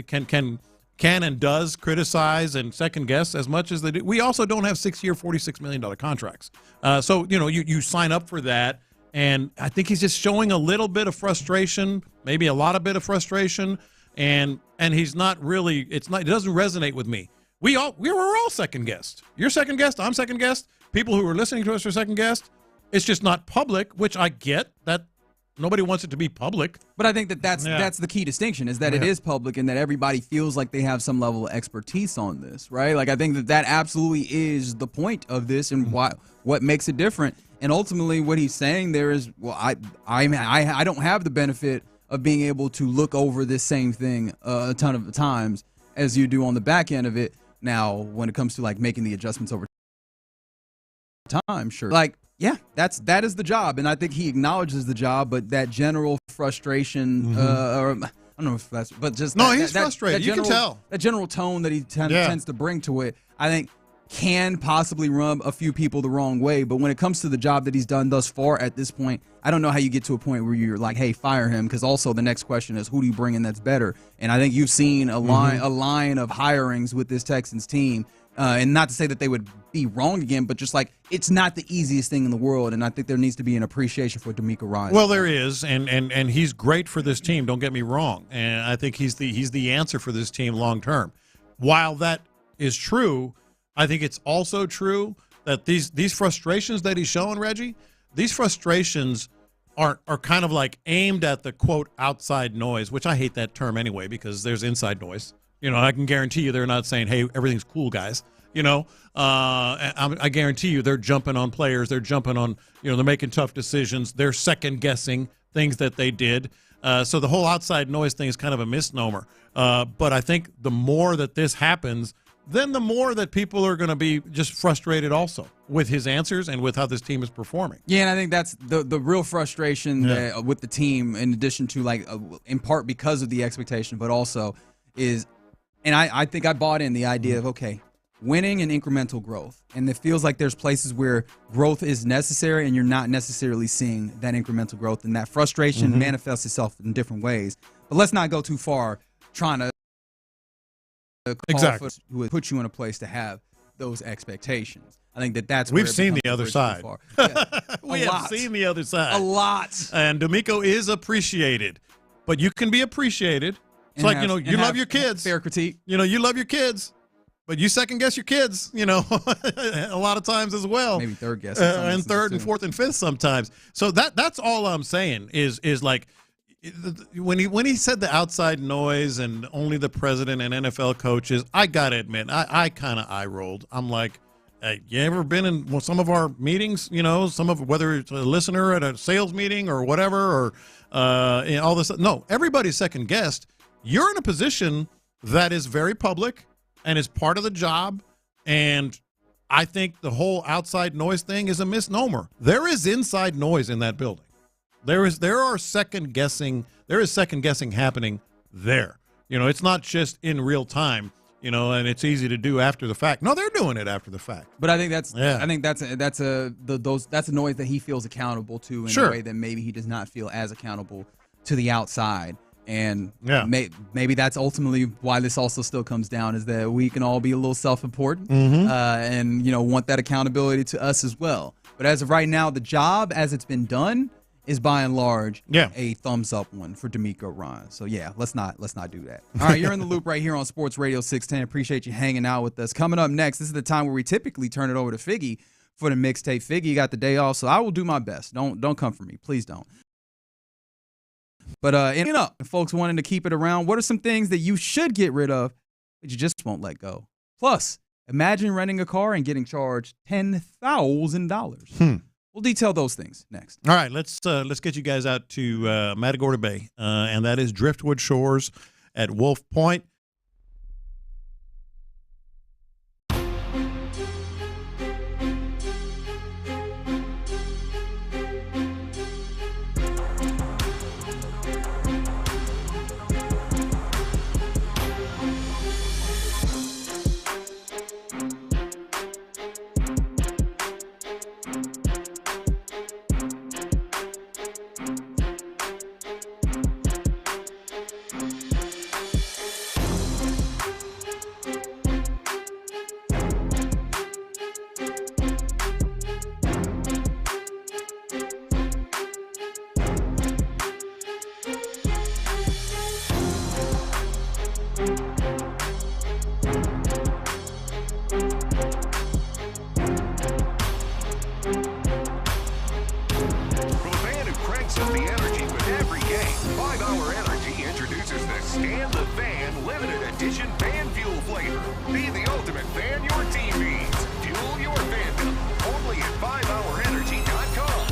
can and does criticize and second guess as much as they do. We also don't have 6-year, $46 million contracts. So, you sign up for that. And I think he's just showing a little bit of frustration, maybe a lot of bit of frustration, and he's not really. It doesn't resonate with me. We were all second guessed. You're second guessed. I'm second guessed. People who are listening to us are second guessed. It's just not public, which I get that nobody wants it to be public. But I think that's the key distinction is that it is public and that everybody feels like they have some level of expertise on this, right? Like I think that absolutely is the point of this and what makes it different. And ultimately, what he's saying there is, well, I don't have the benefit of being able to look over this same thing a ton of times as you do on the back end of it. Now, when it comes to like making the adjustments over time, sure, like that is the job, and I think he acknowledges the job. But that general frustration, or I don't know if that's, but just he's frustrated. You can tell that general tone that he tends to bring to it. I think can possibly rub a few people the wrong way, but when it comes to the job that he's done thus far at this point, I don't know how you get to a point where you're like, hey, fire him, because also the next question is who do you bring in that's better? And I think you've seen a line of hirings with this Texans team, and not to say that they would be wrong again, but just like it's not the easiest thing in the world, and I think there needs to be an appreciation for DeMeco Ryans. Well, there is, and he's great for this team, don't get me wrong, and I think he's the answer for this team long term. While that is true, I think it's also true that these frustrations that he's showing, Reggie, these frustrations are kind of like aimed at the, quote, outside noise, which I hate that term anyway because there's inside noise. I can guarantee you they're not saying, hey, everything's cool, guys. I guarantee you they're jumping on players. They're jumping on, they're making tough decisions. They're second-guessing things that they did. So the whole outside noise thing is kind of a misnomer. But I think the more that this happens, then the more that people are going to be just frustrated also with his answers and with how this team is performing. Yeah, and I think that's the real frustration that, with the team, in addition to, like, in part because of the expectation, but also is, and I think I bought in the idea of, okay, winning and incremental growth. And it feels like there's places where growth is necessary and you're not necessarily seeing that incremental growth, and that frustration manifests itself in different ways. But let's not go too far trying to exactly who would put you in a place to have those expectations. I think that's we've seen the other side. Yeah. We have seen the other side a lot, and DeMeco is appreciated, but you can be appreciated. It's like you love your kids. Fair critique. You love your kids, but you second guess your kids, a lot of times as well. Maybe third guess. And third and fourth and fifth sometimes. So that's all I'm saying is like when he said the outside noise and only the president and NFL coaches, I got to admit, I kind of eye rolled. I'm like, hey, you ever been in some of our meetings, whether it's a listener at a sales meeting or whatever, or all this. No, everybody's second guessed. You're in a position that is very public and is part of the job. And I think the whole outside noise thing is a misnomer. There is inside noise in that building. There is second guessing happening there. It's not just in real time, and it's easy to do after the fact. No, they're doing it after the fact. But I think that's a noise that he feels accountable to in a way that maybe he does not feel as accountable to the outside. And maybe that's ultimately why this also still comes down, is that we can all be a little self-important and want that accountability to us as well. But as of right now, the job as it's been done is by and large a thumbs up one for DeMeco Ryan. So let's not do that. All right, you're in the loop right here on Sports Radio 610. Appreciate you hanging out with us. Coming up next, this is the time where we typically turn it over to Figgy for the mixtape. Figgy got the day off, so I will do my best. Don't come for me, please don't. But folks wanting to keep it around, what are some things that you should get rid of that you just won't let go? Plus, imagine renting a car and getting charged $10,000. We'll detail those things next. All right, let's get you guys out to Matagorda Bay, and that is Driftwood Shores at Wolf Point. cranks up the energy with every game. 5 Hour Energy introduces the Stand the Fan limited edition fan fuel flavor. Be the ultimate fan your team needs. Fuel your fandom. Only at 5hourenergy.com.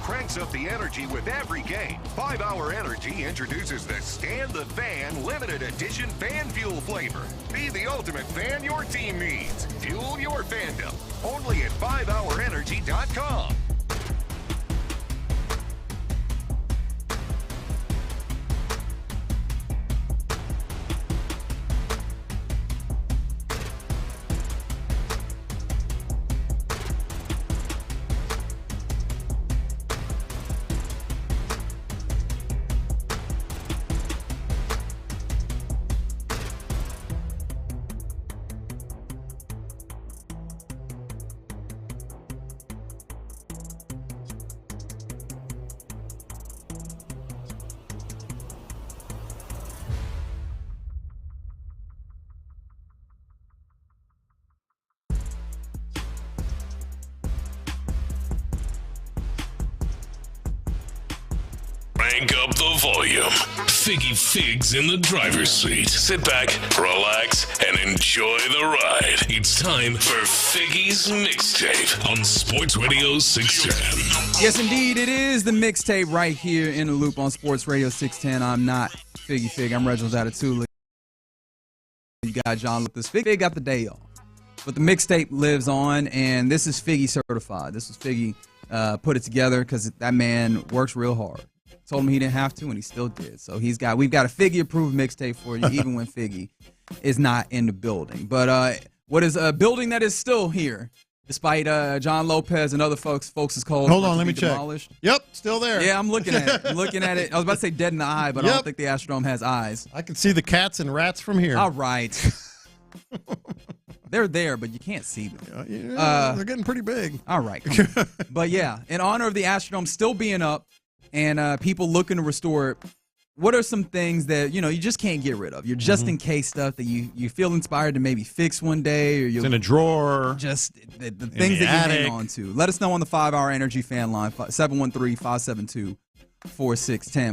cranks up the energy with every game. 5 Hour Energy introduces the Stand the Fan limited edition fan fuel flavor. Be the ultimate fan your team needs. Fuel your fandom. Only at 5hourenergy.com. Crank up the volume. Figgy Figs in the driver's seat. Sit back, relax, and enjoy the ride. It's time for Figgy's Mixtape on Sports Radio 610. Yes, indeed, it is the Mixtape right here in the loop on Sports Radio 610. I'm not Figgy Fig. I'm Reginald Atatula. You got John with this. Fig got the day off. But the Mixtape lives on, and this is Figgy certified. This was Figgy put it together because that man works real hard. Told him he didn't have to, and he still did. So we've got a Figgy-approved mixtape for you, even when Figgy is not in the building. But what is a building that is still here, despite John Lopez and other folks' calls. Hold on, let me check. Yep, still there. Yeah, I'm looking at it. I was about to say dead in the eye, but I don't think the Astrodome has eyes. I can see the cats and rats from here. All right. They're there, but you can't see them. They're getting pretty big. All right. But yeah, in honor of the Astrodome still being up, and people looking to restore it, what are some things that, you just can't get rid of? You're just in case stuff that you feel inspired to maybe fix one day, or it's in a drawer. Just the things that you hang on to. Let us know on the 5 Hour Energy fan line, 713-572-4610.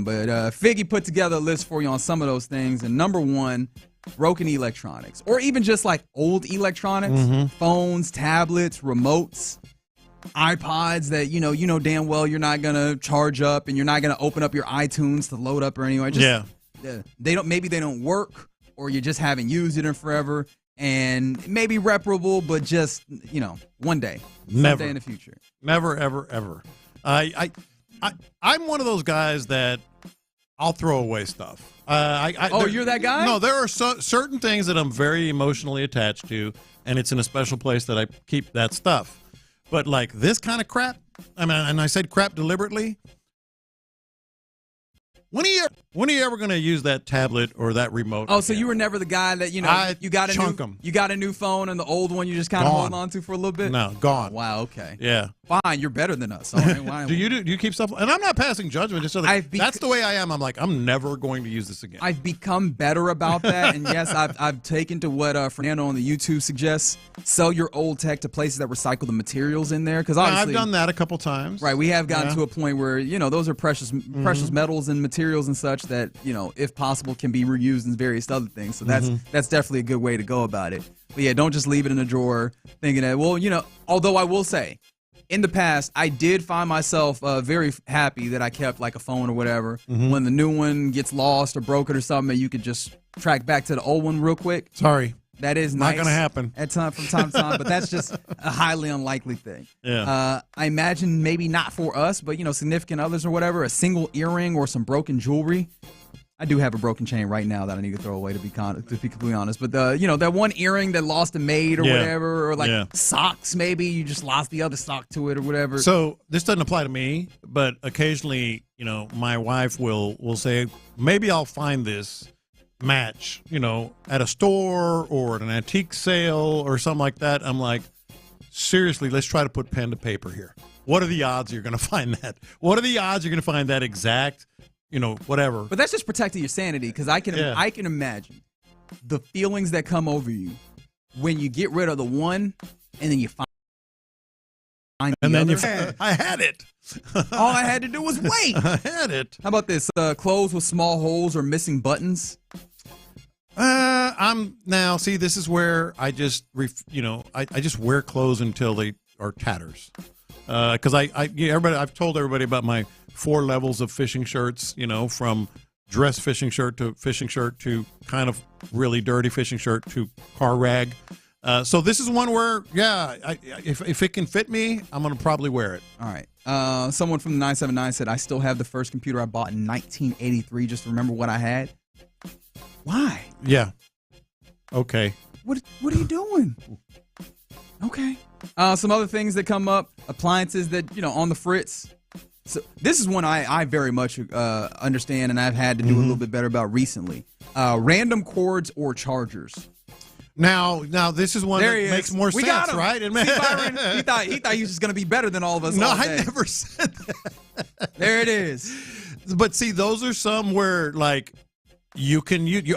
But Figgy put together a list for you on some of those things. And number one, broken electronics, or even just like old electronics, phones, tablets, remotes, iPods that you know damn well you're not gonna charge up, and you're not gonna open up your iTunes to load up or anyway. They don't work, or you just haven't used it in forever, and maybe reparable, but just one day, someday in the future. Never, ever, ever. I'm one of those guys that I'll throw away stuff. You're that guy? No, there are certain things that I'm very emotionally attached to, and it's in a special place that I keep that stuff. But like this kind of crap, and I said crap deliberately. When are you ever going to use that tablet or that remote? Oh, so you were never the guy that you got a new phone, and the old one you just kind of hold on to for a little bit? No, gone. Oh, wow, okay. Yeah. Fine, you're better than us. Right, do you keep stuff? And I'm not passing judgment. Just so that's the way I am. I'm like, I'm never going to use this again. I've become better about that, and yes, I've taken to what Fernando on the YouTube suggests: sell your old tech to places that recycle the materials in there. Because I've done that a couple times. Right, we have gotten to a point where those are precious metals and materials and such that if possible can be reused in various other things. So that's definitely a good way to go about it. But yeah, don't just leave it in a drawer thinking that although I will say, in the past, I did find myself very happy that I kept like a phone or whatever. When the new one gets lost or broken or something, you could just track back to the old one real quick. Sorry. That is not going to happen from time to time, but that's just a highly unlikely thing. Yeah. I imagine maybe not for us, but significant others or whatever, a single earring or some broken jewelry. I do have a broken chain right now that I need to throw away, to be completely honest. But that one earring that lost a maid or whatever, or socks, maybe you just lost the other sock to it or whatever. So this doesn't apply to me, but occasionally, my wife will say, maybe I'll find this match, at a store or at an antique sale or something like that. I'm like, seriously, let's try to put pen to paper here. What are the odds you're going to find that? What are the odds you're going to find that exact, whatever? But that's just protecting your sanity, because I can imagine the feelings that come over you when you get rid of the one and then you find and then other. I had it. All I had to do was wait. I had it. How about this? Clothes with small holes or missing buttons? This is where I just, I just wear clothes until they are tatters. Because I've told everybody about my 4 levels of fishing shirts, from dress fishing shirt to kind of really dirty fishing shirt to car rag. So this is one where, if it can fit me, I'm going to probably wear it. All right. Someone from the 979 said, I still have the first computer I bought in 1983 just to remember what I had. Why? Yeah. Okay. What are you doing? Okay. Some other things that come up, appliances that, on the fritz. So this is one I very much understand and I've had to do a little bit better about recently. Random cords or chargers. Now this is one that makes more we sense, got him. right? See, Byron, he thought he was just going to be better than all of us. No, all day. I never said that. There it is. But see, those are some where you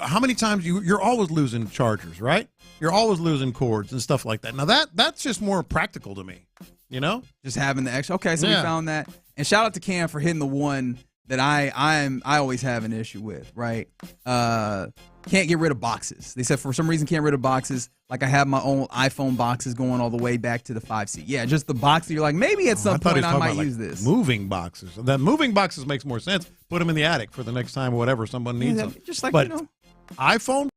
how many times you're always losing chargers, right? You're always losing cords and stuff like that. Now that's just more practical to me, just having the extra. Okay, so we found that. And shout out to Cam for hitting the one that I always have an issue with, right? Can't get rid of boxes. They said for some reason can't get rid of boxes. Like I have my own iPhone boxes going all the way back to the 5C. Yeah, just the box that you're like, maybe at some point I might use this. Moving boxes. That moving boxes makes more sense. Put them in the attic for the next time or whatever someone needs them. Just like, but iPhone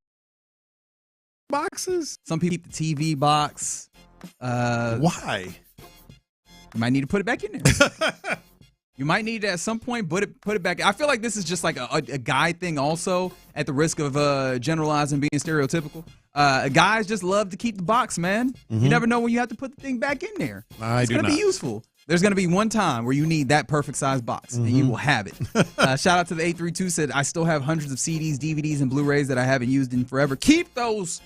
boxes? Some people keep the TV box. Why? You might need to put it back in there. You might need to at some point put it back. I feel like this is just like a guy thing also, at the risk of generalizing being stereotypical. Guys just love to keep the box, man. You never know when you have to put the thing back in there. It's going to be useful. There's going to be one time where you need that perfect size box, and you will have it. Shout out to the 832 said, I still have hundreds of CDs, DVDs, and Blu-rays that I haven't used in forever. Keep those.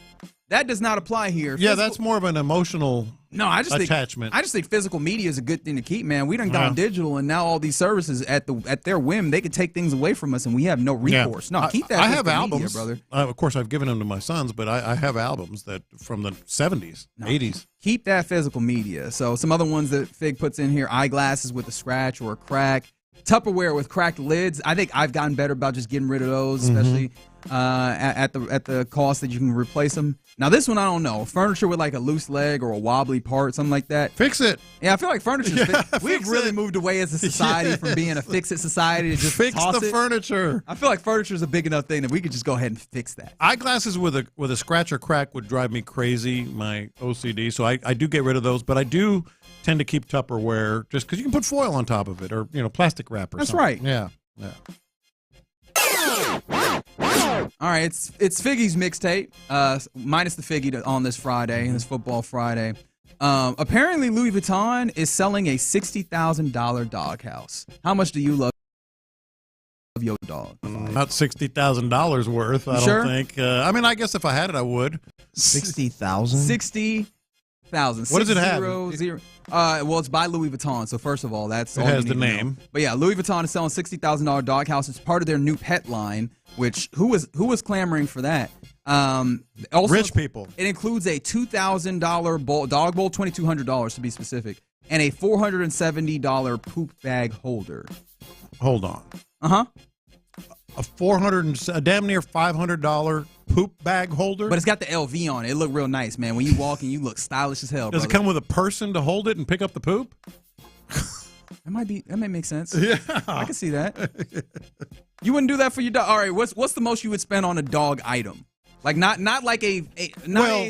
That does not apply here. Yeah, that's more of an emotional attachment. I just think physical media is a good thing to keep, man. We done gone digital, and now all these services at their whim, they could take things away from us, and we have no recourse. No, keep that. I have albums, media, brother. Of course, I've given them to my sons, but I have albums that from the 70s, 80s. Keep that physical media. So some other ones that Fig puts in here: eyeglasses with a scratch or a crack, Tupperware with cracked lids. I think I've gotten better about just getting rid of those, especially at the cost that you can replace them. Now this one I don't know. Furniture with like a loose leg or a wobbly part, something like that. Fix it. Yeah, I feel like we've really moved away as a society from being a fix-it society to just fix toss the furniture. I feel like furniture is a big enough thing that we could just go ahead and fix that. Eyeglasses with a scratch or crack would drive me crazy, my OCD. So I do get rid of those, but I do tend to keep Tupperware just because you can put foil on top of it or plastic wrap or That's something. right. Yeah. All right, it's Figgy's mixtape, minus the Figgy on this Friday, this football Friday. Apparently, Louis Vuitton is selling a $60,000 doghouse. How much do you love your dog? Not $60,000 worth, I don't think. I guess if I had it, I would. 60,000? 60,000. What does it have? Well, it's by Louis Vuitton, so first of all, that's all it has you need the to name. know. But yeah, Louis Vuitton is selling $60,000 doghouse. It's part of their new pet line, which who was clamoring for that? Also, rich people. It includes a $2,000 dog bowl, $2,200 to be specific, and a $470 poop bag holder. Hold on. Uh-huh. A damn near $500 poop bag holder? But it's got the LV on it. It look real nice, man. When you walk in, you look stylish as hell, Does it come with a person to hold it and pick up the poop? That may make sense. Yeah. I can see that. You wouldn't do that for your dog. All right, what's the most you would spend on a dog item? Like not like a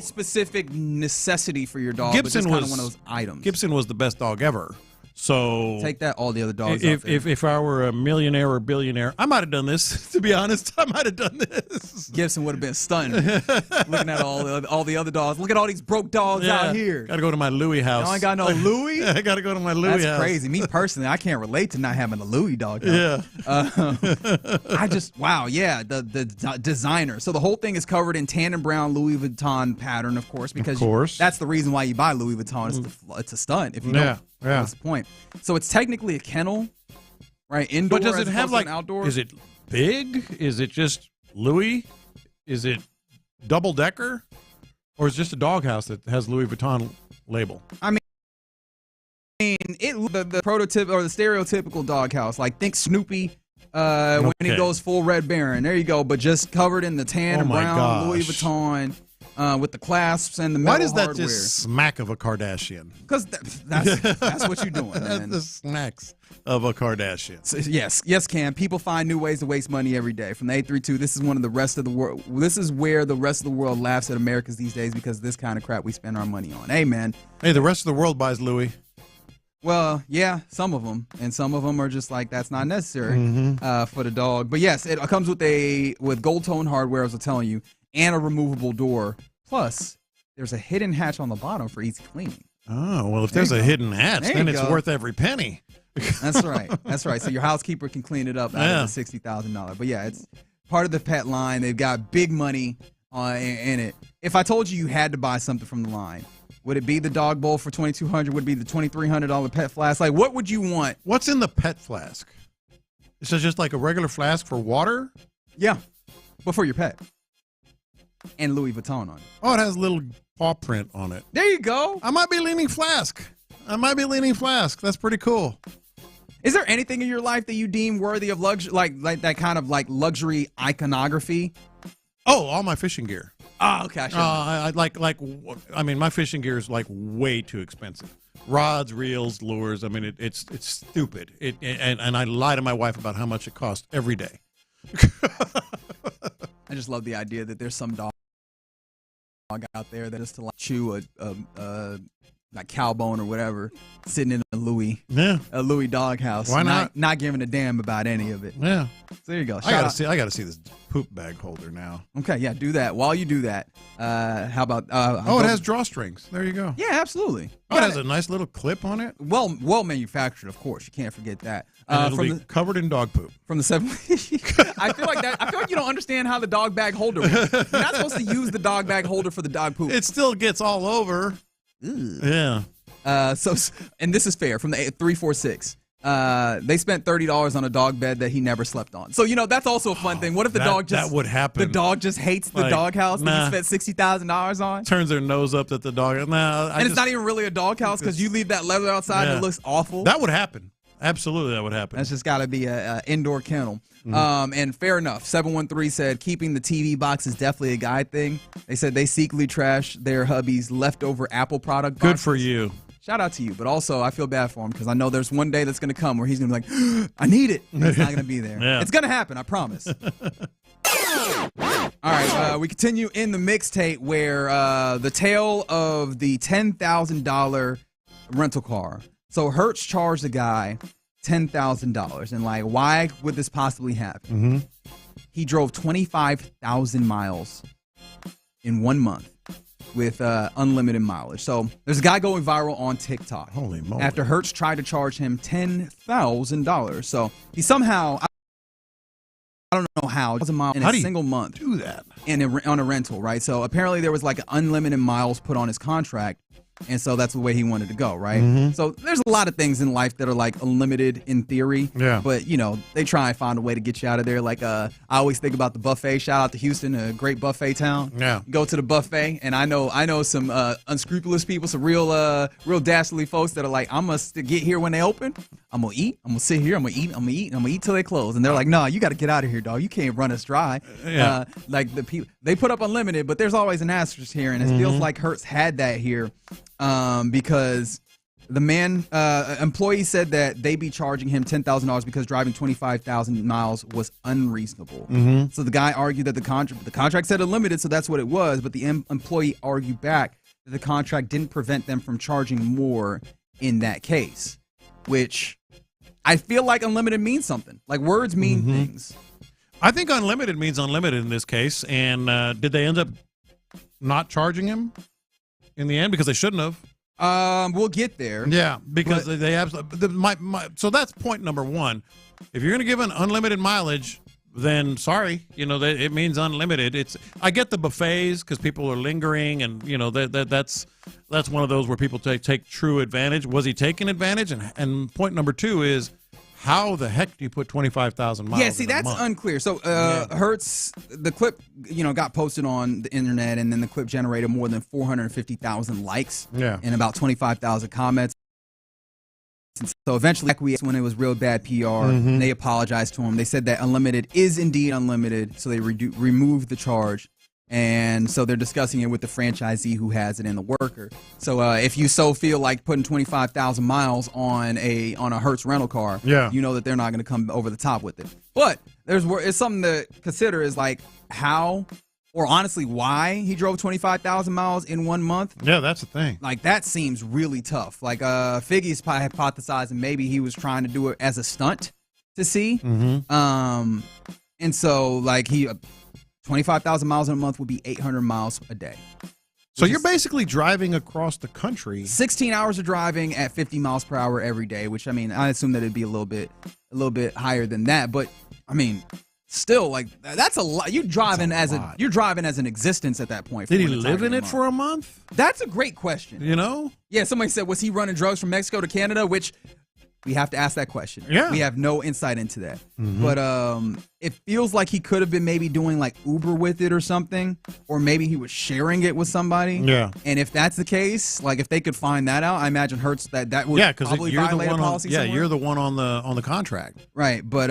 specific necessity for your dog, but just kind of one of those items. Gibson was the best dog ever. So take that, all the other dogs. If I were a millionaire or billionaire, I might have done this. To be honest, I might have done this. Gibson would have been stunned looking at all the other dogs. Look at all these broke dogs out here. Got to go to my Louis house. I ain't got no Louis. I got to go to my Louis house. That's crazy. Me personally, I can't relate to not having a Louis dog. Yeah. The designer. So the whole thing is covered in tan and brown Louis Vuitton pattern, of course, because that's the reason why you buy Louis Vuitton. It's a stunt. If you don't. Yeah. That's the point. So it's technically a kennel, right? Indoor, but does it have outdoor? Is it big? Is it just Louis? Is it double decker? Or is it just a doghouse that has Louis Vuitton label? I mean, the prototype or the stereotypical doghouse, like think Snoopy when he goes full Red Baron. There you go, but just covered in the tan and brown Louis Vuitton. with the clasps and the metal Why does that hardware. just smack of a Kardashian? Because that's what you're doing, man. That's the smacks of a Kardashian. So, yes, Cam. People find new ways to waste money every day. From the 832, this is one of the rest of the world. This is where the rest of the world laughs at Americans these days because of this kind of crap we spend our money on. Hey, man. Hey, the rest of the world buys Louis. Well, yeah, some of them, and some of them are just like that's not necessary for the dog. But yes, it comes with gold tone hardware, as I'm telling you, and a removable door. Plus, there's a hidden hatch on the bottom for easy cleaning. Oh, well, if there's a hidden hatch, then it's worth every penny. That's right. That's right. So your housekeeper can clean it up out of the $60,000. But yeah, it's part of the pet line. They've got big money in it. If I told you had to buy something from the line, would it be the dog bowl for $2,200? Would it be the $2,300 pet flask? Like, what would you want? What's in the pet flask? Is it just like a regular flask for water? Yeah, but for your pet. And Louis Vuitton on it. Oh, it has a little paw print on it. There you go. I might be leaning flask. That's pretty cool. Is there anything in your life that you deem worthy of luxury, like that kind of like luxury iconography? Oh, all my fishing gear. Oh, okay. I mean, my fishing gear is like way too expensive. Rods, reels, lures. I mean, it's stupid. And I lie to my wife about how much it costs every day. I just love the idea that there's some dog out there that is to like chew a like cow bone or whatever, sitting in a Louis doghouse. Why not? Not giving a damn about any of it. Yeah. So there you go. I gotta see this poop bag holder now. Okay, yeah, do that. While you do that, how about? It has drawstrings. There you go. Yeah, absolutely. Oh, it has a nice little clip on it. Well manufactured, of course. You can't forget that. And it'll be covered in dog poop. From the 70s. I feel like you don't understand how the dog bag holder works. You're not supposed to use the dog bag holder for the dog poop. It still gets all over. Ew. Yeah. And this is fair from the 346. They spent $30 on a dog bed that he never slept on. So that's also a fun thing. What if the dog just that would happen? The dog just hates the doghouse that he spent $60,000 on. Turns their nose up at the dog. It's not even really a doghouse because you leave that leather outside and it looks awful. That would happen. Absolutely, that would happen. That's just got to be a indoor kennel. And fair enough. 713 said keeping the TV box is definitely a guy thing. They said they secretly trash their hubby's leftover Apple product boxes. Good for you. Shout out to you. But also, I feel bad for him because I know there's one day that's going to come where he's going to be like, I need it. And he's not going to be there. Yeah. It's going to happen. I promise. All right. We continue in the mixtape where the tale of the $10,000 rental car. So Hertz charged the guy $10,000. And like, why would this possibly happen? He drove 25,000 miles in 1 month with unlimited mileage. So there's a guy going viral on TikTok. Holy moly. After Hertz tried to charge him $10,000. So he somehow, I don't know how, in a single month. Do that? On a rental, right? So apparently there was like unlimited miles put on his contract. And so that's the way he wanted to go, right? So there's a lot of things in life that are like unlimited in theory. Yeah. But, they try and find a way to get you out of there. Like, I always think about the buffet. Shout out to Houston, a great buffet town. Yeah. Go to the buffet, and I know some unscrupulous people, some real dastardly folks that are like, I'm going to get here when they open. I'm going to eat. I'm going to sit here. I'm going to eat. I'm going to eat till they close. And they're like, no, you got to get out of here, dog. You can't run us dry. Yeah. Like the people, they put up unlimited, but there's always an asterisk here. And it feels like Hertz had that here. Because the employee said that they be charging him $10,000 because driving 25,000 miles was unreasonable. So the guy argued that the contract said unlimited, so that's what it was. But the employee argued back that the contract didn't prevent them from charging more in that case, which I feel like unlimited means something. Like words mean things. I think unlimited means unlimited in this case. And did they end up not charging him in the end? Because they shouldn't have. We'll get there. Yeah, because they absolutely. So that's point number one. If you're going to give an unlimited mileage, then sorry, it means unlimited. I get the buffets because people are lingering, and that's one of those where people take true advantage. Was he taking advantage? And point number two is, how the heck do you put 25,000 miles? Yeah, see, that's unclear. So Hertz, the clip, got posted on the internet, and then the clip generated more than 450,000 likes and about 25,000 comments. So eventually, when it was real bad PR, they apologized to him. They said that unlimited is indeed unlimited, so they removed the charge. And so they're discussing it with the franchisee who has it and the worker. So if you so feel like putting 25,000 miles on a Hertz rental car, you know that they're not going to come over the top with it. But it's something to consider is like how or honestly why he drove 25,000 miles in 1 month. Yeah, that's the thing. Like that seems really tough. Like Figgy's hypothesizing maybe he was trying to do it as a stunt to see. And so like 25,000 miles in a month would be 800 miles a day. So you're basically driving across the country. 16 hours of driving at 50 miles per hour every day, which I mean, I assume that it'd be a little bit higher than that. But I mean, still, like that's a lot. You're driving as an existence at that point. Did he live in it for a month? That's a great question. You know? Yeah, somebody said, was he running drugs from Mexico to Canada? Which we have to ask that question. Yeah. We have no insight into that. But it feels like he could have been maybe doing like Uber with it or something, or maybe he was sharing it with somebody. Yeah. And if that's the case, like if they could find that out, I imagine Hertz that would probably violate a policy somewhere. You're the one on the contract. Right, but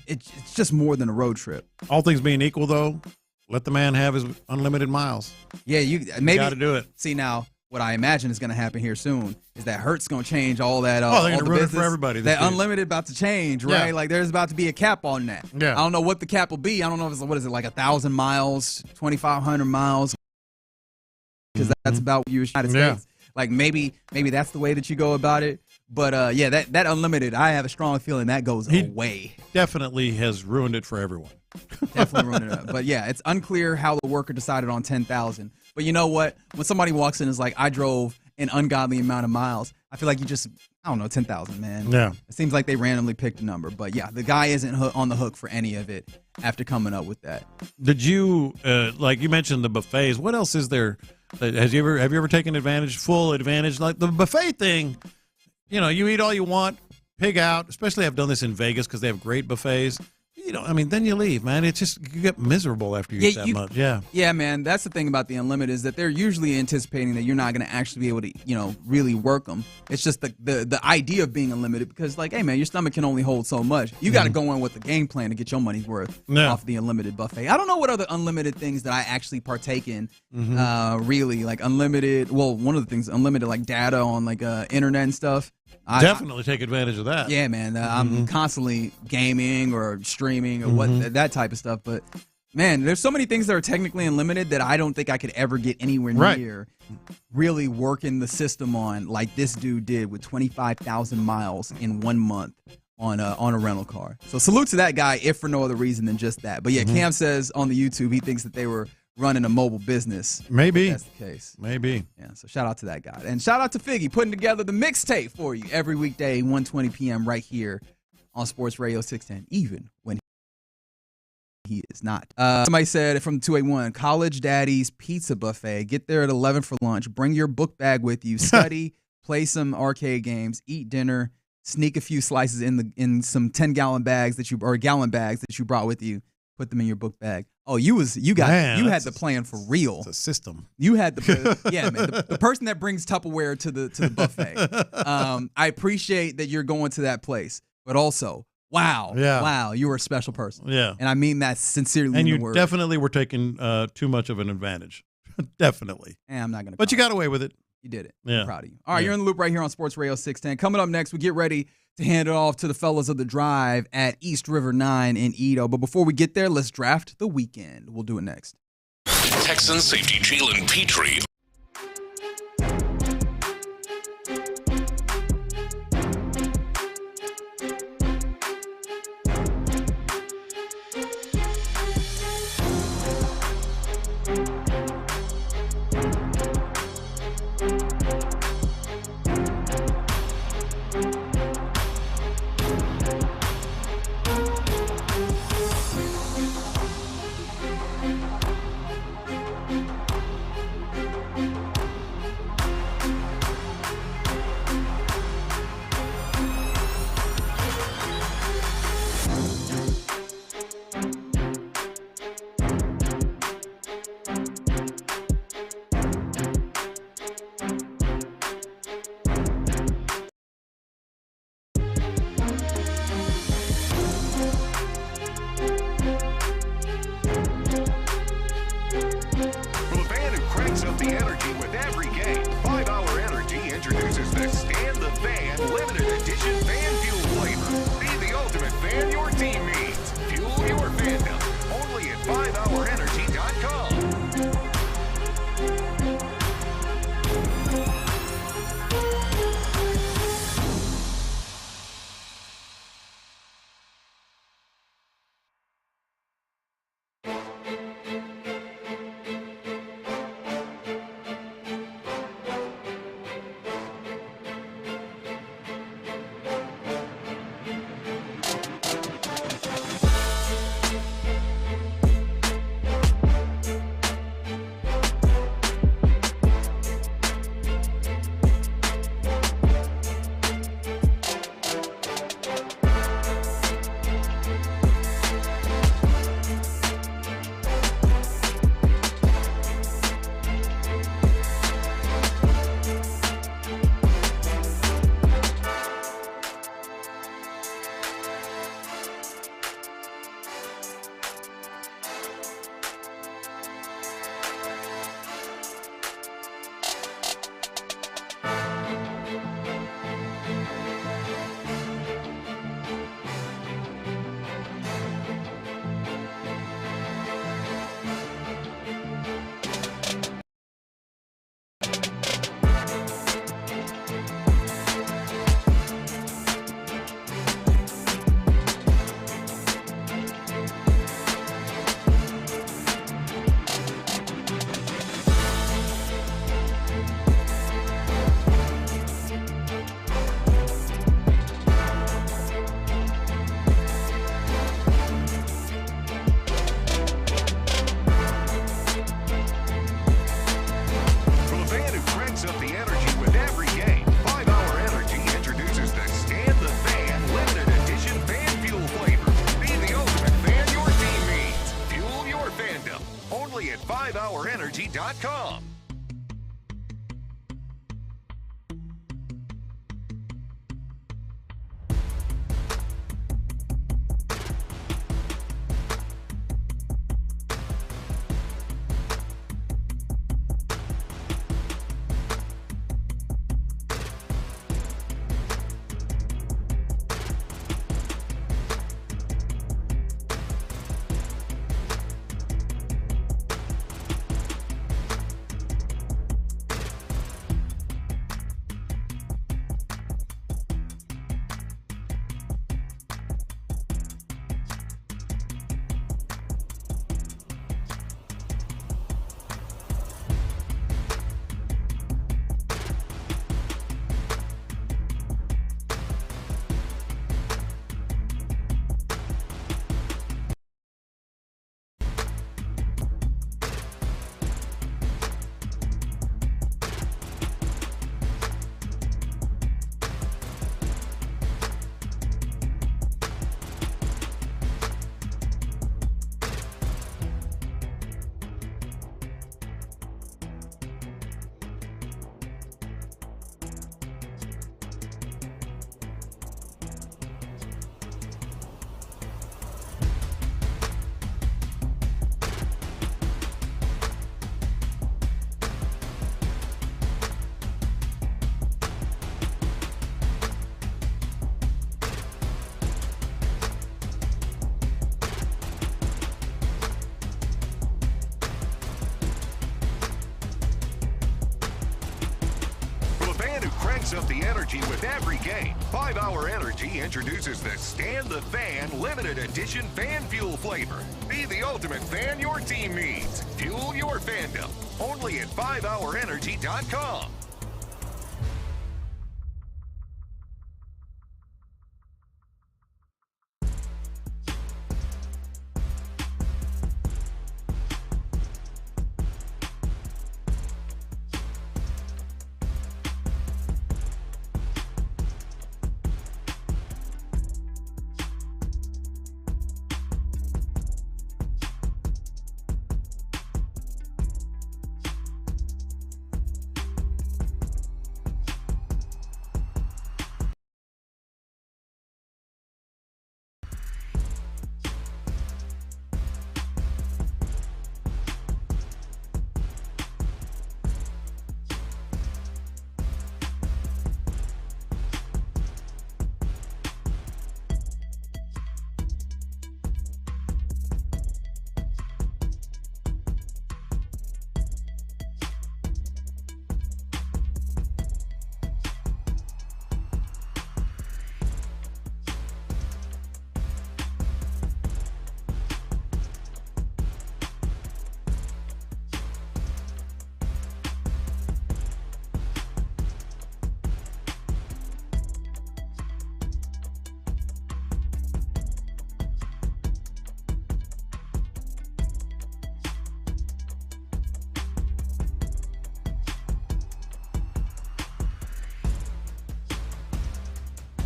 it's just more than a road trip. All things being equal, though, let the man have his unlimited miles. Yeah, you maybe got to do it. See now, what I imagine is going to happen here soon is that Hertz going to change all that. They're going to ruin it for everybody. That unlimited about to change, right? Yeah. Like there's about to be a cap on that. Yeah. I don't know what the cap will be. I don't know if it's like 1,000 miles, 2,500 miles, because that's about what you United States. Like maybe that's the way that you go about it. But that unlimited, I have a strong feeling that goes away. Definitely has ruined it for everyone. Definitely ruined it up. But yeah, it's unclear how the worker decided on 10,000. But you know what? When somebody walks in and is like, I drove an ungodly amount of miles, I feel like you just, 10,000, man. Yeah. It seems like they randomly picked a number. But yeah, the guy isn't on the hook for any of it after coming up with that. Did you, like you mentioned the buffets, what else is there? Have you ever taken full advantage? Like the buffet thing, you eat all you want, pig out, especially I've done this in Vegas because they have great buffets. Then you leave, man. It's just, you get miserable after you eat that much. Yeah. Yeah, man. That's the thing about the unlimited is that they're usually anticipating that you're not going to actually be able to, really work them. It's just the idea of being unlimited because, like, hey, man, your stomach can only hold so much. You got to go in with a game plan to get your money's worth off the unlimited buffet. I don't know what other unlimited things that I actually partake in, really. Like unlimited, well, one of the things, unlimited, like data on, like, internet and stuff. Definitely take advantage of that. Yeah, man. I'm constantly gaming or streaming or that type of stuff. But, man, there's so many things that are technically unlimited that I don't think I could ever get anywhere near really working the system on like this dude did with 25,000 miles in 1 month on a rental car. So salute to that guy, if for no other reason than just that. But, yeah, Cam says on the YouTube he thinks that they were running a mobile business. Maybe. If that's the case. Maybe. Yeah, so shout out to that guy. And shout out to Figgy putting together the mixtape for you every weekday, 1:20 p.m. right here on Sports Radio 610, even when he is not. Somebody said from 281, College Daddy's Pizza Buffet. Get there at 11 for lunch. Bring your book bag with you. Study, play some arcade games, eat dinner, sneak a few slices in some 10-gallon bags gallon bags that you brought with you. Put them in your book bag. Oh, you had the plan for real. It's a system. You had the person that brings Tupperware to the buffet. I appreciate that you're going to that place, but also, wow, you were a special person. Yeah, and I mean that sincerely. And you definitely were taking too much of an advantage. Definitely. And I'm not gonna. But you got away with it. You did it. Yeah. I'm proud of you. All right, you're in the loop right here on Sports Radio 610. Coming up next, we get ready to hand it off to the fellas of the drive at East River 9 in Edo. But before we get there, let's draft the weekend. We'll do it next. Texans safety Jalen Petrie. 5hourenergy.com. Up the energy with every game. 5 Hour Energy introduces the Stand the Fan limited edition fan fuel flavor. Be the ultimate fan your team needs. Fuel your fandom. Only at 5hourenergy.com.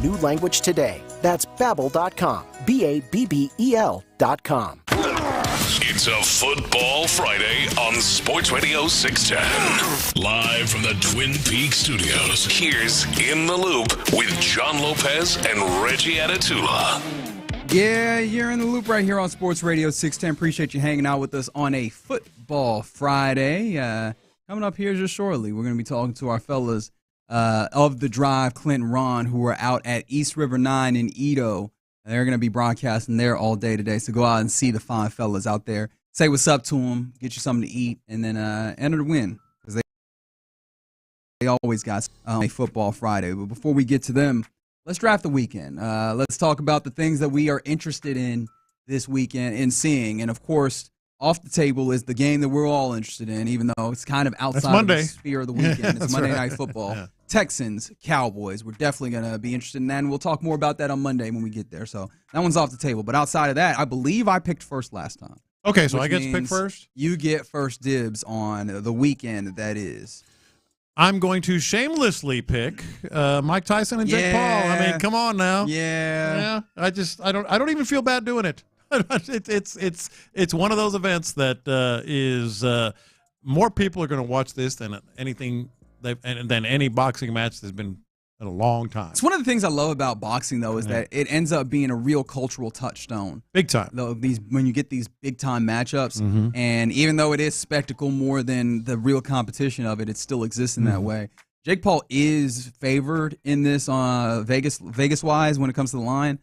New language today. That's Babbel.com. Babbel.com. It's a Football Friday on Sports Radio 610. Live from the Twin Peaks studios. Here's In the Loop with John Lopez and Reggie Atatula. Yeah, you're in the loop right here on Sports Radio 610. Appreciate you hanging out with us on a Football Friday. Coming up here just shortly, we're going to be talking to our fellas of the Drive, Clint and Ron, who are out at East River 9 in Edo. They're going to be broadcasting there all day today, so go out and see the fine fellas out there. Say what's up to them, get you something to eat, and then enter the win, because they always got a Football Friday. But before we get to them, let's draft the weekend. Let's talk about the things that we are interested in this weekend in seeing. And, of course, off the table is the game that we're all interested in, even though it's kind of outside of the sphere of the weekend. It's Monday Night Football. Yeah. Texans, Cowboys. We're definitely going to be interested in that, and we'll talk more about that on Monday when we get there. So that one's off the table. But outside of that, I believe I picked first last time. Okay, so I get to pick first? You get first dibs on the weekend that is. I'm going to shamelessly pick Mike Tyson and Jake Paul. I mean, come on now. Yeah. I don't even feel bad doing it. It's one of those events that is more people are going to watch this than than any boxing match that's been in a long time. It's one of the things I love about boxing, though, is that it ends up being a real cultural touchstone. Big time. Though when you get these big time matchups, and even though it is spectacle more than the real competition of it, it still exists in that way. Jake Paul is favored in this Vegas wise when it comes to the line.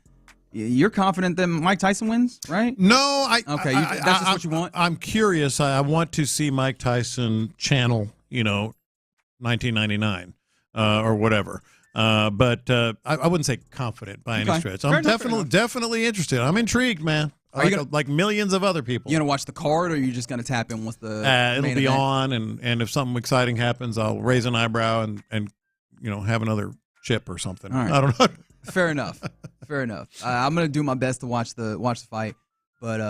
You're confident that Mike Tyson wins, right? No, that's just what you want. I'm curious. I want to see Mike Tyson channel, 1999 or whatever. But I wouldn't say confident by any stretch. I'm definitely interested. I'm intrigued, man. Like millions of other people. You gonna watch the card, or are you just gonna tap in with the? It'll be event? on, and if something exciting happens, I'll raise an eyebrow and have another chip or something. Right. I don't know. Fair enough. I'm gonna do my best to watch the fight, but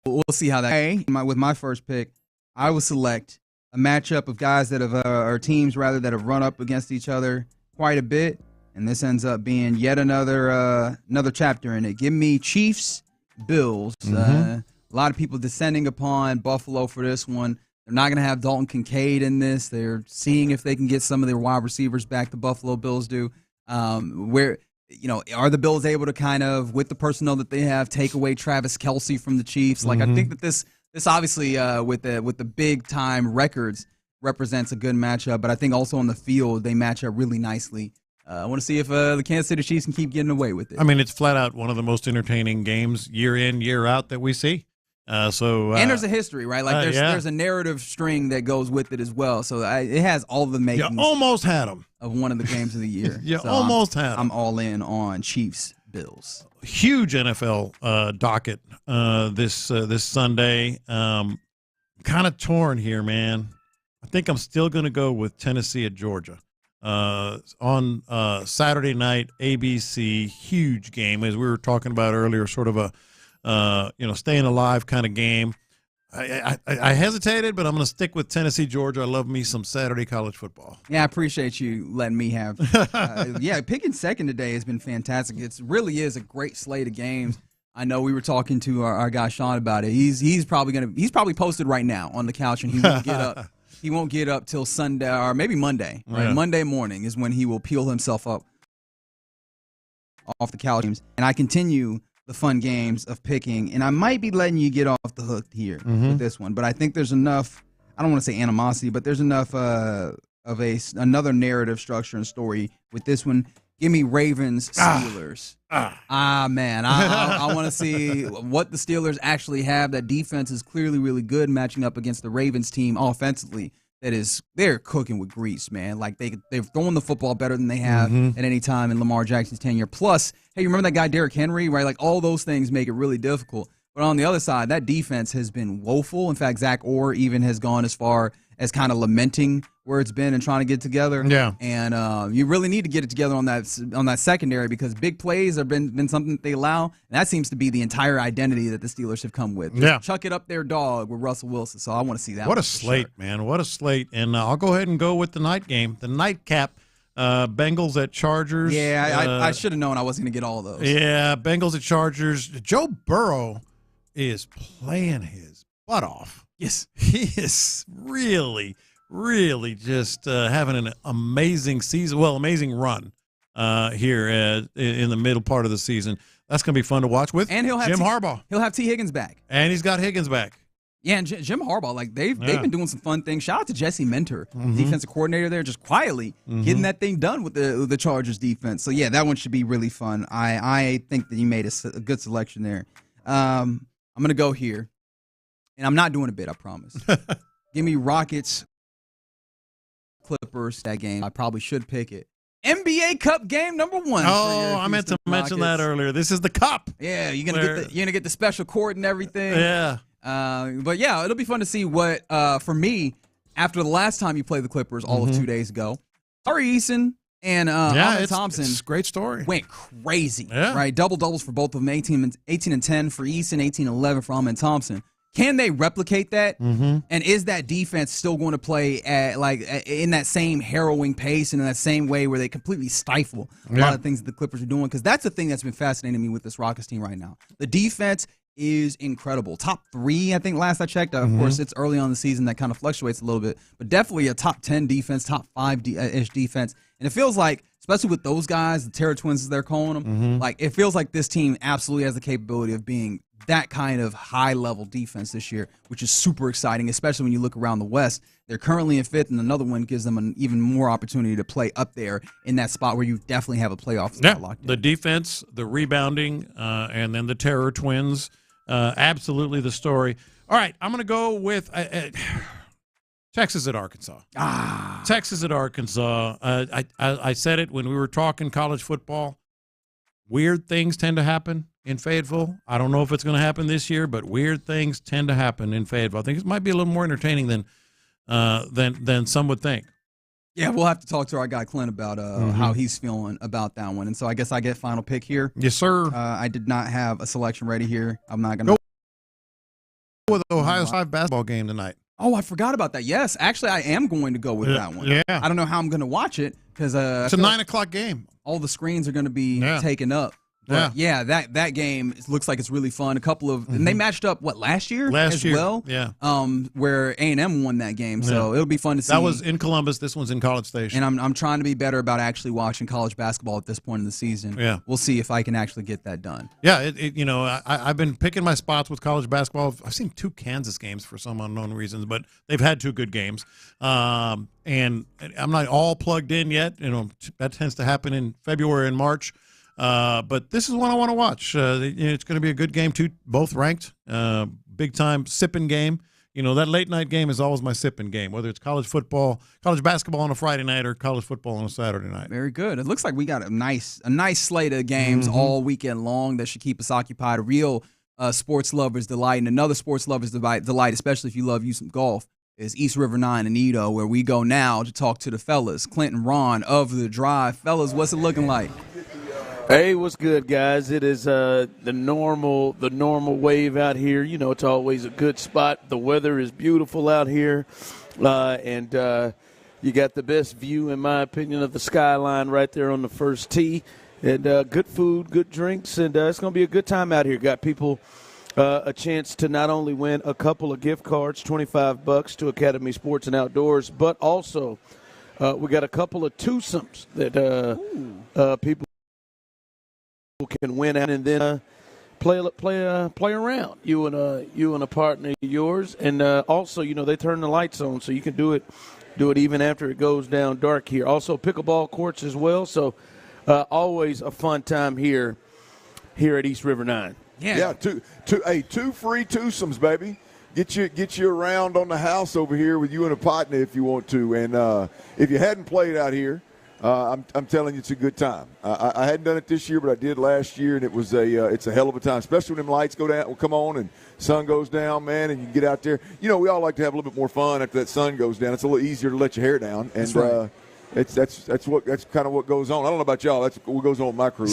we'll see how that. Hey, with my first pick, I will select a matchup of guys that have or teams rather that have run up against each other quite a bit, and this ends up being yet another chapter in it. Give me Chiefs, Bills. A lot of people descending upon Buffalo for this one. They're not going to have Dalton Kincaid in this. They're seeing if they can get some of their wide receivers back. The Buffalo Bills do. Are the Bills able to kind of, with the personnel that they have, take away Travis Kelce from the Chiefs? Like, I think that this obviously with the big time records represents a good matchup, but I think also on the field they match up really nicely. I want to see if the Kansas City Chiefs can keep getting away with it. I mean, it's flat out one of the most entertaining games year in, year out that we see. And there's a history, right? Like there's a narrative string that goes with it as well. So it has all the makings. You almost had them of one of the games of the year. Almost had them. I'm all in on Chiefs Bills. Huge NFL docket this Sunday. Kind of torn here, man. I think I'm still going to go with Tennessee at Georgia. On Saturday night, ABC, huge game, as we were talking about earlier, sort of a staying alive kind of game. I hesitated, but I'm going to stick with Tennessee, Georgia. I love me some Saturday college football. Yeah, I appreciate you letting me have. Picking second today has been fantastic. It really is a great slate of games. I know we were talking to our guy Sean about it. He's probably posted right now on the couch, and he won't get up. He won't get up till Sunday or maybe Monday. Right? Yeah. Monday morning is when he will peel himself up off the couch. And I continue the fun games of picking, and I might be letting you get off the hook here with this one, but I think there's enough, I don't want to say animosity, but there's enough of another narrative structure and story with this one. Give me Ravens Steelers. Man, I want to see what the Steelers actually have. That defense is clearly really good, matching up against the Ravens team offensively. They're cooking with grease, man. Like they're throwing the football better than they have at any time in Lamar Jackson's tenure. Plus, hey, you remember that guy Derrick Henry, right? Like all those things make it really difficult. But on the other side, that defense has been woeful. In fact, Zach Orr even has gone as far as kind of lamenting where it's been and trying to get together. Yeah. And you really need to get it together on that secondary, because big plays have been something that they allow. And that seems to be the entire identity that the Steelers have come with. Just chuck it up their dog with Russell Wilson. So I want to see that. What a slate, man. What a slate. And I'll go ahead and go with the night game, the nightcap. Bengals at Chargers. Yeah, I should have known I wasn't going to get all of those. Yeah, Bengals at Chargers. Joe Burrow is playing his butt off. Yes. He is really just having an amazing season. Well, amazing run here in the middle part of the season. That's going to be fun to watch with Jim Harbaugh. He'll have T. Higgins back. And he's got Higgins back. Yeah, and Jim Harbaugh, like they've been doing some fun things. Shout out to Jesse Minter, defensive coordinator there, just quietly getting that thing done with the Chargers defense. So yeah, that one should be really fun. I think that you made a good selection there. I'm gonna go here, and I'm not doing a bit, I promise. Give me Rockets, Clippers. That game, I probably should pick it. NBA Cup game number 1. Oh, I meant to mention that earlier. This is the Cup. Yeah, you're gonna get the special court and everything. Yeah. But yeah, it'll be fun to see what, for me, after the last time you played the Clippers all of 2 days ago, Tari Eason and Ahmed Thompson, it's a great story, went crazy, right? Double-doubles for both of them, 18 and 10 for Eason, 18 and 11 for Ahmed Thompson. Can they replicate that? And is that defense still going to play at in that same harrowing pace and in that same way where they completely stifle a lot of things that the Clippers are doing? Because that's the thing that's been fascinating me with this Rockets team right now. The defense is incredible. Top 3, I think, last I checked. Of course, it's early on in the season. That kind of fluctuates a little bit. But definitely a top 10 defense, top 5-ish defense. And it feels like, especially with those guys, the Terror Twins as they're calling them, like it feels like this team absolutely has the capability of being that kind of high-level defense this year, which is super exciting, especially when you look around the West. They're currently in 5th, and another one gives them an even more opportunity to play up there in that spot where you definitely have a playoff spot locked in. The defense, the rebounding, and then the Terror Twins, absolutely the story. All right, I'm going to go with Texas at Arkansas. Texas at Arkansas. I said it when we were talking college football. Weird things tend to happen in Fayetteville. I don't know if it's going to happen this year, but weird things tend to happen in Fayetteville. I think it might be a little more entertaining than some would think. Yeah, we'll have to talk to our guy Clint about how he's feeling about that one. And so I guess I get final pick here. Yes, sir. I did not have a selection ready here. I'm not going to. Go with the Ohio 5 basketball game tonight. Oh, I forgot about that. Yes, actually, I am going to go with that one. Yeah. I don't know how I'm going to watch it because it's a 9 o'clock game. All the screens are going to be taken up. But yeah, that game looks like it's really fun. A couple of and they matched up last year as well. Yeah. Where A&M won that game, so it'll be fun to see. That was in Columbus. This one's in College Station. And I'm trying to be better about actually watching college basketball at this point in the season. Yeah. We'll see if I can actually get that done. Yeah, I've been picking my spots with college basketball. I've seen 2 Kansas games for some unknown reasons, but they've had 2 good games. And I'm not all plugged in yet. That tends to happen in February and March. But this is one I want to watch. It's going to be a good game, too. Both ranked. Big time sipping game. That late night game is always my sipping game, whether it's college football, college basketball on a Friday night, or college football on a Saturday night. Very good. It looks like we got a nice slate of games all weekend long that should keep us occupied. A real sports lovers delight, and another sports lovers delight, especially if you love some golf, is East River 9 in Edo, where we go now to talk to the fellas, Clint and Ron of The Drive. Fellas, what's it looking like? Hey, what's good, guys? It is the normal wave out here. It's always a good spot. The weather is beautiful out here, and you got the best view, in my opinion, of the skyline right there on the first tee. And good food, good drinks, and it's going to be a good time out here. Got people a chance to not only win a couple of gift cards, $25 to Academy Sports and Outdoors, but also we got a couple of twosomes that people can win out and then play around. You and a partner of yours, and also they turn the lights on, so you can do it even after it goes down dark here. Also pickleball courts as well. So always a fun time here at East River 9. Yeah, two free twosomes, baby. Get you around on the house over here with you and a partner if you want to. And if you hadn't played out here, I'm telling you, it's a good time. I hadn't done it this year, but I did last year, and it's a hell of a time, especially when them lights come on and sun goes down, man, and you can get out there. We all like to have a little bit more fun after that sun goes down. It's a little easier to let your hair down, and that's right. That's kind of what goes on. I don't know about y'all. That's what goes on with my crew.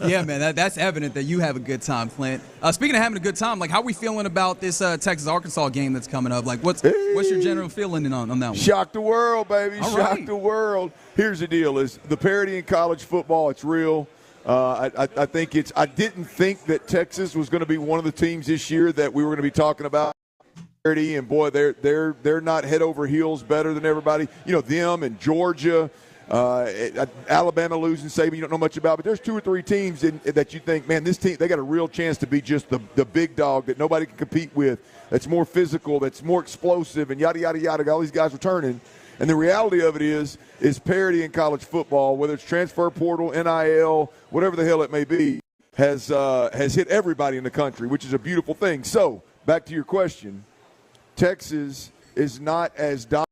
Yeah, man, that's evident that you have a good time, Clint. Speaking of having a good time, how are we feeling about this Texas-Arkansas game that's coming up? What's your general feeling on that one? Shock the world, baby. All Shock right. the world. Here's the deal: is the parity in college football? It's real. I think I didn't think that Texas was going to be one of the teams this year that we were going to be talking about. And boy, they're not head over heels better than everybody. Them and Georgia, Alabama losing Saban you don't know much about, but there's 2 or 3 teams that you think, man, this team, they got a real chance to be just the big dog that nobody can compete with, that's more physical, that's more explosive, and yada, yada, yada. All these guys returning. And the reality of it is parity in college football, whether it's transfer portal, NIL, whatever the hell it may be, has hit everybody in the country, which is a beautiful thing. So back to your question. Texas is not as dominant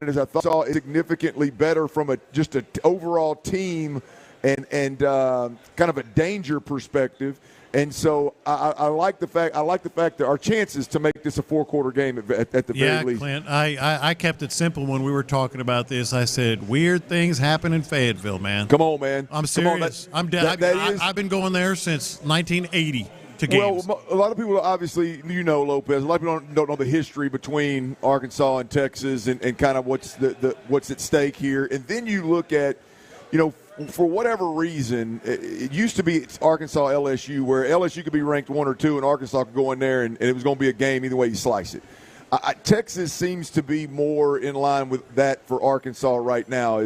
as I thought. It's significantly better from just an overall team and kind of a danger perspective. And so I like the fact that our chances to make this a 4-quarter game at the very least. Yeah, Clint, I kept it simple when we were talking about this. I said, weird things happen in Fayetteville, man. Come on, man. I'm serious. I'm dead. I've been going there since 1980. Well, a lot of people obviously, Lopez, a lot of people don't know the history between Arkansas and Texas and kind of what's at stake here. And then you look at, for whatever reason, it used to be Arkansas LSU, where LSU could be ranked 1 or 2, and Arkansas could go in there, and it was going to be a game either way you slice it. Texas seems to be more in line with that for Arkansas right now.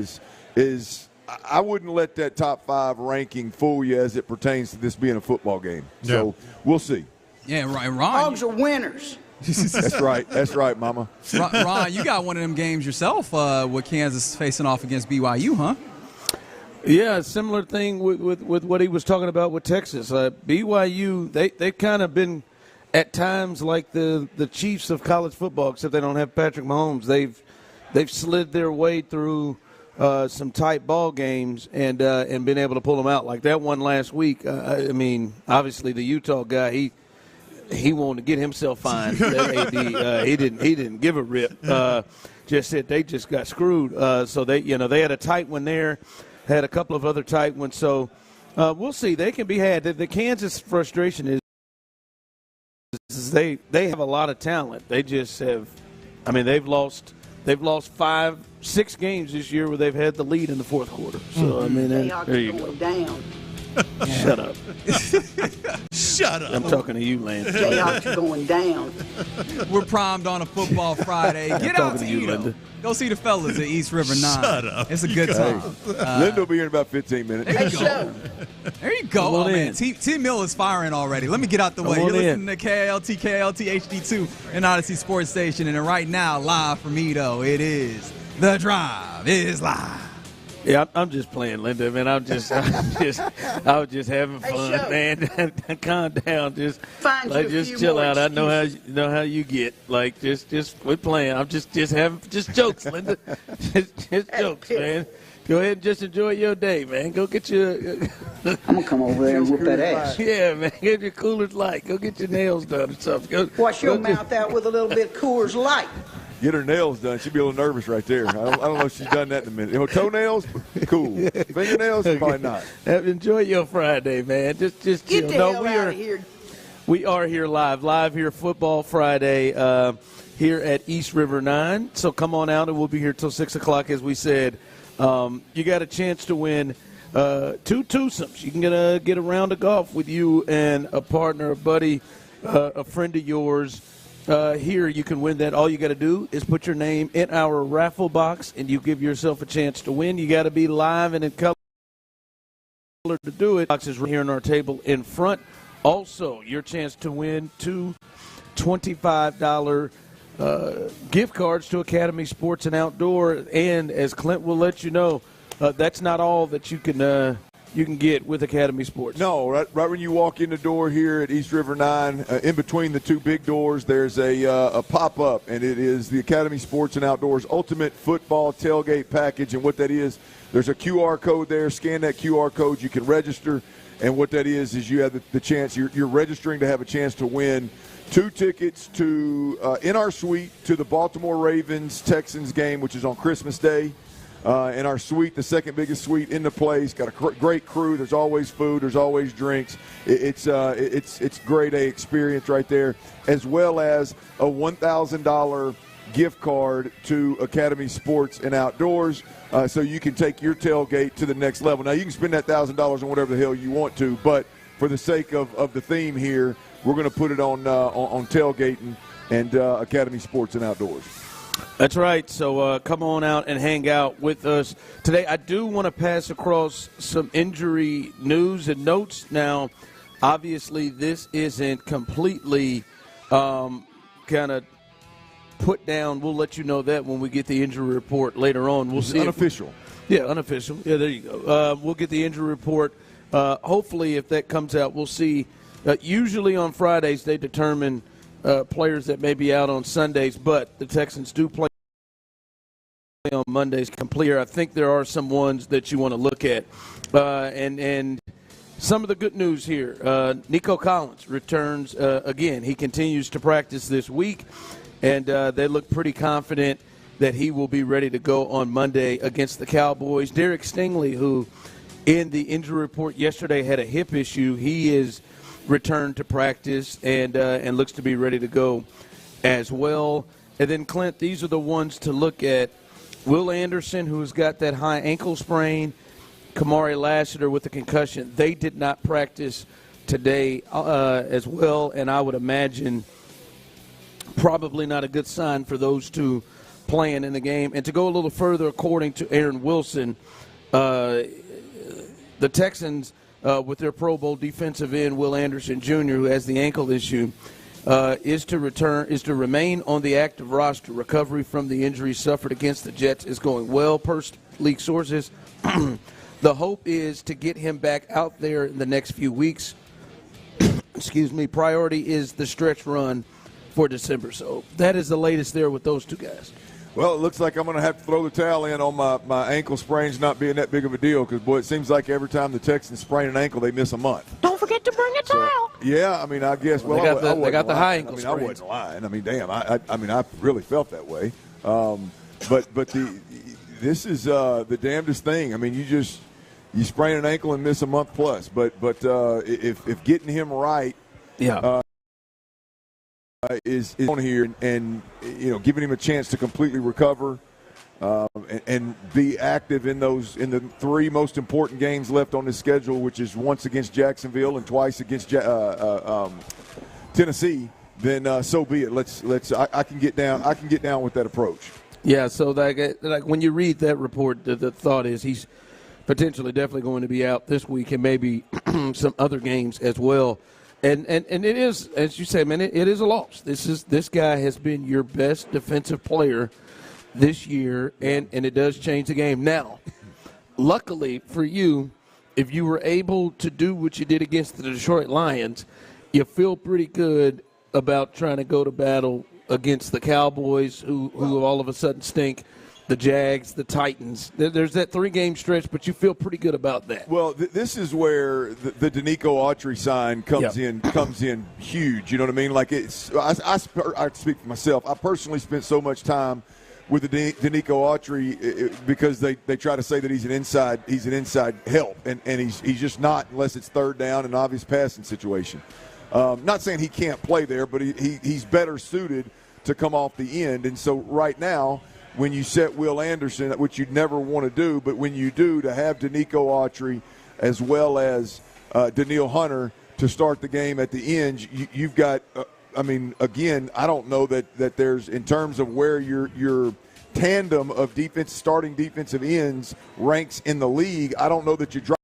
I wouldn't let that top 5 ranking fool you as it pertains to this being a football game. So we'll see. Yeah, Ron. Hogs are winners. That's right, Mama. Ron, you got one of them games yourself with Kansas facing off against BYU, huh? Yeah, similar thing with what he was talking about with Texas. BYU, they've kind of been at times like the Chiefs of college football, except they don't have Patrick Mahomes. They've slid their way through some tight ball games and been able to pull them out. Like that one last week. I mean, obviously the Utah guy, he wanted to get himself fined. He didn't give a rip. Just said they just got screwed. So they had a tight one there, had a couple of other tight ones. So we'll see. They can be had. The Kansas frustration is they have a lot of talent. They just have. I mean, they've lost 5-6 games this year where they've had the lead in the fourth quarter. So I mean, there you go. Down. Shut up. Shut up. I'm talking to you, Lance. Jayhawks going down. We're primed on a football Friday. Get out to Edo. Go see the fellas at East River 9. Shut up. It's a good time. Linda will be here in about 15 minutes. There you go. There you go. Oh, man. T Mill is firing already. Let me get out the way. You're listening to KLT HD2 and Odyssey Sports Station. And right now, live from Edo, it is The Drive is Live. Yeah, I'm just playing, Linda. Man, I was just having fun, man. Calm down, just chill out. I know how you get. Like, just we're playing. I'm just having jokes, Linda. just jokes, man. Go ahead and just enjoy your day, man. Go get your. I'm gonna come over there and whoop that ass. Yeah, man. Get your Coors Light. Go get your nails done or something. Wash your mouth out with a little bit of Coors Light. Get her nails done. She'd be a little nervous right there. I don't know if she's done that in a minute. You know, toenails, cool. Fingernails, probably not. Enjoy your Friday, man. Just get chill. the hell out of here. We are here live here Football Friday here at East River 9. So come on out, and we'll be here till 6 o'clock, as we said. You got a chance to win 2 twosomes. You can get a round of golf with you and a partner, a buddy, a friend of yours. Here you can win that. All you got to do is put your name in our raffle box, and you give yourself a chance to win. You got to be live and in color to do it. Box is right here on our table in front. Also, your chance to win 2 $25 gift cards to Academy Sports and Outdoor. And as Clint will let you know, that's not all that you can get with Academy Sports. No, right when you walk in the door here at East River 9, in between the 2 big doors, there's a pop-up, and it is the Academy Sports and Outdoors Ultimate Football Tailgate Package. And what that is, there's a QR code there. Scan that QR code. You can register. And what that is you have the chance. You're registering to have a chance to win 2 tickets to in our suite to the Baltimore Ravens-Texans game, which is on Christmas Day. In our suite, the second biggest suite in the place, got a great crew. There's always food. There's always drinks. It's grade A experience right there, as well as a $1,000 gift card to Academy Sports and Outdoors, so you can take your tailgate to the next level. Now you can spend that $1,000 on whatever the hell you want to, but for the sake of the theme here, we're going to put it on tailgating and Academy Sports and Outdoors. That's right. So come on out and hang out with us today. I do want to pass across some injury news and notes. Now, obviously, this isn't completely kind of put down. We'll let you know that when we get the injury report later on. We'll see. Unofficial. Unofficial. Yeah, there you go. We'll get the injury report. Hopefully, if that comes out, we'll see. Usually on Fridays, they determine players that may be out on Sundays, but the Texans do play on Mondays complete. I think there are some ones that you want to look at. And some of the good news here, Nico Collins returns again. He continues to practice this week, and they look pretty confident that he will be ready to go on Monday against the Cowboys. Derek Stingley, who in the injury report yesterday had a hip issue, he is returned to practice and looks to be ready to go as well. And then, Clint, these are the ones to look at. Will Anderson, who's got that high ankle sprain, Kamari Lassiter with a concussion. They did not practice today as well, and I would imagine probably not a good sign for those two playing in the game. And to go a little further, according to Aaron Wilson, the Texans, with their Pro Bowl defensive end Will Anderson Jr., who has the ankle issue, is to remain on the active roster. Recovery from the injury suffered against the Jets is going well, per league sources. The hope is to get him back out there in the next few weeks. Excuse me. Priority is the stretch run for December. So that is the latest there with those two guys. Well, it looks like I'm going to have to throw the towel in on my ankle sprains not being that big of a deal because, boy, it seems like every time the Texans sprain an ankle, they miss a month. Don't forget to bring a towel. Yeah, I mean, I guess. Well, they got the high ankle sprains. sprains. I wasn't lying. I mean, damn. I really felt that way. But this is the damnedest thing. I mean, you sprain an ankle and miss a month plus. But if getting him right, is on here and giving him a chance to completely recover and be active in the three most important games left on his schedule, which is once against Jacksonville and twice against Tennessee, then so be it. I can get down with that approach. Yeah, so like when you read that report, the thought is he's potentially definitely going to be out this week and maybe some other games as well. And it is, as you say, man, it is a loss. This guy has been your best defensive player this year, and it does change the game. Now, luckily for you, if you were able to do what you did against the Detroit Lions, you feel pretty good about trying to go to battle against the Cowboys, who all of a sudden stink, the Jags, the Titans. There's that 3-game stretch, but you feel pretty good about that. Well, this is where the DeMeco Autry sign comes in huge. You know what I mean? Like I speak for myself. I personally spent so much time with the DeMeco Autry because they try to say that he's an inside help, and he's just not unless it's third down and obvious passing situation. Not saying he can't play there, but he's better suited to come off the end. And so right now, when you set Will Anderson, which you'd never want to do, but when you do, to have DeMeco Autry as well as Danielle Hunter to start the game at the end, you've got again, I don't know that there's, in terms of where your tandem of starting defensive ends ranks in the league, I don't know that you drop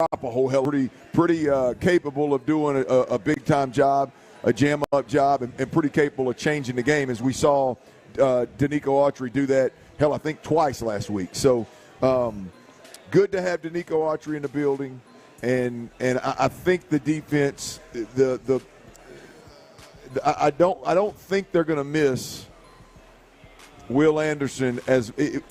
a whole hell. Pretty capable of doing a big-time job, a jam-up job, and pretty capable of changing the game, as we saw DeMeco Autry do that, I think twice last week. So good to have DeMeco Autry in the building, and I think the defense, I don't think they're going to miss Will Anderson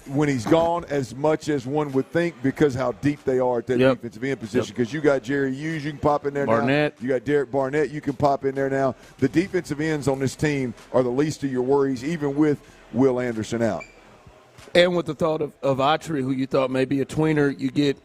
when he's gone as much as one would think, because how deep they are at that defensive end position. Because you got Jerry Hughes, you can pop in there Barnett. now. You got Derek Barnett, you can pop in there now. The defensive ends on this team are the least of your worries, even with Will Anderson out. And with the thought of Autry, who you thought may be a tweener, you get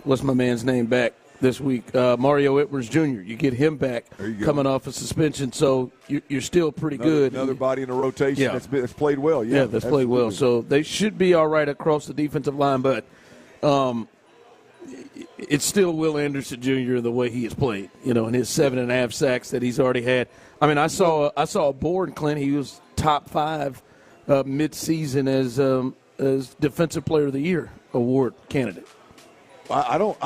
what's my man's name back this week? Mario Edwards Jr. You get him back coming off a suspension, so you're still pretty good. Another body in the rotation that's played well. Yeah, that's absolutely played well. So they should be all right across the defensive line, but it's still Will Anderson Jr. the way he has played, and his 7.5 sacks that he's already had. I mean, I saw a board, Clint. He was top 5 mid-season as Defensive Player of the Year award candidate. I don't.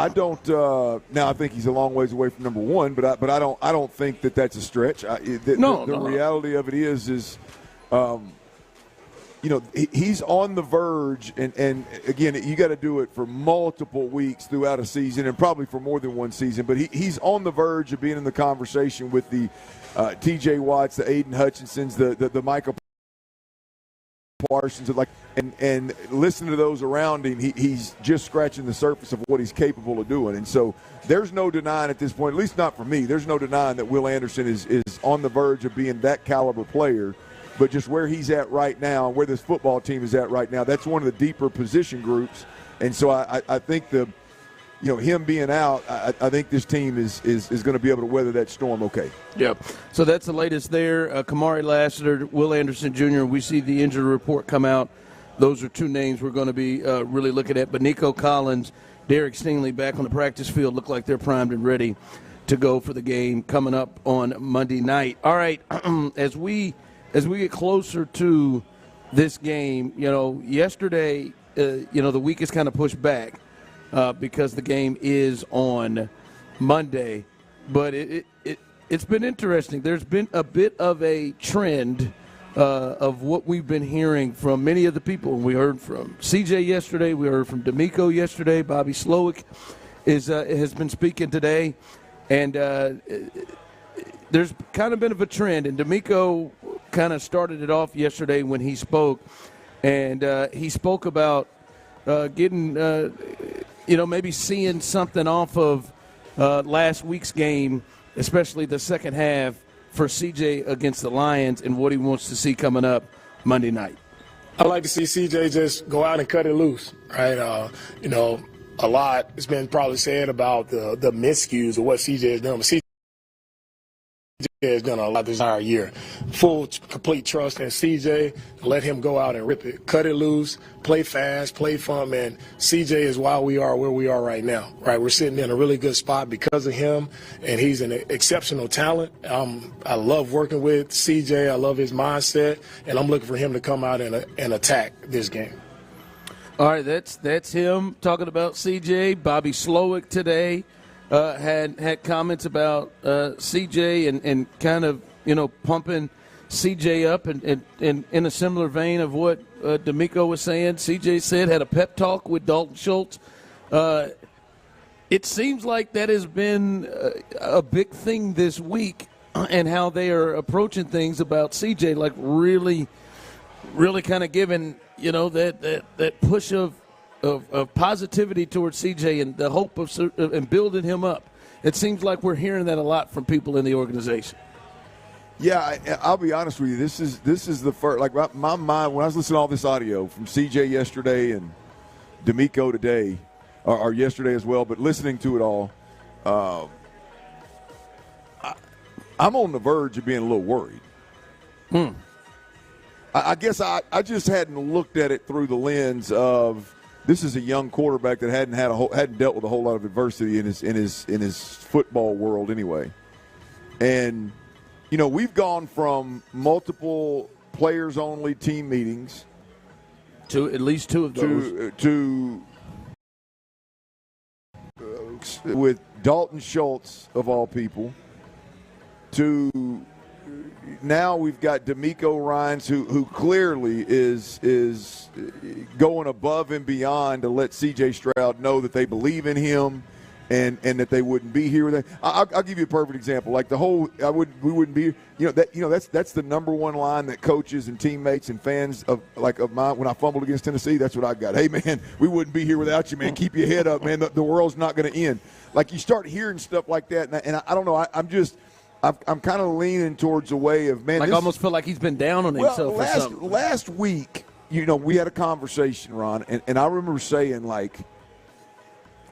Now I think he's a long ways away from number 1, but I don't think that that's a stretch. The reality of it is he's on the verge, and again, you got to do it for multiple weeks throughout a season, and probably for more than one season. But he's on the verge of being in the conversation with the T.J. Watts, the Aiden Hutchinsons, the Michael Parsons, and listen to those around him. He's just scratching the surface of what he's capable of doing, and so there's no denying at this point, at least not for me. There's no denying that Will Anderson is on the verge of being that caliber player. But just where he's at right now, where this football team is at right now, that's one of the deeper position groups, and so I think him being out, I think this team is going to be able to weather that storm okay. Yeah. So that's the latest there. Kamari Lassiter, Will Anderson Jr., we see the injury report come out those are two names we're going to be really looking at. But Nico Collins, Derek Stingley back on the practice field look like they're primed and ready to go for the game coming up on Monday night. All right, as we get closer to this game, yesterday, the week is kind of pushed back because the game is on Monday. But it's been interesting. There's been a bit of a trend of what we've been hearing from many of the people. We heard from CJ yesterday. We heard from DeMeco yesterday. Bobby Slowick has been speaking today. And there's kind of been of a trend. And DeMeco kind of started it off yesterday when he spoke. And he spoke about getting, maybe seeing something off of last week's game, especially the second half, for CJ against the Lions and what he wants to see coming up Monday night. I like to see CJ just go out and cut it loose, right? A lot has been probably said about the miscues of what CJ has done. But CJ has done a lot this entire year. Full, complete trust in CJ. Let him go out and rip it. Cut it loose, play fast, play fun, man. CJ is why we are where we are right now, right? We're sitting in a really good spot because of him, and he's an exceptional talent. I love working with CJ. I love his mindset, and I'm looking for him to come out and attack this game. All right, that's him talking about CJ. Bobby Slowick today had comments about CJ and kind of, pumping CJ up and in a similar vein of what DeMeco was saying. CJ said had a pep talk with Dalton Schultz. It seems like that has been a big thing this week and how they are approaching things about CJ, like really kind of giving – that push of positivity towards CJ and the hope of and building him up. It seems like we're hearing that a lot from people in the organization. Yeah, I'll be honest with you. This is the first. Like my mind when I was listening to all this audio from CJ yesterday and DeMeco today, or yesterday as well. But listening to it all, I'm on the verge of being a little worried. I guess I just hadn't looked at it through the lens of this is a young quarterback that hadn't dealt with a whole lot of adversity in his football world anyway. And we've gone from multiple players only team meetings to at least two of those to with Dalton Schultz of all people to. Now we've got DeMeco Ryans, who clearly is going above and beyond to let C.J. Stroud know that they believe in him and that they wouldn't be here with him. I'll give you a perfect example. Like we wouldn't be that's the number one line that coaches and teammates and fans of mine when I fumbled against Tennessee. That's what I got. Hey man, we wouldn't be here without you, man. Keep your head up, man. The world's not going to end. Like you start hearing stuff like that, and I don't know. I'm kind of leaning towards a way of, man. I almost feel like he's been down on himself or something. Last week, we had a conversation, Ron, and I remember saying, like,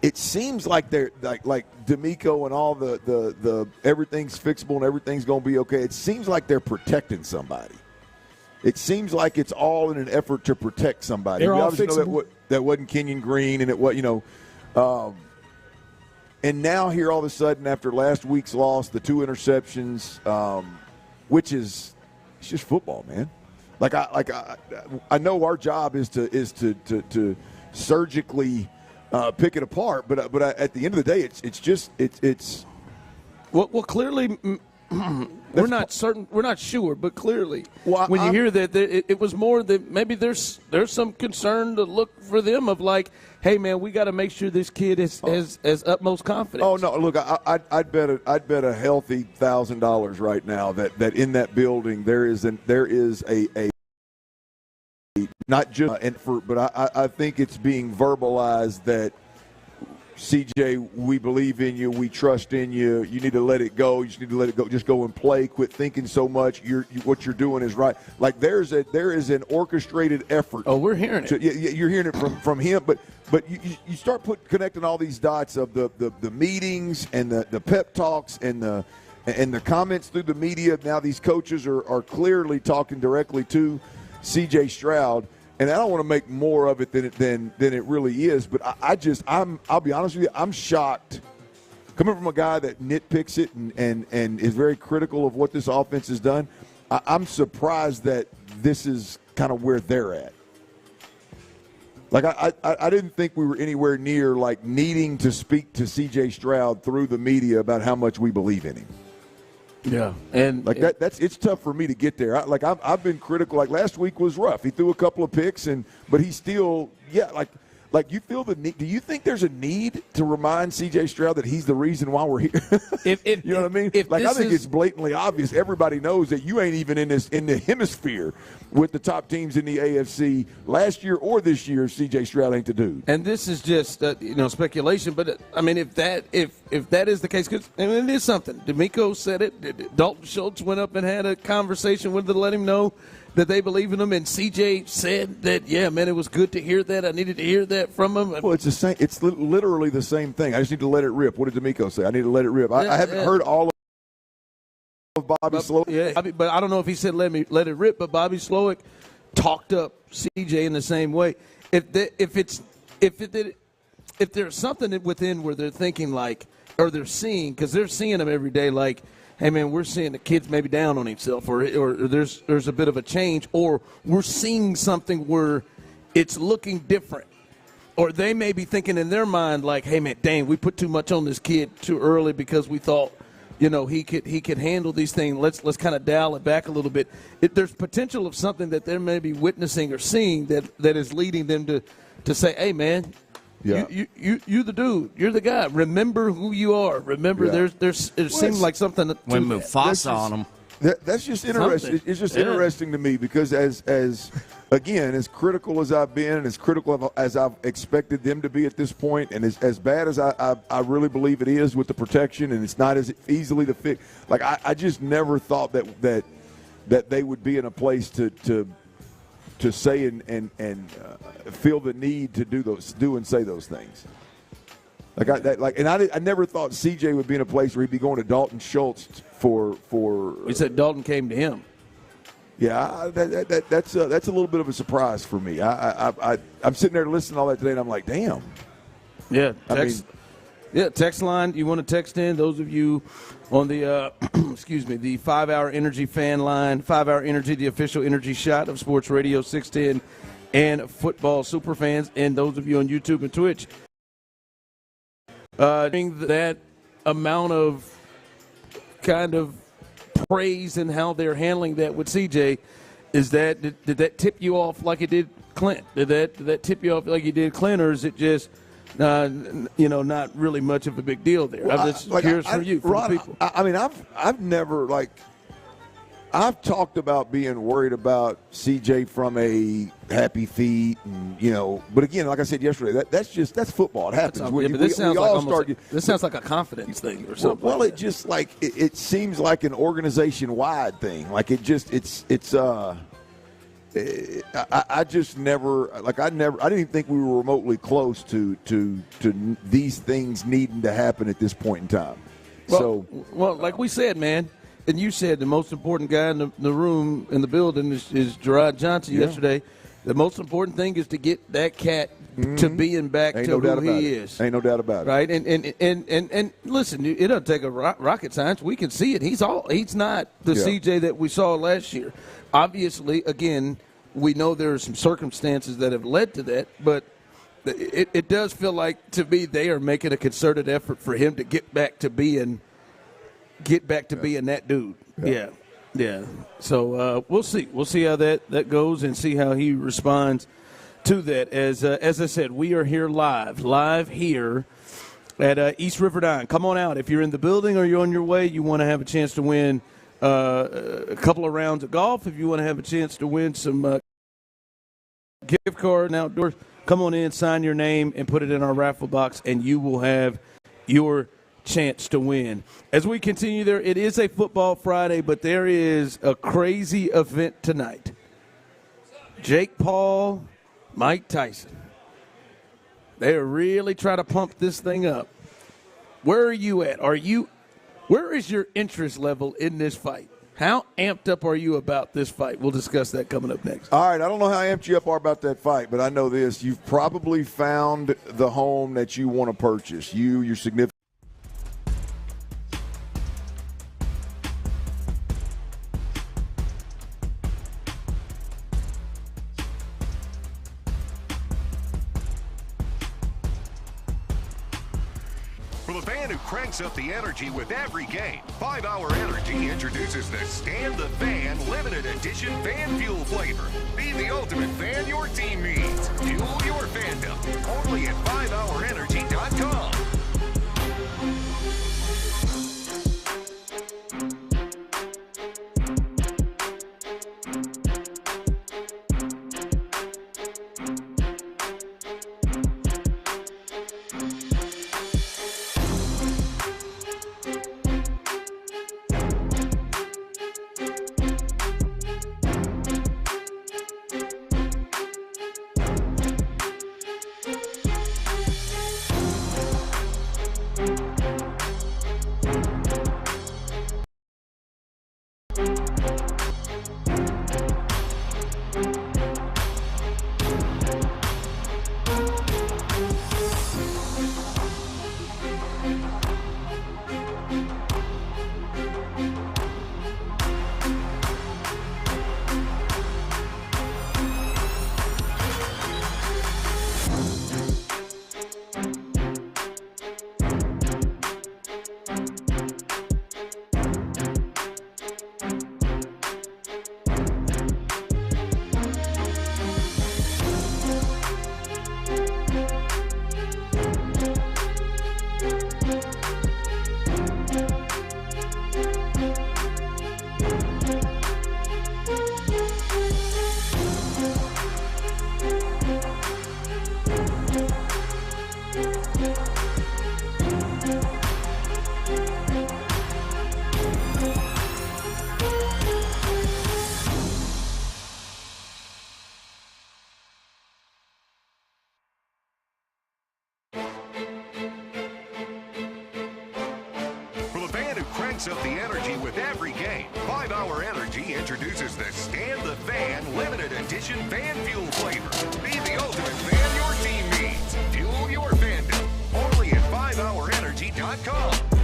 it seems like they're like DeMeco and all the everything's fixable and everything's going to be okay. It seems like they're protecting somebody. It seems like it's all in an effort to protect somebody. They're we all obviously fixable. know that wasn't Kenyon Green, and it was, and now here all of a sudden after last week's loss, the 2 interceptions, which is it's just football, man. I know our job is to surgically pick it apart, but at the end of the day, it's well clearly. We're not certain. We're not sure, but clearly, when you hear that, it was more that maybe there's some concern to look for them of like, hey man, we got to make sure this kid has utmost confidence. Oh no, look, I'd bet a healthy $1,000 right now that in that building there is a not just effort, but I think it's being verbalized that. CJ, we believe in you. We trust in you. You need to let it go. You just need to let it go. Just go and play. Quit thinking so much. What you're doing is right. Like there is an orchestrated effort. Oh, we're hearing it. You're hearing it from him. But you start connecting all these dots of the meetings and the pep talks and the comments through the media. Now these coaches are clearly talking directly to CJ Stroud. and I don't want to make more of it than it really is, but I'll be honest with you, I'm shocked. Coming from a guy that nitpicks it and is very critical of what this offense has done, I'm surprised that this is kind of where they're at. Like, I didn't think we were anywhere near, like, needing to speak to C.J. Stroud through the media about how much we believe in him. Yeah, and like it's tough for me to get there. I've been critical. Like, last week was rough. He threw a couple of picks, but he still, like you feel the need. Do you think there's a need to remind C.J. Stroud that he's the reason why we're here? You know what I mean? I think it's blatantly obvious. Everybody knows that you ain't even in the hemisphere with the top teams in the AFC last year or this year. C.J. Stroud ain't the dude. And this is just speculation, but I mean, if that is the case, because it is something. DeMeco said it. Dalton Schultz went up and had a conversation with him to let him know that they believe in him, and CJ said that, yeah, man, it was good to hear that. I needed to hear that from him. Well, it's the same. It's literally the same thing. I just need to let it rip. What did DeMeco say? I need to let it rip. I haven't heard all of Bobby Slowick. Yeah, but I don't know if he said let it rip, but Bobby Slowick talked up CJ in the same way. If there's something within where they're thinking like, or they're seeing, because they're seeing him every day, like, hey, man, we're seeing the kid's maybe down on himself, or there's a bit of a change, or we're seeing something where it's looking different. Or they may be thinking in their mind like, hey, man, dang, we put too much on this kid too early because we thought, he could handle these things. Let's kind of dial it back a little bit. There's potential of something that they may be witnessing or seeing that is leading them to say, hey, man, yeah. You the dude. You're the guy. Remember who you are. Remember, it seems like something. When Mufasa on him. That's just interesting. It's just interesting to me because as critical as I've been and as critical as I've expected them to be at this point, and as bad as I really believe it is with the protection, and it's not as easily to fix. Like I just never thought that they would be in a place to say and feel the need to do and say those things. I never thought CJ would be in a place where he'd be going to Dalton Schultz for. He said Dalton came to him. Yeah, that's a little bit of a surprise for me. I'm sitting there listening to all that today, and I'm like, damn. Yeah, text line. You want to text in? Those of you on the the 5-Hour Energy fan line, 5-Hour Energy, the official energy shot of Sports Radio 610 and football super fans, and those of you on YouTube and Twitch. That amount of kind of praise and how they're handling that with CJ, did that tip you off like it did Clint? Did that tip you off like it did Clint, or is it just not really much of a big deal there? Well, I'm just curious for you, for Ron, the people. I've never I've talked about being worried about CJ from a happy feet, and but again, like I said yesterday, that's football. It happens. This sounds like a confidence thing or something. Well, it just it seems like an organization-wide thing. Like I just never I didn't even think we were remotely close to these things needing to happen at this point in time. Well, like we said, man. And you said the most important guy in the room, in the building, is Gerard Johnson yesterday. The most important thing is to get that cat to being back to who he is. Ain't no doubt about it. Right? And listen, it doesn't take a rocket science. We can see it. He's not the CJ that we saw last year. Obviously, again, we know there are some circumstances that have led to that, but it does feel like, to me, they are making a concerted effort for him to get back to being that dude. Yeah. So we'll see. We'll see how that goes and see how he responds to that. As I said, we are here live here at East River Dine. Come on out. If you're in the building or you're on your way, you want to have a chance to win a couple of rounds of golf. If you want to have a chance to win some gift card and outdoors, come on in, sign your name, and put it in our raffle box, and you will have your chance to win. As we continue there, it is a football Friday, but there is a crazy event tonight. Jake Paul, Mike Tyson. They are really trying to pump this thing up. Where are you at? Where is your interest level in this fight? How amped up are you about this fight? We'll discuss that coming up next. All right, I don't know how amped you up are about that fight, but I know this. You've probably found the home that you want to purchase. Your significant. For the fan who cranks up the energy with every game, 5 Hour Energy introduces the Stand the Fan limited edition fan fuel flavor. Be the ultimate fan your team needs. Fuel your fandom. Only at 5hourenergy.com. Up the energy with every game. 5 Hour Energy introduces the Stand the Fan limited edition fan fuel flavor. Be the ultimate fan your team needs. Fuel your fandom. Only at 5hourenergy.com.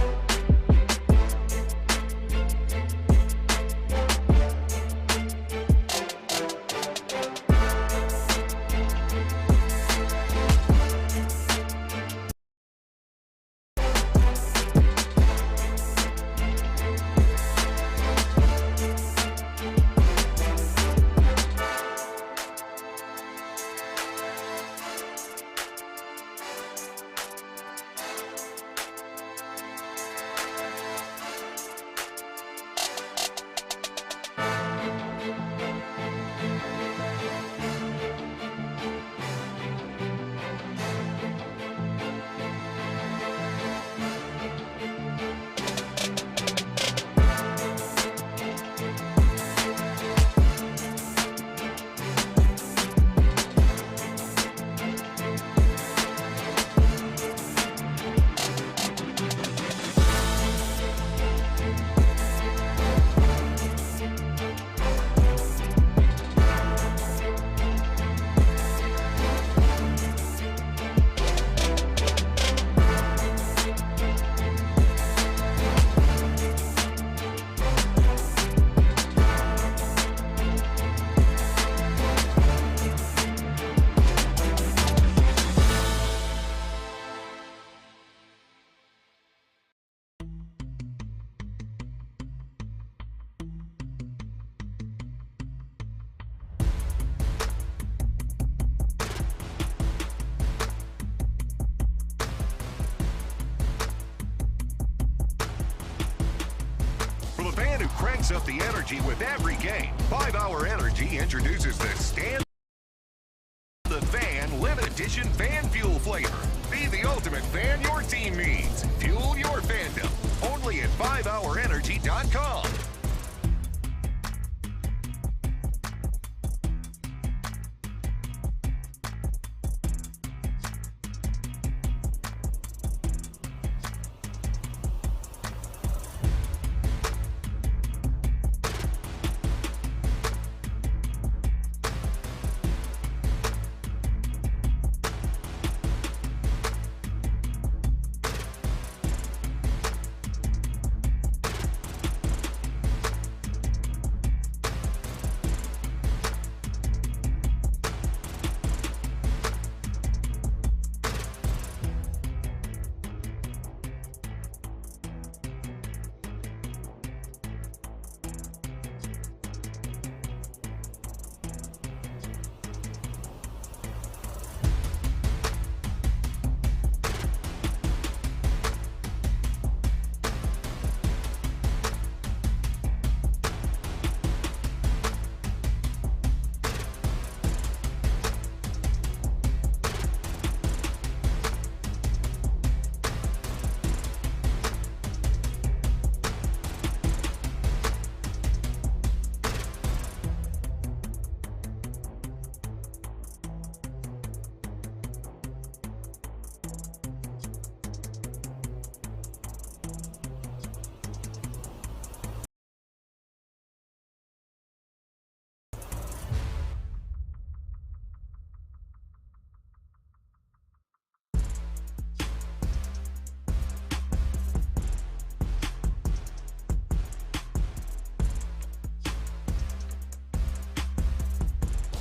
Cranks up the energy with every game. 5 Hour Energy introduces the Stand the Fan limited edition fan fuel flavor. Be the ultimate fan your team needs. Fuel your fandom. Only at 5hourenergy.com.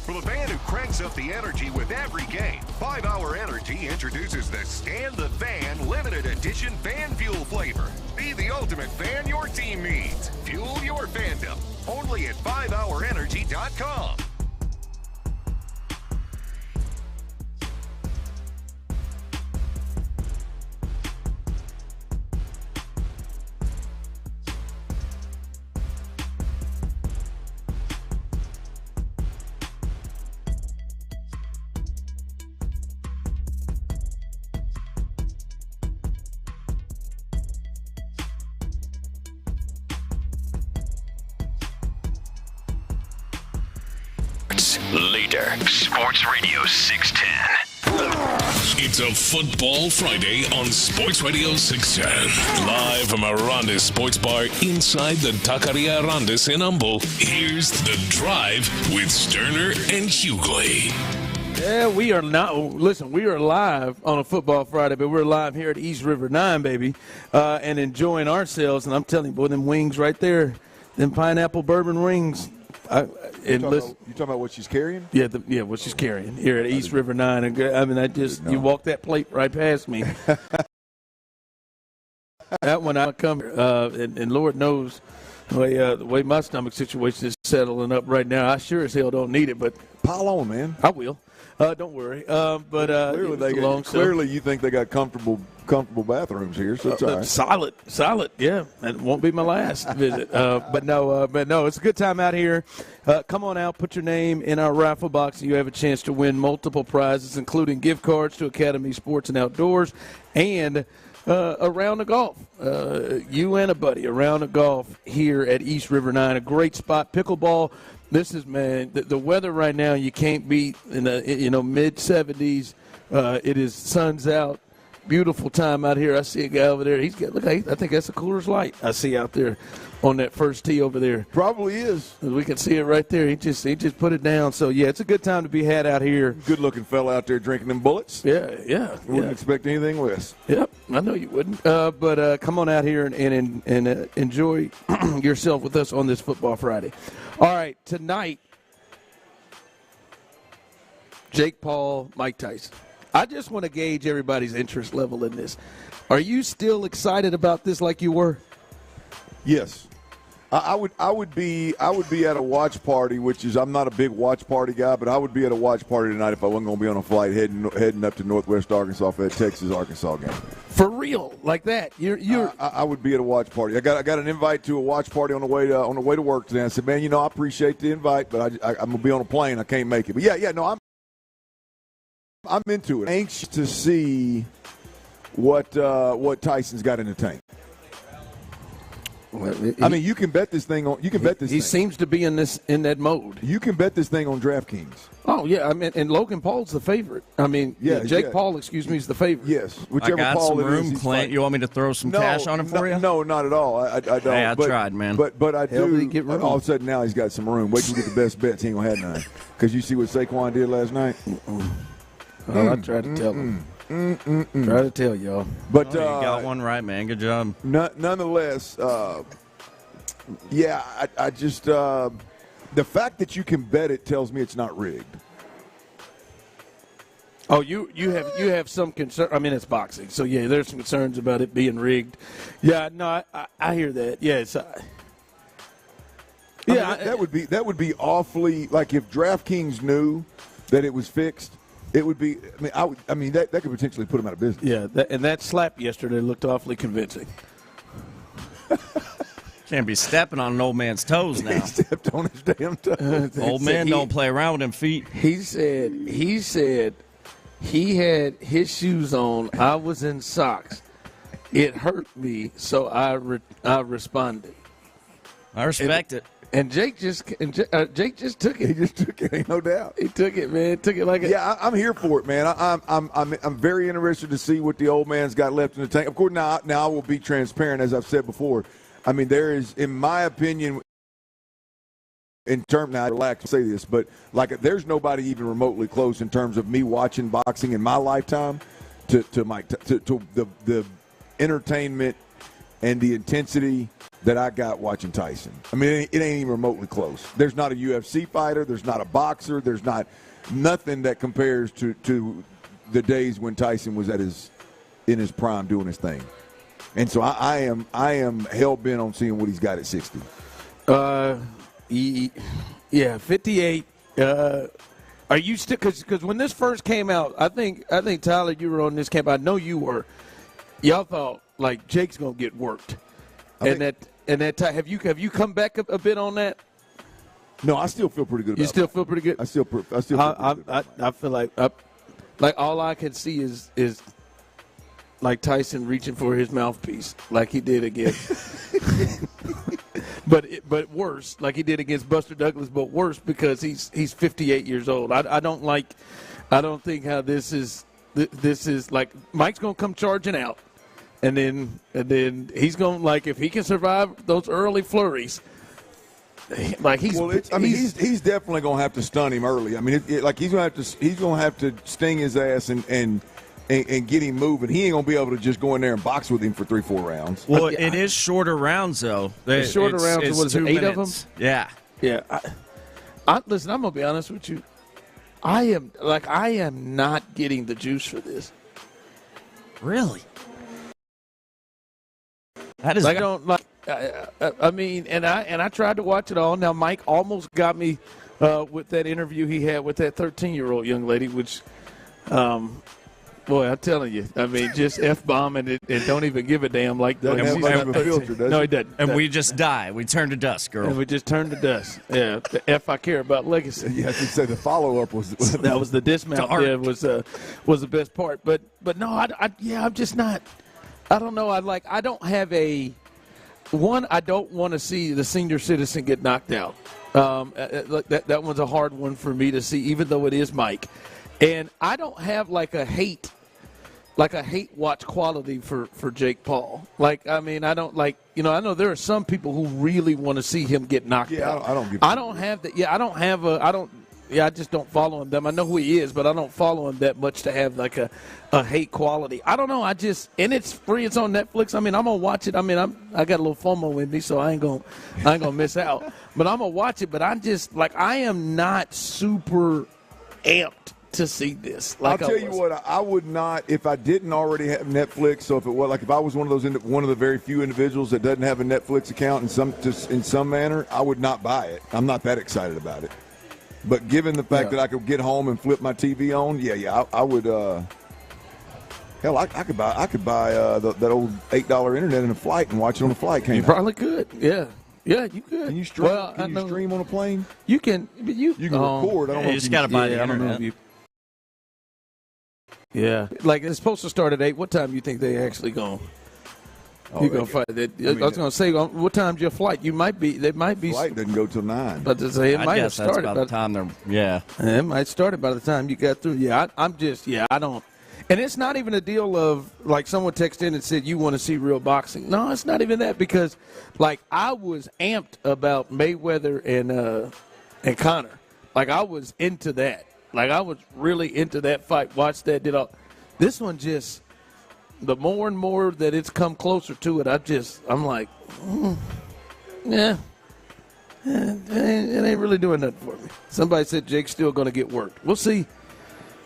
For the fan who cranks up the energy with every game, 5 Hour Energy introduces the Stand the Fan limited edition fan fuel flavor. Be the ultimate fan your team needs. Fuel your fandom. Only at 5hourenergy.com. Leader, Sports Radio 610. It's a Football Friday on Sports Radio 610. Live from Aranda's Sports Bar inside the Taqueria Aranda's in Humble. Here's The Drive with Stoerner and Hughley. Yeah, we are not. Listen, we are live on a Football Friday, but we're live here at East River 9, baby, and enjoying ourselves. And I'm telling you, boy, them wings right there, them pineapple bourbon wings. You talking about what she's carrying? Yeah, what she's carrying here at East River 9. I mean, you walked that plate right past me. That one I come, and Lord knows the way my stomach situation is settling up right now. I sure as hell don't need it, but pile on, man. I will. Don't worry. Clearly, you think they got comfortable bathrooms here, so it's all right. Solid. Yeah, it won't be my last visit. But no, it's a good time out here. Come on out, put your name in our raffle box, and you have a chance to win multiple prizes, including gift cards to Academy Sports and Outdoors, and a round of golf. You and a buddy, a round of golf here at East River 9, a great spot. Pickleball. This is, man, the weather right now you can't beat in the mid-70s. It is sun's out. Beautiful time out here. I see a guy over there. I think that's a Coors Light I see out there on that first tee over there. Probably is. We can see it right there. He just put it down. So, yeah, it's a good time to be had out here. Good-looking fella out there drinking them bullets. Yeah. Wouldn't expect anything less. Yep, I know you wouldn't. But come on out here and enjoy yourself with us on this Football Friday. All right, tonight, Jake Paul, Mike Tyson. I just want to gauge everybody's interest level in this. Are you still excited about this like you were? Yes. I would be at a watch party, which is, I'm not a big watch party guy, but I would be at a watch party tonight if I wasn't going to be on a flight heading up to Northwest Arkansas for that Texas-Arkansas game. For real, like that? I would be at a watch party. I got an invite to a watch party on the way to work today. I said, man, I appreciate the invite, but I'm gonna be on a plane. I can't make it. But I'm into it. Anxious to see what Tyson's got in the tank. You can bet this thing on. He seems to be in that mode. You can bet this thing on DraftKings. Oh yeah, and Logan Paul's the favorite. Jake Paul, is the favorite. Yes, whichever I got Paul some room, Clint. You want me to throw some cash on him for you? No, not at all. I don't. Hey, I tried, man. But I do. Get room. All of a sudden now he's got some room. Wait till you get the best bets. He ain't gonna have none. Because you see what Saquon did last night. I tried to tell him. Try to tell y'all. But you got one right, man. Good job. Nonetheless, I just the fact that you can bet it tells me it's not rigged. Oh, you have some concern. I mean, it's boxing, so yeah, there's some concerns about it being rigged. Yeah, no, I hear that. Yeah, it's. That would be awfully, like, if DraftKings knew that it was fixed. It would be. That could potentially put him out of business. Yeah, and that slap yesterday looked awfully convincing. Can't be stepping on an old man's toes now. He stepped on his damn toes. Old man don't play around with them feet. He said he had his shoes on. I was in socks. It hurt me, so I responded. I respect it. And Jake just took it. He just took it, ain't no doubt. He took it, man. Took it like a. Yeah, I'm here for it, man. I'm very interested to see what the old man's got left in the tank. Of course, now I will be transparent, as I've said before. I mean, there is, in my opinion, now I relax to say this, but like, there's nobody even remotely close in terms of me watching boxing in my lifetime to the entertainment and the intensity, that I got watching Tyson. I mean, it ain't even remotely close. There's not a UFC fighter. There's not a boxer. There's not nothing that compares to the days when Tyson was in his prime doing his thing. And so I am hell bent on seeing what he's got at 60. Yeah, 58. Are you still? Because when this first came out, I think Tyler, you were on this camp. I know you were. Y'all thought like Jake's gonna get worked, have you come back a bit on that? No, I still feel pretty good about it. You still feel pretty good? I still feel pretty good. I feel like all I can see is like Tyson reaching for his mouthpiece like he did against but worse, like he did against Buster Douglas, but worse because he's 58 years old. I don't think how this is like Mike's going to come charging out and then he's going to, like, if he can survive those early flurries, like he's definitely going to have to stun him early. I mean, he's going to have to sting his ass and get him moving. He ain't going to be able to just go in there and box with him for 3-4 rounds. Well, it is shorter rounds, though. It's shorter rounds. What is it, 8 of them? Yeah. Yeah. Listen, I'm going to be honest with you. I am not getting the juice for this. Really? That is like, I don't like. I mean, and I tried to watch it all. Now, Mike almost got me with that interview he had with that 13-year-old young lady, which. Boy, I'm telling you, I mean, just F-bombing it and don't even give a damn like that. No, he doesn't. And we just die. We turn to dust, girl. And we just turn to dust. Yeah, the F I care about legacy. You have to say the follow-up was that was the dismount. Yeah, was the best part. But no, I'm just not. I don't know. I don't have a one. I don't want to see the senior citizen get knocked out. That one's a hard one for me to see, even though it is Mike. And I don't have like a hate watch quality for Jake Paul. Like, I mean, I don't like, I know there are some people who really want to see him get knocked out. I don't have that. Yeah, I just don't follow him. I know who he is, but I don't follow him that much to have like a hate quality. I don't know. And it's free. It's on Netflix. I mean, I'm gonna watch it. I mean, I got a little FOMO in me, so I ain't gonna miss out. But I'm gonna watch it. But I'm just like, I am not super amped to see this. I'll tell you what, I would not if I didn't already have Netflix. So if I was one of the very few individuals that doesn't have a Netflix account in some manner, I would not buy it. I'm not that excited about it. But given the fact that I could get home and flip my TV on, I would. Hell, I could buy that old $8 internet in a flight and watch it on a flight. You probably could. Yeah. Yeah, you could. Can you stream? Can you stream on a plane? You can. You can record. I don't know. You just got to buy the internet. Yeah, like it's supposed to start at 8. What time do you think they actually going? You gonna fight it? I was gonna say, what time's your flight? They might be. Flight doesn't go till 9. But to say it might have started by the time they're. Yeah, it might start by the time you got through. Yeah, I don't. And it's not even a deal of like someone texted in and said you want to see real boxing. No, it's not even that because like I was amped about Mayweather and Conor. Like I was into that. Like, I was really into that fight. Watched that, did all. This one just, the more and more that it's come closer to it, I'm like, yeah. It ain't really doing nothing for me. Somebody said Jake's still going to get worked. We'll see.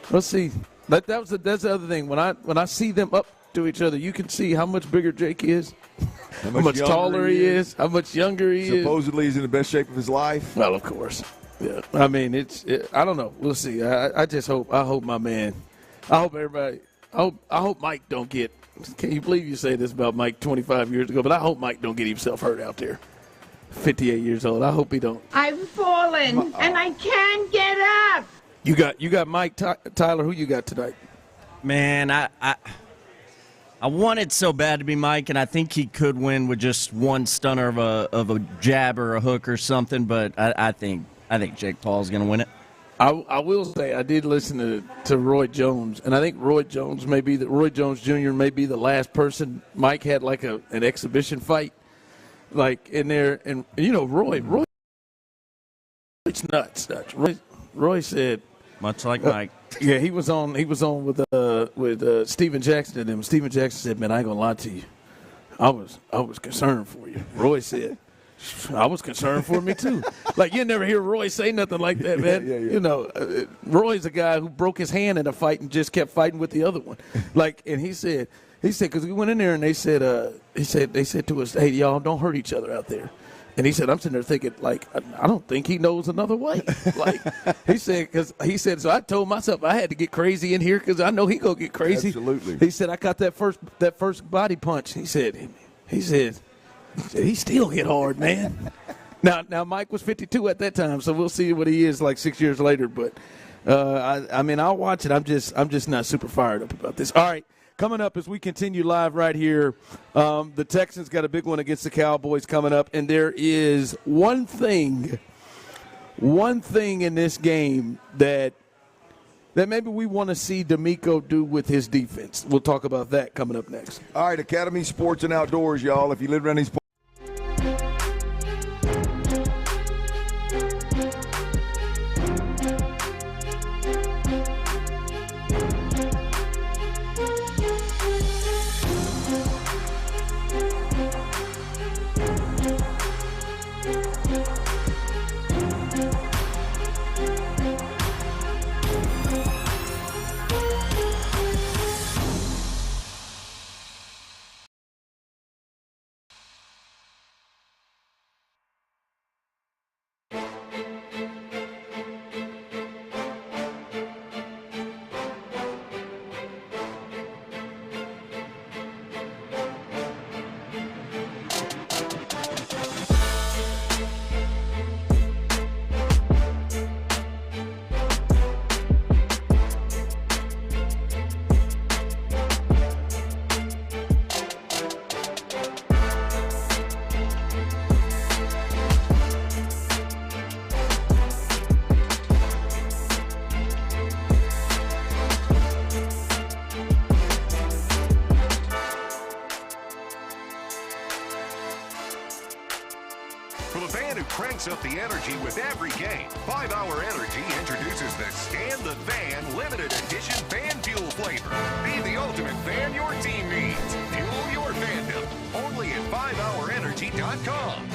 That's the other thing. When I see them up to each other, you can see how much bigger Jake is, how much taller he is, how much younger he is. Supposedly he's in the best shape of his life. Well, of course. Yeah, I mean, I don't know. We'll see. I just hope. I hope my man. I hope everybody. I hope Mike don't get. Can you believe you say this about Mike 25 years ago? But I hope Mike don't get himself hurt out there. 58 years old. I hope he don't. I've fallen and I can't get up. You got Mike Tyler. Who you got tonight? Man, I wanted so bad to be Mike, and I think he could win with just one stunner of a jab or a hook or something. But I think Jake Paul's going to win it. I will say I did listen to Roy Jones, and I think Roy Jones Jr. may be the last person Mike had like an exhibition fight, like in there. And Roy, it's nuts. Roy said, much like Mike. Yeah, he was on with Steven Jackson and him. Steven Jackson said, "Man, I ain't gonna lie to you. I was concerned for you. Roy said, I was concerned for me too. Like, you never hear Roy say nothing like that, man. Yeah. You know, Roy's a guy who broke his hand in a fight and just kept fighting with the other one. Like, and he said, because we went in there and they said to us, hey, y'all don't hurt each other out there. And he said, I'm sitting there thinking, like, I don't think he knows another way. Like, he said, so I told myself I had to get crazy in here because I know he gonna get crazy. Absolutely. He said, I got that first body punch. He said, he still hit hard, man. Now Mike was 52 at that time, so we'll see what he is like 6 years later. But I mean, I'll watch it. I'm just not super fired up about this. All right. Coming up as we continue live right here, the Texans got a big one against the Cowboys coming up, and there is one thing in this game that maybe we want to see DeMeco do with his defense. We'll talk about that coming up next. All right, Academy Sports and Outdoors, y'all. If you live around these up the energy with every game. 5 Hour Energy introduces the Stand the Fan limited edition fan fuel flavor. Be the ultimate fan your team needs. Fuel your fandom. Only at 5hourenergy.com.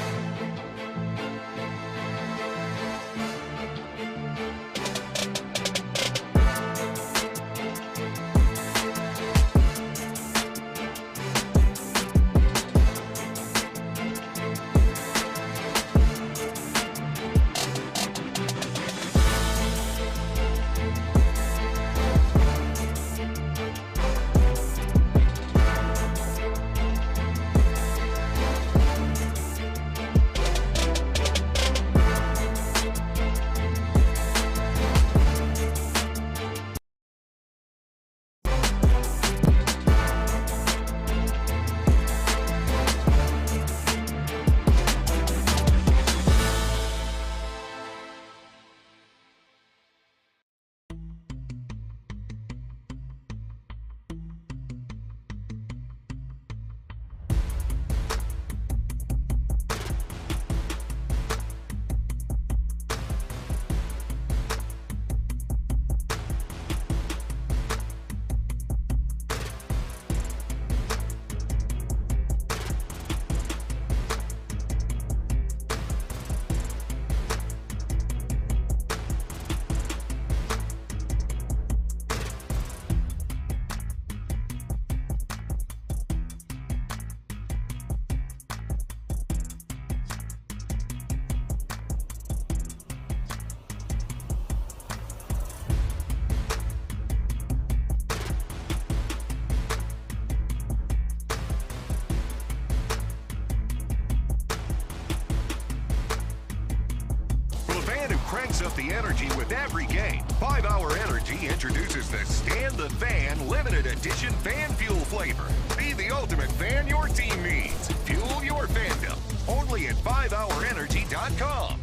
Cranks up the energy with every game. 5 Hour Energy introduces the Stand the Fan limited edition fan fuel flavor. Be the ultimate fan your team needs. Fuel your fandom. Only at 5hourenergy.com.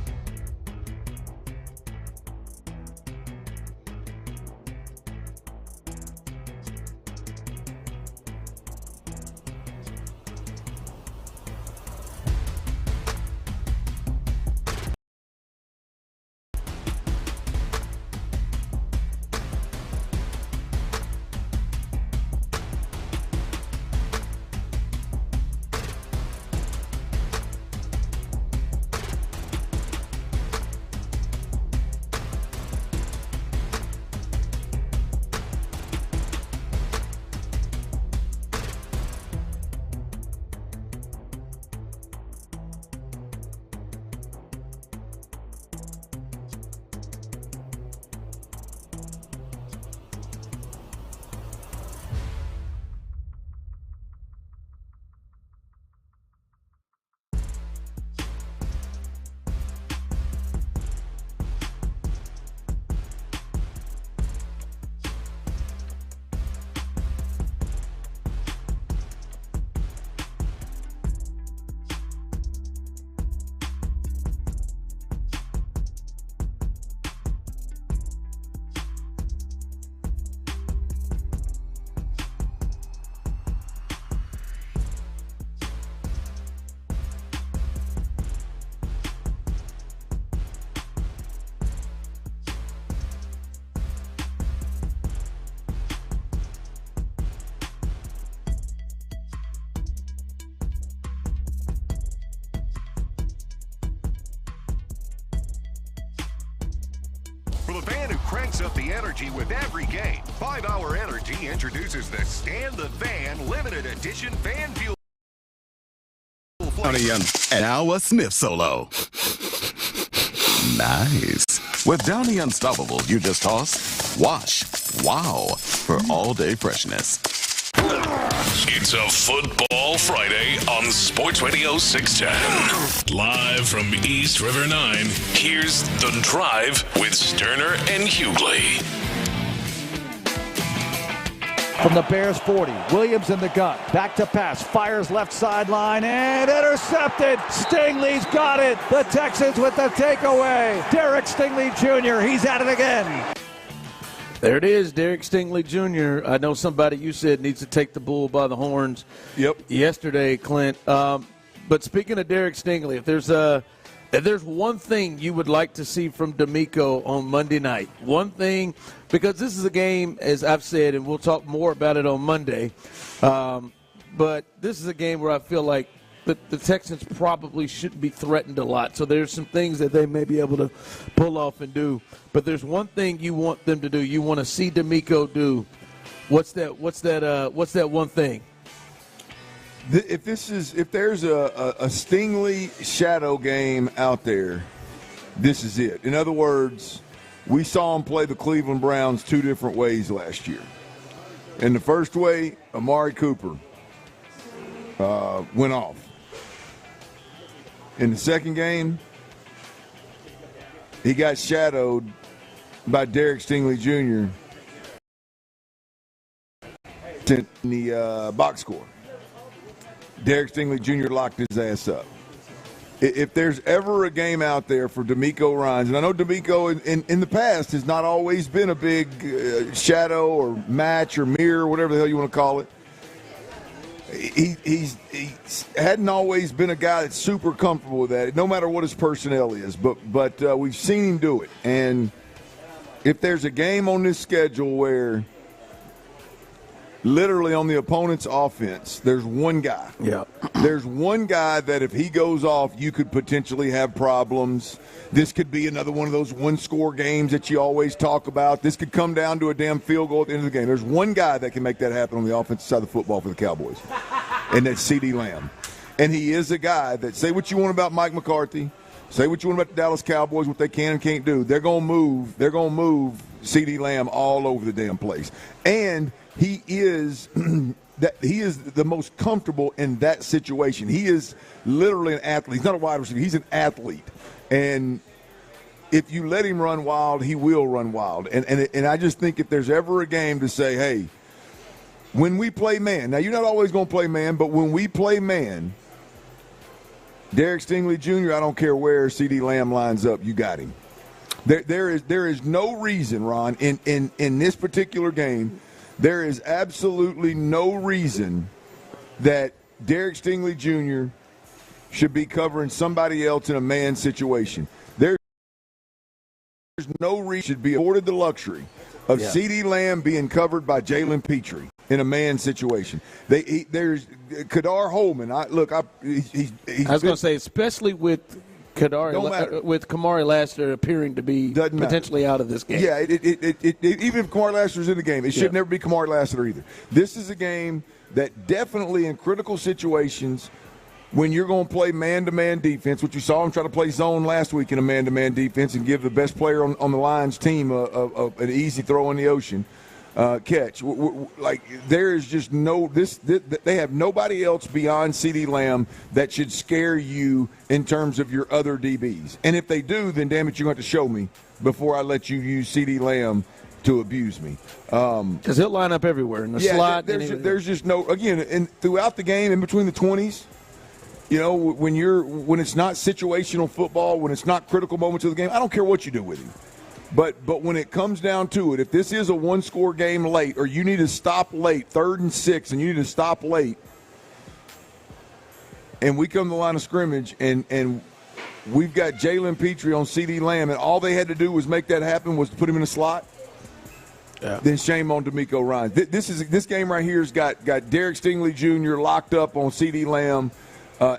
For the fan who cranks up the energy with every game, 5 Hour Energy introduces the Stand the Fan Limited Edition Fan Fuel. Downey and now a sniff solo. Nice. With Downey Unstoppable, you just toss, wash, wow, for all-day freshness. It's a Football Friday on Sports Radio 610. Live from East River 9, here's The Drive with Stoerner and Hughley. From the Bears 40, Williams in the gun, back to pass, fires left sideline, and intercepted. Stingley's got it. The Texans with the takeaway. Derek Stingley Jr., he's at it again. There it is, Derek Stingley Jr. I know somebody you said needs to take the bull by the horns yesterday, Clint. But speaking of Derek Stingley, if there's one thing you would like to see from DeMeco on Monday night, one thing, because this is a game, as I've said, and we'll talk more about it on Monday, but this is a game where I feel like the Texans probably shouldn't be threatened a lot. So there's some things that they may be able to pull off and do. But there's one thing you want them to do. You want to see DeMeco do. What's that one thing? If there's a Stingley shadow game out there, this is it. In other words, we saw him play the Cleveland Browns 2 different ways last year. In the first way, Amari Cooper went off. In the second game, he got shadowed by Derek Stingley Jr. in the box score. Derek Stingley Jr. locked his ass up. If there's ever a game out there for DeMeco Ryans, and I know DeMeco in the past has not always been a big shadow or match or mirror, whatever the hell you want to call it. He hadn't always been a guy that's super comfortable with that, no matter what his personnel is. But we've seen him do it. And if there's a game on this schedule where literally on the opponent's offense, there's one guy. Yeah. There's one guy that if he goes off, you could potentially have problems. This could be another one of those one-score games that you always talk about. This could come down to a damn field goal at the end of the game. There's one guy that can make that happen on the offensive side of the football for the Cowboys, and that's CeeDee Lamb. And he is a guy that, say what you want about Mike McCarthy, say what you want about the Dallas Cowboys, what they can and can't do. They're going to move CeeDee Lamb all over the damn place. And he is the most comfortable in that situation. He is literally an athlete. He's not a wide receiver. He's an athlete. And if you let him run wild, he will run wild. And I just think if there's ever a game to say, hey, when we play man, now you're not always going to play man, but when we play man, Derek Stingley Jr., I don't care where CeeDee Lamb lines up, you got him. There is no reason, Ron, in this particular game, there is absolutely no reason that Derek Stingley Jr. should be covering somebody else in a man situation. There's no reason should be afforded the luxury of CeeDee Lamb being covered by Jalen Petrie in a man situation. There's Kadar Holman. I was going to say, especially with Kamari Lassiter appearing to be potentially out of this game. Yeah, even if Kamari Lassiter's in the game, it should never be Kamari Lassiter either. This is a game that definitely in critical situations, when you're going to play man-to-man defense, which you saw him try to play zone last week in a man-to-man defense and give the best player on the Lions team an easy throw in the ocean catch. Like, there is just they have nobody else beyond CeeDee Lamb that should scare you in terms of your other DBs. And if they do, then damn it, you're going to have to show me before I let you use CeeDee Lamb to abuse me. Because he'll line up everywhere in the slot. There's just no, again, and throughout the game, in between the 20s, you know, when it's not situational football, when it's not critical moments of the game, I don't care what you do with him. But when it comes down to it, if this is a one-score game late, or you need to stop late, 3rd and 6, and you need to stop late, and we come to the line of scrimmage, and we've got Jalen Petrie on CeeDee Lamb, and all they had to do was make that happen was to put him in the slot, then shame on DeMeco Ryans. This game right here has got Derek Stingley Jr. locked up on CeeDee Lamb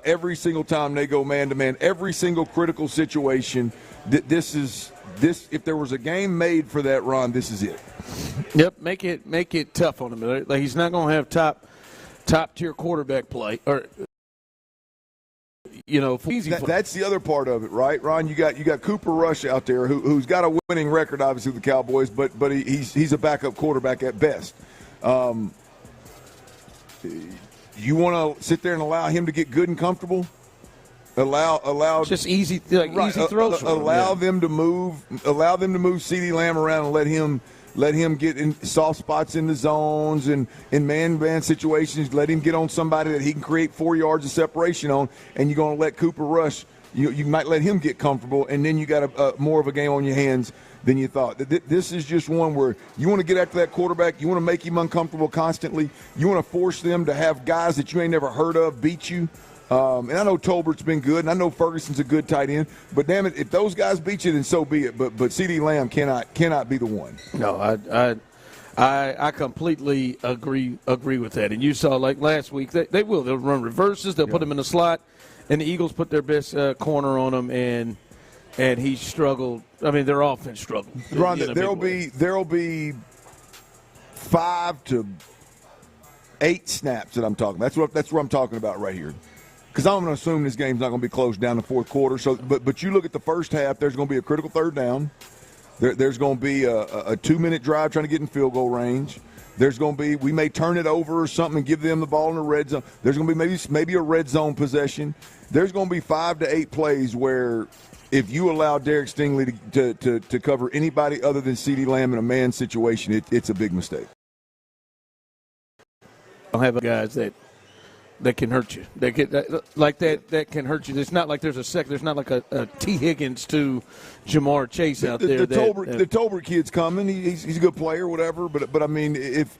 every single time they go man-to-man, every single critical situation. This is this, if there was a game made for that, Ron, this is it. Yep, make it tough on him. Like, he's not going to have top tier quarterback play, or easy. That's the other part of it, right, Ron? You got Cooper Rush out there who's got a winning record, obviously, with the Cowboys, but he's a backup quarterback at best. You want to sit there and allow him to get good and comfortable? Allow just easy throws. Allow them to move. Allow them to move CeeDee Lamb around and let him get in soft spots in the zones and in man-man situations. Let him get on somebody that he can create 4 yards of separation on, and you're going to let Cooper Rush. You might let him get comfortable, and then you got a more of a game on your hands than you thought. This is just one where you want to get after that quarterback. You want to make him uncomfortable constantly. You want to force them to have guys that you ain't never heard of beat you. And I know Tolbert's been good, and I know Ferguson's a good tight end. But damn it, if those guys beat you, then so be it. But CeeDee Lamb cannot be the one. No, I completely agree with that. And you saw, like last week, they'll run reverses. They'll put them in the slot, and the Eagles put their best corner on him, and he struggled. I mean, their offense struggled. Ron, there'll be 5 to 8 snaps that I'm talking. That's what I'm talking about right here. Because I'm going to assume this game's not going to be close down the fourth quarter. So, but you look at the first half, there's going to be a critical third down. There's going to be a 2-minute drive trying to get in field goal range. There's going to be, we may turn it over or something and give them the ball in the red zone. There's going to be maybe a red zone possession. There's going to be 5 to 8 plays where if you allow Derek Stingley to cover anybody other than CeeDee Lamb in a man situation, it's a big mistake. I'll have guys that can hurt you. That can hurt you. It's not like there's not like a T. Higgins to Jamar Chase out there. The Tolbert kid's coming. He's a good player, whatever. But I mean, if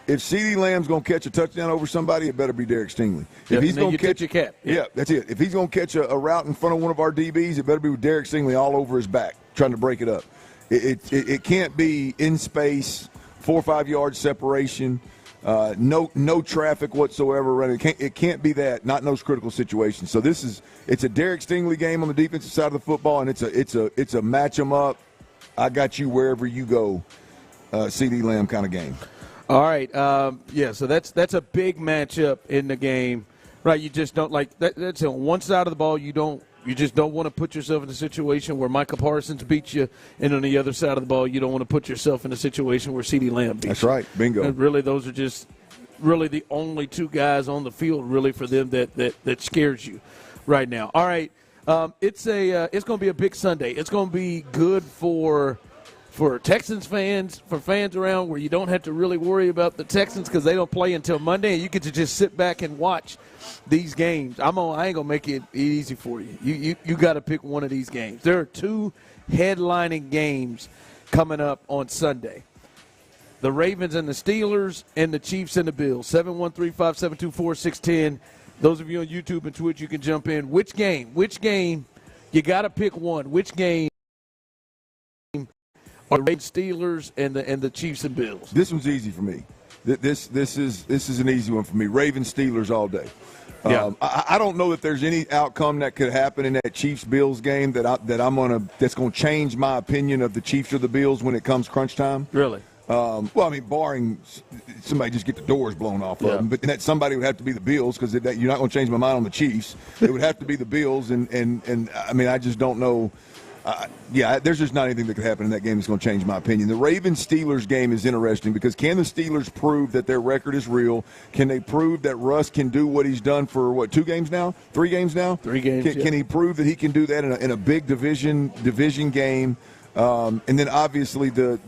CeeDee Lamb's going to catch a touchdown over somebody, it better be Derek Stingley. If he's going to catch your cap, yeah, that's it. If he's going to catch a route in front of one of our DBs, it better be with Derek Stingley all over his back trying to break it up. It can't be in space, 4 or 5 yards separation. No traffic whatsoever running. It can't be that. Not in those critical situations. So it's a Derek Stingley game on the defensive side of the football, and it's a match 'em up. I got you wherever you go. CeeDee Lamb kind of game. All right. So that's a big matchup in the game, right? You just don't like that. That's on one side of the ball. You just don't want to put yourself in a situation where Micah Parsons beats you, and on the other side of the ball, you don't want to put yourself in a situation where CeeDee Lamb beats you. That's right. Bingo. And really, those are just really the only 2 guys on the field, really, for them that scares you right now. All right. It's going to be a big Sunday. It's going to be good for Texans fans, for fans around where you don't have to really worry about the Texans because they don't play until Monday, and you get to just sit back and watch these games. I ain't going to make it easy for you. You got to pick one of these games. There are 2 headlining games coming up on Sunday. The Ravens and the Steelers and the Chiefs and the Bills. 713-572-4610. Those of you on YouTube and Twitch, you can jump in. Which game? You got to pick one. Which game are the Steelers and the Chiefs and Bills? This one's easy for me. This is an easy one for me. Ravens Steelers all day. Yeah. I don't know that there's any outcome that could happen in that Chiefs-Bills game that's going to change my opinion of the Chiefs or the Bills when it comes crunch time. Really? Well, I mean, barring somebody just get the doors blown off of them, but that somebody would have to be the Bills because you're not going to change my mind on the Chiefs. It would have to be the Bills, and I mean, I just don't know. There's just not anything that could happen in that game that's going to change my opinion. The Ravens-Steelers game is interesting because can the Steelers prove that their record is real? Can they prove that Russ can do what he's done for, 2 games now? 3 games now? 3 games, Can he prove that he can do that in a big division game? And then obviously the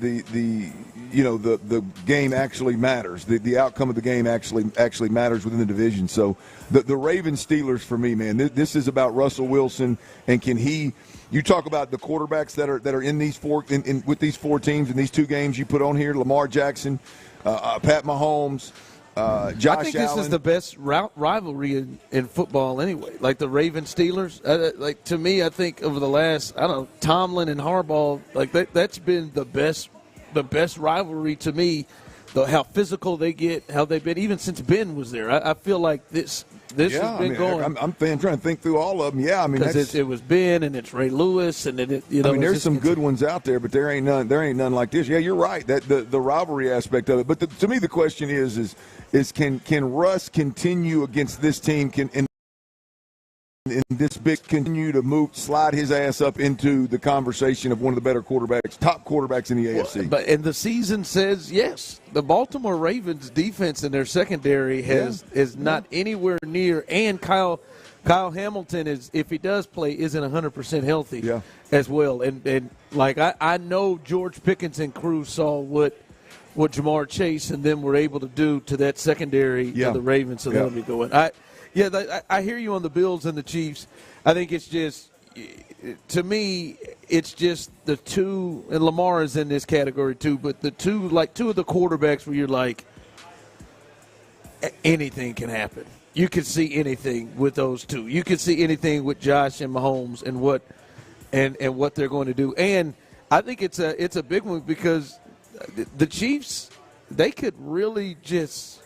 game actually matters. The outcome of the game actually matters within the division. So the Ravens-Steelers for me, man, this is about Russell Wilson, and can he – you talk about the quarterbacks that are in these with these 4 teams in these 2 games you put on here, Lamar Jackson, Pat Mahomes, Josh Allen. I think this is the best rivalry in football anyway. Like the Ravens-Steelers, to me, I think over the last, Tomlin and Harbaugh, that's been the best rivalry to me. How physical they get, how they've been, even since Ben was there. I feel like this This has been going. I'm trying to think through all of them. Yeah, I mean, because it was Ben and it's Ray Lewis and there's some good ones out there, but there ain't none like this. Yeah, you're right. That the rivalry aspect of it. But to me, the question is can Russ continue against this team? And this big continue to slide his ass up into the conversation of one of the better quarterbacks, top quarterbacks in the AFC. And the season says yes. The Baltimore Ravens defense in their secondary is not anywhere near, and Kyle Hamilton is, if he does play, isn't 100% healthy as well. And like I know George Pickens and crew saw what Jamar Chase and them were able to do to that secondary of the Ravens, so they'll be going. I hear you on the Bills and the Chiefs. I think it's just, to me, it's just the two, and Lamar is in this category too, but two of the quarterbacks where you're like, anything can happen. You can see anything with those two. You can see anything with Josh and Mahomes and what they're going to do. And I think it's a big one because the Chiefs, they could really just,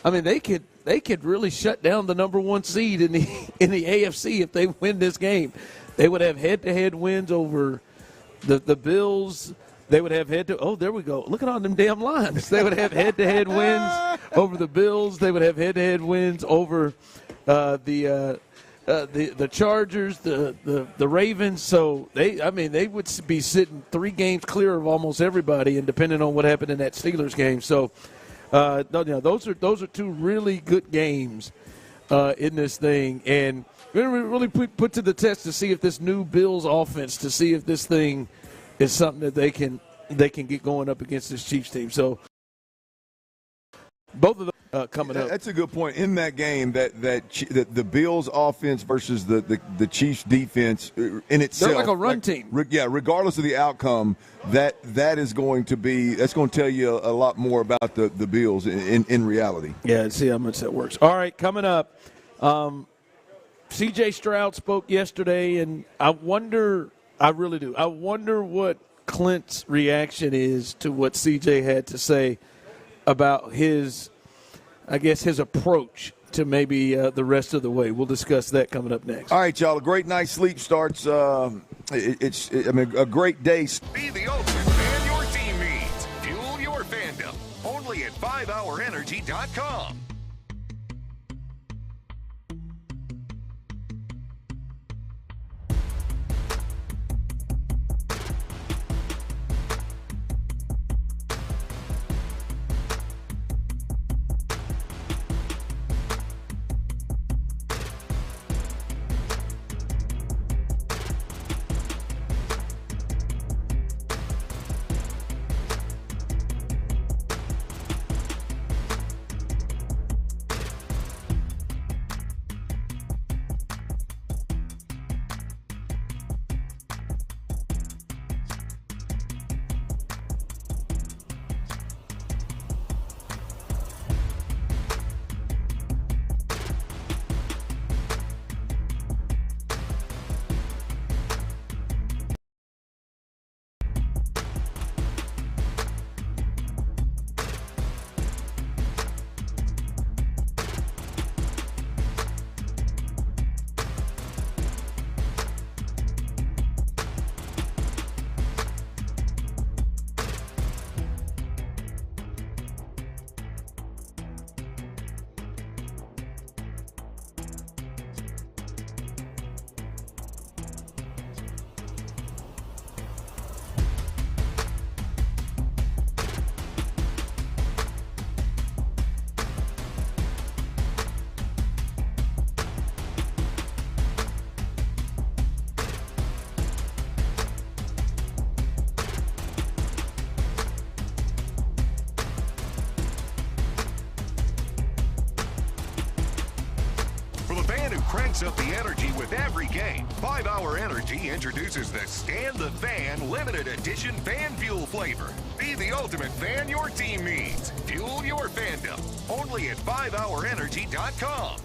they could really shut down the number one seed in the AFC if they win this game. They would have head-to-head wins over the Bills. They would have there we go. Look at all them damn lines. They would have head-to-head wins over the Bills. They would have head-to-head wins over the Chargers, the Ravens. So they would be sitting 3 games clear of almost everybody, and depending on what happened in that Steelers game. So. Those are 2 really good games in this thing, and we're going to really put to the test to see if this new Bills offense, to see if this thing is something that they can get going up against this Chiefs team. So both of them coming up. That's a good point. In that game, that the Bills offense versus the Chiefs defense in itself, they're like a run team. Regardless of the outcome, that's going to tell you a lot more about the Bills in reality. Yeah, see how much that works. All right, coming up, C.J. Stroud spoke yesterday, and I really do. I wonder what Clint's reaction is to what C.J. had to say about his approach to maybe the rest of the way. We'll discuss that coming up next. All right, y'all. A great night's sleep starts. A great day. Be the ultimate fan your team needs. Fuel your fandom. Only at 5hourenergy.com. Cranks up the energy with every game. 5 Hour Energy introduces the Stand the Fan limited edition fan fuel flavor. Be the ultimate fan your team needs. Fuel your fandom. Only at 5hourenergy.com.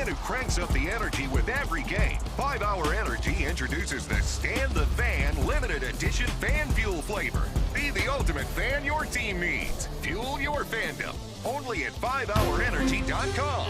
fan who cranks up the energy with every game. 5 Hour Energy introduces the Stand the Fan limited edition fan fuel flavor. Be the ultimate fan your team needs. Fuel your fandom. Only at 5hourenergy.com.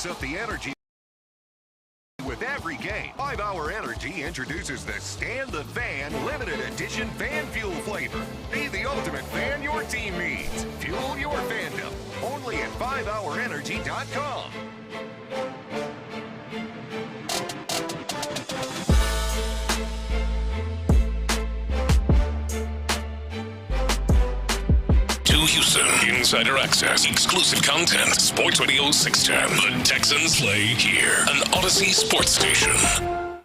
Up the energy with every game. 5 Hour Energy introduces the Stand the Fan limited edition fan fuel flavor. Be the ultimate fan your team needs. Fuel your fandom. Only at 5hourenergy.com. Houston, insider access, exclusive content, Sports Radio 610. The Texans play here, an Odyssey sports station.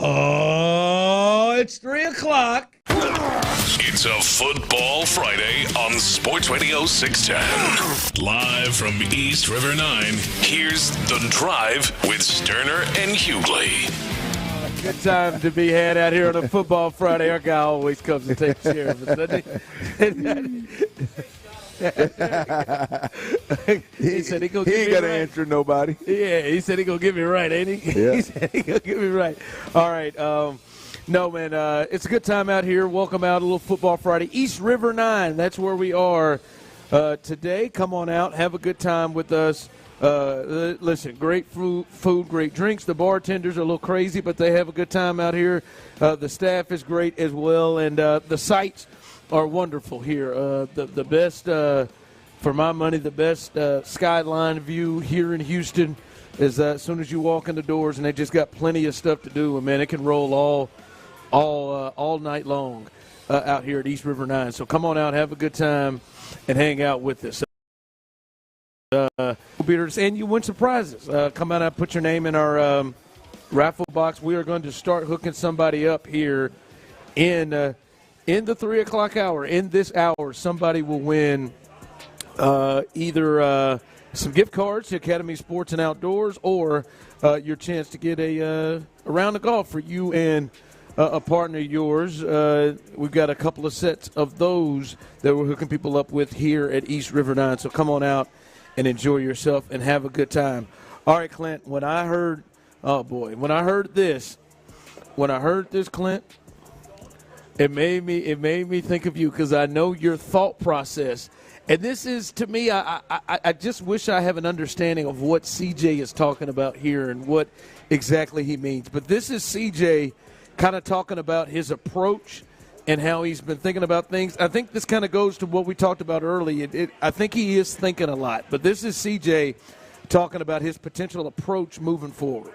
Oh, it's 3 o'clock. It's a Football Friday on Sports Radio 610. Live from East River 9, here's The Drive with Stoerner and Hughley. Good time to be had out here on a Football Friday. Our guy always comes and takes care of us, doesn't he? He said he ain't got to answer nobody. Yeah, he said he gonna get me right, ain't he? Yeah. He said he gonna get me right. All right, no man, it's a good time out here. Welcome out, a little Football Friday, East River 9. That's where we are today. Come on out, have a good time with us. Listen, great food, great drinks. The bartenders are a little crazy, but they have a good time out here. The staff is great as well, and the sights are wonderful here. The best, for my money, the best skyline view here in Houston is as soon as you walk in the doors, and they just got plenty of stuff to do. And man, it can roll all night long out here at East River 9. So come on out, have a good time, and hang out with us. And you win some prizes. Come out and put your name in our raffle box. We are going to start hooking somebody up here in the 3 o'clock hour. In this hour, somebody will win either some gift cards to Academy Sports and Outdoors, or your chance to get a round of golf for you and a partner of yours. We've got a couple of sets of those that we're hooking people up with here at East River 9. So come on out and enjoy yourself and have a good time. All right, Clint, when I heard this, Clint, it made me think of you, because I know your thought process. And this is, to me, I just wish I have an understanding of what CJ is talking about here and what exactly he means. But this is CJ kind of talking about his approach and how he's been thinking about things. I think this kind of goes to what we talked about earlier. I think he is thinking a lot. But this is CJ talking about his potential approach moving forward.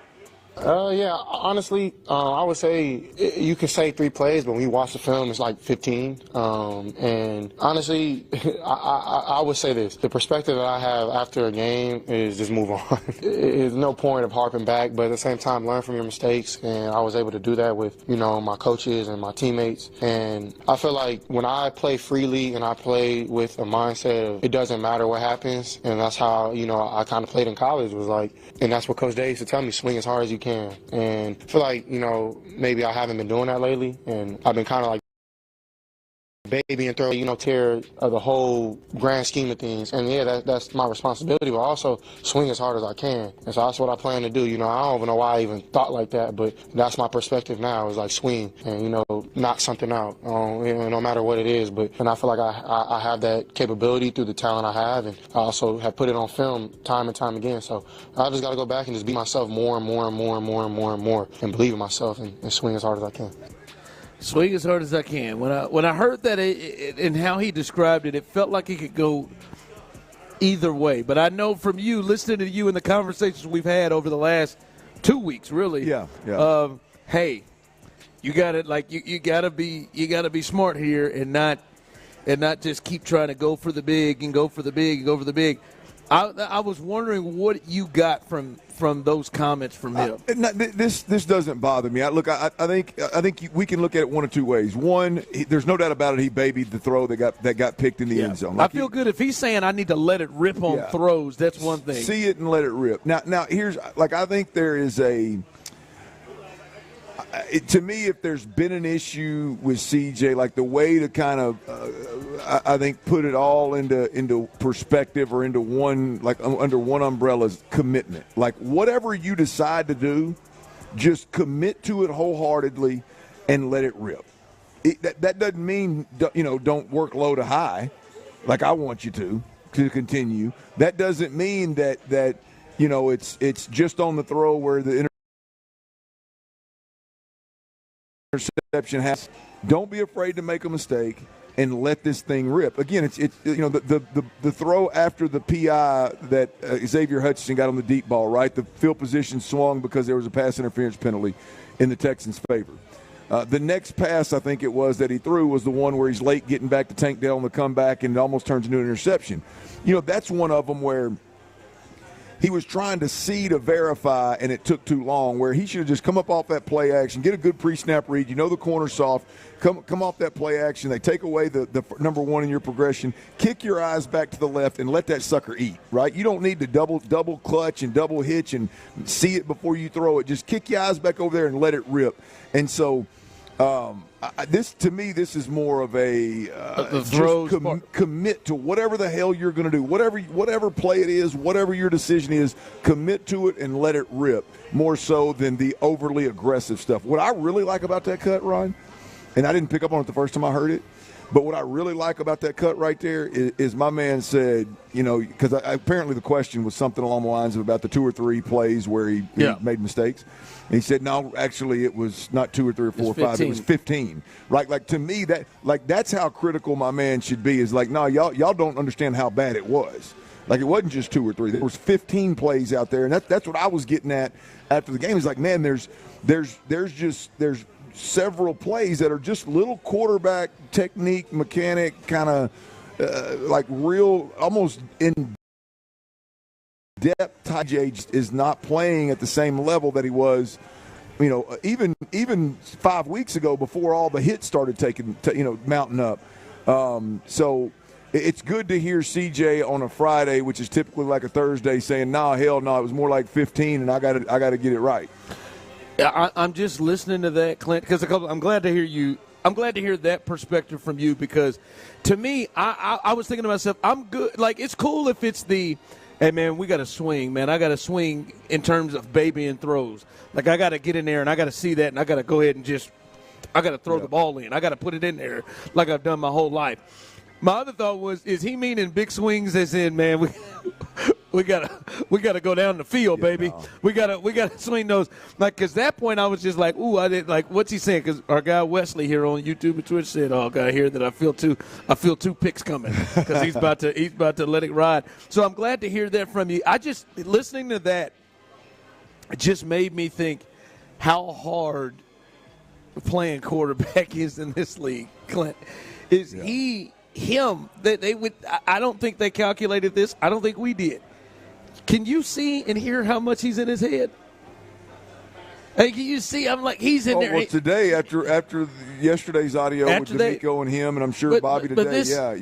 Yeah, honestly, I would say you can say 3 plays, but when you watch the film, it's like 15. And honestly, I would say this. The perspective that I have after a game is just move on. There's no point of harping back, but at the same time, learn from your mistakes. And I was able to do that with, my coaches and my teammates. And I feel like when I play freely and I play with a mindset of it doesn't matter what happens, and that's how, I kind of played in college, was like, and that's what Coach Day used to tell me, swing as hard as you can. And I feel like, maybe I haven't been doing that lately, and I've been kind of like baby and throw, tear of the whole grand scheme of things. And yeah, that's my responsibility, but also swing as hard as I can. And so that's what I plan to do. I don't even know why I even thought like that, but that's my perspective now, is like swing and, knock something out, no matter what it is. And I feel like I have that capability through the talent I have, and I also have put it on film time and time again. So I just got to go back and just be myself more and more and more and more and more and more, and believe in myself and swing as hard as I can. Swing as hard as I can. When I heard that and how he described it, it felt like it could go either way. But I know from you, listening to you and the conversations we've had over the last 2 weeks, really. Yeah. Hey, you got it. Like you got to be smart here and not just keep trying to go for the big and go for the big and go for the big. I was wondering what you got from those comments from him. This doesn't bother me. I think we can look at it one of two ways. One, there's no doubt about it. He babied the throw that got picked in the end zone. I feel good if he's saying I need to let it rip on throws. That's one thing. See it and let it rip. Now here's I think there is to me, if there's been an issue with CJ, like the way to kind of, I think, put it all into perspective or into one, like under one umbrella, is commitment. Like whatever you decide to do, just commit to it wholeheartedly and let it rip. That doesn't mean, don't work low to high, like I want you to continue. That doesn't mean that it's just on the throw where the interception has. Don't be afraid to make a mistake and let this thing rip. Again, it's the throw after the PI that Xavier Hutchinson got on the deep ball, right? The field position swung because there was a pass interference penalty in the Texans' favor. The next pass, I think it was, that he threw was the one where he's late getting back to Tankdale on the comeback and it almost turns into an interception. That's one of them where he was trying to see to verify, and it took too long, where he should have just come up off that play action, get a good pre-snap read. The corner's soft. Come off that play action. They take away the number one in your progression. Kick your eyes back to the left and let that sucker eat, right? You don't need to double clutch and double hitch and see it before you throw it. Just kick your eyes back over there and let it rip. And so this is more of a commit to whatever the hell you're going to do, whatever play it is, whatever your decision is, commit to it and let it rip, more so than the overly aggressive stuff. What I really like about that cut, Ron, and I didn't pick up on it the first time I heard it, but what I really like about that cut right there is my man said, because apparently the question was something along the lines of about the 2 or 3 plays where he made mistakes. And he said, no, actually it was not 2 or 3 or 4 or 5. It was 15. Right? Like, to me, that's how critical my man should be, is like, no, y'all don't understand how bad it was. Like, it wasn't just 2 or 3. There was 15 plays out there, and that's what I was getting at after the game. It's like, man, there's several plays that are just little quarterback technique, mechanic, kind of like real, almost in depth. TJ is not playing at the same level that he was, even 5 weeks ago before all the hits started mounting up. So it's good to hear CJ on a Friday, which is typically like a Thursday, saying, "No, hell no, it was more like 15, and I got to get it right." I'm just listening to that, Clint, because I'm glad to hear you. I'm glad to hear that perspective from you, because to me, I was thinking to myself, I'm good. Like, it's cool if it's the, hey, man, we got to swing, man. I got to swing in terms of babying throws. Like, I got to get in there and I got to see that, and I got to go ahead and I got to throw the ball in. I got to put it in there like I've done my whole life. My other thought was, is he meaning big swings as in, man, we gotta go down the field, baby. No. We gotta swing those. Like, cause that point I was just like, ooh, I did like, what's he saying? Cause our guy Wesley here on YouTube and Twitch said, oh, God, I hear that I feel two picks coming, cause he's about to let it ride. So I'm glad to hear that from you. Listening to that, it just made me think how hard playing quarterback is in this league, Clint. Is him that they would? I don't think they calculated this. I don't think we did. Can you see and hear how much he's in his head? Hey, can you see? I'm like, he's in there. Well, today, after yesterday's audio with DeMeco and him, and I'm sure Bobby today,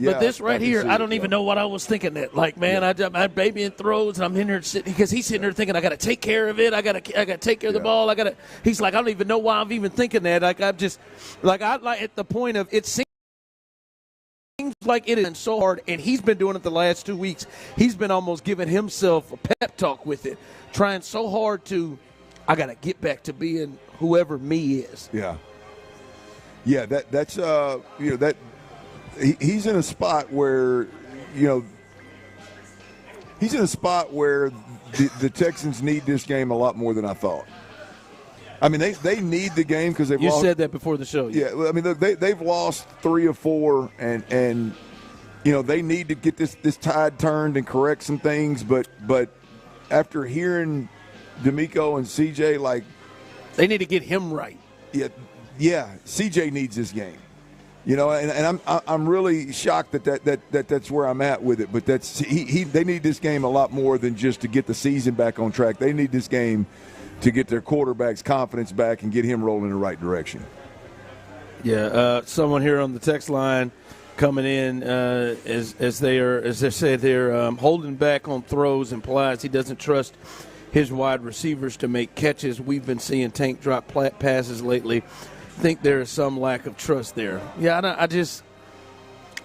But this right here, I don't even know what I was thinking. That, like, man, I baby in throws, and I'm in there sitting because he's sitting there thinking, I got to take care of it. I got to take care of the ball. He's like, I don't even know why I'm even thinking that. Like, I'm just, like, at the point of it seems like it is so hard, and he's been doing it the last 2 weeks. He's been almost giving himself a pep talk with it, trying so hard to. I got to get back to being whoever me is. Yeah. That's he's in a spot where the Texans need this game a lot more than I thought. I mean, they need the game because they've lost. You said that before the show. Yeah, I mean they've lost 3 or 4, and they need to get this tide turned and correct some things. But after hearing DeMeco and CJ, like, they need to get him right. Yeah. CJ needs this game, and I'm really shocked that's where I'm at with it. But they need this game a lot more than just to get the season back on track. They need this game to get their quarterback's confidence back and get him rolling in the right direction. Yeah, someone here on the text line coming in as they said they're holding back on throws implies he doesn't trust his wide receivers to make catches. We've been seeing Tank drop passes lately. Think there is some lack of trust there. Yeah, I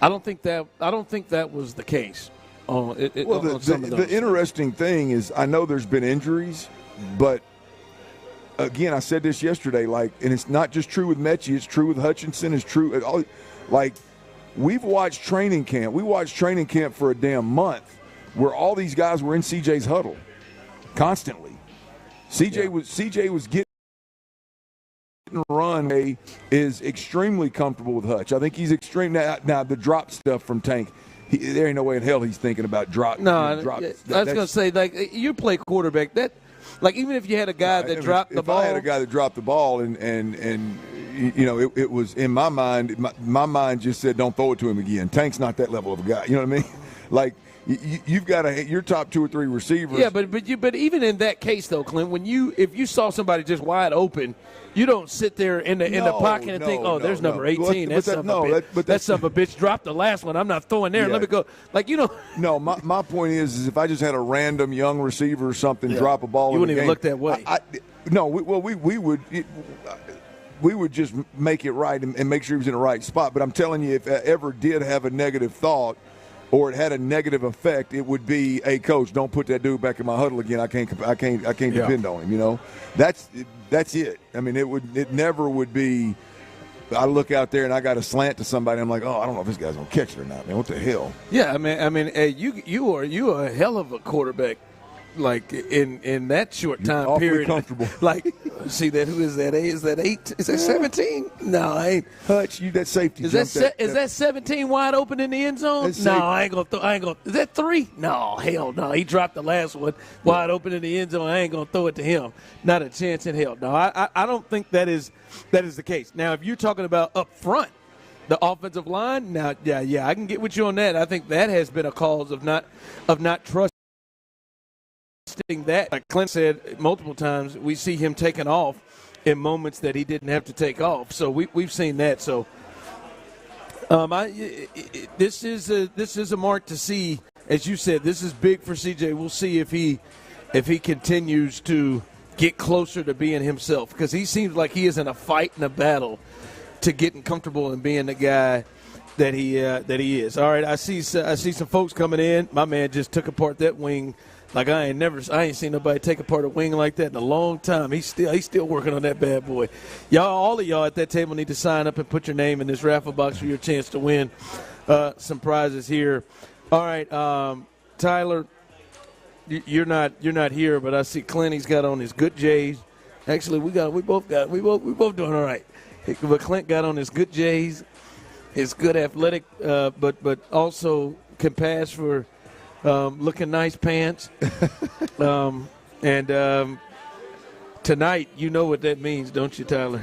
don't think that was the case. The interesting thing is, I know there's been injuries, but again, I said this yesterday, and it's not just true with Mechie, it's true with Hutchinson, it's true. We've watched training camp. We watched training camp for a damn month where all these guys were in CJ's huddle constantly. CJ was getting run. Is extremely comfortable with Hutch. I think he's extreme now. The drop stuff from Tank, there ain't no way in hell he's thinking about drop. No, I was going to say, like, you play quarterback. That, like, even if you had a guy that dropped the ball. If I had a guy that dropped the ball and it was in my mind. My mind just said, don't throw it to him again. Tank's not that level of a guy. You know what I mean? Like. You've got to your top 2 or 3 receivers. Yeah, but even in that case though, Clint, if you saw somebody just wide open, you don't sit there in the pocket and think, there's number 18. That son of a bitch dropped the last one. I'm not throwing there. Yeah. Let me go. No, my point is if I just had a random young receiver or something drop a ball, you wouldn't even look that way. We would just make it right and make sure he was in the right spot. But I'm telling you, if I ever did have a negative thought, or it had a negative effect, it would be, hey, coach, don't put that dude back in my huddle again. I can't depend on him. That's it. I mean, it never would be. I look out there and I got a slant to somebody. I'm like, I don't know if this guy's gonna catch it or not, man. What the hell? Yeah, I mean, hey, you are a hell of a quarterback. Like in that short time period, comfortable. Like, see that? Who is that? Is that 8? Is that 17? No, I ain't. Hutch, you that safety. Is that 17 wide open in the end zone? No, I ain't gonna. Is that 3? No, hell no. He dropped the last one wide open in the end zone. I ain't gonna throw it to him. Not a chance in hell. No, I don't think that is the case. Now, if you're talking about up front, the offensive line, now, yeah, I can get with you on that. I think that has been a cause of not trusting that. Like Clint said multiple times, we see him taking off in moments that he didn't have to take off. So we've seen that. So this is a mark to see. As you said, this is big for CJ. We'll see if he continues to get closer to being himself, because he seems like he is in a fight and a battle to getting comfortable and being the guy that he is. All right, I see some folks coming in. My man just took apart that wing. Like I ain't seen nobody take apart a wing like that in a long time. He's still working on that bad boy. All of y'all at that table need to sign up and put your name in this raffle box for your chance to win some prizes here. All right, Tyler, you're not here, but I see Clint. He's got on his good J's. Actually, we both doing all right. But Clint got on his good J's, his good athletic, but also can pass for looking nice pants. And tonight, you know what that means, don't you, Tyler?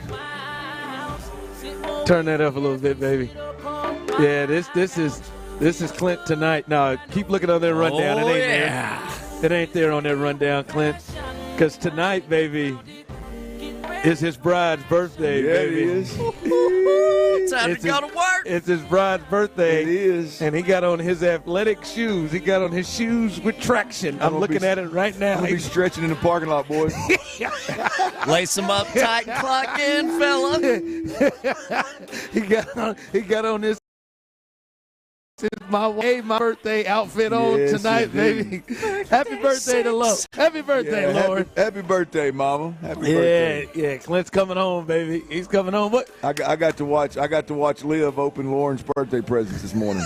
Turn that up a little bit, baby. Yeah, this is Clint tonight. No, keep looking on that rundown. Oh, it ain't there. It ain't there on that rundown, Clint. Because tonight, baby, is his bride's birthday, baby. It is. Time to go to work. It's his bride's birthday. It is. And he got on his athletic shoes. He got on his shoes with traction. I'm looking at it right now. I'm going to be stretching in the parking lot, boys. Lace them up tight and clock in, fella. he got on this. My birthday outfit on tonight, baby. Happy birthday to Lo. Happy birthday, Lord. Happy birthday, Mama. Happy birthday. Yeah. Clint's coming home, baby. He's coming home. What? I got to watch Liv open Lauren's birthday presents this morning.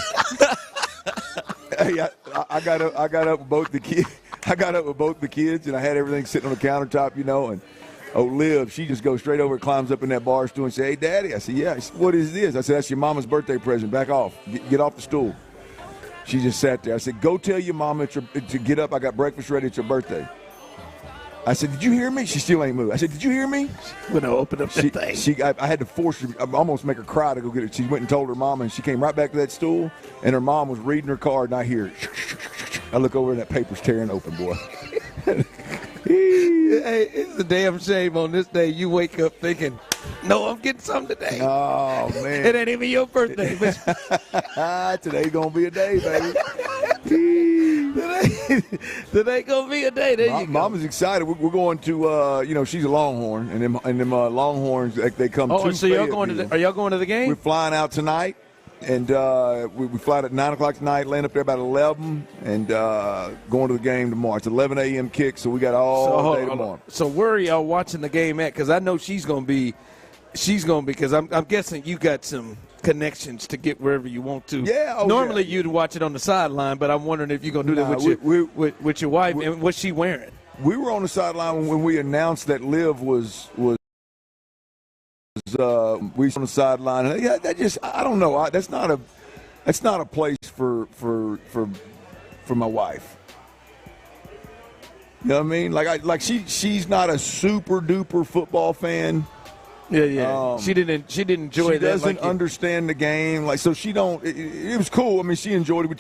Hey, I got up with both the kids. I got up with both the kids, and I had everything sitting on the countertop, and Liv, she just goes straight over, climbs up in that bar stool and say, "Hey, Daddy." I said, "Yeah." She said, "What is this?" I said, "That's your mama's birthday present. Back off. Get off the stool." She just sat there. I said, "Go tell your mama to get up. I got breakfast ready. It's your birthday." I said, "Did you hear me?" She still ain't moved. I said, "Did you hear me?" When I opened up that thing. I had to force her. I almost make her cry to go get it. She went and told her mama, and she came right back to that stool, and her mom was reading her card, and I hear it. I look over, and that paper's tearing open, boy. Hey, it's a damn shame on this day you wake up thinking, "No, I'm getting something today." Oh, man. It ain't even your birthday. Today's going to be a day, baby. Today going to be a day. There you go. Mama's excited. We're going to, she's a Longhorn, and them Longhorns, they come to so are y'all going to the game? We're flying out tonight. And we fly at 9 o'clock tonight, land up there about 11, and going to the game tomorrow. It's 11 a.m. kick, so we got all day tomorrow. So where are y'all watching the game at? Because I know she's going to be, because I'm guessing you got some connections to get wherever you want to. Yeah. Normally you'd watch it on the sideline, but I'm wondering if you're going to do that with your wife. And what's she wearing? We were on the sideline when we announced that Liv was we on the sideline. Yeah, I don't know. That's not a place for my wife. You know what I mean? She's not a super duper football fan. Yeah. She didn't enjoy that. She doesn't understand the game. So she don't. It was cool. I mean, she enjoyed it. We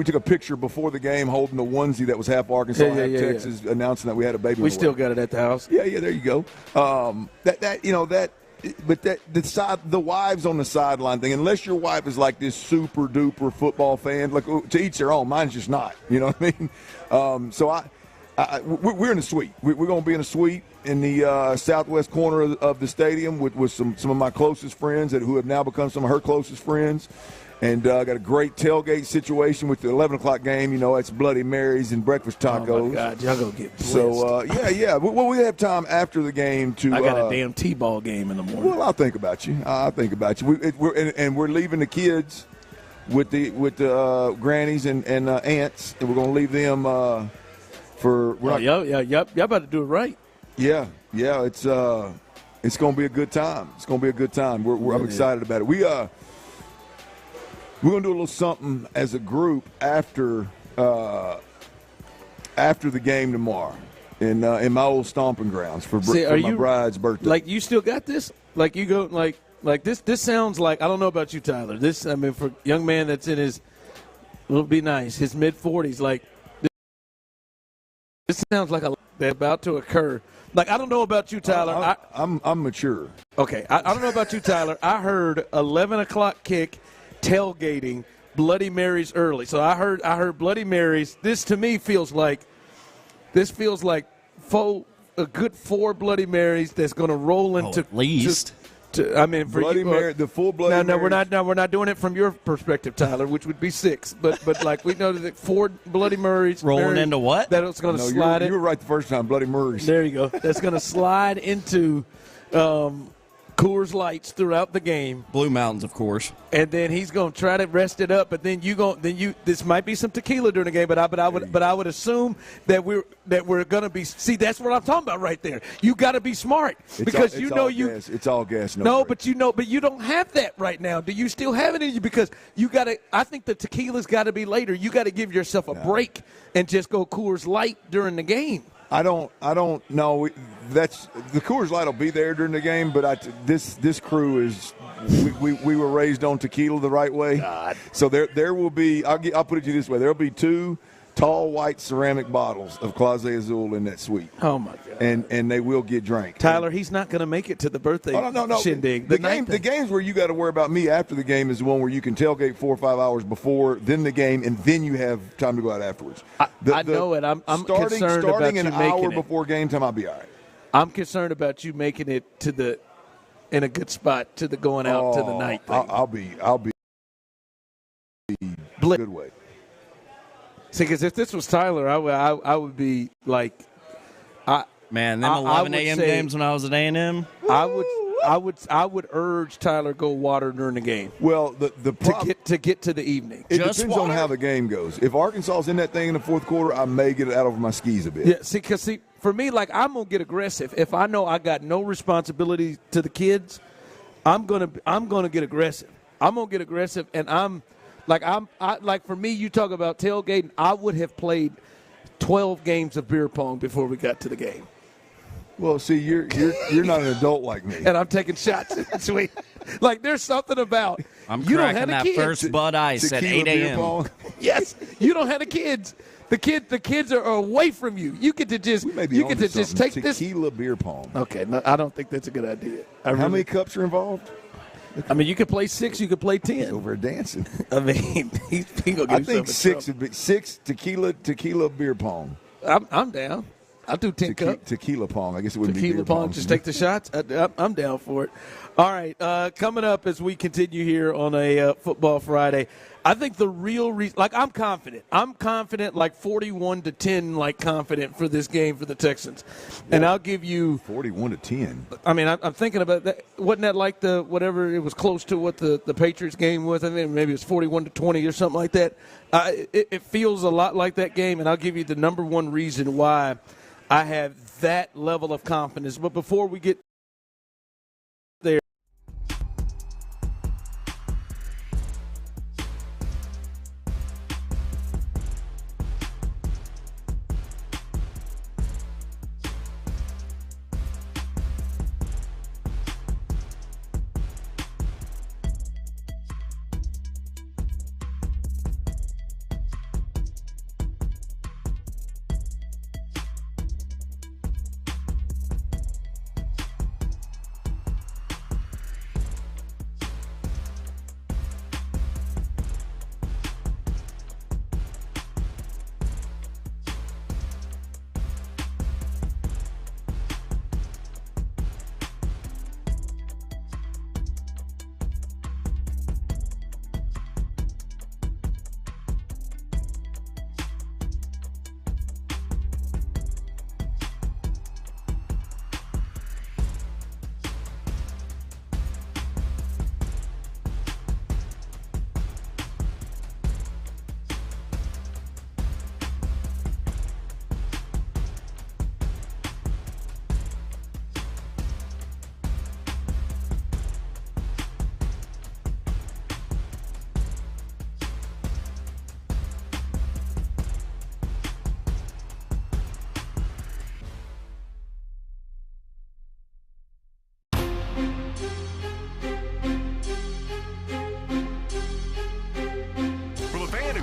took a picture before the game holding the onesie that was half Arkansas, half Texas, announcing that we had a baby. We still got it at the house. Yeah. There you go. But the wives on the sideline thing. Unless your wife is like this super duper football fan, like to each their own. Mine's just not. You know what I mean? So we're in a suite. We're going to be in a suite in the southwest corner of the stadium with some of my closest friends who have now become some of her closest friends. And got a great tailgate situation with the 11 o'clock game. It's Bloody Marys and breakfast tacos. Oh, my God. Y'all going to get blessed. So, yeah. Well, we have time after the game to – I got a damn T-ball game in the morning. Well, I'll think about you. We're leaving the kids with the grannies and aunts, and we're going to leave them for – y'all about to do it right. Yeah. It's going to be a good time. It's going to be a good time. I'm excited about it. We're going to do a little something as a group after the game tomorrow in my old stomping grounds for my bride's birthday. Like, you still got this? Like, you go like this? This sounds like, I don't know about you, Tyler. This, I mean, for a young man that's in his, it'll be nice, his mid-40s, like, this sounds like that's about to occur. Like, I don't know about you, Tyler. I'm mature. Okay, I don't know about you, Tyler. I heard 11 o'clock kick. Tailgating, Bloody Marys early. So I heard Bloody Marys. This to me feels like a good 4 Bloody Marys that's going to roll into at least. Bloody Mary, the full Bloody Marys. We're not doing it from your perspective, Tyler, which would be 6. But like we know that 4 Bloody Marys rolling into what? That it's going to slide. You were right the first time. Bloody Marys. There you go. That's going to slide into. Coors Lights throughout the game. Blue Mountains, of course. And then he's going to try to rest it up. But then this might be some tequila during the game. But I would assume that we're going to be. See, that's what I'm talking about right there. You got to be smart because it's all gas. No, but you don't have that right now. Do you still have it in you? Because you got to. I think the tequila's got to be later. You got to give yourself a break and just go Coors Light during the game. I don't know. That's the Coors Light will be there during the game, but this crew is we were raised on tequila the right way. God. So there will be. I'll put it to you this way: there will be 2 tall white ceramic bottles of Clase Azul in that suite. Oh my God! And they will get drank. Tyler, he's not going to make it to the birthday shindig. The games where you got to worry about me after the game is the one where you can tailgate 4 or 5 hours before, then the game, and then you have time to go out afterwards. I know it. I'm concerned about starting you an making hour it. before game time. I'll be all right. I'm concerned about you making it in a good spot to the going out to the night thing. I'll be good way. See, because if this was Tyler, I would be like, man, them 11 a.m. games when I was at A&M. I would urge Tyler go water during the game. Well, to get to the evening. It depends on how the game goes. If Arkansas's in that thing in the fourth quarter, I may get it out over my skis a bit. Yeah, because for me, like, I'm gonna get aggressive. If I know I got no responsibility to the kids, I'm gonna get aggressive. I'm gonna get aggressive, and like for me, you talk about tailgating. I would have played 12 games of beer pong before we got to the game. Well, see, you're not an adult like me, and I'm taking shots. Sweet, like there's something about I'm you don't cracking have the that kids. first Bud Ice at 8 a.m. Yes, you don't have the kids. The kids are away from you. You get to just take this tequila beer pong. Okay, no, I don't think that's a good idea. How many cups are involved? I mean, you could play 6, you could play 10. He's over dancing. I mean, he gonna get I think himself 6 would be 6 tequila beer pong. I'm down. I'll do 10 cups. Tequila pong. I guess it wouldn't be Tequila beer pong. Just take the shots. I'm down for it. All right, coming up as we continue here on a Football Friday, I think the real reason, like, I'm confident. I'm confident, like 41-10, like confident for this game for the Texans. And I'll give you 41-10. I mean, I'm thinking about that. Wasn't that like whatever it was close to what the Patriots game was? I mean, maybe it was 41-20 or something like that. It feels a lot like that game, and I'll give you the number one reason why I have that level of confidence. But before we get there,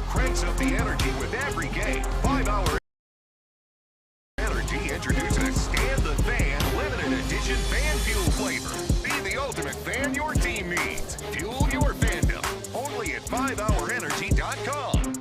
cranks up the energy with every game. 5-hour energy introduces Stand the Fan limited edition fan fuel flavor. Be the ultimate fan your team needs. Fuel your fandom. Only at 5hourenergy.com.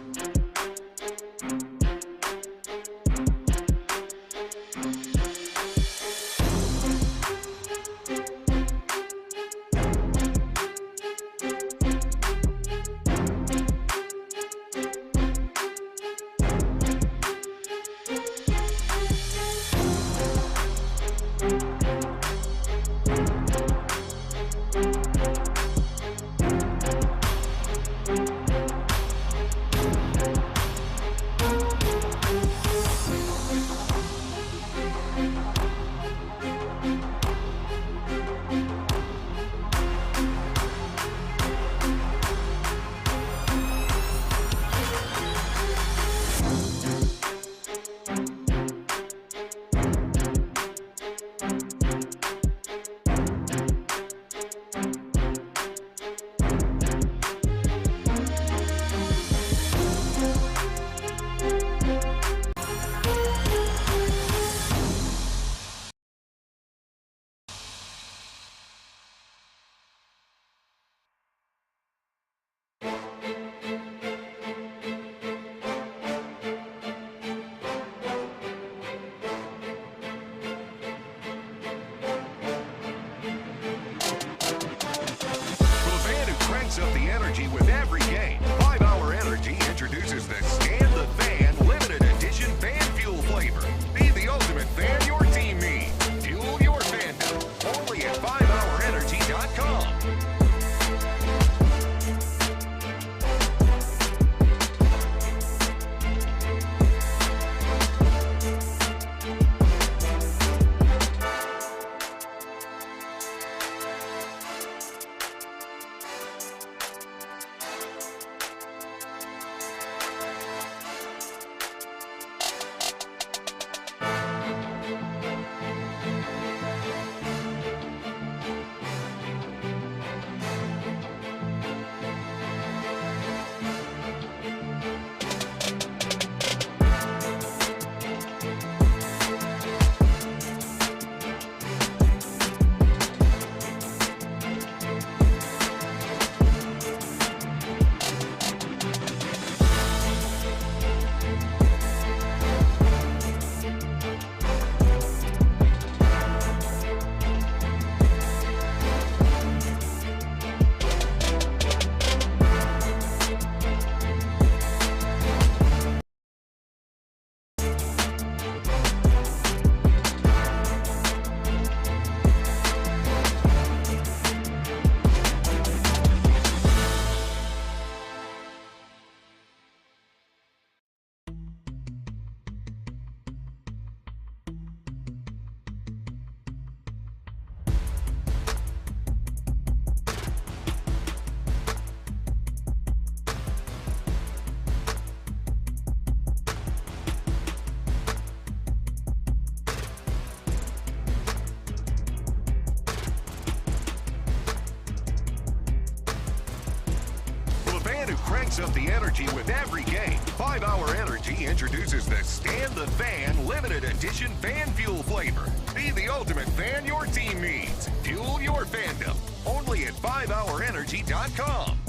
cranks up the energy with every game. 5 Hour Energy introduces the Stand the Fan limited edition fan fuel flavor. Be the ultimate fan your team needs. Fuel your fandom. Only at 5hourenergy.com.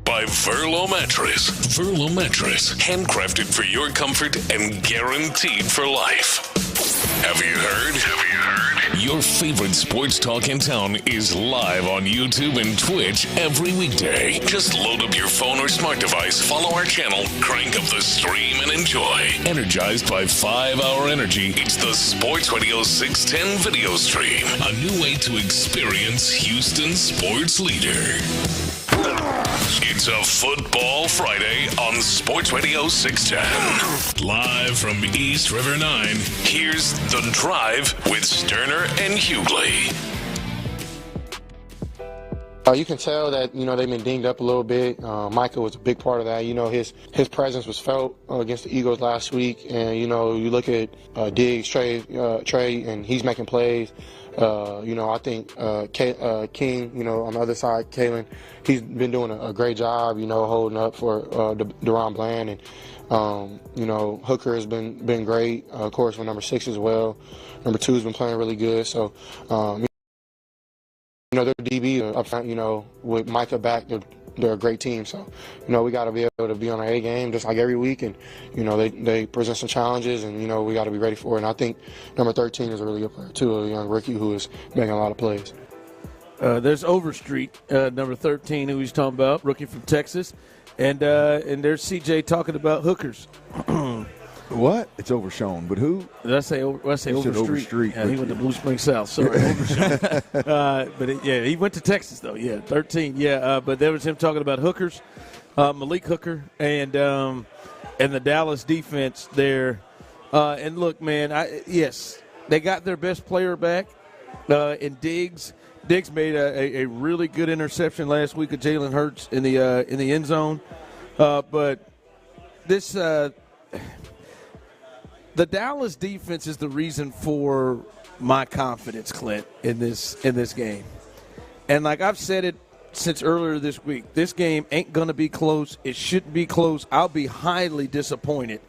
By Verlo Mattress. Verlo Mattress, handcrafted for your comfort and guaranteed for life. Have you heard? Your favorite sports talk in town is live on YouTube and Twitch every weekday. Just load up your phone or smart device, follow our channel, crank up the stream, and enjoy. Energized by 5 Hour Energy, it's the Sports Radio 610 video stream. A new way to experience Houston's sports leader. It's a Football Friday on Sports Radio 610. Live from East River 9, here's The Drive with Stoerner and Hughley. You can tell that, they've been dinged up a little bit. Micah was a big part of that. His presence was felt against the Eagles last week. And, you look at Diggs, Trey, and he's making plays. I think King, on the other side, Kalen, he's been doing a great job, holding up for Deron Bland. And, Hooker has been great, of course, with number 6 as well. Number 2 has been playing really good. So, their DB up front, with Micah back, they're a great team. So, we got to be able to be on our A game just like every week. And, they present some challenges, and, we got to be ready for it. And I think number 13 is a really good player, too, a young rookie who is making a lot of plays. There's Overstreet, number 13, who he's talking about, rookie from Texas. And there's CJ talking about hookers. What? It's Overshown, but who? Did I say Overstreet? Yeah, he went to Blue Springs South. Sorry, Overshown. He went to Texas though. Yeah, 13. Yeah, but there was him talking about hookers, Malik Hooker, and the Dallas defense there. And look, man, yes, they got their best player back in Diggs. Diggs made a really good interception last week of Jalen Hertz in the end zone, but this. The Dallas defense is the reason for my confidence, Clint, in this game. And like I've said it since earlier this week, this game ain't going to be close. It shouldn't be close. I'll be highly disappointed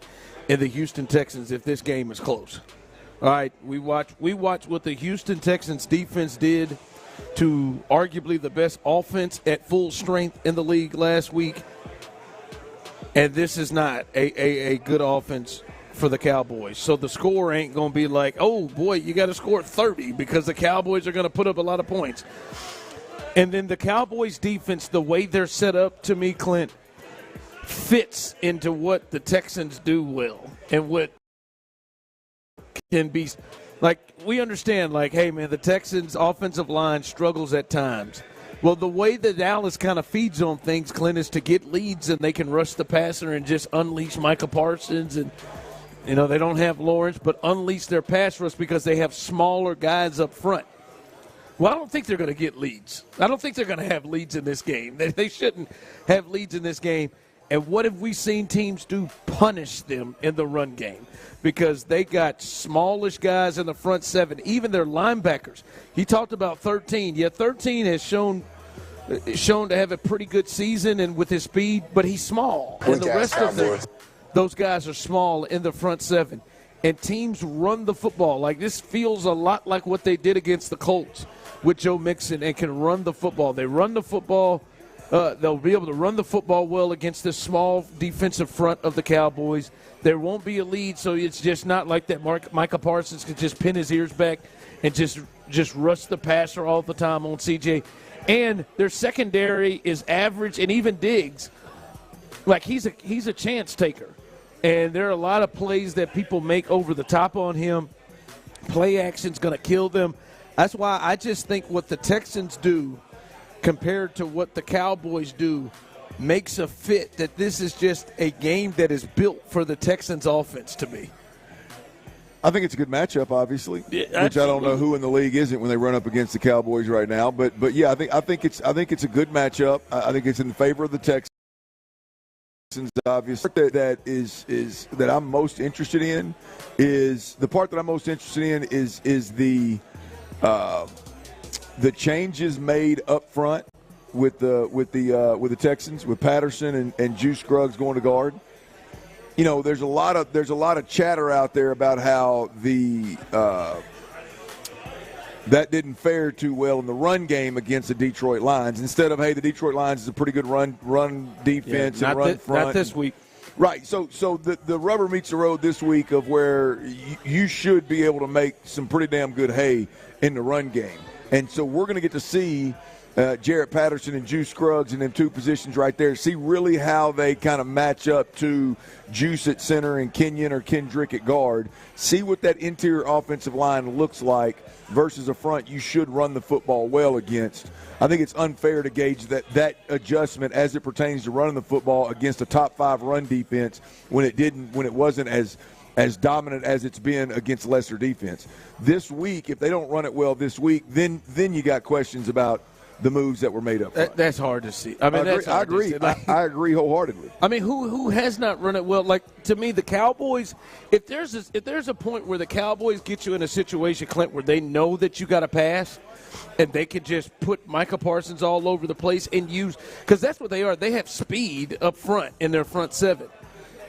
in the Houston Texans if this game is close. All right, we watched what the Houston Texans defense did to arguably the best offense at full strength in the league last week. And this is not a good offense for the Cowboys. So the score ain't going to be like, oh, boy, you got to score 30 because the Cowboys are going to put up a lot of points. And then the Cowboys defense, the way they're set up, to me, Clint, fits into what the Texans do well and what can be – like, we understand, like, hey, man, the Texans' offensive line struggles at times. Well, the way that Dallas kind of feeds on things, Clint, is to get leads and they can rush the passer and just unleash Micah Parsons and – they don't have Lawrence, but unleash their pass rush because they have smaller guys up front. Well, I don't think they're going to get leads. I don't think they're going to have leads in this game. They shouldn't have leads in this game. And what have we seen teams do? Punish them in the run game because they got smallish guys in the front 7, even their linebackers. He talked about 13. Yeah, 13 has shown shown to have a pretty good season and with his speed, but he's small. And the rest of those guys are small in the front seven. And teams run the football. Like, this feels a lot like what they did against the Colts with Joe Mixon and can run the football. They run the football. They'll be able to run the football well against this small defensive front of the Cowboys. There won't be a lead, so it's just not like that Micah Parsons can just pin his ears back and just rush the passer all the time on CJ. And their secondary is average, and even Diggs, like he's a chance taker. And there are a lot of plays that people make over the top on him. Play action's going to kill them. That's why I just think what the Texans do compared to what the Cowboys do makes a fit that this is just a game that is built for the Texans offense to me. I think it's a good matchup, obviously, Yeah, which I don't know who in the league isn't when they run up against the Cowboys right now. But yeah, I think it's a good matchup. I think it's in favor of the Texans. Obviously, that I'm most interested in is the part that I'm most interested in is the changes made up front with the Texans, with Patterson and Juice Scruggs going to guard. You know, there's a lot of chatter out there about how that didn't fare too well in the run game against the Detroit Lions. Instead of, hey, the Detroit Lions is a pretty good run defense and run front. Not this week. Right. So the rubber meets the road this week of where you should be able to make some pretty damn good hay in the run game. And so we're going to get to see Jarrett Patterson and Juice Scruggs in them two positions right there, see really how they kind of match up to Juice at center and Kenyon or Kendrick at guard, see what that interior offensive line looks like versus a front you should run the football well against. I think it's unfair to gauge that adjustment as it pertains to running the football against a top 5 run defense when it wasn't as dominant as it's been against lesser defense. This week, if they don't run it well this week, then you got questions about the moves that were made up. That's hard to see. I mean, I agree. I agree wholeheartedly. I mean, who has not run it well? Like, to me, the Cowboys. If there's a point where the Cowboys get you in a situation, Clint, where they know that you got to pass, and they can just put Micah Parsons all over the place and use, because that's what they are. They have speed up front in their front seven.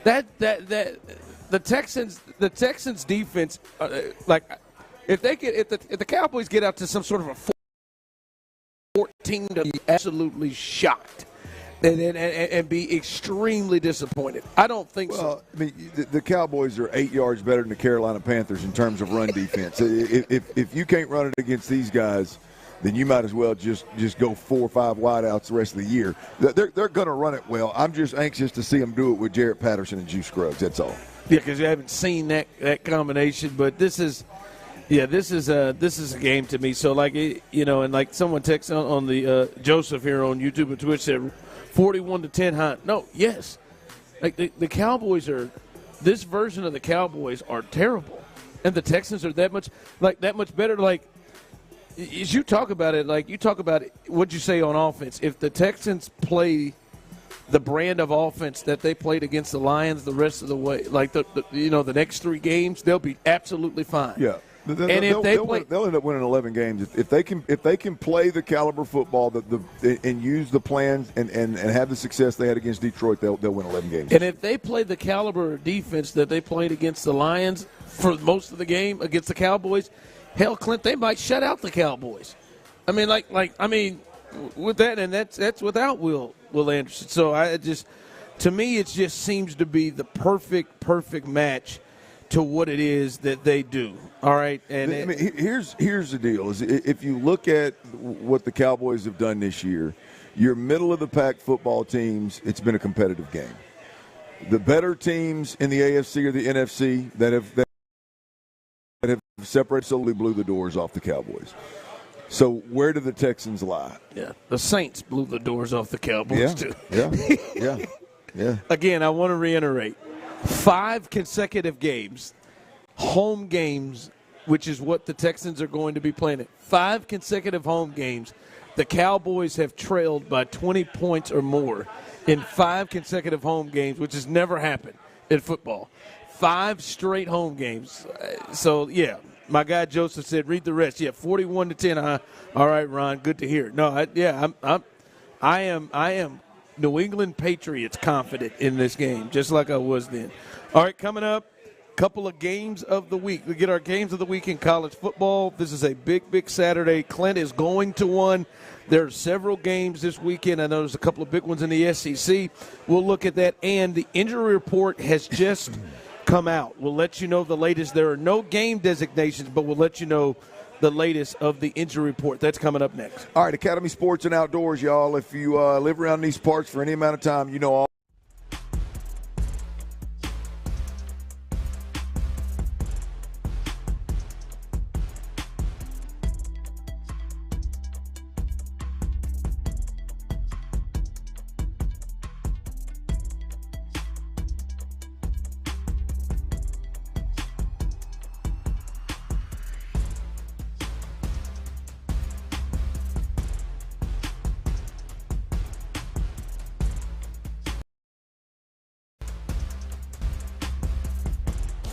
The Texans defense, like, if the Cowboys get out to some sort of a 14 to be absolutely shocked and be extremely disappointed. I don't think so. I mean, the Cowboys are 8 yards better than the Carolina Panthers in terms of run defense. If you can't run it against these guys, then you might as well just go 4 or 5 wideouts the rest of the year. They're going to run it well. I'm just anxious to see them do it with Jarrett Patterson and Juice Scruggs. That's all. Yeah, because you haven't seen that combination, but this is a game to me. So, like, and like someone texted on the Joseph here on YouTube and Twitch said 41-10 Hunt. No, yes. Like, the Cowboys are – this version of the Cowboys are terrible. And the Texans are that much better. Like, as you talk about it, what'd you say on offense? If the Texans play the brand of offense that they played against the Lions the rest of the way, like the next 3 games, they'll be absolutely fine. Yeah. They'll end up winning 11 games if they can play the caliber football and use the plans and have the success they had against Detroit. They'll win 11 games. And if they play the caliber of defense that they played against the Lions for most of the game against the Cowboys, hell, Clint, they might shut out the Cowboys. I mean, with that, and that's without Will Anderson. So to me, it just seems to be the perfect match to what it is that they do. All right, and here's the deal: is if you look at what the Cowboys have done this year, your middle of the pack football teams, it's been a competitive game. The better teams in the AFC or the NFC that have separated solely blew the doors off the Cowboys. So where do the Texans lie? Yeah, the Saints blew the doors off the Cowboys too. Yeah. Again, I want to reiterate: 5 consecutive games. Home games, which is what the Texans are going to be playing at. 5 consecutive home games. The Cowboys have trailed by 20 points or more in 5 consecutive home games, which has never happened in football. 5 straight home games. So, yeah, my guy Joseph said, read the rest. Yeah, 41-10. All right, Ron, good to hear. No, I am New England Patriots confident in this game, just like I was then. All right, coming up, couple of games of the week. We get our games of the week in college football. This is a big, big Saturday. Clint is going to one. There are several games this weekend. I know there's a couple of big ones in the SEC. We'll look at that. And the injury report has just come out. We'll let you know the latest. There are no game designations, but we'll let you know the latest of the injury report. That's coming up next. All right, Academy Sports and Outdoors, y'all. If you live around these parts for any amount of time, you know all.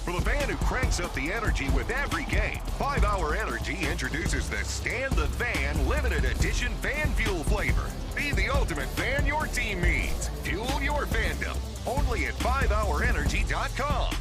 For the fan who cranks up the energy with every game, 5 Hour Energy introduces the Stand the Fan limited edition fan fuel flavor. Be the ultimate fan your team needs. Fuel your fandom. Only at 5hourenergy.com.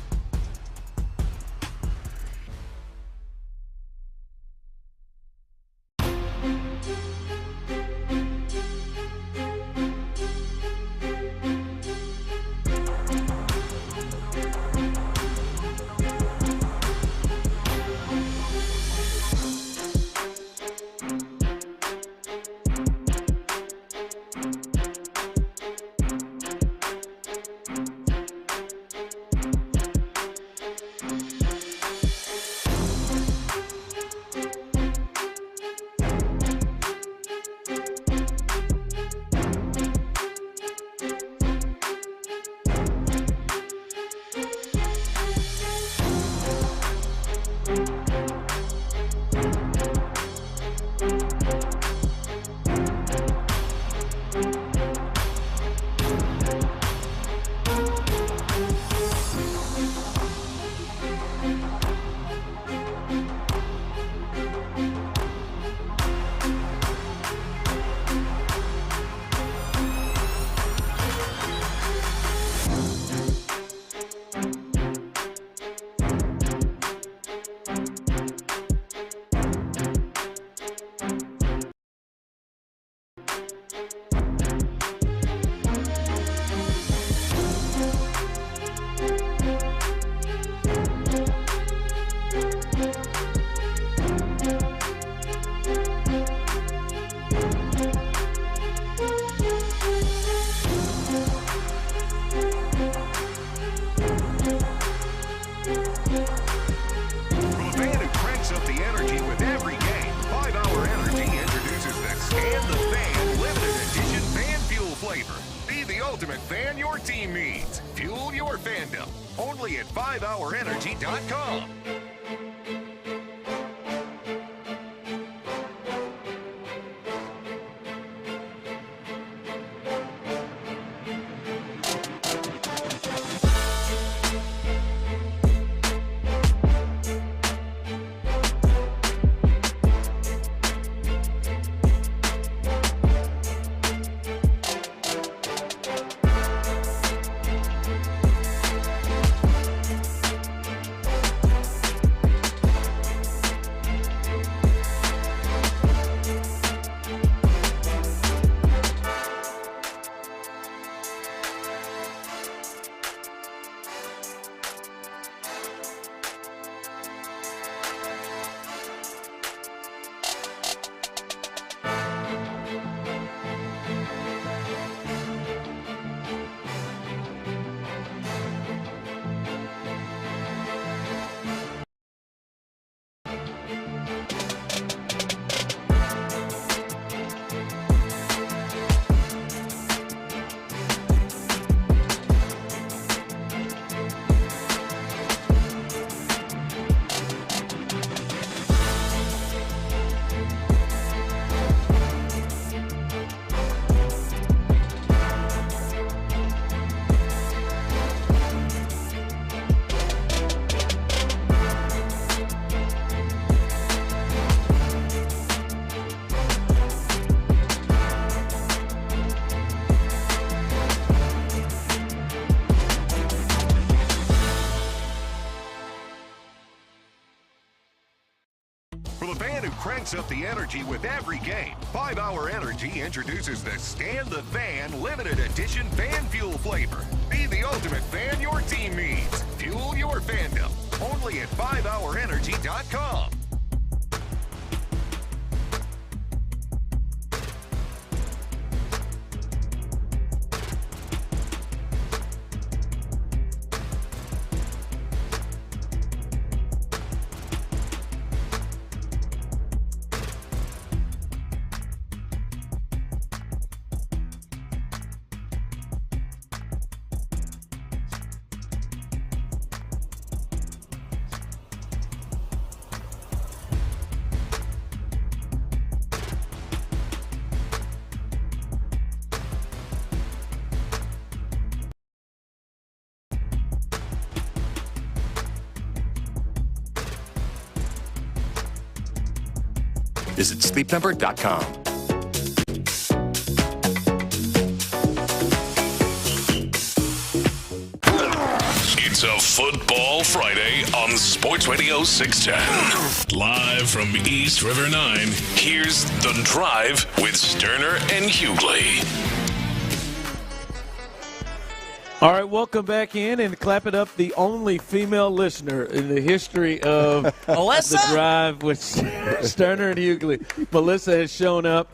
ultimate fan your team needs. Fuel your fandom. Only at 5hourenergy.com. cranks up the energy with every game. 5-Hour Energy introduces the Stand the Fan limited edition fan fuel flavor. Be the ultimate fan your team needs. Fuel your fandom. Only at 5hourenergy.com. Visit sleepnumber.com. It's a Football Friday on Sports Radio 610. Live from East River 9, here's The Drive with Stoerner and Hughley. All right, welcome back in and clap it up. The only female listener in the history of The Drive with Stoerner and Hughley. Melissa has shown up.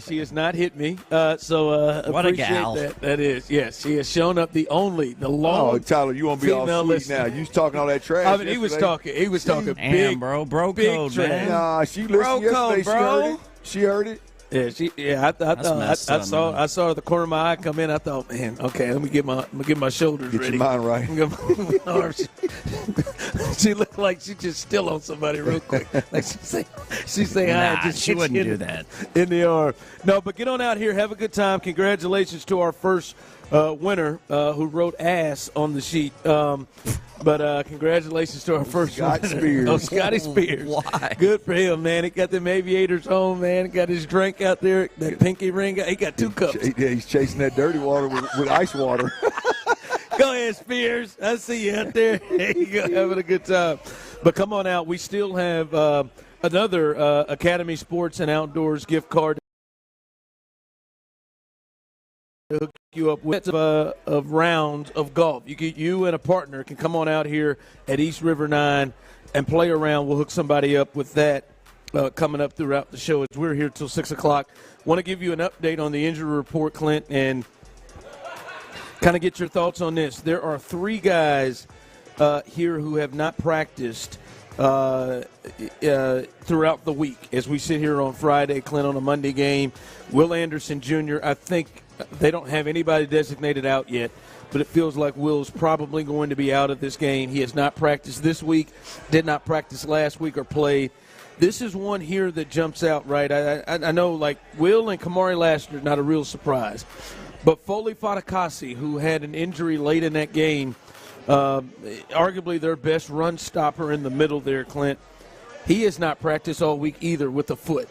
She has not hit me, so what a appreciate gal. that is, yes, she has shown up. The long. Oh, Tyler, you won't be all sweet listener. now. You was talking all that trash. I mean, he was talking Damn, big, bro big code, trash. man. Nah, she listened yesterday. She heard it. She heard it. Yeah, I saw the corner of my eye come in. I thought, man, okay, let me get my shoulders Get ready. your mind right. My arms. She looked like she just still on somebody real quick. Like she say hi. Nah, Just she hit wouldn't you do that. in the arm. No, but get on out here, have a good time. Congratulations to our first winner who wrote ass on the sheet. But congratulations to our first Scott winner. Spears. Oh, Scotty Spears. Why? Good for him, man. He got them aviators home, man. He got his drink out there, that pinky ring. He got 2 cups. Yeah, he's chasing that dirty water with ice water. Go ahead, Spears. I see you out there. There you go, having a good time. But come on out. We still have another Academy Sports and Outdoors gift card to hook you up with of rounds of golf. You and a partner can come on out here at East River 9 and play around. We'll hook somebody up with that coming up throughout the show as we're here till 6 o'clock. Want to give you an update on the injury report, Clint, and kind of get your thoughts on this. There are 3 guys here who have not practiced throughout the week. As we sit here on Friday, Clint, on a Monday game, Will Anderson Jr., I think they don't have anybody designated out yet, but it feels like Will's probably going to be out of this game. He has not practiced this week, did not practice last week or played. This is one here that jumps out, right? I know, like, Will and Kamari Lassiter, not a real surprise. But Foley Fatakasi, who had an injury late in that game, arguably their best run stopper in the middle there, Clint, he has not practiced all week either with the foot.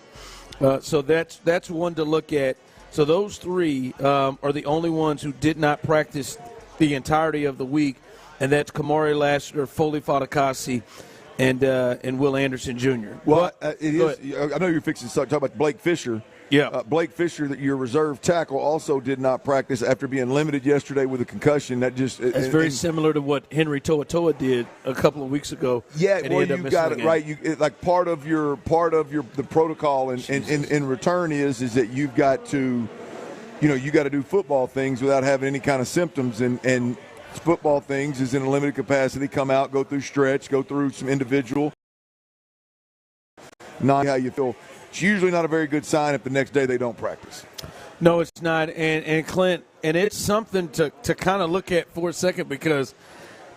So that's one to look at. So those 3 are the only ones who did not practice the entirety of the week, and that's Kamari Lassiter, Foley Fatakasi, and Will Anderson Jr. Well, it is. I know you're fixing to talk about Blake Fisher. Yeah. Blake Fisher, your reserve tackle, also did not practice after being limited yesterday with a concussion. That's very similar to what Henry To'oTo'o did a couple of weeks ago. Yeah, well, you got it right. Like part of the protocol in return is that you've got to, you got to do football things without having any kind of symptoms, and football things is in a limited capacity. Come out, go through stretch, go through some individual. Not how you feel. It's usually not a very good sign if the next day they don't practice. No, it's not. And Clint, and it's something to kind of look at for a second, because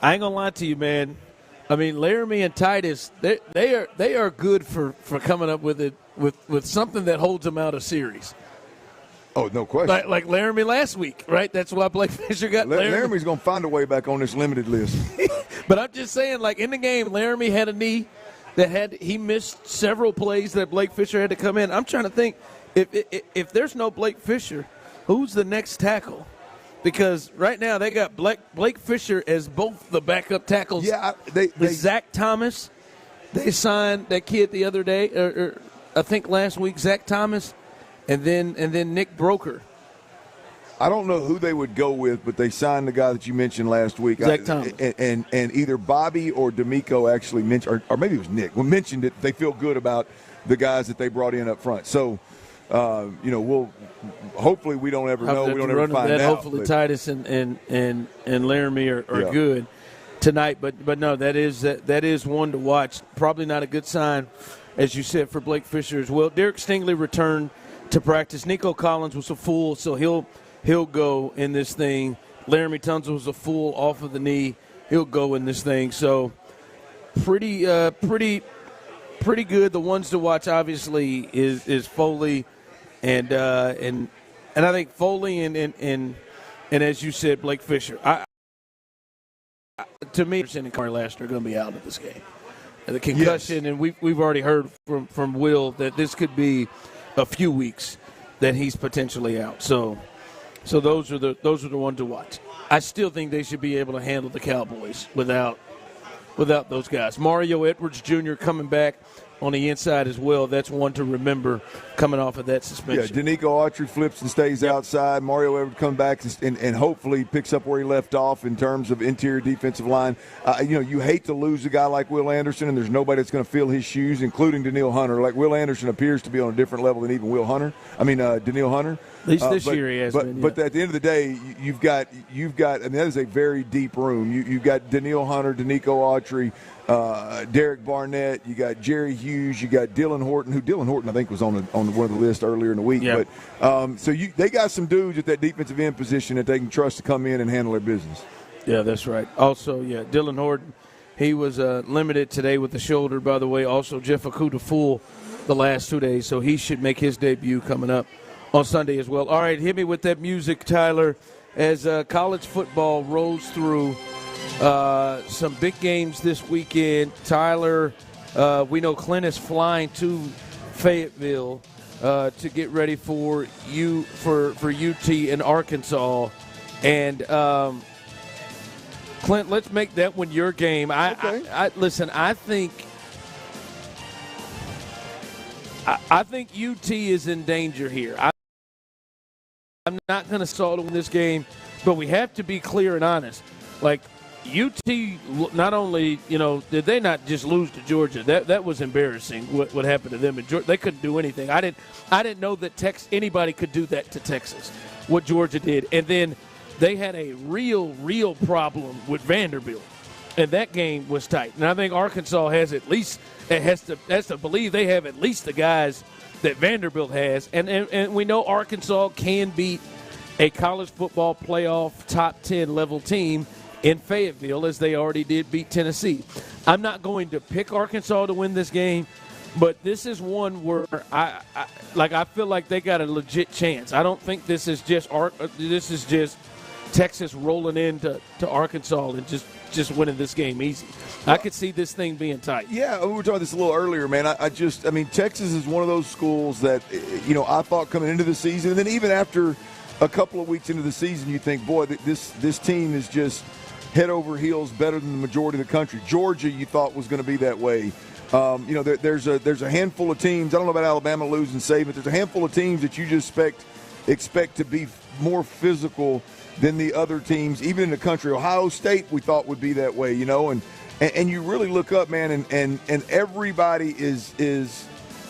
I ain't gonna lie to you, man. I mean, Laramie and Titus, they are good for coming up with it with something that holds them out of series. Oh, no question. Like Laramie last week, right? That's why Blake Fisher got Laramie. Laramie's going to find a way back on this limited list. But I'm just saying, like, in the game, Laramie had a knee that he missed several plays that Blake Fisher had to come in. I'm trying to think, if there's no Blake Fisher, who's the next tackle? Because right now they got Blake Fisher as both the backup tackles. Yeah, Zach Thomas, they signed that kid the other day, I think last week, Zach Thomas, and then Nick Broker. I don't know who they would go with, but they signed the guy that you mentioned last week. Zach Thomas. And either Bobby or DeMeco actually mentioned, or maybe it was Nick, mentioned it. They feel good about the guys that they brought in up front. So, we'll hopefully we don't ever know. We don't ever find out. Hopefully Titus and Laramie are good tonight. But no, that is one to watch. Probably not a good sign, as you said, for Blake Fisher as well. Derek Stingley returned to practice. Nico Collins was a full, so he'll go in this thing. Laramie Tunsil was a full off of the knee. He'll go in this thing. So pretty good. The ones to watch obviously is Foley and I think Foley and as you said, Blake Fisher. To me, Anderson and Carl Last are going to be out of this game. The concussion, and we've already heard from Will that this could be a few weeks that he's potentially out. So those are the ones to watch. I still think they should be able to handle the Cowboys without those guys. Mario Edwards Jr. coming back on the inside as well. That's one to remember coming off of that suspension. Yeah, DeMeco Autry flips and stays outside. Mario Edwards comes back and hopefully picks up where he left off in terms of interior defensive line. You hate to lose a guy like Will Anderson, and there's nobody that's going to fill his shoes, including Daniil Hunter. Like, Will Anderson appears to be on a different level than even Daniil Hunter. At least this year he has been. Yeah. But at the end of the day, you've got. I mean, that is a very deep room. You've got Daniil Hunter, DeMeco Autry, Derek Barnett. You got Jerry Hughes. You got Dylan Horton, I think was on one of the lists earlier in the week. Yeah. But they got some dudes at that defensive end position that they can trust to come in and handle their business. Yeah, that's right. Also, Dylan Horton, he was limited today with the shoulder. By the way, also Jeff Okudah full the last 2 days, so he should make his debut coming up on Sunday as well. All right, hit me with that music, Tyler, as college football rolls through. Some big games this weekend. Tyler, we know Clint is flying to Fayetteville to get ready for UT in Arkansas. And Clint, let's make that one your game. Listen, I think UT is in danger here. I'm not going to stall to win this game, but we have to be clear and honest. Like, UT, not only, did they not just lose to Georgia? That was embarrassing. What happened to them? And they couldn't do anything. I didn't know that anybody could do that to Texas. What Georgia did, and then they had a real problem with Vanderbilt, and that game was tight. And I think Arkansas has to believe they have at least the guys that Vanderbilt has, and we know Arkansas can beat a college football playoff top 10 level team in Fayetteville, as they already did beat Tennessee. I'm not going to pick Arkansas to win this game, but this is one where I feel like they got a legit chance. I don't think this is just Texas rolling into Arkansas and just winning this game easy. I could see this thing being tight. Yeah, we were talking this a little earlier, man. Texas is one of those schools that, I thought coming into the season, and then even after a couple of weeks into the season, you think, boy, this team is just head over heels better than the majority of the country. Georgia, you thought was going to be that way. There's a handful of teams. I don't know about Alabama losing Saban, but there's a handful of teams that you just expect to be more physical than the other teams, even in the country. Ohio State, we thought would be that way, and you really look up, man, and everybody is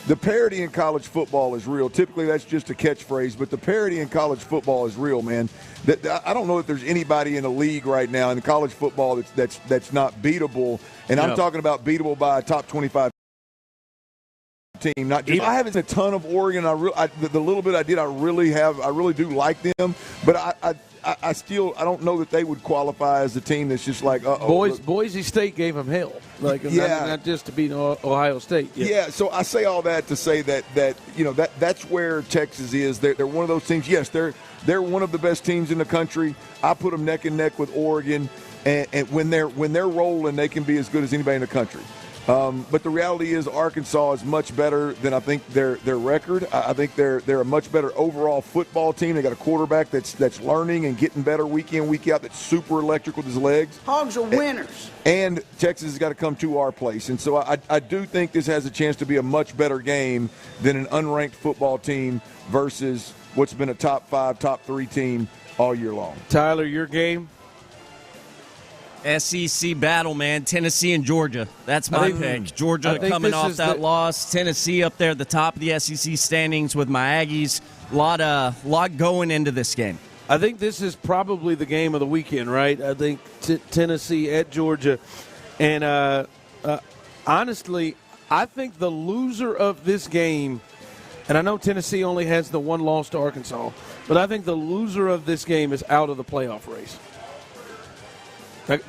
the parity in college football is real. Typically, that's just a catchphrase, but the parity in college football is real, man. I don't know if there's anybody in the league right now in college football that's not beatable, and I'm talking about beatable by a top 25 team. I haven't seen a ton of Oregon. The little bit I did, I really do like them, but I still don't know that they would qualify as a team that's just like Boise State gave them hell, not just to beat Ohio State. Yeah, so I say all that to say that's where Texas is. They're one of those teams. Yes, they're one of the best teams in the country. I put them neck and neck with Oregon, and when they're rolling, they can be as good as anybody in the country. But the reality is Arkansas is much better than I think their record. I think they're a much better overall football team. They got a quarterback that's learning and getting better week in, week out, that's super electric with his legs. Hogs are winners. And Texas has got to come to our place. And so I do think this has a chance to be a much better game than an unranked football team versus what's been a top 5, top 3 team all year long. Tyler, your game? SEC battle, man. Tennessee and Georgia. That's my pick. Georgia coming off that loss. Tennessee up there at the top of the SEC standings with my Aggies. A lot going into this game. I think this is probably the game of the weekend, right? I think Tennessee at Georgia. And honestly, I think the loser of this game, and I know Tennessee only has the one loss to Arkansas, but I think the loser of this game is out of the playoff race.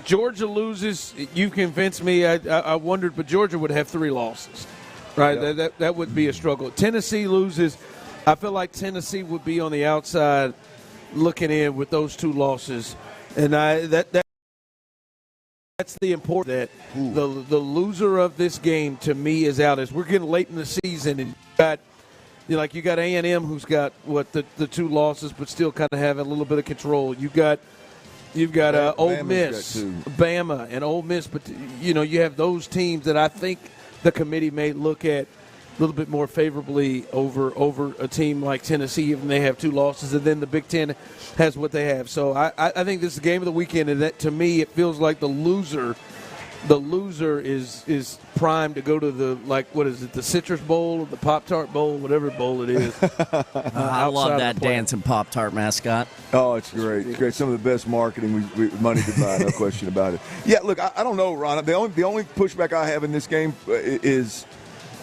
Georgia loses. You convinced me. I wondered, but Georgia would have 3 losses, right? Yeah. That would be a struggle. Tennessee loses. I feel like Tennessee would be on the outside looking in with those 2 losses, and that's the important. That the loser of this game to me is out. As we're getting late in the season, and you got A&M who's got the 2 losses, but still kind of having a little bit of control. You've got Ole Miss, Bama, and Ole Miss, but you have those teams that I think the committee may look at a little bit more favorably over a team like Tennessee, even they have 2 losses, and then the Big Ten has what they have. So I think this is the game of the weekend, and that to me it feels like the loser is primed to go to the Citrus Bowl or the Pop-Tart Bowl, whatever bowl it is. I love that dancing Pop-Tart mascot. Oh, it's great. It's great. Some of the best marketing money could buy, no question about it. Yeah, look, I don't know, Ron. The only pushback I have in this game is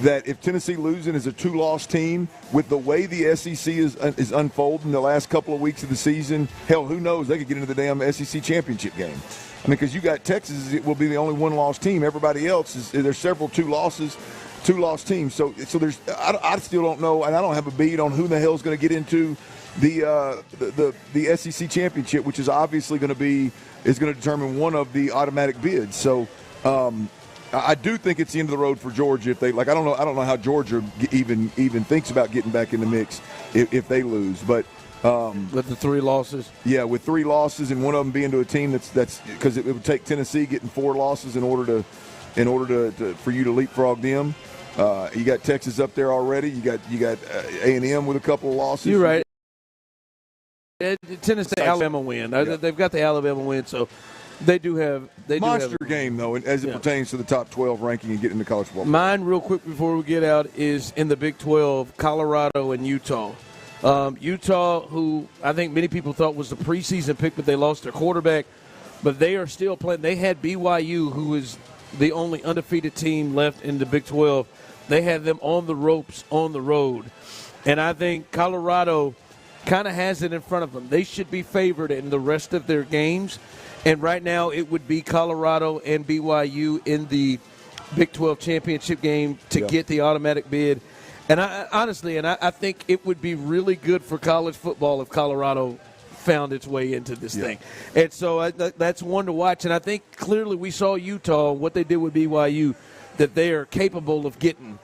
that if Tennessee losing is a 2-loss team, with the way the SEC is unfolding the last couple of weeks of the season, hell, who knows? They could get into the damn SEC championship game. I mean, because you got Texas, it will be the only 1-loss team. Everybody else there's several 2-loss teams. So there's I still don't know, and I don't have a beat on who the hell's going to get into the SEC championship, which is obviously going to determine one of the automatic bids. So I do think it's the end of the road for Georgia if they I don't know how Georgia even thinks about getting back in the mix if they lose, but. With the 3 losses? Yeah, with 3 losses and one of them being to a team that's because it would take Tennessee getting 4 losses in order to for you to leapfrog them. You got Texas up there already. You got A&M with a couple of losses. You're right. Tennessee, Alabama win. Yeah. They've got the Alabama win, so they do have monster game though, as it pertains to the top 12 ranking and getting into college football. Mine, real quick before we get out, is in the Big 12, Colorado and Utah. Utah, who I think many people thought was the preseason pick, but they lost their quarterback. But they are still playing. They had BYU, who is the only undefeated team left in the Big 12. They had them on the ropes on the road. And I think Colorado kind of has it in front of them. They should be favored in the rest of their games. And right now it would be Colorado and BYU in the Big 12 championship game to get the automatic bid. And I think it would be really good for college football if Colorado found its way into this thing. And so that's one to watch. And I think clearly we saw Utah, what they did with BYU, that they are capable of getting,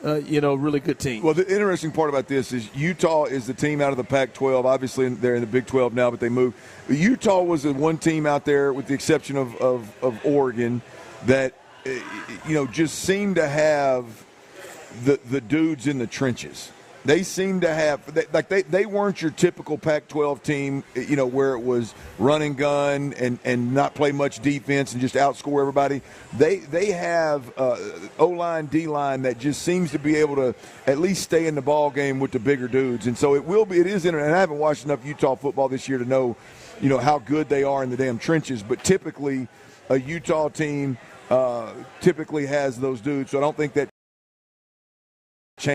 really good teams. Well, the interesting part about this is Utah is the team out of the Pac-12. Obviously, they're in the Big 12 now, but they moved. Utah was the one team out there, with the exception of Oregon, that, just seemed to have the dudes in the trenches. They seem to have they weren't your typical Pac-12 team, where it was run and gun and not play much defense and just outscore everybody. They have O-line, D-line that just seems to be able to at least stay in the ball game with the bigger dudes. And so it is and I haven't watched enough Utah football this year to know, how good they are in the damn trenches, but typically a Utah team typically has those dudes. So I don't think that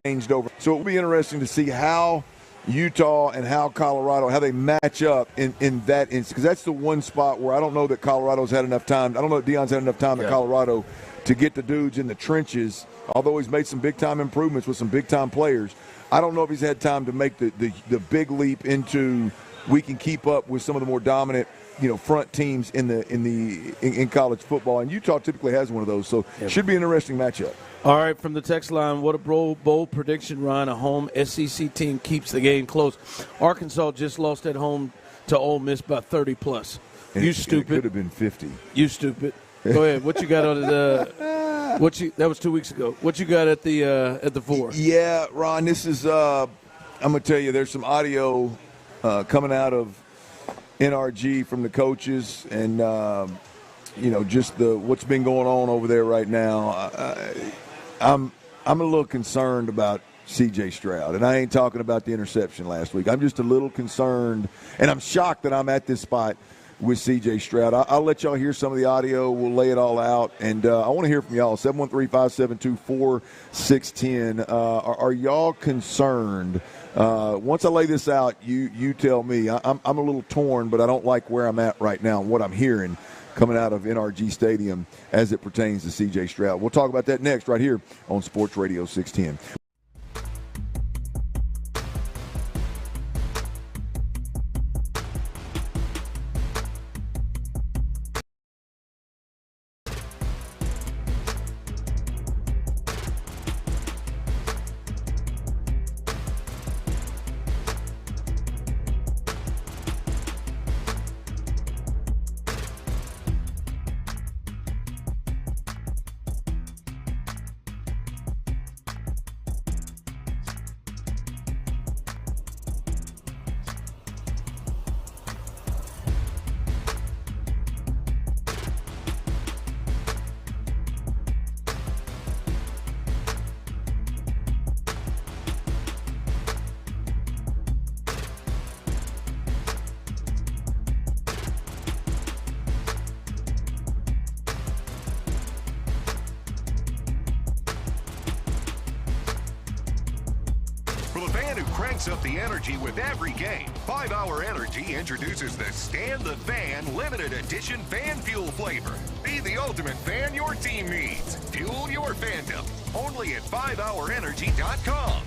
changed over. So it will be interesting to see how Utah and how Colorado, how they match up in that instance, because that's the one spot where I don't know that Colorado's had enough time. I don't know that Deion's had enough time at Colorado to get the dudes in the trenches, although he's made some big-time improvements with some big-time players. I don't know if he's had time to make the big leap into we can keep up with some of the more dominant, front teams in college football. And Utah typically has one of those, so should be an interesting matchup. All right, from the text line, what a bold prediction, Ryan. A home SEC team keeps the game close. Arkansas just lost at home to Ole Miss by 30+. And you stupid. It could have been 50. You stupid. Go ahead. What you got on that was 2 weeks ago. What you got at the 4? Yeah, Ron, this is I'm going to tell you, there's some audio coming out of NRG from the coaches and just what's been going on over there right now. I'm a little concerned about C.J. Stroud, and I ain't talking about the interception last week. I'm just a little concerned, and I'm shocked that I'm at this spot with C.J. Stroud. I'll let y'all hear some of the audio. We'll lay it all out, and I want to hear from y'all. 713-572-4610. Are y'all concerned? Once I lay this out, you tell me. I'm a little torn, but I don't like where I'm at right now and what I'm hearing coming out of NRG Stadium as it pertains to C.J. Stroud. We'll talk about that next right here on Sports Radio 610. Up the energy with every game. 5-Hour Energy introduces the Stand the Fan limited edition fan fuel flavor. Be the ultimate fan your team needs. Fuel your fandom. Only at 5hourenergy.com.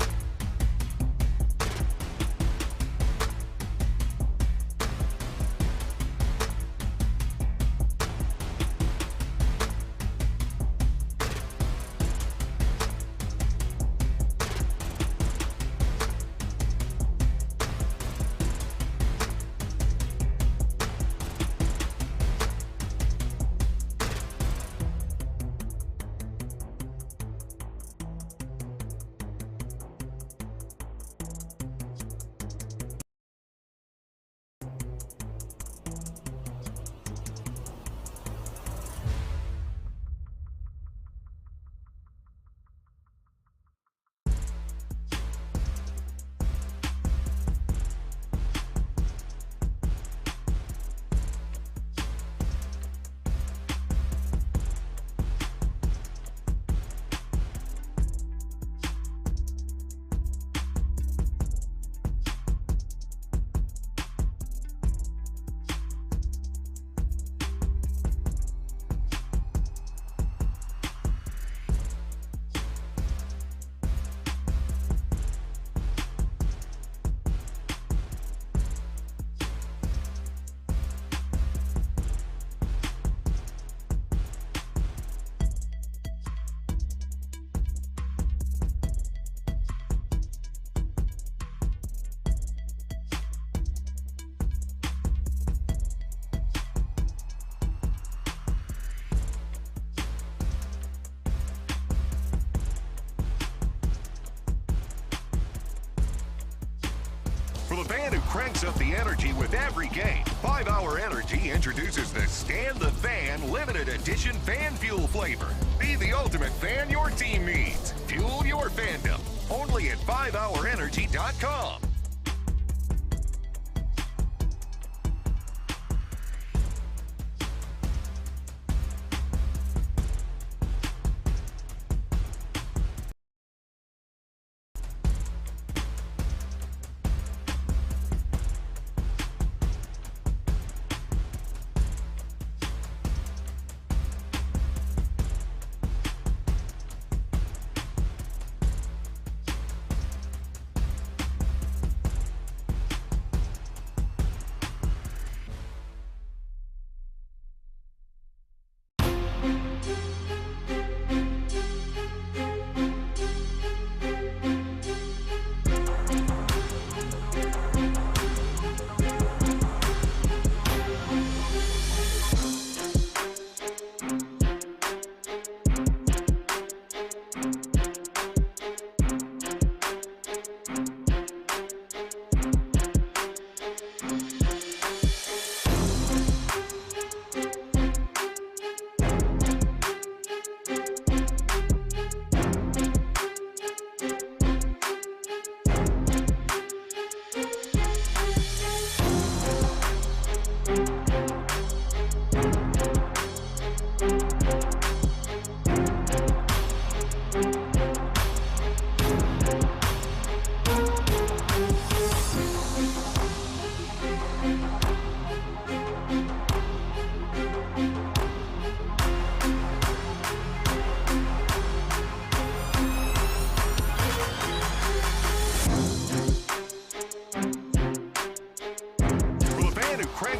For the band who cranks up the energy with every game, 5-Hour Energy introduces the Stand the Fan limited edition fan fuel flavor. Be the ultimate fan your team needs. Fuel your fandom. Only at 5hourenergy.com.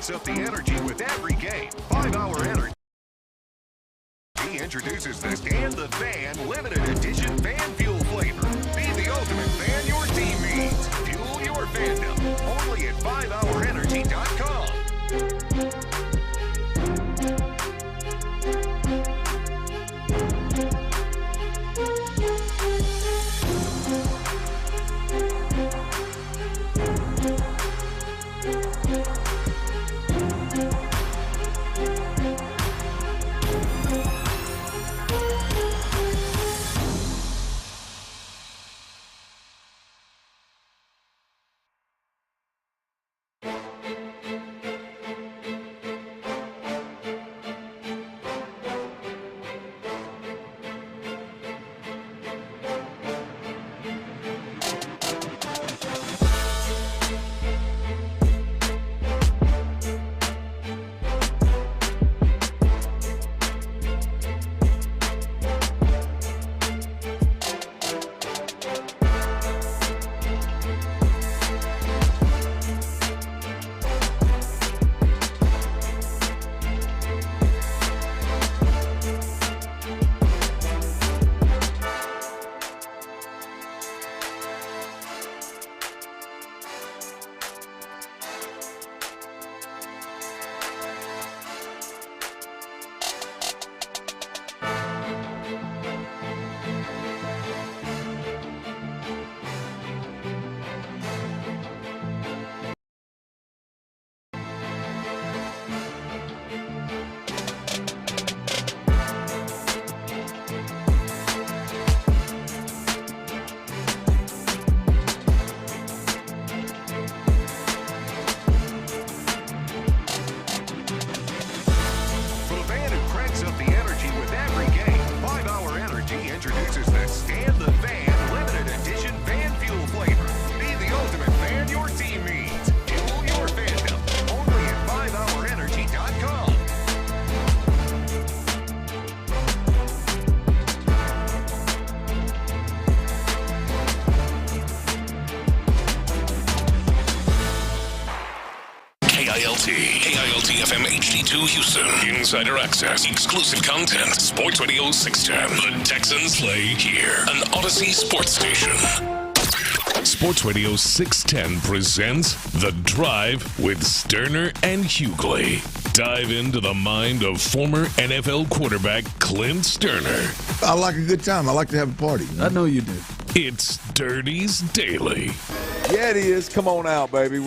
cranks up the energy with every game. 5-hour energy. He introduces the Stand the Fan limited edition fan fuel flavor. Be the ultimate fan your team needs. Fuel your fandom. Only at 5hourenergy.com. KILT FM HD2 Houston. Insider access, exclusive content. Sports Radio 610. The Texans play here. An Odyssey sports station. Sports Radio 610 presents The Drive with Stoerner and Hughley. Dive into the mind of former NFL quarterback Clint Stoerner. I like a good time. I like to have a party. I know you do. It's Dirty's Daily. Yeah, it is. Come on out, baby.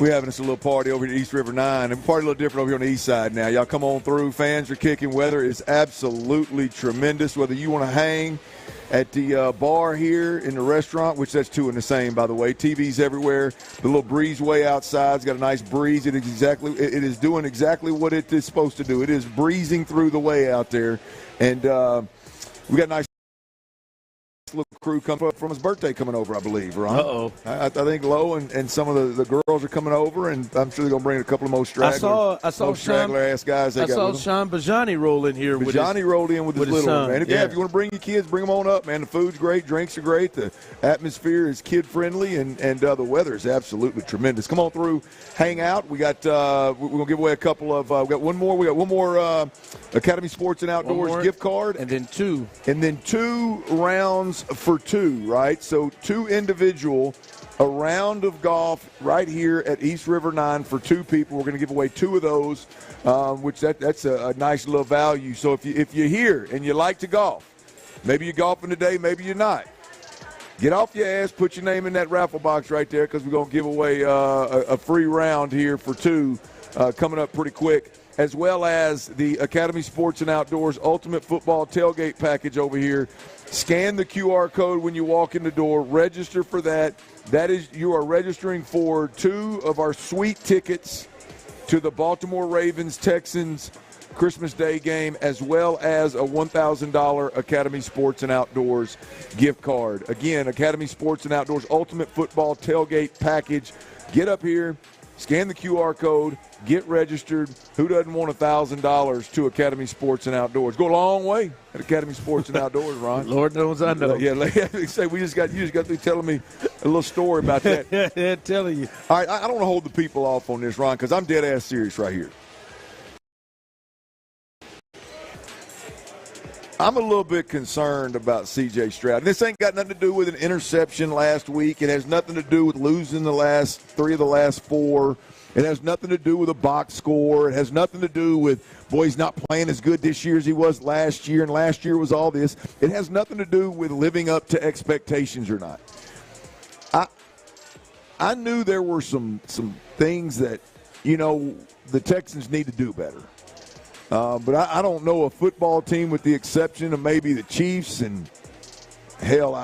We're having us a little party over here at East River 9. And party a little different over here on the east side now. Y'all come on through. Fans are kicking. Weather is absolutely tremendous. Whether you want to hang at the bar here in the restaurant, which that's two in the same, by the way. TVs everywhere. The little breezeway outside's got a nice breeze. It is doing exactly what it is supposed to do. It is breezing through the way out there. And we got a nice little crew coming up from his birthday coming over, I believe, Ron. Uh-oh. I think Lowe and some of the girls are coming over, and I'm sure they're going to bring a couple of more straggler ass guys. I saw Sean Bijani roll in here. Bijani rolled in with his little one, man. If you want to bring your kids, bring them on up, man. The food's great, drinks are great, the atmosphere is kid-friendly, and the weather is absolutely tremendous. Come on through, hang out. We got we're going to give away a couple of we got one more Academy Sports and Outdoors gift card, and then two rounds for two, right? So two individual, a round of golf right here at East River 9 for two people. We're going to give away two of those, which that's a nice little value. So if you're here and you like to golf, maybe you're golfing today, maybe you're not, get off your ass, put your name in that raffle box right there, because we're going to give away a free round here for two coming up pretty quick, as well as the Academy Sports and Outdoors Ultimate Football Tailgate Package over here. Scan the QR code when you walk in the door. Register for that. That is, you are registering for two of our sweet tickets to the Baltimore Ravens Texans Christmas Day game, as well as a $1,000 Academy Sports and Outdoors gift card. Again, Academy Sports and Outdoors Ultimate Football Tailgate Package. Get up here, scan the QR code, get registered. Who doesn't want $1,000 to Academy Sports and Outdoors? Go a long way at Academy Sports and Outdoors, Ron. Lord knows I know. Yeah, say you just got through telling me A little story about that. Yeah, telling you. All right, I don't want to hold the people off on this, Ron, because I'm dead ass serious right here. I'm a little bit concerned about C.J. Stroud. And this ain't got nothing to do with an interception last week. It has nothing to do with losing the last 3 of the last 4. It has nothing to do with a box score. It has nothing to do with, boy, he's not playing as good this year as he was last year, and last year was all this. It has nothing to do with living up to expectations or not. I knew there were some things that, the Texans need to do better. But I don't know a football team with the exception of maybe the Chiefs and, hell,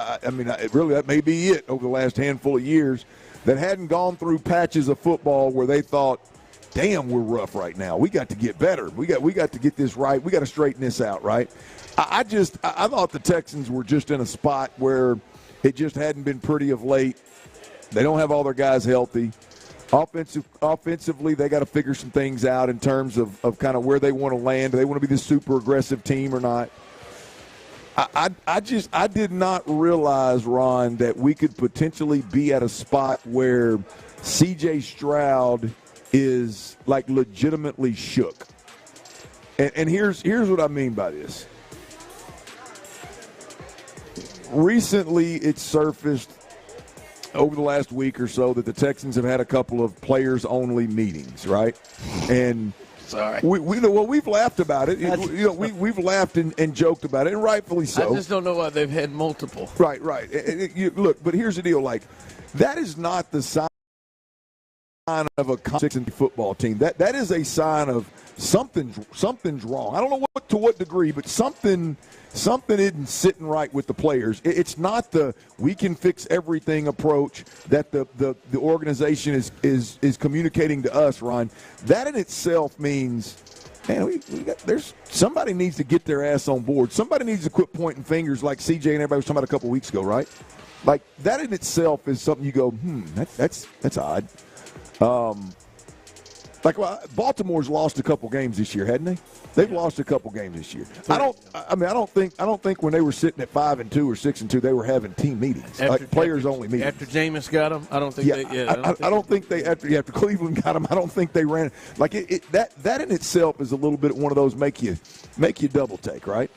really that may be it over the last handful of years that hadn't gone through patches of football where they thought, damn, we're rough right now. We got to get better. We got to get this right. We got to straighten this out, right? I thought the Texans were just in a spot where it just hadn't been pretty of late. They don't have all their guys healthy. Offensively, they got to figure some things out in terms of kind of where they want to land. Do they want to be this super aggressive team or not? I did not realize, Ron, that we could potentially be at a spot where C.J. Stroud is like legitimately shook. And here's what I mean by this. Recently, it surfaced over the last week or so that the Texans have had a couple of players-only meetings, right? And sorry, we've laughed about it. We've laughed and joked about it, and rightfully so. I just don't know why they've had multiple. Right. Look, but here's the deal: like, that is not the sign of a consistent football team. That is a sign of something's wrong. I don't know to what degree, but something isn't sitting right with the players. It's not the we can fix everything approach that the organization is communicating to us, Ron. That in itself means, man, there's somebody needs to get their ass on board. Somebody needs to quit pointing fingers like CJ and everybody was talking about a couple weeks ago, right? Like, that in itself is something you go, that's odd. Baltimore's lost a couple games this year, hadn't they? They've lost a couple games this year. I don't think when they were sitting at 5-2 or 6-2 they were having team meetings, players only meetings. After Jameis got them, I don't think. I don't think they after Cleveland got them. I don't think they ran like that in itself is a little bit one of those make you double take, right?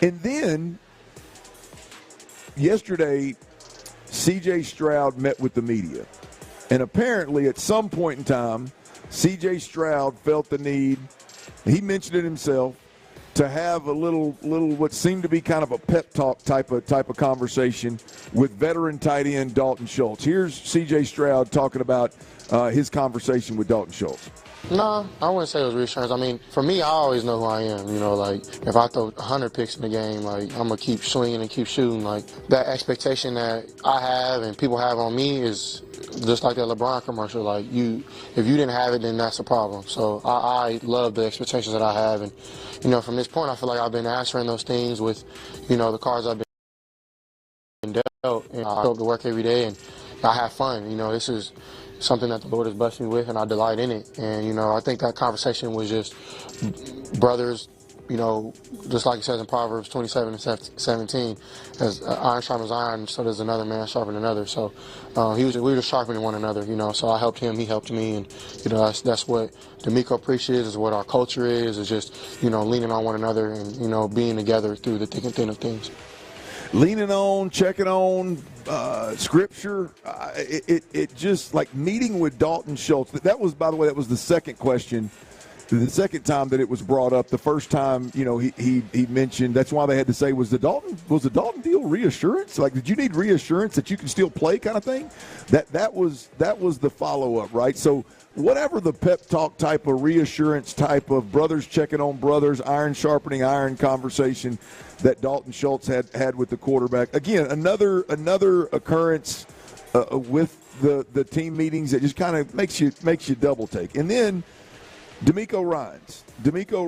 And then yesterday, C.J. Stroud met with the media, and apparently at some point in time, C.J. Stroud felt the need, he mentioned it himself, to have a little what seemed to be kind of a pep talk type of conversation with veteran tight end Dalton Schultz. Here's C.J. Stroud talking about his conversation with Dalton Schultz. No, I wouldn't say it was reassurance. I mean, for me, I always know who I am. Like, if I throw 100 picks in the game, like, I'm going to keep swinging and keep shooting. Like, that expectation that I have and people have on me is just like that LeBron commercial. Like, if you didn't have it, then that's a problem. So I love the expectations that I have. And, from this point, I feel like I've been answering those things with, the cards I've been dealt. And I hope to work every day, and I have fun. This is something that the Lord has blessed me with, and I delight in it. And, I think that conversation was just brothers, just like it says in Proverbs 27 and 17, as iron sharpens iron, so does another man sharpen another. So we were just sharpening one another, so I helped him, he helped me, and, that's what DeMeco preaches, is what our culture is just, leaning on one another and, being together through the thick and thin of things. Leaning on, checking on, scripture. It just, like, meeting with Dalton Schultz. That was, by the way, that was the second question. The second time that it was brought up. The first time, he mentioned, that's why they had to say, was the Dalton deal reassurance? Like, did you need reassurance that you can still play kind of thing? That was the follow-up, right? So whatever the pep talk type of reassurance type of brothers checking on brothers, iron sharpening iron conversation that Dalton Schultz had with the quarterback. Again, another occurrence with the team meetings that just kind of makes you double take. And then DeMeco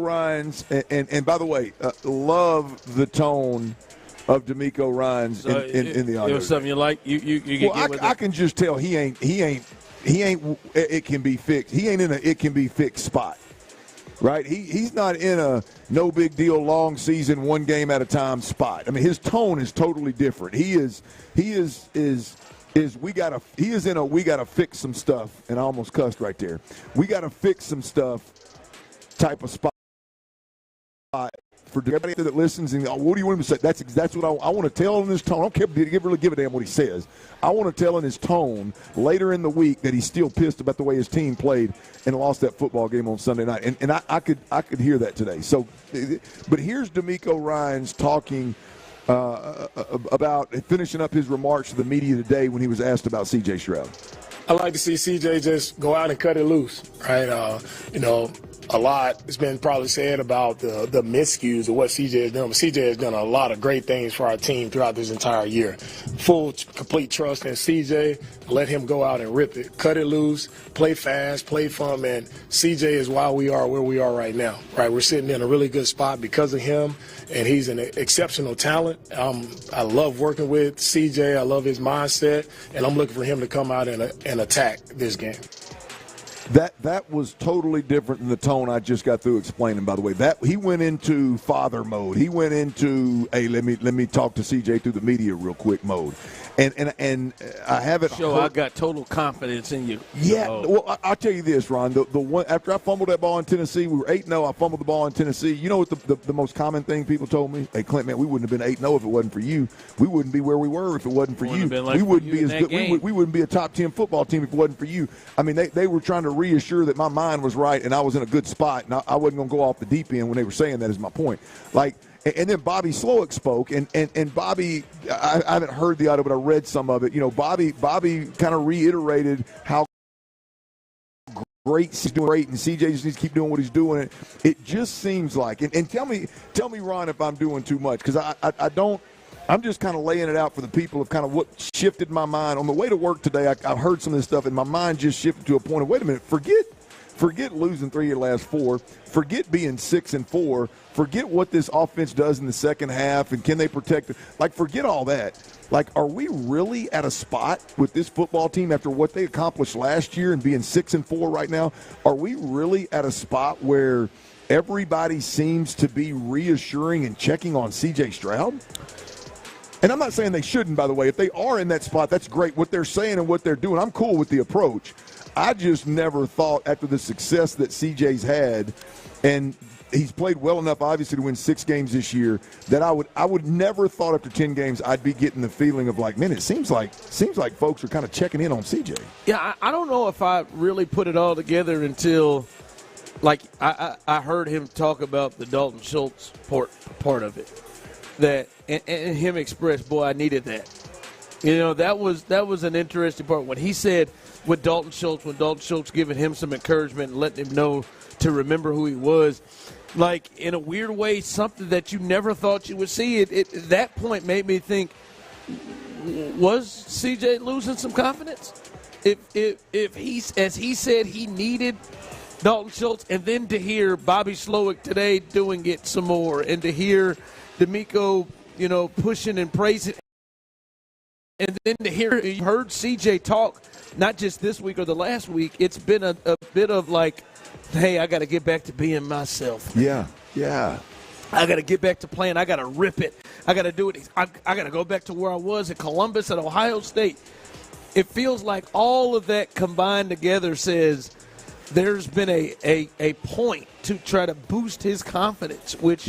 Ryans, and by the way, love the tone of DeMeco Ryans in the audio. It was something you like. You well, get with I can just tell he ain't. It can be fixed. He ain't in a it can be fixed spot. Right? He's not in a no big deal, long season, one game at a time spot. I mean, his tone is totally different. He is is we got to fix some stuff, and I almost cussed right there. We got to fix some stuff type of spot for everybody that listens. And what do you want him to say? That's what I want to tell in his tone. I don't care really give a damn what he says. I want to tell in his tone later in the week that he's still pissed about the way his team played and lost that football game on Sunday night. And I could hear that today. So, but here's DeMeco Ryans talking about finishing up his remarks to the media today when he was asked about C.J. Stroud. I like to see C.J. just go out and cut it loose, right? A lot has been probably said about the miscues of what C.J. has done, but C.J. has done a lot of great things for our team throughout this entire year. Full, complete trust in C.J. Let him go out and rip it, cut it loose, play fast, play fun, man. C.J. is why we are where we are right now, right? We're sitting in a really good spot because of him, and he's an exceptional talent. I love working with C.J. I love his mindset, and I'm looking for him to come out and attack this game. That was totally different than the tone I just got through explaining, by the way. That he went into father mode. He went into, hey, let me talk to CJ through the media real quick mode. And I haven't I got total confidence in you. Yeah, well, I'll tell you this, Ron. The one after I fumbled that ball in Tennessee, we were 8-0. I fumbled the ball in Tennessee. You know what the most common thing people told me? Hey, Clint, man, we wouldn't have been 8-0 if it wasn't for you. We wouldn't be where we were if it wasn't for you. We wouldn't be as good. We wouldn't be a top 10 football team if it wasn't for you. I mean, they were trying to reassure that my mind was right and I was in a good spot, and I wasn't going to go off the deep end when they were saying that is my point. Like, and then Bobby Slowick spoke, and Bobby, I haven't heard the audio, but I read some of it. You know, Bobby kind of reiterated how great he's doing, great, and CJ just needs to keep doing what he's doing. It just seems like, and tell me, Ron, if I'm doing too much, because I don't. I'm just kind of laying it out for the people of kind of what shifted my mind. On the way to work today, I heard some of this stuff, and my mind just shifted to a point of, wait a minute, forget losing 3 of your last 4. Forget being 6-4. Forget what this offense does in the second half, and can they protect it? Like, forget all that. Like, are we really at a spot with this football team after what they accomplished last year and being 6-4 right now? Are we really at a spot where everybody seems to be reassuring and checking on C.J. Stroud? And I'm not saying they shouldn't, by the way. If they are in that spot, that's great. What they're saying and what they're doing, I'm cool with the approach. I just never thought, after the success that CJ's had, and he's played well enough, obviously, to win 6 games this year, that I would never thought after 10 games I'd be getting the feeling of like, man, it seems like folks are kind of checking in on CJ. Yeah, I don't know if I really put it all together until, like, I heard him talk about the Dalton Schultz part of it, that and him express, boy, I needed that. You know, that was an interesting part when he said with Dalton Schultz giving him some encouragement and letting him know to remember who he was. Like, in a weird way, something that you never thought you would see. It that point made me think, was CJ losing some confidence? If he's, as he said, he needed Dalton Schultz, and then to hear Bobby Slowick today doing it some more, and to hear DeMeco, pushing and praising, and then to hear, you heard CJ talk, not just this week or the last week, it's been a bit of like, hey, I got to get back to being myself. Yeah. I got to get back to playing. I got to rip it. I got to do it. I got to go back to where I was at Columbus, at Ohio State. It feels like all of that combined together says there's been a point to try to boost his confidence, which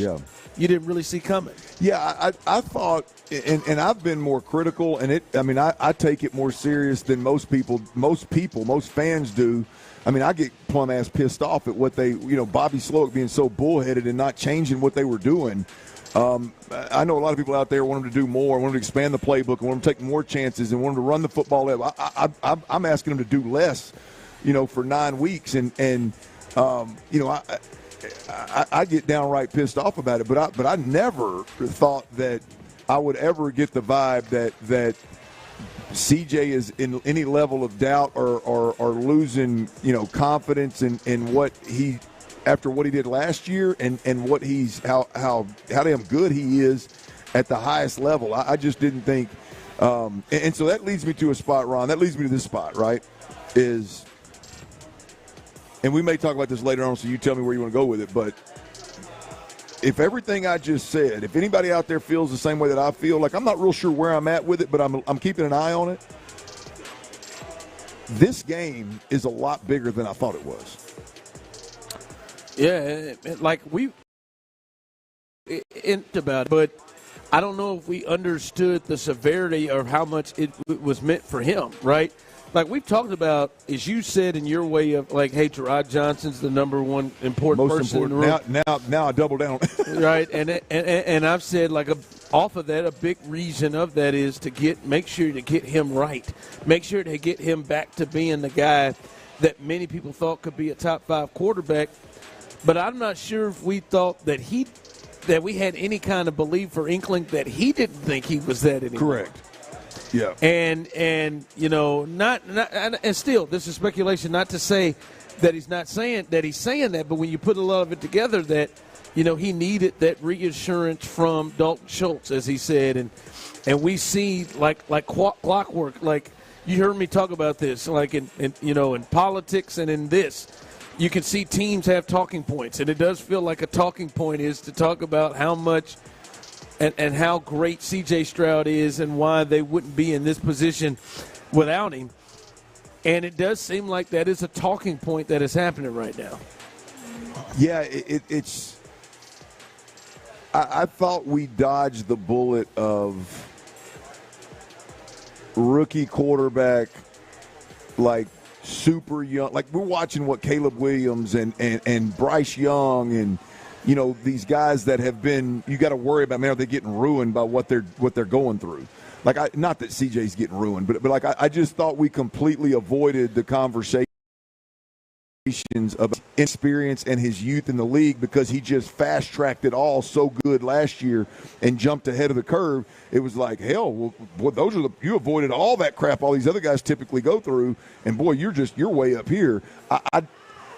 you didn't really see coming. Yeah, I thought, and I've been more critical, and I take it more serious than most fans do. I mean, I get plumb-ass pissed off at what they, Bobby Slowick being so bullheaded and not changing what they were doing. I know a lot of people out there want them to do more, want them to expand the playbook, and want them to take more chances, and want them to run the football. I'm asking them to do less, for 9 weeks. I get downright pissed off about it. But I never thought that I would ever get the vibe that CJ is in any level of doubt or losing, confidence in what he, after what he did last year and what he's how damn good he is at the highest level. I just didn't think, and so that leads me to a spot, Ron. That leads me to this spot, right? And we may talk about this later on, so you tell me where you want to go with it. But if everything I just said, if anybody out there feels the same way that I feel, like I'm not real sure where I'm at with it, but I'm keeping an eye on it. this game is a lot bigger than I thought it was. Yeah, like we about it, but I don't know if we understood the severity of how much it was meant for him, right? Like we've talked about, as you said in your way of like, hey, Terod Johnson's the number one important person in the room. Now I double down. Right, and I've said like off of that, a big reason of that is to make sure to get him right, make sure to get him back to being the guy that many people thought could be a top 5 quarterback. But I'm not sure if we thought that we had any kind of belief or inkling that he didn't think he was that anymore. Correct. Yeah. And you know, not and still, this is speculation. Not to say that he's not saying that he's saying that, but when you put a lot of it together, that you know he needed that reassurance from Dalton Schultz, as he said, and we see like clockwork. Like you heard me talk about this, like in politics and in this. You can see teams have talking points, and it does feel like a talking point is to talk about how much and how great C.J. Stroud is and why they wouldn't be in this position without him. And it does seem like that is a talking point that is happening right now. Yeah, it's – I thought we dodged the bullet of rookie quarterback, like – super young, like we're watching what Caleb Williams and Bryce Young and you know these guys that have been. You got to worry about, man, are they getting ruined by what they're going through? Like, not that CJ's getting ruined, but like I just thought we completely avoided the conversation of experience and his youth in the league because he just fast-tracked it all so good last year and jumped ahead of the curve. It was like, hell, well, you avoided all that crap all these other guys typically go through, and boy, you're way up here.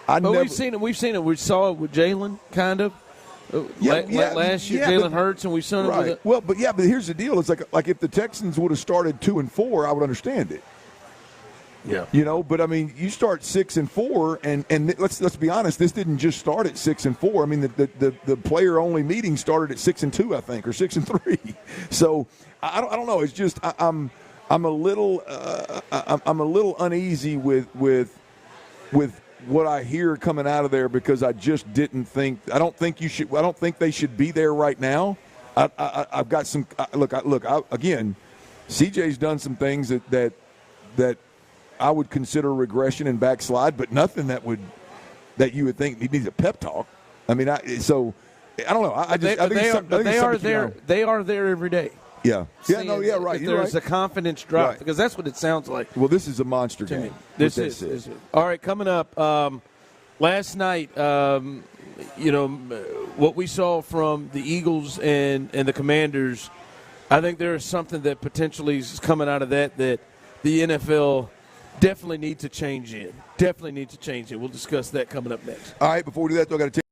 We've seen it. We saw it with Jalen, kind of. Last year, Jalen Hertz, and we've seen it with it. Well, but here's the deal. It's like if the Texans would have started 2-4, I would understand it. Yeah, you know, but I mean, you start 6-4, and let's be honest, this didn't just start at 6-4. I mean, the player only meeting started at 6-2, I think, or 6-3. So I don't know. It's just I'm a little uneasy with what I hear coming out of there because I just didn't think. I don't think they should be there right now. I've got some look. Again, CJ's done some things that I would consider regression and backslide, but nothing that you would think he needs a pep talk. I mean, I don't know. They are there every day. Yeah. Right. There's a confidence drop because that's what it sounds like. Well, this is a monster game. This is. All right, coming up. Last night, what we saw from the Eagles and the Commanders, I think there is something that potentially is coming out of that the NFL definitely need to change in. We'll discuss that coming up next. All right, before we do that, though, I got to take.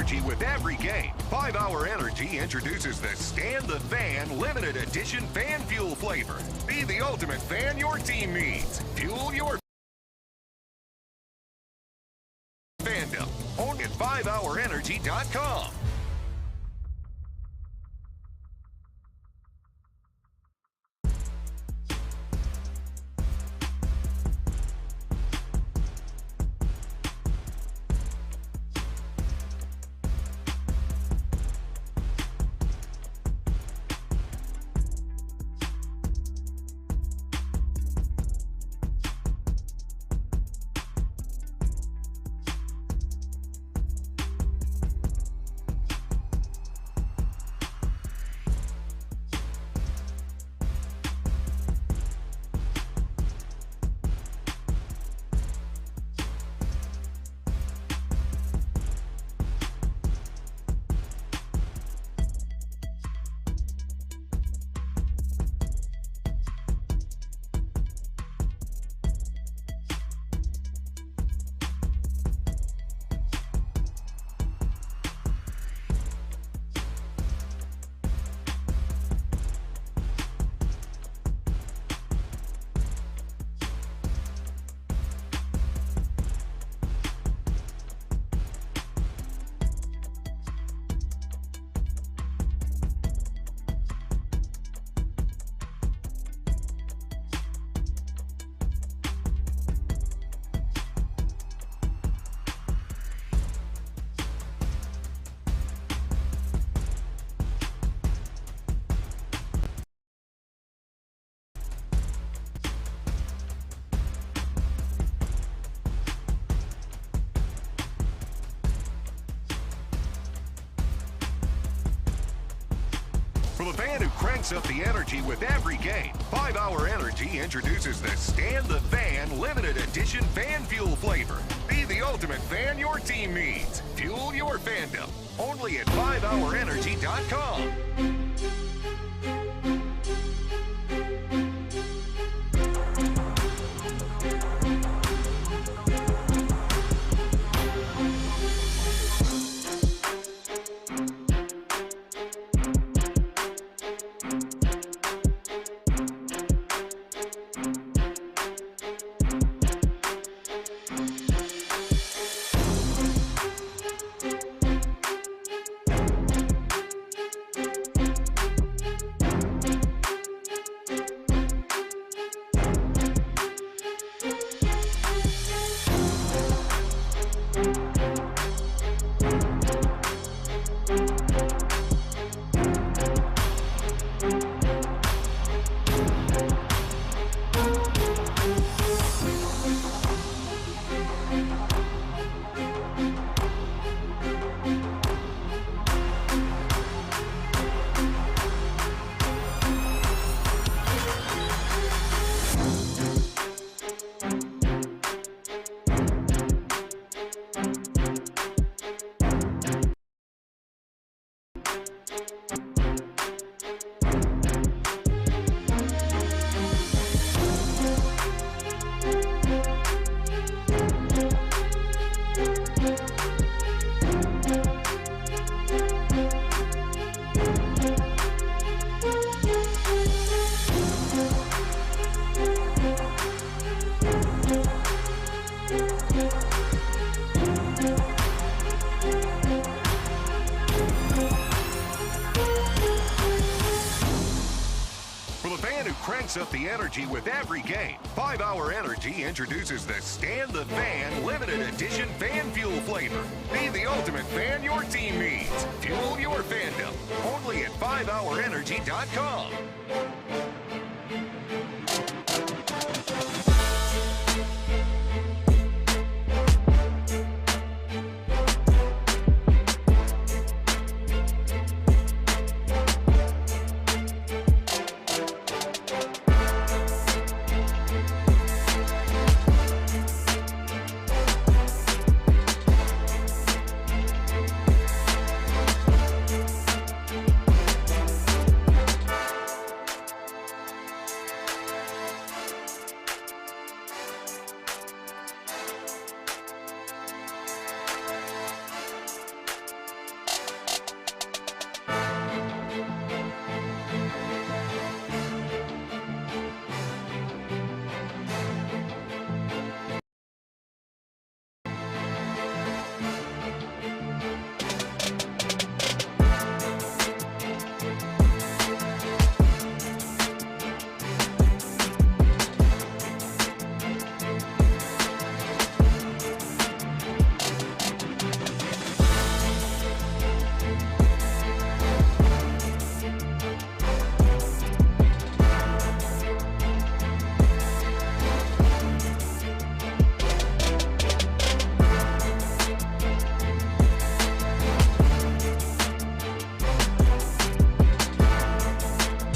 energy with every game. 5-Hour Energy introduces the Stand the Fan limited edition fan fuel flavor. Be the ultimate fan your team needs. Fuel your fandom. Only at 5hourenergy.com. For the fan who cranks up the energy with every game, 5-Hour Energy introduces the Stand the Fan limited edition fan fuel flavor. Be the ultimate fan your team needs. Fuel your fandom. Only at 5hourenergy.com. Up the energy with every game. 5-Hour Energy introduces the Stand the Fan limited edition fan fuel flavor. Be the ultimate fan your team needs. Fuel your fandom. Only at 5hourenergy.com.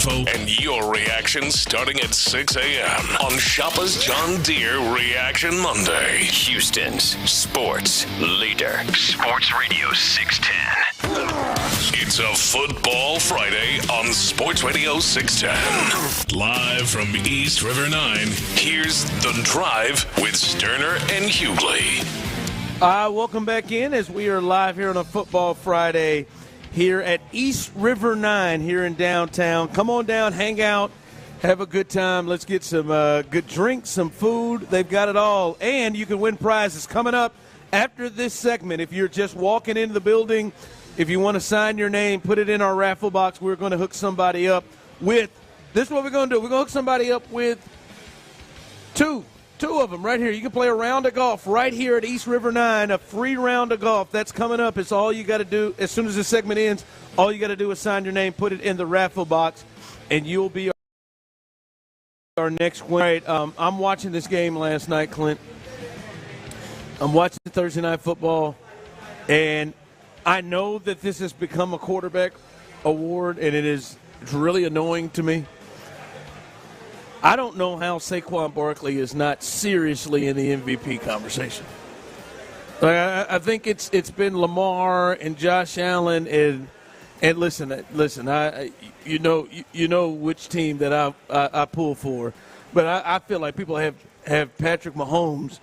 info and your reactions starting at 6 a.m. on Shoppa's John Deere Reaction Monday. Houston's sports leader. Sports Radio 610. It's a Football Friday on Sports Radio 610. Live from East River 9, here's The Drive with Stoerner and Hughley. Welcome back in as we are live here on a Football Friday here at East River 9 here in downtown. Come on down, hang out, have a good time. Let's get some good drinks, some food. They've got it all. And you can win prizes coming up after this segment. If you're just walking into the building, if you want to sign your name, put it in our raffle box. We're going to hook somebody up with – this is what we're going to do. We're going to hook somebody up with two of them right here. You can play a round of golf right here at East River 9, a free round of golf. That's coming up. It's all you got to do. As soon as this segment ends, all you got to do is sign your name, put it in the raffle box, and you'll be our next winner. Right, I'm watching this game last night, Clint. I'm watching Thursday Night Football, and I know that this has become a quarterback award, and it's really annoying to me. I don't know how Saquon Barkley is not seriously in the MVP conversation. I think it's been Lamar and Josh Allen and listen. You know which team that I pull for, but I feel like people have Patrick Mahomes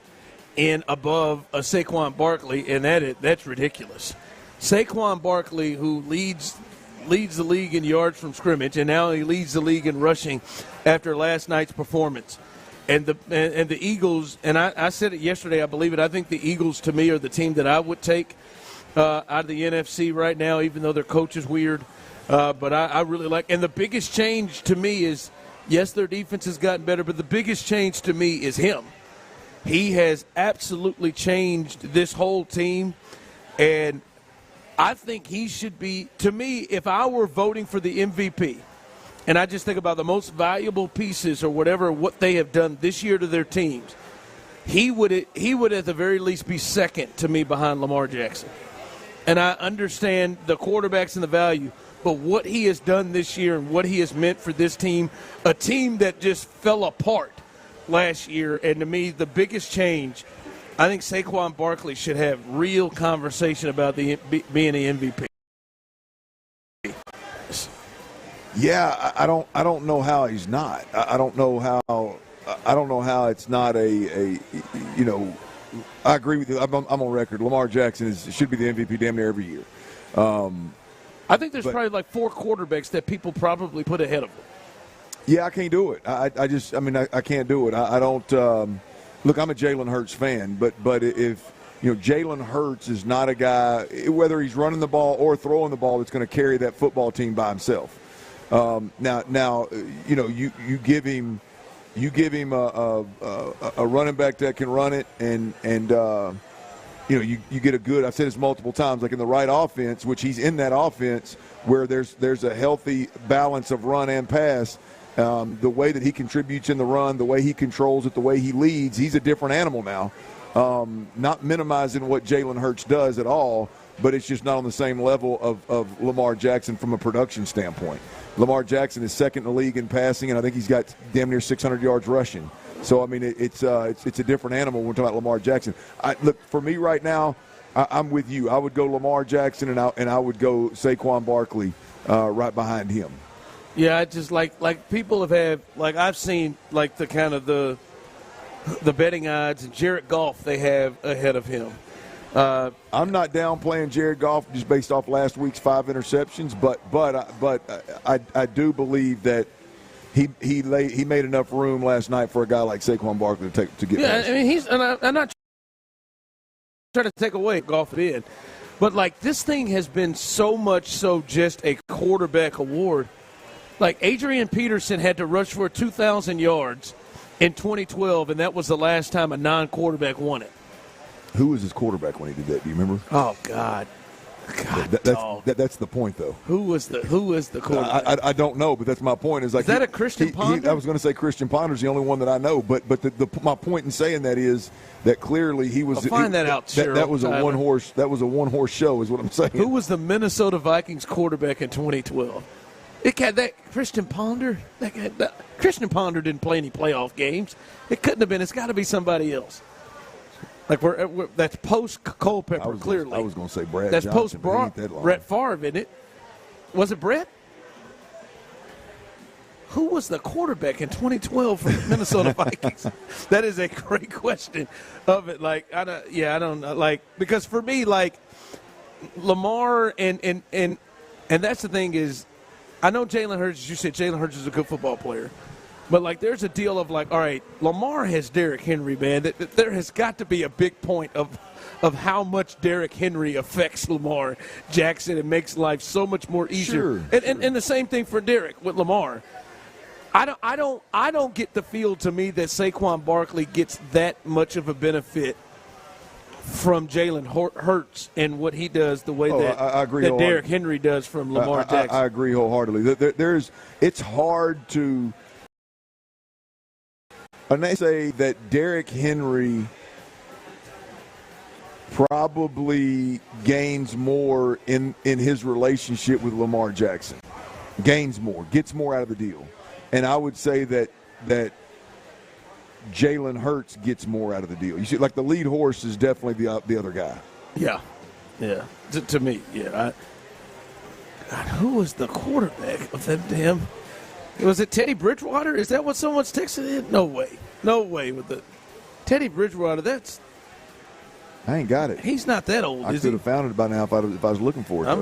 in above a Saquon Barkley, and that's ridiculous. Saquon Barkley, who leads the league in yards from scrimmage, and now he leads the league in rushing after last night's performance. And the Eagles, and I said it yesterday, I believe it, I think the Eagles to me are the team that I would take out of the NFC right now, even though their coach is weird. But I really like, and the biggest change to me is, yes, their defense has gotten better, but the biggest change to me is him. He has absolutely changed this whole team, and I think he should be, to me, if I were voting for the MVP, and I just think about the most valuable pieces or whatever, what they have done this year to their teams, he would at the very least be second to me behind Lamar Jackson. And I understand the quarterbacks and the value, but what he has done this year and what he has meant for this team, a team that just fell apart last year, and to me, the biggest change, I think Saquon Barkley should have real conversation about being the MVP. Yeah, I don't know how he's not. I don't know how it's not a I agree with you. I'm on record. Lamar Jackson should be the MVP damn near every year. I think there's probably like 4 quarterbacks that people probably put ahead of him. Yeah, I can't do it. I can't do it. I don't. Look, I'm a Jalen Hurts fan, but if Jalen Hurts is not a guy, whether he's running the ball or throwing the ball, that's going to carry that football team by himself. Now, you give him a running back that can run it, and you get a good. I've said this multiple times, like in the right offense, which he's in that offense where there's a healthy balance of run and pass. The way that he contributes in the run, the way he controls it, the way he leads, he's a different animal now. Not minimizing what Jalen Hurts does at all, but it's just not on the same level of Lamar Jackson from a production standpoint. Lamar Jackson is second in the league in passing, and I think he's got damn near 600 yards rushing. So, I mean, it's a different animal when we're talking about Lamar Jackson. Look, for me right now, I'm with you. I would go Lamar Jackson, and I would go Saquon Barkley right behind him. Yeah, just like people have had, like I've seen like the kind of the betting odds, and Jared Goff they have ahead of him. I'm not downplaying Jared Goff just based off last week's 5 interceptions, but I do believe that he made enough room last night for a guy like Saquon Barkley to get. Yeah, I mean I'm not trying to take away Goff did, but like this thing has been so much so just a quarterback award. Like Adrian Peterson had to rush for 2,000 yards in 2012, and that was the last time a non-quarterback won it. Who was his quarterback when he did that? Do you remember? Oh God, that's the point, though. Who was the quarterback? I don't know, but that's my point. Is that a Christian Ponder? I was going to say Christian Ponder's the only one that I know, but my point in saying that is that clearly he was. I'll find that out. That was a one horse. That was a one horse show, is what I'm saying. Who was the Minnesota Vikings quarterback in 2012? It got that Christian Ponder. Christian Ponder didn't play any playoff games. It couldn't have been. It's got to be somebody else. Like that's post Culpepper, clearly. I was going to say Brad. That's Johnson, post Brett Favre, isn't it? Was it Brett? Who was the quarterback in 2012 for the Minnesota Vikings? That is a great question. Of it, like I don't know, like because for me, like Lamar and that's the thing is. I know Jalen Hurts, as you said, Jalen Hurts is a good football player. But, like, there's a deal of, like, all right, Lamar has Derrick Henry, man. There has got to be a big point of how much Derrick Henry affects Lamar Jackson and makes life so much more easier. Sure, and the same thing for Derrick with Lamar. I don't get the feel to me that Saquon Barkley gets that much of a benefit from Jalen Hurts and what he does the way I agree that Derrick Henry does from Lamar Jackson. I agree wholeheartedly. It's hard to – and they say that Derrick Henry probably gains more in his relationship with Lamar Jackson. Gains more, gets more out of the deal. And I would say that Jalen Hurts gets more out of the deal. You see, like the lead horse is definitely the other guy. Yeah. To me, yeah. God, who was the quarterback of that damn? Was it Teddy Bridgewater? Is that what someone's texting in? No way with the Teddy Bridgewater. I ain't got it. He's not that old. I could have found it by now if I was looking for it.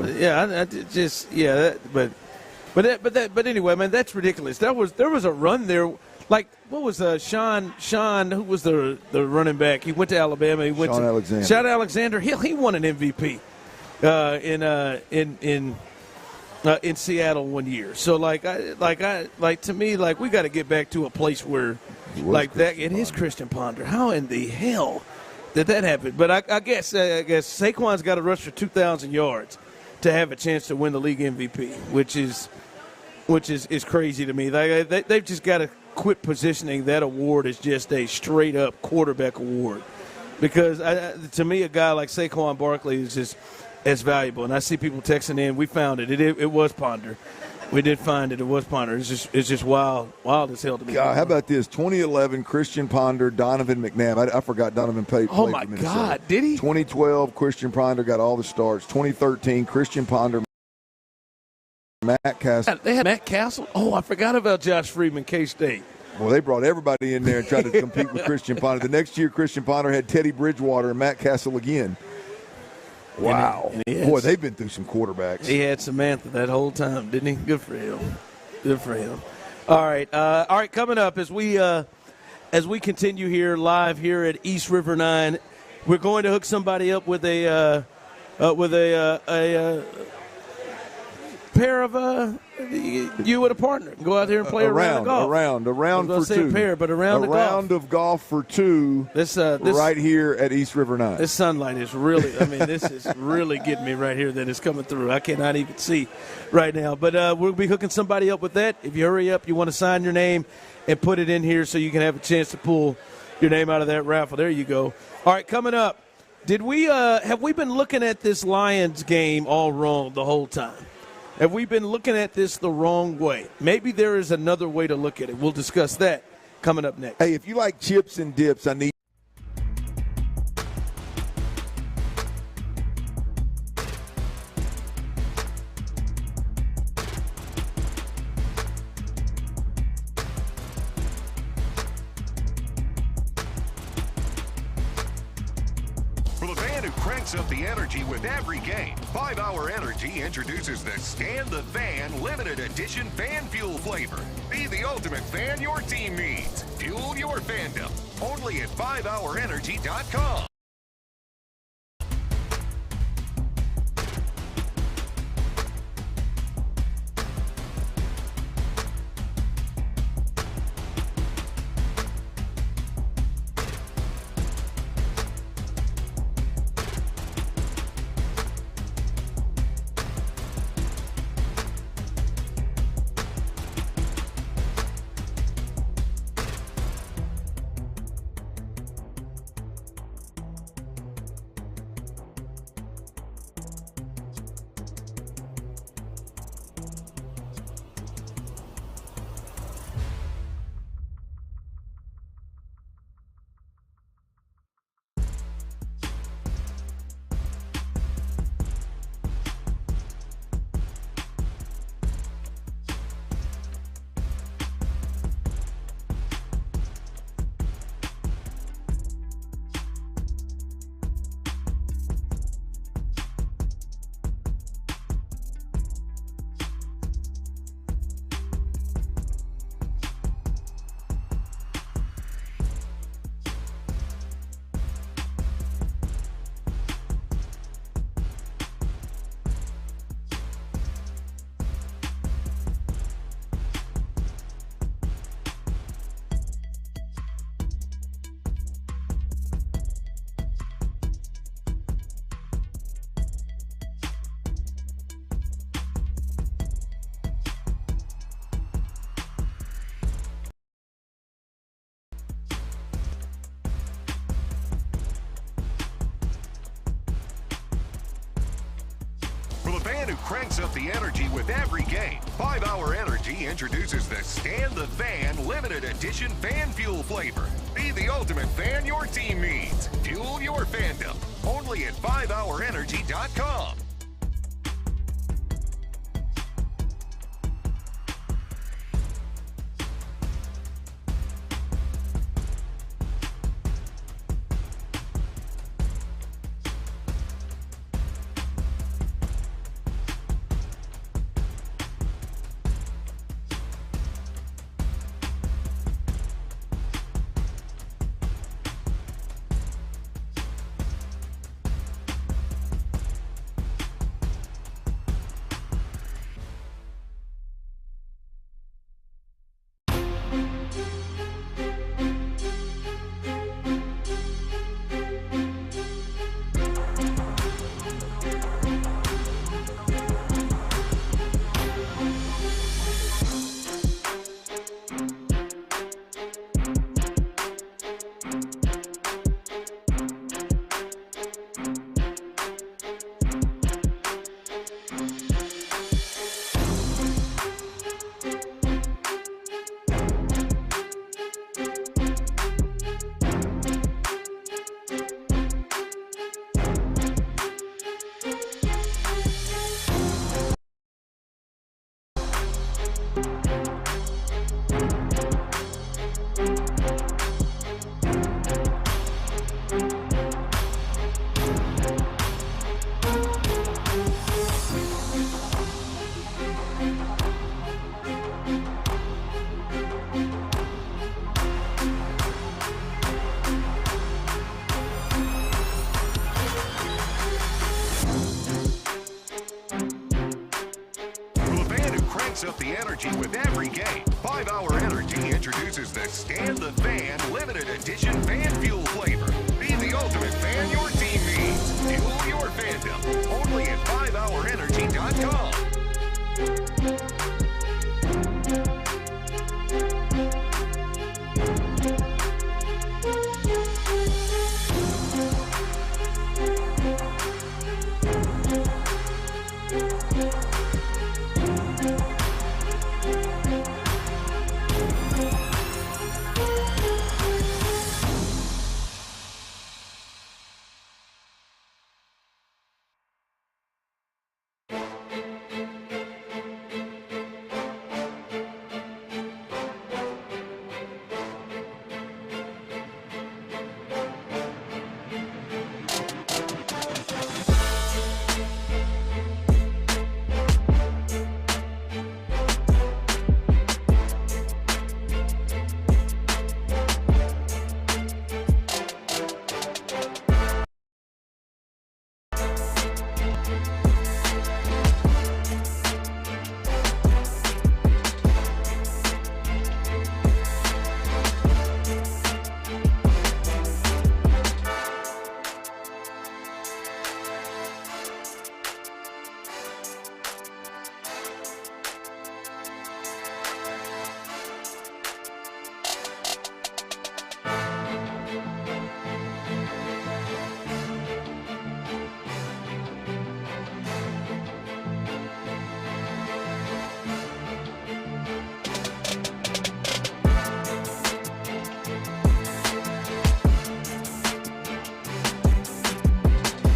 But anyway, man, that's ridiculous. There was a run there. Like, what was Sean? Who was the running back? He went to Alabama. Sean Alexander. He won an MVP in Seattle one year. So to me, like we got to get back to a place where like that. It is Christian Ponder. How in the hell did that happen? But I guess Saquon's got to rush for 2,000 yards to have a chance to win the league MVP, which is crazy to me. They've just got to quit positioning that award as just a straight-up quarterback award, because to me, a guy like Saquon Barkley is just as valuable. And I see people texting in. We found it. It was Ponder. We did find it. It was Ponder. It's just wild as hell to me. God, how about this? 2011, Christian Ponder, Donovan McNabb. I forgot Donovan played. Oh my God, did he? 2012, Christian Ponder got all the starts. 2013, Christian Ponder. Matt Castle. They had Matt Castle? Oh, I forgot about Josh Freeman, K-State. Well, they brought everybody in there and tried to compete with Christian Ponder. The next year, Christian Ponder had Teddy Bridgewater and Matt Castle again. Wow. Boy, they've been through some quarterbacks. He had Samantha that whole time, didn't he? Good for him. All right, coming up as we continue here live here at East River 9, we're going to hook somebody up with a pair of you and a partner. Go out there and play a round of golf. A round for two. A round of golf for two. This right here at East River 9. This sunlight is really, this is really getting me right here that it's coming through. I cannot even see right now. But we'll be hooking somebody up with that. If you hurry up, you want to sign your name and put it in here so you can have a chance to pull your name out of that raffle. There you go. All right, coming up. Have we been looking at this Lions game all wrong the whole time? Have we been looking at this the wrong way? Maybe there is another way to look at it. We'll discuss that coming up next. Hey, if you like chips and dips, I need up the energy with every game. 5 Hour Energy introduces the Stand the Fan limited edition fan fuel flavor. Be the ultimate fan your team needs. Fuel your fandom. Only at 5hourenergy.com. fan who cranks up the energy with every game, 5 Hour Energy introduces the Stand the Fan limited edition fan fuel flavor. Be the ultimate fan your team needs. Fuel your fandom. Only at 5hourenergy.com. Up the energy with every game. 5 Hour Energy introduces the Stand the Fan limited edition fan fuel flavor. Be the ultimate fan your team needs. Fuel your fandom. Only at 5hourenergy.com.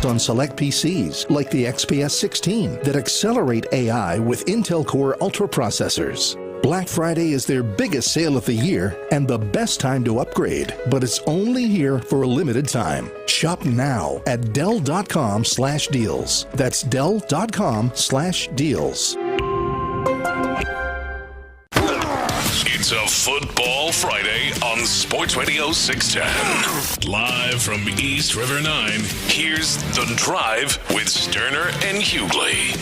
On select PCs like the XPS 16 that accelerate AI with Intel Core Ultra processors. Black Friday is their biggest sale of the year and the best time to upgrade, but it's only here for a limited time. Shop now at Dell.com/deals. That's Dell.com/deals. It's a Football Friday on Sports Radio 610. Live from East River 9, here's The Drive with Stoerner and Hughley.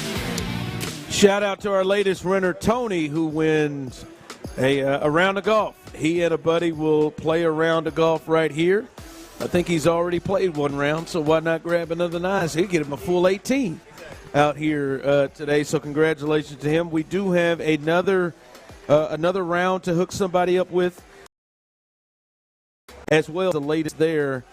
Shout out to our latest renter, Tony, who wins a round of golf. He and a buddy will play a round of golf right here. I think he's already played one round, so why not grab another 9? So he'll get him a full 18 out here today. So congratulations to him. We do have another round to hook somebody up with, as well as the latest there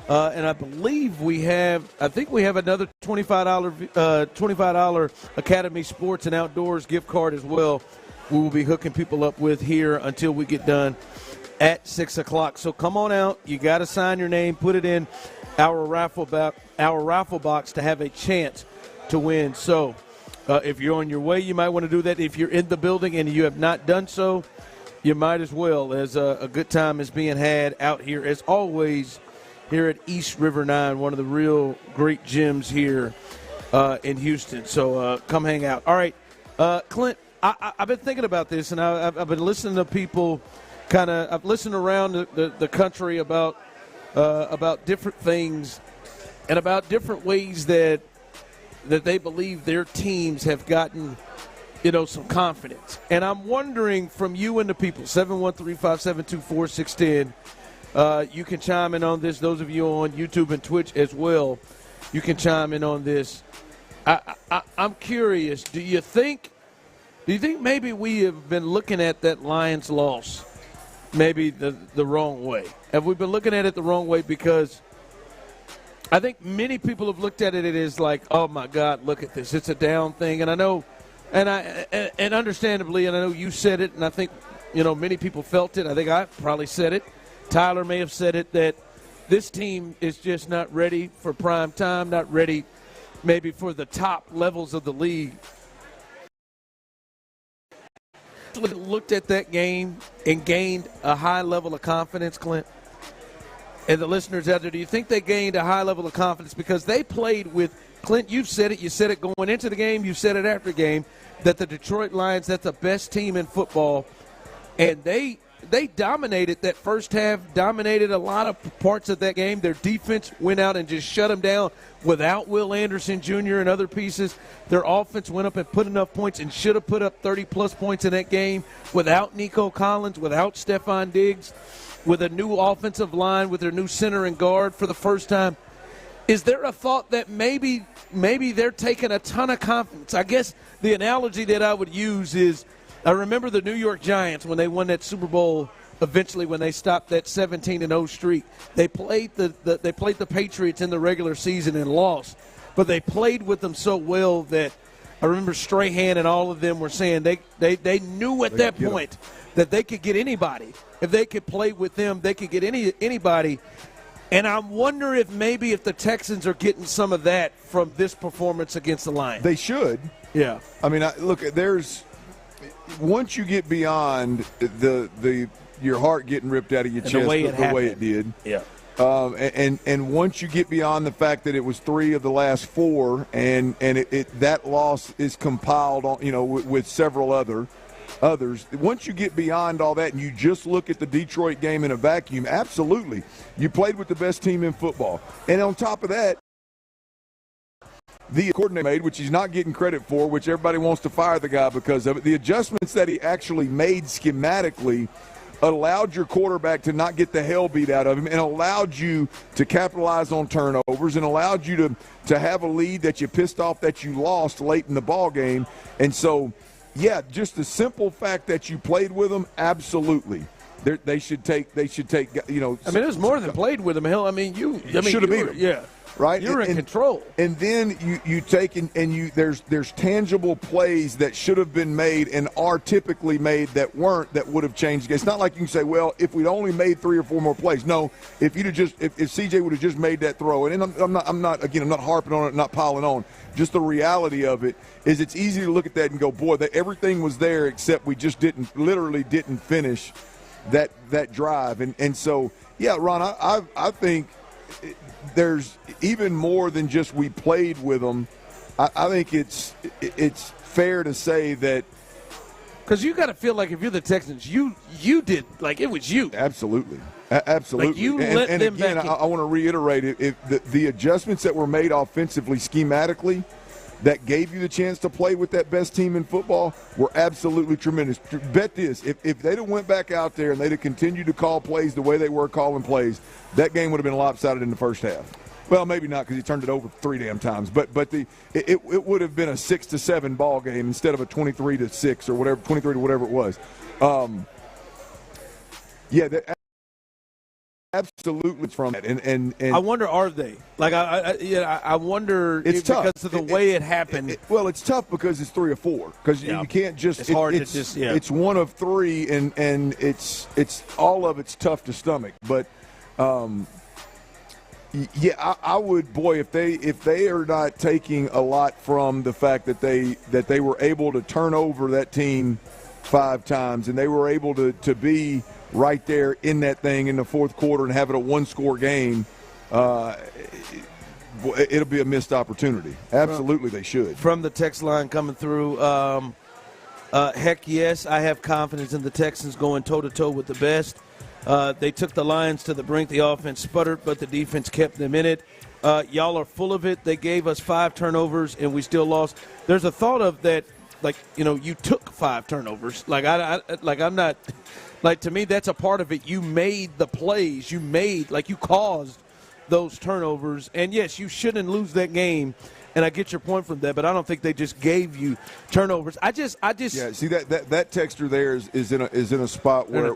And I believe we have another $25 Academy Sports and Outdoors gift card as well. We will be hooking people up with here until we get done at 6 o'clock. So come on out. You got to sign your name, put it in our raffle box to have a chance to win. So if you're on your way, you might want to do that. If you're in the building and you have not done so, you might as well, as a good time is being had out here, as always, here at East River 9, one of the real great gyms here in Houston. So come hang out. All right, Clint, I've been thinking about this, and I've been listening to people I've listened around the country about different things and about different ways that they believe their teams have gotten, some confidence. And I'm wondering from you and the people, 713-572-4610, you can chime in on this. Those of you on YouTube and Twitch as well, you can chime in on this. I'm curious, do you think maybe we have been looking at that Lions loss maybe the wrong way? Have we been looking at it the wrong way? Because I think many people have looked at it as like, oh, my God, look at this. It's a down thing. And I know, and understandably, and I know you said it, and I think, many people felt it. I think I probably said it. Tyler may have said it, that this team is just not ready for prime time, not ready maybe for the top levels of the league. Looked at that game and gained a high level of confidence, Clint? And the listeners out there, do you think they gained a high level of confidence because they played with – Clint, you said it going into the game, you said it after the game, that the Detroit Lions, that's the best team in football, and they dominated that first half, dominated a lot of parts of that game. Their defense went out and just shut them down without Will Anderson Jr. and other pieces. Their offense went up and put enough points and should have put up 30-plus points in that game without Nico Collins, without Stephon Diggs, with a new offensive line, with their new center and guard for the first time. Is there a thought that maybe they're taking a ton of confidence? I guess the analogy that I would use is I remember the New York Giants when they won that Super Bowl eventually when they stopped that 17-0 streak. They played the Patriots in the regular season and lost, but they played with them so well that I remember Strahan and all of them were saying they knew at that point that they could get anybody. If they could play with them, they could get anybody. And I wonder if the Texans are getting some of that from this performance against the Lions. They should. Yeah. I mean, once you get beyond your heart getting ripped out of your chest the way it did. Yeah. And once you get beyond the fact that it was 3 of the last 4 and that loss is compiled on, with several others. Once you get beyond all that and you just look at the Detroit game in a vacuum, absolutely. You played with the best team in football. And on top of that, the coordinator made, which he's not getting credit for, which everybody wants to fire the guy because of it, the adjustments that he actually made schematically allowed your quarterback to not get the hell beat out of him and allowed you to capitalize on turnovers and allowed you to have a lead that you pissed off that you lost late in the ball game. And so, yeah, just the simple fact that you played with them, absolutely. They should take. I mean, it was more than played with them. Hell, you should have beat them. Yeah. Right, you're in control, and then you take there's tangible plays that should have been made and are typically made that would have changed. It's not like you can say, well, if we'd only made 3 or 4 more plays. No, if CJ would have just made that throw, and I'm not harping on it, not piling on. Just the reality of it is, it's easy to look at that and go, boy, everything was there except we just didn't finish that drive, and so yeah, Ron, I think. There's even more than just we played with them. I think it's fair to say that because you got to feel like if you're the Texans, you did like it was you. Absolutely. Like you let them again, back in. I want to reiterate it. If the adjustments that were made offensively, schematically, that gave you the chance to play with that best team in football were absolutely tremendous. Bet this, if they'd have went back out there and they'd have continued to call plays the way they were calling plays, that game would have been lopsided in the first half. Well, maybe not because he turned it over 3 damn times, but it would have been a 6-7 ball game instead of a 23-6 or whatever, 23 to whatever it was. absolutely from that. And I wonder, are they? Like, I wonder it's tough because of the way it happened. Well, it's tough because it's 3 or 4. Because you can't just. It's hard to just. Yeah. It's one of 3, and it's all of it's tough to stomach. But, I would. Boy, if they are not taking a lot from the fact that they were able to turn over that team 5 times, and they were able to be right there in that thing in the fourth quarter and have it a 1-score game, it'll be a missed opportunity. Absolutely, they should. From the text line coming through, heck yes, I have confidence in the Texans going toe-to-toe with the best. They took the Lions to the brink. The offense sputtered, but the defense kept them in it. Y'all are full of it. They gave us 5 turnovers, and we still lost. There's a thought of that, like, you took 5 turnovers. I'm not – like, to me, that's a part of it. You made the plays. You caused those turnovers. And, yes, you shouldn't lose that game. And I get your point from that, but I don't think they just gave you turnovers. I just yeah. See that texter there is in a spot where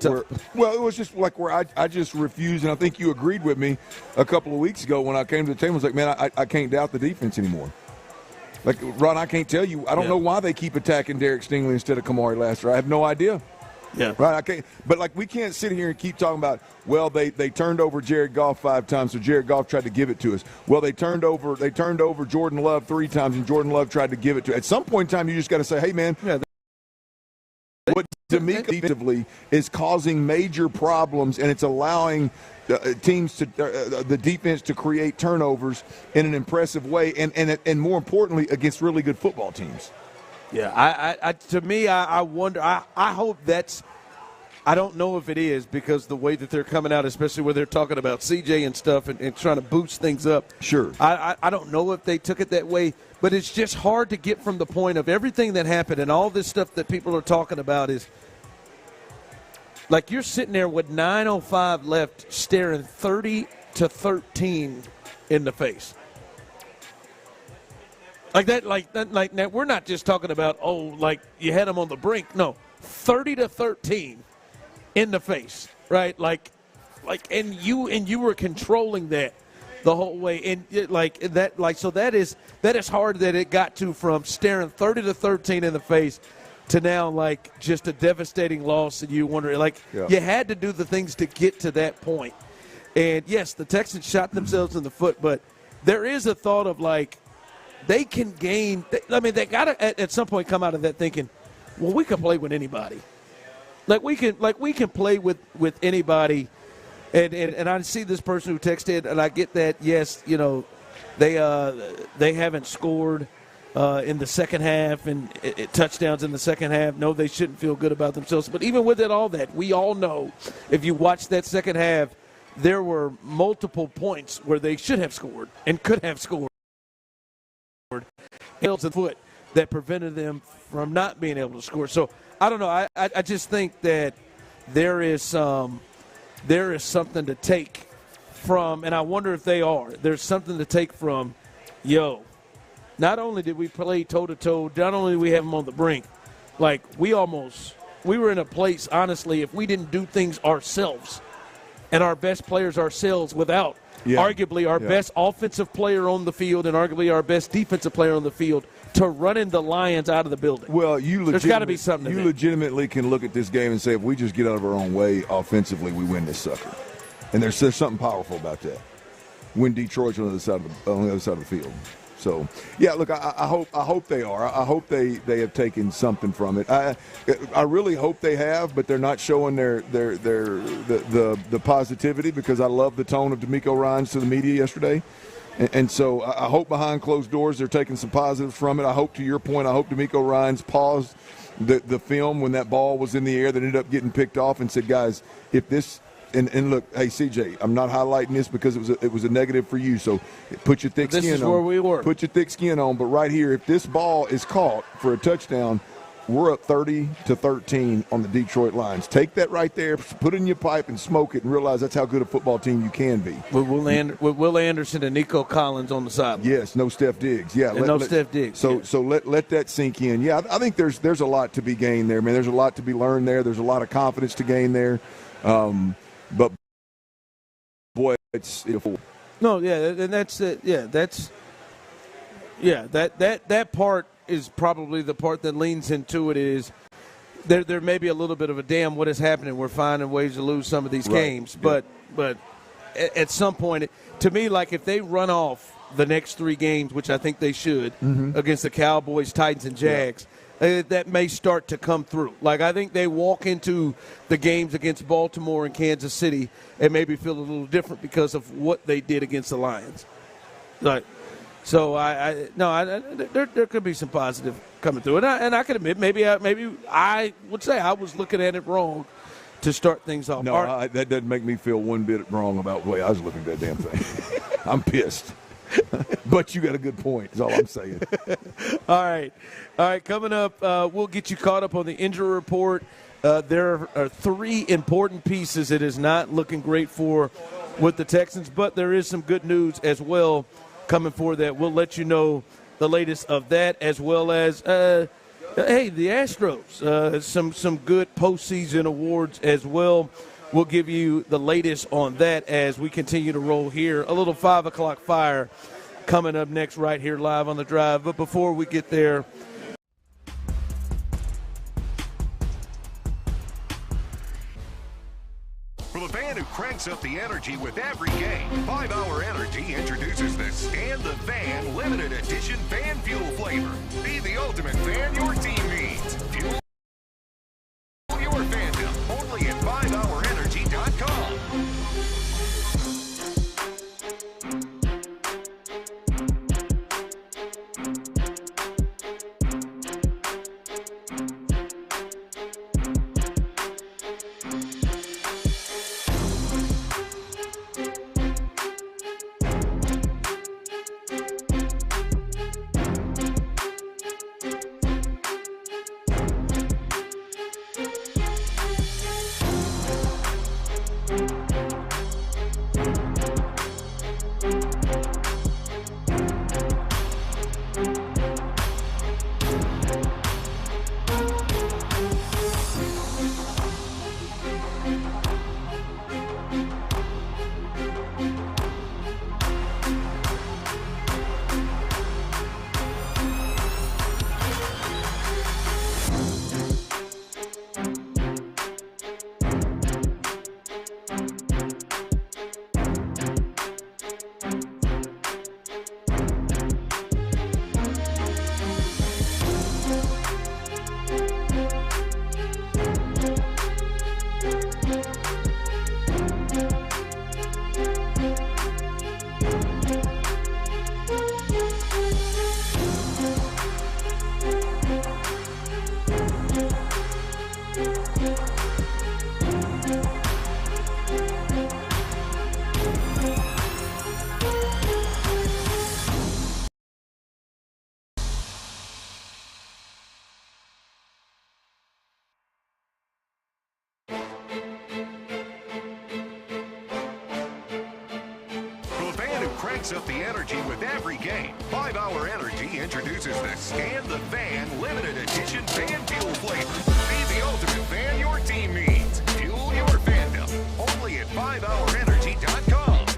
well, it was just like where I just refused, and I think you agreed with me a couple of weeks ago when I came to the table. I was like, man, I can't doubt the defense anymore. Like, Ron, I can't tell you. I don't know why they keep attacking Derek Stingley instead of Kamari last year. I have no idea. Yeah. Right. I can't. But like, we can't sit here and keep talking about. Well, they turned over Jared Goff 5 times, so Jared Goff tried to give it to us. Well, they turned over Jordan Love 3 times, and Jordan Love tried to give it to us. At some point in time, you just got to say, hey, man. Yeah. What DeMeco defensively is causing major problems, and it's allowing teams to the defense to create turnovers in an impressive way, and more importantly, against really good football teams. Yeah, I wonder. I hope that's. I don't know if it is because the way that they're coming out, especially where they're talking about CJ and stuff and trying to boost things up. Sure. I don't know if they took it that way, but it's just hard to get from the point of everything that happened and all this stuff that people are talking about is like you're sitting there with 9:05 left, staring 30-13 in the face. Like that, we're not just talking about, like you had them on the brink. No, 30-13 in the face, right? And you were controlling that the whole way, and so that is hard that it got to from staring 30-13 in the face to now like just a devastating loss, and you wonder you had to do the things to get to that point. And yes, the Texans shot themselves in the foot, but there is a thought of like. They can gain. They got to at some point come out of that thinking, well, we can play with anybody. We can play with anybody. And I see this person who texted, and I get that. Yes, they haven't scored in the second half and touchdowns in the second half. No, they shouldn't feel good about themselves. But even with all that, we all know if you watch that second half, there were multiple points where they should have scored and could have scored. Hills and foot that prevented them from not being able to score. So I don't know. I just think that there is something to take from, and I wonder if they are. There's something to take from. Not only did we play toe to toe, not only did we have them on the brink, like we were in a place. Honestly, if we didn't do things ourselves, and our best players ourselves without. Arguably our best offensive player on the field and arguably our best defensive player on the field to running the Lions out of the building. Well, there's got to be something. You legitimately can look at this game and say, if we just get out of our own way offensively, we win this sucker. And there's something powerful about that. When Detroit's on the other side of the field. So, yeah, look, I hope they are. I hope they have taken something from it. I really hope they have, but they're not showing the positivity because I love the tone of DeMeco Ryans to the media yesterday. And so I hope behind closed doors they're taking some positives from it. I hope, to your point, I hope DeMeco Ryans paused the film when that ball was in the air that ended up getting picked off and said, guys, if this – and look, hey, CJ, I'm not highlighting this because it was a negative for you. So put your thick skin on. This is where we were. Put your thick skin on. But right here, if this ball is caught for a touchdown, we're up 30-13 on the Detroit Lions. Take that right there, put it in your pipe and smoke it and realize that's how good a football team you can be. With Will Anderson and Nico Collins on the side. Yes, no Steph Diggs. Yeah, Steph Diggs. So let that sink in. Yeah, I think there's a lot to be gained there, man. There's a lot to be learned there. There's a lot of confidence to gain there. But No, yeah, and that's it. Yeah, that part is probably the part that leans into it. Is there may be a little bit of a damn what is happening? We're finding ways to lose some of these games, but at some point, to me, like if they run off the next 3 games, which I think they should, against the Cowboys, Titans, and Jags. That may start to come through. Like, I think they walk into the games against Baltimore and Kansas City and maybe feel a little different because of what they did against the Lions. Like, so there could be some positive coming through. And I can admit, maybe I would say I was looking at it wrong to start things off. No, that doesn't make me feel one bit wrong about the way I was looking at that damn thing. I'm pissed. But you got a good point, is all I'm saying. All right. Coming up, we'll get you caught up on the injury report. There are 3 important pieces it is not looking great for with the Texans, but there is some good news as well coming for that. We'll let you know the latest of that, as well as, the Astros. Some good postseason awards as well. We'll give you the latest on that as we continue to roll here. A little 5 o'clock fire coming up next right here live on The Drive. But before we get there, for the fan who cranks up the energy with every game, 5 Hour Energy introduces the Stand the Fan limited edition fan fuel flavor. Be the ultimate fan your team needs. Fuel your fandom only at 5hourenergy.com. Cranks up the energy with every game. 5 Hour Energy introduces the Stand the Fan limited edition fan fuel flavor. Be the ultimate fan your team needs. Fuel your fandom. Only at 5hourenergy.com.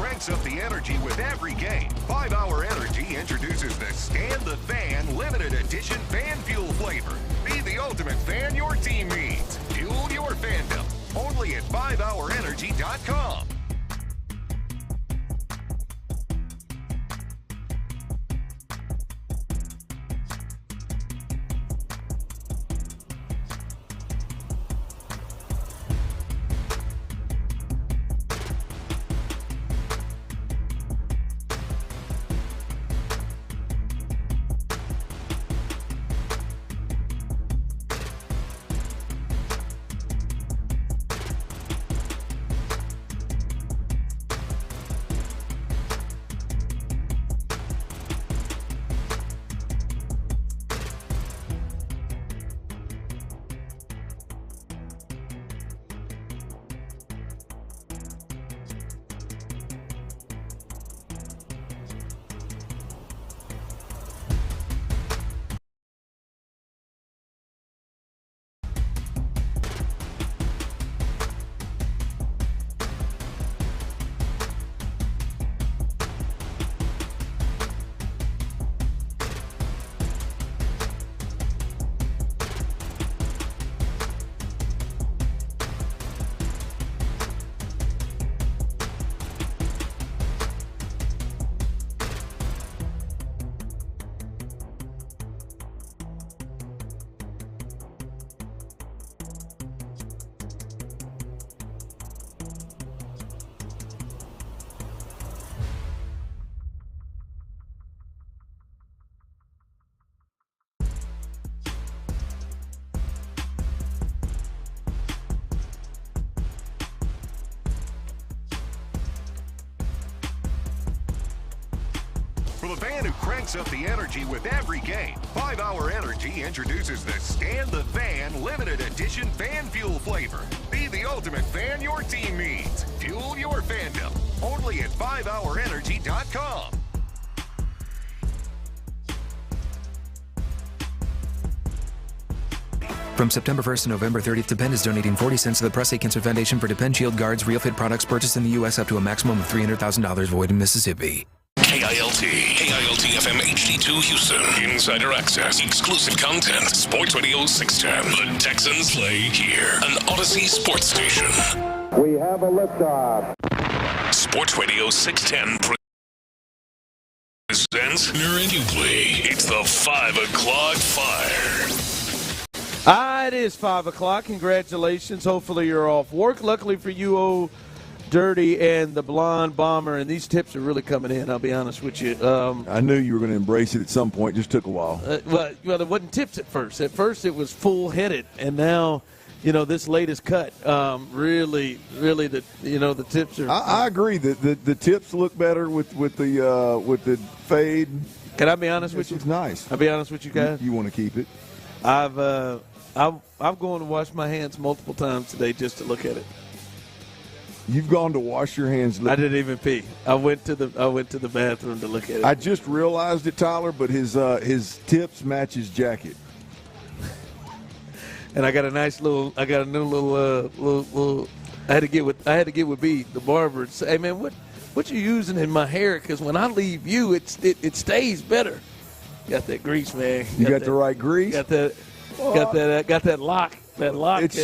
cranks up the energy with every game. 5 Hour Energy introduces the Stand the Fan limited edition fan fuel flavor. Be the ultimate fan your team needs. Fuel your fandom. Only at 5hourenergy.com. For the fan who cranks up the energy with every game, 5 Hour Energy introduces the Stand the Fan limited edition fan fuel flavor. Be the ultimate fan your team needs. Fuel your fandom. Only at 5hourenergy.com. From September 1st to November 30th, Depend is donating 40 cents to the Prostate Cancer Foundation for Depend Shield Guards Real Fit products purchased in the U.S. up to a maximum of $300,000 void in Mississippi. KILT FM HD2 Houston. Insider access, exclusive content. Sports Radio 610. The Texans play here. An Odyssey sports station. We have a liftoff. Sports Radio 610 presents Stoerner and Hughley. It's the 5 o'clock fire. It is 5 o'clock. Congratulations. Hopefully you're off work. Luckily for you, old Dirty and the Blonde Bomber, and these tips are really coming in, I'll be honest with you. I knew you were going to embrace it at some point. It just took a while. Well, it wasn't tips at first. At first it was full-headed, and now, this latest cut, really, the tips are. I agree. The tips look better with the fade. Can I be honest with you? It's nice. I'll be honest with you guys. You want to keep it? I've gone to wash my hands multiple times today just to look at it. You've gone to wash your hands. I didn't even pee. I went to the bathroom to look at it. I just realized it, Tyler, but his tips match his jacket. And I got a new little. I had to get with B, the barber, and say, "Hey man, what you using in my hair? Because when I leave you, it stays better." Got that grease, man. You got the right grease. Got that lock. That lock. It's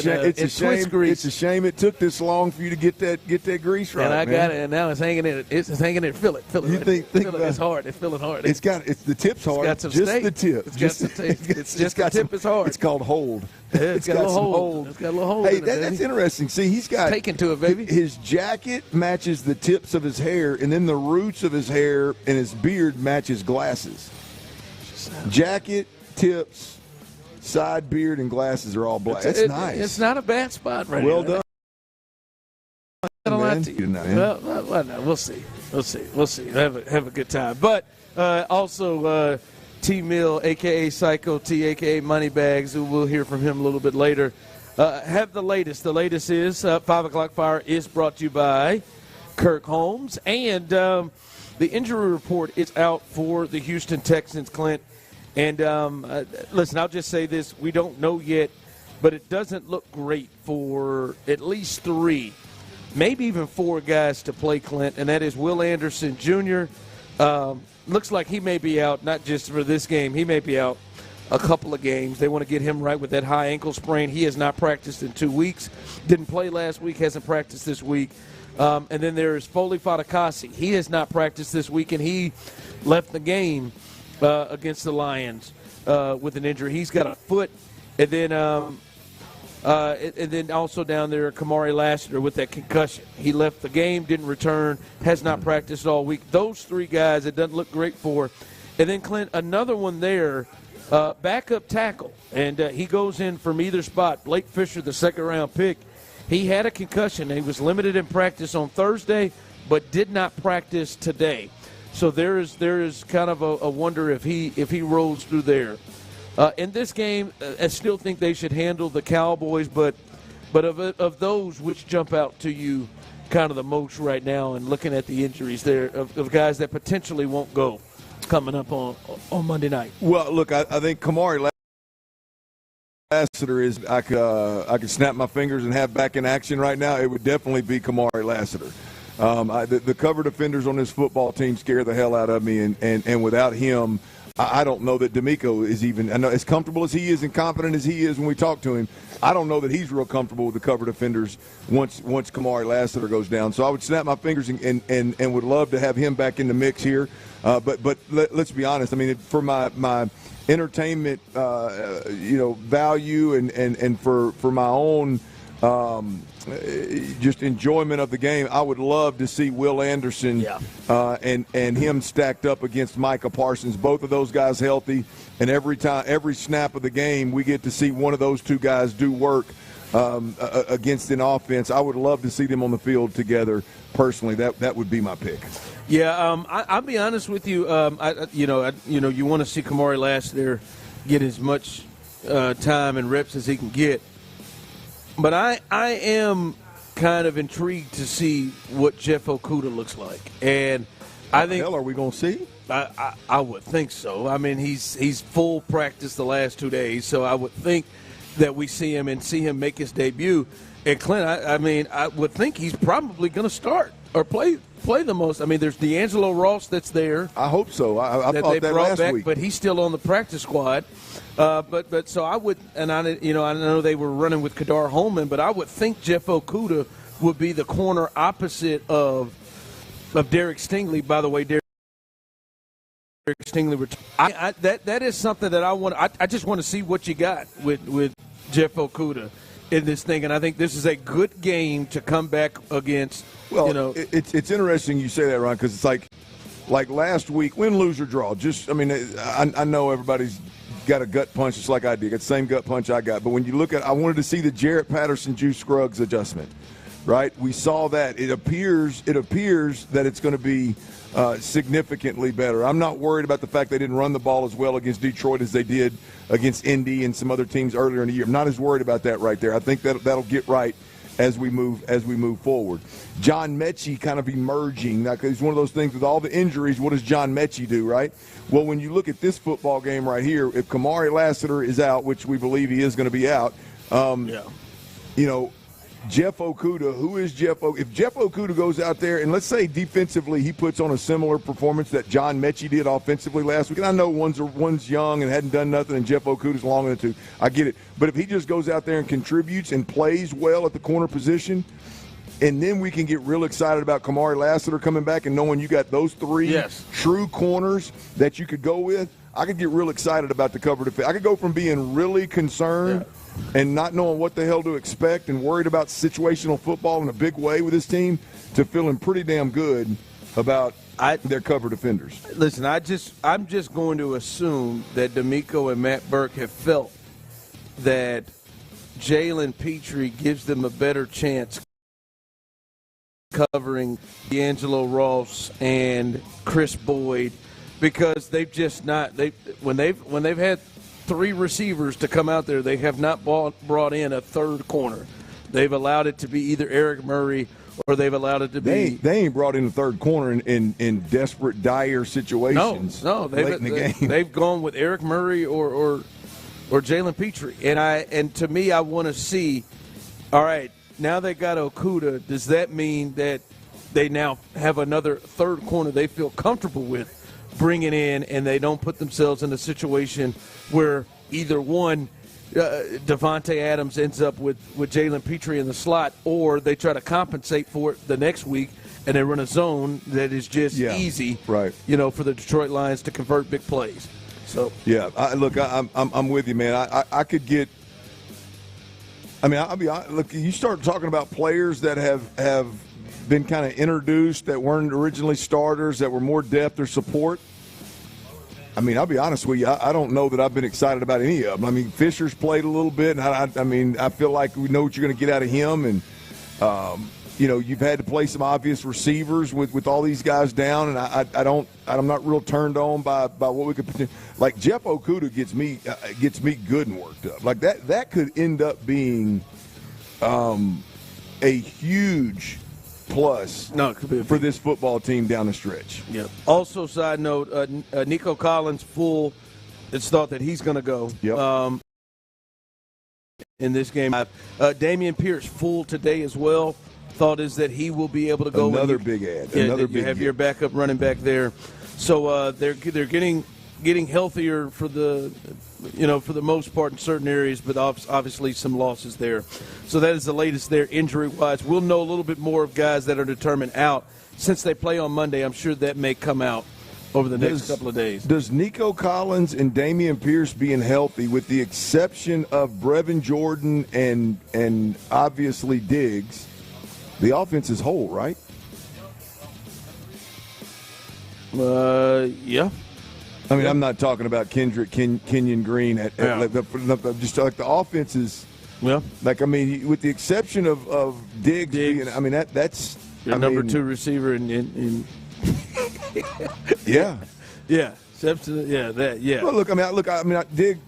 a shame it took this long for you to get that grease right. And I got it, and now it's hanging in it. It's hanging in. Feel it. You right think about it's hard. It's feeling hard. It's the tip's hard. It's got some just steak. The tip. The tip is hard. It's called hold. Yeah, it's got a little hold. It's got a little hold. Hey, in it, that's interesting. See, he's got taken to it, baby. His jacket matches the tips of his hair, and then the roots of his hair and his beard matches glasses. Jacket, tips, side beard, and glasses are all black. That's nice. It's not a bad spot right well now. Well done. Well, no, we'll see. Have a good time. But also T Mill, a.k.a. Psycho T, a.k.a. Moneybags, who we'll hear from him a little bit later, have the latest. The latest is 5 o'clock fire is brought to you by Kirk Holmes. And the injury report is out for the Houston Texans, Clint. And listen, I'll just say this. We don't know yet, but it doesn't look great for at least 3 maybe even 4 guys to play, Clint, and that is Will Anderson Jr. Looks like he may be out, not just for this game. He may be out a couple of games. They want to get him right with that high ankle sprain. He has not practiced in 2 weeks. Didn't play last week, hasn't practiced this week. And then there is Foley Fatukasi. He has not practiced this week, and he left the game against the Lions with an injury. He's got a foot. And then also down there, Kamari Lassiter with that concussion. He left the game, didn't return, has not practiced all week. Those 3 guys it doesn't look great for. And then, Clint, another one there, backup tackle. And he goes in from either spot. Blake Fisher, the second-round pick. He had a concussion. He was limited in practice on Thursday, but did not practice today. So there is kind of a wonder if he rolls through there. In this game, I still think they should handle the Cowboys, but of those, which jump out to you kind of the most right now, and looking at the injuries there of guys that potentially won't go coming up on Monday night? Well, look, I think Kamari Lassiter is I could snap my fingers and have back in action right now. It would definitely be Kamari Lassiter. The cover defenders on this football team scare the hell out of me, and without him, I don't know that DeMeco is even – I know as comfortable as he is and confident as he is when we talk to him, I don't know that he's real comfortable with the cover defenders once Kamari Lassiter goes down. So I would snap my fingers and would love to have him back in the mix here. But let's be honest. I mean, for my entertainment, value and for my own just enjoyment of the game, I would love to see Will Anderson and him stacked up against Micah Parsons. Both of those guys healthy, and every snap of the game, we get to see one of those 2 guys do work against an offense. I would love to see them on the field together. Personally, that would be my pick. Yeah, I'll be honest with you. You want to see Kamari Lassiter get as much time and reps as he can get. But I am kind of intrigued to see what Jeff Okudah looks like, and I think. What the hell are we going to see? I would think so. I mean, he's full practice the last 2 days, so I would think that we see him make his debut. And Clint, I would think he's probably going to start or play the most. I mean, there's D'Angelo Ross that's there. I hope so. I thought that last week, but he's still on the practice squad. But so I would, and I know they were running with Kadar Holman, but I would think Jeff Okudah would be the corner opposite of Derek Stingley. By the way, Derek Stingley retired. That is something that I want. I just want to see what you got with Jeff Okudah in this thing, and I think this is a good game to come back against. Well, it's interesting you say that, Ron, because it's like last week, win, lose, or draw. I know everybody's got a gut punch just like I did. Got the same gut punch I got. But when you look at, I wanted to see the Jarrett Patterson, Juice Scruggs adjustment, right? We saw that. It appears that it's going to be significantly better. I'm not worried about the fact they didn't run the ball as well against Detroit as they did against Indy and some other teams earlier in the year. I'm not as worried about that right there. I think that'll get right as we move forward. John Mechie kind of emerging. Now, he's one of those things with all the injuries, what does John Mechie do, right? Well, when you look at this football game right here, if Kamari Lassiter is out, which we believe he is going to be out, Jeff Okudah, who is Jeff Okudah? If Jeff Okudah goes out there, and let's say defensively he puts on a similar performance that John Mechie did offensively last week, and I know one's young and hadn't done nothing, and Jeff Okudah's long in the tooth. I get it. But if he just goes out there and contributes and plays well at the corner position, and then we can get real excited about Kamari Lassiter coming back and knowing you got those 3 true corners that you could go with, I could get real excited about the cover defense. I could go from being really concerned and not knowing what the hell to expect and worried about situational football in a big way with this team to feeling pretty damn good about their cover defenders. Listen, I'm just going to assume that DeMeco and Matt Burke have felt that Jalen Petrie gives them a better chance covering D'Angelo Ross and Chris Boyd, because they've just not when they've had 3 receivers to come out there, they have not brought in a third corner. They've allowed it to be either Eric Murray or they've allowed it to be. They ain't brought in a third corner in desperate, dire situations. No, they've gone with Eric Murray or Jalen Petrie, and to me, I want to see. All right, got Okudah. Does that mean that they now have another third corner they feel comfortable with bringing in, and they don't put themselves in a situation where either one, Devontae Adams ends up with Jalen Petrie in the slot, or they try to compensate for it the next week and they run a zone that is just easy, right? For the Detroit Lions to convert big plays. So I'm with you, man. I could get. I mean, I'll be honest. Look, you start talking about players that have been kind of introduced that weren't originally starters, that were more depth or support. I mean, I'll be honest with you. I don't know that I've been excited about any of them. I mean, Fisher's played a little bit, and I mean, I feel like we know what you're going to get out of him, and you've had to play some obvious receivers with all these guys down, and I'm not real turned on by what we could like. Jeff Okudah gets me good and worked up. Like that could end up being a huge plus for this football team down the stretch. Yeah. Also, side note, Nico Collins full. It's thought that he's going to go. Yep. In this game, Dameon Pierce full today as well. Thought is that he will be able to go. Another big ad. Yeah, Another you big have ad. your backup running back there. So they're getting healthier for the most part in certain areas, but obviously some losses there. So that is the latest there injury-wise. We'll know a little bit more of guys that are determined out. Since they play on Monday, I'm sure that may come out over the next couple of days. Does Nico Collins and Dameon Pierce being healthy, with the exception of Brevin Jordan and obviously Diggs, the offense is whole, right? Yeah. I mean, I'm not talking about Kenyon Green. Just like the offense is. Yeah. Like, I mean, with the exception of Diggs. Being, I mean, that's your number two receiver in yeah. Yeah. Yeah. Well, look, I mean,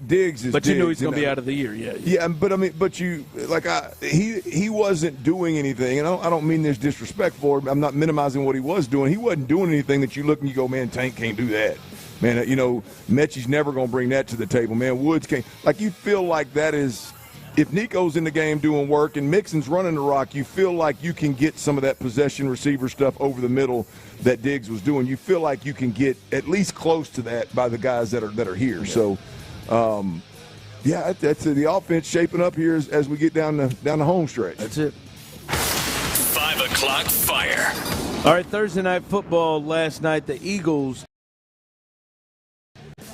Diggs is. But you Diggs, knew he's going to be out of the year, yeah. Yeah, but I mean, he wasn't doing anything, and I don't mean there's disrespect for him. I'm not minimizing what he was doing. He wasn't doing anything that you look and you go, man, Tank can't do that. Man, Mechie's never going to bring that to the table. Man, Woods can't. Like, you feel like that is, if Nico's in the game doing work and Mixon's running the rock, you feel like you can get some of that possession receiver stuff over the middle that Diggs was doing. You feel like you can get at least close to that by the guys that are here. Yeah. So, that's the offense shaping up here as we get down the home stretch. That's it. 5 o'clock fire. All right, Thursday night football last night. The Eagles,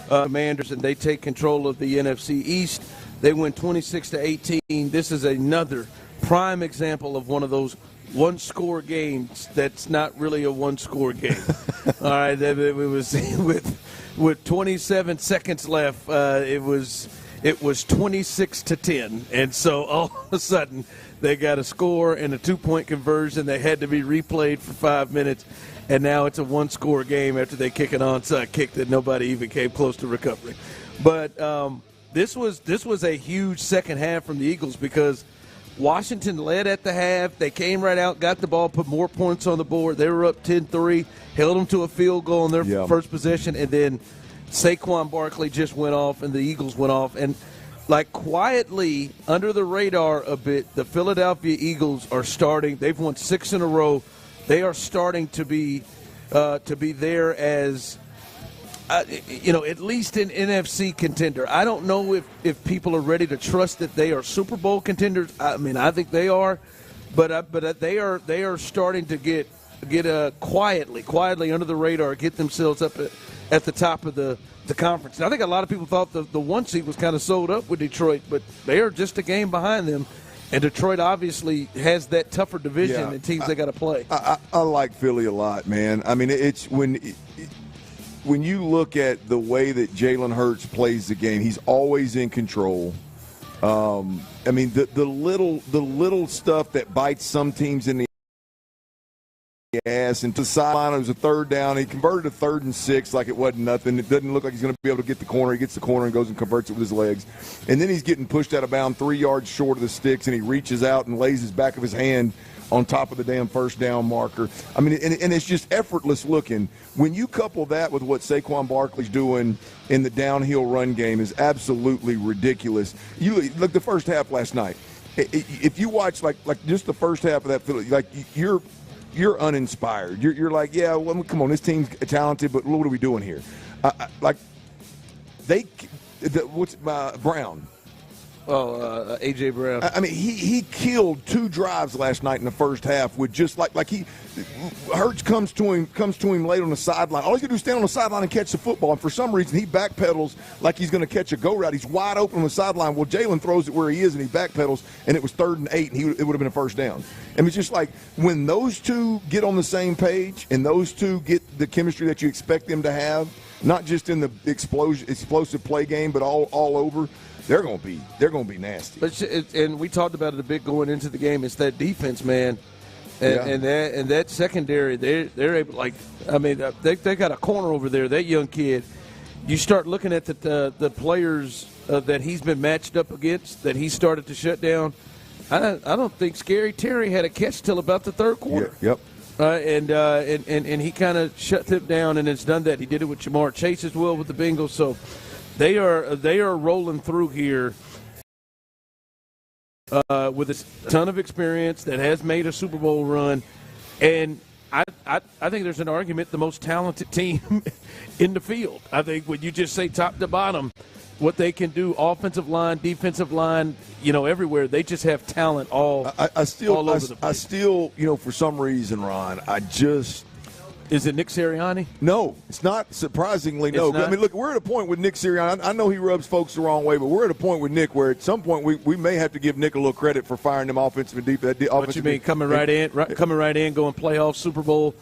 Commanders, and they take control of the NFC East. They win 26-18. This is another prime example of one of those one-score games that's not really a one-score game. All right, it was with 27 seconds left. It was 26-10, and so all of a sudden they got a score and a 2-point conversion. They had to be replayed for 5 minutes, and now it's a one-score game after they kick an onside kick that nobody even came close to recovering. But this was a huge second half from the Eagles because Washington led at the half. They came right out, got the ball, put more points on the board. They were up 10-3, held them to a field goal on their first possession, and then Saquon Barkley just went off and the Eagles went off. And like quietly, under the radar a bit, the Philadelphia Eagles are starting. They've won 6 in a row. They are starting to be there as at least an NFC contender. I don't know if people are ready to trust that they are Super Bowl contenders. I mean, I think they are, but they are starting to get quietly under the radar, get themselves up at the top of the conference. And I think a lot of people thought the 1 seed was kind of sold up with Detroit, but they are just a game behind them. And Detroit obviously has that tougher division and teams they got to play. I like Philly a lot, man. I mean, it's when you look at the way that Jalen Hertz plays the game, he's always in control. I mean, the little stuff that bites some teams in the ass, and to the sideline, it was a third down. He converted a 3rd and 6 like it wasn't nothing. It doesn't look like he's going to be able to get the corner. He gets the corner and goes and converts it with his legs. And then he's getting pushed out of bounds 3 yards short of the sticks, and he reaches out and lays his back of his hand on top of the damn first down marker. I mean, and it's just effortless looking. When you couple that with what Saquon Barkley's doing in the downhill run game is absolutely ridiculous. You look, the first half last night, if you watch like just the first half of that, like you're uninspired. You're like, yeah, well, come on, this team's talented, but what are we doing here? Brown. A.J. Brown. I mean, he killed 2 drives last night in the first half with just Hertz comes to him late on the sideline. All he's going to do is stand on the sideline and catch the football, and for some reason he backpedals like he's going to catch a go route. He's wide open on the sideline. Well, Jalen throws it where he is, and he backpedals, and it was 3rd and 8, and it would have been a first down. I mean, it's just like when those two get on the same page and those two get the chemistry that you expect them to have, not just in the explosive play game, but all over. They're going to be nasty. And we talked about it a bit going into the game. It's that defense, man, and that secondary. They're able, they got a corner over there. That young kid. You start looking at the players that he's been matched up against, that he started to shut down. I don't think Scary Terry had a catch till about the 3rd quarter. Yeah, yep. And he kind of shut them down, and has done that. He did it with Jamar Chase as well with the Bengals. So. They are rolling through here with a ton of experience that has made a Super Bowl run, and I think there's an argument the most talented team in the field. I think when you just say top to bottom, what they can do, offensive line, defensive line, everywhere, they just have talent all over the place. I still, for some reason, Ron, Is it Nick Sirianni? No, it's not. Surprisingly, no. Not? I mean, look, we're at a point with Nick Sirianni. I know he rubs folks the wrong way, but we're at a point with Nick where at some point we may have to give Nick a little credit for firing them offensive and defense. What you mean, coming right in, going playoffs, Super Bowl,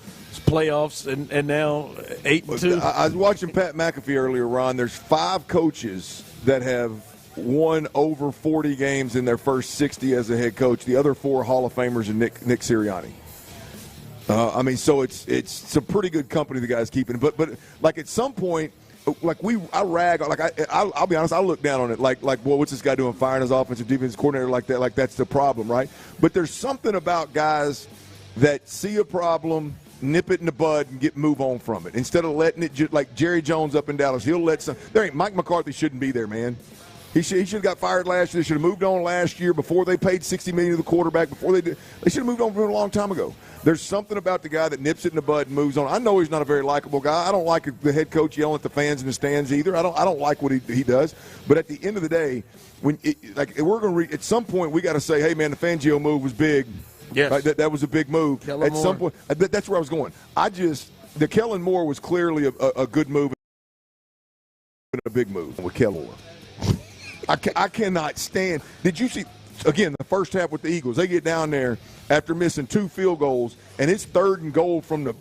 playoffs, and now 8-2? I was watching Pat McAfee earlier, Ron. There's 5 coaches that have won over 40 games in their first 60 as a head coach. The other 4 Hall of Famers and Nick Sirianni. So it's a pretty good company the guy's keeping. But like at some point, I rag, I'll be honest, I look down on it like well, what's this guy doing, firing his offensive defense coordinator like that? Like that's the problem, right? But there's something about guys that see a problem, nip it in the bud, and move on from it instead of letting it just like Jerry Jones up in Dallas. He'll let some. Mike McCarthy shouldn't be there, man. He should have got fired last year. They should have moved on last year before they paid $60 million to the quarterback. They should have moved on from him a long time ago. There's something about the guy that nips it in the bud and moves on. I know he's not a very likable guy. I don't like the head coach yelling at the fans in the stands either. I don't like what he does. But at the end of the day, we're going to at some point we got to say, hey man, the Fangio move was big. Yes, right? That was a big move. At some point, that's where I was going. The Kellen Moore was clearly a good move and a big move with Kellen Moore. I cannot stand. Did you see, again, the first half with the Eagles? They get down there after missing 2 field goals, and it's 3rd and goal from the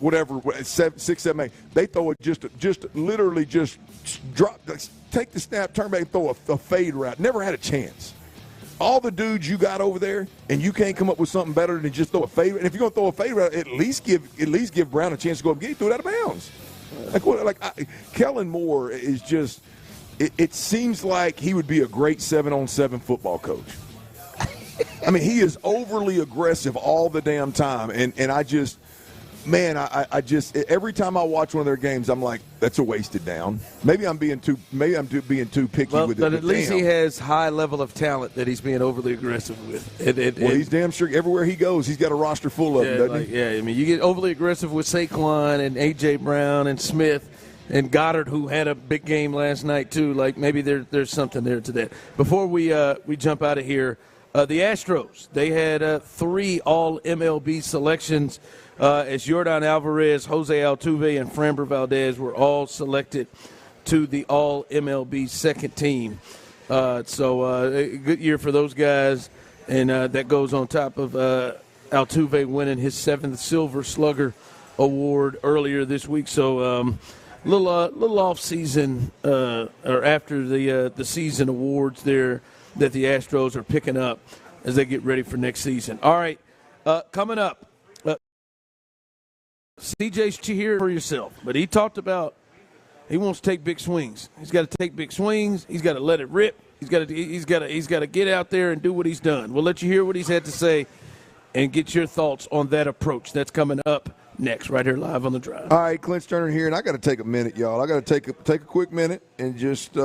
6, 7, 8. They throw it just literally drop, take the snap, turn back, and throw a fade route. Never had a chance. All the dudes you got over there, and you can't come up with something better than just throw a fade. And if you're going to throw a fade route, at least give Brown a chance to go up and get it, throw it out of bounds. Kellen Moore is just. It seems like he would be a great 7-on-7 football coach. I mean, he is overly aggressive all the damn time, and I just every time I watch one of their games, I'm like, that's a wasted down. Maybe I'm being too picky with it. But at least he has high level of talent that he's being overly aggressive with. He's damn sure everywhere he goes, he's got a roster full of them, doesn't he? Yeah, I mean, you get overly aggressive with Saquon and A.J. Brown and Smith. And Goddard, who had a big game last night too, maybe there's something there to that. Before we jump out of here, the Astros, they had 3 All-MLB selections as Yordan Alvarez, Jose Altuve, and Framber Valdez were all selected to the All-MLB second team. So a good year for those guys, and that goes on top of Altuve winning his 7th Silver Slugger Award earlier this week. So little off season or after the season awards there that the Astros are picking up as they get ready for next season. All right, coming up, CJ's here for yourself, but he talked about he wants to take big swings. He's got to take big swings. He's got to let it rip. He's got to get out there and do what he's done. We'll let you hear what he's had to say and get your thoughts on that approach. That's coming up next, right here live on The Drive. All right, Clint Stoerner here, and I got to take a minute, y'all. I got to take a quick minute and just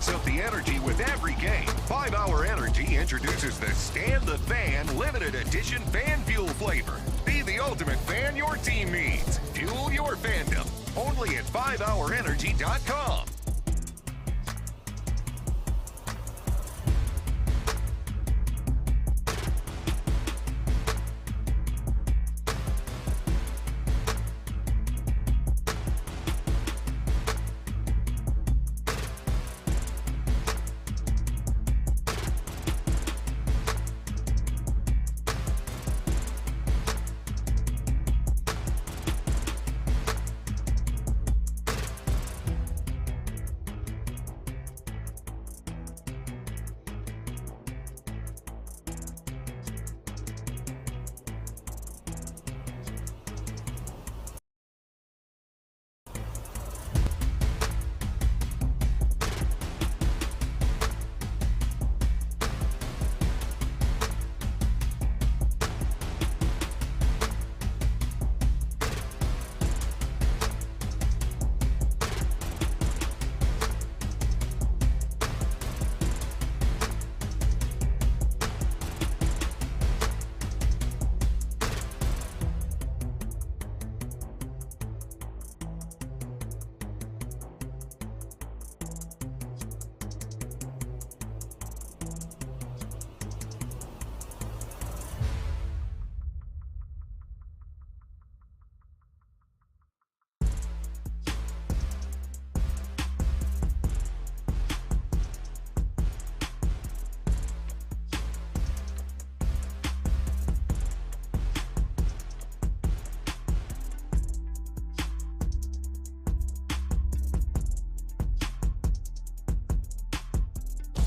cranks up the energy with every game. 5 Hour Energy introduces the Stand the Fan limited edition fan fuel flavor. Be the ultimate fan your team needs. Fuel your fandom. Only at 5hourenergy.com.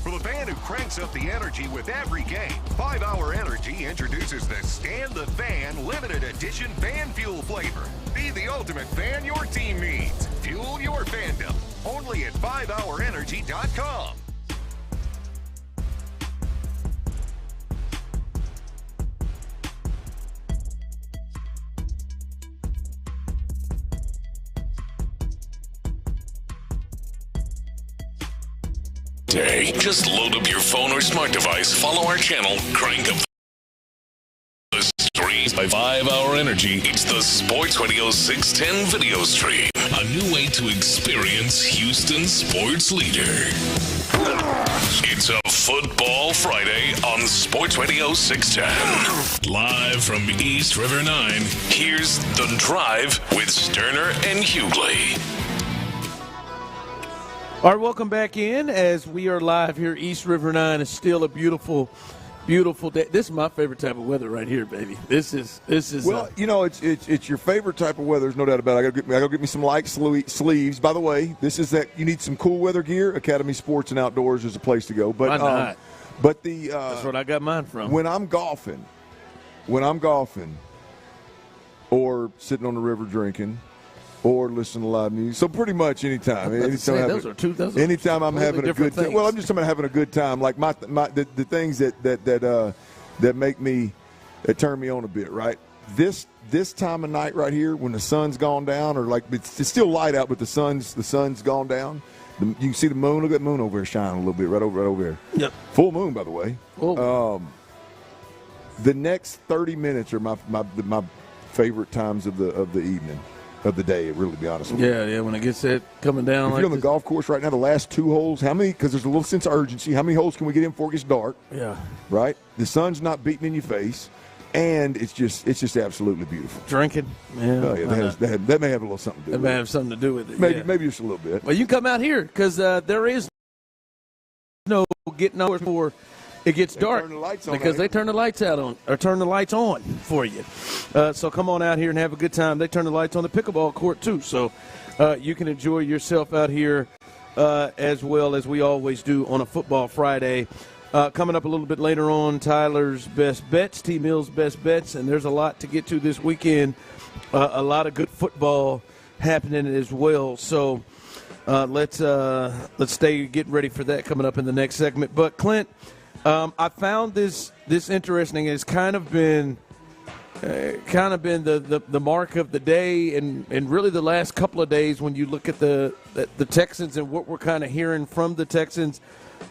For the fan who cranks up the energy with every game, 5 Hour Energy introduces the Stand the Fan limited edition fan fuel flavor. Be the ultimate fan your team needs. Fuel your fandom. Only at 5hourenergy.com. Day. Just load up your phone or smart device, follow our channel, crank up the stream by 5 Hour Energy. It's the Sports Radio 610 video stream. A new way to experience Houston's sports leader. It's a Football Friday on Sports Radio 610. Live from East River 9, here's The Drive with Stoerner and Hughley. All right, welcome back in as we are live here. East River 9 is still a beautiful, beautiful day. This is my favorite type of weather right here, baby. This is. Well, it's your favorite type of weather. There's no doubt about it. I gotta get me some light sleeves. By the way, this is that you need some cool weather gear. Academy Sports and Outdoors is a place to go. But why not? But that's what I got mine from. When I'm golfing, or sitting on the river drinking, or listen to live music. So pretty much anytime. Anytime I'm having a good time. Well, I'm just talking about having a good time. Like the things that make me, that turn me on a bit, right? This time of night right here, when the sun's gone down, or like it's still light out, but the sun's gone down. You can see the moon. Look at that moon over there shining a little bit, right over there. Yep. Full moon, by the way. The next 30 minutes are my favorite times of the evening. Of the day, really, to be honest with you. Yeah, when it gets that coming down. If you're on the golf course right now, the last 2 holes, how many? Because there's a little sense of urgency. How many holes can we get in before it gets dark? Yeah. Right? The sun's not beating in your face, and it's just absolutely beautiful. Drinking. Yeah. Oh, yeah, that may have a little something to do with it. That may have something to do with it. Maybe just a little bit. Well, you can come out here because there is no getting over before it gets dark, because they turn the lights out on, or turn the lights on for you. So come on out here and have a good time. They turn the lights on the pickleball court too, so you can enjoy yourself out here as well as we always do on a Football Friday. Coming up a little bit later on, Tyler's Best Bets, T. Mill's Best Bets, and there's a lot to get to this weekend. A lot of good football happening as well. So let's stay getting ready for that coming up in the next segment. But Clint, I found this interesting. It's kind of been kind of been the mark of the day, and really the last couple of days when you look at the Texans and what we're kind of hearing from the Texans.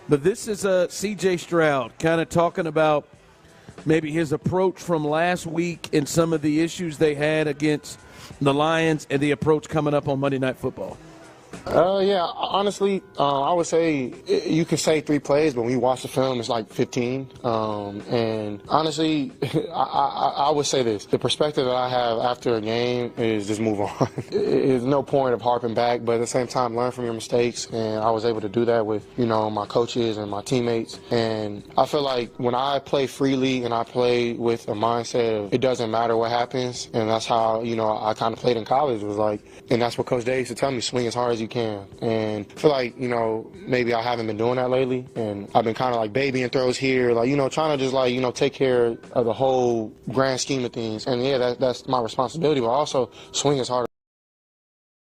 But this is C.J. Stroud kind of talking about maybe his approach from last week and some of the issues they had against the Lions and the approach coming up on Monday Night Football. Yeah, honestly, I would say you could say 3 plays, but when you watch the film, it's like 15. And honestly, I would say this. The perspective that I have after a game is just move on. There's no point of harping back, but at the same time, learn from your mistakes. And I was able to do that with, my coaches and my teammates. And I feel like when I play freely and I play with a mindset of it doesn't matter what happens, and that's how, I kind of played in college. It was like, and that's what Coach Day used to tell me, swing as hard as you can. And I feel like, maybe I haven't been doing that lately. And I've been kind of like babying throws here, trying to just take care of the whole grand scheme of things. And yeah, that's my responsibility, but also swing as hard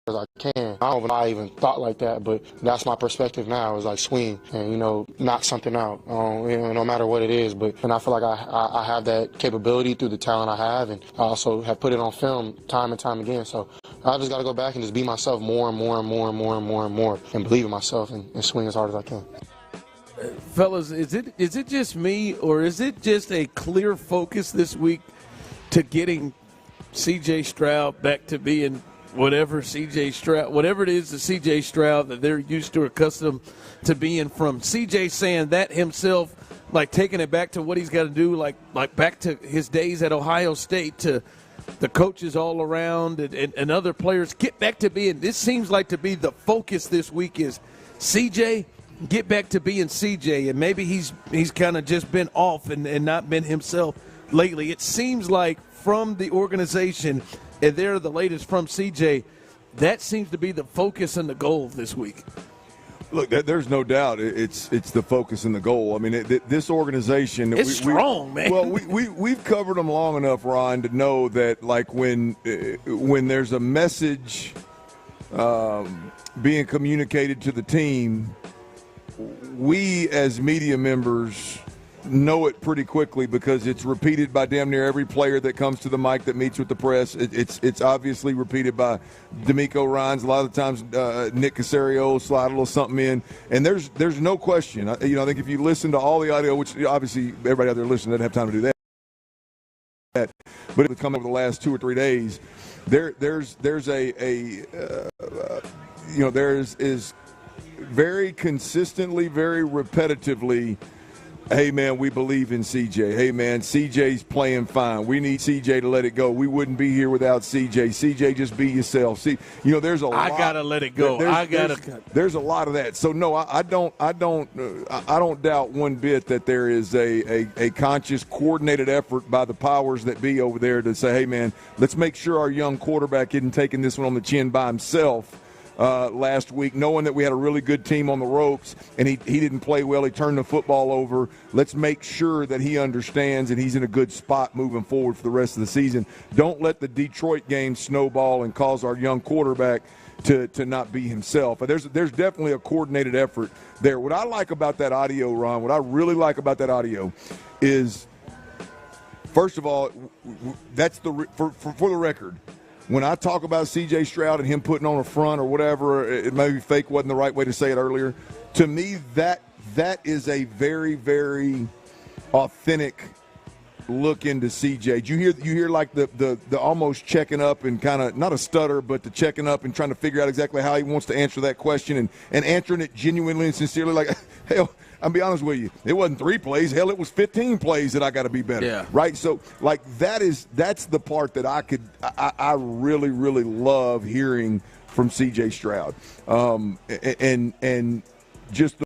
as I can. I don't know if I even thought like that, but that's my perspective now, is like swing and, knock something out, no matter what it is. And I feel like I have that capability through the talent I have, and I also have put it on film time and time again. So I just got to go back and just be myself more and more and more and more and more and more, and believe in myself and swing as hard as I can. Fellas, is it just me, or is it just a clear focus this week to getting C.J. Stroud back to being whatever C.J. Stroud, whatever it is, the C.J. Stroud that they're used to or accustomed to being from? C.J. saying that himself, like taking it back to what he's got to do, like back to his days at Ohio State, to the coaches all around and other players, get back to being, this seems like to be the focus this week is C.J., get back to being C.J., and maybe he's kind of just been off and not been himself lately. It seems like from the organization, and they're the latest from C.J., that seems to be the focus and the goal this week. Look, there's no doubt it's the focus and the goal. I mean, this organization, it's strong, man. Well, we've covered them long enough, Ron, to know that like when there's a message being communicated to the team, we as media members know it pretty quickly because it's repeated by damn near every player that comes to the mic that meets with the press. It's obviously repeated by DeMeco Ryans. A lot of the times Nick Caserio slide a little something in, and there's no question. I think if you listen to all the audio, which obviously everybody out there listening doesn't have time to do that, but it would come over the last 2 or 3 days. There's very consistently, very repetitively, hey, man, we believe in C.J. Hey, man, C.J.'s playing fine. We need C.J. to let it go. We wouldn't be here without C.J. C.J., just be yourself. See, there's a lot. I got to let it go. There's a lot of that. So, no, I don't doubt one bit that there is a conscious, coordinated effort by the powers that be over there to say, hey, man, let's make sure our young quarterback isn't taking this one on the chin by himself. Last week, knowing that we had a really good team on the ropes and he didn't play well, he turned the football over. Let's make sure that he understands and he's in a good spot moving forward for the rest of the season. Don't let the Detroit game snowball and cause our young quarterback to not be himself. There's definitely a coordinated effort there. What I like about that audio, Ron, what I really like about that audio is, first of all, that's for the record, when I talk about C.J. Stroud and him putting on a front or whatever, it maybe fake wasn't the right way to say it earlier. To me, that is a very, very authentic look into C.J. You hear like the almost checking up and kind of not a stutter, but the checking up and trying to figure out exactly how he wants to answer that question and answering it genuinely and sincerely. Like, hell, I'll be honest with you, it wasn't 3 plays. Hell, it was 15 plays that I got to be better. Yeah. Right. So like that's the part that I really, really love hearing from C.J. Stroud, and just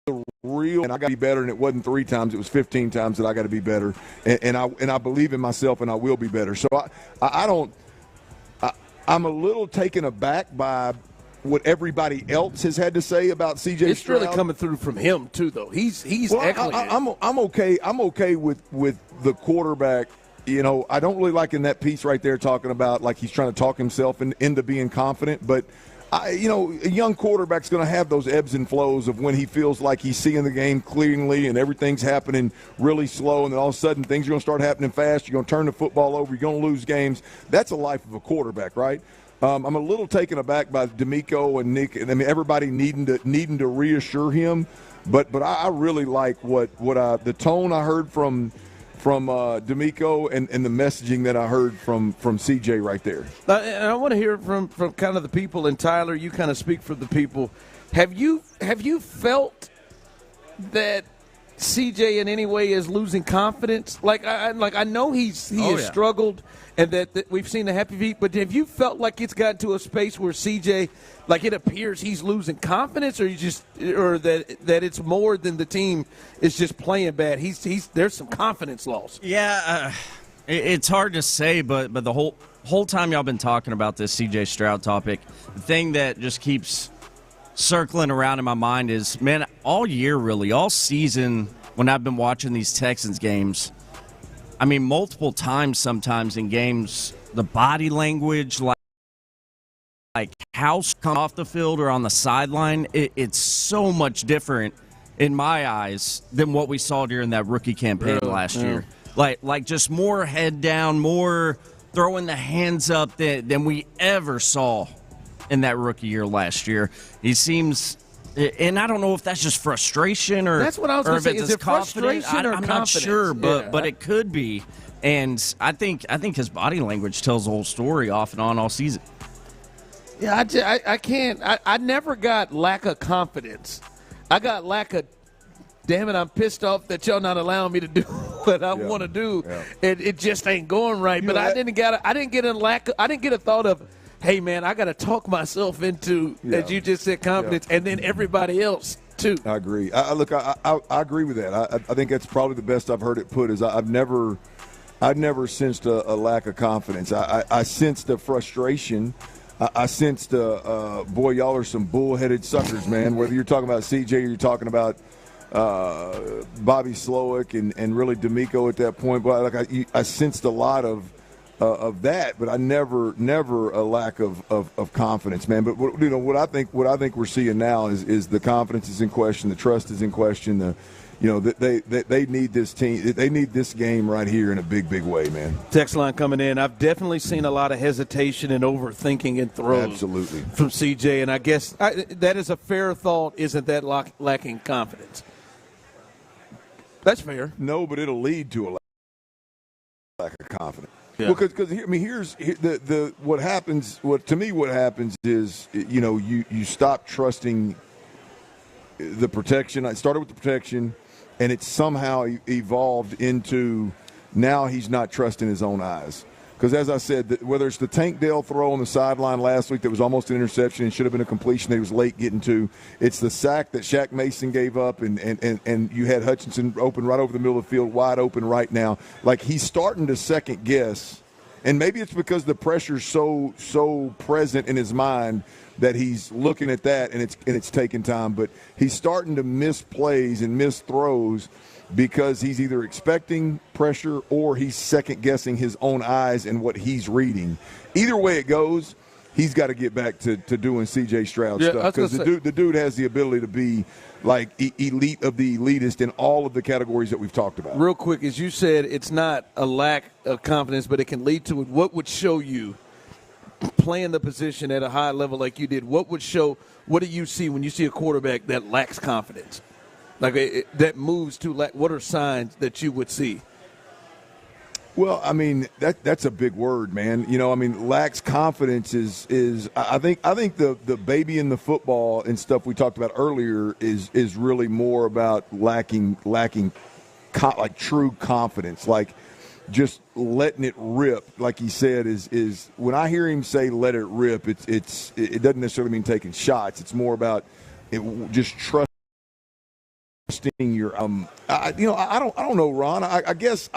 the real. And I got to be better. And it wasn't 3 times; it was 15 times that I got to be better. And I believe in myself, and I will be better. So I'm a little taken aback by what everybody else has had to say about C.J. Stroud. It's really coming through from him too, though. He's excellent. I'm okay. I'm okay with the quarterback. I don't really like in that piece right there talking about like he's trying to talk himself into being confident, but a young quarterback's going to have those ebbs and flows of when he feels like he's seeing the game clearly and everything's happening really slow, and then all of a sudden things are going to start happening fast. You're going to turn the football over. You're going to lose games. That's a life of a quarterback, right? I'm a little taken aback by DeMeco and Nick, and I mean everybody needing to reassure him. But I really like the tone I heard from DeMeco and the messaging that I heard from CJ right there. And I want to hear from kind of the people. And Tyler, you kind of speak for the people. Have you felt that CJ in any way is losing confidence? I know he has struggled, and that we've seen the happy feet. But have you felt like it's gotten to a space where CJ, like it appears he's losing confidence, or that it's more than the team is just playing bad? There's some confidence loss. Yeah, it's hard to say, but the whole time y'all been talking about this CJ Stroud topic, the thing that just keeps circling around in my mind is, man, all year really, all season when I've been watching these Texans games, I mean, multiple times sometimes in games, the body language, like how come off the field or on the sideline, it's so much different in my eyes than what we saw during that rookie campaign last year. Like just more head down, more throwing the hands up than we ever saw in that rookie year last year. He seems, and I don't know if that's just frustration or that's what I was going to say. Is it frustration or I'm confidence? not sure, but it could be. And I think his body language tells the whole story off and on all season. Yeah, I can't. I never got lack of confidence. I got lack of, damn it, I'm pissed off that y'all not allowing me to do what I want to do. Yeah. It just ain't going right. But I didn't get a thought of, hey, man, I got to talk myself into, as you just said, confidence, and then everybody else, too. I agree. I agree with that. I think that's probably the best I've heard it put is I've never sensed a lack of confidence. I sensed the frustration. I sensed, boy, y'all are some bullheaded suckers, man, whether you're talking about CJ or you're talking about Bobby Slowick and really DeMeco at that point. But I sensed a lot of that, but I never a lack of confidence, man. But what I think we're seeing now is the confidence is in question, the trust is in question. They need this team. They need this game right here in a big way, man. Text line coming in. I've definitely seen a lot of hesitation and overthinking in throws. Absolutely. From CJ, and I guess that is a fair thought. Isn't that lacking confidence? That's fair. No, but it'll lead to a lack of confidence. Yeah. Well, because here's what happens. What happens is you stop trusting the protection. I started with the protection, and it somehow evolved into now he's not trusting his own eyes. Because as I said, whether it's the Tank Dell throw on the sideline last week that was almost an interception and should have been a completion that he was late getting to, it's the sack that Shaq Mason gave up, and you had Hutchinson open right over the middle of the field, wide open right now. Like he's starting to second guess, and maybe it's because the pressure's so present in his mind that he's looking at that and it's taking time, but he's starting to miss plays and miss throws because he's either expecting pressure or he's second-guessing his own eyes and what he's reading. Either way it goes, he's got to get back to doing C.J. Stroud stuff because the dude has the ability to be like elite of the elitist in all of the categories that we've talked about. Real quick, as you said, it's not a lack of confidence, but it can lead to it. What would show you playing the position at a high level like you did? What do you see when you see a quarterback that lacks confidence? Like that moves to what are signs that you would see? Well, I mean that's a big word, man. Lacks confidence is I think the baby in the football and stuff we talked about earlier is really more about lacking like true confidence, like just letting it rip. Like he said, is when I hear him say "let it rip," it doesn't necessarily mean taking shots. It's more about just trusting your I don't know, Ron. I guess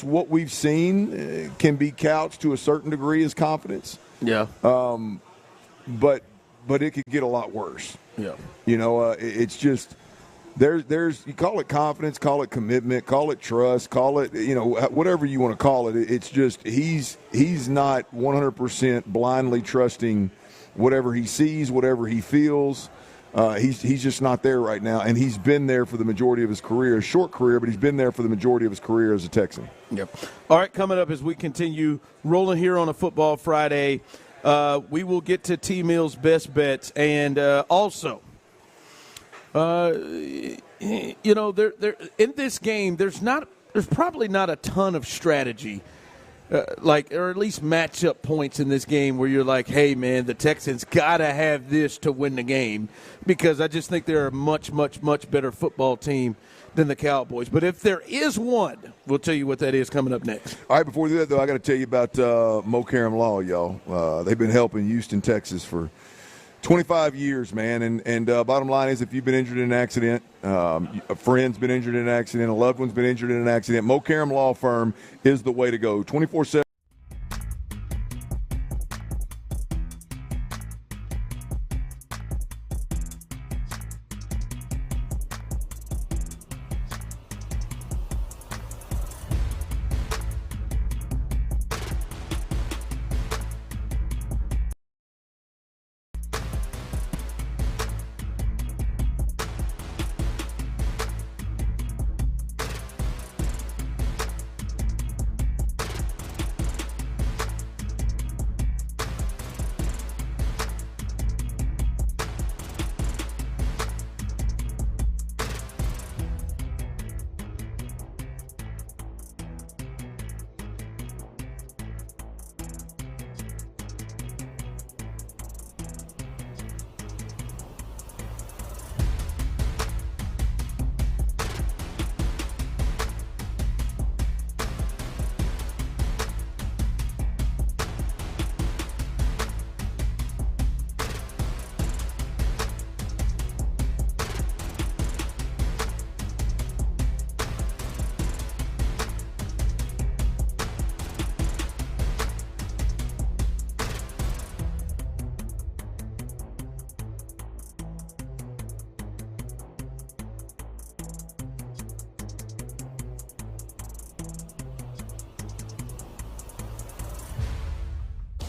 what we've seen can be couched to a certain degree as confidence. Yeah. But it could get a lot worse. Yeah. It's just there's you call it confidence, call it commitment, call it trust, call it whatever you want to call it. It's just he's not 100% blindly trusting whatever he sees, whatever he feels. He's just not there right now, and he's been there for the majority of his career. A short career, but he's been there for the majority of his career as a Texan. Yep. All right, coming up as we continue rolling here on a Football Friday, we will get to T-Mill's best bets, and also, there in this game, there's probably not a ton of strategy. Or at least matchup points in this game where you're like, hey, man, the Texans got to have this to win the game, because I just think they're a much, much, much better football team than the Cowboys. But if there is one, we'll tell you what that is coming up next. All right, before we do that, though, I got to tell you about Mo-Karam Law, y'all. They've been helping Houston, Texas for 25 years, man, and bottom line is, if you've been injured in an accident, a friend's been injured in an accident, a loved one's been injured in an accident, Mo-Karam Law Firm is the way to go. 24/7.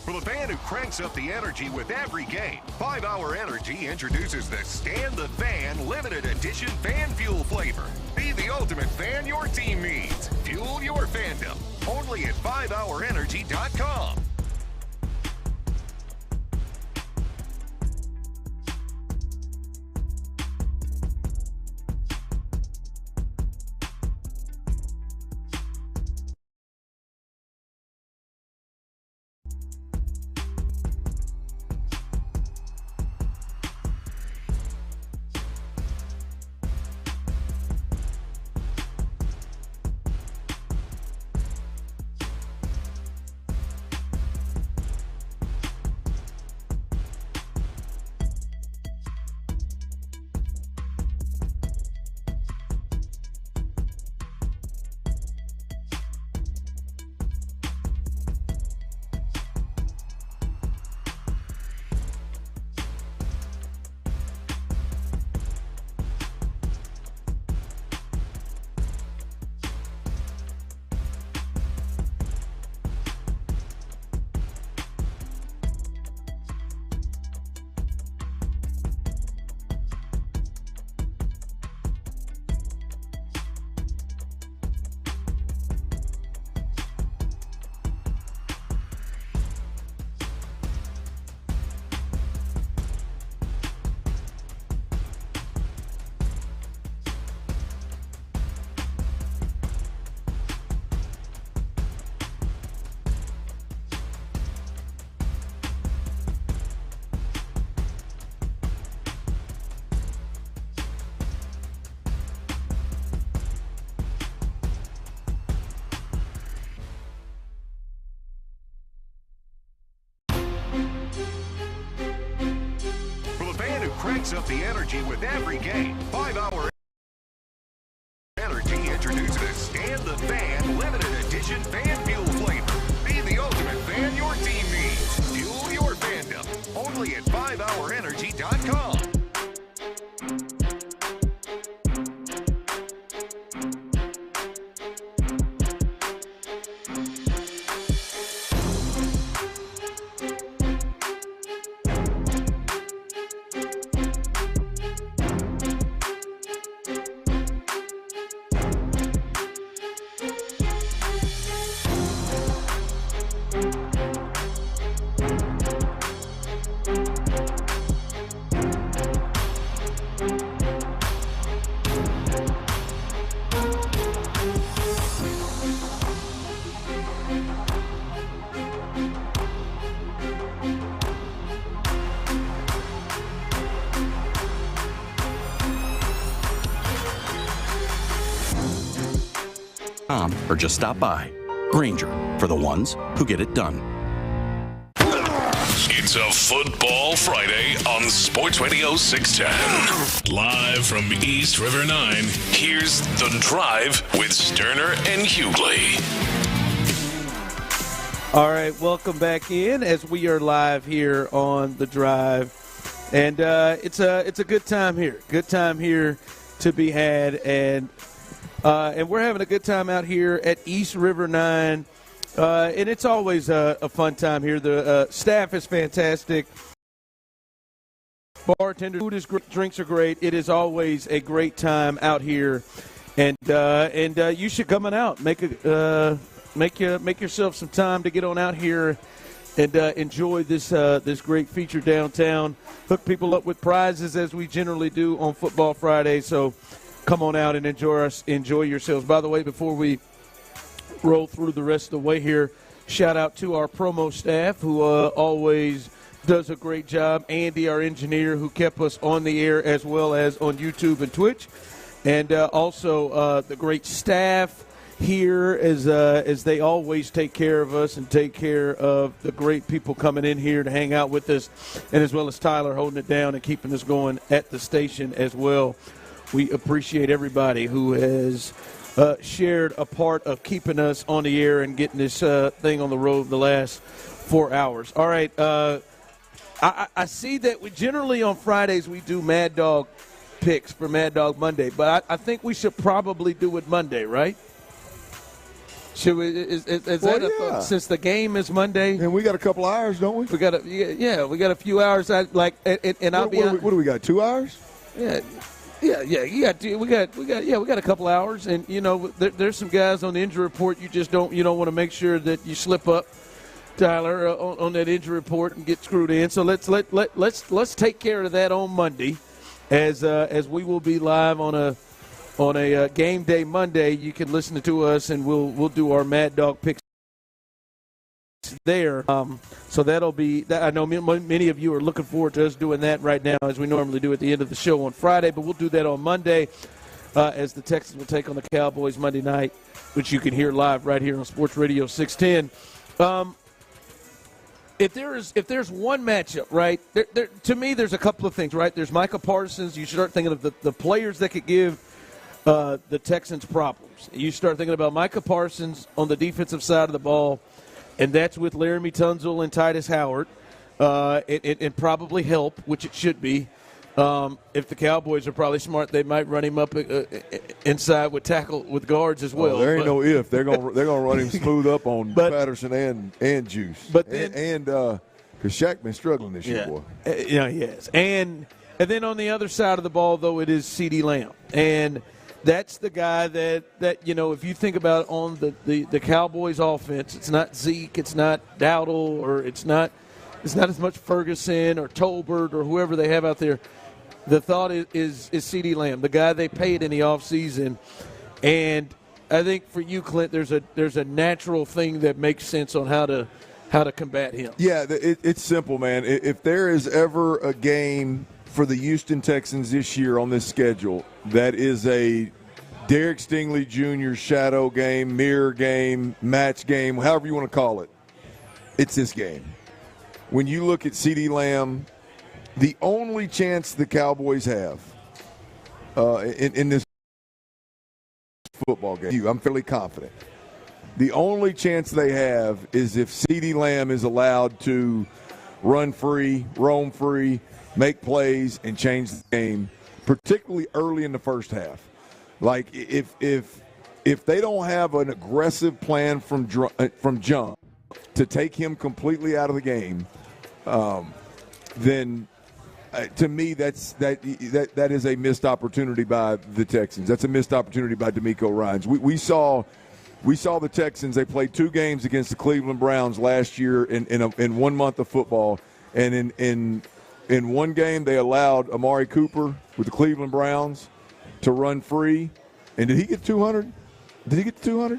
For the fan who cranks up the energy with every game, 5 Hour Energy introduces the Stand the Fan limited edition fan fuel flavor. Be the ultimate fan your team needs. Fuel your fandom. Only at 5hourenergy.com. Cranks up the energy with every game. 5 Hour Energy introduces the Stand the Fan limited edition fan fuel flavor. Be the ultimate fan your team needs. Fuel your fandom. Only at 5hourenergy.com. or just stop by. Grainger, for the ones who get it done. It's a Football Friday on Sports Radio 610. Live from East River 9, here's The Drive with Stoerner and Hughley. All right, welcome back in as we are live here on The Drive. And it's a good time here. Good time here to be had. And we're having a good time out here at East River 9. And it's always a fun time here. The staff is fantastic. Bartender, food is great, drinks are great. It is always a great time out here, and you should come on out. Make yourself some time to get on out here and enjoy this great feature downtown. Hook people up with prizes as we generally do on Football Friday. So come on out and enjoy yourselves. By the way, before we roll through the rest of the way here, shout out to our promo staff who always does a great job. Andy, our engineer, who kept us on the air as well as on YouTube and Twitch, and also the great staff here as they always take care of us and take care of the great people coming in here to hang out with us, and as well as Tyler holding it down and keeping us going at the station as well. We appreciate everybody who has shared a part of keeping us on the air and getting this thing on the road the last 4 hours. All right, I see that we generally on Fridays we do Mad Dog picks for Mad Dog Monday, but I think we should probably do it Monday, right? Should we? Since the game is Monday, and we got a couple hours, don't we? We got we got a few hours. And I'll be. What do we got? 2 hours? Yeah. We got a couple hours, and there's some guys on the injury report. You don't want to make sure that you slip up, Tyler, on that injury report and get screwed in. So let's take care of that on Monday, as we will be live on a game day Monday. You can listen to us, and we'll do our Mad Dog picks there. So that'll be that. I know many of you are looking forward to us doing that right now, as we normally do at the end of the show on Friday, but we'll do that on Monday as the Texans will take on the Cowboys Monday night, which you can hear live right here on Sports Radio 610. If there's one matchup, right, to me there's a couple of things, right? There's Micah Parsons. You start thinking of the players that could give the Texans problems. You start thinking about Micah Parsons on the defensive side of the ball, and that's with Laramie Tunsil and Titus Howard, and probably help, which it should be. If the Cowboys are probably smart, they might run him up inside with guards as well. There ain't no if. They're gonna run him smooth up on Patterson and Juice. But then, because Shaq been struggling this year, boy. Yeah, he has. And then on the other side of the ball, though, it is CeeDee Lamb, and that's the guy that if you think about on the Cowboys offense, it's not Zeke, it's not Dowdle, or it's not as much Ferguson or Tolbert or whoever they have out there. The thought is CeeDee Lamb, the guy they paid in the offseason. And I think for you, Clint, there's a natural thing that makes sense on how to combat him. Yeah, it's simple, man. If there is ever a game for the Houston Texans this year on this schedule that is a Derek Stingley Jr. shadow game, mirror game, match game, however you want to call it, it's this game. When you look at CeeDee Lamb, the only chance the Cowboys have in this football game, I'm fairly confident, the only chance they have is if CeeDee Lamb is allowed to run free, roam free, make plays, and change the game, particularly early in the first half. Like if they don't have an aggressive plan from jump to take him completely out of the game, then to me that is a missed opportunity by the Texans. That's a missed opportunity by DeMeco Ryans. We saw the Texans. They played 2 games against the Cleveland Browns last year in 1 month of football, and in one game they allowed Amari Cooper with the Cleveland Browns to run free. And did he get 200? Did he get 200?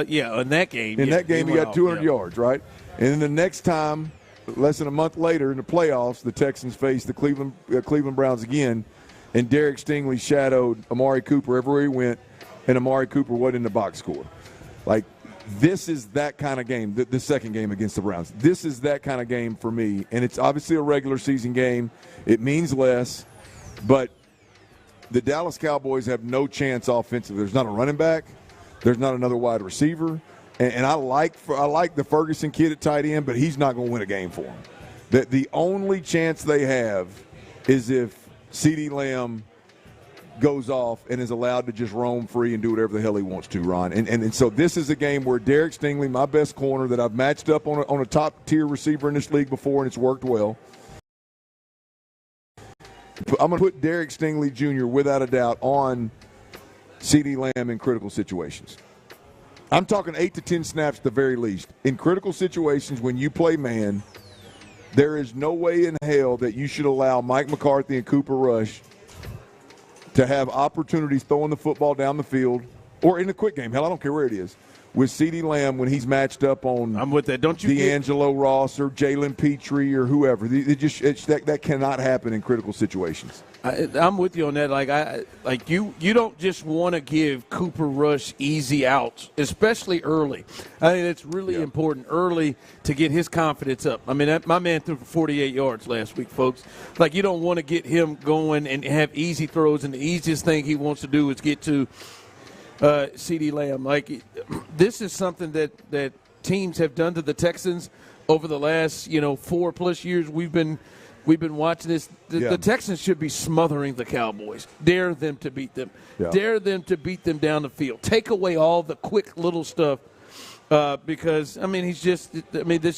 Yeah, in that game. In that game, he got 200 yards, right? And then the next time, less than a month later in the playoffs, the Texans faced the Cleveland Browns again, and Derek Stingley shadowed Amari Cooper everywhere he went, and Amari Cooper wasn't in the box score. Like, this is that kind of game, the second game against the Browns. This is that kind of game for me, and it's obviously a regular season game. It means less, but the Dallas Cowboys have no chance offensively. There's not a running back. There's not another wide receiver. And I like the Ferguson kid at tight end, but he's not going to win a game for them. The only chance they have is if CeeDee Lamb goes off and is allowed to just roam free and do whatever the hell he wants to, Ron. And so this is a game where Derek Stingley, my best corner that I've matched up on a top-tier receiver in this league before, and it's worked well. I'm going to put Derek Stingley Jr. without a doubt on CeeDee Lamb in critical situations. I'm talking 8 to 10 snaps at the very least. In critical situations, when you play man, there is no way in hell that you should allow Mike McCarthy and Cooper Rush to have opportunities throwing the football down the field or in a quick game. Hell, I don't care where it is. With CeeDee Lamb when he's matched up on I'm with that. Don't you D'Angelo Ross or Jalen Petrie or whoever. That cannot happen in critical situations. I'm with you on that. You don't just want to give Cooper Rush easy outs, especially early. I think it's really important early to get his confidence up. I mean, my man threw for 48 yards last week, folks. Like, you don't want to get him going and have easy throws, and the easiest thing he wants to do is get to CeeDee Lamb. Like, this is something that teams have done to the Texans over the last 4+ years. We've been watching this. The Texans should be smothering the Cowboys. Dare them to beat them. Yeah. Dare them to beat them down the field. Take away all the quick little stuff because this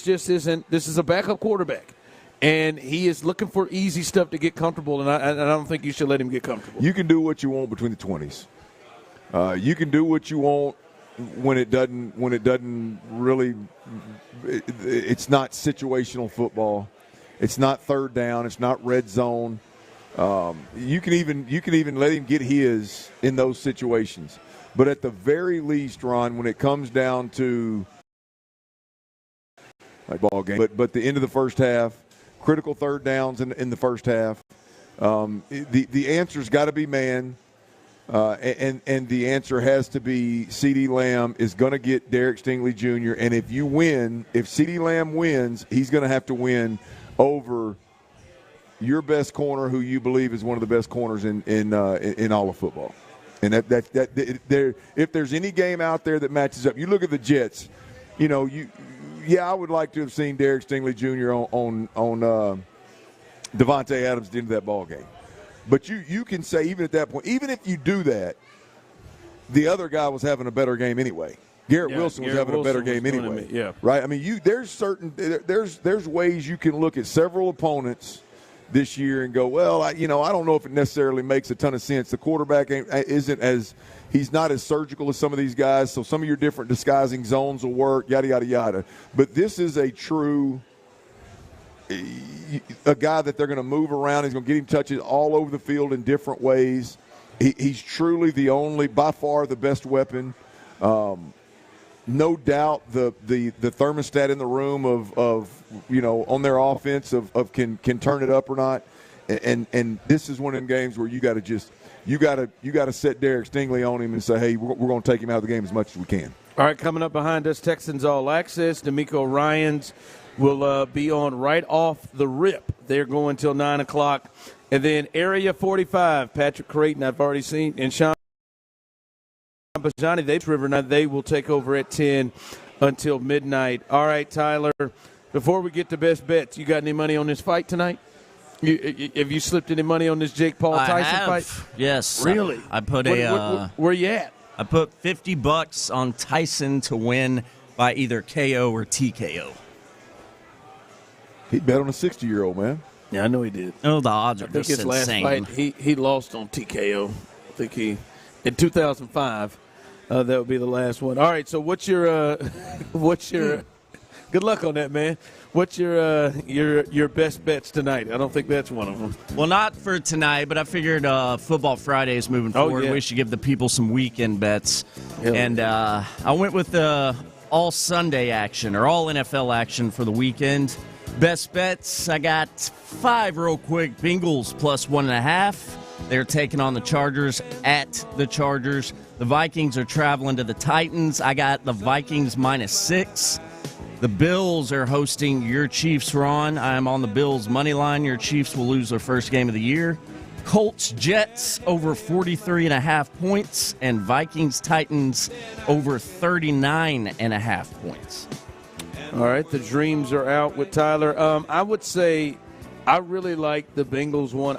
is a backup quarterback. And he is looking for easy stuff to get comfortable, and I don't think you should let him get comfortable. You can do what you want between the 20s. You can do what you want when it doesn't really. It's not situational football. It's not third down. It's not red zone. You can even let him get his in those situations. But at the very least, Ron, when it comes down to a ball game, but the end of the first half, critical third downs in the first half, the answer's got to be man. And the answer has to be CeeDee Lamb is going to get Derek Stingley Jr. And if CeeDee Lamb wins, he's going to have to win over your best corner, who you believe is one of the best corners in all of football. And if there's any game out there that matches up, you look at the Jets. I would like to have seen Derek Stingley Jr. on Devontae Adams at the end of that ball game. But you can say, even at that point, even if you do that, the other guy was having a better game anyway. Garrett Wilson was having a better game anyway. Right? I mean, there's ways you can look at several opponents this year and go, well, I don't know if it necessarily makes a ton of sense. The quarterback he's not as surgical as some of these guys, so some of your different disguising zones will work, yada, yada, yada. But this is a guy that they're going to move around. He's going to get him touches all over the field in different ways. He's truly by far the best weapon. No doubt the thermostat in the room of on their offense of can turn it up or not. And this is one of them games where you got to set Derek Stingley on him and say, hey, we're going to take him out of the game as much as we can. All right, coming up behind us, Texans All Access. DeMeco Ryans will be on right off the rip. They're going till 9 o'clock. And then Area 45, Patrick Creighton, I've already seen, and Sean Bijani, they will take over at 10 until midnight. All right, Tyler, before we get to best bets, you got any money on this fight tonight? Have you slipped any money on this Jake Paul Tyson fight? Yes. Really? I put where you at? I put $50 on Tyson to win by either KO or TKO. He bet on a 60-year-old, man. Yeah, I know he did. Oh, the odds are just insane. Last fight, he lost on TKO. I think in 2005, that would be the last one. All right, so what's your good luck on that, man. What's your best bets tonight? I don't think that's one of them. Well, not for tonight, but I figured Football Fridays moving forward, we should give the people some weekend bets. Yeah. And I went with the all Sunday action or all NFL action for the weekend. Best bets, I got 5 real quick. Bengals +1.5. They're taking on the Chargers at the Chargers. The Vikings are traveling to the Titans. I got the Vikings -6. The Bills are hosting your Chiefs, Ron. I am on the Bills' money line. Your Chiefs will lose their first game of the year. Colts, Jets over 43.5 points. And Vikings, Titans over 39.5 points. All right, the dreams are out with Tyler. I would say I really like the Bengals one.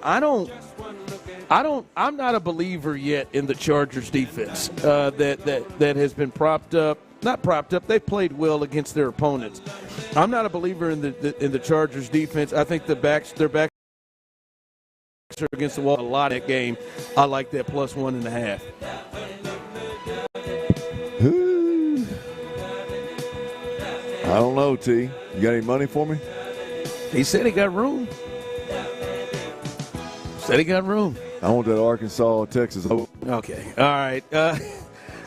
I'm not a believer yet in the Chargers defense that has been propped up. Not propped up. They've played well against their opponents. I'm not a believer in the Chargers defense. I think their backs are against the wall a lot of that game. I like that +1.5. I don't know, T. You got any money for me? He said he got room. I want that Arkansas, Texas. Okay. All right.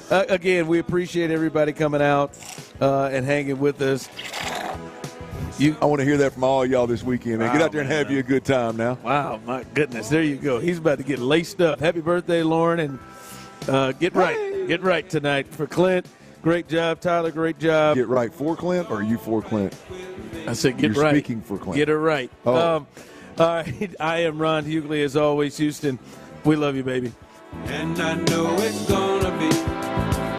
Again, we appreciate everybody coming out and hanging with us. I want to hear that from all y'all this weekend, man. Get out there and have you a good time now. Wow, my goodness. There you go. He's about to get laced up. Happy birthday, Lauren, and get right tonight for Clint. Great job, Tyler. Great job. Get right for Clint, or are you for Clint? I said You're right. Speaking for Clint. Get it right. Oh. All right. I am Ron Hughley, as always. Houston, we love you, baby. And I know it's gonna be